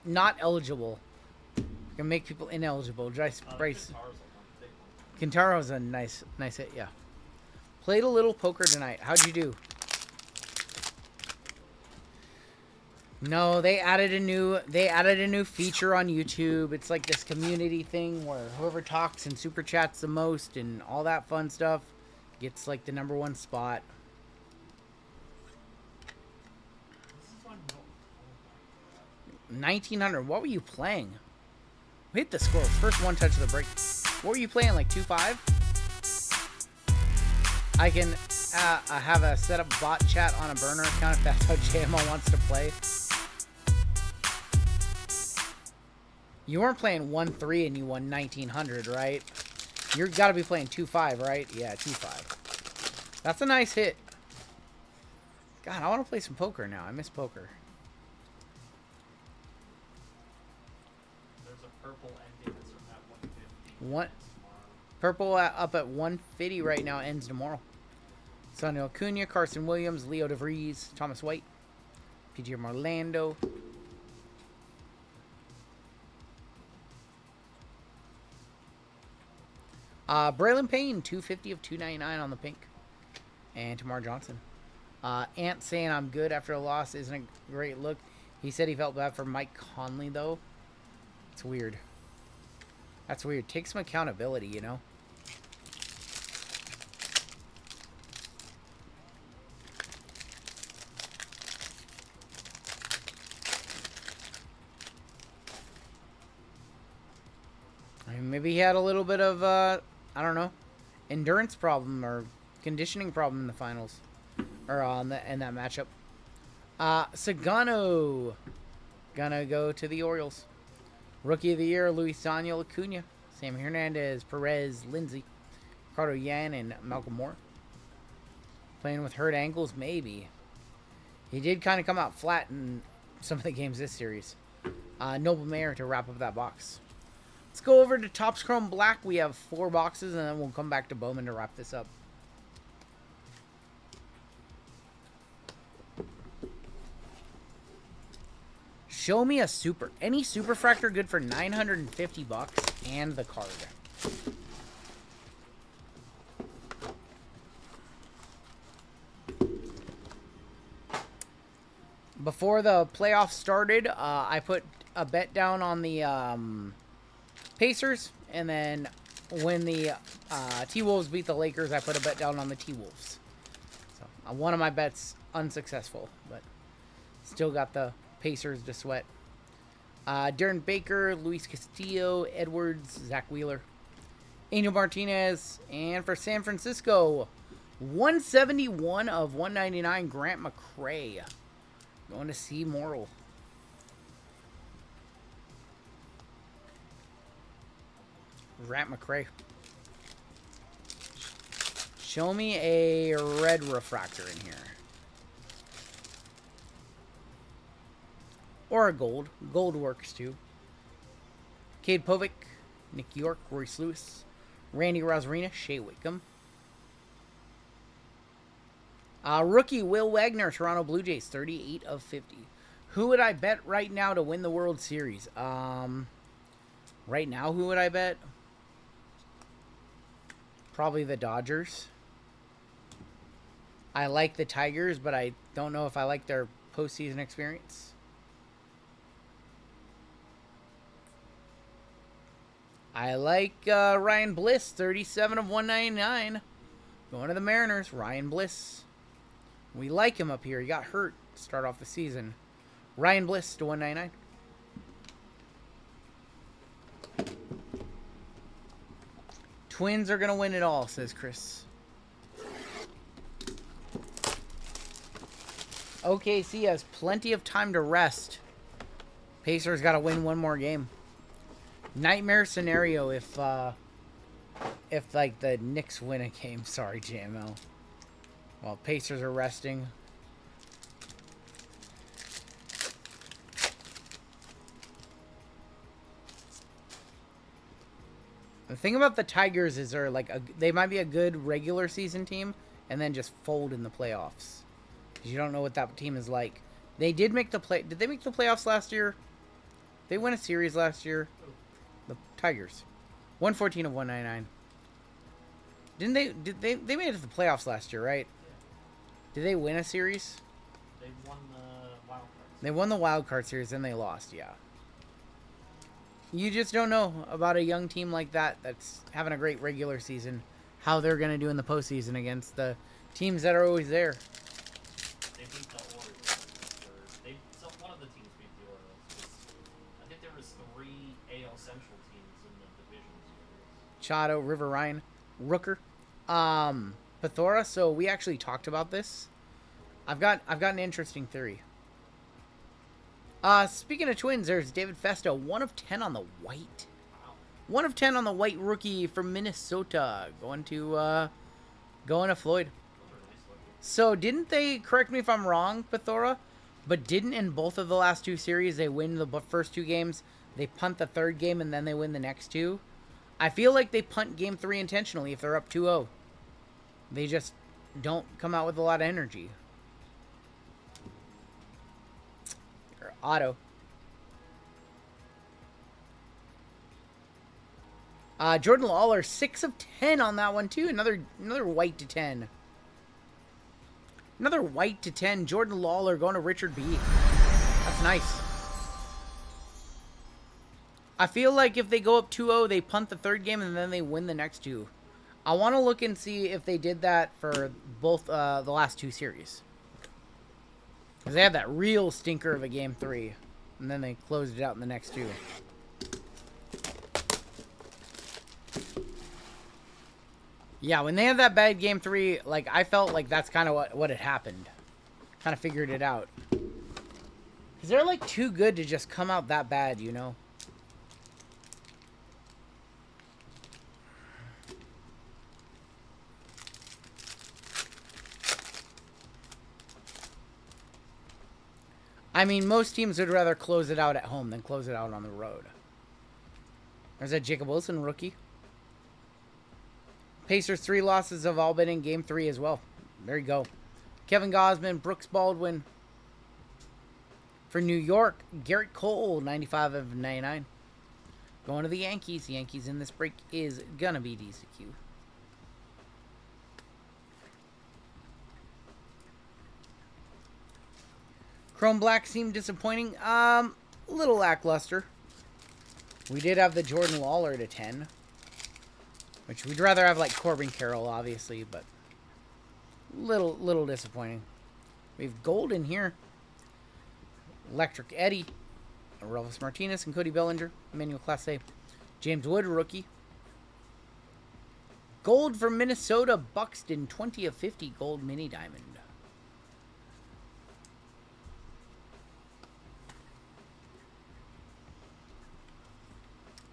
not eligible. I can make people ineligible. Bryce. Quintaro's a nice hit, yeah. Played a little poker tonight. How'd you do? No, they added a new feature on YouTube. It's like this community thing where whoever talks and super chats the most and all that fun stuff gets like the #1 spot. 1900. What were you playing? Hit the squirrels. First one touch of the break. What were you playing? Like 2-5? I can have a setup bot chat on a burner account if that's how JML wants to play. You weren't playing 1-3 and you won 1900, right? You've got to be playing 2-5, right? Yeah, 2-5. That's a nice hit. God, I want to play some poker now. I miss poker. There's a purple ending that's at 150. What? Purple up at 150 right now, ends tomorrow. Sonny Acuna, Carson Williams, Leo DeVries, Thomas White, PG Orlando. Braylon Payne, 250 of 299 on the pink. And Tamar Johnson. Ant saying I'm good after a loss isn't a great look. He said he felt bad for Mike Conley, though. It's weird. That's weird. Take some accountability, you know? I mean, maybe he had a little bit of, I don't know, endurance problem or conditioning problem in the finals. Or in that matchup. Sagano. Gonna go to the Orioles. Rookie of the Year, Luis Daniel Acuna. Sam Hernandez, Perez, Lindsay. Ricardo Yan, and Malcolm Moore. Playing with hurt ankles, maybe. He did kind of come out flat in some of the games this series. Noble Mayer to wrap up that box. Let's go over to Topps Chrome Black. We have 4 boxes, and then we'll come back to Bowman to wrap this up. Show me a super. Any superfractor good for 950 bucks and the card. Before the playoffs started, I put a bet down on the Pacers, and then when the T-Wolves beat the Lakers, I put a bet down on the T-Wolves. So one of my bets unsuccessful, but still got the Pacers to sweat. Darren Baker, Luis Castillo, Edwards, Zach Wheeler, Angel Martinez, and for San Francisco, 171 of 199, Grant McCray. Going to see Mortal. Grant McCray. Show me a red refractor in here. Or a gold. Gold works too. Cade Povic, Nick York, Royce Lewis, Randy Rosarina, Shea Wickham. Rookie Will Wagner, Toronto Blue Jays, 38 of 50. Who would I bet right now to win the World Series? Right now, who would I bet? Probably the Dodgers. I like the Tigers, but I don't know if I like their postseason experience. I like Ryan Bliss, 37 of 199. Going to the Mariners, Ryan Bliss. We like him up here. He got hurt to start off the season. Ryan Bliss to 199. Twins are going to win it all, says Chris. OKC has plenty of time to rest. Pacers got to win one more game. Nightmare scenario if like the Knicks win a game. Sorry, JML. While Pacers are resting. The thing about the Tigers is they might be a good regular season team and then just fold in the playoffs. Because you don't know what that team is like. They did make the play. Did they make the playoffs last year? They won a series last year. The Tigers. 114 of 199. Didn't they? They made it to the playoffs last year, right? Did they win a series? They won the wild card. They won the wild card series, then they lost. Yeah. You just don't know about a young team like that that's having a great regular season, how they're gonna do in the postseason against the teams that are always there. They beat the Orioles. One of the teams beat the Orioles. I think there was 3 AL Central teams in the division series. Chado, River Ryan, Rooker, Pathora. So we actually talked about this. I've got an interesting theory. Speaking of Twins, there's David Festa, 1 of 10 on the white. 1 of 10 on the white rookie from Minnesota, going to Floyd. So didn't they, correct me if I'm wrong, Pathora, but didn't in both of the last 2 series they win the first 2 games, they punt the 3rd game, and then they win the next 2? I feel like they punt game 3 intentionally if they're up 2-0. They just don't come out with a lot of energy. Auto. Jordan Lawler, 6 of 10 on that one too. Another white to 10. Another white to 10. Jordan Lawler going to Richard B. That's nice. I feel like if they go up 2-0, they punt the 3rd game and then they win the next 2. I want to look and see if they did that for both the last 2 series. Because they had that real stinker of a game 3. And then they closed it out in the next 2. Yeah, when they had that bad game 3, like, I felt like that's kind of what had happened. Kind of figured it out. Because they're, like, too good to just come out that bad, you know? I mean, most teams would rather close it out at home than close it out on the road. There's that Jacob Wilson rookie. Pacers' 3 losses have all been in game 3 as well. There you go. Kevin Gausman, Brooks Baldwin. For New York, Garrett Cole, 95 of 99. Going to the Yankees. The Yankees in this break is going to be DCQ. Chrome Black seemed disappointing. Little lackluster. We did have the Jordan Lawler to 10. Which we'd rather have like Corbin Carroll, obviously, but little disappointing. We have gold in here. Electric Eddie. Relvis Martinez and Cody Bellinger. Emmanuel Class A. James Wood, rookie. Gold from Minnesota, Buxton, 20 of 50 gold mini diamond.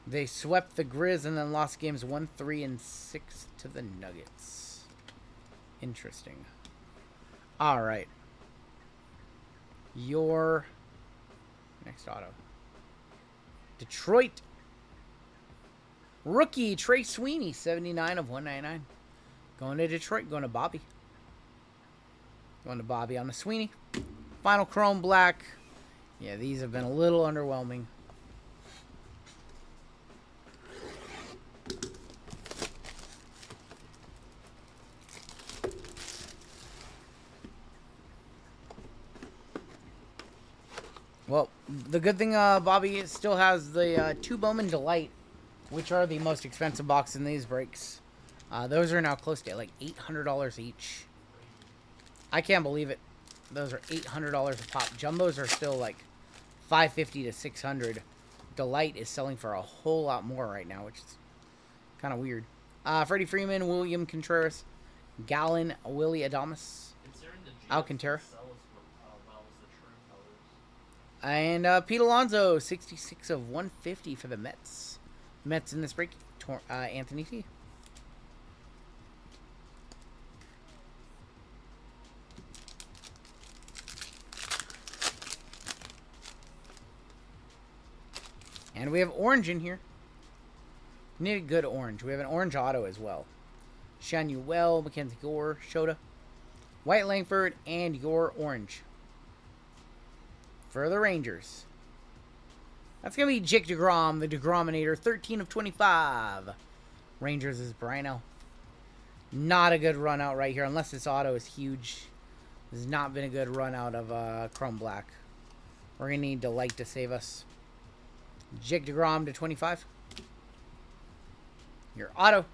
They swept the Grizz and then lost games 1, 3, and 6 to the Nuggets. Interesting. All right. Your next auto. Detroit. Rookie Trey Sweeney, 79 of 199. Going to Detroit, going to Bobby. Going to Bobby on the Sweeney. Final Chrome Black. Yeah, these have been a little underwhelming. Well, the good thing, Bobby still has the 2 Bowman Delight, which are the most expensive box in these breaks. Those are now close to like $800 each. I can't believe it. Those are $800 a pop. Jumbos are still like $550 to $600. Delight is selling for a whole lot more right now, which is kind of weird. Freddie Freeman, William Contreras, Gallon, Willie Adames, Alcantara. And Pete Alonso, 66 of 150 for the Mets. Mets in this break, Anthony T. And we have orange in here. We need a good orange. We have an orange auto as well. Shanuel, Mackenzie Gore, Shota, White Langford, and your orange. For the Rangers. That's going to be Jake DeGrom, the DeGrominator, 13 of 25. Rangers is Brino. Not a good run out right here, unless this auto is huge. This has not been a good run out of Chrome Black. We're going to need Delight to save us. Jake DeGrom to 25. Your auto.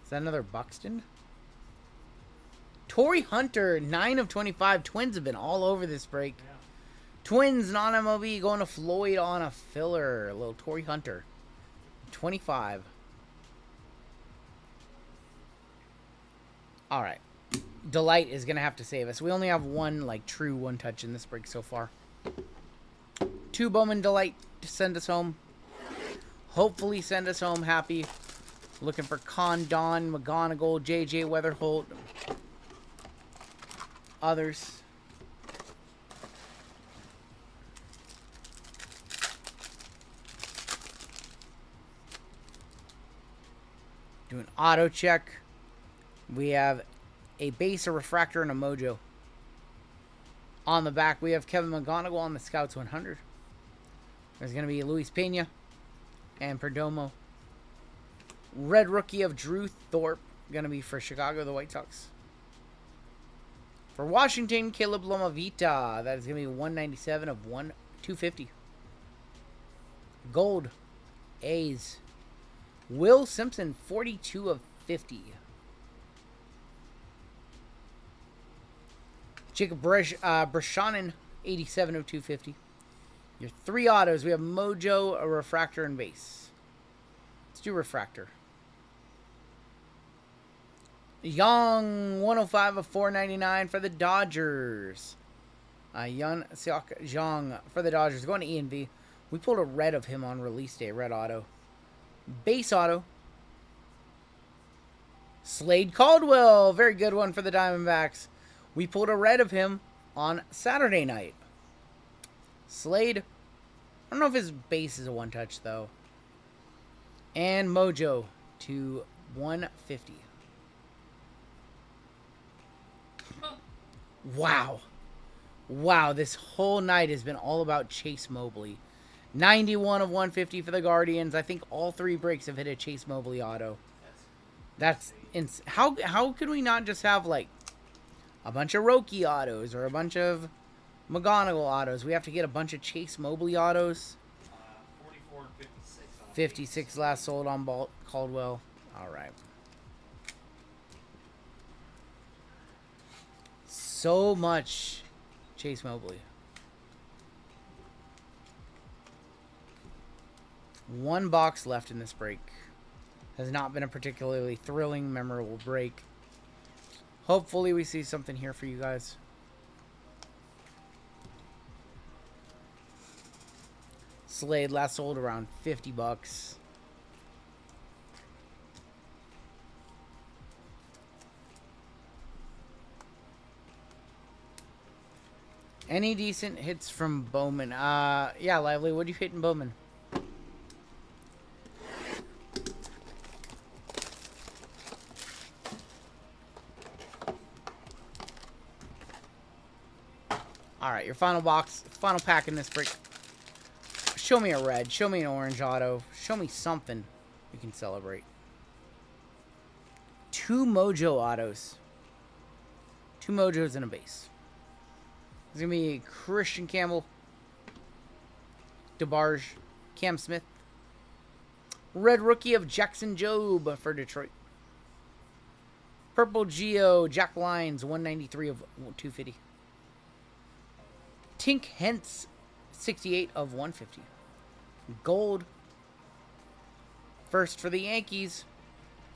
Is that another Buxton? Torrey Hunter, 9 of 25. Twins have been all over this break. Yeah. Twins, non-MLB, going to Floyd on a filler. A little Torrey Hunter. 25. Alright. Delight is going to have to save us. We only have one, like, true one-touch in this break so far. 2 Bowman Delight to send us home. Hopefully send us home happy. Looking for Condon, McGonigal, JJ Weatherholt. Others. Do an auto check. We have a base, a refractor, and a mojo. On the back, we have Kevin McGonigal on the Scouts 100. There's going to be Luis Pena and Perdomo. Red rookie of Drew Thorpe. Going to be for Chicago, the White Sox. For Washington, Caleb Lomavita. That is going to be 197 of 250. Gold. A's. Will Simpson, 42 of 50. Jacob Breshanen, 87 of 250. Your 3 autos. We have Mojo, a refractor, and base. Let's do refractor. Young, 105 of 499 for the Dodgers. Yun Seok Jong for the Dodgers. Going to E&V. We pulled a red of him on release day. Red auto. Base auto. Slade Caldwell. Very good one for the Diamondbacks. We pulled a red of him on Saturday night. Slade. I don't know if his base is a one-touch, though. And Mojo to 150. Wow. Wow, this whole night has been all about Chase Mobley. 91 of 150 for the Guardians. I think all 3 breaks have hit a Chase Mobley auto. That's how could we not just have, like, a bunch of Roki autos or a bunch of McGonigal autos? We have to get a bunch of Chase Mobley autos. 44 and 56. 56 last sold on Caldwell. All right. So much Chase Mobley. 1 box left in this break. Has not been a particularly thrilling, memorable break. Hopefully we see something here for you guys. Slade last sold around 50 bucks. Any decent hits from Bowman? Yeah, Lively, what'd you hit in Bowman? Alright, your final box, final pack in this break. Show me a red, show me an orange auto, show me something we can celebrate. 2 Mojo autos. 2 Mojos and a base. There's going to be Christian Campbell, DeBarge, Cam Smith. Red rookie of Jackson Jobe for Detroit. Purple Geo, Jack Lyons, 193 of 250. Tink Hentz, 68 of 150. Gold. First for the Yankees,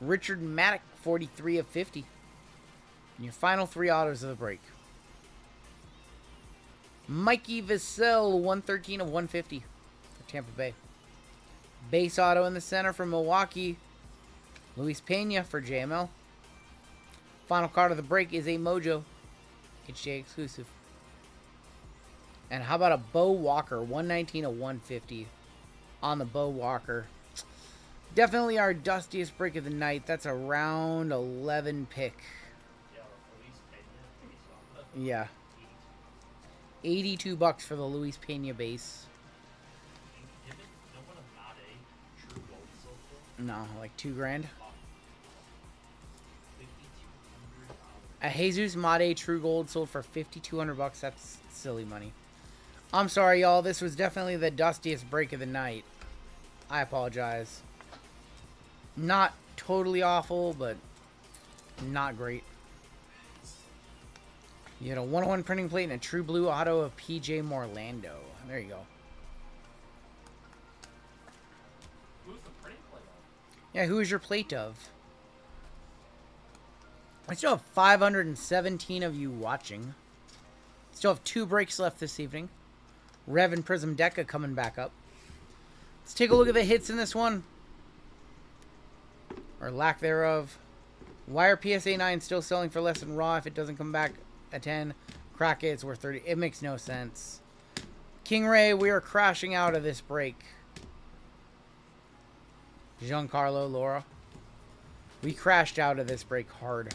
Richard Maddock, 43 of 50. And your final 3 autos of the break. Mikey Vassell, 113 of 150 for Tampa Bay. Base auto in the center for Milwaukee, Luis Pena for JML. Final card of the break is a Mojo HJ exclusive. And how about a Bo Walker, 119 of 150 on the Bo Walker. Definitely our dustiest break of the night. That's a round 11 pick. Yeah. $82 for the Luis Pena base. No, like $2,000. A Jesus Mate True Gold sold for $5,200. That's silly money. I'm sorry, y'all. This was definitely the dustiest break of the night. I apologize. Not totally awful, but not great. You had a 101 printing plate and a true blue auto of PJ Morlando. There you go. Who's the printing plate of? Yeah, who is your plate of? I still have 517 of you watching. Still have 2 breaks left this evening. Rev Prizm Deca coming back up. Let's take a look at the hits in this one. Or lack thereof. Why are PSA 9 still selling for less than Raw if it doesn't come back at 10? Crack it, it's worth 30. It makes no sense. King Ray, we are crashing out of this break. Giancarlo Laura. We crashed out of this break hard.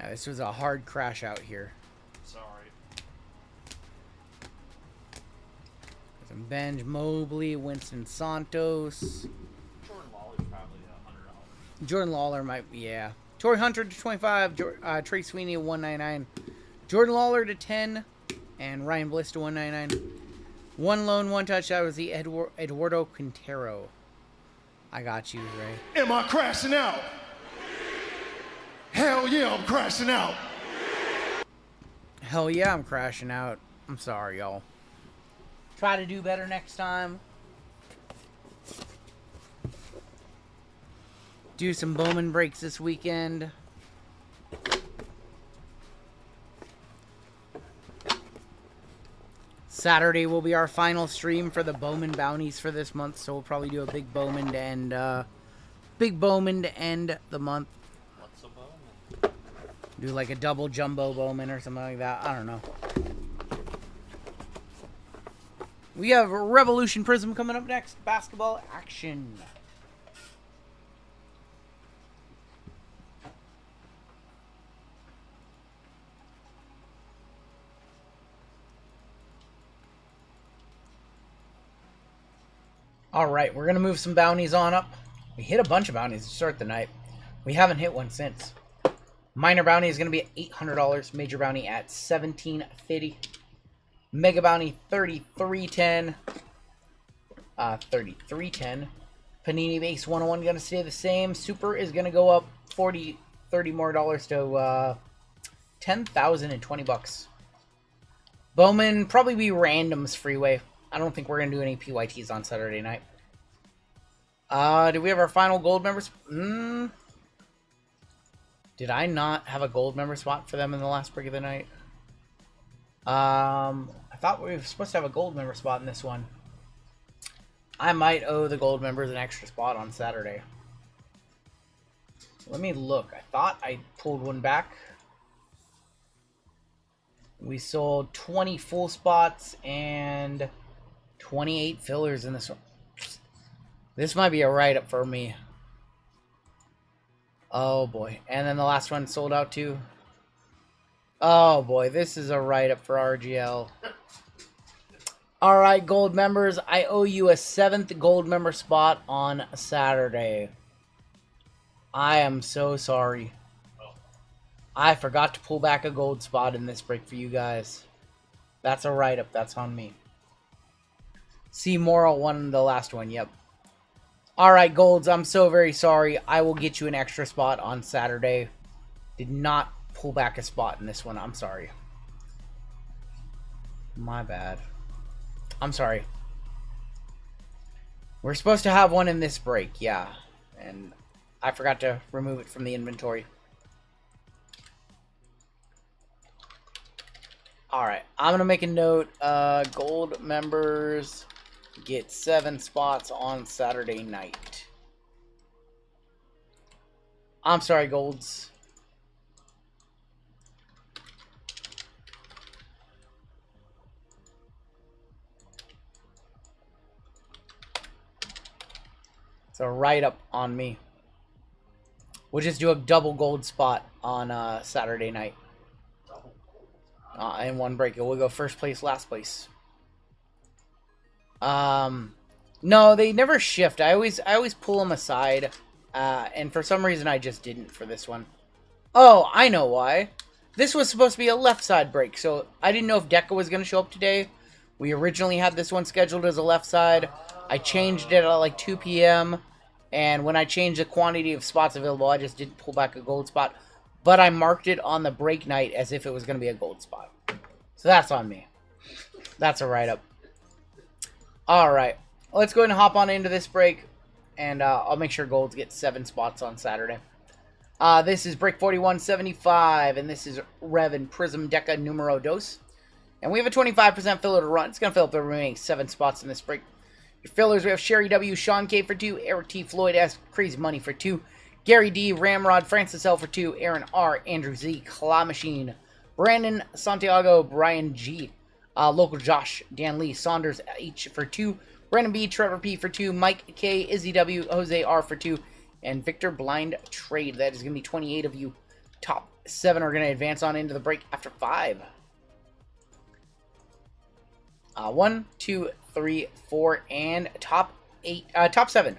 Now, this was a hard crash out here. Sorry. Some Benj Mobley, Winston Santos. Jordan Lawler's probably $100. Jordan Lawler might, yeah. Torrey Hunter to 25. Trey Sweeney to 199. Jordan Lawler to 10. And Ryan Bliss to 199. One lone, one touch. That was the Eduardo Quintero. I got you, Ray. Am I crashing out? Hell yeah, I'm crashing out. Hell yeah, I'm crashing out. I'm sorry, y'all. Try to do better next time. Do some Bowman breaks this weekend. Saturday will be our final stream for the Bowman bounties for this month, so we'll probably do a big Bowman to end, the month. What's a Bowman? Do like a double jumbo Bowman or something like that. I don't know. We have Revolution Prism coming up next. Basketball action. Alright, we're going to move some bounties on up. We hit a bunch of bounties to start the night. We haven't hit one since. Minor bounty is going to be at $800. Major bounty at $1,750. Mega bounty $3,310. $3,310. Panini base 101 going to stay the same. Super is going to go up $30 more dollars to $10,020. Bowman probably be randoms freeway. I don't think we're going to do any PYTs on Saturday night. Do we have our final gold members? Did I not have a gold member spot for them in the last break of the night? I thought we were supposed to have a gold member spot in this one. I might owe the gold members an extra spot on Saturday. Let me look. I thought I pulled one back. We sold 20 full spots and 28 fillers in this one. This might be a write-up for me. Oh boy. And then the last one sold out too. Oh boy, this is a write-up for RGL. Alright, gold members, I owe you a 7th gold member spot on Saturday. I am so sorry. I forgot to pull back a gold spot in this break for you guys. That's a write-up, that's on me. C. Morrill won the last one, yep. Alright, golds, I'm so very sorry. I will get you an extra spot on Saturday. Did not pull back a spot in this one, I'm sorry. My bad. I'm sorry. We're supposed to have one in this break, yeah. And I forgot to remove it from the inventory. Alright, I'm going to make a note. Gold members get 7 spots on Saturday night. I'm sorry, golds. So right up on me. We'll just do a double gold spot on Saturday night. In one break. We'll go first place, last place. No, they never shift. I always pull them aside. And for some reason I just didn't for this one. Oh, I know why. This was supposed to be a left side break, so I didn't know if Deca was going to show up today. We originally had this one scheduled as a left side. I changed it at like 2 p.m. And when I changed the quantity of spots available, I just didn't pull back a gold spot. But I marked it on the break night as if it was going to be a gold spot. So that's on me. That's a write-up. Alright, let's go ahead and hop on into this break. And I'll make sure golds get 7 spots on Saturday. This is break 4175, and this is Rev Prizm Deca numero dos. And we have a 25% filler to run. It's going to fill up the remaining 7 spots in this break. Your fillers, we have Sherry W, Sean K for 2, Eric T, Floyd S, Crazy Money for 2, Gary D, Ramrod, Francis L for 2, Aaron R, Andrew Z, Claw Machine, Brandon Santiago, Brian G, Local Josh, Dan Lee, Saunders H for 2, Brandon B, Trevor P for 2, Mike K, Izzy W, Jose R for 2, and Victor Blind Trade. That is going to be 28 of you. Top 7 are going to advance on into the break after 5. 1, 2, 3, 4, and top 7.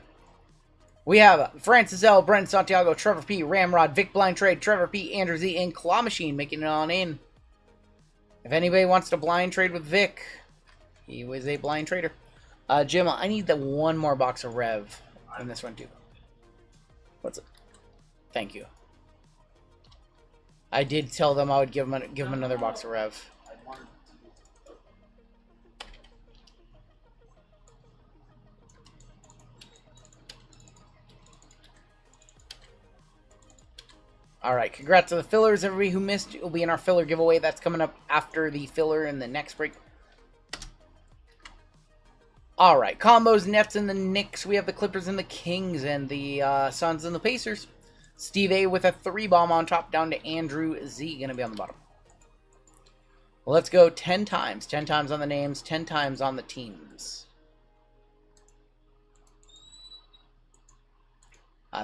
We have Francis L, Brent Santiago, Trevor P, Ramrod, Vic Blind Trade, Trevor P, Andrew Z, and Claw Machine making it on in. If anybody wants to blind trade with Vic, he was a blind trader. Jim, I need the one more box of Rev in this one too. What's it? Thank you. I did tell them I would give him another box of Rev. Alright, congrats to the fillers. Everybody who missed will be in our filler giveaway. That's coming up after the filler in the next break. Alright, combos, Nets, and the Knicks. We have the Clippers and the Kings, and the Suns and the Pacers. Steve A with a 3-bomb on top, down to Andrew Z, going to be on the bottom. Let's go 10 times. 10 times on the names, 10 times on the teams.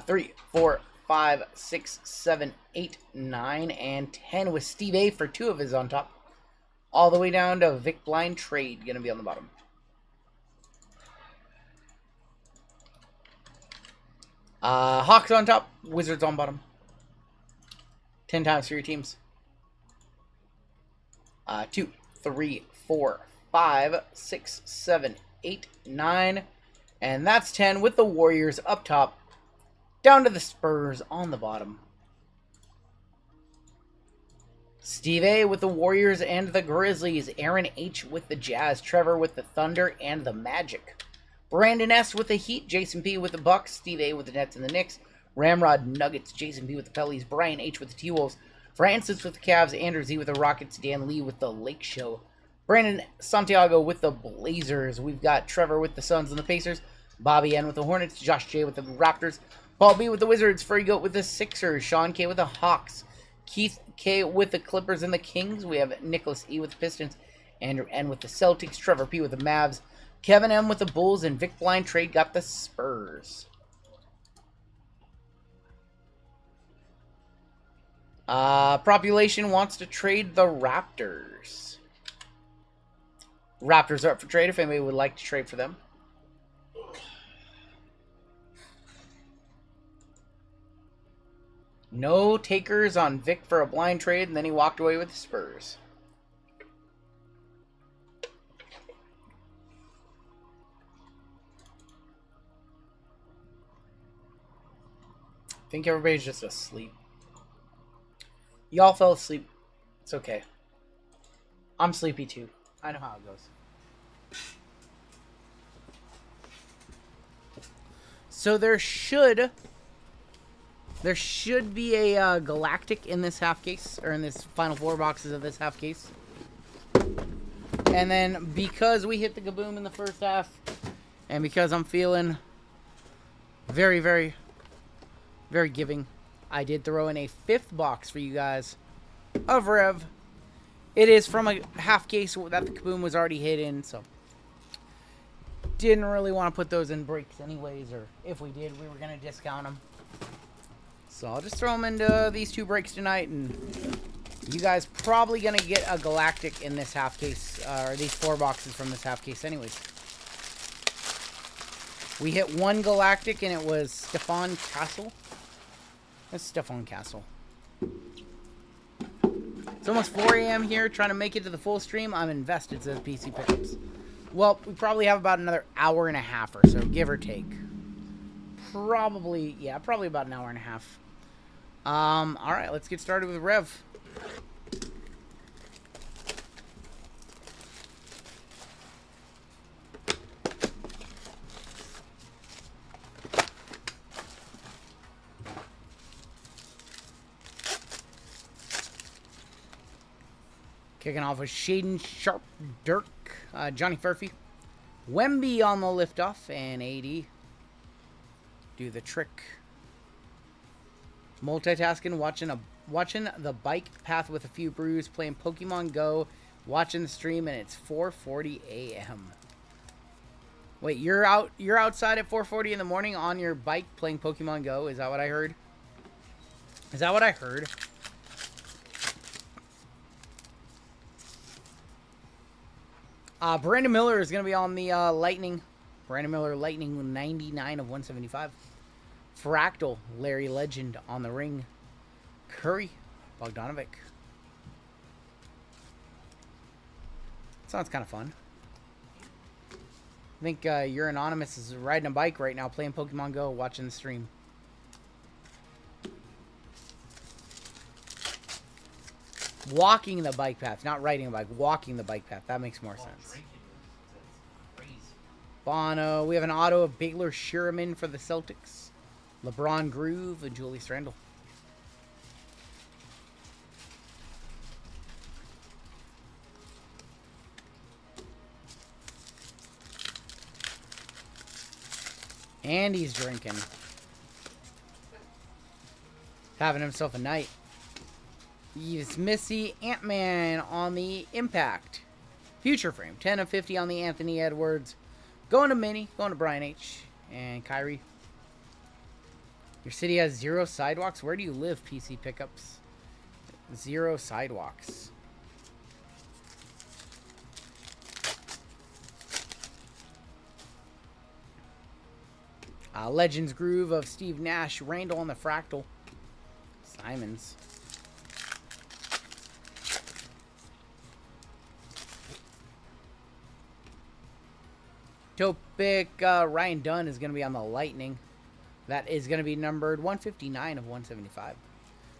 3, 4, 5, 6, 7, 8, 9, and 10 with Steve A for 2 of his on top. All the way down to Vic Blind Trade, going to be on the bottom. Hawks on top, Wizards on bottom. 10 times for your teams. 2, 3, 4, 5, 6, 7, 8, 9. And that's 10 with the Warriors up top. Down to the Spurs on the bottom. Steve A with the Warriors and the Grizzlies. Aaron H with the Jazz. Trevor with the Thunder and the Magic. Brandon S with the Heat. Jason P with the Bucks. Steve A with the Nets and the Knicks. Ramrod Nuggets. Jason P with the Pellies. Brian H with the T-Wolves. Francis with the Cavs. Andrew Z with the Rockets. Dan Lee with the Lake Show. Brandon Santiago with the Blazers. We've got Trevor with the Suns and the Pacers. Bobby N with the Hornets. Josh J with the Raptors. Paul B with the Wizards. Furry Goat with the Sixers. Sean K with the Hawks. Keith K with the Clippers and the Kings. We have Nicholas E with the Pistons. Andrew N with the Celtics. Trevor P with the Mavs. Kevin M with the Bulls. And Vic Blind Trade got the Spurs. Population wants to trade the Raptors. Raptors are up for trade if anybody would like to trade for them. No takers on Vic for a blind trade, and then he walked away with the Spurs. I think everybody's just asleep. Y'all fell asleep. It's okay. I'm sleepy too. I know how it goes. So there should be a Galactic in this half case, or in this final 4 boxes of this half case. And then because we hit the kaboom in the first half, and because I'm feeling very, very, very giving, I did throw in a 5th box for you guys of Rev. It is from a half case that the kaboom was already hit in, so didn't really want to put those in breaks anyways, or if we did, we were going to discount them. So I'll just throw them into these 2 breaks tonight, and you guys probably going to get a Galactic in this half case, or these 4 boxes from this half case anyways. We hit 1 Galactic, and it was Stefan Castle. That's Stefan Castle. It's almost 4 a.m. here, trying to make it to the full stream. I'm invested, says PC Pickups. Well, we probably have about another hour and a half or so, give or take. Probably, yeah, probably about an hour and a half. Alright, let's get started with Rev. Kicking off with Shaden Sharp Dirk, Johnny Furphy, Wemby on the liftoff, and AD. Do the trick. Multitasking, watching the bike path with a few brews, playing Pokemon Go, watching the stream, and it's 4:40 a.m. Wait, you're outside at 4:40 in the morning on your bike playing Pokemon Go? Is that what I heard? Is that what I heard? Brandon Miller is going to be on the Lightning. Brandon Miller Lightning 99 of 175. Fractal, Larry Legend on the ring. Curry, Bogdanovic. Sounds kind of fun. I think your Anonymous is riding a bike right now, playing Pokemon Go, watching the stream. Walking the bike path, not riding a bike, walking the bike path. That makes more sense. Bono, we have an auto of Baylor Sherman for the Celtics. LeBron Groove and Julius Randle. And he's drinking. Having himself a night. He's Missy Ant-Man on the Impact. Future Frame. 10 of 50 on the Anthony Edwards. Going to Minnie. Going to Brian H. And Kyrie. Your city has 0 sidewalks. Where do you live, PC Pickups? 0 sidewalks. Legends Groove of Steve Nash. Randall on the Fractal. Simons. Topic, Ryan Dunn is going to be on the Lightning. That is going to be numbered 159 of 175.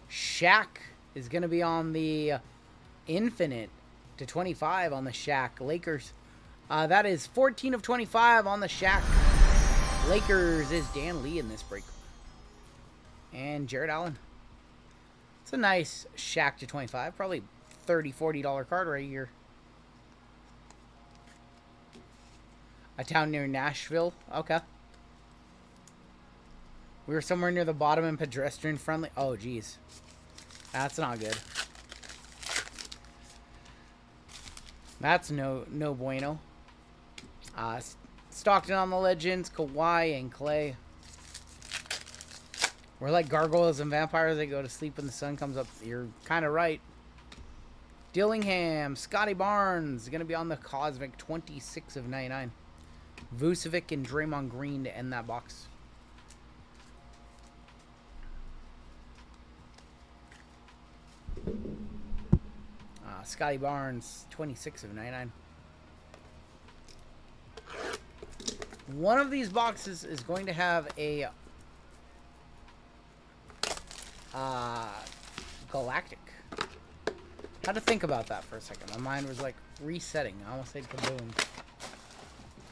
Shaq is going to be on the Infinite to 25 on the Shaq Lakers. That is 14 of 25 on the Shaq Lakers is Dan Lee in this break. And Jared Allen. It's a nice Shaq to 25. Probably $30, $40 card right here. A town near Nashville. Okay. We were somewhere near the bottom and pedestrian friendly. Oh, geez. That's not good. That's no bueno. Stockton on the Legends. Kawhi and Clay. We're like gargoyles and vampires. They go to sleep when the sun comes up. You're kind of right. Dillingham. Scotty Barnes. Going to be on the Cosmic 26 of 99. Vucevic and Draymond Green to end that box. Scotty Barnes, 26 of 99. One of these boxes is going to have a Galactic. Had to think about that for a second. My mind was like resetting. I almost said kaboom.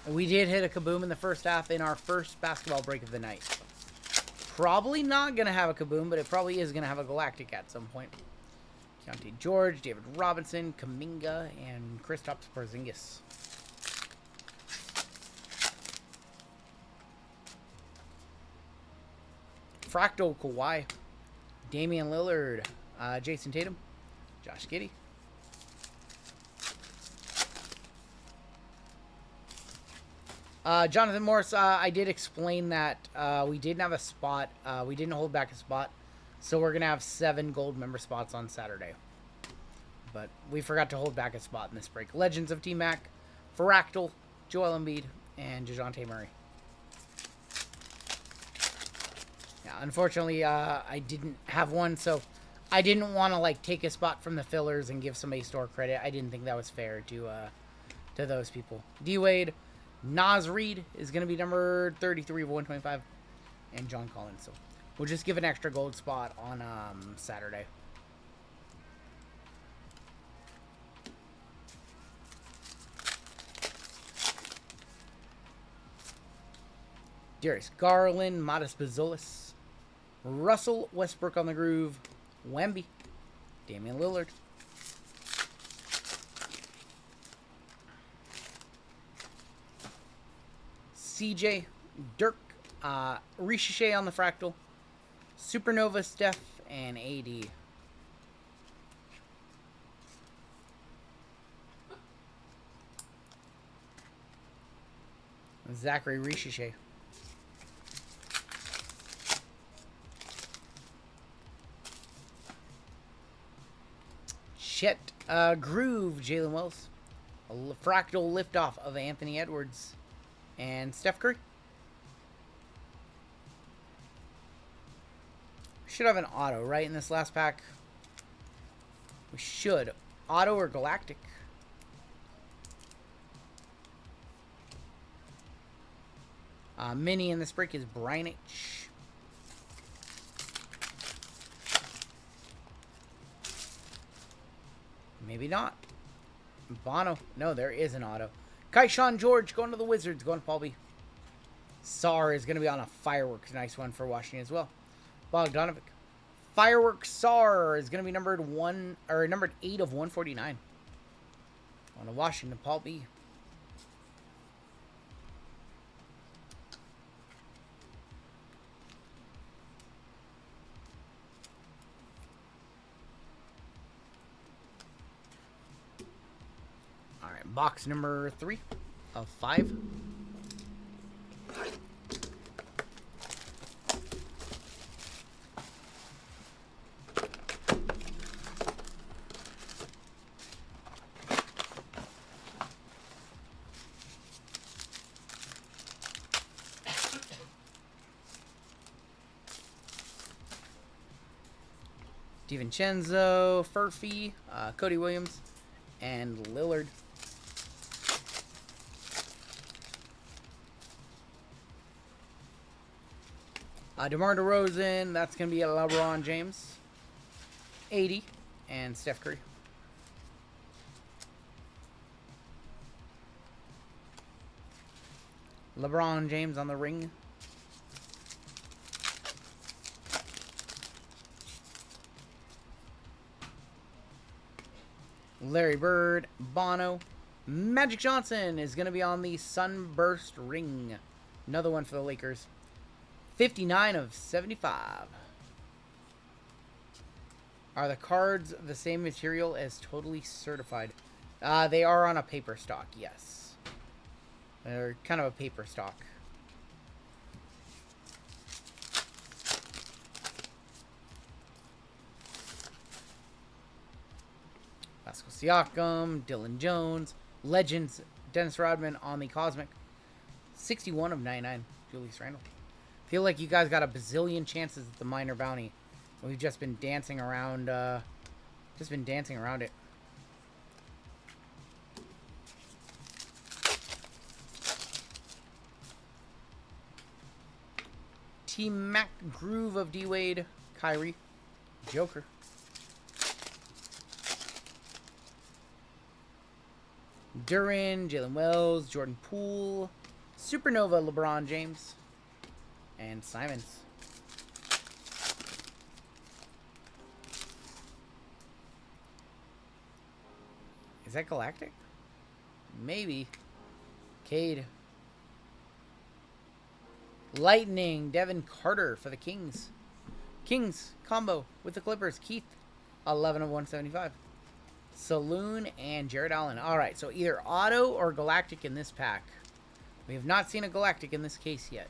We did hit a kaboom in the first half in our first basketball break of the night. Probably not going to have a kaboom, but it probably is going to have a Galactic at some point. Keontae George, David Robinson, Kuminga, and Kristaps Porzingis. Fractal Kawhi, Damian Lillard, Jason Tatum, Josh Giddey. Jonathan Morris, I did explain that we didn't have a spot. We didn't hold back a spot. So we're going to have 7 gold member spots on Saturday. But we forgot to hold back a spot in this break. Legends of T-Mac, Fractal, Joel Embiid, and DeJounte Murray. Yeah, unfortunately, I didn't have one, so I didn't want to like take a spot from the fillers and give somebody store credit. I didn't think that was fair to those people. D-Wade, Nas Reed is going to be number 33 of 125, and John Collins. So we'll just give an extra gold spot on Saturday. Darius Garland, Modest Bazolis, Russell Westbrook on the groove, Wemby, Damian Lillard, CJ, Dirk, Ricochet on the Fractal, Supernova, Steph, and AD. Zachary Ricochet. Chet, Groove, Jalen Wells, a Fractal Liftoff of Anthony Edwards, and Steph Curry. Should have an auto, right, in this last pack? We should. Auto or Galactic? Mini in this break is Brian H. Maybe not. Bono. No, there is an auto. Kaishan George going to the Wizards. Going to Paul B. Sar is going to be on a Fireworks. Nice one for Washington as well. Bogdanovic. Fireworks Sar is going to be numbered 8 of 149. On to Washington, Paul B. Box number 3 of 5. DiVincenzo, Furphy, Cody Williams, and Lillard. DeMar DeRozan, that's going to be a LeBron James. 80, and Steph Curry. LeBron James on the ring. Larry Bird, Bono. Magic Johnson is going to be on the Sunburst ring. Another one for the Lakers. 59 of 75. Are the cards the same material as Totally Certified? They are on a paper stock, yes. They're kind of a paper stock. Pascal Siakam, Dylan Jones, Legends, Dennis Rodman on the Cosmic. 61 of 99, Julius Randle. Feel like you guys got a bazillion chances at the minor bounty. We've just been dancing around, it. T-Mac Groove of D-Wade, Kyrie, Joker. Duran, Jalen Wells, Jordan Poole, Supernova, LeBron James, and Simons. Is that Galactic? Maybe. Cade. Lightning, Devin Carter for the Kings. Kings combo with the Clippers. Keith, 11 of 175. Saloon and Jared Allen. Alright, so either Auto or Galactic in this pack. We have not seen a Galactic in this case yet.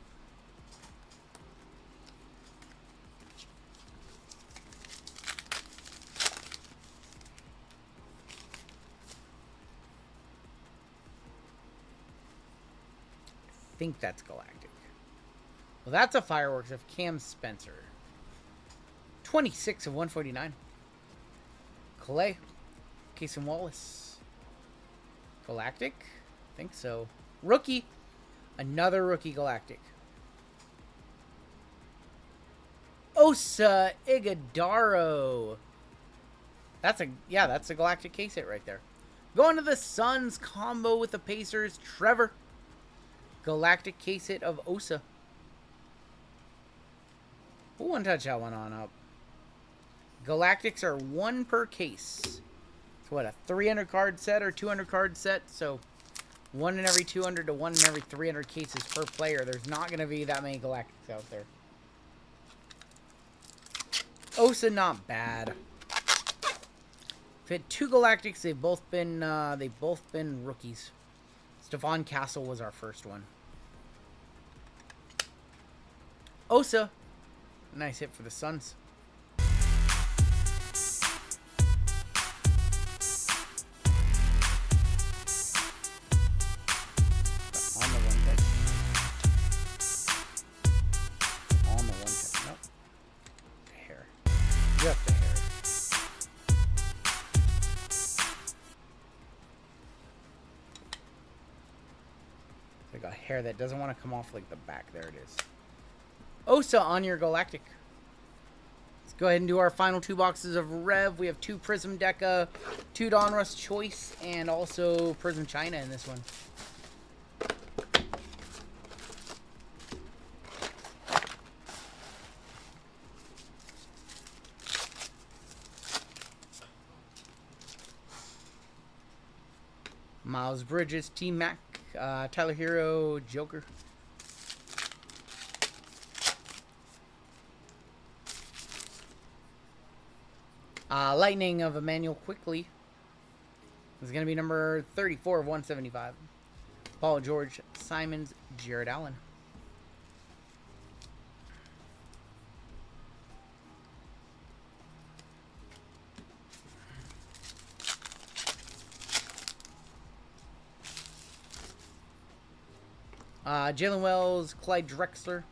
I think that's Galactic. Well, that's a Fireworks of Cam Spencer. 26 of 149. Clay. Casey Wallace. Galactic? I think so. Rookie. Another rookie Galactic. Osa Ighodaro. That's a Galactic case hit right there. Going to the Suns combo with the Pacers. Trevor. Galactic case hit of Osa. One touch that one on up. Galactics are one per case. So what, a 300 card set or 200 card set? So one in every 200 to one in every 300 cases per player. There's not going to be that many Galactics out there. Osa, not bad. Fit two Galactics. They've both been rookies. Stephon Castle was our first one. Osa, nice hit for the Suns. Hair that doesn't want to come off like the back. There it is. Osa on your Galactic. Let's go ahead and do our final two boxes of Rev. We have two Prizm Deca, two Donruss Choice, and also Prizm China in this one. Miles Bridges, T-Mac. Tyler Hero, Joker. Lightning of Emmanuel Quickly. This is going to be number 34 of 175. Paul George, Simons, Jared Allen. Jalen Wells, Clyde Drexler,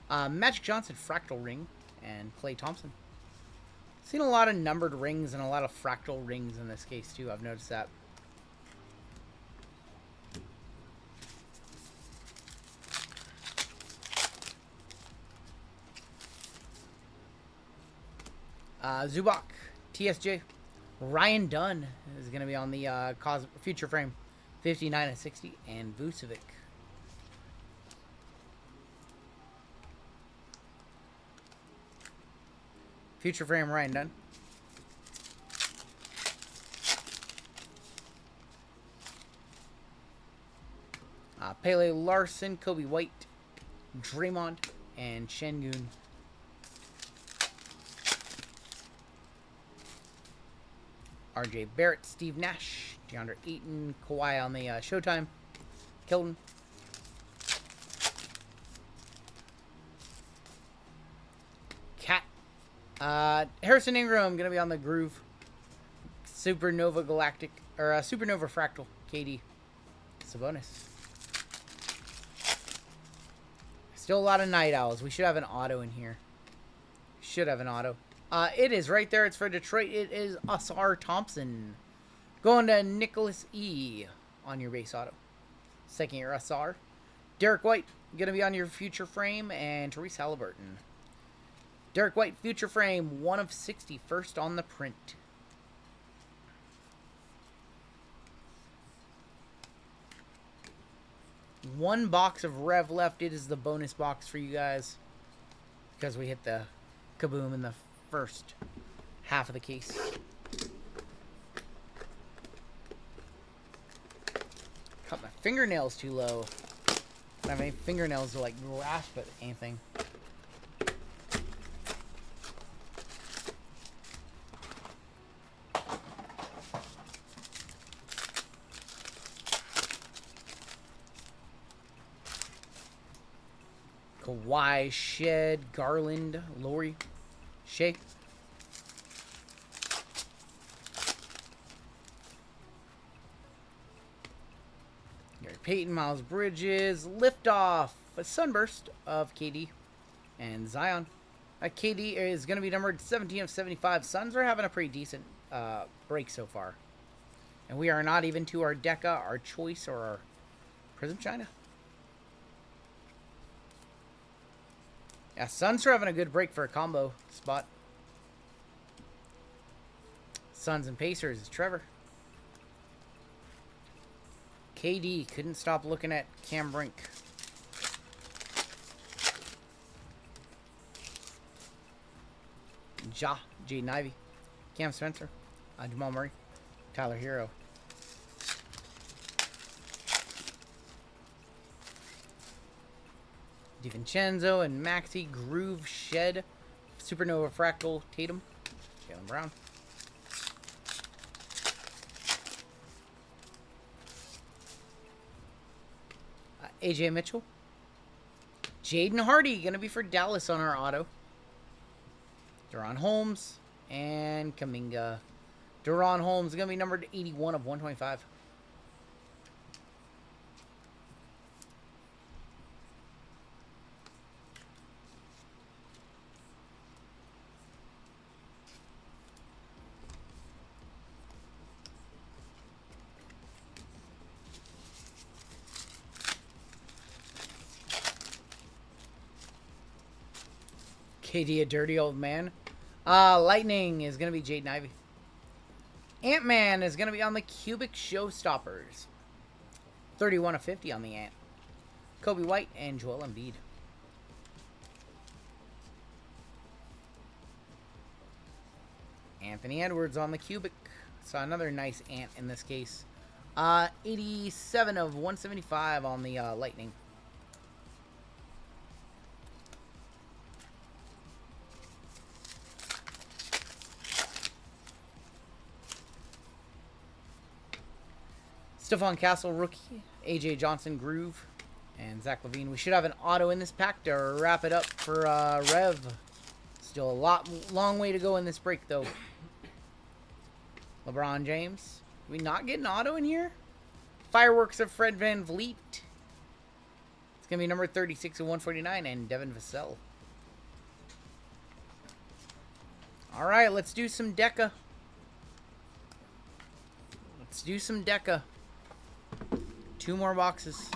Magic Johnson, Fractal Ring, and Klay Thompson. Seen a lot of numbered rings and a lot of fractal rings in this case too. I've noticed that. Zubac, TSJ, Ryan Dunn is going to be on the Future Frame, 59 of 60, and Vucevic. Future Frame, Ryan Dunn. Pele Larson, Kobe White, Draymond, and Şengün. RJ Barrett, Steve Nash, DeAndre Ayton, Kawhi on the Showtime, Kilton. Harrison Ingram gonna be on the Groove. Supernova Galactic or Supernova Fractal. KD. Sabonis. Still a lot of Night Owls. We should have an auto in here. Should have an auto. It is right there. It's for Detroit. It is Asar Thompson. Going to Nicholas E. on your base auto. Second year Asar. Derek White gonna be on your Future Frame, and Therese Halliburton. Derek White, Future Frame, 1 of 60, first on the print. One box of Rev left. It is the bonus box for you guys, because we hit the kaboom in the first half of the case. Cut my fingernails too low. I don't have any fingernails to like grasp at anything. Kawhi, Shed, Garland, Laurie, Shea. Gary Payton, Miles Bridges, Liftoff, a Sunburst of KD, and Zion. KD is going to be numbered 17 of 75. Suns are having a pretty decent break so far. And we are not even to our Deca, our Choice, or our Prizm China. Yeah, Suns are having a good break for a combo spot. Suns and Pacers is Trevor. KD couldn't stop looking at Cam Brink. Jaden Ivey, Cam Spencer, Jamal Murray, Tyler Hero. DiVincenzo and Maxi, Groove, Shed, Supernova, Fractal, Tatum, Jaylen Brown. AJ Mitchell. Jaden Hardy, going to be for Dallas on our auto. Deron Holmes and Kuminga. Deron Holmes is going to be numbered 81 of 125. KD, a dirty old man. Lightning is going to be Jaden Ivey. Ant-Man is going to be on the Cubic Showstoppers. 31 of 50 on the Ant. Kobe White and Joel Embiid. Anthony Edwards on the Cubic. Saw another nice Ant in this case. 87 of 175 on the Lightning. Stephon Castle, rookie. AJ Johnson, Groove. And Zach LaVine. We should have an auto in this pack to wrap it up for Rev. Still a long way to go in this break, though. LeBron James. Did we not get an auto in here? Fireworks of Fred VanVleet. It's going to be number 36 of 149. And Devin Vassell. Alright, let's do some Deca. Let's do some Deca. 2 more boxes.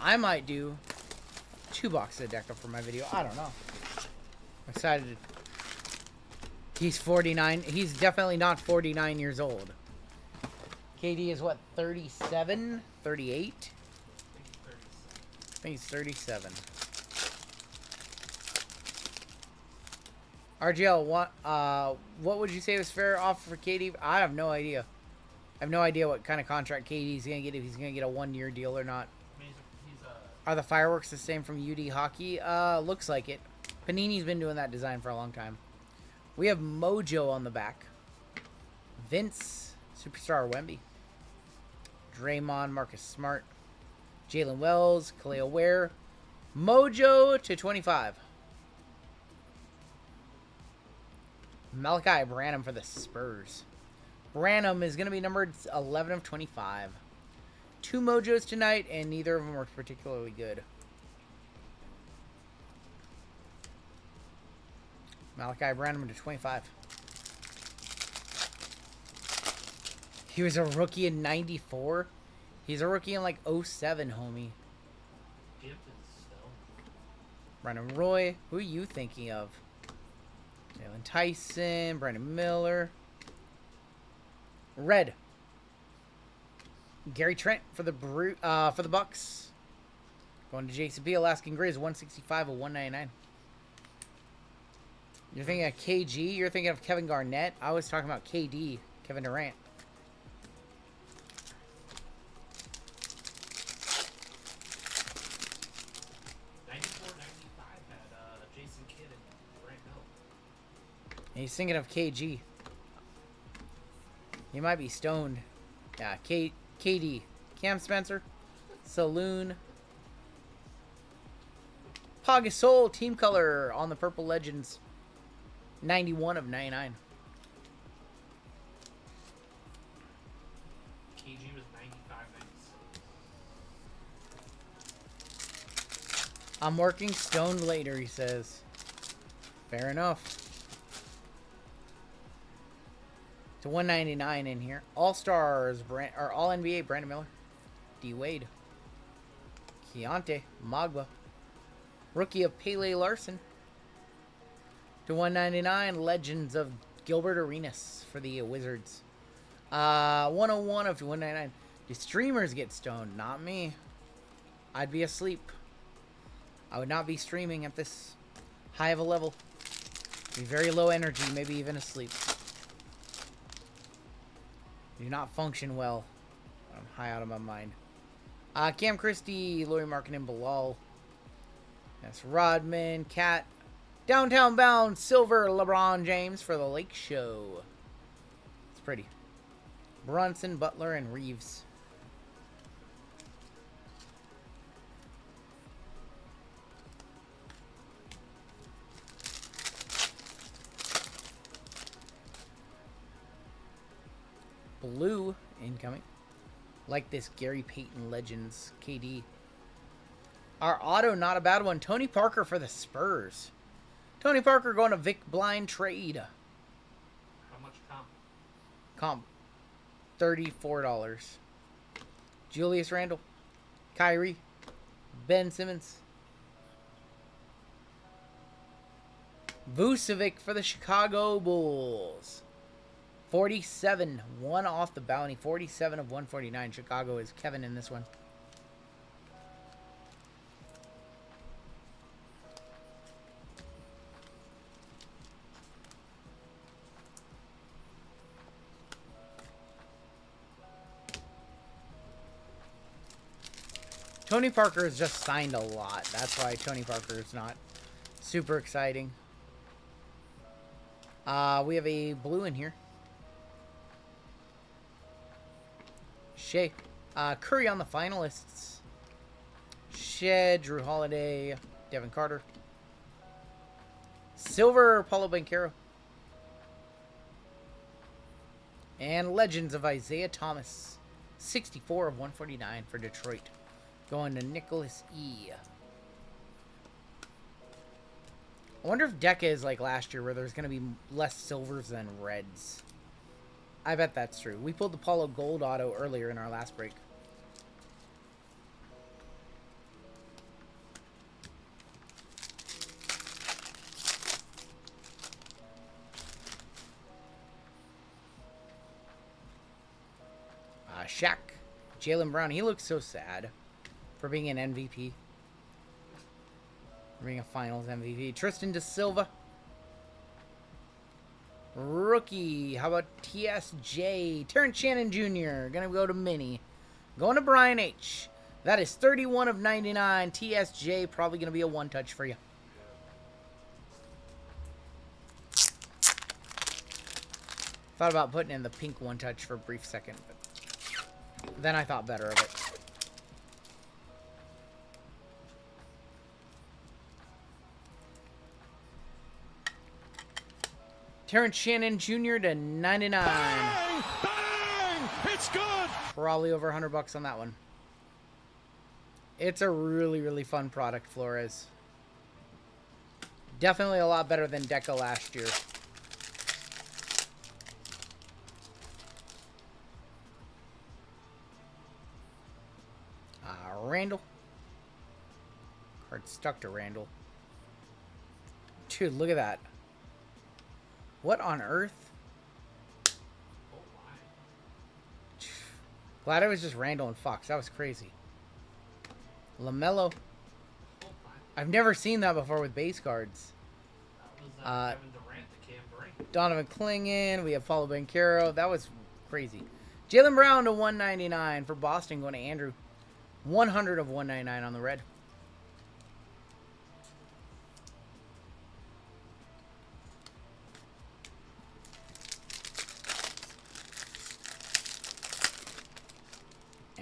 I might do 2 boxes of Deca for my video. I don't know. I'm excited. He's 49. He's definitely not 49 years old. KD is what, 37? 38? I think he's 37. RGL, what would you say was fair offer for KD? I have no idea. I have no idea what kind of contract KD's going to get, if he's going to get a 1-year deal or not. Are the fireworks the same from UD Hockey? Looks like it. Panini's been doing that design for a long time. We have Mojo on the back. Vince, Superstar Wemby. Draymond, Marcus Smart. Jalen Wells, Kaleo Ware. Mojo to 25. Malachi Branham for the Spurs. Branham is going to be numbered 11 of 25. 2 Mojos tonight, and neither of them were particularly good. Malachi Branham to 25. He was a rookie in 94. He's a rookie in like 07, homie. Brandon Roy. Who are you thinking of? Jalen Tyson, Brandon Miller. Red. Gary Trent for the Bucks. Going to JCP, Alaskan Grizz, 165 of 199. You're thinking of KG? You're thinking of Kevin Garnett? I was talking about KD, Kevin Durant. He's thinking of KG. He might be stoned. Yeah, KD. Cam Spencer. Saloon. Pagasol team color on the Purple Legends. 91 of 99. KG was 95, 96. I'm working stoned later, he says. Fair enough. To 199 in here. All-Stars, or All-NBA, Brandon Miller. D. Wade. Keontae, Magba. Rookie of Pele Larson. To 199, Legends of Gilbert Arenas for the Wizards. 101 of 199. Do streamers get stoned? Not me. I'd be asleep. I would not be streaming at this high of a level. Be very low energy, maybe even asleep. Do not function well. I'm high out of my mind. Cam Christie, Laurie Markkinen, Bilal. That's Rodman, Cat. Downtown Bound, Silver, LeBron James for the Lake Show. It's pretty. Brunson, Butler, and Reeves. Blue incoming. Like this Gary Payton Legends KD. Our auto, not a bad one. Tony Parker for the Spurs. Tony Parker going to Vic Blind trade. How much comp? Comp. $34. Julius Randle. Kyrie. Ben Simmons. Vucevic for the Chicago Bulls. 47, one off the bounty. 47 of 149. Chicago is Kevin in this one. Tony Parker has just signed a lot. That's why Tony Parker is not super exciting. We have a blue in here. Shea. Curry on the finalists. Shea, Drew Holiday, Devin Carter. Silver, Paulo Banchero. And Legends of Isaiah Thomas. 64 of 149 for Detroit. Going to Nicholas E. I wonder if Deca is like last year where there's going to be less silvers than reds. I bet that's true. We pulled the Paulo Gold auto earlier in our last break. Shaq. Jaylen Brown. He looks so sad for being an MVP. For being a finals MVP. Tristan Da Silva. Rookie. How about TSJ? Terrence Shannon Jr. Gonna go to Mini. Going to Brian H. That is 31 of 99. TSJ probably gonna be a one-touch for you. Thought about putting in the pink one-touch for a brief second, but then I thought better of it. Terrence Shannon Jr. to 99. Bang! Bang! It's good! Probably over $100 on that one. It's a really, really fun product, Flores. Definitely a lot better than Deca last year. Randall. Card stuck to Randall. Dude, look at that. What on earth? Oh my. Glad it was just Randall and Fox. That was crazy. LaMelo. Oh my. I've never seen that before with base cards. That was Kevin Durant that can't bring. Donovan Clingan. We have Paulo Banchero. That was crazy. Jaylen Brown to 199 for Boston going to Andrew. 100 of 199 on the red.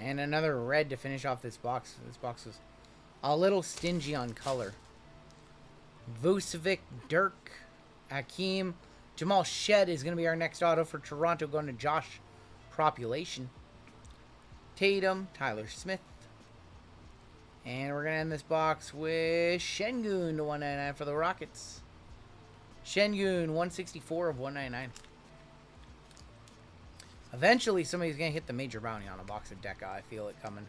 And another red to finish off this box. This box was a little stingy on color. Vucevic, Dirk, Hakeem. Jamal Shed is going to be our next auto for Toronto, going to Josh Propulation. Tatum, Tyler Smith. And we're going to end this box with Şengün to 199 for the Rockets. Şengün, 164 of 199. Eventually, somebody's going to hit the major bounty on a box of Deca. I feel it coming.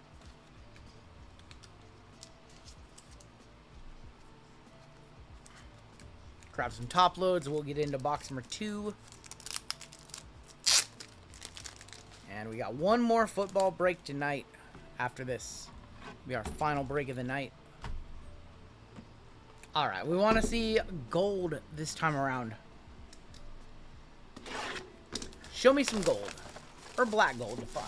Grab some top loads. We'll get into box number 2. And we got one more football break tonight after this. It'll be our final break of the night. Alright, we want to see gold this time around. Show me some gold. Or black gold to 5.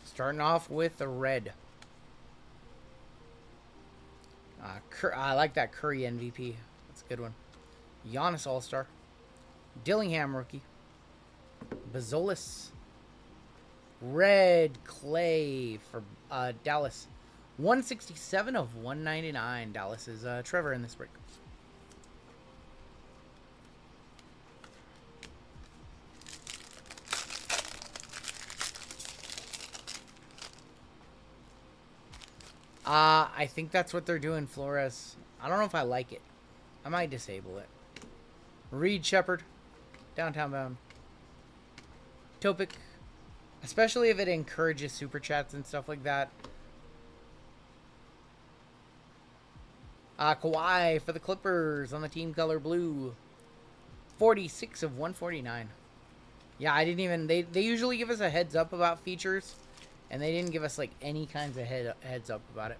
Starting off with the red. I like that Curry MVP. That's a good one. Giannis All-Star. Dillingham rookie. Bazolis. Red Clay for Dallas. 167 of 199. Dallas is Trevor in this break. I think that's what they're doing, Flores. I don't know if I like it. I might disable it. Reed Shepard. Downtown Bound. Topic. Especially if it encourages super chats and stuff like that. Kawhi for the Clippers on the team color blue. 46 of 149. Yeah, I didn't even... They usually give us a heads up about features. And they didn't give us, like, any kinds of heads up about it.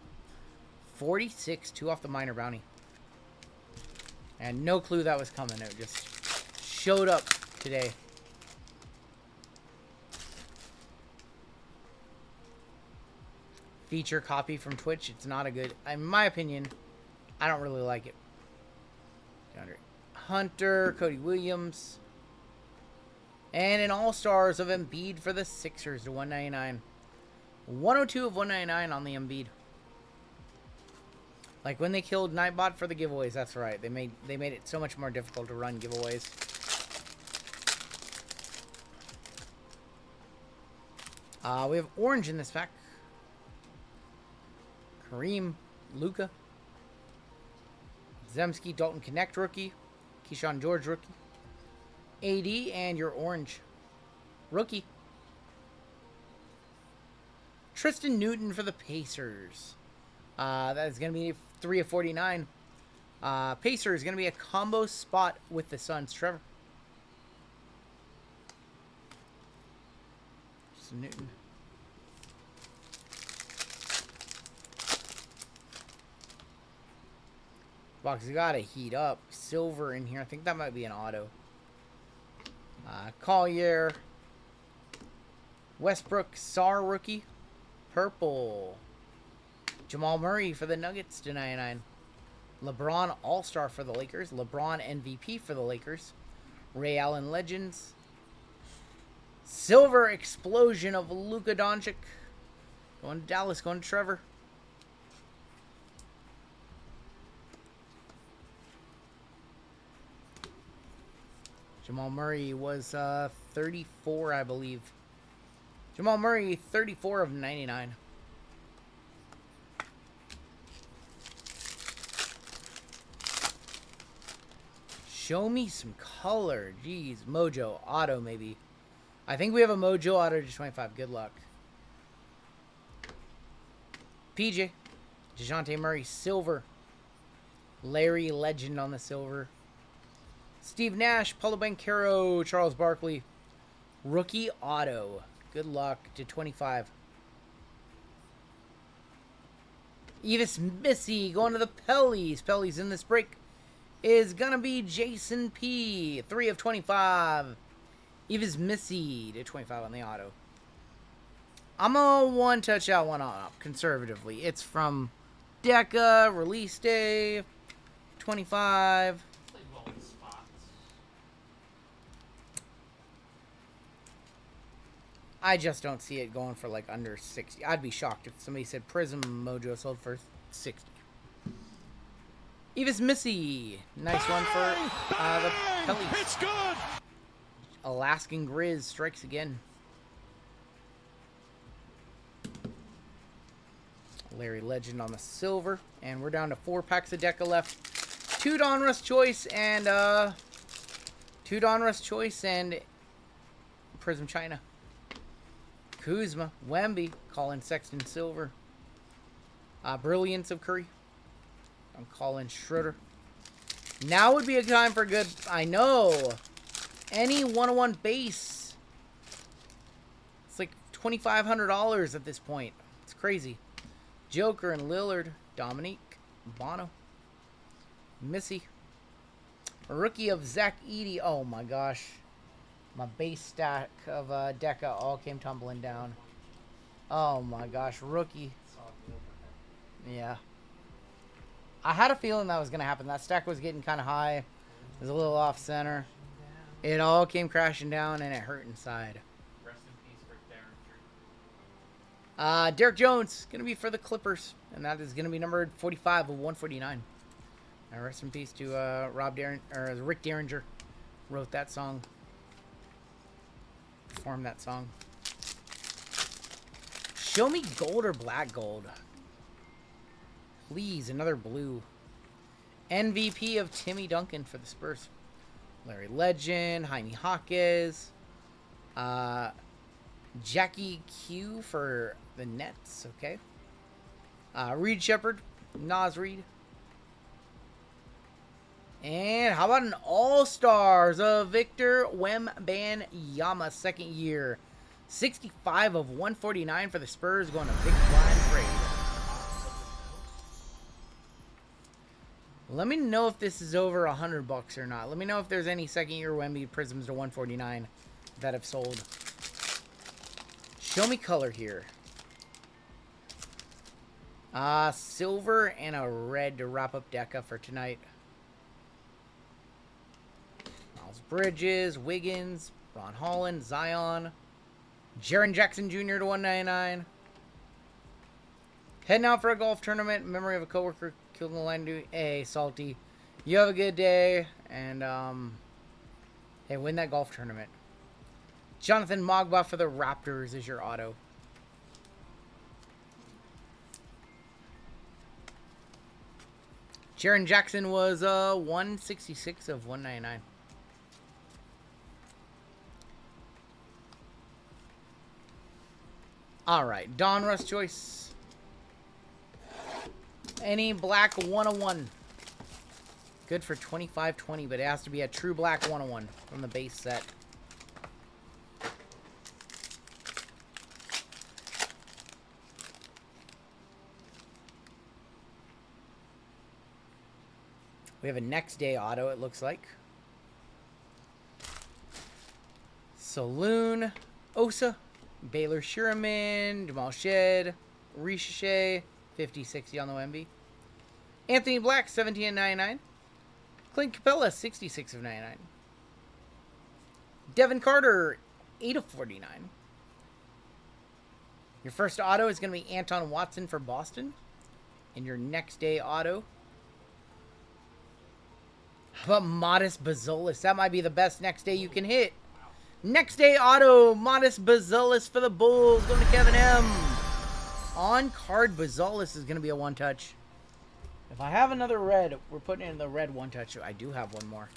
46, 2 off the minor bounty. And no clue that was coming. It just showed up today. Feature copy from Twitch. It's not a good... In my opinion, I don't really like it. Hunter, Cody Williams. And an All-Stars of Embiid for the Sixers to 199. 102 of 199 on the Embiid. Like when they killed Nightbot for the giveaways, that's right. They made it so much more difficult to run giveaways. We have orange in this pack. Kareem, Luka, Zemski, Dalton Connect rookie, Keyshawn George rookie, AD, and your orange rookie. Tristan Newton for the Pacers. That is going to be 3 of 49. Pacers is going to be a combo spot with the Suns. Trevor. Tristan Newton. Box has got to heat up. Silver in here. I think that might be an auto. Collier. Westbrook, Sar rookie. Purple. Jamal Murray for the Nuggets to 99. LeBron All-Star for the Lakers. LeBron MVP for the Lakers. Ray Allen Legends. Silver Explosion of Luka Doncic. Going to Dallas. Going to Trevor. Jamal Murray was 34, I believe. Jamal Murray, 34 of 99. Show me some color. Jeez. Mojo. Auto, maybe. I think we have a Mojo auto to 25. Good luck. PJ. DeJounte Murray, silver. Larry Legend on the silver. Steve Nash, Paulo Banchero, Charles Barkley. Rookie auto. Good luck to 25. Evis Missy going to the Pellies. Pellies in this break is going to be Jason P. 3 of 25. Evis Missy to 25 on the auto. I'm gonna one-touch that one up conservatively. It's from Deca, release day, 25. Played well in spots. I just don't see it going for like under 60. I'd be shocked if somebody said Prizm Mojo sold for 60. Evis Missy. Nice one for the Pellies. It's good. Alaskan Grizz strikes again. Larry Legend on the silver. And we're down to 4 packs of Deca left. 2 Donruss Choice and 2 Donruss Choice and Prizm China. Kuzma, Wemby, Colin Sexton Silver. Brilliance of Curry. I'm calling Schroeder. Now would be a time for good. I know. Any 101 base. It's like $2,500 at this point. It's crazy. Joker and Lillard. Dominique. Bono. Missy. A rookie of Zach Edey. Oh my gosh. My base stack of Deca all came tumbling down. Oh my gosh. Rookie. Yeah. I had a feeling that was going to happen. That stack was getting kind of high. It was a little off center. It all came crashing down and it hurt inside. Rest in peace, Rick Derringer. Derek Jones, going to be for the Clippers. And that is going to be numbered 45 of 149. And rest in peace to Rick Derringer. Wrote that song. Performed that song. Show me gold or black gold. Please, another blue. MVP of Timmy Duncan for the Spurs. Larry Legend, Jaime Jaquez. Jackie Q for the Nets, okay. Reed Shepard, Nas Reed. And how about an All-Stars of Victor Wembanyama, second year. 65 of 149 for the Spurs, going to big blind trade. Let me know if this is over $100 or not. Let me know if there's any second year Wemby Prisms to 149 that have sold. Show me color here. Silver and a red to wrap up Deca for tonight. Miles Bridges, Wiggins, Ron Holland, Zion, Jaren Jackson Jr. to 199. Heading out for a golf tournament. Memory of a coworker killed in the line. Hey, Salty, you have a good day, and hey, win that golf tournament. Jonathan Mogba for the Raptors is your auto. Jaren Jackson was 166 of 199. All right, Donruss choice. Any black 101. Good for 25.20, but it has to be a true black 101 from the base set. We have a next day auto, it looks like. Saloon, Osa, Baylor Sherman, Jamal Shed, Ricochet, 50-60 on the Wemby. Anthony Black, 17 of 99. Clint Capella, 66 of 99. Devin Carter, 8 of 49. Your first auto is going to be Anton Watson for Boston. And your next day auto. How about Modest Bazolis? That might be the best next day you can hit. Next day auto, Modest Bazolis for the Bulls. Going to Kevin M. On card, Bazolis is going to be a one-touch. If I have another red, we're putting in the red one-touch. I do have one more.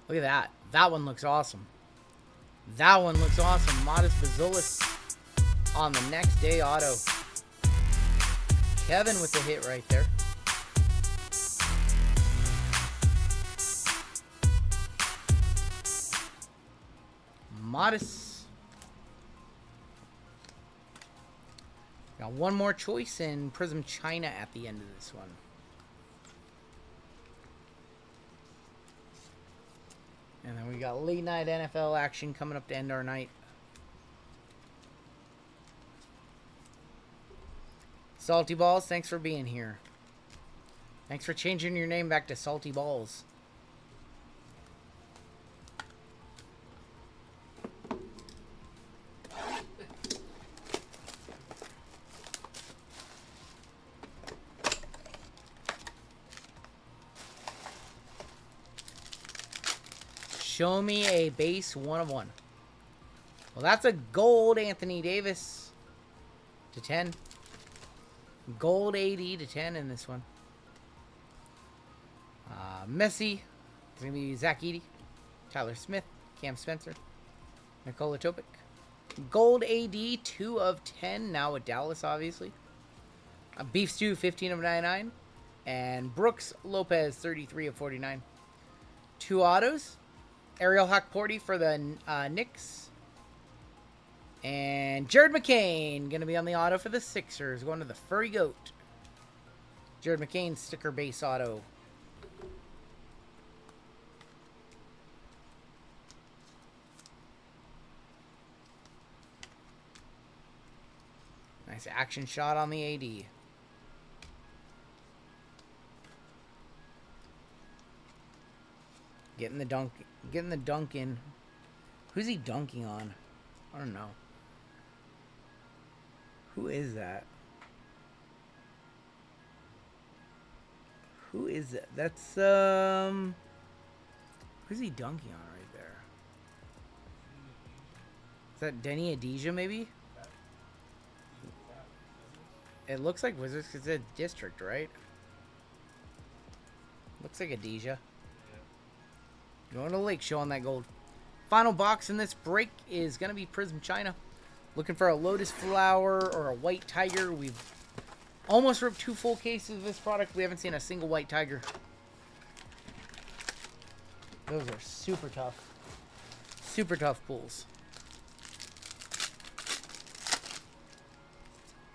Look at that. That one looks awesome. That one looks awesome. Modest Bazolis on the next day auto. Kevin with the hit right there. Modest. Got one more choice in Prizm China at the end of this one. And then we got late night NFL action coming up to end our night. Salty Balls, thanks for being here. Thanks for changing your name back to Salty Balls. Show me a base 1 of 1. Well, that's a gold Anthony Davis to 10. Gold AD to 10 in this one. Messi. It's going to be Zach Edey. Tyler Smith. Cam Spencer. Nikola Topic. Gold AD 2 of 10. Now with Dallas, obviously. Beef Stew 15 of 99. And Brooks Lopez 33 of 49. 2 autos. Ariel Hockporty for the Knicks. And Jared McCain going to be on the auto for the Sixers. Going to the Furry Goat. Jared McCain sticker base auto. Nice action shot on the AD. Getting the dunk in. Who's he dunking on? I don't know. Who is that? Who is it? That's who's he dunking on right there? Is that Denny Adija maybe? It looks like Wizards because it's a district, right? Looks like Adija. Going to the Lake Show on that gold. Final box in this break is going to be Prizm China. Looking for a Lotus Flower or a White Tiger. We've almost ripped 2 full cases of this product. We haven't seen a single White Tiger. Those are super tough. Super tough pulls.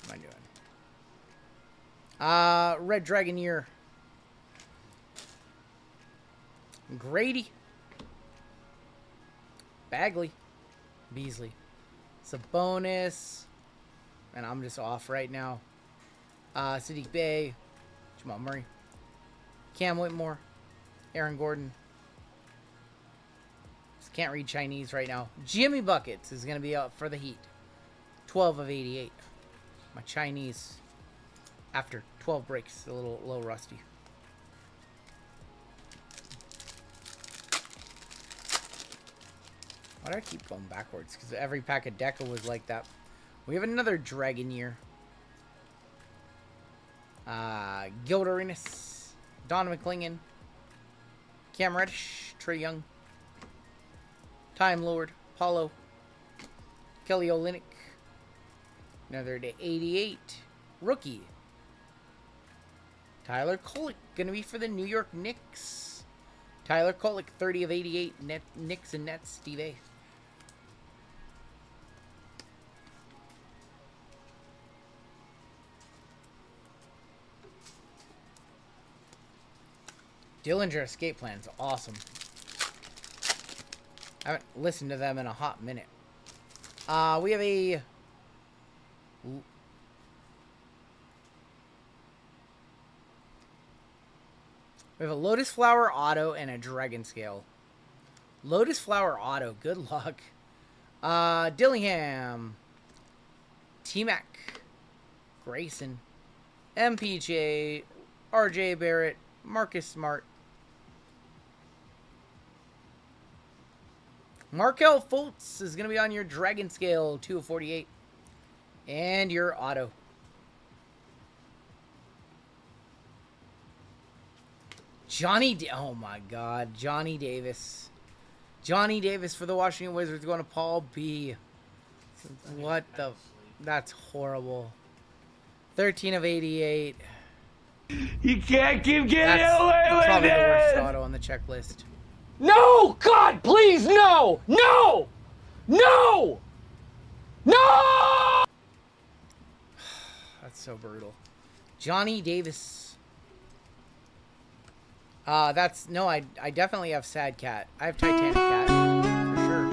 What am I doing? Red Dragon Year. Grady. Bagley. Beasley. Sabonis. And I'm just off right now. Sadiq Bey. Jamal Murray. Cam Whitmore. Aaron Gordon. Just can't read Chinese right now. Jimmy Buckets is going to be up for the Heat. 12 of 88. My Chinese, after 12 breaks, a little rusty. Why do I keep going backwards? Because every pack of Deca was like that. We have another Dragon Year. Gilda Arenas. Don McClingan. Cam Reddish. Trae Young. Time Lord. Paulo. Kelly Olynyk. Another to 88. Rookie. Tyler Kolek. Going to be for the New York Knicks. Tyler Kolek, 30 of 88. Knicks and Nets. Steve A. Dillinger Escape Plan is awesome. I haven't listened to them in a hot minute. We have a... We have a Lotus Flower Auto and a Dragon Scale. Lotus Flower Auto, good luck. Dillingham. T-Mac. Grayson. MPJ. RJ Barrett. Marcus Smart. Markel Fultz is going to be on your Dragon Scale, 2 of 48. And your auto. Oh my God, Johnny Davis. Johnny Davis for the Washington Wizards going to Paul B. What the... That's horrible. 13 of 88. You can't keep getting That's away with probably the worst it! auto on the checklist. No! God, please, no! No! No! No! That's so brutal. Johnny Davis. That's... No, I definitely have Sad Cat. I have Titanic Cat. For sure.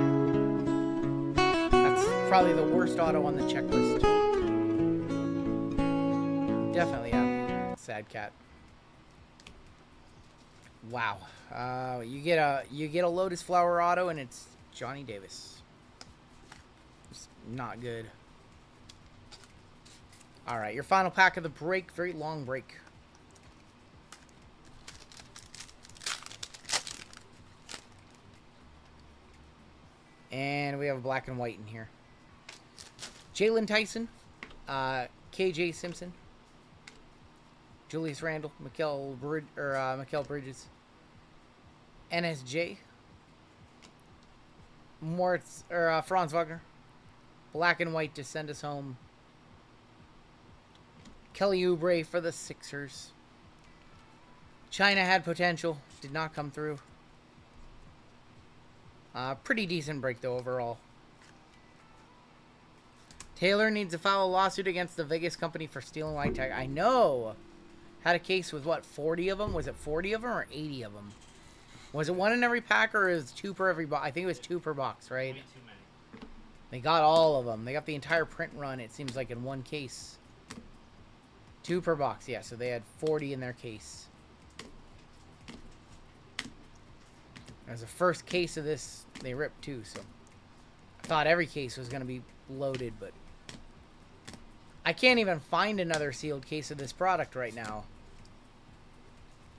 That's probably the worst auto on the checklist. Definitely have Sad Cat. Wow. You get a Lotus Flower auto, and it's Johnny Davis. It's not good. All right, your final pack of the break. Very long break. And we have a black and white in here. Jalen Tyson, KJ Simpson, Julius Randle, Mikal Bridges, NSJ, Franz Wagner, black and white to send us home. Kelly Oubre for the Sixers. China had potential, did not come through. Pretty decent break though overall. Taylor needs to file a lawsuit against the Vegas company for stealing white tag. I know. Had a case with what, 40 of them? Was it 40 of them or 80 of them? Was it one in every pack or is it 2 per every box? I think it was 2 per box, right? Way too many. They got all of them. They got the entire print run, it seems like, in one case. 2 per box, yeah. So they had 40 in their case. As the first case of this, they ripped too, so I thought every case was going to be loaded, but I can't even find another sealed case of this product right now.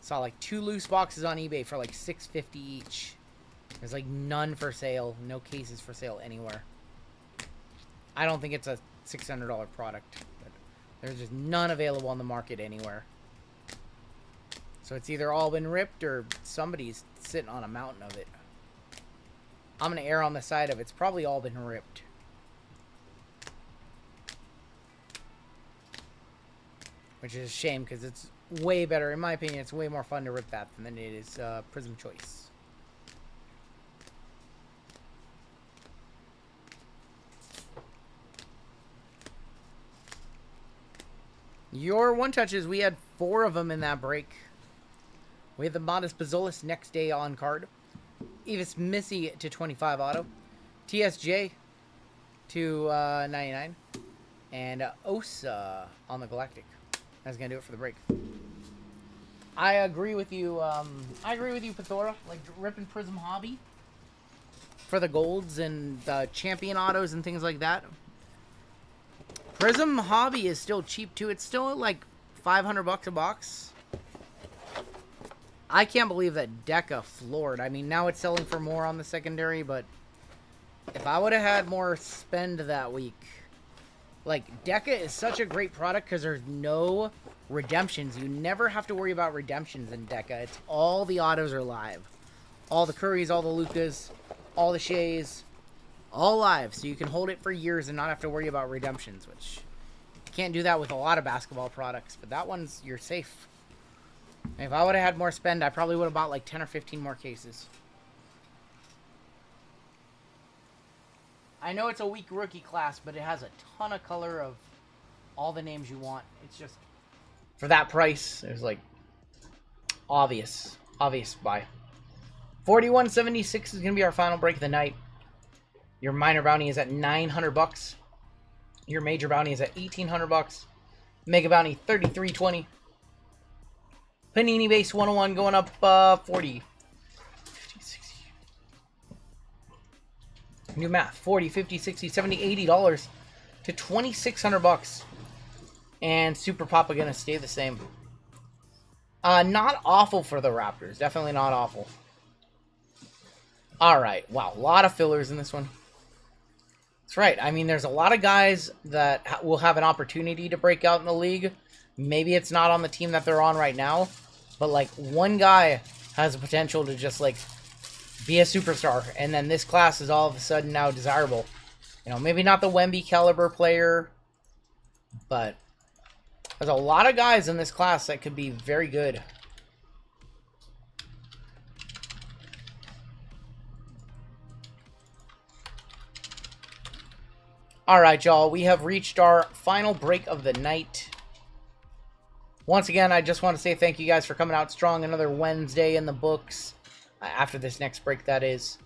Saw like 2 loose boxes on eBay for like $6.50 each. There's like none for sale, no cases for sale anywhere. I don't think it's a $600 product, but there's just none available on the market anywhere. So it's either all been ripped or somebody's sitting on a mountain of it. I'm going to err on the side of it's probably all been ripped. Which is a shame because it's way better. In my opinion, it's way more fun to rip that than it is Prizm Choice. Your one touches, we had 4 of them in that break. We have the Modest Bazolis next day on card. Evis Missy to 25 auto. TSJ to 99. And Osa on the Galactic. That's going to do it for the break. I agree with you. Pathora. Like ripping Prizm Hobby for the golds and the champion autos and things like that. Prizm Hobby is still cheap too. It's still like $500 a box. I can't believe that Deca floored. I mean, now it's selling for more on the secondary, but if I would have had more spend that week, like, Deca is such a great product because there's no redemptions. You never have to worry about redemptions in Deca. It's all the autos are live. All the Currys, all the Lucas, all the Shays, all live. So you can hold it for years and not have to worry about redemptions, which you can't do that with a lot of basketball products. But that one's, you're safe. If I would have had more spend, I probably would have bought like 10 or 15 more cases. I know it's a weak rookie class, but it has a ton of color of all the names you want. It's just, for that price, it's like obvious buy. 41.76 is going to be our final break of the night. Your minor bounty is at $900. Your major bounty is at $1,800. Mega bounty $33.20. Panini base 101 going up 40. 50, 60. New math. 40, 50, 60, 70, $80 to $2,600. And Super Papa gonna stay the same. Not awful for the Raptors. Definitely not awful. Alright. Wow. A lot of fillers in this one. That's right. I mean, there's a lot of guys that will have an opportunity to break out in the league. Maybe it's not on the team that they're on right now. But, like, one guy has the potential to just, like, be a superstar. And then this class is all of a sudden now desirable. You know, maybe not the Wemby caliber player. But there's a lot of guys in this class that could be very good. Alright, y'all. We have reached our final break of the night. Once again, I just want to say thank you guys for coming out strong. Another Wednesday in the books. After this next break, that is.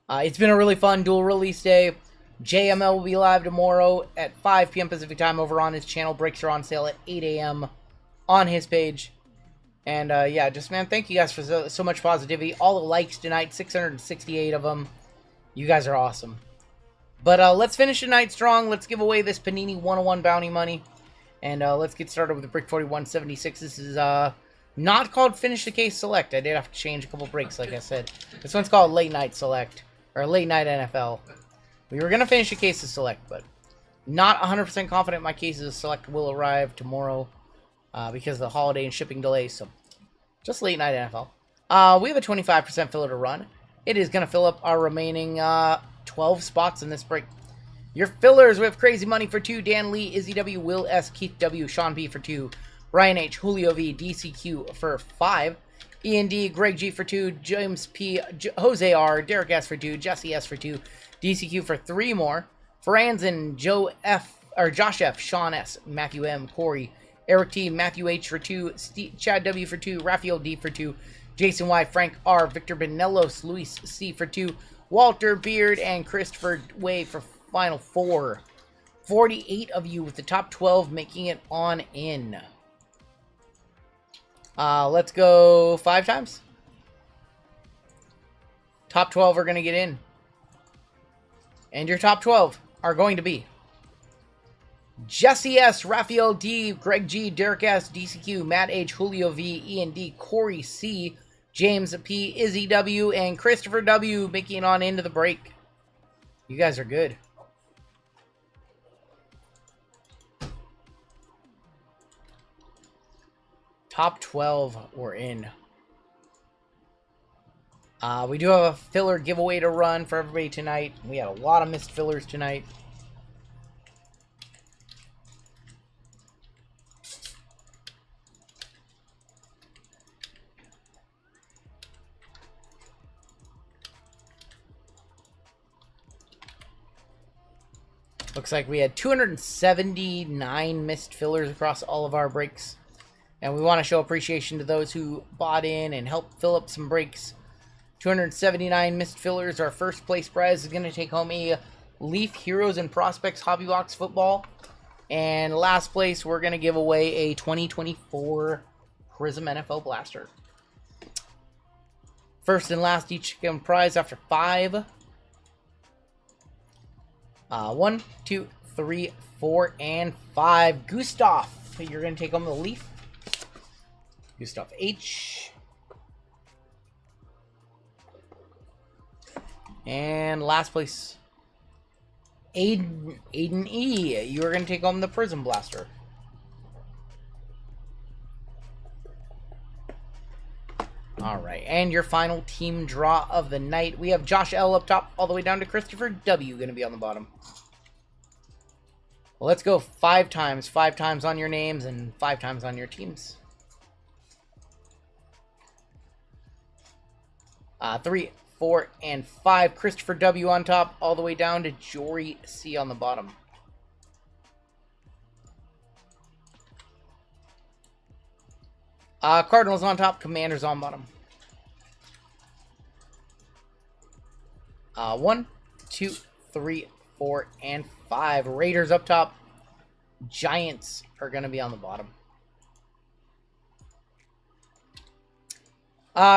It's been a really fun dual release day. JML will be live tomorrow at 5 p.m. Pacific time over on his channel. Breaks are on sale at 8 a.m. on his page. And yeah, just man, thank you guys for so much positivity. All the likes tonight, 668 of them. You guys are awesome. But let's finish tonight strong. Let's give away this Panini 101 bounty money. And let's get started with the Brick 4176. This is not called Finish the Case Select. I did have to change a couple breaks, like I said. This one's called Late Night Select. Or Late Night NFL. We were going to finish the Cases Select, but not 100% confident my Cases Select will arrive tomorrow because of the holiday and shipping delays. So, just Late Night NFL. We have a 25% filler to run. It is going to fill up our remaining 12 spots in this break. Your fillers, we have Crazy Money for 2, Dan Lee, Izzy W, Will S, Keith W, Sean B for 2, Ryan H, Julio V, DCQ for 5, Ian D, Greg G for 2, James P, Jose R, Derek S for 2, Jesse S for 2, DCQ for 3 more, Franzen, Joe F, or Josh F, Sean S, Matthew M, Corey, Eric T, Matthew H for 2, Chad W for 2, Raphael D for 2, Jason Y, Frank R, Victor Benelos, Luis C for 2, Walter Beard, and Christopher Way for final 4. 48 of you with the top 12 making it on in. Let's go 5 times. Top 12 are going to get in. And your top 12 are going to be Jesse S, Raphael D, Greg G, Derek S, DCQ, Matt H, Julio V, Ian D, Corey C, James P, Izzy W, and Christopher W making it on into the break. You guys are good. Top 12 we're in. We do have a filler giveaway to run for everybody tonight. We had a lot of missed fillers tonight. Looks like we had 279 missed fillers across all of our breaks. And we want to show appreciation to those who bought in and helped fill up some breaks. 279 missed fillers. Our first place prize is going to take home a Leaf Heroes and Prospects Hobby Box football. And last place, we're going to give away a 2024 Prizm NFL Blaster. First and last each get a prize after 5. 1, 2, 3, 4, and 5. Gustav, you're going to take home the Leaf. Gustav H. And last place, Aiden E. You're going to take home the Prizm Blaster. Alright, and your final team draw of the night. We have Josh L up top, all the way down to Christopher W going to be on the bottom. Well, let's go 5 times. 5 times on your names and 5 times on your teams. 3, 4, and 5. Christopher W on top, all the way down to Jory C on the bottom. Cardinals on top, Commanders on bottom. 1, 2, 3, 4, and 5. Raiders up top. Giants are going to be on the bottom.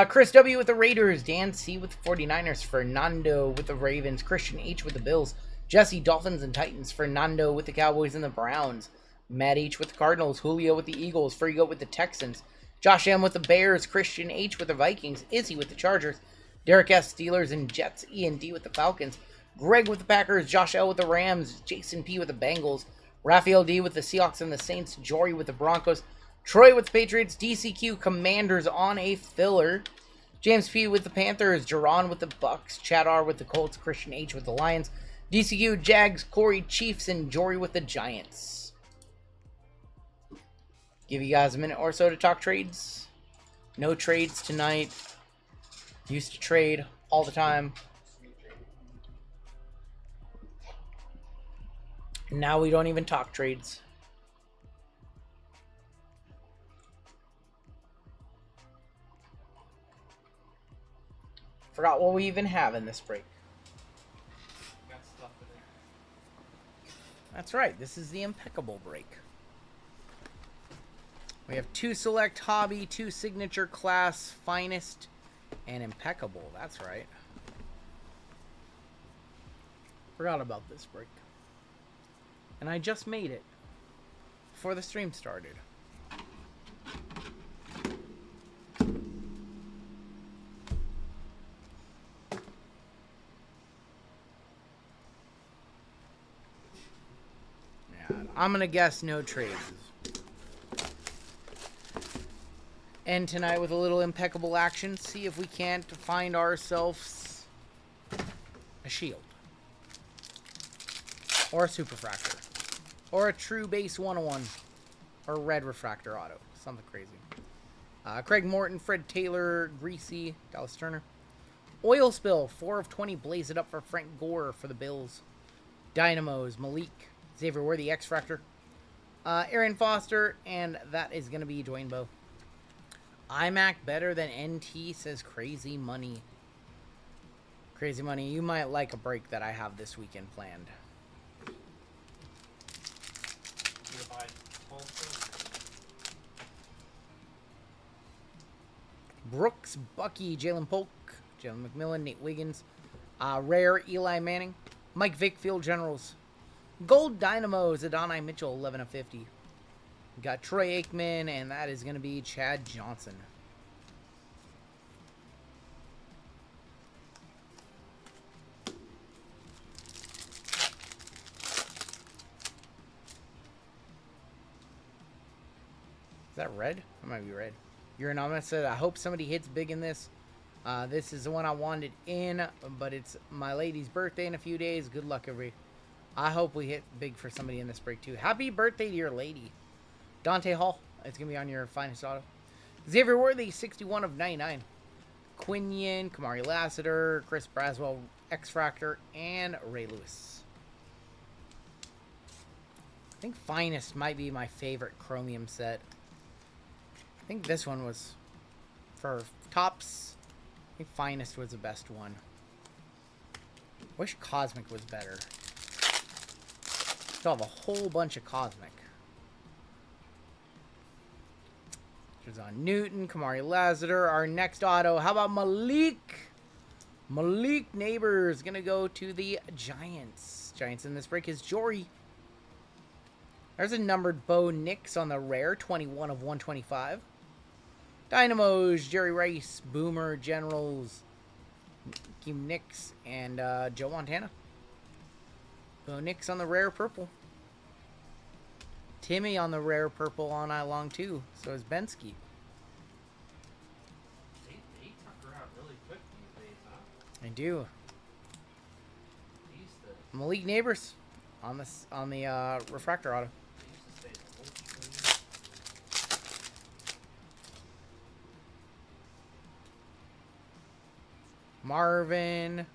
Chris W with the Raiders, Dan C with the 49ers, Fernando with the Ravens, Christian H with the Bills, Jesse Dolphins and Titans, Fernando with the Cowboys and the Browns, Matt H with the Cardinals, Julio with the Eagles, Frigo with the Texans, Josh M with the Bears, Christian H with the Vikings, Izzy with the Chargers, Derek S Steelers and Jets, Ian D with the Falcons, Greg with the Packers, Josh L with the Rams, Jason P with the Bengals, Raphael D with the Seahawks and the Saints, Jory with the Broncos, Troy with the Patriots, DCQ Commanders on a filler, James P with the Panthers, Jerron with the Bucks, Chad R with the Colts, Christian H with the Lions, DCQ Jags, Corey Chiefs, and Jory with the Giants. Give you guys a minute or so to talk trades. No trades tonight. Used to trade all the time. Now we don't even talk trades. Forgot what we even have in this break. Got stuff in it. That's right. This is the impeccable break. We have 2 select hobby, 2 signature class, finest, and impeccable. That's right. Forgot about this break. And I just made it before the stream started. Yeah, I'm gonna guess no trades. End tonight with a little impeccable action. See if we can't find ourselves a shield. Or a superfractor. Or a true base 101. Or a red refractor auto. Something crazy. Craig Morton, Fred Taylor, Greasy, Dallas Turner. Oil Spill, 4 of 20. Blaze it up for Frank Gore for the Bills. Dynamos, Malik, Xavier Worthy, X-Fractor. Aaron Foster, and that is going to be Dwayne Bowe. iMac better than NT, says Crazy Money. Crazy Money, you might like a break that I have this weekend planned. You gonna buy Tulsa? Brooks, Bucky, Jalen Polk, Jalen McMillan, Nate Wiggins, Rare, Eli Manning, Mike Vick, Field Generals, Gold Dynamos, Adonai Mitchell, 11 of 50. We got Troy Aikman, and that is going to be Chad Johnson. Is that red? That might be red. Uranama said, I hope somebody hits big in this. This is the one I wanted in, but it's my lady's birthday in a few days. Good luck, everybody. I hope we hit big for somebody in this break, too. Happy birthday to your lady. Dante Hall. It's going to be on your finest auto. Xavier Worthy, 61 of 99. Quinion, Kamari Lassiter, Chris Braswell, X-Fractor, and Ray Lewis. I think Finest might be my favorite Chromium set. I think this one was for Topps. I think Finest was the best one. Wish Cosmic was better. Still have a whole bunch of Cosmic. There's on Newton, Kamari Lassiter. Our next auto. How about Malik? Malik Neighbors gonna go to the Giants. Giants in this break is Jory. There's a numbered Bo Nix on the rare, 21 of 125. Dynamos, Jerry Rice, Boomer, Generals, Kim Nix, and Joe Montana. Bo Nix on the rare purple. Timmy on the rare purple all night long too. So is Bensky. They tuck her out really quick these days, huh? I do. They used to, Malik Neighbors on the refractor auto. they used to stay the whole stream. Marvin,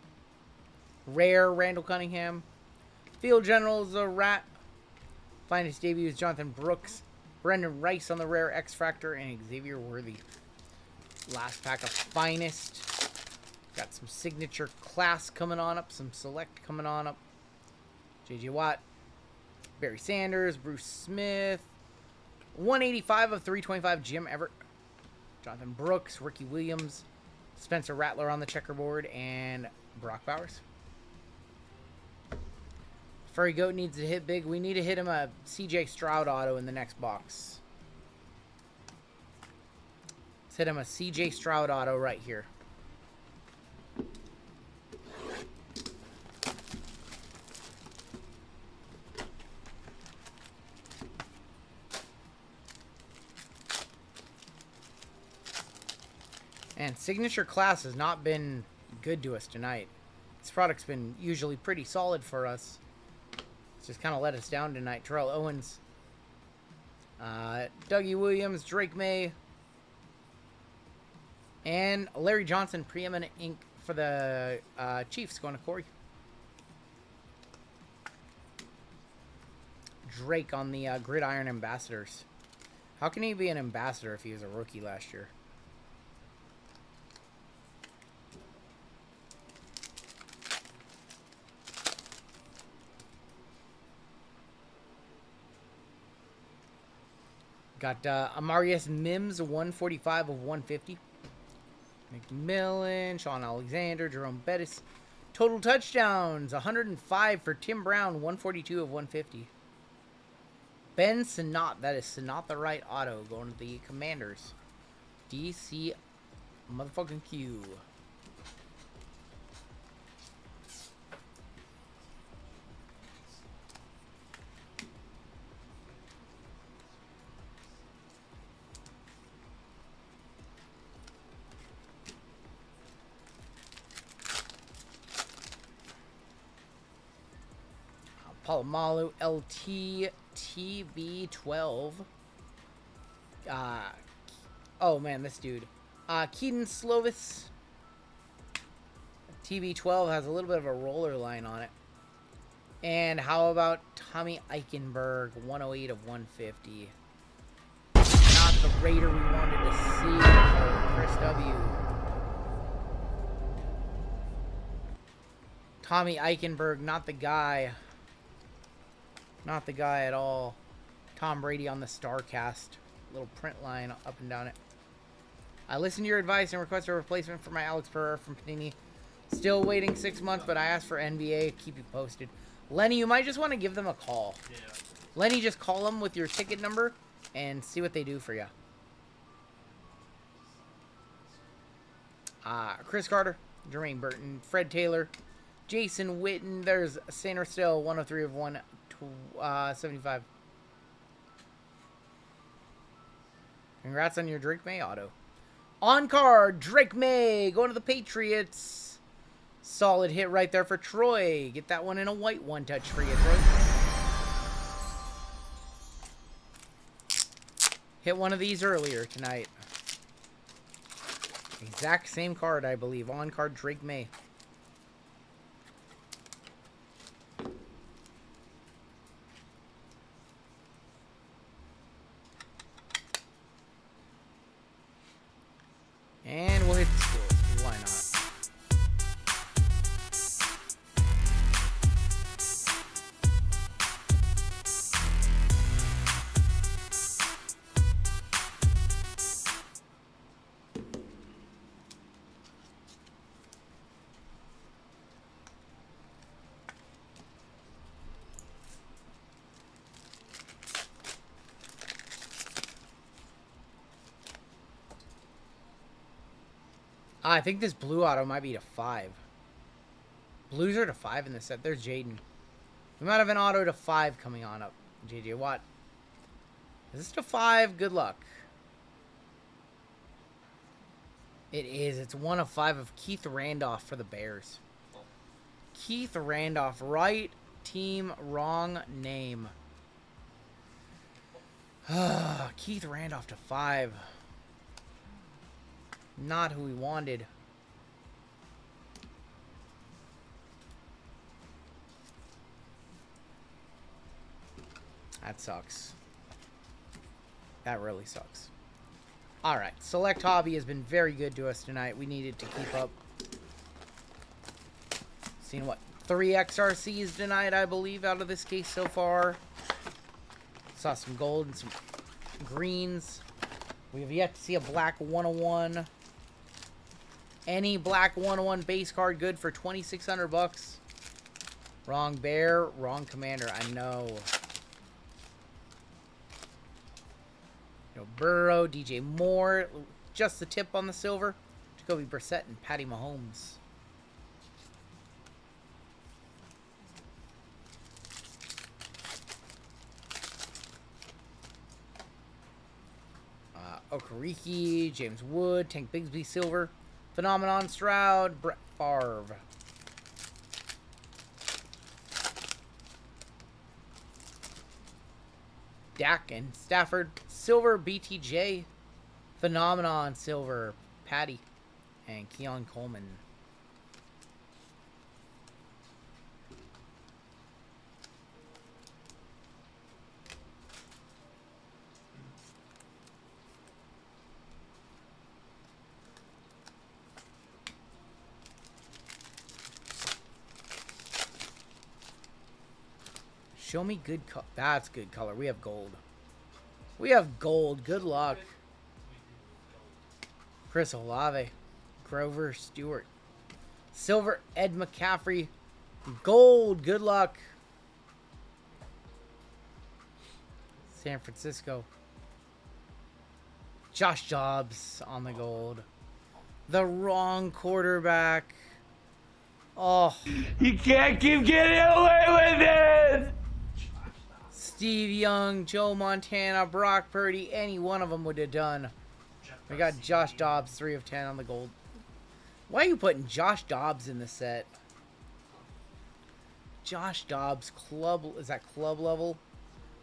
rare Randall Cunningham, Field Generals a Rat. Finest debuts Jonathan Brooks, Brendan Rice on the rare X-Fractor, and Xavier Worthy. Last pack of Finest. Got some signature class coming on up, some select coming on up. J.J. Watt, Barry Sanders, Bruce Smith, 185 of 325 Jim Everett, Jonathan Brooks, Ricky Williams, Spencer Rattler on the checkerboard, and Brock Bowers. Furry Goat needs to hit big. We need to hit him a CJ Stroud auto in the next box. Let's hit him a CJ Stroud auto right here. And signature class has not been good to us tonight. This product's been usually pretty solid for us. It's just kind of let us down tonight. Terrell Owens, Dougie Williams, Drake May, and Larry Johnson, preeminent ink for the Chiefs, going to Corey. Drake on the Gridiron Ambassadors. How can he be an ambassador if he was a rookie last year? Got Amarius Mims, 145 of 150. McMillan, Sean Alexander, Jerome Bettis. Total touchdowns, 105 for Tim Brown, 142 of 150. Ben Sinat, that is Sinat the right auto, going to the Commanders. DC motherfucking Q. Palomalu LT TB12. Oh man, this dude. Keaton Slovis. TB12 has a little bit of a roller line on it. And how about Tommy Eichenberg, 108 of 150. Not the Raider we wanted to see. Chris W. Tommy Eichenberg, not the guy. Not the guy at all. Tom Brady on the StarCast. Little print line up and down it. I listened to your advice and request a replacement for my Alex Pereira from Panini. Still waiting 6 months, but I asked for NBA. Keep you posted. Lenny, you might just want to give them a call. Yeah. Lenny, just call them with your ticket number and see what they do for you. Chris Carter, Jermaine Burton, Fred Taylor, Jason Witten. There's Sander Still, 103 of 175. Congrats on your Drake May auto. On card, Drake May going to the Patriots. Solid hit right there for Troy. Get that one in a white one touch for you, Troy. Hit one of these earlier tonight. Exact same card, I believe. On card, Drake May. And we'll hit the scores. Why not? I think this blue auto might be to 5. Blues are to 5 in this set. There's Jaden. We might have an auto to 5 coming on up. JJ Watt. Is this to 5? Good luck. It is. It's 1 of 5 of Keith Randolph for the Bears. Keith Randolph. Right team, wrong name. Keith Randolph to 5. Not who we wanted. That sucks. That really sucks. Alright, Select Hobby has been very good to us tonight. We needed to keep up. Seen what? 3 XRCs tonight, I believe, out of this case so far. Saw some gold and some greens. We have yet to see a black 101. Any black 101 base card good for 2,600 bucks. Wrong bear, wrong commander. I know. Burrow, DJ Moore, just the tip on the silver. Jacoby Brissett and Patty Mahomes. Okereke, James Wood, Tank Bigsby silver. Phenomenon Stroud, Brett Favre. Dak and Stafford, silver BTJ. Phenomenon silver, Patty. And Keon Coleman. Show me good color. That's good color. We have gold. We have gold. Good luck. Chris Olave. Grover Stewart. Silver, Ed McCaffrey. Gold. Good luck. San Francisco. Josh Jobs on the gold. The wrong quarterback. Oh. You can't keep getting away with it! Steve Young, Joe Montana, Brock Purdy, any one of them would have done. We got Josh Dobbs, 3 of 10 on the gold. Why are you putting Josh Dobbs in the set? Josh Dobbs, club, is that club level?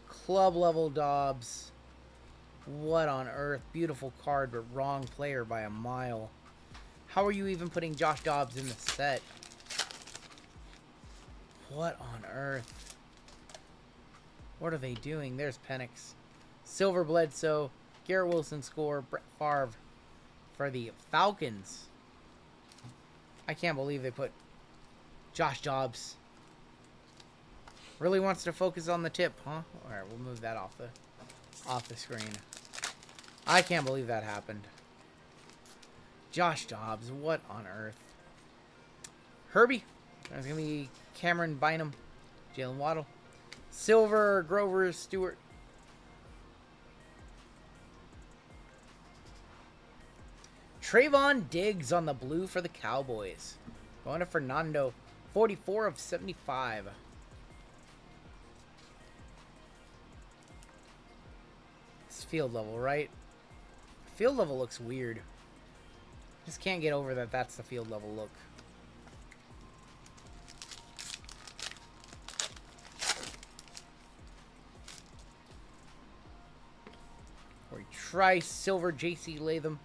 Club level Dobbs. What on earth? Beautiful card, but wrong player by a mile. How are you even putting Josh Dobbs in the set? What on earth? What are they doing? There's Penix. Silver Bledsoe. Garrett Wilson score. Brett Favre for the Falcons. I can't believe they put Josh Dobbs. Really wants to focus on the tip, huh? Alright, we'll move that off the screen. I can't believe that happened. Josh Dobbs, what on earth? Herbie. There's going to be Cameron Bynum. Jalen Waddle. Silver, Grover Stewart. Trayvon Diggs on the blue for the Cowboys. Going to Fernando. 44 of 75. It's field level, right? Field level looks weird. Just can't get over that that's the field level look. Corey Trice, Silver, J.C. Latham,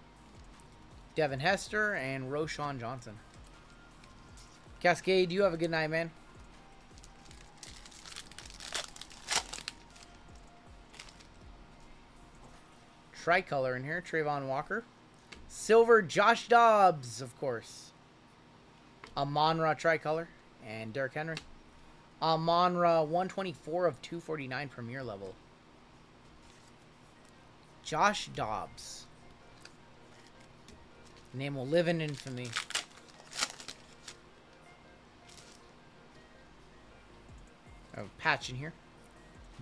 Devin Hester, and Roshan Johnson. Cascade, you have a good night, man. Tricolor in here, Trayvon Walker. Silver, Josh Dobbs, of course. Amon-Ra tricolor, and Derrick Henry. Amon-Ra, 124 of 249 premier level. Josh Dobbs. Name will live in infamy. I have a patch in here.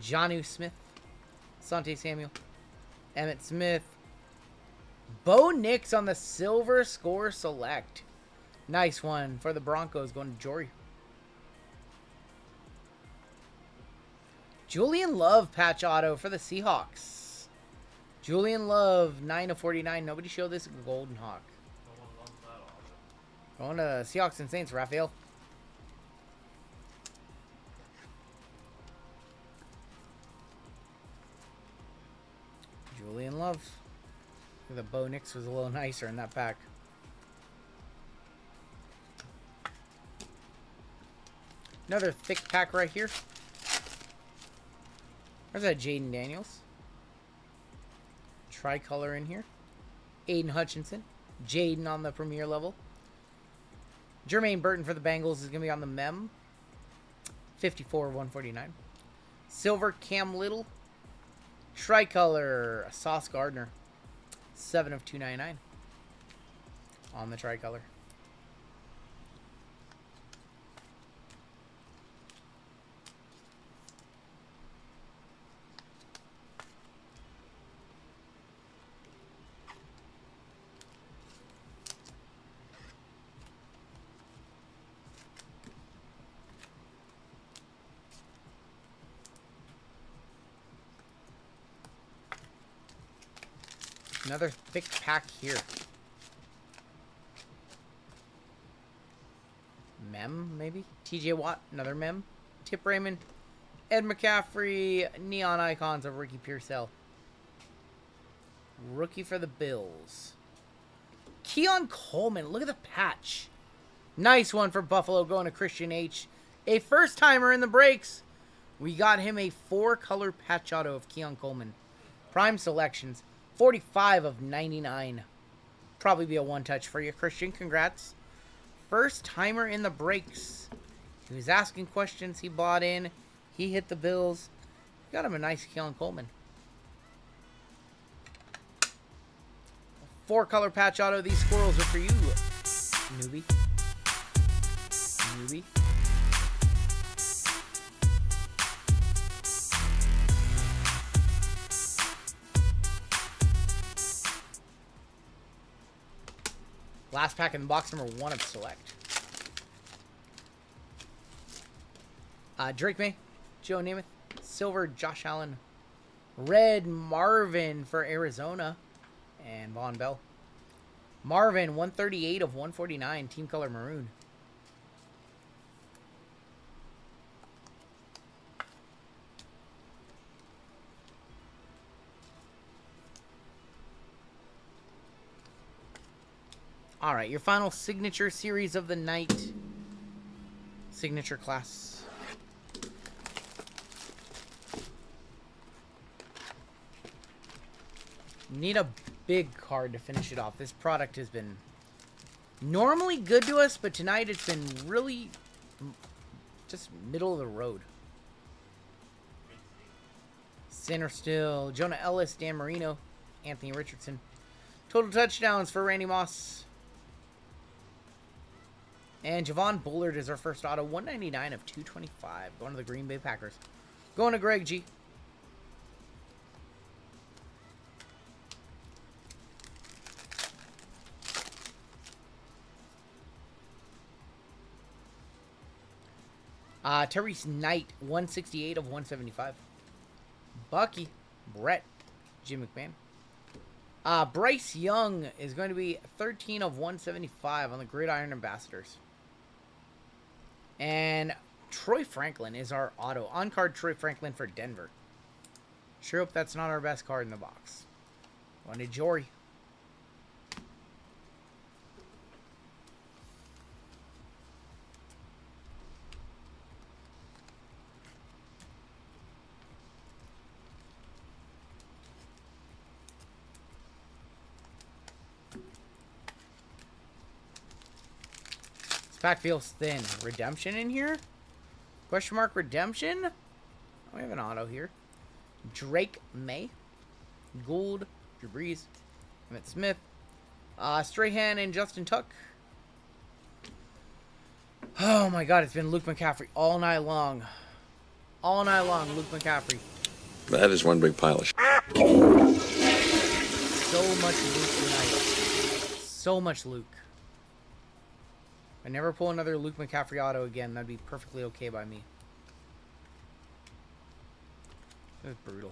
Jonnu Smith. Asante Samuel. Emmitt Smith. Bo Nix on the silver score select. Nice one for the Broncos going to Jory. Julian Love patch auto for the Seahawks. Julian Love, 9 of 49. Nobody show this Golden Hawk. Going to Seahawks and Saints, Raphael. Julian Love. The Bo Nix was a little nicer in that pack. Another thick pack right here. There's that Jaden Daniels. Tricolor in here. Aiden Hutchinson. Jaden on the premier level. Jermaine Burton for the Bengals is going to be on the mem. 54 of 149. Silver Cam Little. Tricolor Sauce Gardner. 7 of 299 on the tricolor. Another thick pack here. Mem, maybe? TJ Watt, another mem. Tip Raymond. Ed McCaffrey, neon icons of Ricky Pearsall. Rookie for the Bills. Keon Coleman, look at the patch. Nice one for Buffalo going to Christian H. A first-timer in the breaks. We got him a 4-color patch auto of Keon Coleman. Prime selections. 45 of 99. Probably be a one-touch for you, Christian. Congrats. First timer in the breaks. He was asking questions. He bought in. He hit the bills. Got him a nice Keon Coleman. 4-color patch auto. These squirrels are for you, newbie. Newbie. Last pack in the box, number 1 of Select. Drake May, Joe Namath, Silver, Josh Allen, Red Marvin for Arizona, and Von Bell. Marvin, 138 of 149, team color maroon. All right, your final signature series of the night. Signature class. Need a big card to finish it off. This product has been normally good to us, but tonight it's been really just middle of the road. Center still. Jonah Ellis, Dan Marino, Anthony Richardson. Total touchdowns for Randy Moss. And Javon Bullard is our first auto. 199 of 225. Going to the Green Bay Packers. Going to Greg G. Tyrese Knight, 168 of 175. Bucky, Brett, Jim McMahon. Bryce Young is going to be 13 of 175 on the Gridiron Ambassadors. And Troy Franklin is our auto. On-card Troy Franklin for Denver. Sure hope that's not our best card in the box. Going to Jory. Pack feels thin. Redemption in here? Question mark redemption? Oh, we have an auto here. Drake May. Gould. Drew Brees. Emmett Smith. Strahan and Justin Tuck. Oh my god, it's been Luke McCaffrey all night long. All night long, Luke McCaffrey. That is one big pile of shit. So much Luke tonight. So much Luke. I never pull another Luke McCaffrey auto again. That'd be perfectly okay by me. That's brutal.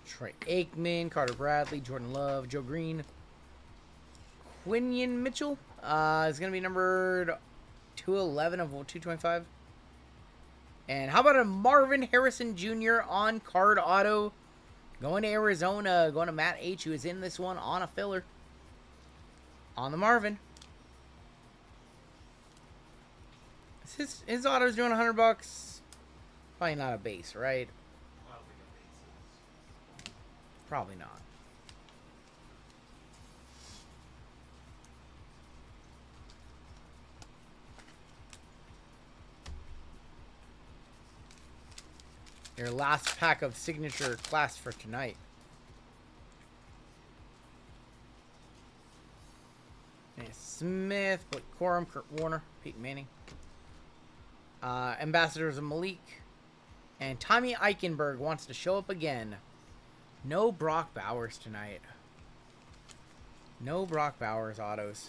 Troy Aikman, Carter Bradley, Jordan Love, Joe Green. Quinion Mitchell is going to be numbered 211 of 225. And how about a Marvin Harrison Jr. on-card auto? Going to Arizona. Going to Matt H., who is in this one on a filler. On the Marvin. His auto's doing $100. Probably not a base, right? Probably not. Your last pack of signature class for tonight. Smith, Blake Corum, Kurt Warner, Peyton Manning. Ambassadors of Malik. And Tommy Eichenberg wants to show up again. No Brock Bowers tonight. No Brock Bowers autos.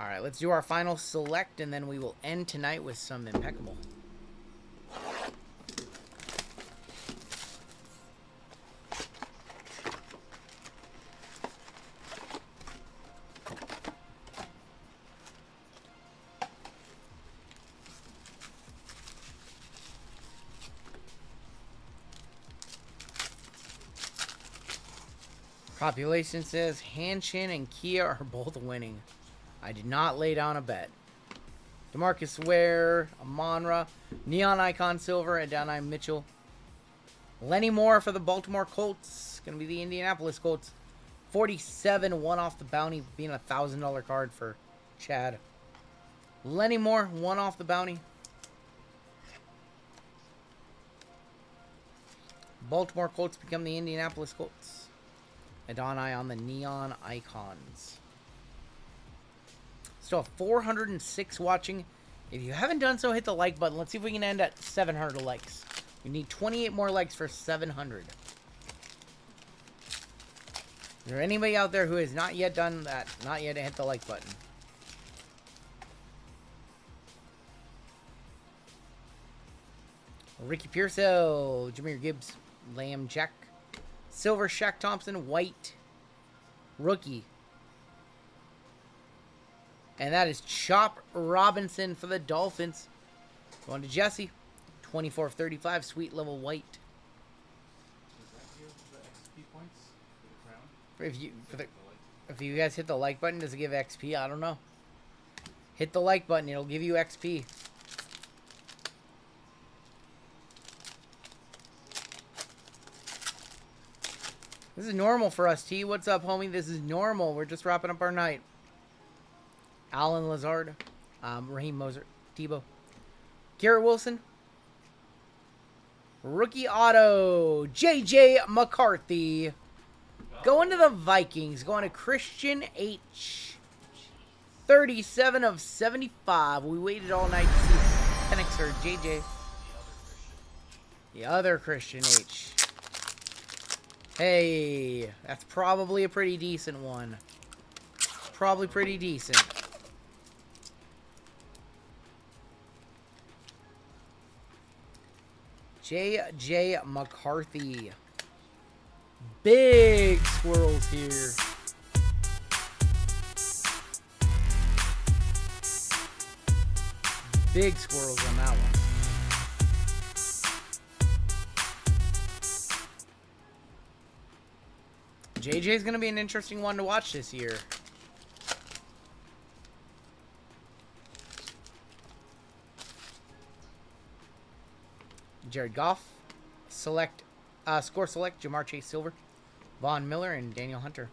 Alright, let's do our final select, and then we will end tonight with some impeccable. Population says Hanshin and Kia are both winning. I did not lay down a bet. DeMarcus Ware, Amonra, Neon Icon Silver, and Adonai Mitchell. Lenny Moore for the Baltimore Colts. Going to be the Indianapolis Colts. 47, one off the bounty, being a $1,000 card for Chad. Lenny Moore, 1 off the bounty. Baltimore Colts become the Indianapolis Colts. Adonai on the Neon Icons. Still 406 watching. If you haven't done so, hit the like button. Let's see if we can end at 700 likes. We need 28 more likes for 700. Is there anybody out there who has not yet done that? Not yet hit the like button. Ricky Pearsall, Jameer Gibbs, Lamb Jack, Silver Shaq Thompson, White, Rookie. And that is Chop Robinson for the Dolphins. Going to Jesse. 24 of 35, sweet level white. If you guys hit the like button, does it give XP? I don't know. Hit the like button, it'll give you XP. This is normal for us, T. What's up, homie? This is normal. We're just wrapping up our night. Alan Lazard, Raheem Mostert, Tebow, Garrett Wilson, rookie auto, J.J. McCarthy. Going to the Vikings. Going to Christian H. 37 of 75. We waited all night to see Penix or J.J. The other Christian H. Hey, that's probably a pretty decent one. Probably pretty decent. J.J. McCarthy. Big squirrels here. Big squirrels on that one. JJ's going to be an interesting one to watch this year. Jared Goff. Score select, Jamar Chase Silver, Von Miller, and Daniel Hunter.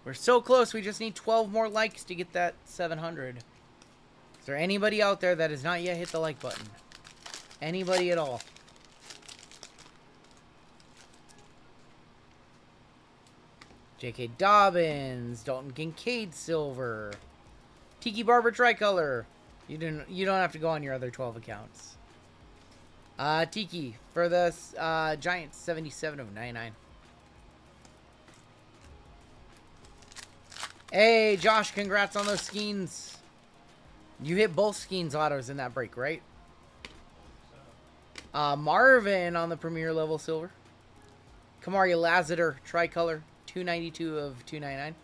We're so close. We just need 12 more likes to get that 700. Is there anybody out there that has not yet hit the like button? Anybody at all? J.K. Dobbins, Dalton Kincaid Silver, Tiki Barber Tricolor. You don't have to go on your other 12 accounts. Tiki for the Giants, 77 of 99. Hey, Josh, congrats on those Skeens. You hit both Skeens autos in that break, right? Marvin on the Premier Level Silver. Kamari Lassiter Tricolor, 292 of 299.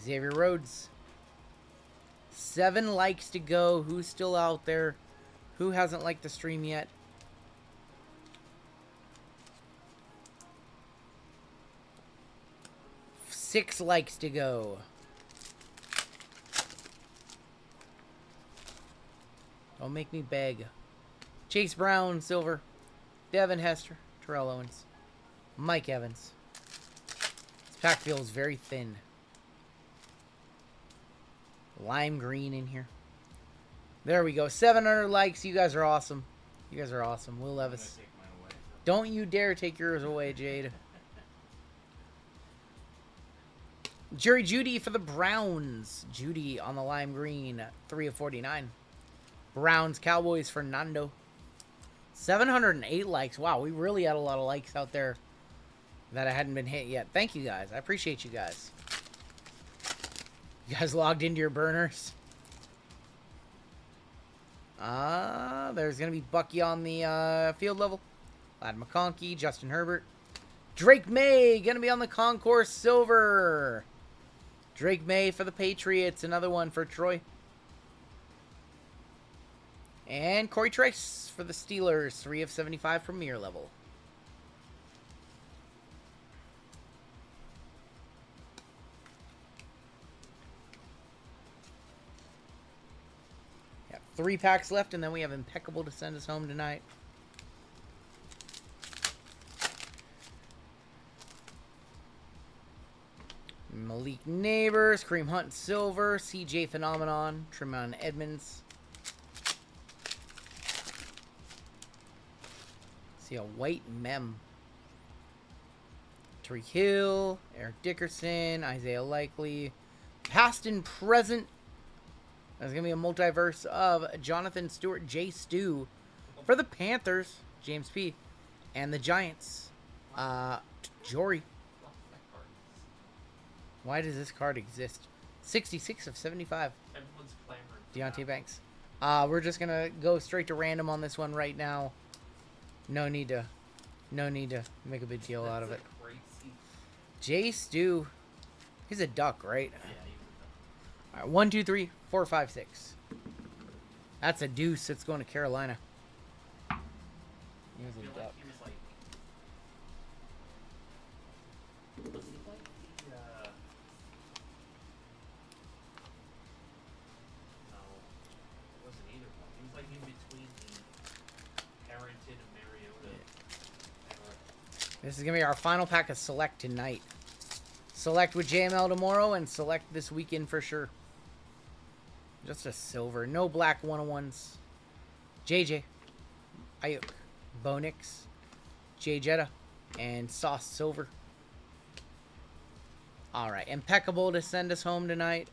Xavier Rhodes. 7 likes to go. Who's still out there? Who hasn't liked the stream yet? Six likes to go. Don't make me beg. Chase Brown, Silver. Devin Hester, Terrell Owens. Mike Evans. This pack feels very thin. Lime green in here. There we go. 700 likes. You guys are awesome. You guys are awesome. Will Levis. Don't you dare take yours away, Jade. Jerry Jeudy for the Browns. Jeudy on the lime green. 3 of 49. Browns, Cowboys for Nando. 708 likes. Wow, we really had a lot of likes out there that I hadn't been hit yet. Thank you guys. I appreciate you guys. You guys logged into your burners. There's going to be Bucky on the field level. Lad McConkey, Justin Herbert. Drake May going to be on the Concourse Silver. Drake May for the Patriots. Another one for Troy. And Corey Trice for the Steelers. 3 of 75 Premier Level. Got 3 packs left, and then we have Impeccable to send us home tonight. Malik Neighbors, Kareem Hunt Silver, CJ Phenomenon, Tremont Edmonds, See a white mem. Tariq Hill, Eric Dickerson, Isaiah Likely. Past and present. There's going to be a multiverse of Jonathan Stewart, J. Stu. For the Panthers, James P. And the Giants, Jory. Why does this card exist? 66 of 75. Everyone's clamoring. Deontay Banks. We're just going to go straight to random on this one right now. No need to make a big deal out of it. Crazy. J. Stu. He's a duck, right? Yeah, he was All right, 1, 2, 3, 4, 5, 6. That's a deuce. It's going to Carolina. He was I feel a duck. like he was like. Was he like the? No, it wasn't either one. He was like in between the Harrington and Mariota. Era. This is going to be our final pack of Select tonight. Select with JML tomorrow and Select this weekend for sure. Just a silver. No black 101s. JJ. Ayuk. Bonix. Jay Jetta. And Sauce Silver. Alright. Impeccable to send us home tonight.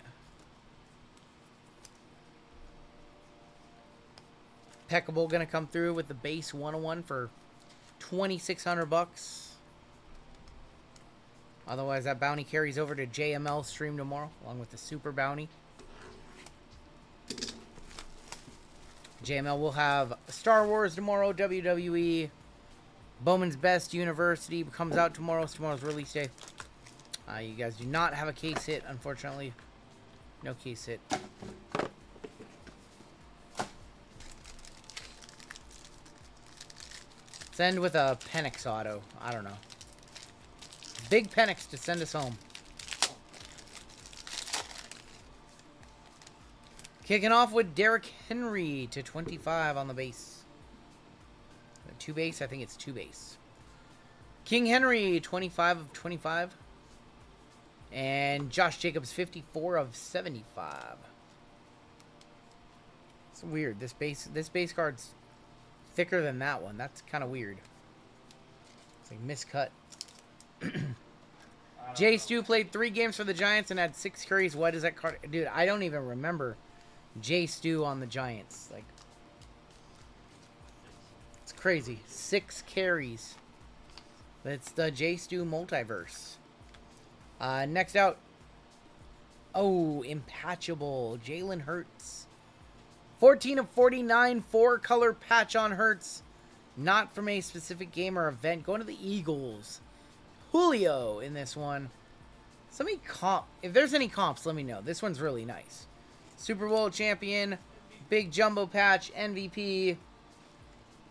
Impeccable going to come through with the base 101 for $2,600. Otherwise, that bounty carries over to JML stream tomorrow, along with the super bounty. JML will have Star Wars tomorrow, WWE. Bowman's Best University comes out tomorrow. It's tomorrow's release day. You guys do not have a case hit, unfortunately. No case hit. Let's end with a Penix auto. I don't know. Big Penix to send us home. Kicking off with Derrick Henry to 25 on the base. 2 base? I think it's 2 base. King Henry, 25 of 25. And Josh Jacobs, 54 of 75. It's weird. This base card's thicker than that one. That's kind of weird. It's like miscut. Jay Stu played 3 games for the Giants and had 6 carries. What is that card? Dude, I don't even remember Jay Stu on the Giants. Like, it's crazy. 6 carries. That's the Jay Stu multiverse. Next out. Oh, Impatchable. Jalen Hurts. 14 of 49. 4-color patch on Hurts. Not from a specific game or event. Going to the Eagles. Julio in this one. If there's any comps, let me know. This one's really nice. Super Bowl champion, big jumbo patch, MVP.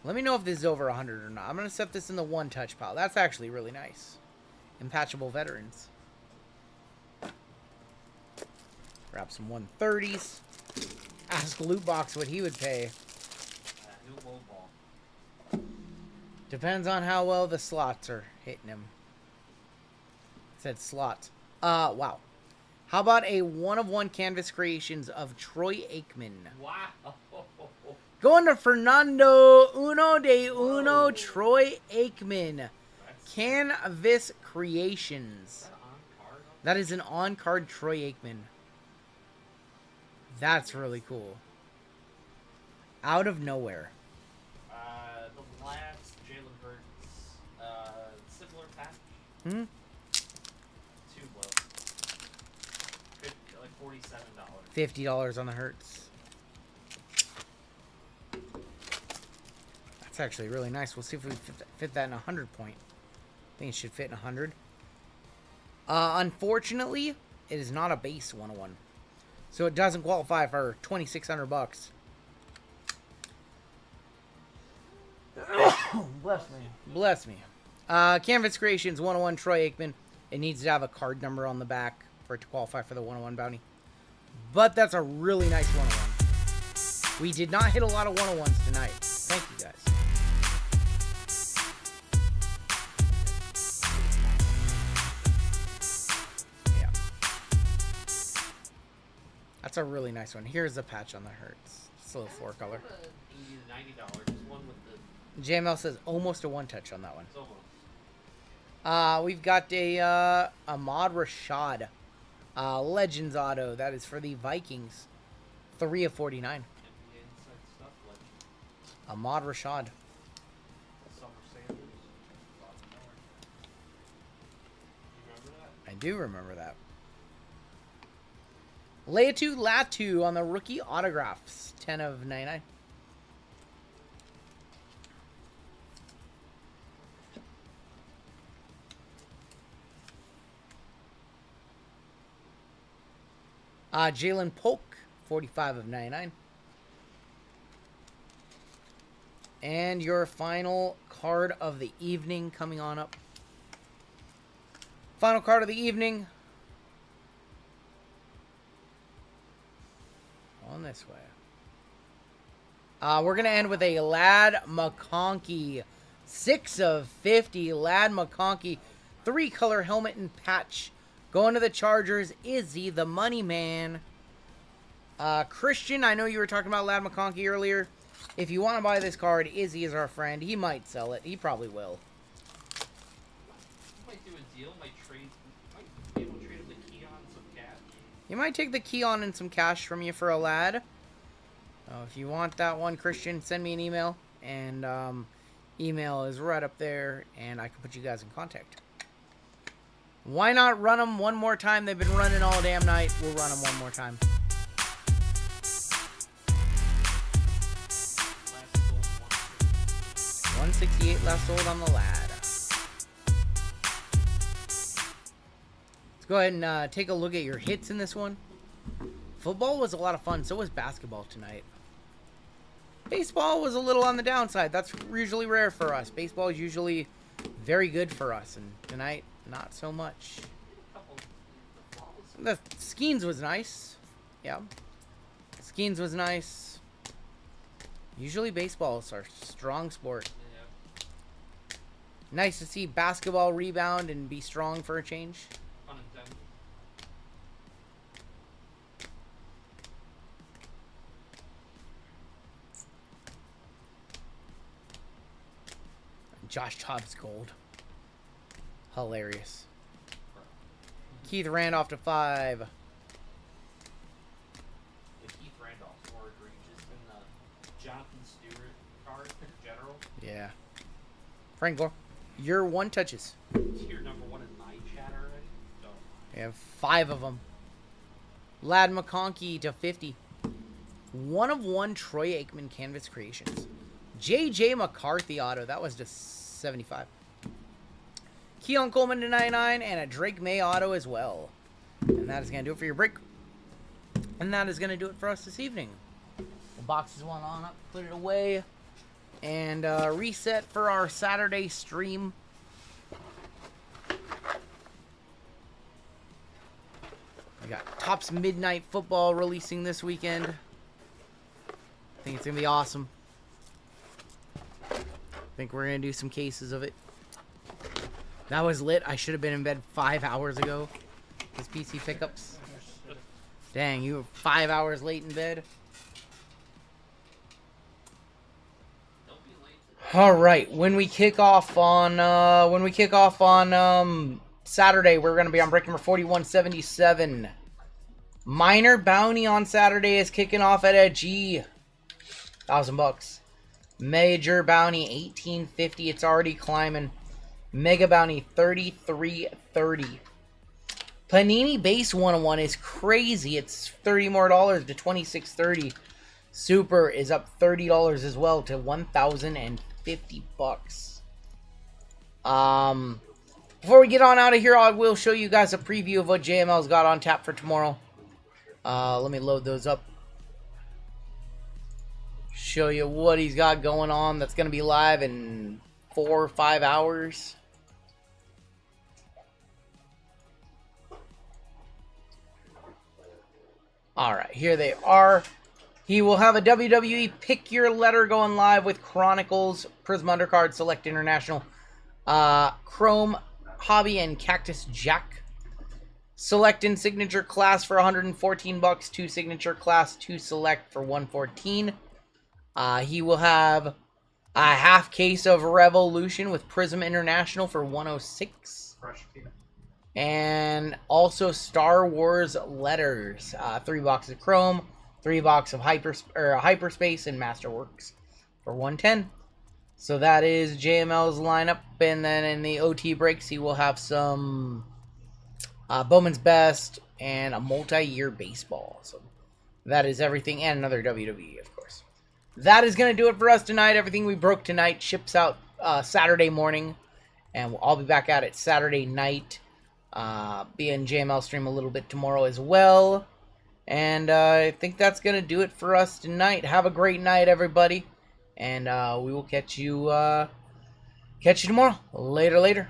Let me know if this is over 100 or not. I'm going to set this in the 1-touch pile. That's actually really nice. Impatchable veterans. Grab some 130s. Ask Lootbox what he would pay. New low ball. Depends on how well the slots are hitting him. Said slots. Wow. How about a 1-of-1 canvas creations of Troy Aikman? Wow. Going to Fernando Uno de Uno, Troy Aikman. Canvas creations. That is an on-card Troy Aikman. That's really cool. Out of nowhere. The last Jalen Hurts, similar patch. Hmm? Too low. Like $47. $50 on the Hurts. That's actually really nice. We'll see if we fit that in 100 point. I think it should fit in 100. Unfortunately, it is not a base 101. So it doesn't qualify for $2,600. Bless me. Bless me. Canvas Creations 101 Troy Aikman. It needs to have a card number on the back for it to qualify for the 101 bounty. But that's a really nice 101. We did not hit a lot of 101s tonight. Thank you guys. Yeah. That's a really nice one. Here's the patch on the Hurts. It's a little 4-color. $80 to $90. There's one with JML says almost a one-touch on that one. It's almost. We've got a Ahmad Rashad. Legends auto. That is for the Vikings. 3 of 49. NBA Inside Stuff, Legend. Ahmad Rashad. Summer Sanders. Bobby Miller. You remember that? I do remember that. Leatu Latu on the rookie autographs. 10 of 99. Jalen Polk, 45 of 99. And your final card of the evening coming on up. Final card of the evening. On this way. We're going to end with a Lad McConkey. 6 of 50. Lad McConkey. 3-color helmet and patch. Going to the Chargers, Izzy, the money man. Christian, I know you were talking about Lad McConkey earlier. If you want to buy this card, Izzy is our friend. He might sell it. He probably will. Might do a deal. Might be able to trade him the Keon some cash. He might take the Keon and some cash from you for a Lad. If you want that one, Christian, send me an email. And email is right up there, and I can put you guys in contact. Why not run them one more time? They've been running all damn night. We'll run them one more time. Last sold 168 last sold on the Lad. Let's go ahead and take a look at your hits in this one. Football was a lot of fun. So was basketball tonight. Baseball was a little on the downside. That's usually rare for us. Baseball is usually very good for us. And tonight, not so much. The Skeens was nice. Yeah. Skeens was nice. Usually baseball is our strong sport. Yeah. Nice to see basketball rebound and be strong for a change. Unintended. Josh Dobbs gold. Hilarious. Keith Randolph to 5. The Keith Randolph's more egregious than the Jonathan Stewart card in general. Yeah. Frank Gore. Your one touches. Tier number 1 in my chat already. Don't. We have 5 of them. Lad McConkey to 50. 1 of 1 Troy Aikman Canvas Creations. J.J. McCarthy auto. That was just 75. Keon Coleman to 99 and a Drake May auto as well. And that is going to do it for your break. And that is going to do it for us this evening. The boxes went on up, put it away, and reset for our Saturday stream. We got Topps Midnight Football releasing this weekend. I think it's going to be awesome. I think we're going to do some cases of it. That was lit. I should have been in bed 5 hours ago. Those PC pickups. Dang, you were 5 hours late in bed. All right, when we kick off on Saturday, we're going to be on break number 4177. Minor Bounty on Saturday is kicking off at a G. $1,000. Major Bounty 1850. It's already climbing. Mega Bounty 3330. Panini Base 101 is crazy. It's $30 more to 2630. Super is up $30 as well to $1,050. Before we get on out of here, I will show you guys a preview of what JML's got on tap for tomorrow. Let me load those up. Show you what he's got going on. That's going to be live in 4 or 5 hours. Alright, here they are. He will have a WWE Pick Your Letter going live with Chronicles, Prizm Undercard, Select International, Chrome, Hobby, and Cactus Jack. Select and Signature Class for $114. 2 Signature Class, 2 Select for $114. He will have A half case of Revolution with Prizm International for 106. Fresh kid. And also Star Wars letters. 3 boxes of Chrome, 3 boxes of Hyperspace and Masterworks for 110. So that is JML's lineup. And then in the OT breaks, he will have some Bowman's Best and a multi-year baseball. So that is everything, and another WWE, of course. That is going to do it for us tonight. Everything we broke tonight ships out Saturday morning, and I'll be back at it Saturday night. Be in JML stream a little bit tomorrow as well. And I think that's going to do it for us tonight. Have a great night, everybody. And we will catch you tomorrow. Later.